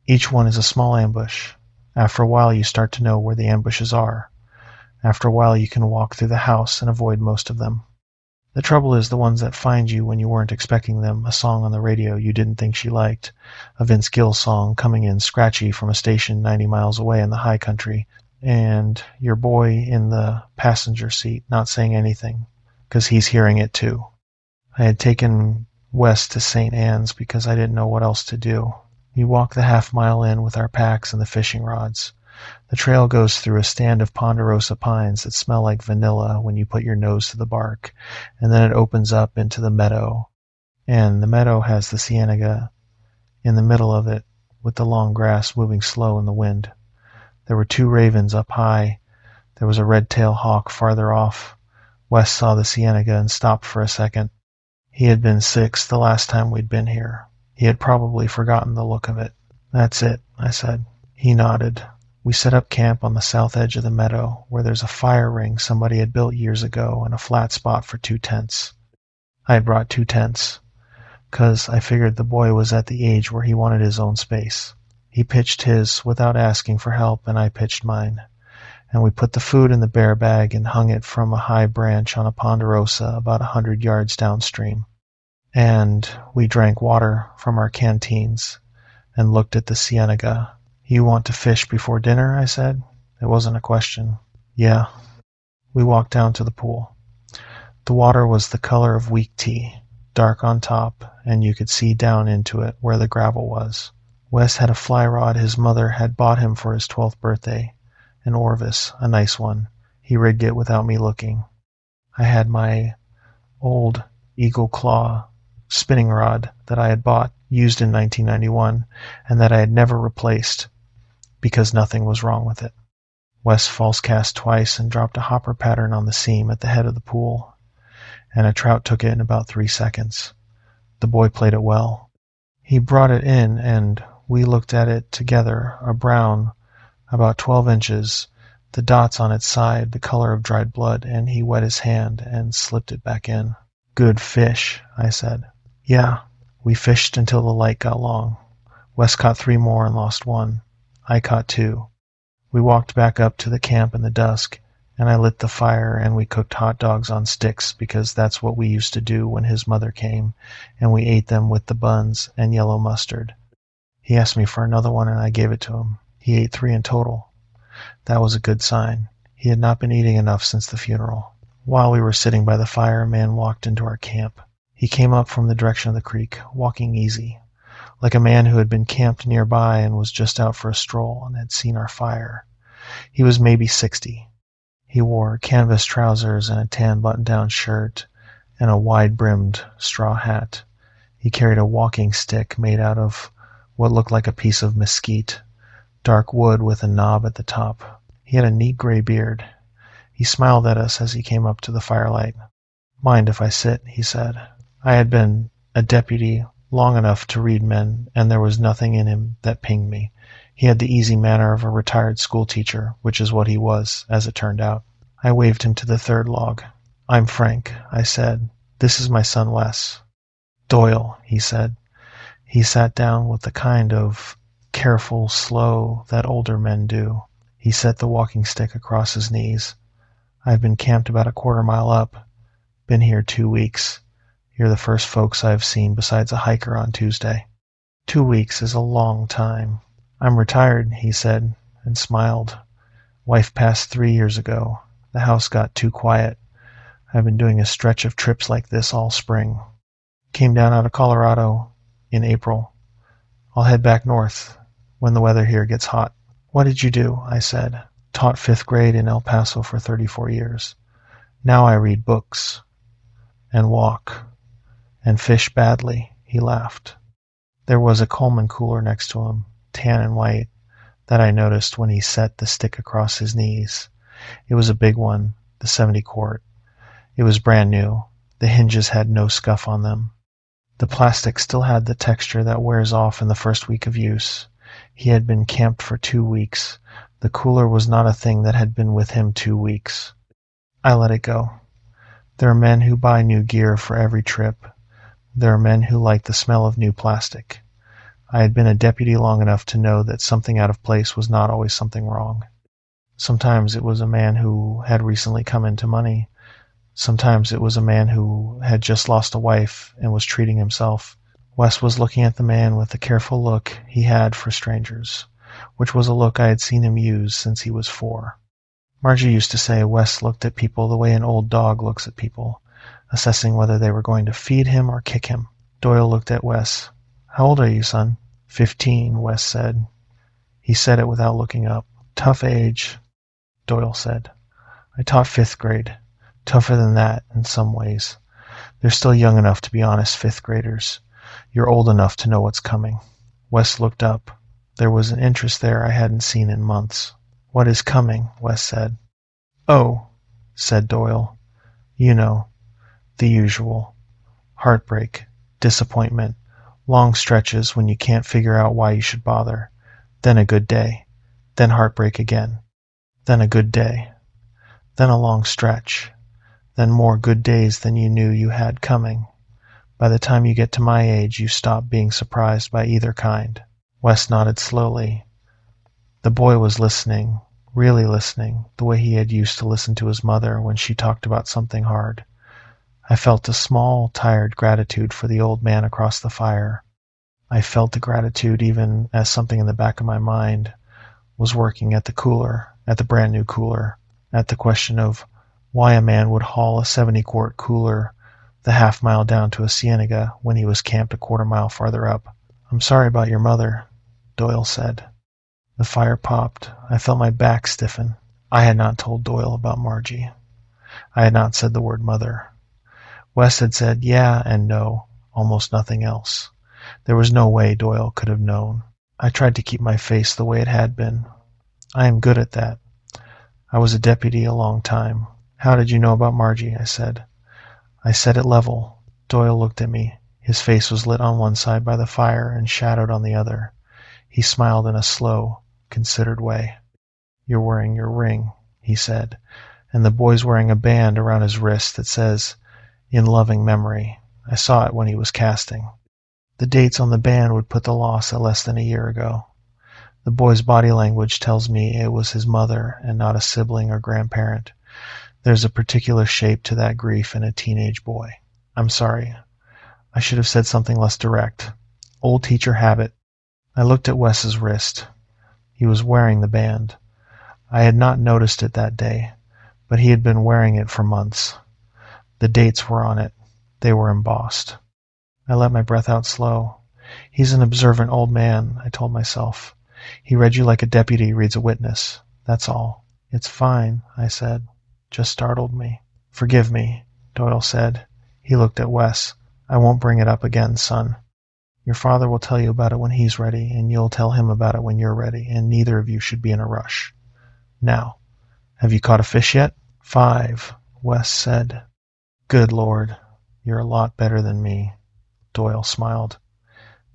Speaker 1: Each one is a small ambush. After a while you start to know where the ambushes are. After a while you can walk through the house and avoid most of them. The trouble is the ones that find you when you weren't expecting them, a song on the radio you didn't think she liked, a Vince Gill song coming in scratchy from a station 90 miles away in the high country, and your boy in the passenger seat not saying anything, because he's hearing it too. I had taken Wes to St. Anne's because I didn't know what else to do. We walked the half-mile in with our packs and the fishing rods. The trail goes through a stand of ponderosa pines that smell like vanilla when you put your nose to the bark, and then it opens up into the meadow. And the meadow has the cienega in the middle of it, with the long grass moving slow in the wind. There were 2 ravens up high. There was a red-tailed hawk farther off. Wes saw the cienega and stopped for a second. He had been 6 the last time we'd been here. He had probably forgotten the look of it. "That's it," I said. He nodded. We set up camp on the south edge of the meadow, where there's a fire ring somebody had built years ago and a flat spot for 2 tents. I had brought 2 tents, 'cause I figured the boy was at the age where he wanted his own space. He pitched his without asking for help, and I pitched mine. And we put the food in the bear bag and hung it from a high branch on a ponderosa about 100 yards downstream. And we drank water from our canteens and looked at the cienega. "You want to fish before dinner?" I said. It wasn't a question. "Yeah." We walked down to the pool. The water was the color of weak tea, dark on top, and you could see down into it where the gravel was. Wes had a fly rod his mother had bought him for his 12th birthday, an Orvis, a nice one. He rigged it without me looking. I had my old Eagle Claw spinning rod that I had bought, used in 1991, and that I had never replaced because nothing was wrong with it. Wes false cast twice and dropped a hopper pattern on the seam at the head of the pool, and a trout took it in about 3 seconds. The boy played it well. He brought it in, and we looked at it together, a brown, about 12 inches, the dots on its side the color of dried blood, and he wet his hand and slipped it back in. "Good fish," I said. "Yeah." We fished until the light got long. Wes caught 3 more and lost 1. I caught 2. We walked back up to the camp in the dusk, and I lit the fire and we cooked hot dogs on sticks because that's what we used to do when his mother came, and we ate them with the buns and yellow mustard. He asked me for another one and I gave it to him. He ate 3 in total. That was a good sign. He had not been eating enough since the funeral. While we were sitting by the fire, a man walked into our camp. He came up from the direction of the creek, walking easy, like a man who had been camped nearby and was just out for a stroll and had seen our fire. He was maybe 60. He wore canvas trousers and a tan button-down shirt and a wide-brimmed straw hat. He carried a walking stick made out of what looked like a piece of mesquite, dark wood with a knob at the top. He had a neat gray beard. He smiled at us as he came up to the firelight. "Mind if I sit?" he said. I had been a deputy long enough to read men, and there was nothing in him that pinged me. He had the easy manner of a retired schoolteacher, which is what he was, as it turned out. I waved him to the third log. "I'm Frank," I said. "This is my son Wes." "Doyle," he said. He sat down with the kind of careful, slow that older men do. He set the walking stick across his knees. "I've been camped about a quarter mile up. Been here 2 weeks. You're the first folks I've seen besides a hiker on Tuesday." 2 weeks is a long time. "I'm retired," he said, and smiled. "Wife passed 3 years ago. The house got too quiet. I've been doing a stretch of trips like this all spring. Came down out of Colorado in April. I'll head back north when the weather here gets hot." "What did you do?" I said. "Taught 5th grade in El Paso for 34 years. Now I read books and walk and fish badly." He laughed. There was a Coleman cooler next to him, tan and white, that I noticed when he set the stick across his knees. It was a big one, the 70-quart. It was brand new. The hinges had no scuff on them. The plastic still had the texture that wears off in the first week of use. He had been camped for 2 weeks, The cooler was not a thing that had been with him 2 weeks. I let it go. There are men who buy new gear for every trip. There are men who like the smell of new plastic. I had been a deputy long enough to know that something out of place was not always something wrong. Sometimes it was a man who had recently come into money. Sometimes it was a man who had just lost a wife and was treating himself. Wes was looking at the man with the careful look he had for strangers, which was a look I had seen him use since he was 4. Margie used to say Wes looked at people the way an old dog looks at people, assessing whether they were going to feed him or kick him. Doyle looked at Wes. "How old are you, son?" 15, Wes said. He said it without looking up. "Tough age," Doyle said. "I taught 5th grade. Tougher than that in some ways. They're still young enough to be honest 5th graders. You're old enough to know what's coming." Wes looked up. There was an interest there I hadn't seen in months. "What is coming?" Wes said. "Oh," said Doyle. "You know, the usual. Heartbreak, disappointment, long stretches when you can't figure out why you should bother, then a good day, then heartbreak again, then a good day, then a long stretch, then more good days than you knew you had coming. By the time you get to my age, you stop being surprised by either kind." Wes nodded slowly. The boy was listening, really listening, the way he had used to listen to his mother when she talked about something hard. I felt a small, tired gratitude for the old man across the fire. I felt the gratitude even as something in the back of my mind was working at the cooler, at the brand new cooler, at the question of why a man would haul a 70-quart cooler the half-mile down to a Cienega when he was camped a quarter-mile farther up. "I'm sorry about your mother," Doyle said. The fire popped. I felt my back stiffen. I had not told Doyle about Margie. I had not said the word mother. Wes had said yeah and no, almost nothing else. There was no way Doyle could have known. I tried to keep my face the way it had been. I am good at that. I was a deputy a long time. "How did you know about Margie?" I said. I said it level. Doyle looked at me. His face was lit on one side by the fire and shadowed on the other. He smiled in a slow, considered way. "You're wearing your ring," he said, "and the boy's wearing a band around his wrist that says, 'In loving memory.' I saw it when he was casting." The dates on the band would put the loss at less than a year ago. The boy's body language tells me it was his mother and not a sibling or grandparent. There's a particular shape to that grief in a teenage boy. I'm sorry. I should have said something less direct. Old teacher habit. I looked at Wes's wrist. He was wearing the band. I had not noticed it that day, but he had been wearing it for months. The dates were on it. They were embossed. I let my breath out slow. He's an observant old man, I told myself. He read you like a deputy reads a witness. That's all. "It's fine," I said. "Just startled me." "Forgive me," Doyle said. He looked at Wes. "I won't bring it up again, son. Your father will tell you about it when he's ready, and you'll tell him about it when you're ready, and neither of you should be in a rush. Now, have you caught a fish yet?" "5, Wes said. "Good Lord, you're a lot better than me." Doyle smiled.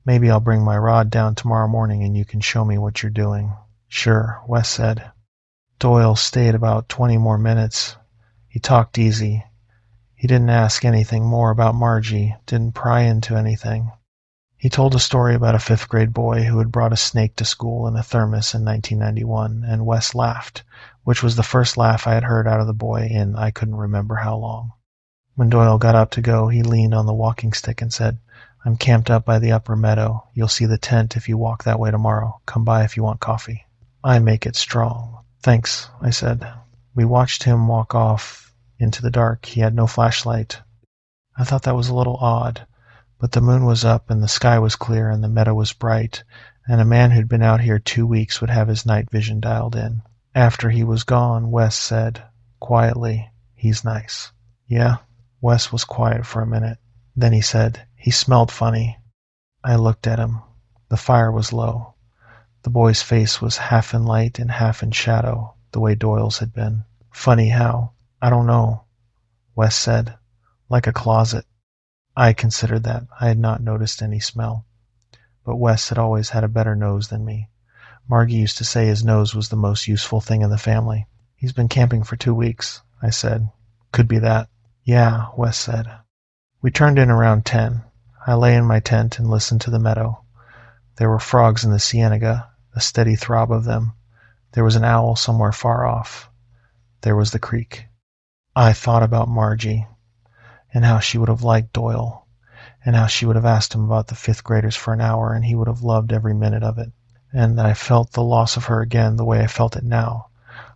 Speaker 1: "Maybe I'll bring my rod down tomorrow morning and you can show me what you're doing." "Sure," Wes said. Doyle stayed about 20 more minutes. He talked easy. He didn't ask anything more about Margie, didn't pry into anything. He told a story about a 5th grade boy who had brought a snake to school in a thermos in 1991, and Wes laughed, which was the first laugh I had heard out of the boy in I couldn't remember how long. When Doyle got up to go, he leaned on the walking stick and said, "I'm camped up by the upper meadow. You'll see the tent if you walk that way tomorrow. Come by if you want coffee." "I make it strong." "Thanks," I said. We watched him walk off into the dark. He had no flashlight. I thought that was a little odd, but the moon was up and the sky was clear and the meadow was bright, and a man who'd been out here 2 weeks would have his night vision dialed in. After he was gone, Wes said, quietly, "He's nice." "Yeah?" Wes was quiet for a minute. Then he said, "He smelled funny." I looked at him. The fire was low. The boy's face was half in light and half in shadow, the way Doyle's had been. "Funny how?" "I don't know," Wes said. "Like a closet." I considered that. I had not noticed any smell. But Wes had always had a better nose than me. Margie used to say his nose was the most useful thing in the family. He's been camping for 2 weeks, I said. Could be that. Yeah, Wes said. We turned in around 10. I lay in my tent and listened to the meadow. There were frogs in the cienega, a steady throb of them. There was an owl somewhere far off. There was the creek. I thought about Margie, and how she would have liked Doyle, and how she would have asked him about the fifth graders for an hour, and he would have loved every minute of it. And I felt the loss of her again the way I felt it now,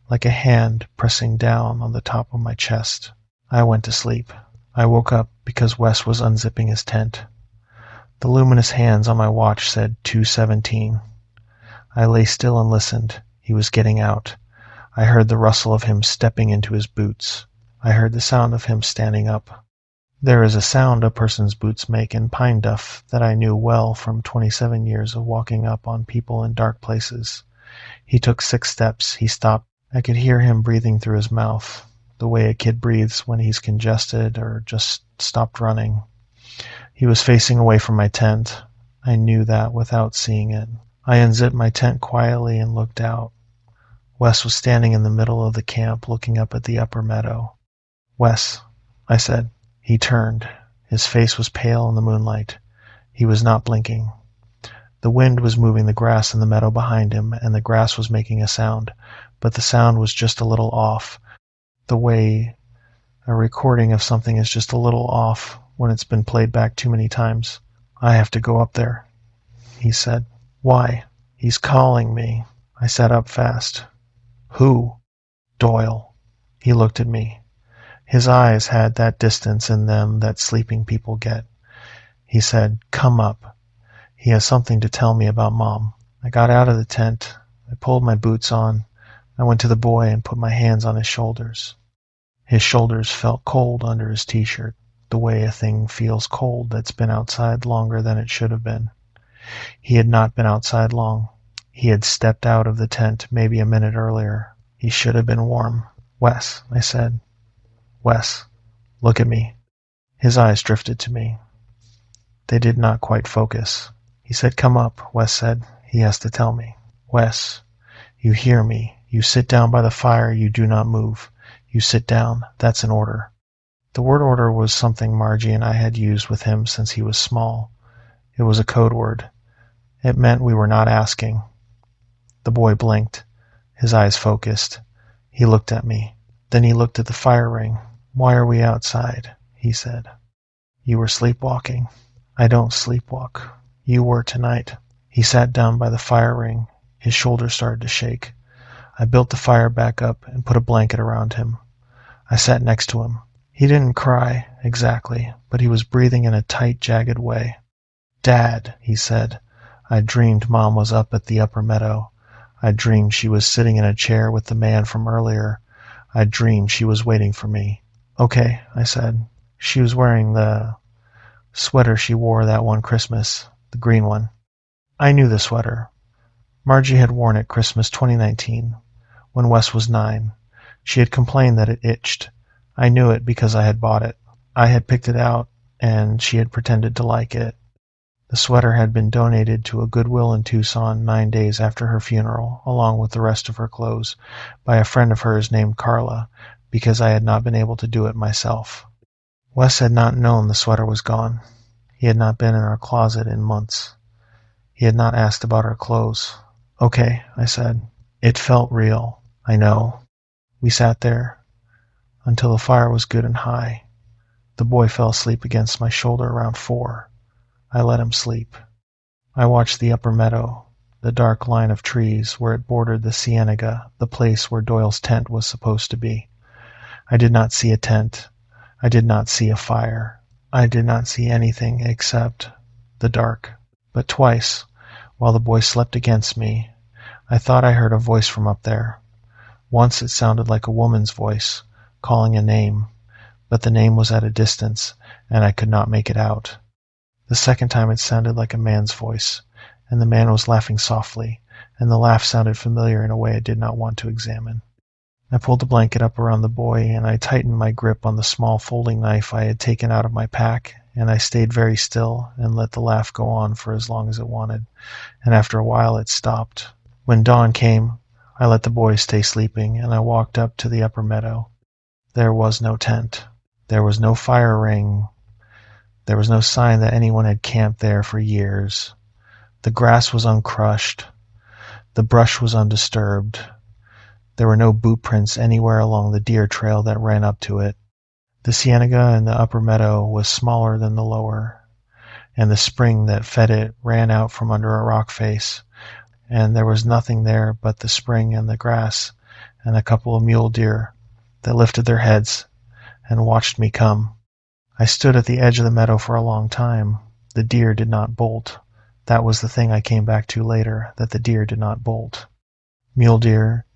Speaker 1: like a hand pressing down on the top of my chest. I went to sleep. I woke up because Wes was unzipping his tent. The luminous hands on my watch said 2:17. I lay still and listened. He was getting out. I heard the rustle of him stepping into his boots. I heard the sound of him standing up. There is a sound a person's boots make in pine duff that I knew well from 27 years of walking up on people in dark places. He took 6 steps. He stopped. I could hear him breathing through his mouth, the way a kid breathes when he's congested or just stopped running. He was facing away from my tent. I knew that without seeing it. I unzipped my tent quietly and looked out. Wes was standing in the middle of the camp looking up at the upper meadow. Wes, I said. He turned. His face was pale in the moonlight. He was not blinking. The wind was moving the grass in the meadow behind him, and the grass was making a sound, but the sound was just a little off, the way a recording of something is just a little off when it's been played back too many times. I have to go up there, he said. Why? He's calling me. I sat up fast. Who? Doyle. He looked at me. His eyes had that distance in them that sleeping people get. He said, come up. He has something to tell me about Mom. I got out of the tent. I pulled my boots on. I went to the boy and put my hands on his shoulders. His shoulders felt cold under his t-shirt, the way a thing feels cold that's been outside longer than it should have been. He had not been outside long. He had stepped out of the tent maybe a minute earlier. He should have been warm. Wes, I said. Wes, look at me. His eyes drifted to me. They did not quite focus. He said, come up, Wes said. He has to tell me. Wes, you hear me. You sit down by the fire. You do not move. You sit down. That's an order. The word order was something Margie and I had used with him since he was small. It was a code word. It meant we were not asking. The boy blinked. His eyes focused. He looked at me. Then he looked at the fire ring. Why are we outside? He said. You were sleepwalking. I don't sleepwalk. You were tonight. He sat down by the fire ring. His shoulders started to shake. I built the fire back up and put a blanket around him. I sat next to him. He didn't cry, exactly, but he was breathing in a tight, jagged way. Dad, he said. I dreamed Mom was up at the upper meadow. I dreamed she was sitting in a chair with the man from earlier. I dreamed she was waiting for me. Okay, I said. She was wearing the sweater she wore that one Christmas, the green one. I knew the sweater. Margie had worn it Christmas 2019, when Wes was 9. She had complained that it itched. I knew it because I had bought it. I had picked it out, and she had pretended to like it. The sweater had been donated to a Goodwill in Tucson 9 days after her funeral, along with the rest of her clothes, by a friend of hers named Carla, because I had not been able to do it myself. Wes had not known the sweater was gone. He had not been in our closet in months. He had not asked about our clothes. Okay, I said. It felt real. I know. We sat there until the fire was good and high. The boy fell asleep against my shoulder around 4. I let him sleep. I watched the upper meadow, the dark line of trees where it bordered the cienega, the place where Doyle's tent was supposed to be. I did not see a tent. I did not see a fire. I did not see anything except the dark. But twice, while the boy slept against me, I thought I heard a voice from up there. Once it sounded like a woman's voice, calling a name, but the name was at a distance, and I could not make it out. The second time it sounded like a man's voice, and the man was laughing softly, and the laugh sounded familiar in a way I did not want to examine. I pulled the blanket up around the boy, and I tightened my grip on the small folding knife I had taken out of my pack, and I stayed very still and let the laugh go on for as long as it wanted, and after a while it stopped. When dawn came, I let the boys stay sleeping, and I walked up to the upper meadow. There was no tent. There was no fire ring. There was no sign that anyone had camped there for years. The grass was uncrushed. The brush was undisturbed. There were no boot prints anywhere along the deer trail that ran up to it. The cienega in the upper meadow was smaller than the lower, and the spring that fed it ran out from under a rock face, and there was nothing there but the spring and the grass and a couple of mule deer that lifted their heads and watched me come. I stood at the edge of the meadow for a long time. The deer did not bolt. That was the thing I came back to later, that the deer did not bolt. Mule deer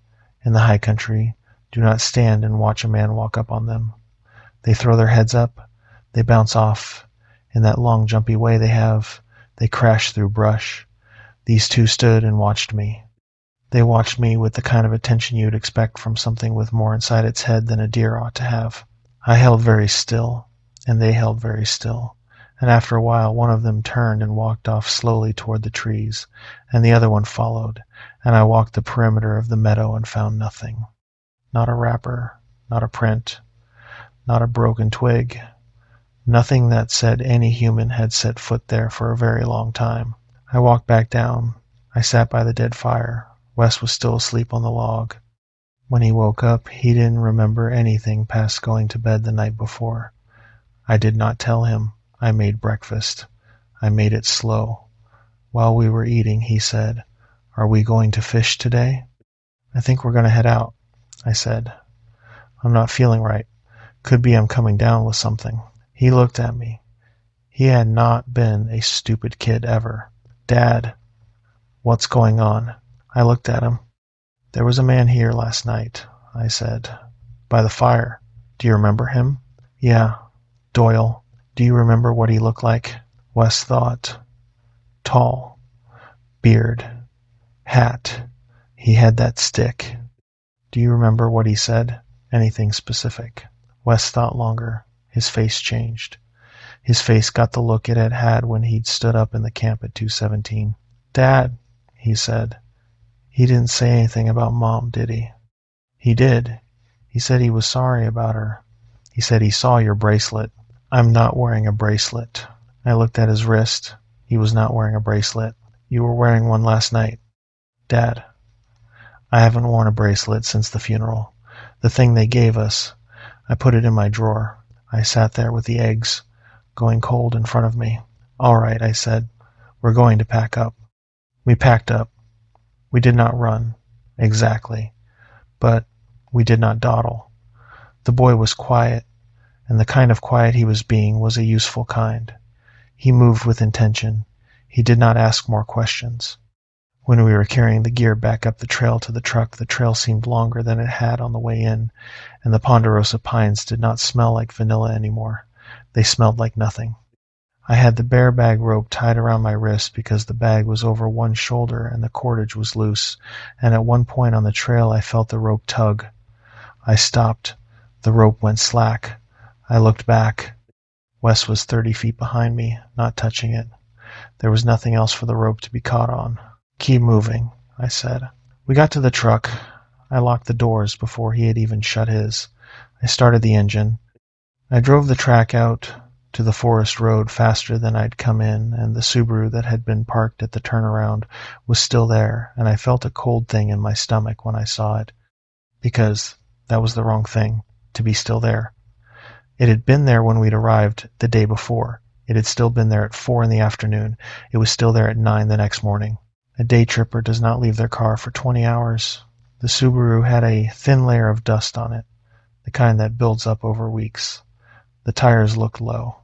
Speaker 1: in the high country do not stand and watch a man walk up on them. They throw their heads up, they bounce off. In that long jumpy way they have, they crash through brush. These two stood and watched me. They watched me with the kind of attention you'd expect from something with more inside its head than a deer ought to have. I held very still, and they held very still, and after a while one of them turned and walked off slowly toward the trees, and the other one followed, and I walked the perimeter of the meadow and found nothing. Not a wrapper, not a print, not a broken twig, nothing that said any human had set foot there for a very long time. I walked back down. I sat by the dead fire. Wes was still asleep on the log. When he woke up, he didn't remember anything past going to bed the night before. I did not tell him. I made breakfast. I made it slow. While we were eating, he said, "Are we going to fish today?" "I think we're going to head out," I said. "I'm not feeling right. Could be I'm coming down with something." He looked at me. He had not been a stupid kid ever. "Dad, what's going on?" I looked at him. "There was a man here last night," I said. "By the fire. Do you remember him?" "Yeah, Doyle." "Do you remember what he looked like?" Wes thought. "Tall. Beard. Hat. He had that stick." "Do you remember what he said? Anything specific?" Wes thought longer. His face changed. His face got the look it had had when he'd stood up in the camp at 217. "Dad," he said, "he didn't say anything about Mom, did he?" "He did. He said he was sorry about her. He said he saw your bracelet." "I'm not wearing a bracelet." I looked at his wrist. He was not wearing a bracelet. "You were wearing one last night." "Dad, I haven't worn a bracelet since the funeral. The thing they gave us. I put it in my drawer." I sat there with the eggs going cold in front of me. "All right," I said. "We're going to pack up." We packed up. We did not run, exactly, but we did not dawdle. The boy was quiet, and the kind of quiet he was being was a useful kind. He moved with intention. He did not ask more questions. When we were carrying the gear back up the trail to the truck, the trail seemed longer than it had on the way in, and the ponderosa pines did not smell like vanilla anymore. They smelled like nothing. I had the bear bag rope tied around my wrist because the bag was over one shoulder and the cordage was loose, and at one point on the trail I felt the rope tug. I stopped. The rope went slack. I looked back. Wes was 30 feet behind me, not touching it. There was nothing else for the rope to be caught on. "Keep moving," I said. We got to the truck. I locked the doors before he had even shut his. I started the engine. I drove the track out to the forest road faster than I'd come in, and the Subaru that had been parked at the turnaround was still there, and I felt a cold thing in my stomach when I saw it, because that was the wrong thing, to be still there. It had been there when we'd arrived the day before. It had still been there at 4 in the afternoon. It was still there at 9 the next morning. A day tripper does not leave their car for 20 hours. The Subaru had a thin layer of dust on it, the kind that builds up over weeks. The tires looked low.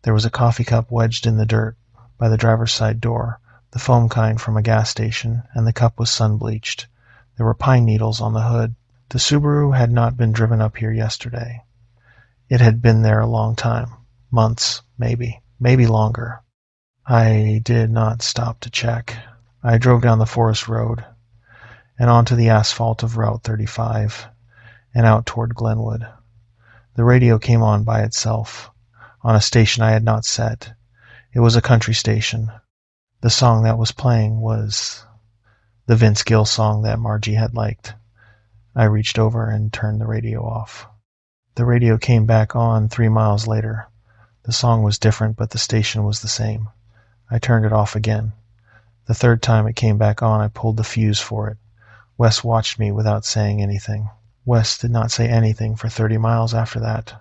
Speaker 1: There was a coffee cup wedged in the dirt by the driver's side door, the foam kind from a gas station, and the cup was sun-bleached. There were pine needles on the hood. The Subaru had not been driven up here yesterday. It had been there a long time. Months, maybe longer. I did not stop to check. I drove down the forest road and onto the asphalt of Route 35 and out toward Glenwood. The radio came on by itself, on a station I had not set. It was a country station. The song that was playing was the Vince Gill song that Margie had liked. I reached over and turned the radio off. The radio came back on 3 miles later. The song was different, but the station was the same. I turned it off again. The third time it came back on, I pulled the fuse for it. Wes watched me without saying anything. Wes did not say anything for 30 miles after that.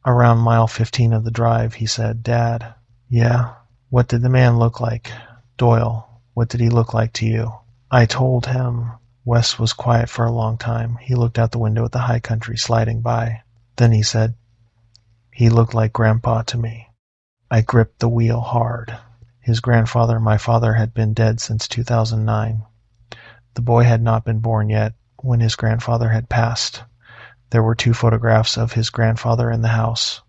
Speaker 1: Around mile 15 of the drive, he said, "Dad." "Yeah?" "What did the man look like?" "Doyle. What did he look like to you?" I told him. Wes was quiet for a long time. He looked out the window at the high country sliding by. Then he said, "He looked like Grandpa to me." I gripped the wheel hard. His grandfather, my father, had been dead since 2009. The boy had not been born yet when his grandfather had passed. There were 2 photographs of his grandfather in the house.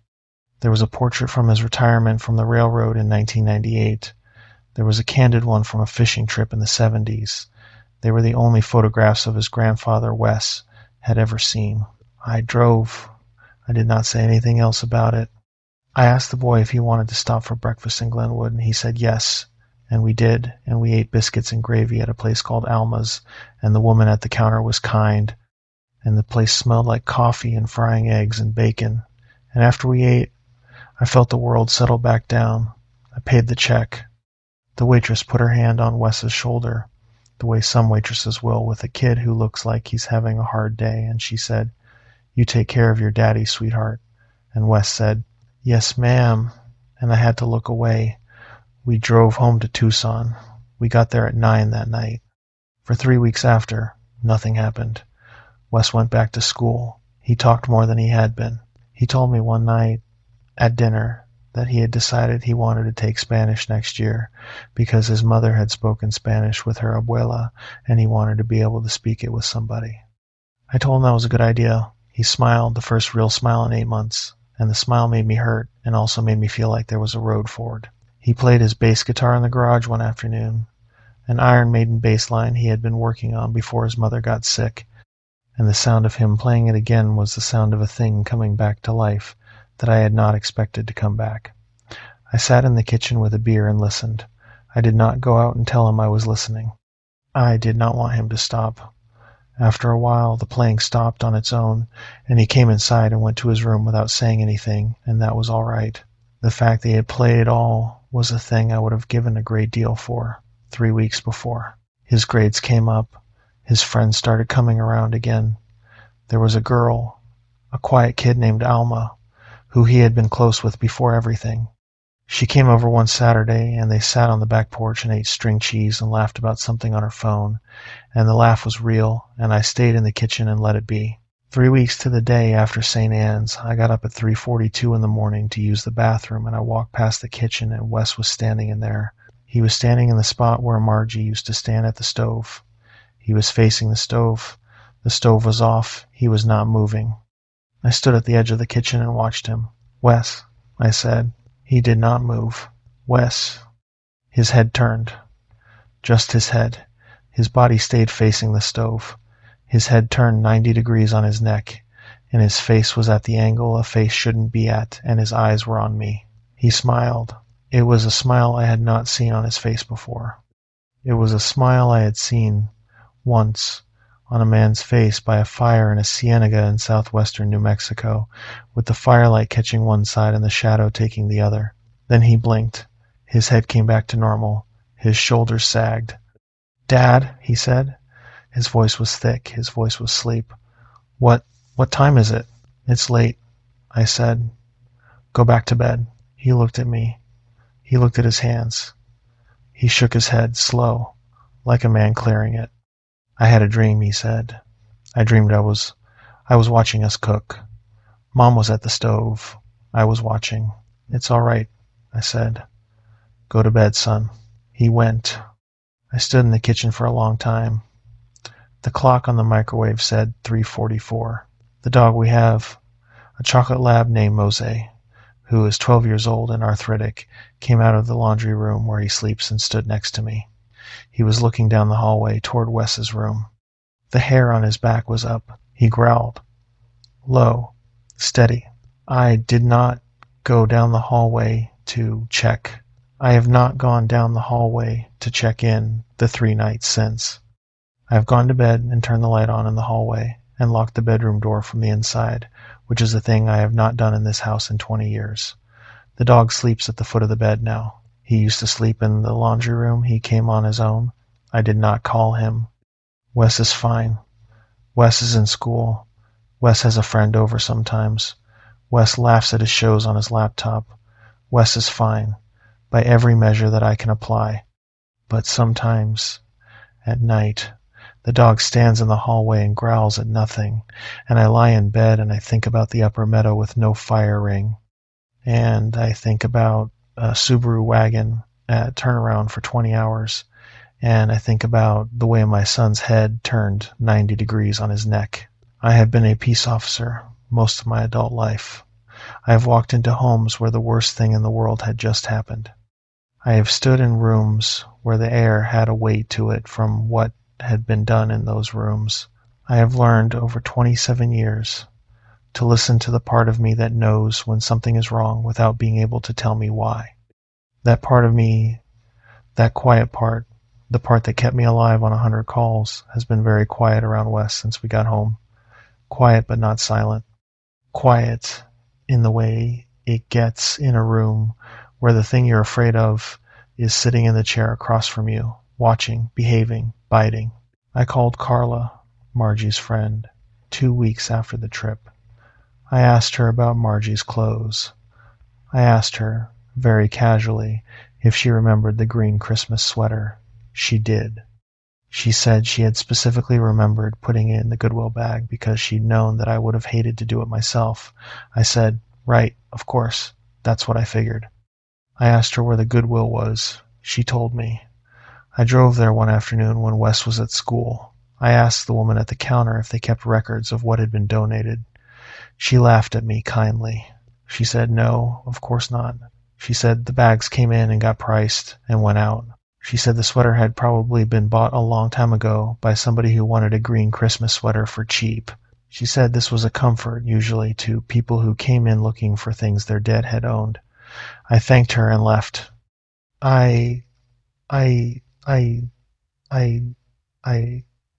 Speaker 1: There was a portrait from his retirement from the railroad in 1998. There was a candid one from a fishing trip in the 70s. They were the only photographs of his grandfather, Wes, had ever seen. I drove. I did not say anything else about it. I asked the boy if he wanted to stop for breakfast in Glenwood, and he said yes. And we did, and we ate biscuits and gravy at a place called Alma's, and the woman at the counter was kind, and the place smelled like coffee and frying eggs and bacon. And after we ate, I felt the world settle back down. I paid the check. The waitress put her hand on Wes's shoulder, the way some waitresses will with a kid who looks like he's having a hard day, and she said, "You take care of your daddy, sweetheart." And Wes said, "Yes, ma'am," and I had to look away. We drove home to Tucson. We got there at 9 that night. For 3 weeks after, nothing happened. Wes went back to school. He talked more than he had been. He told me one night at dinner that he had decided he wanted to take Spanish next year because his mother had spoken Spanish with her abuela and he wanted to be able to speak it with somebody. I told him that was a good idea. He smiled, the first real smile in 8 months, and the smile made me hurt and also made me feel like there was a road forward. He played his bass guitar in the garage one afternoon, an Iron Maiden bass line he had been working on before his mother got sick, and the sound of him playing it again was the sound of a thing coming back to life that I had not expected to come back. I sat in the kitchen with a beer and listened. I did not go out and tell him I was listening. I did not want him to stop. After a while, the playing stopped on its own, and he came inside and went to his room without saying anything, and that was all right. The fact that he had played it all was a thing I would have given a great deal for 3 weeks before. His grades came up. His friends started coming around again. There was a girl, a quiet kid named Alma, who he had been close with before everything. She came over one Saturday, and they sat on the back porch and ate string cheese and laughed about something on her phone, and the laugh was real, and I stayed in the kitchen and let it be. 3 weeks to the day after St. Anne's, I got up at 3:42 in the morning to use the bathroom, and I walked past the kitchen, and Wes was standing in there. He was standing in the spot where Margie used to stand at the stove. He was facing the stove. The stove was off. He was not moving. I stood at the edge of the kitchen and watched him. "Wes," I said. He did not move. "Wes." His head turned. Just his head. His body stayed facing the stove. His head turned 90 degrees on his neck, and his face was at the angle a face shouldn't be at, and his eyes were on me. He smiled. It was a smile I had not seen on his face before. It was a smile I had seen once on a man's face by a fire in a cienega in southwestern New Mexico, with the firelight catching one side and the shadow taking the other. Then he blinked. His head came back to normal. His shoulders sagged. "Dad," he said. His voice was thick. His voice was sleep. What time is it?" "It's late," I said. "Go back to bed." He looked at me. He looked at his hands. He shook his head, slow, like a man clearing it. "I had a dream," he said. "I dreamed I was watching us cook. Mom was at the stove. I was watching." "It's all right," I said. "Go to bed, son." He went. I stood in the kitchen for a long time. The clock on the microwave said 3:44. The dog we have, a chocolate lab named Mose, who is 12 years old and arthritic, came out of the laundry room where he sleeps and stood next to me. He was looking down the hallway toward Wes's room. The hair on his back was up. He growled. Low, steady. I did not go down the hallway to check. I have not gone down the hallway to check in the 3 nights since. I have gone to bed and turned the light on in the hallway and locked the bedroom door from the inside, which is a thing I have not done in this house in 20 years. The dog sleeps at the foot of the bed now. He used to sleep in the laundry room. He came on his own. I did not call him. Wes is fine. Wes is in school. Wes has a friend over sometimes. Wes laughs at his shows on his laptop. Wes is fine, by every measure that I can apply. But sometimes, at night, the dog stands in the hallway and growls at nothing, and I lie in bed and I think about the upper meadow with no fire ring, and I think about a Subaru wagon at turnaround for 20 hours, and I think about the way my son's head turned 90 degrees on his neck. I have been a peace officer most of my adult life. I have walked into homes where the worst thing in the world had just happened. I have stood in rooms where the air had a weight to it from what had been done in those rooms. I have learned over 27 years to listen to the part of me that knows when something is wrong without being able to tell me why. That part of me, that quiet part, the part that kept me alive on 100 calls, has been very quiet around Wes since we got home. Quiet but not silent. Quiet in the way it gets in a room where the thing you're afraid of is sitting in the chair across from you, watching, behaving, biting. I called Carla, Margie's friend, 2 weeks after the trip. I asked her about Margie's clothes. I asked her, very casually, if she remembered the green Christmas sweater. She did. She said she had specifically remembered putting it in the Goodwill bag because she'd known that I would have hated to do it myself. I said, right, of course, that's what I figured. I asked her where the Goodwill was. She told me. I drove there one afternoon when Wes was at school. I asked the woman at the counter if they kept records of what had been donated. She laughed at me kindly. She said, no, of course not. She said the bags came in and got priced and went out. She said the sweater had probably been bought a long time ago by somebody who wanted a green Christmas sweater for cheap. She said this was a comfort, usually, to people who came in looking for things their dead had owned. I thanked her and left. I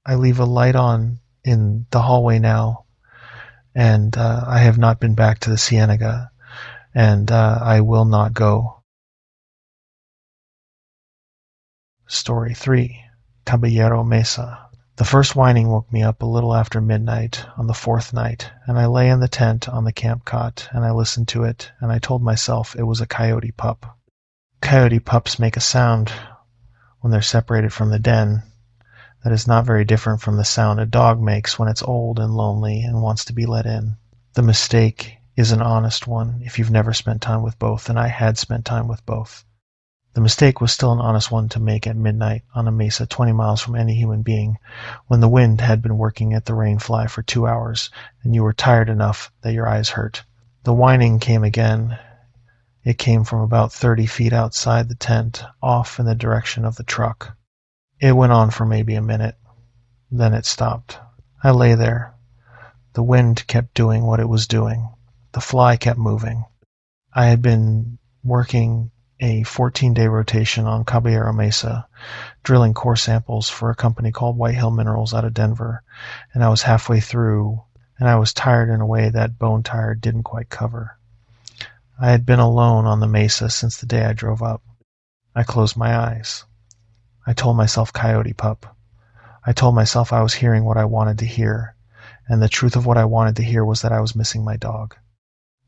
Speaker 1: leave a light on in the hallway now, and I have not been back to the Cienega, and I will not go. Story 3. Caballero Mesa. The first whining woke me up a little after midnight on the fourth night, and I lay in the tent on the camp cot, and I listened to it, and I told myself it was a coyote pup. Coyote pups make a sound when they're separated from the den that is not very different from the sound a dog makes when it's old and lonely and wants to be let in. The mistake is an honest one if you've never spent time with both, and I had spent time with both. The mistake was still an honest one to make at midnight on a mesa 20 miles from any human being, when the wind had been working at the rain fly for 2 hours, and you were tired enough that your eyes hurt. The whining came again. It came from about 30 feet outside the tent, off in the direction of the truck. It went on for maybe a minute. Then it stopped. I lay there. The wind kept doing what it was doing. The fly kept moving. I had been working a 14-day rotation on Caballero Mesa, drilling core samples for a company called White Hill Minerals out of Denver, and I was halfway through, and I was tired in a way that bone tired didn't quite cover. I had been alone on the mesa since the day I drove up. I closed my eyes. I told myself coyote pup. I told myself I was hearing what I wanted to hear, and the truth of what I wanted to hear was that I was missing my dog.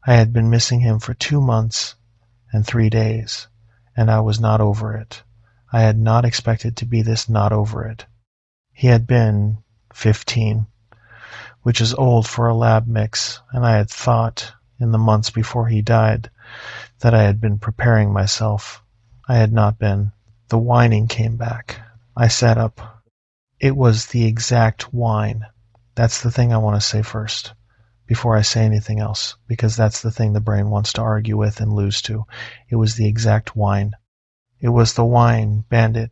Speaker 1: I had been missing him for 2 months and 3 days, and I was not over it. I had not expected to be this not over it. He had been 15, which is old for a lab mix, and I had thought, in the months before he died, that I had been preparing myself. I had not been. The whining came back. I sat up. It was the exact whine. That's the thing I want to say first, before I say anything else, because that's the thing the brain wants to argue with and lose to. It was the exact whine. It was the whine Bandit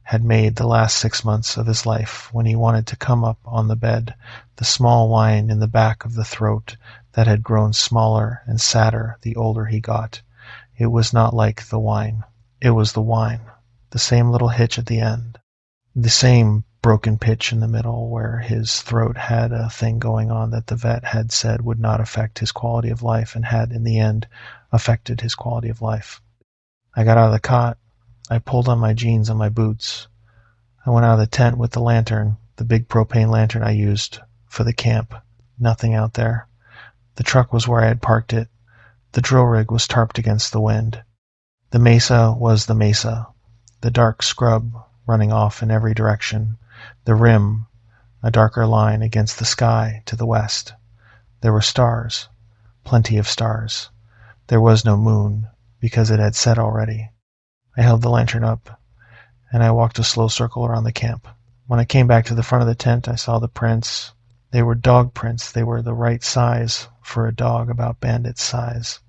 Speaker 1: had made the last 6 months of his life when he wanted to come up on the bed, the small whine in the back of the throat that had grown smaller and sadder the older he got. It was not like the whine. It was the whine. The same little hitch at the end. The same broken pitch in the middle where his throat had a thing going on that the vet had said would not affect his quality of life and had in the end affected his quality of life. I got out of the cot. I pulled on my jeans and my boots. I went out of the tent with the lantern, the big propane lantern I used for the camp. Nothing out there. The truck was where I had parked it. The drill rig was tarped against the wind. The mesa was the mesa, the dark scrub running off in every direction, the rim, a darker line against the sky to the west. There were stars, plenty of stars. There was no moon, because it had set already. I held the lantern up, and I walked a slow circle around the camp. When I came back to the front of the tent, I saw the prints. They were dog prints. They were the right size for a dog, about Bandit's size.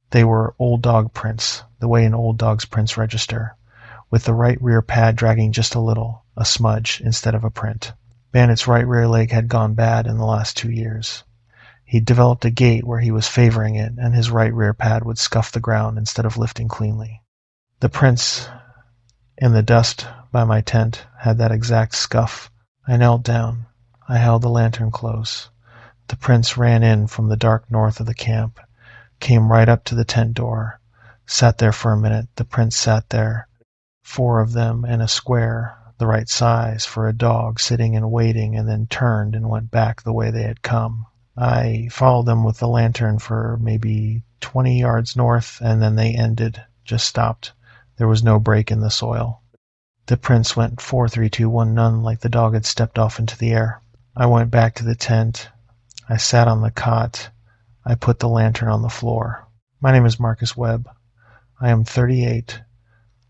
Speaker 1: They were old dog prints, the way an old dog's prints register, with the right rear pad dragging just a little, a smudge, instead of a print. Bandit's right rear leg had gone bad in the last 2 years. He'd developed a gait where he was favoring it, and his right rear pad would scuff the ground instead of lifting cleanly. The prints in the dust by my tent had that exact scuff. I knelt down. I held the lantern close. The prints ran in from the dark north of the camp, came right up to the tent door, sat there for a minute. The prints sat there, 4 of them in a square, the right size for a dog, sitting and waiting, and then turned and went back the way they had come. I followed them with the lantern for maybe 20 yards north, and then they ended, just stopped. There was no break in the soil. The prints went 4, 3, 2, 1, none, like the dog had stepped off into the air. I went back to the tent. I sat on the cot. I put the lantern on the floor. My name is Marcus Webb. I am 38.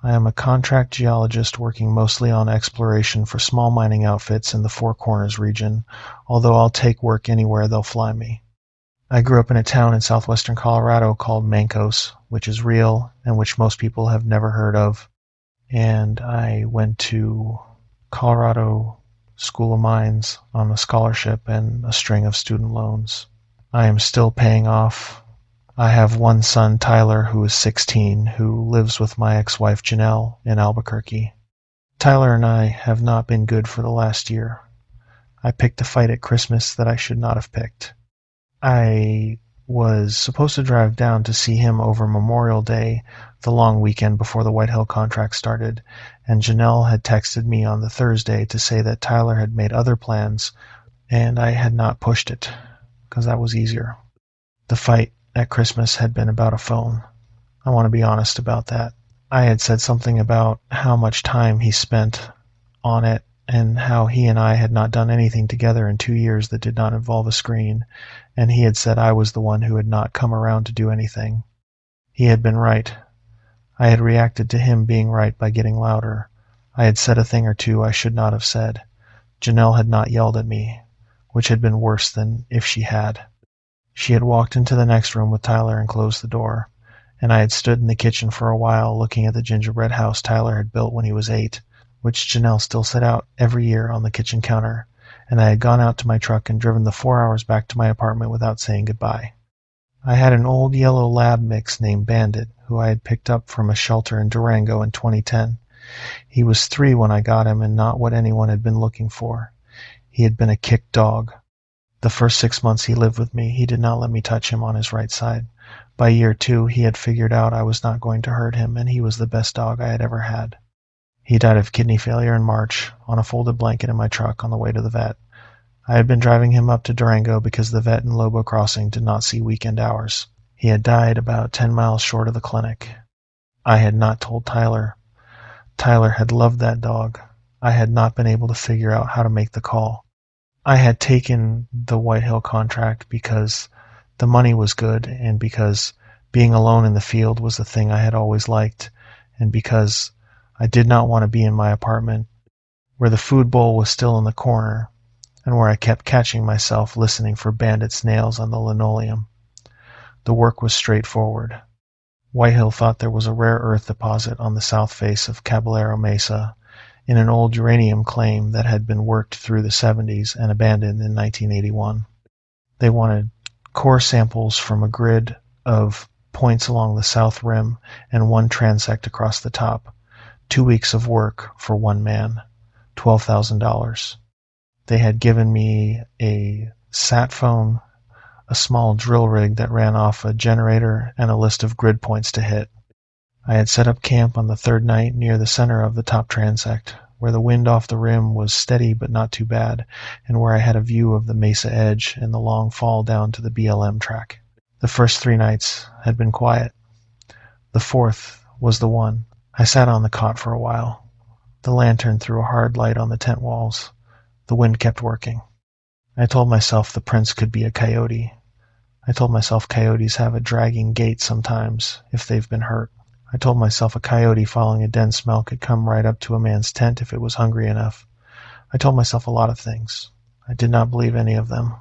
Speaker 1: I am a contract geologist working mostly on exploration for small mining outfits in the Four Corners region, although I'll take work anywhere they'll fly me. I grew up in a town in southwestern Colorado called Mancos, which is real and which most people have never heard of. And I went to Colorado School of Mines on a scholarship and a string of student loans. I am still paying off. I have one son, Tyler, who is 16, who lives with my ex-wife, Janelle, in Albuquerque. Tyler and I have not been good for the last year. I picked a fight at Christmas that I should not have picked. I was supposed to drive down to see him over Memorial Day, the long weekend before the White Hill contract started, and Janelle had texted me on the Thursday to say that Tyler had made other plans, and I had not pushed it, because that was easier. The fight at Christmas had been about a phone. I want to be honest about that. I had said something about how much time he spent on it, and how he and I had not done anything together in 2 years that did not involve a screen, and he had said I was the one who had not come around to do anything. He had been right. I had reacted to him being right by getting louder. I had said a thing or two I should not have said. Janelle had not yelled at me, which had been worse than if she had. She had walked into the next room with Tyler and closed the door, and I had stood in the kitchen for a while looking at the gingerbread house Tyler had built when he was 8, which Janelle still set out every year on the kitchen counter, and I had gone out to my truck and driven the 4 hours back to my apartment without saying goodbye. I had an old yellow lab mix named Bandit, who I had picked up from a shelter in Durango in 2010. He was 3 when I got him and not what anyone had been looking for. He had been a kick dog. The first 6 months he lived with me, he did not let me touch him on his right side. By year 2, he had figured out I was not going to hurt him, and he was the best dog I had ever had. He died of kidney failure in March, on a folded blanket in my truck on the way to the vet. I had been driving him up to Durango because the vet in Lobo Crossing did not see weekend hours. He had died about 10 miles short of the clinic. I had not told Tyler. Tyler had loved that dog. I had not been able to figure out how to make the call. I had taken the White Hill contract because the money was good, and because being alone in the field was the thing I had always liked, and because I did not want to be in my apartment, where the food bowl was still in the corner, and where I kept catching myself listening for Bandit's nails on the linoleum. The work was straightforward. Whitehill thought there was a rare earth deposit on the south face of Caballero Mesa in an old uranium claim that had been worked through the 70s and abandoned in 1981. They wanted core samples from a grid of points along the south rim and one transect across the top. 2 weeks of work for one man. $12,000. They had given me a sat phone, a small drill rig that ran off a generator, and a list of grid points to hit. I had set up camp on the third night near the center of the top transect, where the wind off the rim was steady but not too bad, and where I had a view of the mesa edge and the long fall down to the BLM track. The first 3 nights had been quiet. The fourth was the one. I sat on the cot for a while. The lantern threw a hard light on the tent walls. The wind kept working. I told myself the prince could be a coyote. I told myself coyotes have a dragging gait sometimes if they've been hurt. I told myself a coyote following a dense smell could come right up to a man's tent if it was hungry enough. I told myself a lot of things. I did not believe any of them.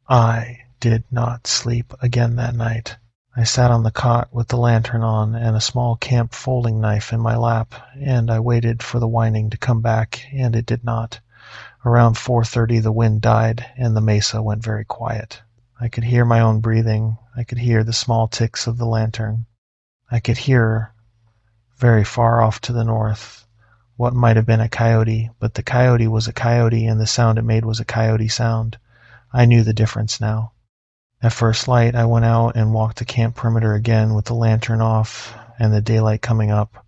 Speaker 1: I did not sleep again that night. I sat on the cot with the lantern on and a small camp folding knife in my lap, and I waited for the whining to come back, and it did not. Around 4:30 the wind died, and the mesa went very quiet. I could hear my own breathing. I could hear the small ticks of the lantern. I could hear, very far off to the north, what might have been a coyote, but the coyote was a coyote, and the sound it made was a coyote sound. I knew the difference now. At first light, I went out and walked the camp perimeter again with the lantern off and the daylight coming up.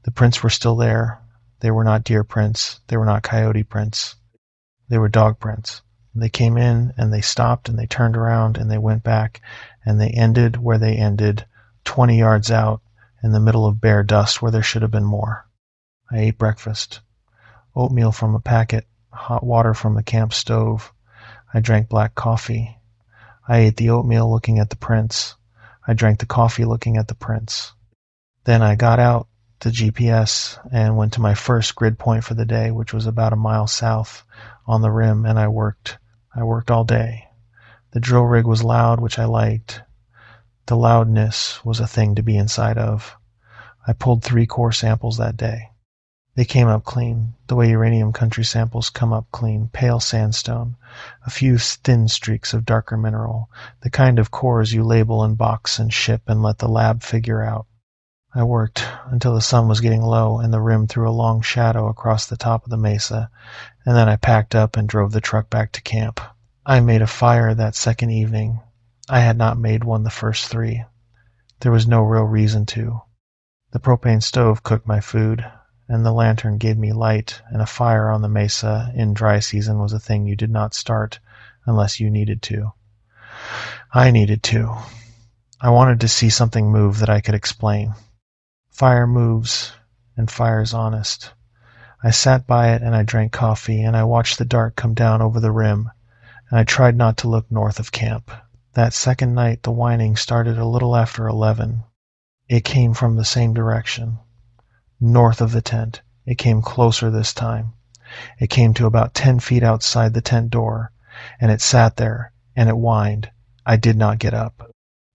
Speaker 1: The prints were still there. They were not deer prints. They were not coyote prints. They were dog prints. They came in and they stopped and they turned around and they went back and they ended where they ended, 20 yards out in the middle of bare dust where there should have been more. I ate breakfast. Oatmeal from a packet, hot water from the camp stove. I drank black coffee. I ate the oatmeal looking at the prints. I drank the coffee looking at the prints. Then I got out the GPS and went to my first grid point for the day, which was about a mile south on the rim, and I worked. I worked all day. The drill rig was loud, which I liked. The loudness was a thing to be inside of. I pulled 3 core samples that day. They came up clean, the way uranium country samples come up clean, pale sandstone, a few thin streaks of darker mineral, the kind of cores you label and box and ship and let the lab figure out. I worked until the sun was getting low and the rim threw a long shadow across the top of the mesa, and then I packed up and drove the truck back to camp. I made a fire that second evening. I had not made one the first 3. There was no real reason to. The propane stove cooked my food, and the lantern gave me light, and a fire on the mesa in dry season was a thing you did not start unless you needed to. I needed to. I wanted to see something move that I could explain. Fire moves, and fire's honest. I sat by it and I drank coffee, and I watched the dark come down over the rim, and I tried not to look north of camp. That second night the whining started a little after 11. It came from the same direction. North of the tent. It came closer this time. It came to about 10 feet outside the tent door, and it sat there, and it whined. I did not get up.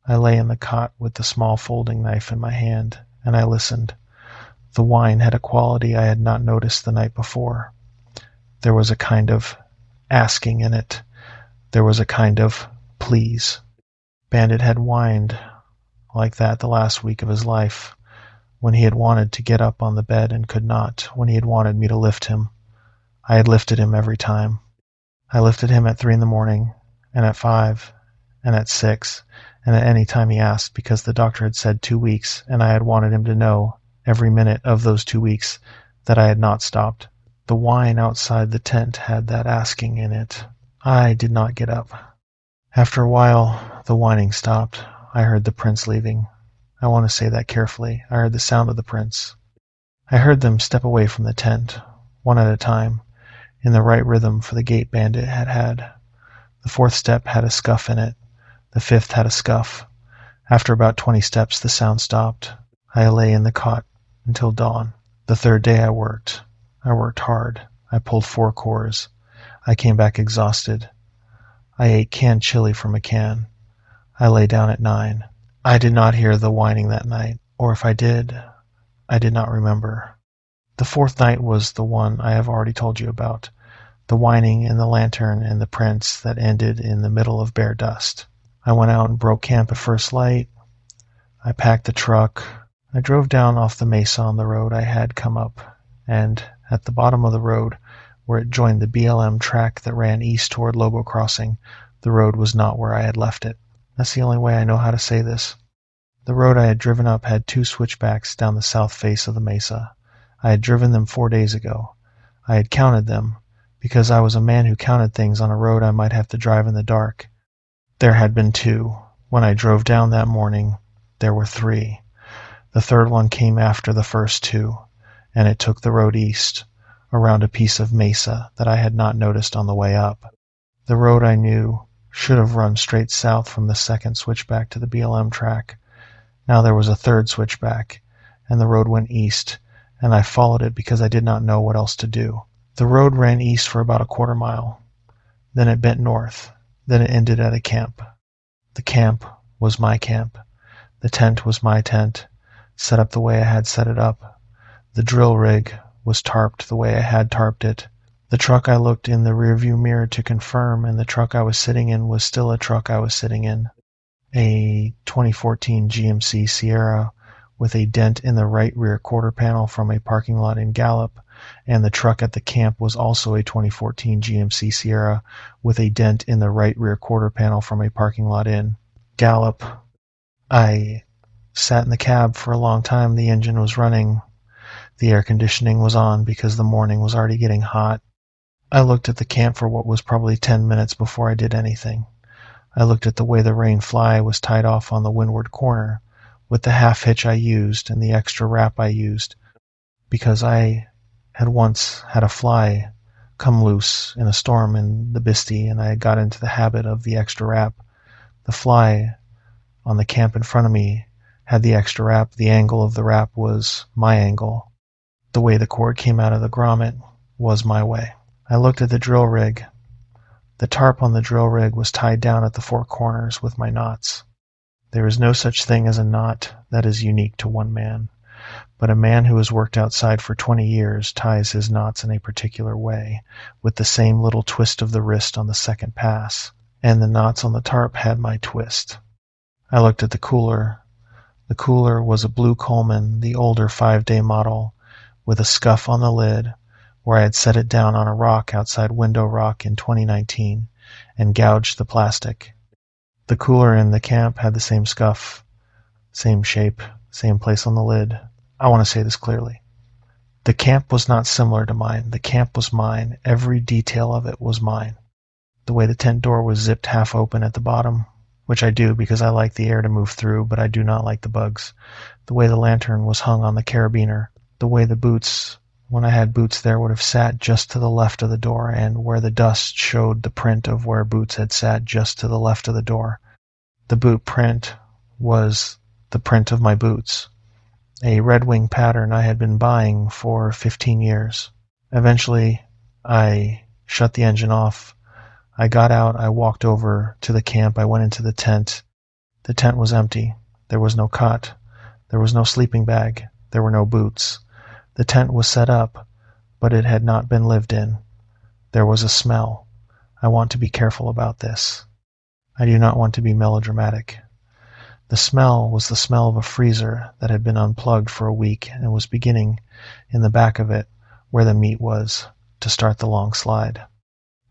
Speaker 1: I lay in the cot with the small folding knife in my hand, and I listened. The whine had a quality I had not noticed the night before. There was a kind of asking in it. There was a kind of please. Bandit had whined like that the last week of his life, when he had wanted to get up on the bed and could not, when he had wanted me to lift him. I had lifted him every time. I lifted him at 3 in the morning, and at 5, and at 6, and at any time he asked, because the doctor had said 2 weeks, and I had wanted him to know, every minute of those 2 weeks, that I had not stopped. The whine outside the tent had that asking in it. I did not get up. After a while, the whining stopped. I heard the prints leaving. I want to say that carefully. I heard the sound of the prints. I heard them step away from the tent, one at a time, in the right rhythm for the gait Bandit had had. The 4th step had a scuff in it. The 5th had a scuff. After about 20 steps, the sound stopped. I lay in the cot until dawn. The 3rd day I worked. I worked hard. I pulled 4 cores. I came back exhausted. I ate canned chili from a can. I lay down at 9. I did not hear the whining that night, or if I did not remember. The 4th night was the one I have already told you about, the whining and the lantern and the prints that ended in the middle of bare dust. I went out and broke camp at first light. I packed the truck. I drove down off the mesa on the road I had come up, and at the bottom of the road where it joined the BLM track that ran east toward Lobo Crossing, the road was not where I had left it. That's the only way I know how to say this. The road I had driven up had 2 switchbacks down the south face of the mesa. I had driven them 4 days ago. I had counted them, because I was a man who counted things on a road I might have to drive in the dark. There had been 2. When I drove down that morning, there were 3. The third one came after the first 2, and it took the road east, around a piece of mesa that I had not noticed on the way up. The road I knew should have run straight south from the second switchback to the BLM track. Now there was a third switchback, and the road went east, and I followed it because I did not know what else to do. The road ran east for about a quarter mile. Then it bent north. Then it ended at a camp. The camp was my camp. The tent was my tent, set up the way I had set it up. The drill rig was tarped the way I had tarped it. The truck I looked in the rearview mirror to confirm, and the truck I was sitting in was still a truck I was sitting in. A 2014 GMC Sierra with a dent in the right rear quarter panel from a parking lot in Gallup, and the truck at the camp was also a 2014 GMC Sierra with a dent in the right rear quarter panel from a parking lot in Gallup. I sat in the cab for a long time. The engine was running. The air conditioning was on because the morning was already getting hot. I looked at the camp for what was probably 10 minutes before I did anything. I looked at the way the rain fly was tied off on the windward corner, with the half hitch I used and the extra wrap I used, because I had once had a fly come loose in a storm in the Bisty, and I got into the habit of the extra wrap. The fly on the camp in front of me had the extra wrap. The angle of the wrap was my angle. The way the cord came out of the grommet was my way. I looked at the drill rig. The tarp on the drill rig was tied down at the 4 corners with my knots. There is no such thing as a knot that is unique to one man, but a man who has worked outside for 20 years ties his knots in a particular way, with the same little twist of the wrist on the second pass, and the knots on the tarp had my twist. I looked at the cooler. The cooler was a blue Coleman, the older 5-day model, with a scuff on the lid, where I had set it down on a rock outside Window Rock in 2019 and gouged the plastic. The cooler in the camp had the same scuff, same shape, same place on the lid. I want to say this clearly. The camp was not similar to mine. The camp was mine. Every detail of it was mine. The way the tent door was zipped half open at the bottom, which I do because I like the air to move through, but I do not like the bugs. The way the lantern was hung on the carabiner. The way the boots, when I had boots there, would have sat just to the left of the door, and where the dust showed the print of where boots had sat just to the left of the door. The boot print was the print of my boots, a Red Wing pattern I had been buying for 15 years. Eventually, I shut the engine off. I got out. I walked over to the camp. I went into the tent. The tent was empty. There was no cot. There was no sleeping bag. There were no boots. The tent was set up, but it had not been lived in. There was a smell. I want to be careful about this. I do not want to be melodramatic. The smell was the smell of a freezer that had been unplugged for a week and was beginning in the back of it, where the meat was, to start the long slide.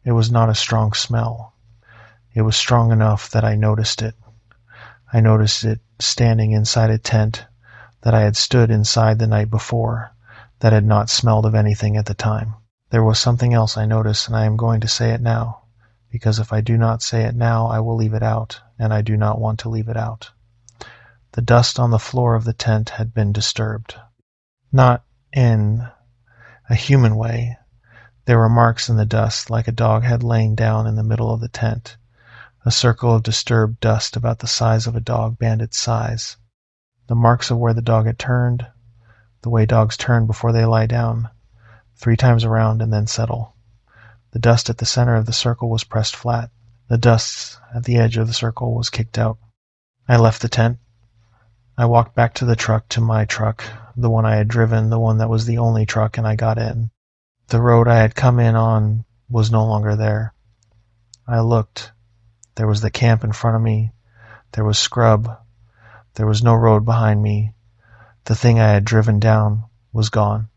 Speaker 1: It was not a strong smell. It was strong enough that I noticed it. I noticed it standing inside a tent that I had stood inside the night before, that had not smelled of anything at the time. There was something else I noticed, and I am going to say it now, because if I do not say it now, I will leave it out, and I do not want to leave it out. The dust on the floor of the tent had been disturbed. Not in a human way. There were marks in the dust, like a dog had lain down in the middle of the tent. A circle of disturbed dust about the size of a dog bandit's size. The marks of where the dog had turned, the way dogs turn before they lie down, 3 times around and then settle. The dust at the center of the circle was pressed flat. The dust at the edge of the circle was kicked out. I left the tent. I walked back to the truck, to my truck, the one I had driven, the one that was the only truck, and I got in. The road I had come in on was no longer there. I looked. There was the camp in front of me. There was scrub. There was no road behind me. The thing I had driven down was gone.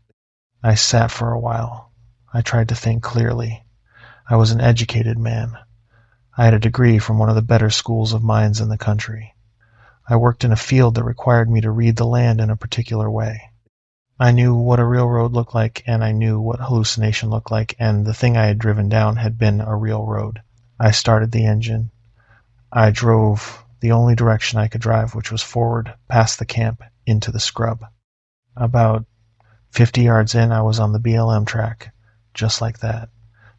Speaker 1: I sat for a while. I tried to think clearly. I was an educated man. I had a degree from one of the better schools of mines in the country. I worked in a field that required me to read the land in a particular way. I knew what a real road looked like, and I knew what hallucination looked like, and the thing I had driven down had been a real road. I started the engine. I drove the only direction I could drive, which was forward, past the camp, into the scrub. About 50 yards in, I was on the BLM track, just like that.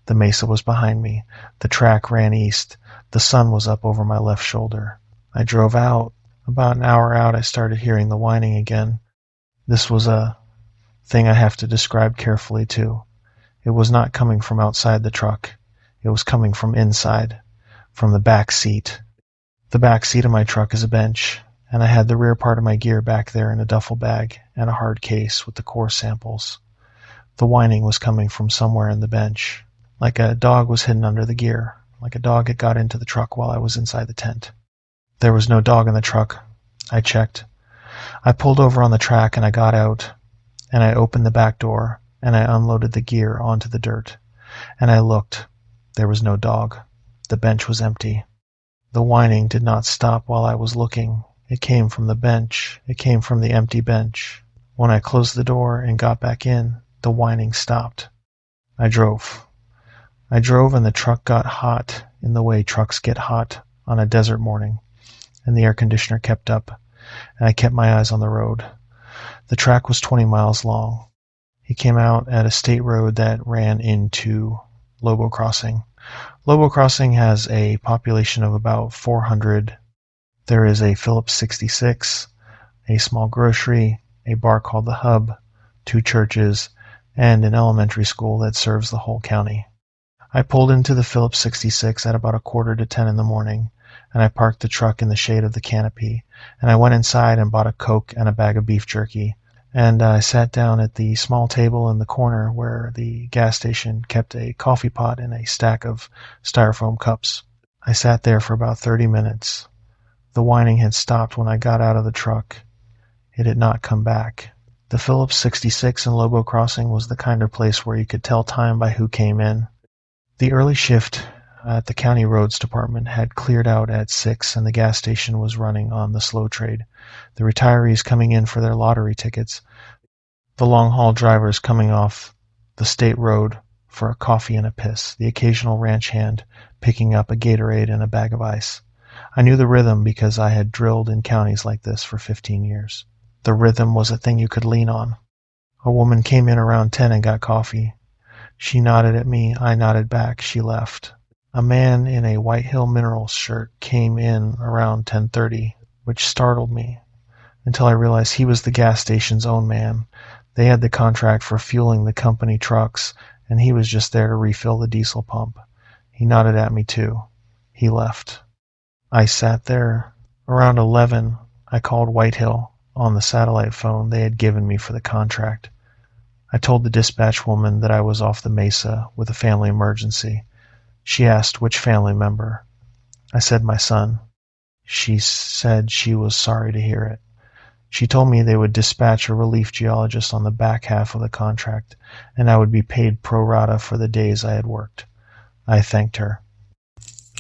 Speaker 1: The mesa was behind me. The track ran east. The sun was up over my left shoulder. I drove out. About an hour out, I started hearing the whining again. This was a thing I have to describe carefully, too. It was not coming from outside the truck. It was coming from inside, from the back seat. The back seat of my truck is a bench, and I had the rear part of my gear back there in a duffel bag and a hard case with the core samples. The whining was coming from somewhere in the bench, like a dog was hidden under the gear, like a dog had got into the truck while I was inside the tent. There was no dog in the truck. I checked. I pulled over on the track and I got out, and I opened the back door, and I unloaded the gear onto the dirt, and I looked. There was no dog. The bench was empty. The whining did not stop while I was looking. It came from the bench. It came from the empty bench. When I closed the door and got back in, the whining stopped. I drove. And the truck got hot in the way trucks get hot on a desert morning, and the air conditioner kept up, and I kept my eyes on the road. The track was 20 miles long. He came out at a state road that ran into Lobo Crossing. Lobo Crossing has a population of about 400. There is a Phillips 66, a small grocery, a bar called The Hub, 2 churches, and an elementary school that serves the whole county. I pulled into the Phillips 66 at about 9:45 in the morning, and I parked the truck in the shade of the canopy, and I went inside and bought a Coke and a bag of beef jerky, and I sat down at the small table in the corner where the gas station kept a coffee pot and a stack of styrofoam cups. I sat there for about 30 minutes. The whining had stopped when I got out of the truck. It had not come back. The Phillips 66 in Lobo Crossing was the kind of place where you could tell time by who came in. The early shift at the county roads department had cleared out at 6, and the gas station was running on the slow trade. The retirees coming in for their lottery tickets, the long-haul drivers coming off the state road for a coffee and a piss, the occasional ranch hand picking up a Gatorade and a bag of ice. I knew the rhythm because I had drilled in counties like this for 15 years. The rhythm was a thing you could lean on. A woman came in around 10 and got coffee. She nodded at me, I nodded back, she left. A man in a White Hill Minerals shirt came in around 10:30, which startled me, until I realized he was the gas station's own man. They had the contract for fueling the company trucks, and he was just there to refill the diesel pump. He nodded at me too. He left. I sat there. Around 11, I called White Hill on the satellite phone they had given me for the contract. I told the dispatch woman that I was off the mesa with a family emergency. She asked which family member. I said my son. She said she was sorry to hear it. She told me they would dispatch a relief geologist on the back half of the contract, and I would be paid pro rata for the days I had worked. I thanked her.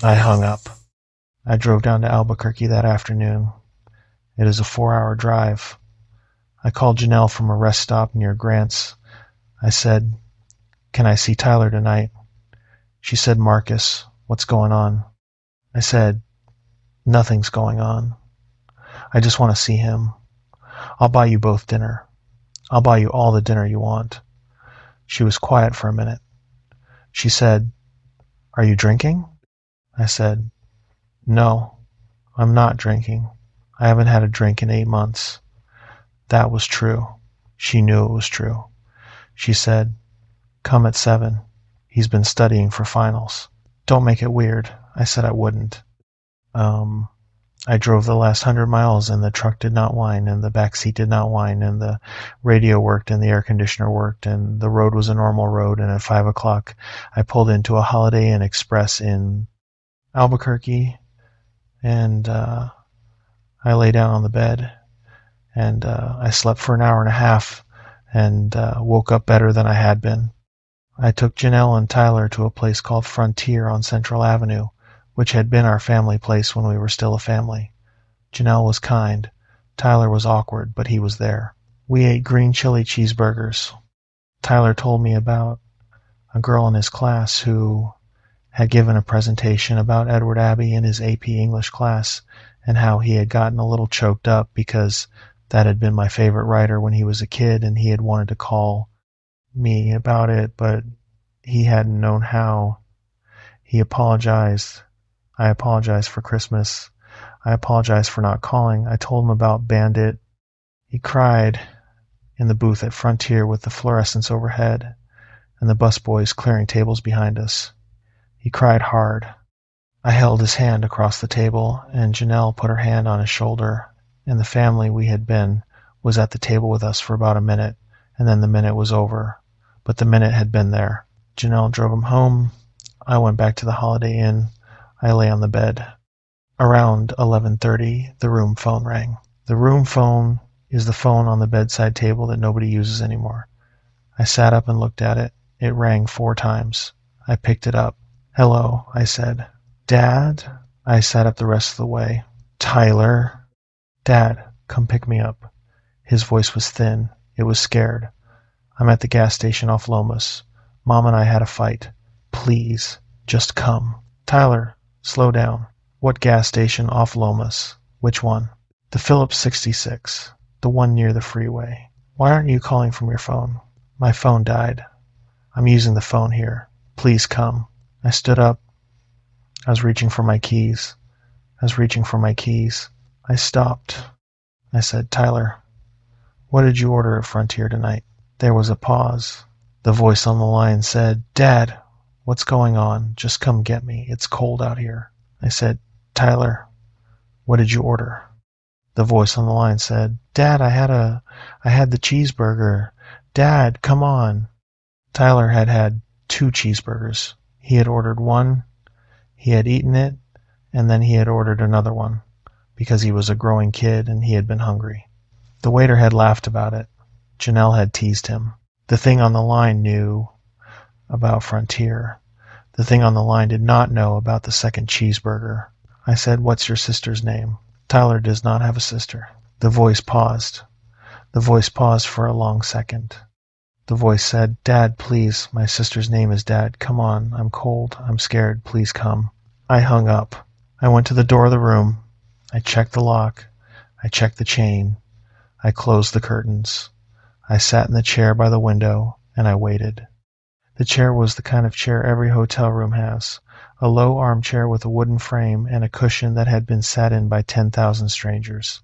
Speaker 1: I hung up. I drove down to Albuquerque that afternoon. It is a 4-hour drive. I called Janelle from a rest stop near Grant's. I said, "Can I see Tyler tonight?" She said, "Marcus, what's going on?" I said, "Nothing's going on. I just want to see him. I'll buy you both dinner. I'll buy you all the dinner you want." She was quiet for a minute. She said, "Are you drinking?" I said, "No, I'm not drinking. I haven't had a drink in 8 months." That was true. She knew it was true. She said, "Come at 7. He's been studying for finals." "Don't make it weird." I said I wouldn't. I drove the last 100 miles, and the truck did not whine, and the back seat did not whine, and the radio worked, and the air conditioner worked, and the road was a normal road, and at 5 o'clock I pulled into a Holiday Inn Express in Albuquerque, and I lay down on the bed, and I slept for an hour and a half, and woke up better than I had been. I took Janelle and Tyler to a place called Frontier on Central Avenue, which had been our family place when we were still a family. Janelle was kind. Tyler was awkward, but he was there. We ate green chili cheeseburgers. Tyler told me about a girl in his class who had given a presentation about Edward Abbey in his AP English class and how he had gotten a little choked up because that had been my favorite writer when he was a kid and he had wanted to call me about it, but he hadn't known how. He apologized. I apologized for Christmas. I apologized for not calling. I told him about Bandit. He cried in the booth at Frontier with the fluorescents overhead and the busboys clearing tables behind us. He cried hard. I held his hand across the table, and Janelle put her hand on his shoulder, and the family we had been was at the table with us for about a minute, and then the minute was over. But the minute had been there. Janelle drove him home. I went back to the Holiday Inn. I lay on the bed. Around 11:30, the room phone rang. The room phone is the phone on the bedside table that nobody uses anymore. I sat up and looked at it. It rang 4 times. I picked it up. "Hello," I said. "Dad?" I sat up the rest of the way. "Tyler?" "Dad, come pick me up." His voice was thin. It was scared. "I'm at the gas station off Lomas. Mom and I had a fight. Please, just come." "Tyler, slow down." "What gas station off Lomas? Which one?" "The Phillips 66. The one near the freeway." "Why aren't you calling from your phone?" "My phone died. I'm using the phone here. Please come." I stood up. I was reaching for my keys. I stopped. I said, "Tyler, what did you order at Frontier tonight?" There was a pause. The voice on the line said, "Dad, what's going on? Just come get me. It's cold out here." I said, "Tyler, what did you order?" The voice on the line said, "Dad, I had the cheeseburger. Dad, come on." Tyler had 2 cheeseburgers. He had ordered one, he had eaten it, and then he had ordered another one, because he was a growing kid and he had been hungry. The waiter had laughed about it. Janelle had teased him. The thing on the line knew about Frontier. The thing on the line did not know about the second cheeseburger. I said, "What's your sister's name?" "Tyler does not have a sister." The voice paused. The voice paused for a long second. The voice said, "Dad, please, my sister's name is Dad. Come on, I'm cold, I'm scared, please come." I hung up. I went to the door of the room. I checked the lock. I checked the chain. I closed the curtains. I sat in the chair by the window, and I waited. The chair was the kind of chair every hotel room has, a low armchair with a wooden frame and a cushion that had been sat in by 10,000 strangers.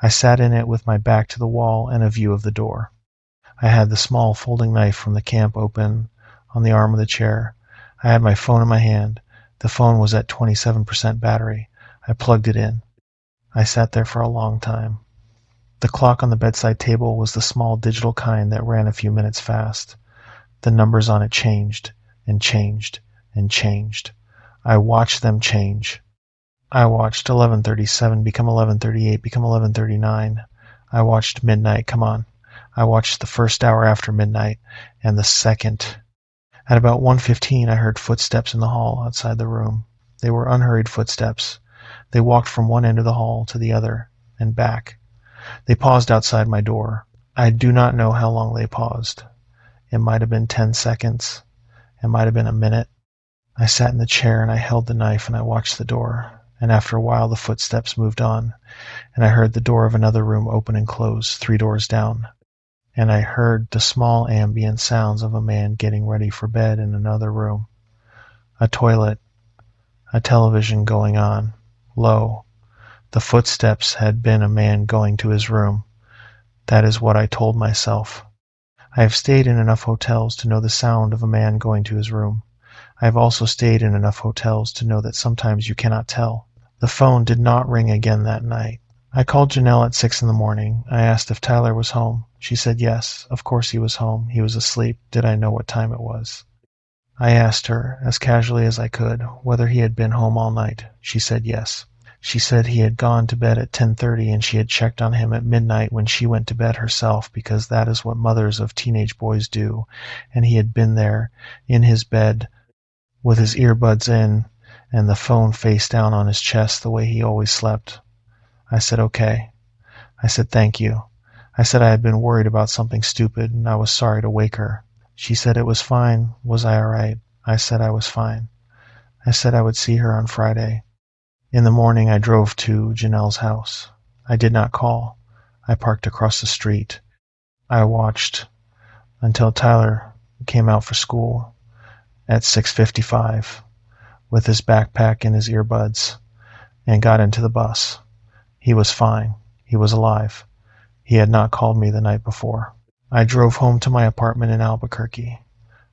Speaker 1: I sat in it with my back to the wall and a view of the door. I had the small folding knife from the camp open on the arm of the chair. I had my phone in my hand. The phone was at 27% battery. I plugged it in. I sat there for a long time. The clock on the bedside table was the small digital kind that ran a few minutes fast. The numbers on it changed and changed and changed. I watched them change. I watched 11:37 become 11:38 become 11:39. I watched midnight come on. I watched the first hour after midnight, and the second. At about 1:15 I heard footsteps in the hall outside the room. They were unhurried footsteps. They walked from one end of the hall to the other, and back. They paused outside my door. I do not know how long they paused. It might have been 10 seconds. It might have been a minute. I sat in the chair and I held the knife and I watched the door, and after a while the footsteps moved on, and I heard the door of another room open and close 3 doors down. And I heard the small ambient sounds of a man getting ready for bed in another room. A toilet, a television going on, low. The footsteps had been a man going to his room. That is what I told myself. I have stayed in enough hotels to know the sound of a man going to his room. I have also stayed in enough hotels to know that sometimes you cannot tell. The phone did not ring again that night. I called Janelle at 6 in the morning. I asked if Tyler was home. She said yes, of course he was home. He was asleep. Did I know what time it was? I asked her, as casually as I could, whether he had been home all night. She said yes. She said he had gone to bed at 10:30 and she had checked on him at midnight when she went to bed herself, because that is what mothers of teenage boys do, and he had been there in his bed with his earbuds in and the phone face down on his chest the way he always slept. I said, okay. I said, thank you. I said I had been worried about something stupid and I was sorry to wake her. She said it was fine. Was I all right? I said I was fine. I said I would see her on Friday. In the morning I drove to Janelle's house. I did not call. I parked across the street. I watched until Tyler came out for school at 6:55 with his backpack and his earbuds and got into the bus. He was fine. He was alive. He had not called me the night before. I drove home to my apartment in Albuquerque.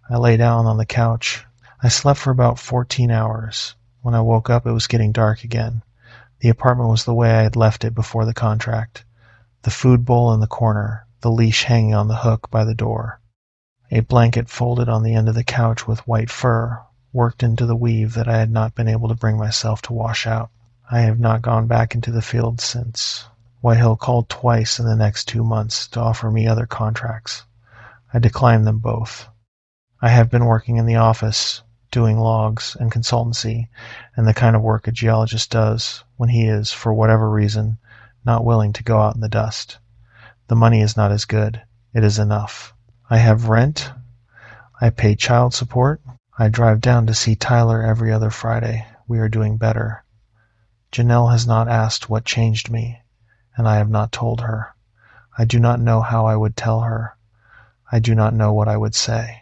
Speaker 1: I lay down on the couch. I slept for about 14 hours. When I woke up, it was getting dark again. The apartment was the way I had left it before the contract. The food bowl in the corner, the leash hanging on the hook by the door. A blanket folded on the end of the couch with white fur, worked into the weave that I had not been able to bring myself to wash out. I have not gone back into the field since. Whitehill called twice in the next 2 months to offer me other contracts. I declined them both. I have been working in the office, doing logs and consultancy, and the kind of work a geologist does when he is, for whatever reason, not willing to go out in the dust. The money is not as good. It is enough. I have rent. I pay child support. I drive down to see Tyler every other Friday. We are doing better. Janelle has not asked what changed me, and I have not told her. I do not know how I would tell her. I do not know what I would say.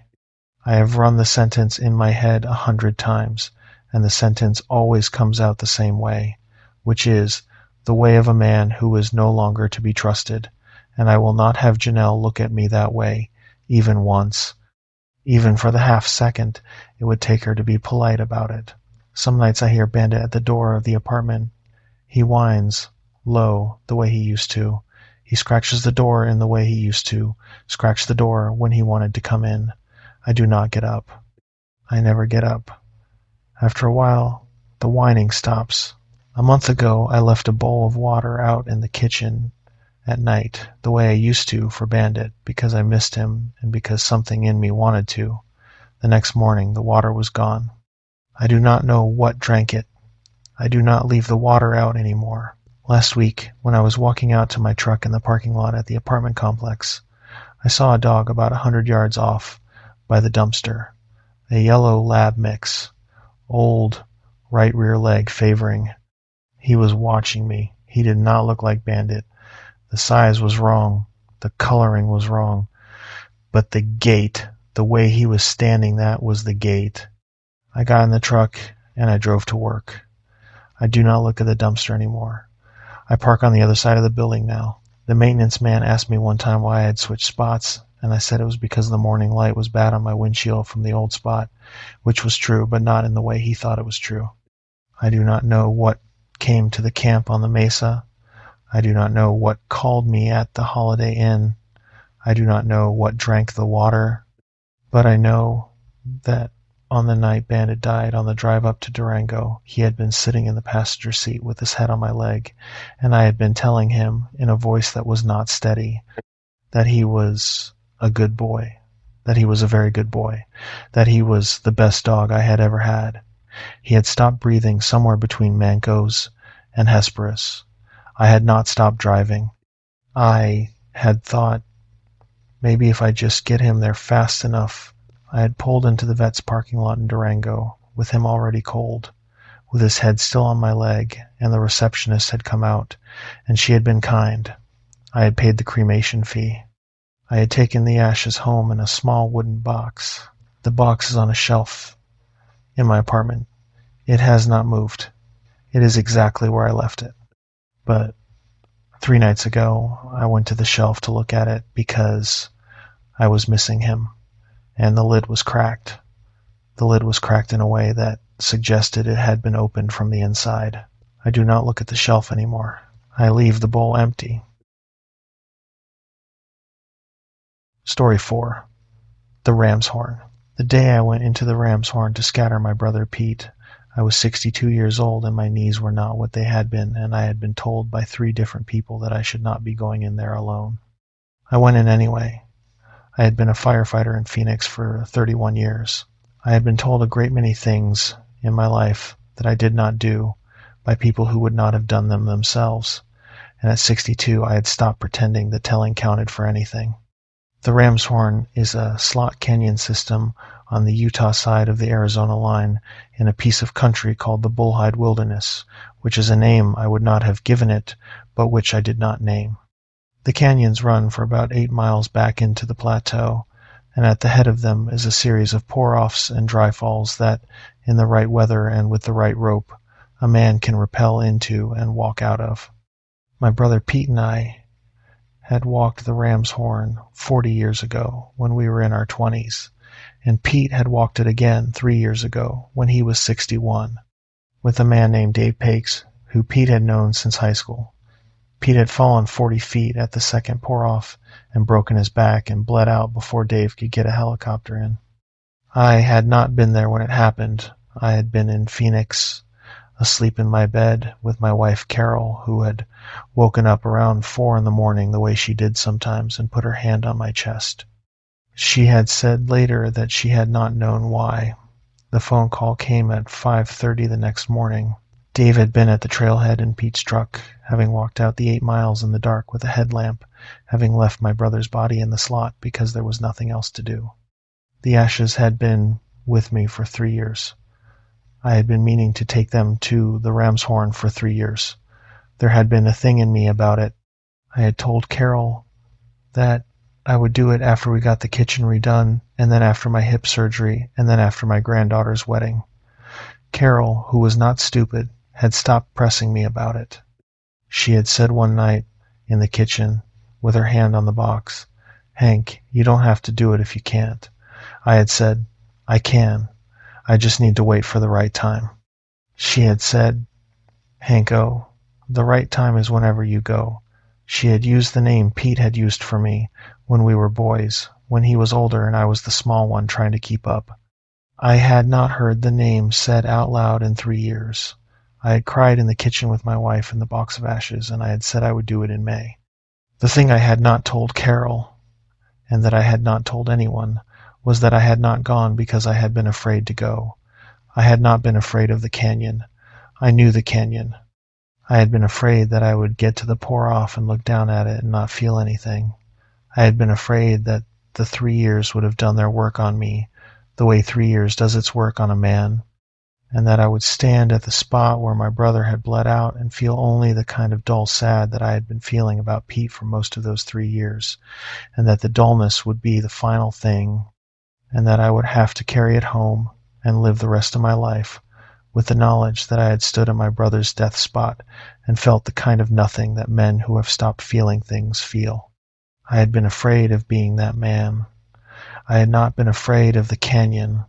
Speaker 1: I have run the sentence in my head 100 times, and the sentence always comes out the same way, which is the way of a man who is no longer to be trusted, and I will not have Janelle look at me that way, even once. Even for the half second it would take her to be polite about it. Some nights I hear Bandit at the door of the apartment. He whines, low, the way he used to. He scratches the door in the way he used to scratch the door when he wanted to come in. I do not get up. I never get up. After a while, the whining stops. A month ago, I left a bowl of water out in the kitchen at night, the way I used to for Bandit, because I missed him and because something in me wanted to. The next morning, the water was gone. I do not know what drank it. I do not leave the water out anymore. Last week, when I was walking out to my truck in the parking lot at the apartment complex, I saw a dog about 100 yards off by the dumpster, a yellow lab mix, old, right rear leg favoring. He was watching me. He did not look like Bandit. The size was wrong. The coloring was wrong. But the gait, the way he was standing, that was the gait. I got in the truck and I drove to work. I do not look at the dumpster anymore. I park on the other side of the building now. The maintenance man asked me one time why I had switched spots, and I said it was because the morning light was bad on my windshield from the old spot, which was true, but not in the way he thought it was true. I do not know what came to the camp on the mesa. I do not know what called me at the Holiday Inn. I do not know what drank the water, but I know that on the night Bandit died on the drive up to Durango, he had been sitting in the passenger seat with his head on my leg, and I had been telling him in a voice that was not steady that he was a good boy, that he was a very good boy, that he was the best dog I had ever had. He had stopped breathing somewhere between Mancos and Hesperus. I had not stopped driving. I had thought maybe if I just get him there fast enough. I had pulled into the vet's parking lot in Durango, with him already cold, with his head still on my leg, and the receptionist had come out, and she had been kind. I had paid the cremation fee. I had taken the ashes home in a small wooden box. The box is on a shelf in my apartment. It has not moved. It is exactly where I left it. But 3 nights ago, I went to the shelf to look at it because I was missing him. And the lid was cracked. The lid was cracked in a way that suggested it had been opened from the inside. I do not look at the shelf anymore. I leave the bowl empty. Story 4. The Ram's Horn. The day I went into the Ram's Horn to scatter my brother Pete, I was 62 years old and my knees were not what they had been, and I had been told by 3 different people that I should not be going in there alone. I went in anyway. I had been a firefighter in Phoenix for 31 years. I had been told a great many things in my life that I did not do by people who would not have done them themselves, and at 62 I had stopped pretending that telling counted for anything. The Ram's Horn is a slot canyon system on the Utah side of the Arizona line in a piece of country called the Bullhide Wilderness, which is a name I would not have given it, but which I did not name. The canyons run for about 8 miles back into the plateau, and at the head of them is a series of pour-offs and dry falls that, in the right weather and with the right rope, a man can rappel into and walk out of. My brother Pete and I had walked the Ram's Horn 40 years ago when we were in our 20s, and Pete had walked it again 3 years ago when he was 61, with a man named Dave Pakes, who Pete had known since high school. Pete had fallen 40 feet at the second pour-off and broken his back and bled out before Dave could get a helicopter in. I had not been there when it happened. I had been in Phoenix, asleep in my bed with my wife Carol, who had woken up around 4 in the morning the way she did sometimes and put her hand on my chest. She had said later that she had not known why. The phone call came at 5:30 the next morning. Dave had been at the trailhead in Pete's truck, having walked out the 8 miles in the dark with a headlamp, having left my brother's body in the slot because there was nothing else to do. The ashes had been with me for 3 years. I had been meaning to take them to the Ram's Horn for 3 years. There had been a thing in me about it. I had told Carol that I would do it after we got the kitchen redone, and then after my hip surgery, and then after my granddaughter's wedding. Carol, who was not stupid, had stopped pressing me about it. She had said one night in the kitchen, with her hand on the box, "Hank, you don't have to do it if you can't." I had said, "I can. I just need to wait for the right time." She had said, "Hanko, the right time is whenever you go." She had used the name Pete had used for me when we were boys, when he was older and I was the small one trying to keep up. I had not heard the name said out loud in 3 years. I had cried in the kitchen with my wife in the box of ashes, and I had said I would do it in May. The thing I had not told Carol, and that I had not told anyone, was that I had not gone because I had been afraid to go. I had not been afraid of the canyon. I knew the canyon. I had been afraid that I would get to the pour-off and look down at it and not feel anything. I had been afraid that the 3 years would have done their work on me, the way 3 years does its work on a man, and that I would stand at the spot where my brother had bled out and feel only the kind of dull sad that I had been feeling about Pete for most of those 3 years, and that the dullness would be the final thing, and that I would have to carry it home and live the rest of my life with the knowledge that I had stood at my brother's death spot and felt the kind of nothing that men who have stopped feeling things feel. I had been afraid of being that man. I had not been afraid of the canyon.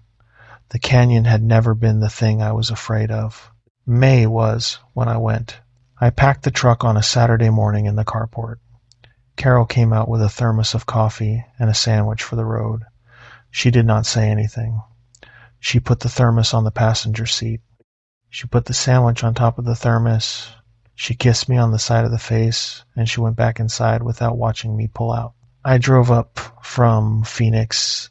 Speaker 1: The canyon had never been the thing I was afraid of. May was when I went. I packed the truck on a Saturday morning in the carport. Carol came out with a thermos of coffee and a sandwich for the road. She did not say anything. She put the thermos on the passenger seat. She put the sandwich on top of the thermos. She kissed me on the side of the face, and she went back inside without watching me pull out. I drove up from Phoenix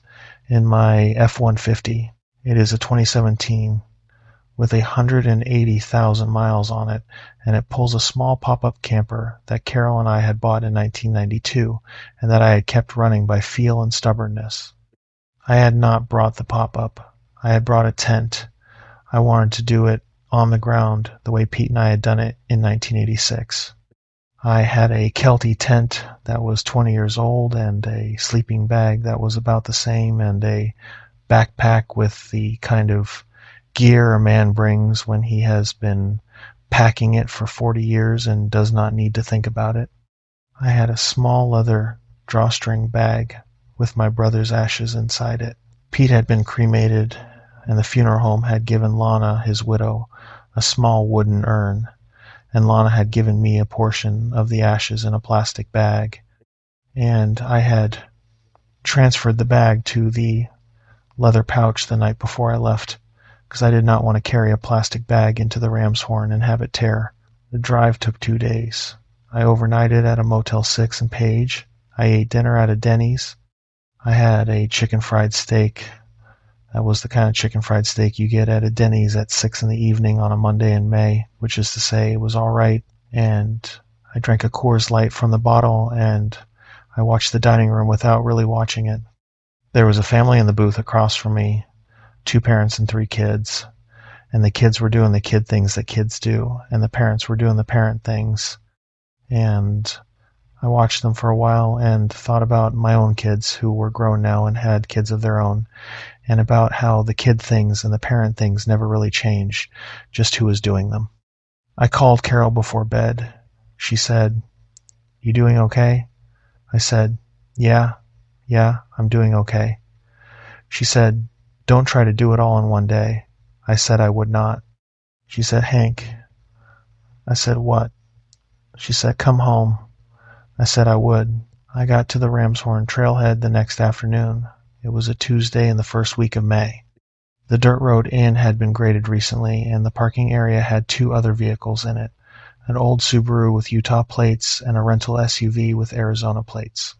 Speaker 1: in my F-150. It is a 2017 with 180,000 miles on it, and it pulls a small pop-up camper that Carol and I had bought in 1992 and that I had kept running by feel and stubbornness. I had not brought the pop-up. I had brought a tent. I wanted to do it on the ground the way Pete and I had done it in 1986. I had a Kelty tent that was 20 years old and a sleeping bag that was about the same and a backpack with the kind of gear a man brings when he has been packing it for 40 years and does not need to think about it. I had a small leather drawstring bag with my brother's ashes inside it. Pete had been cremated, and the funeral home had given Lana, his widow, a small wooden urn, and Lana had given me a portion of the ashes in a plastic bag, and I had transferred the bag to the leather pouch the night before I left because I did not want to carry a plastic bag into the ram's horn and have it tear. The drive took 2 days. I overnighted at a Motel 6 in Page. I ate dinner at a Denny's. I had a chicken fried steak. That was the kind of chicken fried steak you get at a Denny's at 6 in the evening on a Monday in May, which is to say it was all right. And I drank a Coors Light from the bottle, and I watched the dining room without really watching it. There was a family in the booth across from me, 2 parents and 3 kids. And the kids were doing the kid things that kids do, and the parents were doing the parent things. And I watched them for a while and thought about my own kids who were grown now and had kids of their own, and about how the kid things and the parent things never really change, just who is doing them. I called Carol before bed. She said, "You doing okay?" I said, Yeah, I'm doing okay." She said, "Don't try to do it all in one day." I said I would not. She said, "Hank." I said, "What?" She said, "Come home." I said I would. I got to the Ramshorn trailhead the next afternoon. It was a Tuesday in the first week of May. The Dirt Road Inn had been graded recently, and the parking area had 2 other vehicles in it, an old Subaru with Utah plates and a rental SUV with Arizona plates.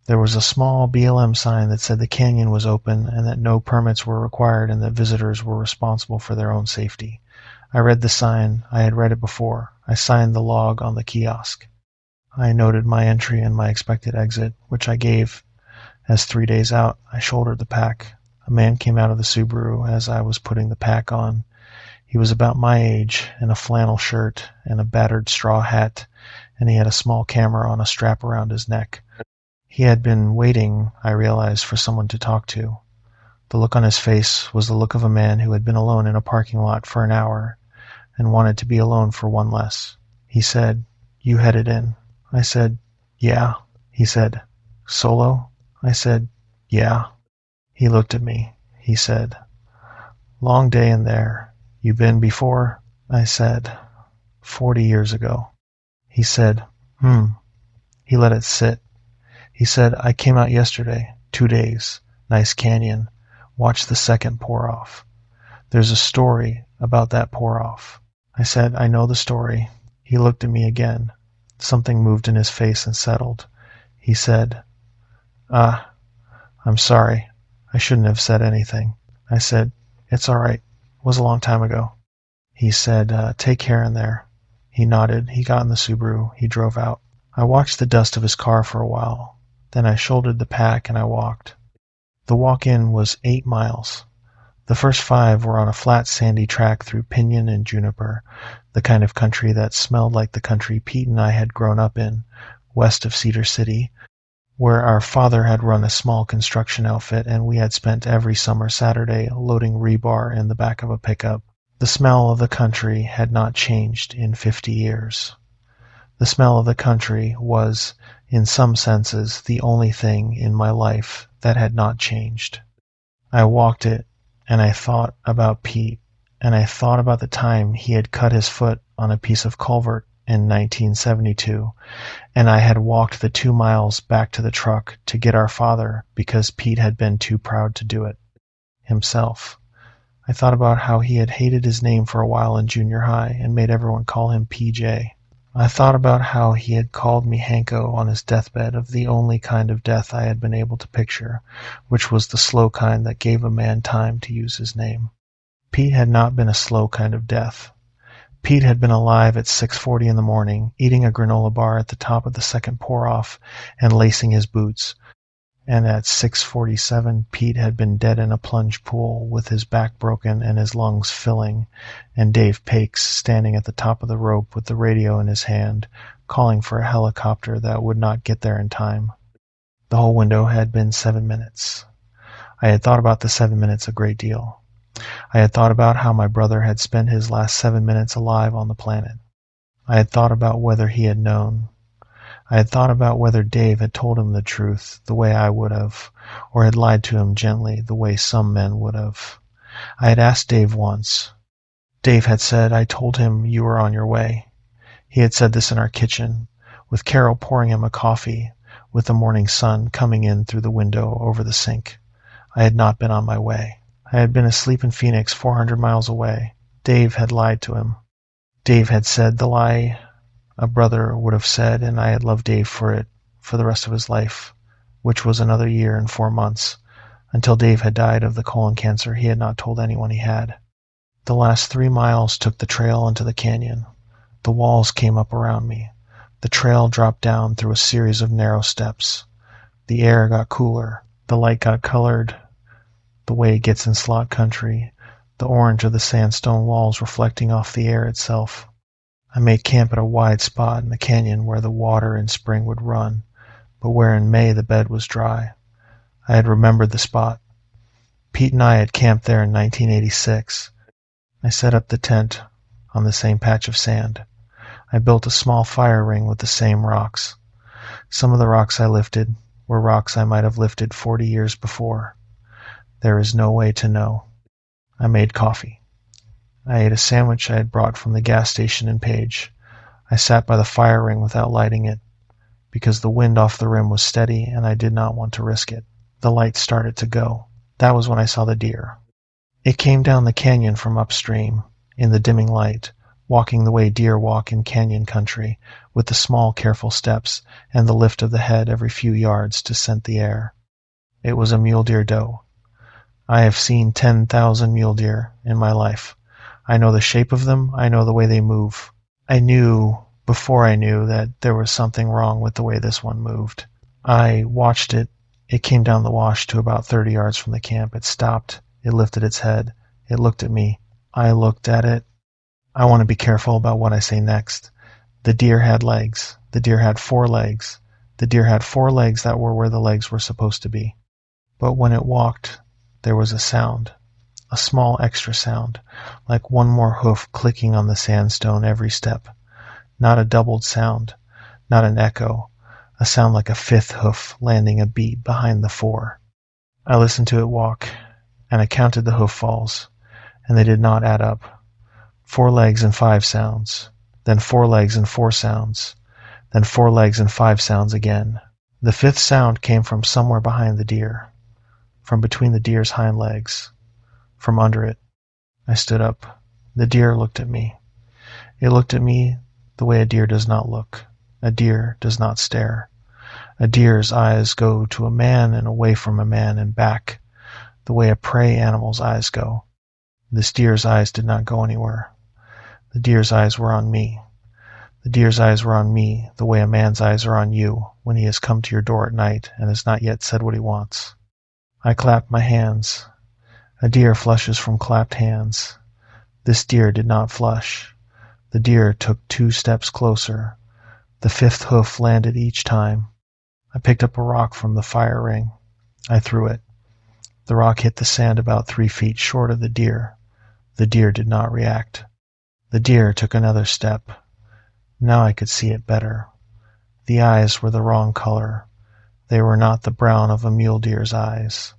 Speaker 1: There was a small BLM sign that said the canyon was open and that no permits were required and that visitors were responsible for their own safety. I read the sign. I had read it before. I signed the log on the kiosk. I noted my entry and my expected exit, which I gave. As 3 days out, I shouldered the pack. A man came out of the Subaru as I was putting the pack on. He was about my age, in a flannel shirt and a battered straw hat, and he had a small camera on a strap around his neck. He had been waiting, I realized, for someone to talk to. The look on his face was the look of a man who had been alone in a parking lot for an hour and wanted to be alone for one less. He said, "You headed in?" I said, "Yeah." He said, "Solo?" I said, "Yeah." He looked at me. He said, "Long day in there. You been before?" I said, 40 years ago. He said, He let it sit. He said, "I came out yesterday, 2 days. Nice canyon. Watched the second pour off. There's a story about that pour off." I said, "I know the story." He looked at me again. Something moved in his face and settled. He said, I'm sorry. I shouldn't have said anything." I said, "It's all right. It was a long time ago." He said, "Take care in there." He nodded. He got in the Subaru. He drove out. I watched the dust of his car for a while. Then I shouldered the pack and I walked. The walk-in was 8 miles. The first 5 were on a flat sandy track through pinyon and juniper, the kind of country that smelled like the country Pete and I had grown up in, west of Cedar City, where our father had run a small construction outfit and we had spent every summer Saturday loading rebar in the back of a pickup. The smell of the country had not changed in 50 years. The smell of the country was, in some senses, the only thing in my life that had not changed. I walked it, and I thought about Pete, and I thought about the time he had cut his foot on a piece of culvert in 1972, and I had walked the 2 miles back to the truck to get our father because Pete had been too proud to do it himself. I thought about how he had hated his name for a while in junior high and made everyone call him PJ. I thought about how he had called me Hanko on his deathbed of the only kind of death I had been able to picture, which was the slow kind that gave a man time to use his name. Pete had not been a slow kind of death. Pete had been alive at 6:40 in the morning, eating a granola bar at the top of the second pour-off and lacing his boots. And at 6:47, Pete had been dead in a plunge pool with his back broken and his lungs filling, and Dave Pakes standing at the top of the rope with the radio in his hand, calling for a helicopter that would not get there in time. The whole window had been 7 minutes. I had thought about the 7 minutes a great deal. I had thought about how my brother had spent his last 7 minutes alive on the planet. I had thought about whether he had known. I had thought about whether Dave had told him the truth, the way I would have, or had lied to him gently, the way some men would have. I had asked Dave once. Dave had said, "I told him you were on your way." He had said this in our kitchen, with Carol pouring him a coffee, with the morning sun coming in through the window over the sink. I had not been on my way. I had been asleep in Phoenix 400 miles away. Dave had lied to him. Dave had said the lie a brother would have said, and I had loved Dave for it for the rest of his life, which was another year and 4 months. Until Dave had died of the colon cancer, he had not told anyone he had. The last 3 miles took the trail into the canyon. The walls came up around me. The trail dropped down through a series of narrow steps. The air got cooler. The light got colored the way it gets in slot country, the orange of the sandstone walls reflecting off the air itself. I made camp at a wide spot in the canyon where the water in spring would run, but where in May the bed was dry. I had remembered the spot. Pete and I had camped there in 1986. I set up the tent on the same patch of sand. I built a small fire ring with the same rocks. Some of the rocks I lifted were rocks I might have lifted 40 years before. There is no way to know. I made coffee. I ate a sandwich I had brought from the gas station in Page. I sat by the fire ring without lighting it, because the wind off the rim was steady and I did not want to risk it. The light started to go. That was when I saw the deer. It came down the canyon from upstream, in the dimming light, walking the way deer walk in canyon country, with the small careful steps and the lift of the head every few yards to scent the air. It was a mule deer doe. I have seen 10,000 mule deer in my life. I know the shape of them. I know the way they move. I knew, before I knew, that there was something wrong with the way this one moved. I watched it. It came down the wash to about 30 yards from the camp. It stopped. It lifted its head. It looked at me. I looked at it. I want to be careful about what I say next. The deer had legs. The deer had 4 legs. The deer had 4 legs that were where the legs were supposed to be. But when it walked, there was a sound, a small extra sound, like one more hoof clicking on the sandstone every step. Not a doubled sound, not an echo, a sound like a 5th hoof landing a beat behind the 4. I listened to it walk, and I counted the hoof falls, and they did not add up. 4 legs and 5 sounds, then 4 legs and 4 sounds, then 4 legs and 5 sounds again. The 5th sound came from somewhere behind the deer, from between the deer's hind legs, from under it. I stood up. The deer looked at me. It looked at me the way a deer does not look. A deer does not stare. A deer's eyes go to a man and away from a man and back, the way a prey animal's eyes go. This deer's eyes did not go anywhere. The deer's eyes were on me. The deer's eyes were on me the way a man's eyes are on you when he has come to your door at night and has not yet said what he wants. I clapped my hands. A deer flushes from clapped hands. This deer did not flush. The deer took 2 steps closer. The 5th hoof landed each time. I picked up a rock from the fire ring. I threw it. The rock hit the sand about 3 feet short of the deer. The deer did not react. The deer took another step. Now I could see it better. The eyes were the wrong color. They were not the brown of a mule deer's eyes.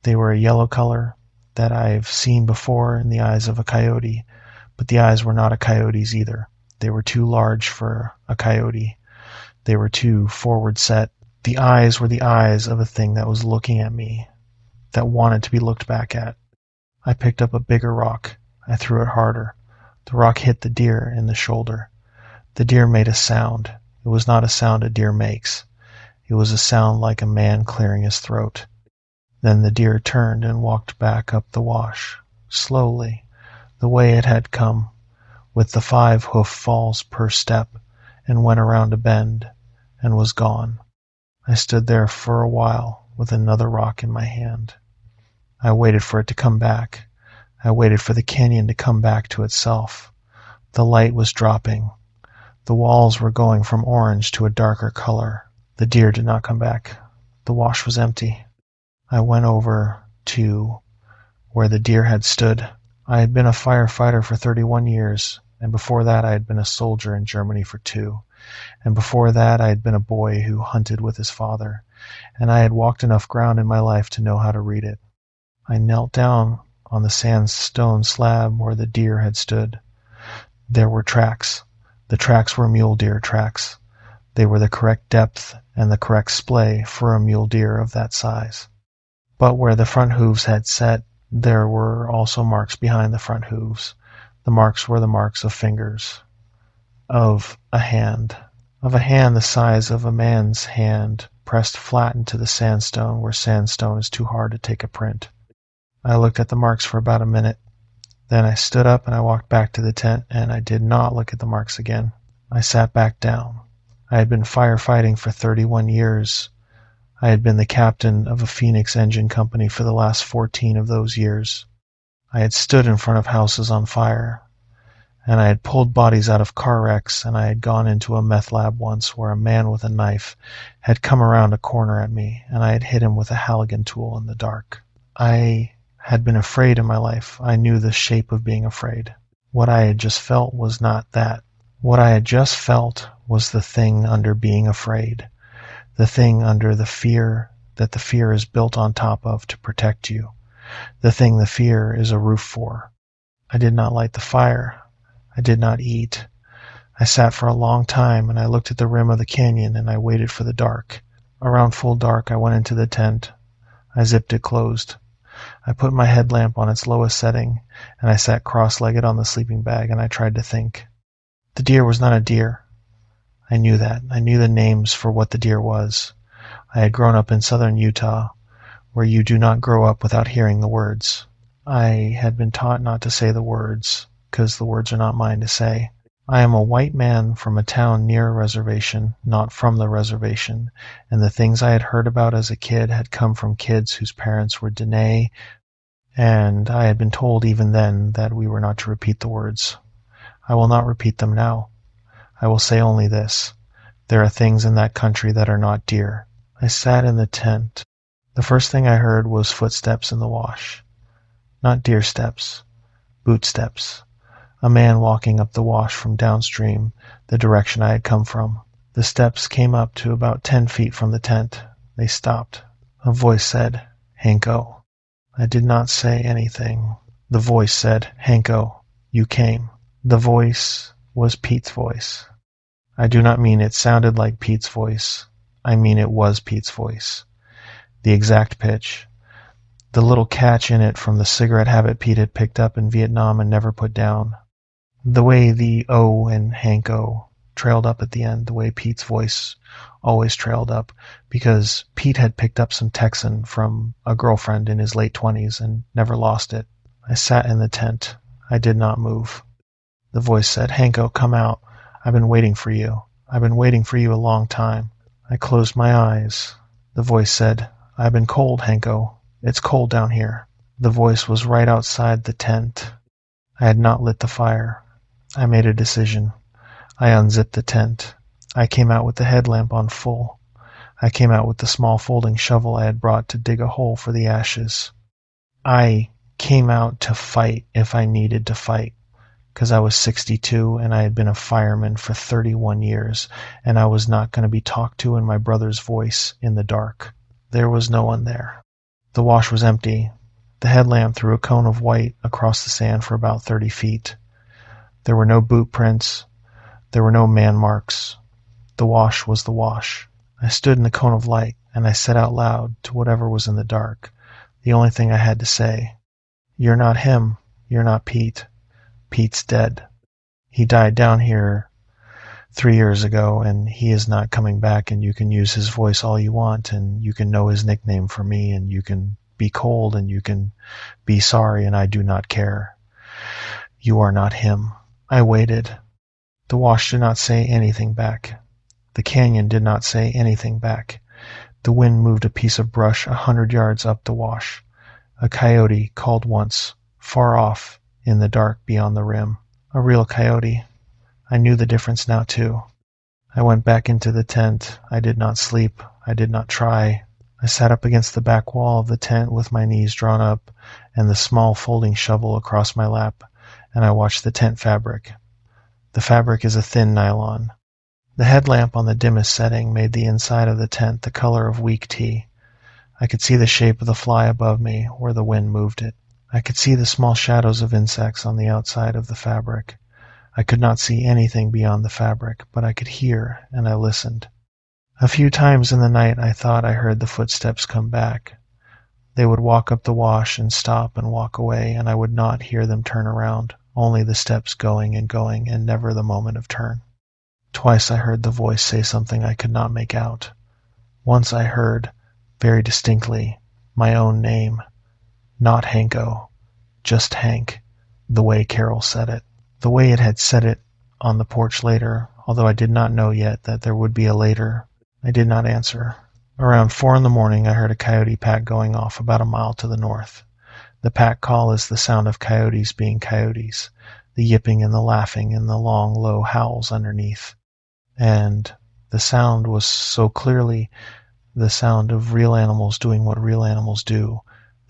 Speaker 1: They were a yellow color that I've seen before in the eyes of a coyote, but the eyes were not a coyote's either. They were too large for a coyote. They were too forward set. The eyes were the eyes of a thing that was looking at me, that wanted to be looked back at. I picked up a bigger rock. I threw it harder. The rock hit the deer in the shoulder. The deer made a sound. It was not a sound a deer makes. It was a sound like a man clearing his throat. Then the deer turned and walked back up the wash, slowly, the way it had come, with the 5 hoof falls per step, and went around a bend, and was gone. I stood there for a while with another rock in my hand. I waited for it to come back. I waited for the canyon to come back to itself. The light was dropping. The walls were going from orange to a darker color. The deer did not come back. The wash was empty. I went over to where the deer had stood. I had been a firefighter for 31 years, and before that I had been a soldier in Germany for 2. And before that I had been a boy who hunted with his father, and I had walked enough ground in my life to know how to read it. I knelt down on the sandstone slab where the deer had stood. There were tracks. The tracks were mule deer tracks. They were the correct depth and the correct splay for a mule deer of that size. But where the front hooves had set, There were also marks behind the front hooves. The marks were the marks of fingers, of a hand the size of a man's hand, pressed flat into the sandstone where sandstone is too hard to take a print. I looked at the marks for about a minute. Then I stood up and I walked back to the tent, and I did not look at the marks again. I sat back down. I had been firefighting for 31 years. I had been the captain of a Phoenix engine company for the last 14 of those years. I had stood in front of houses on fire, and I had pulled bodies out of car wrecks, and I had gone into a meth lab once where a man with a knife had come around a corner at me, and I had hit him with a Halligan tool in the dark. I had been afraid in my life. I knew the shape of being afraid. What I had just felt was not that. What I had just felt was the thing under being afraid, the thing under the fear that the fear is built on top of to protect you, the thing the fear is a roof for. I did not light the fire. I did not eat. I sat for a long time, and I looked at the rim of the canyon, and I waited for the dark. Around full dark, I went into the tent. I zipped it closed. I put my headlamp on its lowest setting, and I sat cross-legged on the sleeping bag, and I tried to think. The deer was not a deer. I knew that. I knew the names for what the deer was. I had grown up in southern Utah, where you do not grow up without hearing the words. I had been taught not to say the words, because the words are not mine to say. I am a white man from a town near a reservation, not from the reservation, and the things I had heard about as a kid had come from kids whose parents were Dene, and I had been told even then that we were not to repeat the words. I will not repeat them now. I will say only this. There are things in that country that are not deer. I sat in the tent. The first thing I heard was footsteps in the wash. Not deer steps, boot steps. A man walking up the wash from downstream, the direction I had come from. The steps came up to about 10 feet from the tent. They stopped. A voice said, "Hanko." I did not say anything. The voice said, "Hanko, you came." The voice was Pete's voice. I do not mean it sounded like Pete's voice. I mean it was Pete's voice. The exact pitch. The little catch in it from the cigarette habit Pete had picked up in Vietnam and never put down. The way the O in Hanko trailed up at the end, the way Pete's voice always trailed up, because Pete had picked up some Texan from a girlfriend in his late 20s and never lost it. I sat in the tent. I did not move. The voice said, "Hanko, come out. I've been waiting for you. I've been waiting for you a long time." I closed my eyes. The voice said, "I've been cold, Hanko. It's cold down here." The voice was right outside the tent. I had not lit the fire. I made a decision. I unzipped the tent. I came out with the headlamp on full. I came out with the small folding shovel I had brought to dig a hole for the ashes. I came out to fight if I needed to fight, because I was 62 and I had been a fireman for 31 years, and I was not going to be talked to in my brother's voice in the dark. There was no one there. The wash was empty. The headlamp threw a cone of white across the sand for about 30 feet. There were no boot prints. There were no man marks. The wash was the wash. I stood in the cone of light, and I said out loud to whatever was in the dark, the only thing I had to say, "You're not him. You're not Pete. Pete's dead. He died down here 3 years ago, and he is not coming back, and you can use his voice all you want, and you can know his nickname for me, and you can be cold, and you can be sorry, and I do not care. You are not him." I waited. The wash did not say anything back. The canyon did not say anything back. The wind moved a piece of brush 100 yards up the wash. A coyote called once, far off, in the dark beyond the rim. A real coyote. I knew the difference now, too. I went back into the tent. I did not sleep. I did not try. I sat up against the back wall of the tent with my knees drawn up and the small folding shovel across my lap, and I watched the tent fabric. The fabric is a thin nylon. The headlamp on the dimmest setting made the inside of the tent the color of weak tea. I could see the shape of the fly above me where the wind moved it. I could see the small shadows of insects on the outside of the fabric. I could not see anything beyond the fabric, but I could hear, and I listened. A few times in the night I thought I heard the footsteps come back. They would walk up the wash and stop and walk away, and I would not hear them turn around, only the steps going, and never the moment of turn. Twice I heard the voice say something I could not make out. Once I heard, very distinctly, my own name. Not Hanko, just Hank, the way Carol said it. The way it had said it on the porch later, although I did not know yet that there would be a later. I did not answer. Around 4 in the morning I heard a coyote pack going off about a mile to the north. The pack call is the sound of coyotes being coyotes, the yipping and the laughing and the long, low howls underneath. And the sound was so clearly the sound of real animals doing what real animals do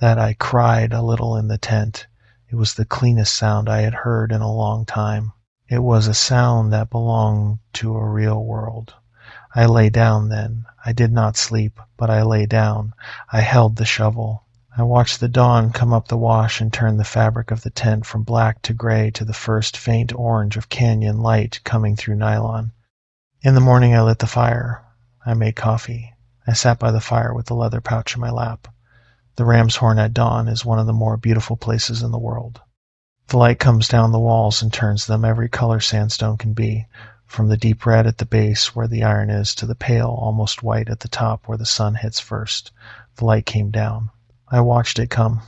Speaker 1: that I cried a little in the tent. It was the cleanest sound I had heard in a long time. It was a sound that belonged to a real world. I lay down then. I did not sleep, but I lay down. I held the shovel. I watched the dawn come up the wash and turn the fabric of the tent from black to gray to the first faint orange of canyon light coming through nylon. In the morning I lit the fire. I made coffee. I sat by the fire with the leather pouch in my lap. The ram's horn at dawn is one of the more beautiful places in the world. The light comes down the walls and turns them every color sandstone can be, from the deep red at the base where the iron is to the pale, almost white at the top where the sun hits first. The light came down. I watched it come.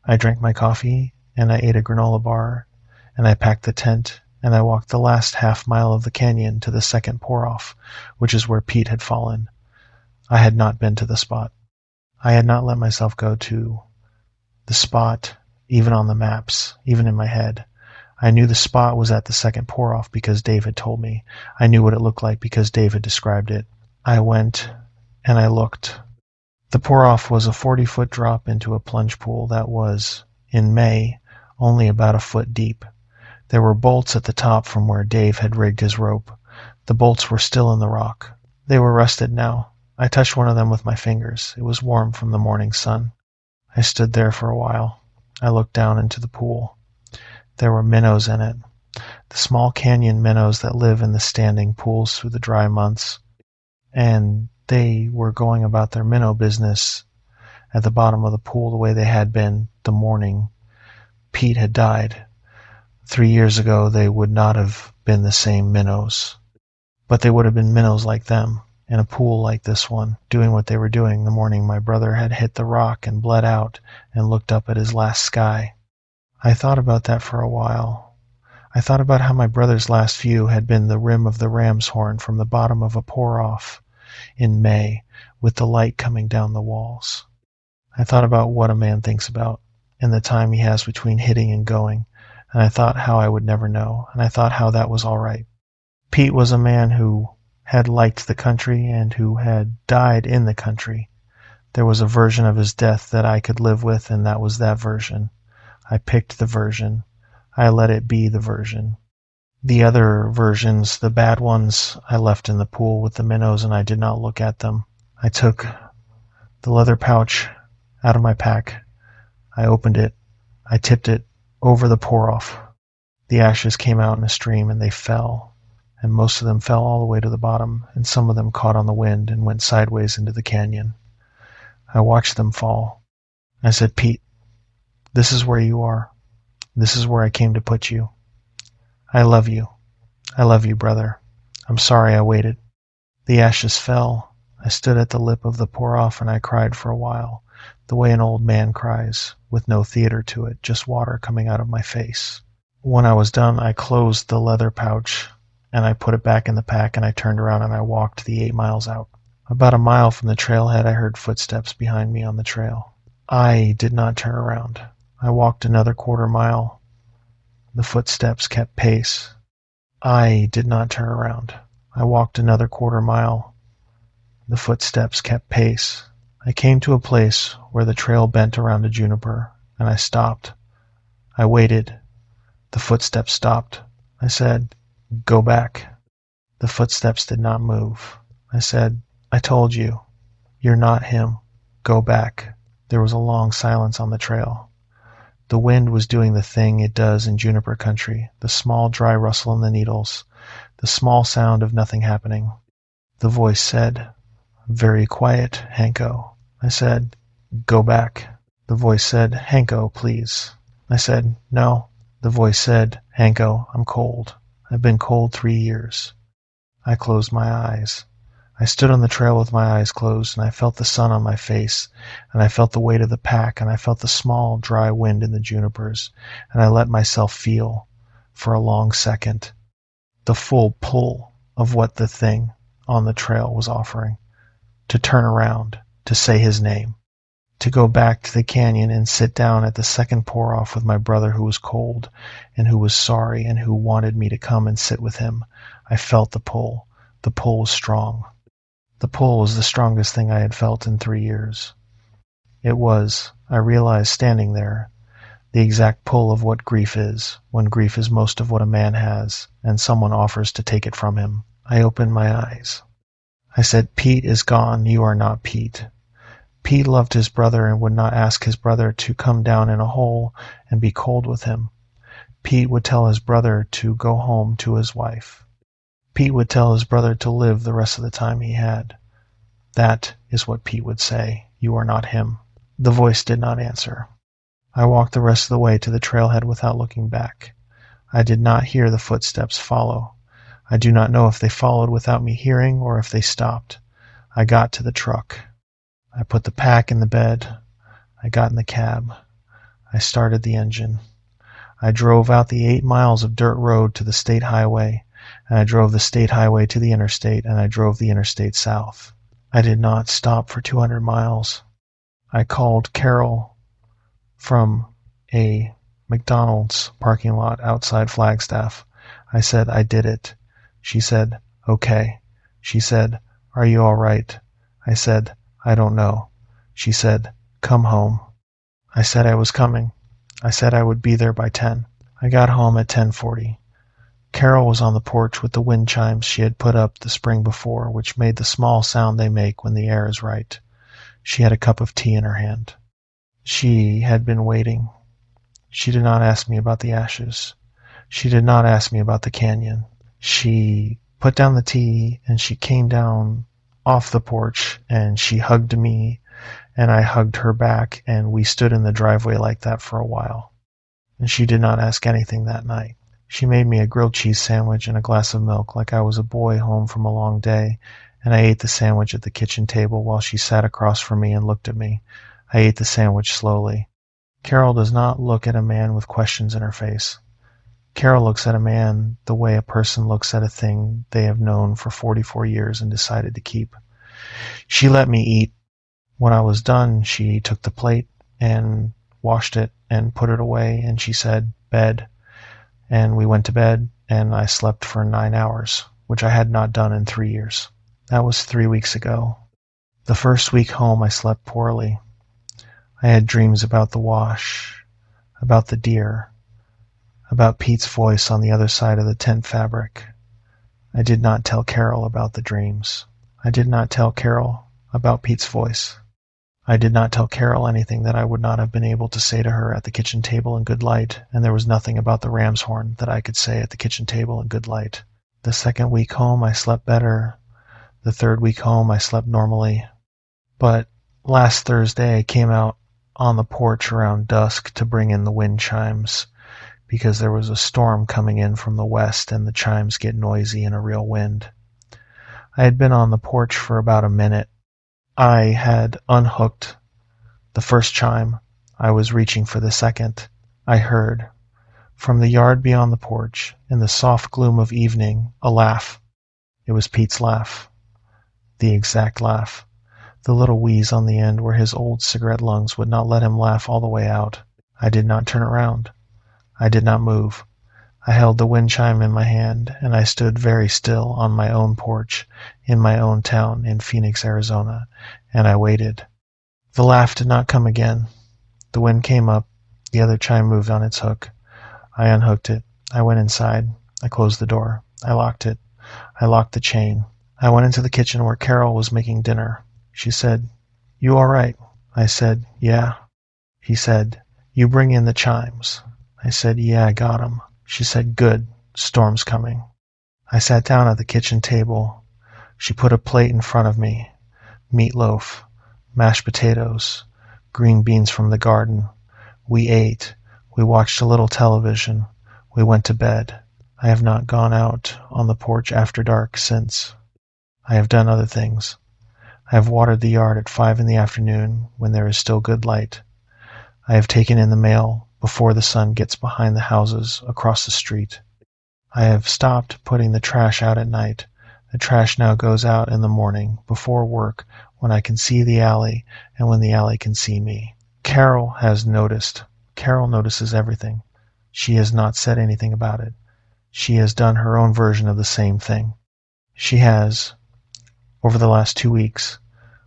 Speaker 1: I drank my coffee, and I ate a granola bar, and I packed the tent, and I walked the last half mile of the canyon to the second pour-off, which is where Pete had fallen. I had not been to the spot. I had not let myself go to the spot, even on the maps, even in my head. I knew the spot was at the second pour-off because Dave had told me. I knew what it looked like because Dave had described it. I went, and I looked. The pour-off was a 40-foot drop into a plunge pool that was, in May, only about a foot deep. There were bolts at the top from where Dave had rigged his rope. The bolts were still in the rock. They were rusted now. I touched one of them with my fingers. It was warm from the morning sun. I stood there for a while. I looked down into the pool. There were minnows in it, the small canyon minnows that live in the standing pools through the dry months, and they were going about their minnow business at the bottom of the pool the way they had been the morning Pete had died. 3 years ago they would not have been the same minnows, but they would have been minnows like them, in a pool like this one, doing what they were doing the morning my brother had hit the rock and bled out and looked up at his last sky. I thought about that for a while. I thought about how my brother's last view had been the rim of the ram's horn from the bottom of a pour-off in May, with the light coming down the walls. I thought about what a man thinks about, and the time he has between hitting and going, and I thought how I would never know, and I thought how that was all right. Pete was a man who had liked the country and who had died in the country. There was a version of his death that I could live with, and that was that version. I picked the version. I let it be the version. The other versions, the bad ones, I left in the pool with the minnows and I did not look at them. I took the leather pouch out of my pack. I opened it. I tipped it over the pour-off. The ashes came out in a stream and they fell, and most of them fell all the way to the bottom, and some of them caught on the wind and went sideways into the canyon. I watched them fall. I said, Pete, this is where you are. This is where I came to put you. I love you. I love you, brother. I'm sorry I waited. The ashes fell. I stood at the lip of the pour-off and I cried for a while, the way an old man cries, with no theater to it, just water coming out of my face. When I was done, I closed the leather pouch and I put it back in the pack and I turned around and I walked the 8 miles out. About a mile from the trailhead, I heard footsteps behind me on the trail. I did not turn around. I walked another quarter mile. The footsteps kept pace. I did not turn around. I walked another quarter mile. The footsteps kept pace. I came to a place where the trail bent around a juniper, and I stopped. I waited. The footsteps stopped. I said, "Go back." The footsteps did not move. I said, "I told you. You're not him. Go back." There was a long silence on the trail. The wind was doing the thing it does in juniper country, the small dry rustle in the needles, the small sound of nothing happening. The voice said, "Very quiet, Hanko." I said, Go back. The voice said, Hanko, please. I said, no. The voice said, Hanko, I'm cold. I've been cold 3 years. I closed my eyes. I stood on the trail with my eyes closed, and I felt the sun on my face, and I felt the weight of the pack, and I felt the small, dry wind in the junipers, and I let myself feel, for a long second, the full pull of what the thing on the trail was offering. To turn around, to say his name, to go back to the canyon and sit down at the second pour-off with my brother who was cold and who was sorry and who wanted me to come and sit with him. I felt the pull. The pull was strong. The pull was the strongest thing I had felt in 3 years. It was, I realized standing there, the exact pull of what grief is, when grief is most of what a man has, and someone offers to take it from him. I opened my eyes. I said, Pete is gone, you are not Pete. Pete loved his brother and would not ask his brother to come down in a hole and be cold with him. Pete would tell his brother to go home to his wife. Pete would tell his brother to live the rest of the time he had. That is what Pete would say. You are not him. The voice did not answer. I walked the rest of the way to the trailhead without looking back. I did not hear the footsteps follow. I do not know if they followed without me hearing or if they stopped. I got to the truck. I put the pack in the bed. I got in the cab. I started the engine. I drove out the 8 miles of dirt road to the state highway, and I drove the state highway to the interstate, and I drove the interstate south. I did not stop for 200 miles. I called Carol from a McDonald's parking lot outside Flagstaff. I said, I did it. She said, okay. She said, are you all right? I said, I don't know. She said, come home. I said I was coming. I said I would be there by 10. I got home at 10:40. Carol was on the porch with the wind chimes she had put up the spring before, which made the small sound they make when the air is right. She had a cup of tea in her hand. She had been waiting. She did not ask me about the ashes. She did not ask me about the canyon. She put down the tea and she came down off the porch and she hugged me and I hugged her back and we stood in the driveway like that for a while. And she did not ask anything that night. She made me a grilled cheese sandwich and a glass of milk like I was a boy home from a long day, and I ate the sandwich at the kitchen table while she sat across from me and looked at me. I ate the sandwich slowly. Carol does not look at a man with questions in her face. Carol looks at a man the way a person looks at a thing they have known for 44 years and decided to keep. She let me eat. When I was done, she took the plate and washed it and put it away, and she said, bed. And we went to bed, and I slept for 9 hours, which I had not done in 3 years. That was 3 weeks ago. The first week home, I slept poorly. I had dreams about the wash, about the deer, about Pete's voice on the other side of the tent fabric. I did not tell Carol about the dreams. I did not tell Carol about Pete's voice. I did not tell Carol anything that I would not have been able to say to her at the kitchen table in good light, and there was nothing about the ram's horn that I could say at the kitchen table in good light. The second week home, I slept better. The third week home, I slept normally. But last Thursday, I came out on the porch around dusk to bring in the wind chimes, because there was a storm coming in from the west and the chimes get noisy in a real wind. I had been on the porch for about a minute. I had unhooked the first chime. I was reaching for the second. I heard, from the yard beyond the porch, in the soft gloom of evening, a laugh. It was Pete's laugh. The exact laugh. The little wheeze on the end where his old cigarette lungs would not let him laugh all the way out. I did not turn around. I did not move. I held the wind chime in my hand, and I stood very still on my own porch, in my own town in Phoenix, Arizona, and I waited. The laugh did not come again. The wind came up. The other chime moved on its hook. I unhooked it. I went inside. I closed the door. I locked it. I locked the chain. I went into the kitchen where Carol was making dinner. She said, "You all right?" I said, "Yeah." She said, "You bring in the chimes." I said, "Yeah, I got 'em." She said, "Good. Storm's coming." I sat down at the kitchen table. She put a plate in front of me. Meatloaf, mashed potatoes, green beans from the garden. We ate. We watched a little television. We went to bed. I have not gone out on the porch after dark since. I have done other things. I have watered the yard at 5 in the afternoon when there is still good light. I have taken in the mail before the sun gets behind the houses across the street. I have stopped putting the trash out at night. The trash now goes out in the morning, before work, when I can see the alley and when the alley can see me. Carol has noticed. Carol notices everything. She has not said anything about it. She has done her own version of the same thing. She has, over the last 2 weeks,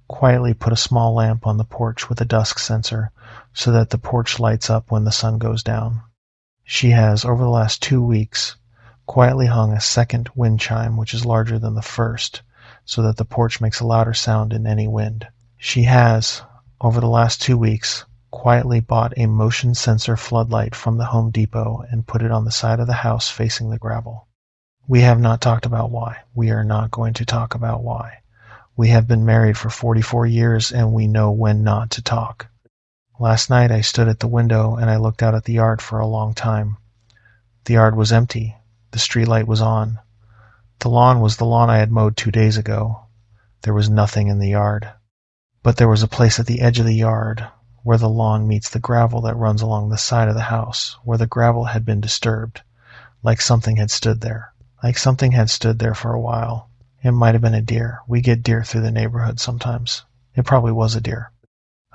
Speaker 1: quietly put a small lamp on the porch with a dusk sensor so that the porch lights up when the sun goes down. She has, over the last 2 weeks, quietly hung a second wind chime which is larger than the first so that the porch makes a louder sound in any wind. She has, over the last 2 weeks, quietly bought a motion sensor floodlight from the Home Depot and put it on the side of the house facing the gravel. We have not talked about why. We are not going to talk about why. We have been married for 44 years and we know when not to talk. Last night I stood at the window and I looked out at the yard for a long time. The yard was empty. The streetlight was on. The lawn was the lawn I had mowed 2 days ago. There was nothing in the yard. But there was a place at the edge of the yard where the lawn meets the gravel that runs along the side of the house, where the gravel had been disturbed, like something had stood there. Like something had stood there for a while. It might have been a deer. We get deer through the neighborhood sometimes. It probably was a deer.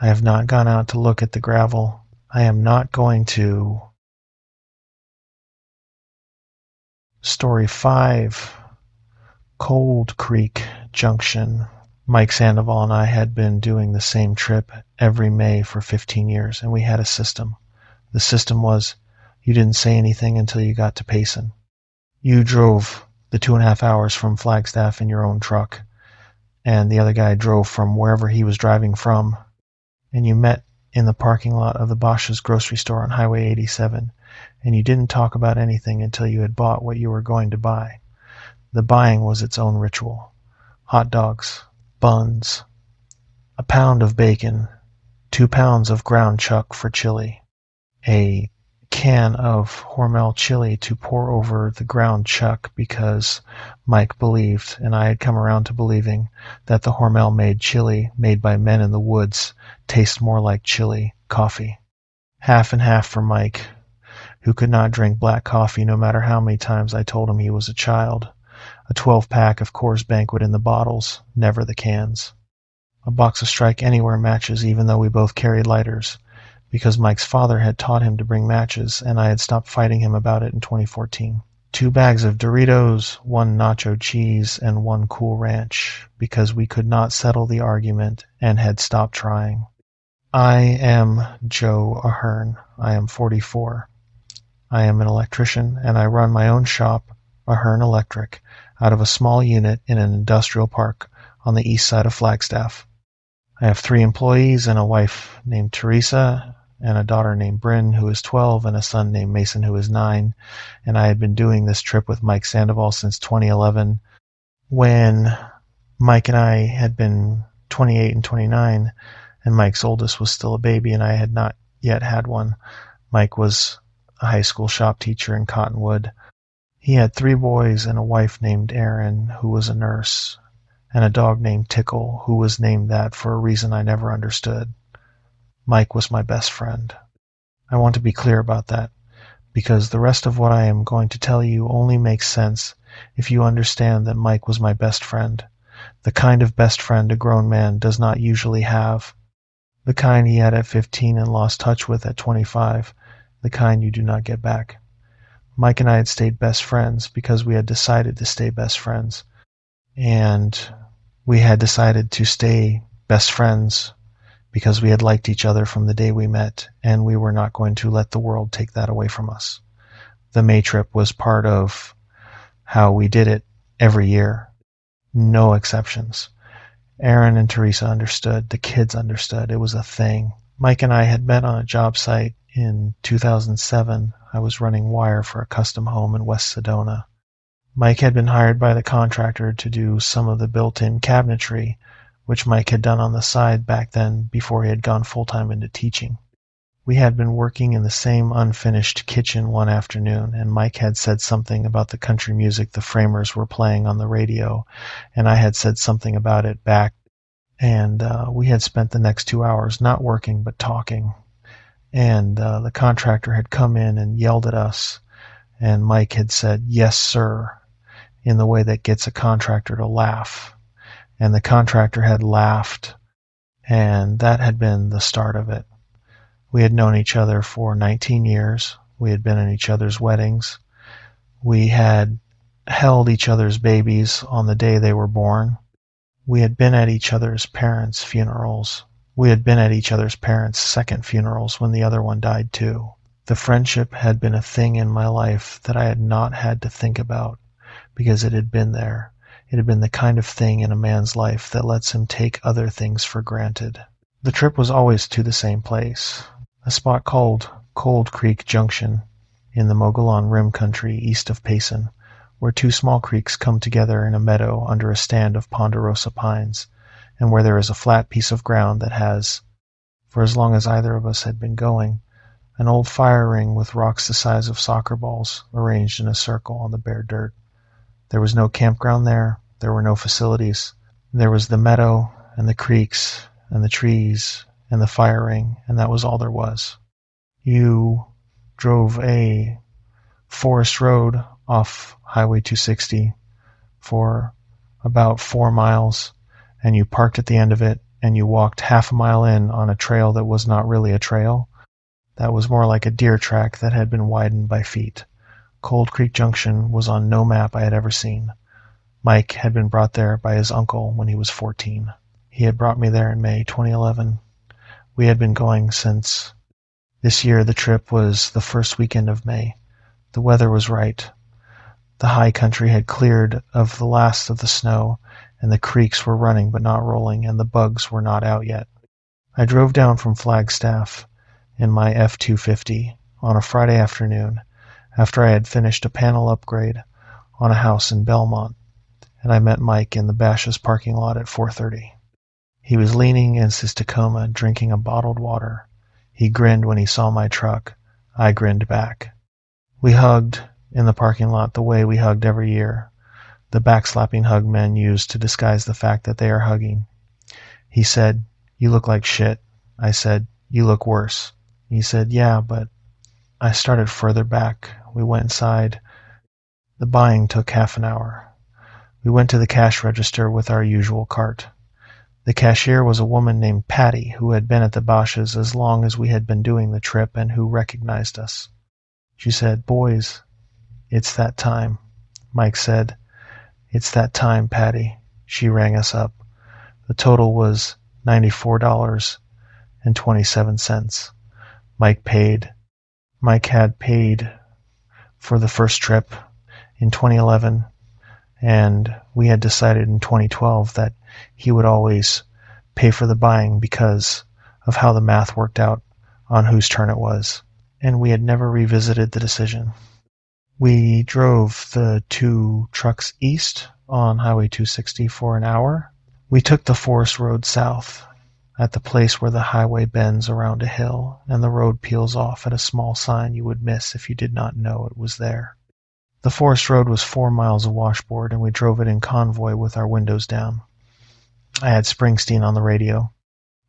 Speaker 1: I have not gone out to look at the gravel. I am not going to. Story 5. Cold Creek Junction. Mike Sandoval and I had been doing the same trip every May for 15 years, and we had a system. The system was, you didn't say anything until you got to Payson. You drove the 2.5 hours from Flagstaff in your own truck, and the other guy drove from wherever he was driving from, and you met in the parking lot of the Bosch's grocery store on Highway 87, and you didn't talk about anything until you had bought what you were going to buy. The buying was its own ritual. Hot dogs, buns, a pound of bacon, 2 pounds of ground chuck for chili, a can of Hormel chili to pour over the ground chuck because Mike believed, and I had come around to believing, that the Hormel made chili made by men in the woods tastes more like chili coffee. Half and half for Mike, who could not drink black coffee no matter how many times I told him he was a child. A 12-pack of Coors Banquet in the bottles, never the cans. A box of Strike Anywhere matches even though we both carried lighters, because Mike's father had taught him to bring matches and I had stopped fighting him about it in 2014. 2 bags of Doritos, 1 nacho cheese, and 1 Cool Ranch, because we could not settle the argument and had stopped trying. I am Joe Ahern. I am 44. I am an electrician and I run my own shop, Ahern Electric, out of a small unit in an industrial park on the east side of Flagstaff. I have 3 employees and a wife named Teresa and a daughter named Bryn who is 12 and a son named Mason who is 9, and I had been doing this trip with Mike Sandoval since 2011 when Mike and I had been 28 and 29 and Mike's oldest was still a baby and I had not yet had one. Mike was a high school shop teacher in Cottonwood. He had 3 boys and a wife named Erin, who was a nurse, and a dog named Tickle, who was named that for a reason I never understood. Mike was my best friend. I want to be clear about that, because the rest of what I am going to tell you only makes sense if you understand that Mike was my best friend, the kind of best friend a grown man does not usually have, the kind he had at 15 and lost touch with at 25, the kind you do not get back. Mike and I had stayed best friends because we had decided to stay best friends. And we had decided to stay best friends because we had liked each other from the day we met, and we were not going to let the world take that away from us. The May trip was part of how we did it every year. No exceptions. Aaron and Teresa understood. The kids understood. It was a thing. Mike and I had met on a job site in 2007. I was running wire for a custom home in West Sedona. Mike had been hired by the contractor to do some of the built-in cabinetry, which Mike had done on the side back then before he had gone full-time into teaching. We had been working in the same unfinished kitchen one afternoon, and Mike had said something about the country music the Framers were playing on the radio, and I had said something about it back, and we had spent the next 2 hours not working but talking. And the contractor had come in and yelled at us, and Mike had said, "Yes, sir," in the way that gets a contractor to laugh. And the contractor had laughed, and that had been the start of it. We had known each other for 19 years. We had been in each other's weddings. We had held each other's babies on the day they were born. We had been at each other's parents' funerals. We had been at each other's parents' second funerals when the other one died too. The friendship had been a thing in my life that I had not had to think about because it had been there. It had been the kind of thing in a man's life that lets him take other things for granted. The trip was always to the same place, a spot called Cold Creek Junction in the Mogollon Rim country east of Payson, where two small creeks come together in a meadow under a stand of ponderosa pines, and where there is a flat piece of ground that has, for as long as either of us had been going, an old fire ring with rocks the size of soccer balls arranged in a circle on the bare dirt. There was no campground there. There were no facilities. There was the meadow and the creeks and the trees and the fire ring, and that was all there was. You drove a forest road off Highway 260 for about 4 miles, and you parked at the end of it, and you walked half a mile in on a trail that was not really a trail. That was more like a deer track that had been widened by feet. Cold Creek Junction was on no map I had ever seen. Mike had been brought there by his uncle when he was 14. He had brought me there in May 2011. We had been going since. This year the trip was the first weekend of May. The weather was right. The high country had cleared of the last of the snow, and the creeks were running but not rolling, and the bugs were not out yet. I drove down from Flagstaff in my F-250 on a Friday afternoon after I had finished a panel upgrade on a house in Belmont, and I met Mike in the Bash's parking lot at 4:30. He was leaning against his Tacoma drinking a bottled water. He grinned when he saw my truck. I grinned back. We hugged in the parking lot the way we hugged every year, the backslapping hug men use to disguise the fact that they are hugging. He said, "You look like shit." I said, "You look worse." He said, "Yeah, but..." I started further back. We went inside. The buying took half an hour. We went to the cash register with our usual cart. The cashier was a woman named Patty who had been at the Bosch's as long as we had been doing the trip and who recognized us. She said, "Boys, it's that time." Mike said, "It's that time, Patty." She rang us up. The total was $94.27. Mike paid. Mike had paid for the first trip in 2011, and we had decided in 2012 that he would always pay for the buying because of how the math worked out on whose turn it was, and we had never revisited the decision. We drove the two trucks east on Highway 260 for an hour. We took the forest road south at the place where the highway bends around a hill and the road peels off at a small sign you would miss if you did not know it was there. The forest road was 4 miles of washboard, and we drove it in convoy with our windows down. I had Springsteen on the radio.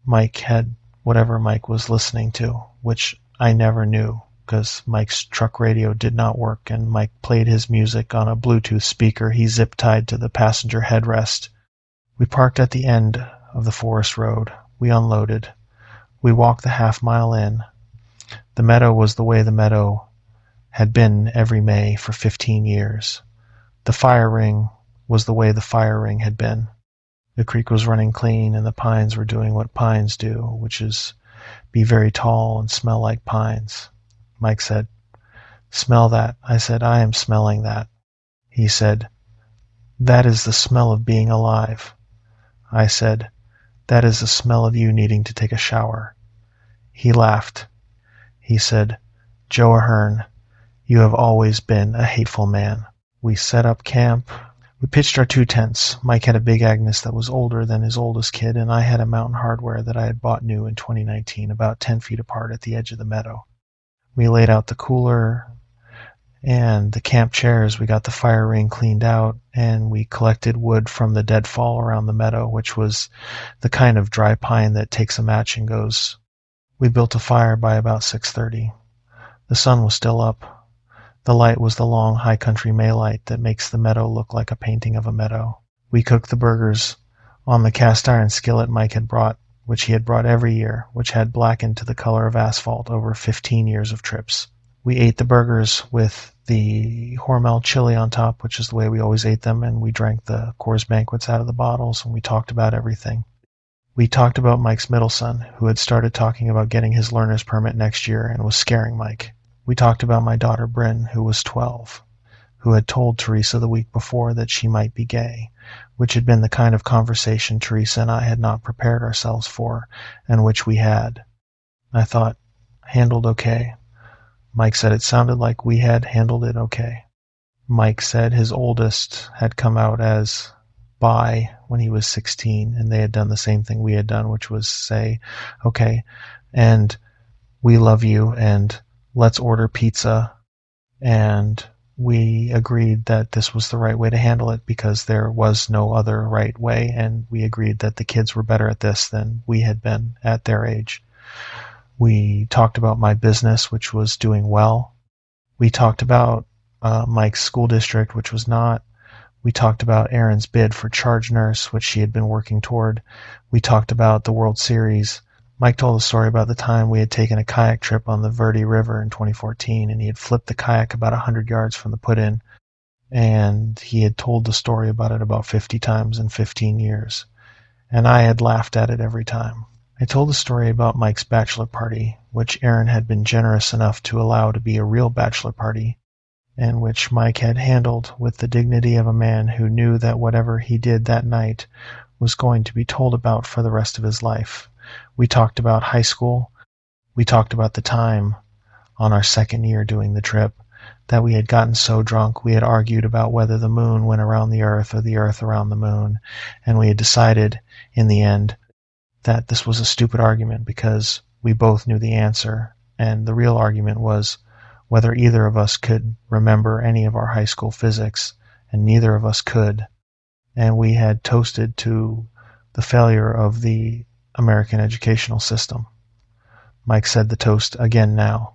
Speaker 1: Mike had whatever Mike was listening to, which I never knew because Mike's truck radio did not work, and Mike played his music on a Bluetooth speaker he zip-tied to the passenger headrest. We parked at the end of the forest road. We unloaded. We walked the half-mile in. The meadow was the way the meadow had been every May for 15 years. The fire ring was the way the fire ring had been. The creek was running clean, and the pines were doing what pines do, which is be very tall and smell like pines. Mike said, "Smell that." I said, "I am smelling that." He said, "That is the smell of being alive." I said, "That is the smell of you needing to take a shower." He laughed. He said, "Joe Ahern, you have always been a hateful man." We set up camp. We pitched our 2 tents. Mike had a big Agnes that was older than his oldest kid, and I had a Mountain Hardware that I had bought new in 2019, about 10 feet apart at the edge of the meadow. We laid out the cooler and the camp chairs. We got the fire ring cleaned out, and we collected wood from the deadfall around the meadow, which was the kind of dry pine that takes a match and goes. We built a fire by about 6:30. The sun was still up. The light was the long high country May light that makes the meadow look like a painting of a meadow. We cooked the burgers on the cast iron skillet Mike had brought, which he had brought every year, which had blackened to the color of asphalt over 15 years of trips. We ate the burgers with the Hormel chili on top, which is the way we always ate them, and we drank the Coors Banquets out of the bottles, and we talked about everything. We talked about Mike's middle son, who had started talking about getting his learner's permit next year and was scaring Mike. We talked about my daughter Bryn, who was 12, who had told Teresa the week before that she might be gay, which had been the kind of conversation Teresa and I had not prepared ourselves for, and which we had. I thought, handled okay. Mike said it sounded like we had handled it okay. Mike said his oldest had come out as bi when he was 16, and they had done the same thing we had done, which was say, okay, and we love you, and let's order pizza. And we agreed that this was the right way to handle it because there was no other right way, and we agreed that the kids were better at this than we had been at their age. We talked about my business, which was doing well. We talked about Mike's school district, which was not. We talked about Erin's bid for charge nurse, which she had been working toward. We talked about the World Series. Mike told a story about the time we had taken a kayak trip on the Verde River in 2014, and he had flipped the kayak about 100 yards from the put-in, and he had told the story about it about 50 times in 15 years, and I had laughed at it every time. I told the story about Mike's bachelor party, which Erin had been generous enough to allow to be a real bachelor party, and which Mike had handled with the dignity of a man who knew that whatever he did that night was going to be told about for the rest of his life. We talked about high school. We talked about the time on our second year doing the trip that we had gotten so drunk we had argued about whether the moon went around the earth or the earth around the moon, and we had decided in the end that this was a stupid argument because we both knew the answer, and the real argument was whether either of us could remember any of our high school physics, and neither of us could, and we had toasted to the failure of the American educational system. Mike said the toast again now.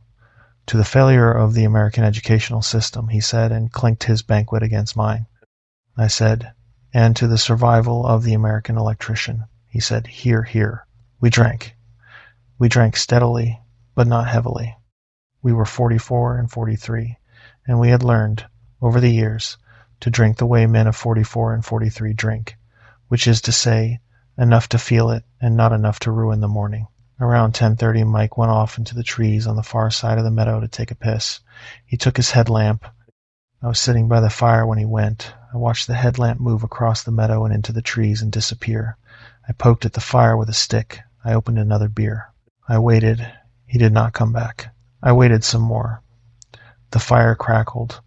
Speaker 1: To the failure of the American educational system, he said, and clinked his banquet against mine. I said, and to the survival of the American electrician. He said, hear, hear. We drank. We drank steadily, but not heavily. We were 44 and 43, and we had learned, over the years, to drink the way men of 44 and 43 drink, which is to say, enough to feel it and not enough to ruin the morning. Around 10:30, Mike went off into the trees on the far side of the meadow to take a piss. He took his headlamp. I was sitting by the fire when he went. I watched the headlamp move across the meadow and into the trees and disappear. I poked at the fire with a stick. I opened another beer. I waited. He did not come back. I waited some more. The fire crackled.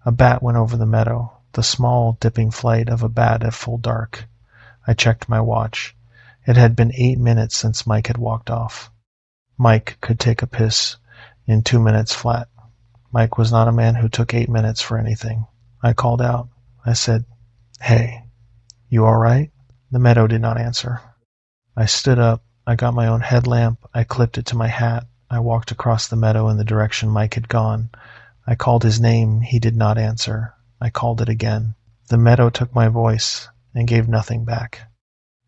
Speaker 1: A bat went over the meadow, the small, dipping flight of a bat at full dark. I checked my watch. It had been 8 minutes since Mike had walked off. Mike could take a piss in 2 minutes flat. Mike was not a man who took 8 minutes for anything. I called out. I said, "Hey, you all right?" The meadow did not answer. I stood up. I got my own headlamp. I clipped it to my hat. I walked across the meadow in the direction Mike had gone. I called his name. He did not answer. I called it again. The meadow took my voice and gave nothing back.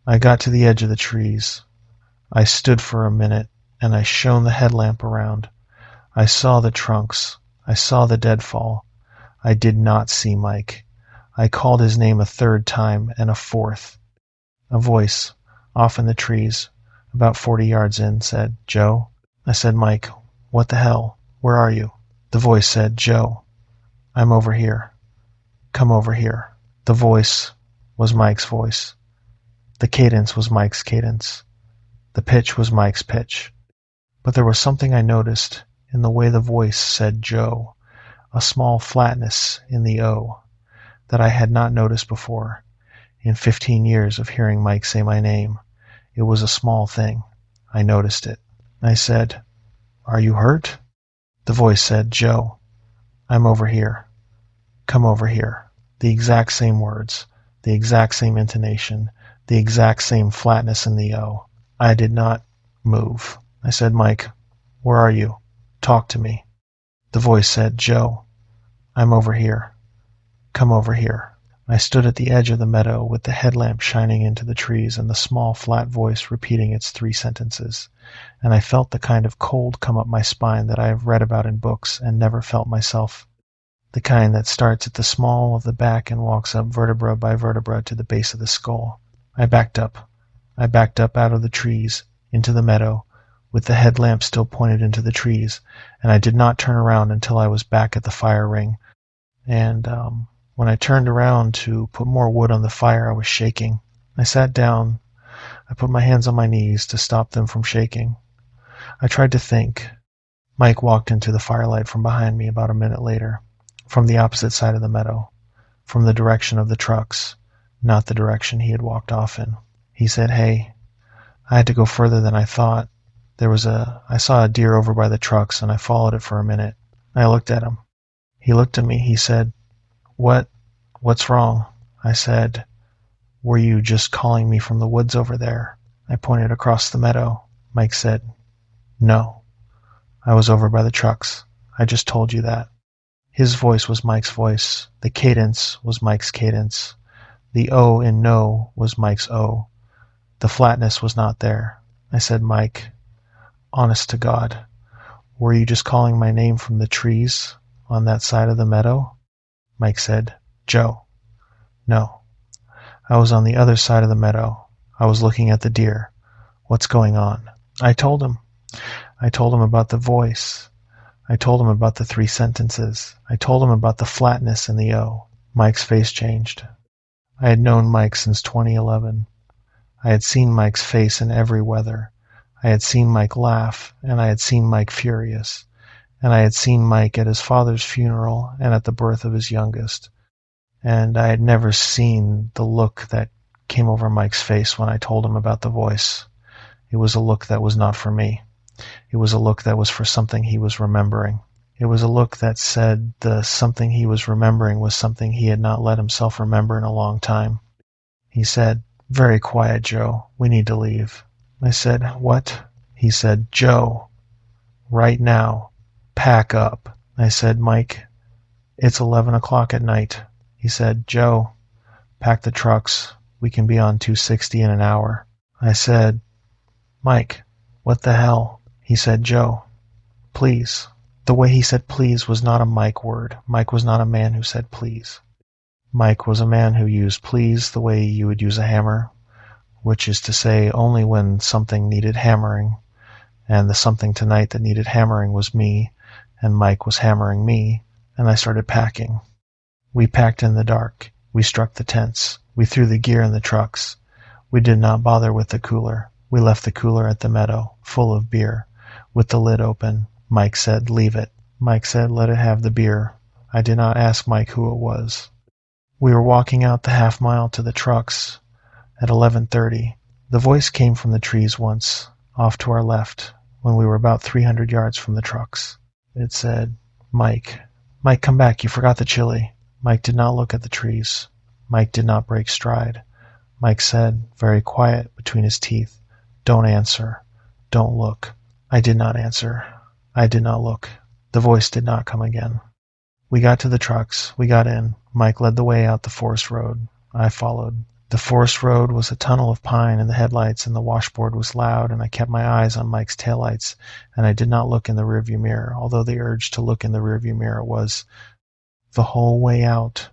Speaker 1: I got to the edge of the trees. I stood for a minute, and I shone the headlamp around. I saw the trunks. I saw the deadfall. I did not see Mike. I called his name a third time and a fourth. A voice, off in the trees, about 40 yards in, said, "Joe?" I said, "Mike, what the hell? Where are you?" The voice said, "Joe, I'm over here. Come over here." The voice was Mike's voice. The cadence was Mike's cadence. The pitch was Mike's pitch. But there was something I noticed in the way the voice said Joe, a small flatness in the O. that I had not noticed before. In 15 years of hearing Mike say my name, it was a small thing. I noticed it. I said, "Are you hurt?" The voice said, "Joe, I'm over here. Come over here." The exact same words, the exact same intonation, the exact same flatness in the O. I did not move. I said, "Mike, where are you? Talk to me." The voice said, "Joe, I'm over here. Come over here." I stood at the edge of the meadow with the headlamp shining into the trees and the small flat voice repeating its 3 sentences, and I felt the kind of cold come up my spine that I have read about in books and never felt myself, the kind that starts at the small of the back and walks up vertebra by vertebra to the base of the skull. I backed up. I backed up out of the trees, into the meadow, with the headlamp still pointed into the trees, and I did not turn around until I was back at the fire ring. And when I turned around to put more wood on the fire, I was shaking. I sat down. I put my hands on my knees to stop them from shaking. I tried to think. Mike walked into the firelight from behind me about a minute later, from the opposite side of the meadow, from the direction of the trucks, not the direction he had walked off in. He said, "Hey, I had to go further than I thought. I saw a deer over by the trucks and I followed it for a minute." I looked at him. He looked at me. He said, What's wrong?" I said, "Were you just calling me from the woods over there?" I pointed across the meadow. Mike said, "No, I was over by the trucks. I just told you that." His voice was Mike's voice. The cadence was Mike's cadence. The O in no was Mike's O. The flatness was not there. I said, "Mike, honest to God, were you just calling my name from the trees on that side of the meadow?" Mike said, "Joe." "No. I was on the other side of the meadow. I was looking at the deer. What's going on?" I told him. I told him about the voice. I told him about the 3 sentences. I told him about the flatness in the O. Mike's face changed. I had known Mike since 2011. I had seen Mike's face in every weather. I had seen Mike laugh, and I had seen Mike furious. And I had seen Mike at his father's funeral and at the birth of his youngest. And I had never seen the look that came over Mike's face when I told him about the voice. It was a look that was not for me. It was a look that was for something he was remembering. It was a look that said the something he was remembering was something he had not let himself remember in a long time. He said, "Very quiet, Joe. We need to leave." I said, "What?" He said, "Joe, right now, pack up." I said, "Mike, it's 11 o'clock at night." He said, "Joe, pack the trucks. We can be on 260 in an hour." I said, "Mike, what the hell?" He said, "Joe, please." The way he said please was not a Mike word. Mike was not a man who said please. Mike was a man who used please the way you would use a hammer, which is to say only when something needed hammering, and the something tonight that needed hammering was me, and Mike was hammering me, and I started packing. We packed in the dark. We struck the tents. We threw the gear in the trucks. We did not bother with the cooler. We left the cooler at the meadow, full of beer, with the lid open. Mike said, "Leave it." Mike said, "Let it have the beer." I did not ask Mike who it was. We were walking out the half-mile to the trucks at 11:30. The voice came from the trees once, off to our left, when we were about 300 yards from the trucks. It said, Mike, come back, you forgot the chili." Mike did not look at the trees. Mike did not break stride. Mike said, very quiet between his teeth, "Don't answer. Don't look." I did not answer. I did not look. The voice did not come again. We got to the trucks. We got in. Mike led the way out the forest road. I followed. The forest road was a tunnel of pine in the headlights, and the washboard was loud, and I kept my eyes on Mike's taillights, and I did not look in the rearview mirror, although the urge to look in the rearview mirror was, the whole way out,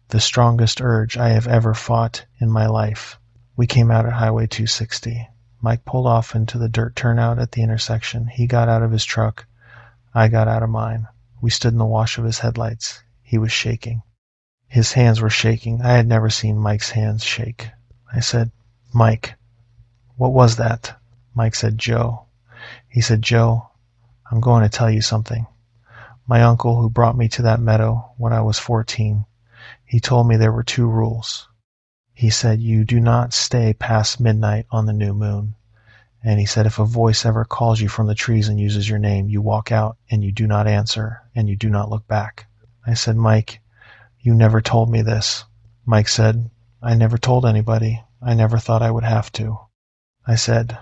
Speaker 1: the strongest urge I have ever fought in my life. We came out at Highway 260. Mike pulled off into the dirt turnout at the intersection. He got out of his truck. I got out of mine. We stood in the wash of his headlights. He was shaking. His hands were shaking. I had never seen Mike's hands shake. I said, "Mike, what was that?" Mike said, "Joe." He said, "Joe, I'm going to tell you something. My uncle who brought me to that meadow when I was 14, He told me there were 2 rules. He said you do not stay past midnight on the new moon. And he said if a voice ever calls you from the trees and uses your name, you walk out and you do not answer and you do not look back. I said, Mike, you never told me this. Mike said, I never told anybody. I never thought I would have to. I said,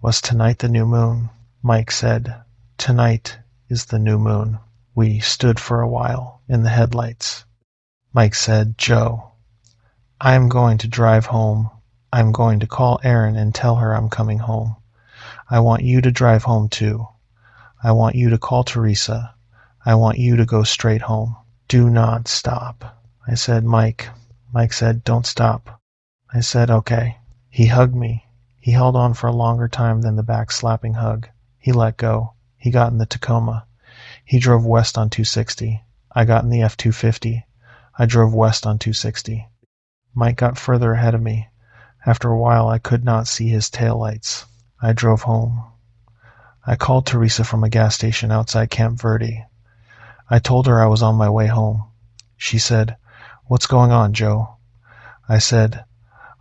Speaker 1: was tonight the new moon? Mike said, tonight is the new moon. We stood for a while in the headlights. Mike said, Joe, I'm going to drive home. I'm going to call Erin and tell her I'm coming home. I want you to drive home too. I want you to call Teresa. I want you to go straight home. Do not stop. I said, Mike. Mike said, don't stop. I said, okay. He hugged me. He held on for a longer time than the back-slapping hug. He let go. He got in the Tacoma. He drove west on 260. I got in the F-250. I drove west on 260. Mike got further ahead of me. After a while, I could not see his taillights. I drove home. I called Teresa from a gas station outside Camp Verde. I told her I was on my way home. She said, what's going on, Joe? I said,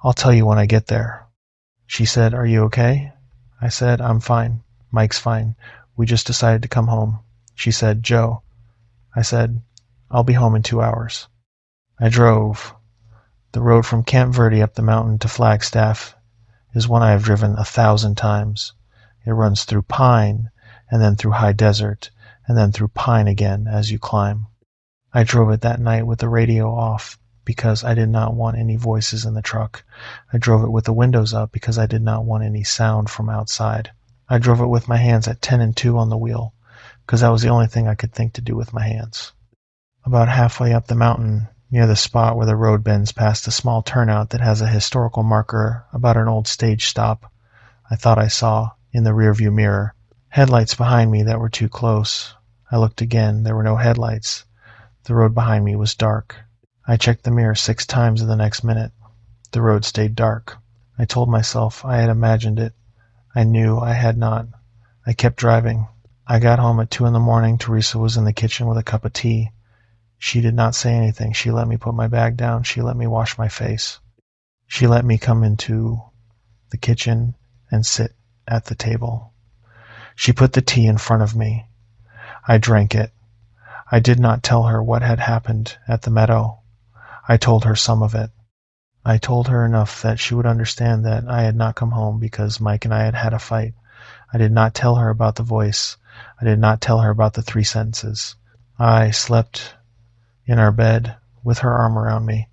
Speaker 1: I'll tell you when I get there. She said, are you okay? I said, I'm fine. Mike's fine. We just decided to come home. She said, Joe. I said, I'll be home in 2 hours. I drove. The road from Camp Verde up the mountain to Flagstaff is one I have driven 1,000 times. It runs through pine, and then through high desert, and then through pine again as you climb. I drove it that night with the radio off because I did not want any voices in the truck. I drove it with the windows up because I did not want any sound from outside. I drove it with my hands at 10 and 2 on the wheel because that was the only thing I could think to do with my hands. About halfway up the mountain, near the spot where the road bends past a small turnout that has a historical marker about an old stage stop, I thought I saw, in the rearview mirror, headlights behind me that were too close. I looked again. There were no headlights. The road behind me was dark. I checked the mirror 6 times in the next minute. The road stayed dark. I told myself I had imagined it. I knew I had not. I kept driving. I got home at 2 in the morning. Teresa was in the kitchen with a cup of tea. She did not say anything. She let me put my bag down. She let me wash my face. She let me come into the kitchen and sit at the table. She put the tea in front of me. I drank it. I did not tell her what had happened at the meadow. I told her some of it. I told her enough that she would understand that I had not come home because Mike and I had had a fight. I did not tell her about the voice. I did not tell her about the 3 sentences. I slept in our bed with her arm around me.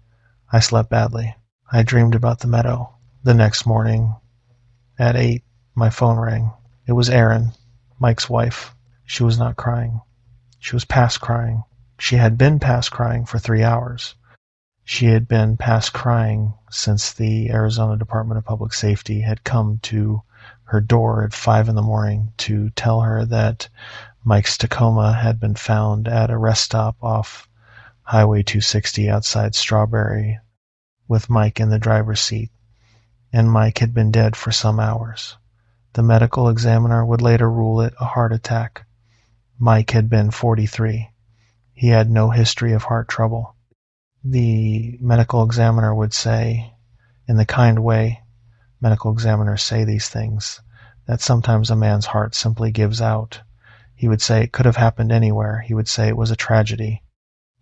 Speaker 1: I slept badly. I dreamed about the meadow. The next morning, at 8, my phone rang. It was Erin, Mike's wife. She was not crying. She was past crying. She had been past crying for 3 hours. She had been past crying since the Arizona Department of Public Safety had come to her door at 5 in the morning to tell her that Mike's Tacoma had been found at a rest stop off Highway 260 outside Strawberry with Mike in the driver's seat, and Mike had been dead for some hours. The medical examiner would later rule it a heart attack. Mike had been 43. He had no history of heart trouble. The medical examiner would say, in the kind way medical examiners say these things, that sometimes a man's heart simply gives out. He would say it could have happened anywhere. He would say it was a tragedy.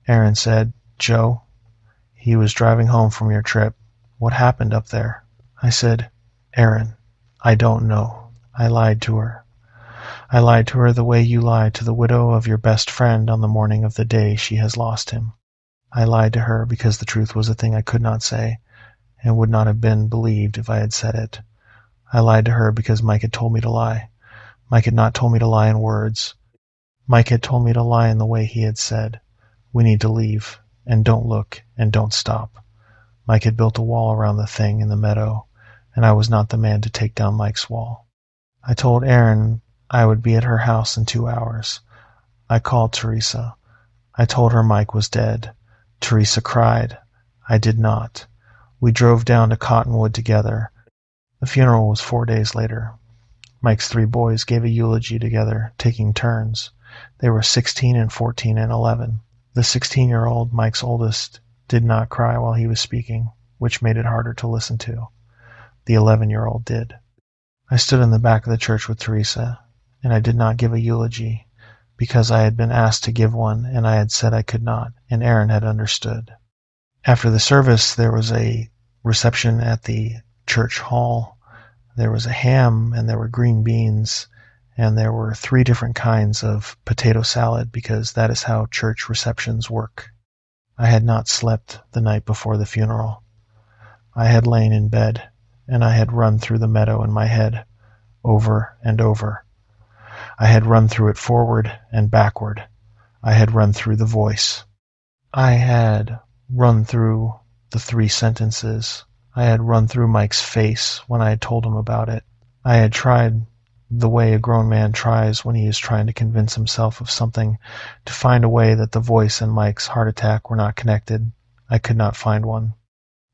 Speaker 1: Erin said, Joe, he was driving home from your trip. What happened up there? I said, Erin, I don't know. I lied to her. I lied to her the way you lied to the widow of your best friend on the morning of the day she has lost him. I lied to her because the truth was a thing I could not say and would not have been believed if I had said it. I lied to her because Mike had told me to lie. Mike had not told me to lie in words. Mike had told me to lie in the way he had said, we need to leave, and don't look, and don't stop. Mike had built a wall around the thing in the meadow, and I was not the man to take down Mike's wall. I told Erin I would be at her house in 2 hours. I called Teresa. I told her Mike was dead. Teresa cried. I did not. We drove down to Cottonwood together. The funeral was 4 days later. Mike's 3 boys gave a eulogy together, taking turns. They were 16 and 14 and 11. The 16-year-old, Mike's oldest, did not cry while he was speaking, which made it harder to listen to. The 11-year-old did. I stood in the back of the church with Teresa, and I did not give a eulogy, because I had been asked to give one, and I had said I could not, and Aaron had understood. After the service, there was a reception at the church hall. There was a ham, and there were green beans, and there were 3 different kinds of potato salad, because that is how church receptions work. I had not slept the night before the funeral. I had lain in bed, and I had run through the meadow in my head, over and over. I had run through it forward and backward. I had run through the voice. I had run through the 3 sentences. I had run through Mike's face when I had told him about it. I had tried the way a grown man tries when he is trying to convince himself of something, to find a way that the voice and Mike's heart attack were not connected. I could not find one.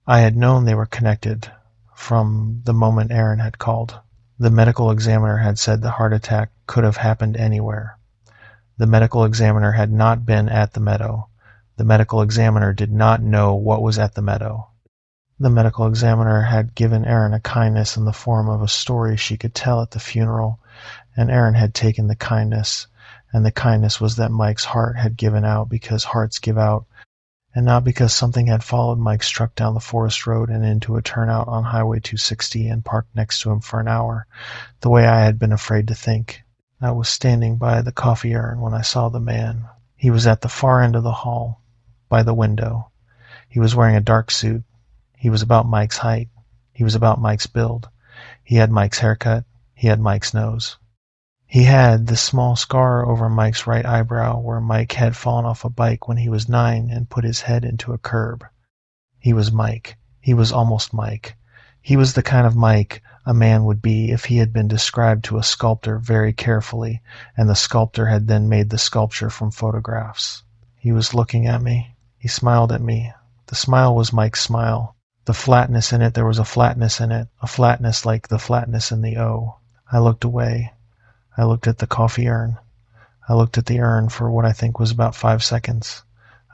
Speaker 1: I had known they were connected from the moment Aaron had called. The medical examiner had said the heart attack could have happened anywhere. The medical examiner had not been at the meadow. The medical examiner did not know what was at the meadow. The medical examiner had given Aaron a kindness in the form of a story she could tell at the funeral, and Aaron had taken the kindness, and the kindness was that Mike's heart had given out because hearts give out, and not because something had followed Mike, struck down the forest road and into a turnout on Highway 260 and parked next to him for an hour, the way I had been afraid to think. I was standing by the coffee urn when I saw the man. He was at the far end of the hall, by the window. He was wearing a dark suit. He was about Mike's height. He was about Mike's build. He had Mike's haircut. He had Mike's nose. He had the small scar over Mike's right eyebrow where Mike had fallen off a bike when he was 9 and put his head into a curb. He was Mike. He was almost Mike. He was the kind of Mike a man would be if he had been described to a sculptor very carefully, and the sculptor had then made the sculpture from photographs. He was looking at me. He smiled at me. The smile was Mike's smile. The flatness in it, there was a flatness in it, a flatness like the flatness in the O. I looked away. I looked at the coffee urn. I looked at the urn for what I think was about 5 seconds.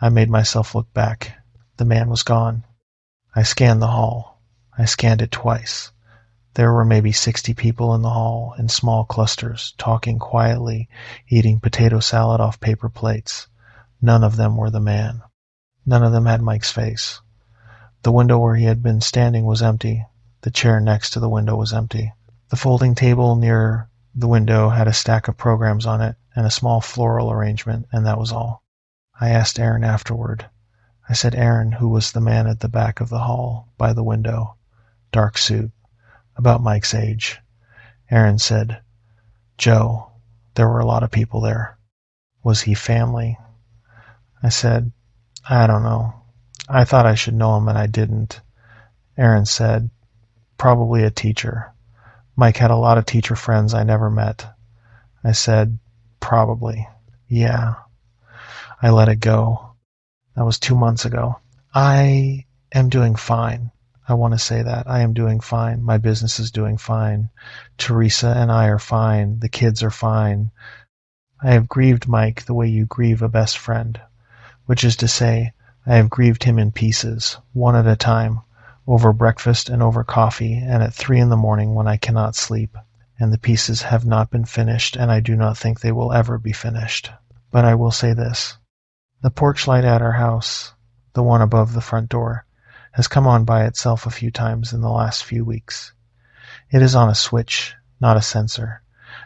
Speaker 1: I made myself look back. The man was gone. I scanned the hall. I scanned it twice. There were maybe 60 people in the hall, in small clusters, talking quietly, eating potato salad off paper plates. None of them were the man. None of them had Mike's face. The window where he had been standing was empty. The chair next to the window was empty. The folding table near the window had a stack of programs on it and a small floral arrangement, and that was all. I asked Aaron afterward. I said, Aaron, who was the man at the back of the hall, by the window? Dark suit. About Mike's age. Aaron said, Joe, there were a lot of people there. Was he family? I said, I don't know. I thought I should know him, and I didn't. Aaron said, probably a teacher. Mike had a lot of teacher friends I never met. I said, probably. Yeah. I let it go. That was 2 months ago. I am doing fine. I want to say that. I am doing fine. My business is doing fine. Teresa and I are fine. The kids are fine. I have grieved Mike the way you grieve a best friend, which is to say, I have grieved him in pieces, one at a time, over breakfast and over coffee, and at 3 a.m. when I cannot sleep, and the pieces have not been finished, and I do not think they will ever be finished. But I will say this. The porch light at our house, the one above the front door, has come on by itself a few times in the last few weeks. It is on a switch, not a sensor.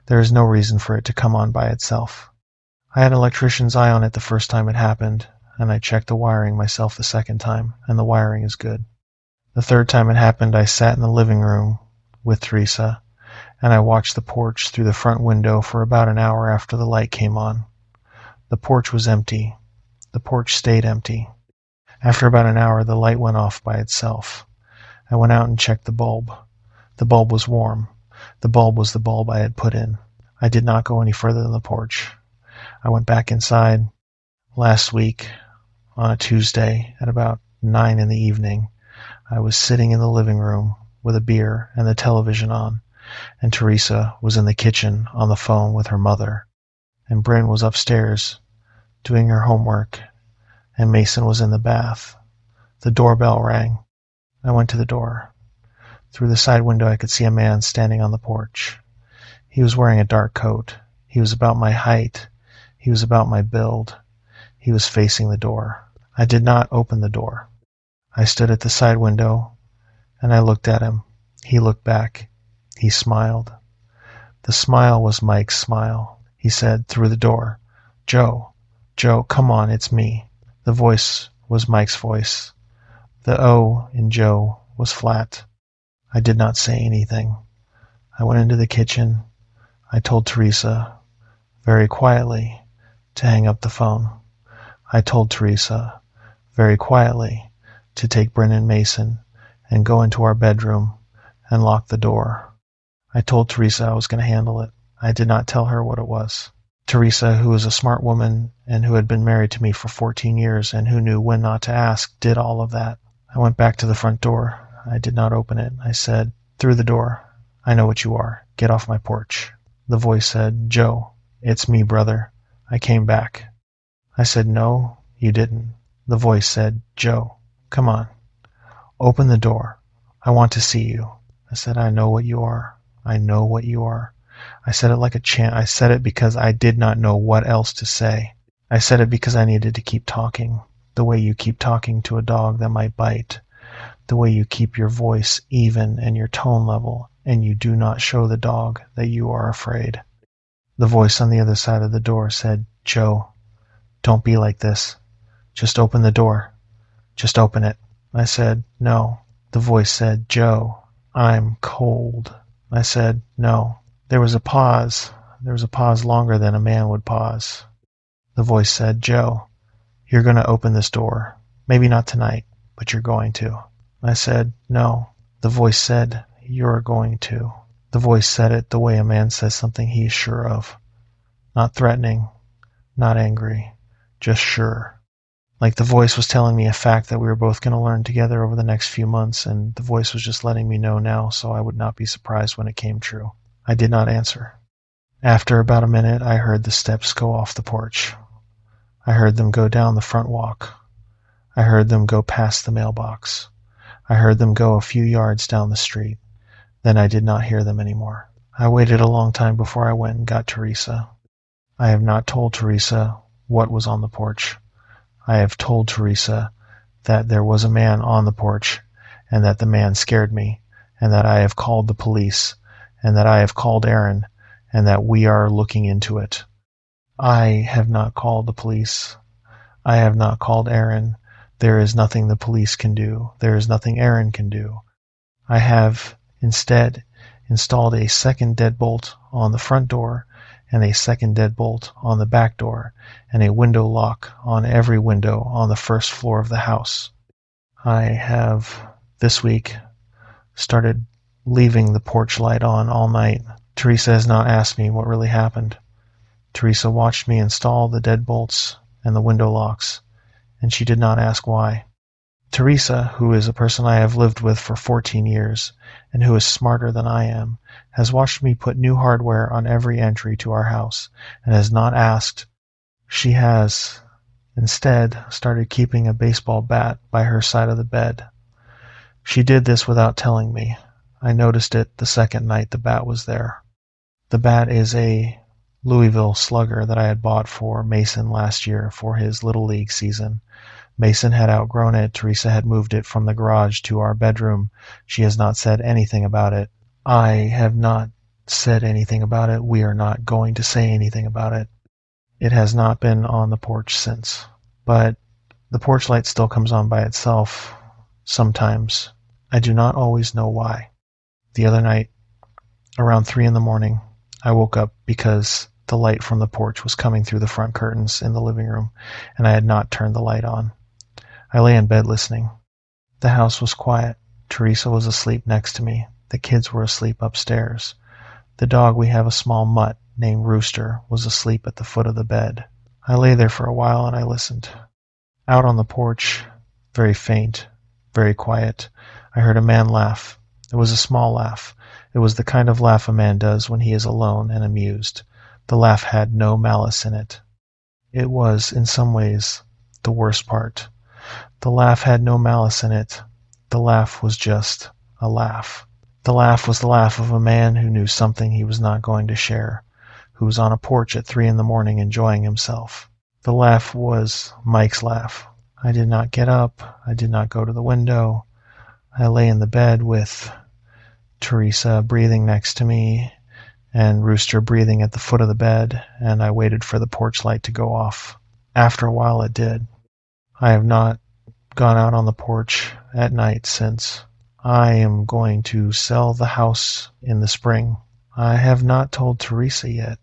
Speaker 1: There is no reason for it to come on by itself. I had an electrician's eye on it the first time it happened, and I checked the wiring myself the second time, and the wiring is good. The third time it happened, I sat in the living room with Teresa, and I watched the porch through the front window for about an hour after the light came on. The porch was empty. The porch stayed empty. After about an hour, the light went off by itself. I went out and checked the bulb. The bulb was warm. The bulb was the bulb I had put in. I did not go any further than the porch. I went back inside. Last week, on a Tuesday, at about 9 in the evening, I was sitting in the living room with a beer and the television on, and Teresa was in the kitchen on the phone with her mother, and Bryn was upstairs doing her homework, and Mason was in the bath. The doorbell rang. I went to the door. Through the side window I could see a man standing on the porch. He was wearing a dark coat. He was about my height. He was about my build. He was facing the door. I did not open the door. I stood at the side window, and I looked at him. He looked back. He smiled. The smile was Mike's smile. He said through the door, "Joe, Joe, come on, it's me." The voice was Mike's voice. The O in Joe was flat. I did not say anything. I went into the kitchen. I told Teresa, very quietly, to hang up the phone. I told Teresa, very quietly, to take Brennan Mason and go into our bedroom and lock the door. I told Teresa I was going to handle it. I did not tell her what it was. Teresa, who was a smart woman and who had been married to me for 14 years and who knew when not to ask, did all of that. I went back to the front door. I did not open it. I said, through the door, "I know what you are. Get off my porch." The voice said, "Joe, it's me, brother. I came back." I said, "No, you didn't." The voice said, "Joe, come on. Open the door. I want to see you." I said, "I know what you are. I know what you are." I said it like a chant. I said it because I did not know what else to say. I said it because I needed to keep talking, the way you keep talking to a dog that might bite, the way you keep your voice even and your tone level, and you do not show the dog that you are afraid. The voice on the other side of the door said, "Joe, don't be like this. Just open the door. Just open it." I said, "No." The voice said, "Joe, I'm cold." I said, "No." There was a pause. There was a pause longer than a man would pause. The voice said, "Joe, you're going to open this door. Maybe not tonight, but you're going to." I said, "No." The voice said, "You're going to." The voice said it the way a man says something he is sure of. Not threatening, not angry, just sure. Like the voice was telling me a fact that we were both going to learn together over the next few months, and the voice was just letting me know now so I would not be surprised when it came true. I did not answer. After about a minute, I heard the steps go off the porch. I heard them go down the front walk. I heard them go past the mailbox. I heard them go a few yards down the street. Then I did not hear them anymore. I waited a long time before I went and got Teresa. I have not told Teresa what was on the porch. I have told Teresa that there was a man on the porch, and that the man scared me, and that I have called the police, and that I have called Aaron, and that we are looking into it. I have not called the police. I have not called Aaron. There is nothing the police can do. There is nothing Aaron can do. I have instead installed a second deadbolt on the front door, and a second deadbolt on the back door, and a window lock on every window on the first floor of the house. I have, this week, started leaving the porch light on all night. Teresa has not asked me what really happened. Teresa watched me install the deadbolts and the window locks, and she did not ask why. Teresa, who is a person I have lived with for 14 years, and who is smarter than I am, has watched me put new hardware on every entry to our house, and has not asked. She has, instead, started keeping a baseball bat by her side of the bed. She did this without telling me. I noticed it the second night the bat was there. The bat is a Louisville Slugger that I had bought for Mason last year for his Little League season. Mason had outgrown it. Teresa had moved it from the garage to our bedroom. She has not said anything about it. I have not said anything about it. We are not going to say anything about it. It has not been on the porch since. But the porch light still comes on by itself sometimes. I do not always know why. The other night, around 3 a.m, I woke up because the light from the porch was coming through the front curtains in the living room, and I had not turned the light on. I lay in bed listening. The house was quiet. Teresa was asleep next to me. The kids were asleep upstairs. The dog, we have a small mutt named Rooster, was asleep at the foot of the bed. I lay there for a while and I listened. Out on the porch, very faint, very quiet, I heard a man laugh. It was a small laugh. It was the kind of laugh a man does when he is alone and amused. The laugh had no malice in it. It was, in some ways, the worst part. The laugh had no malice in it. The laugh was just a laugh. The laugh was the laugh of a man who knew something he was not going to share, who was on a porch at 3 in the morning enjoying himself. The laugh was Mike's laugh. I did not get up. I did not go to the window. I lay in the bed with Teresa breathing next to me and Rooster breathing at the foot of the bed, and I waited for the porch light to go off. After a while it did. I have not gone out on the porch at night since. I am going to sell the house in the spring. I have not told Teresa yet.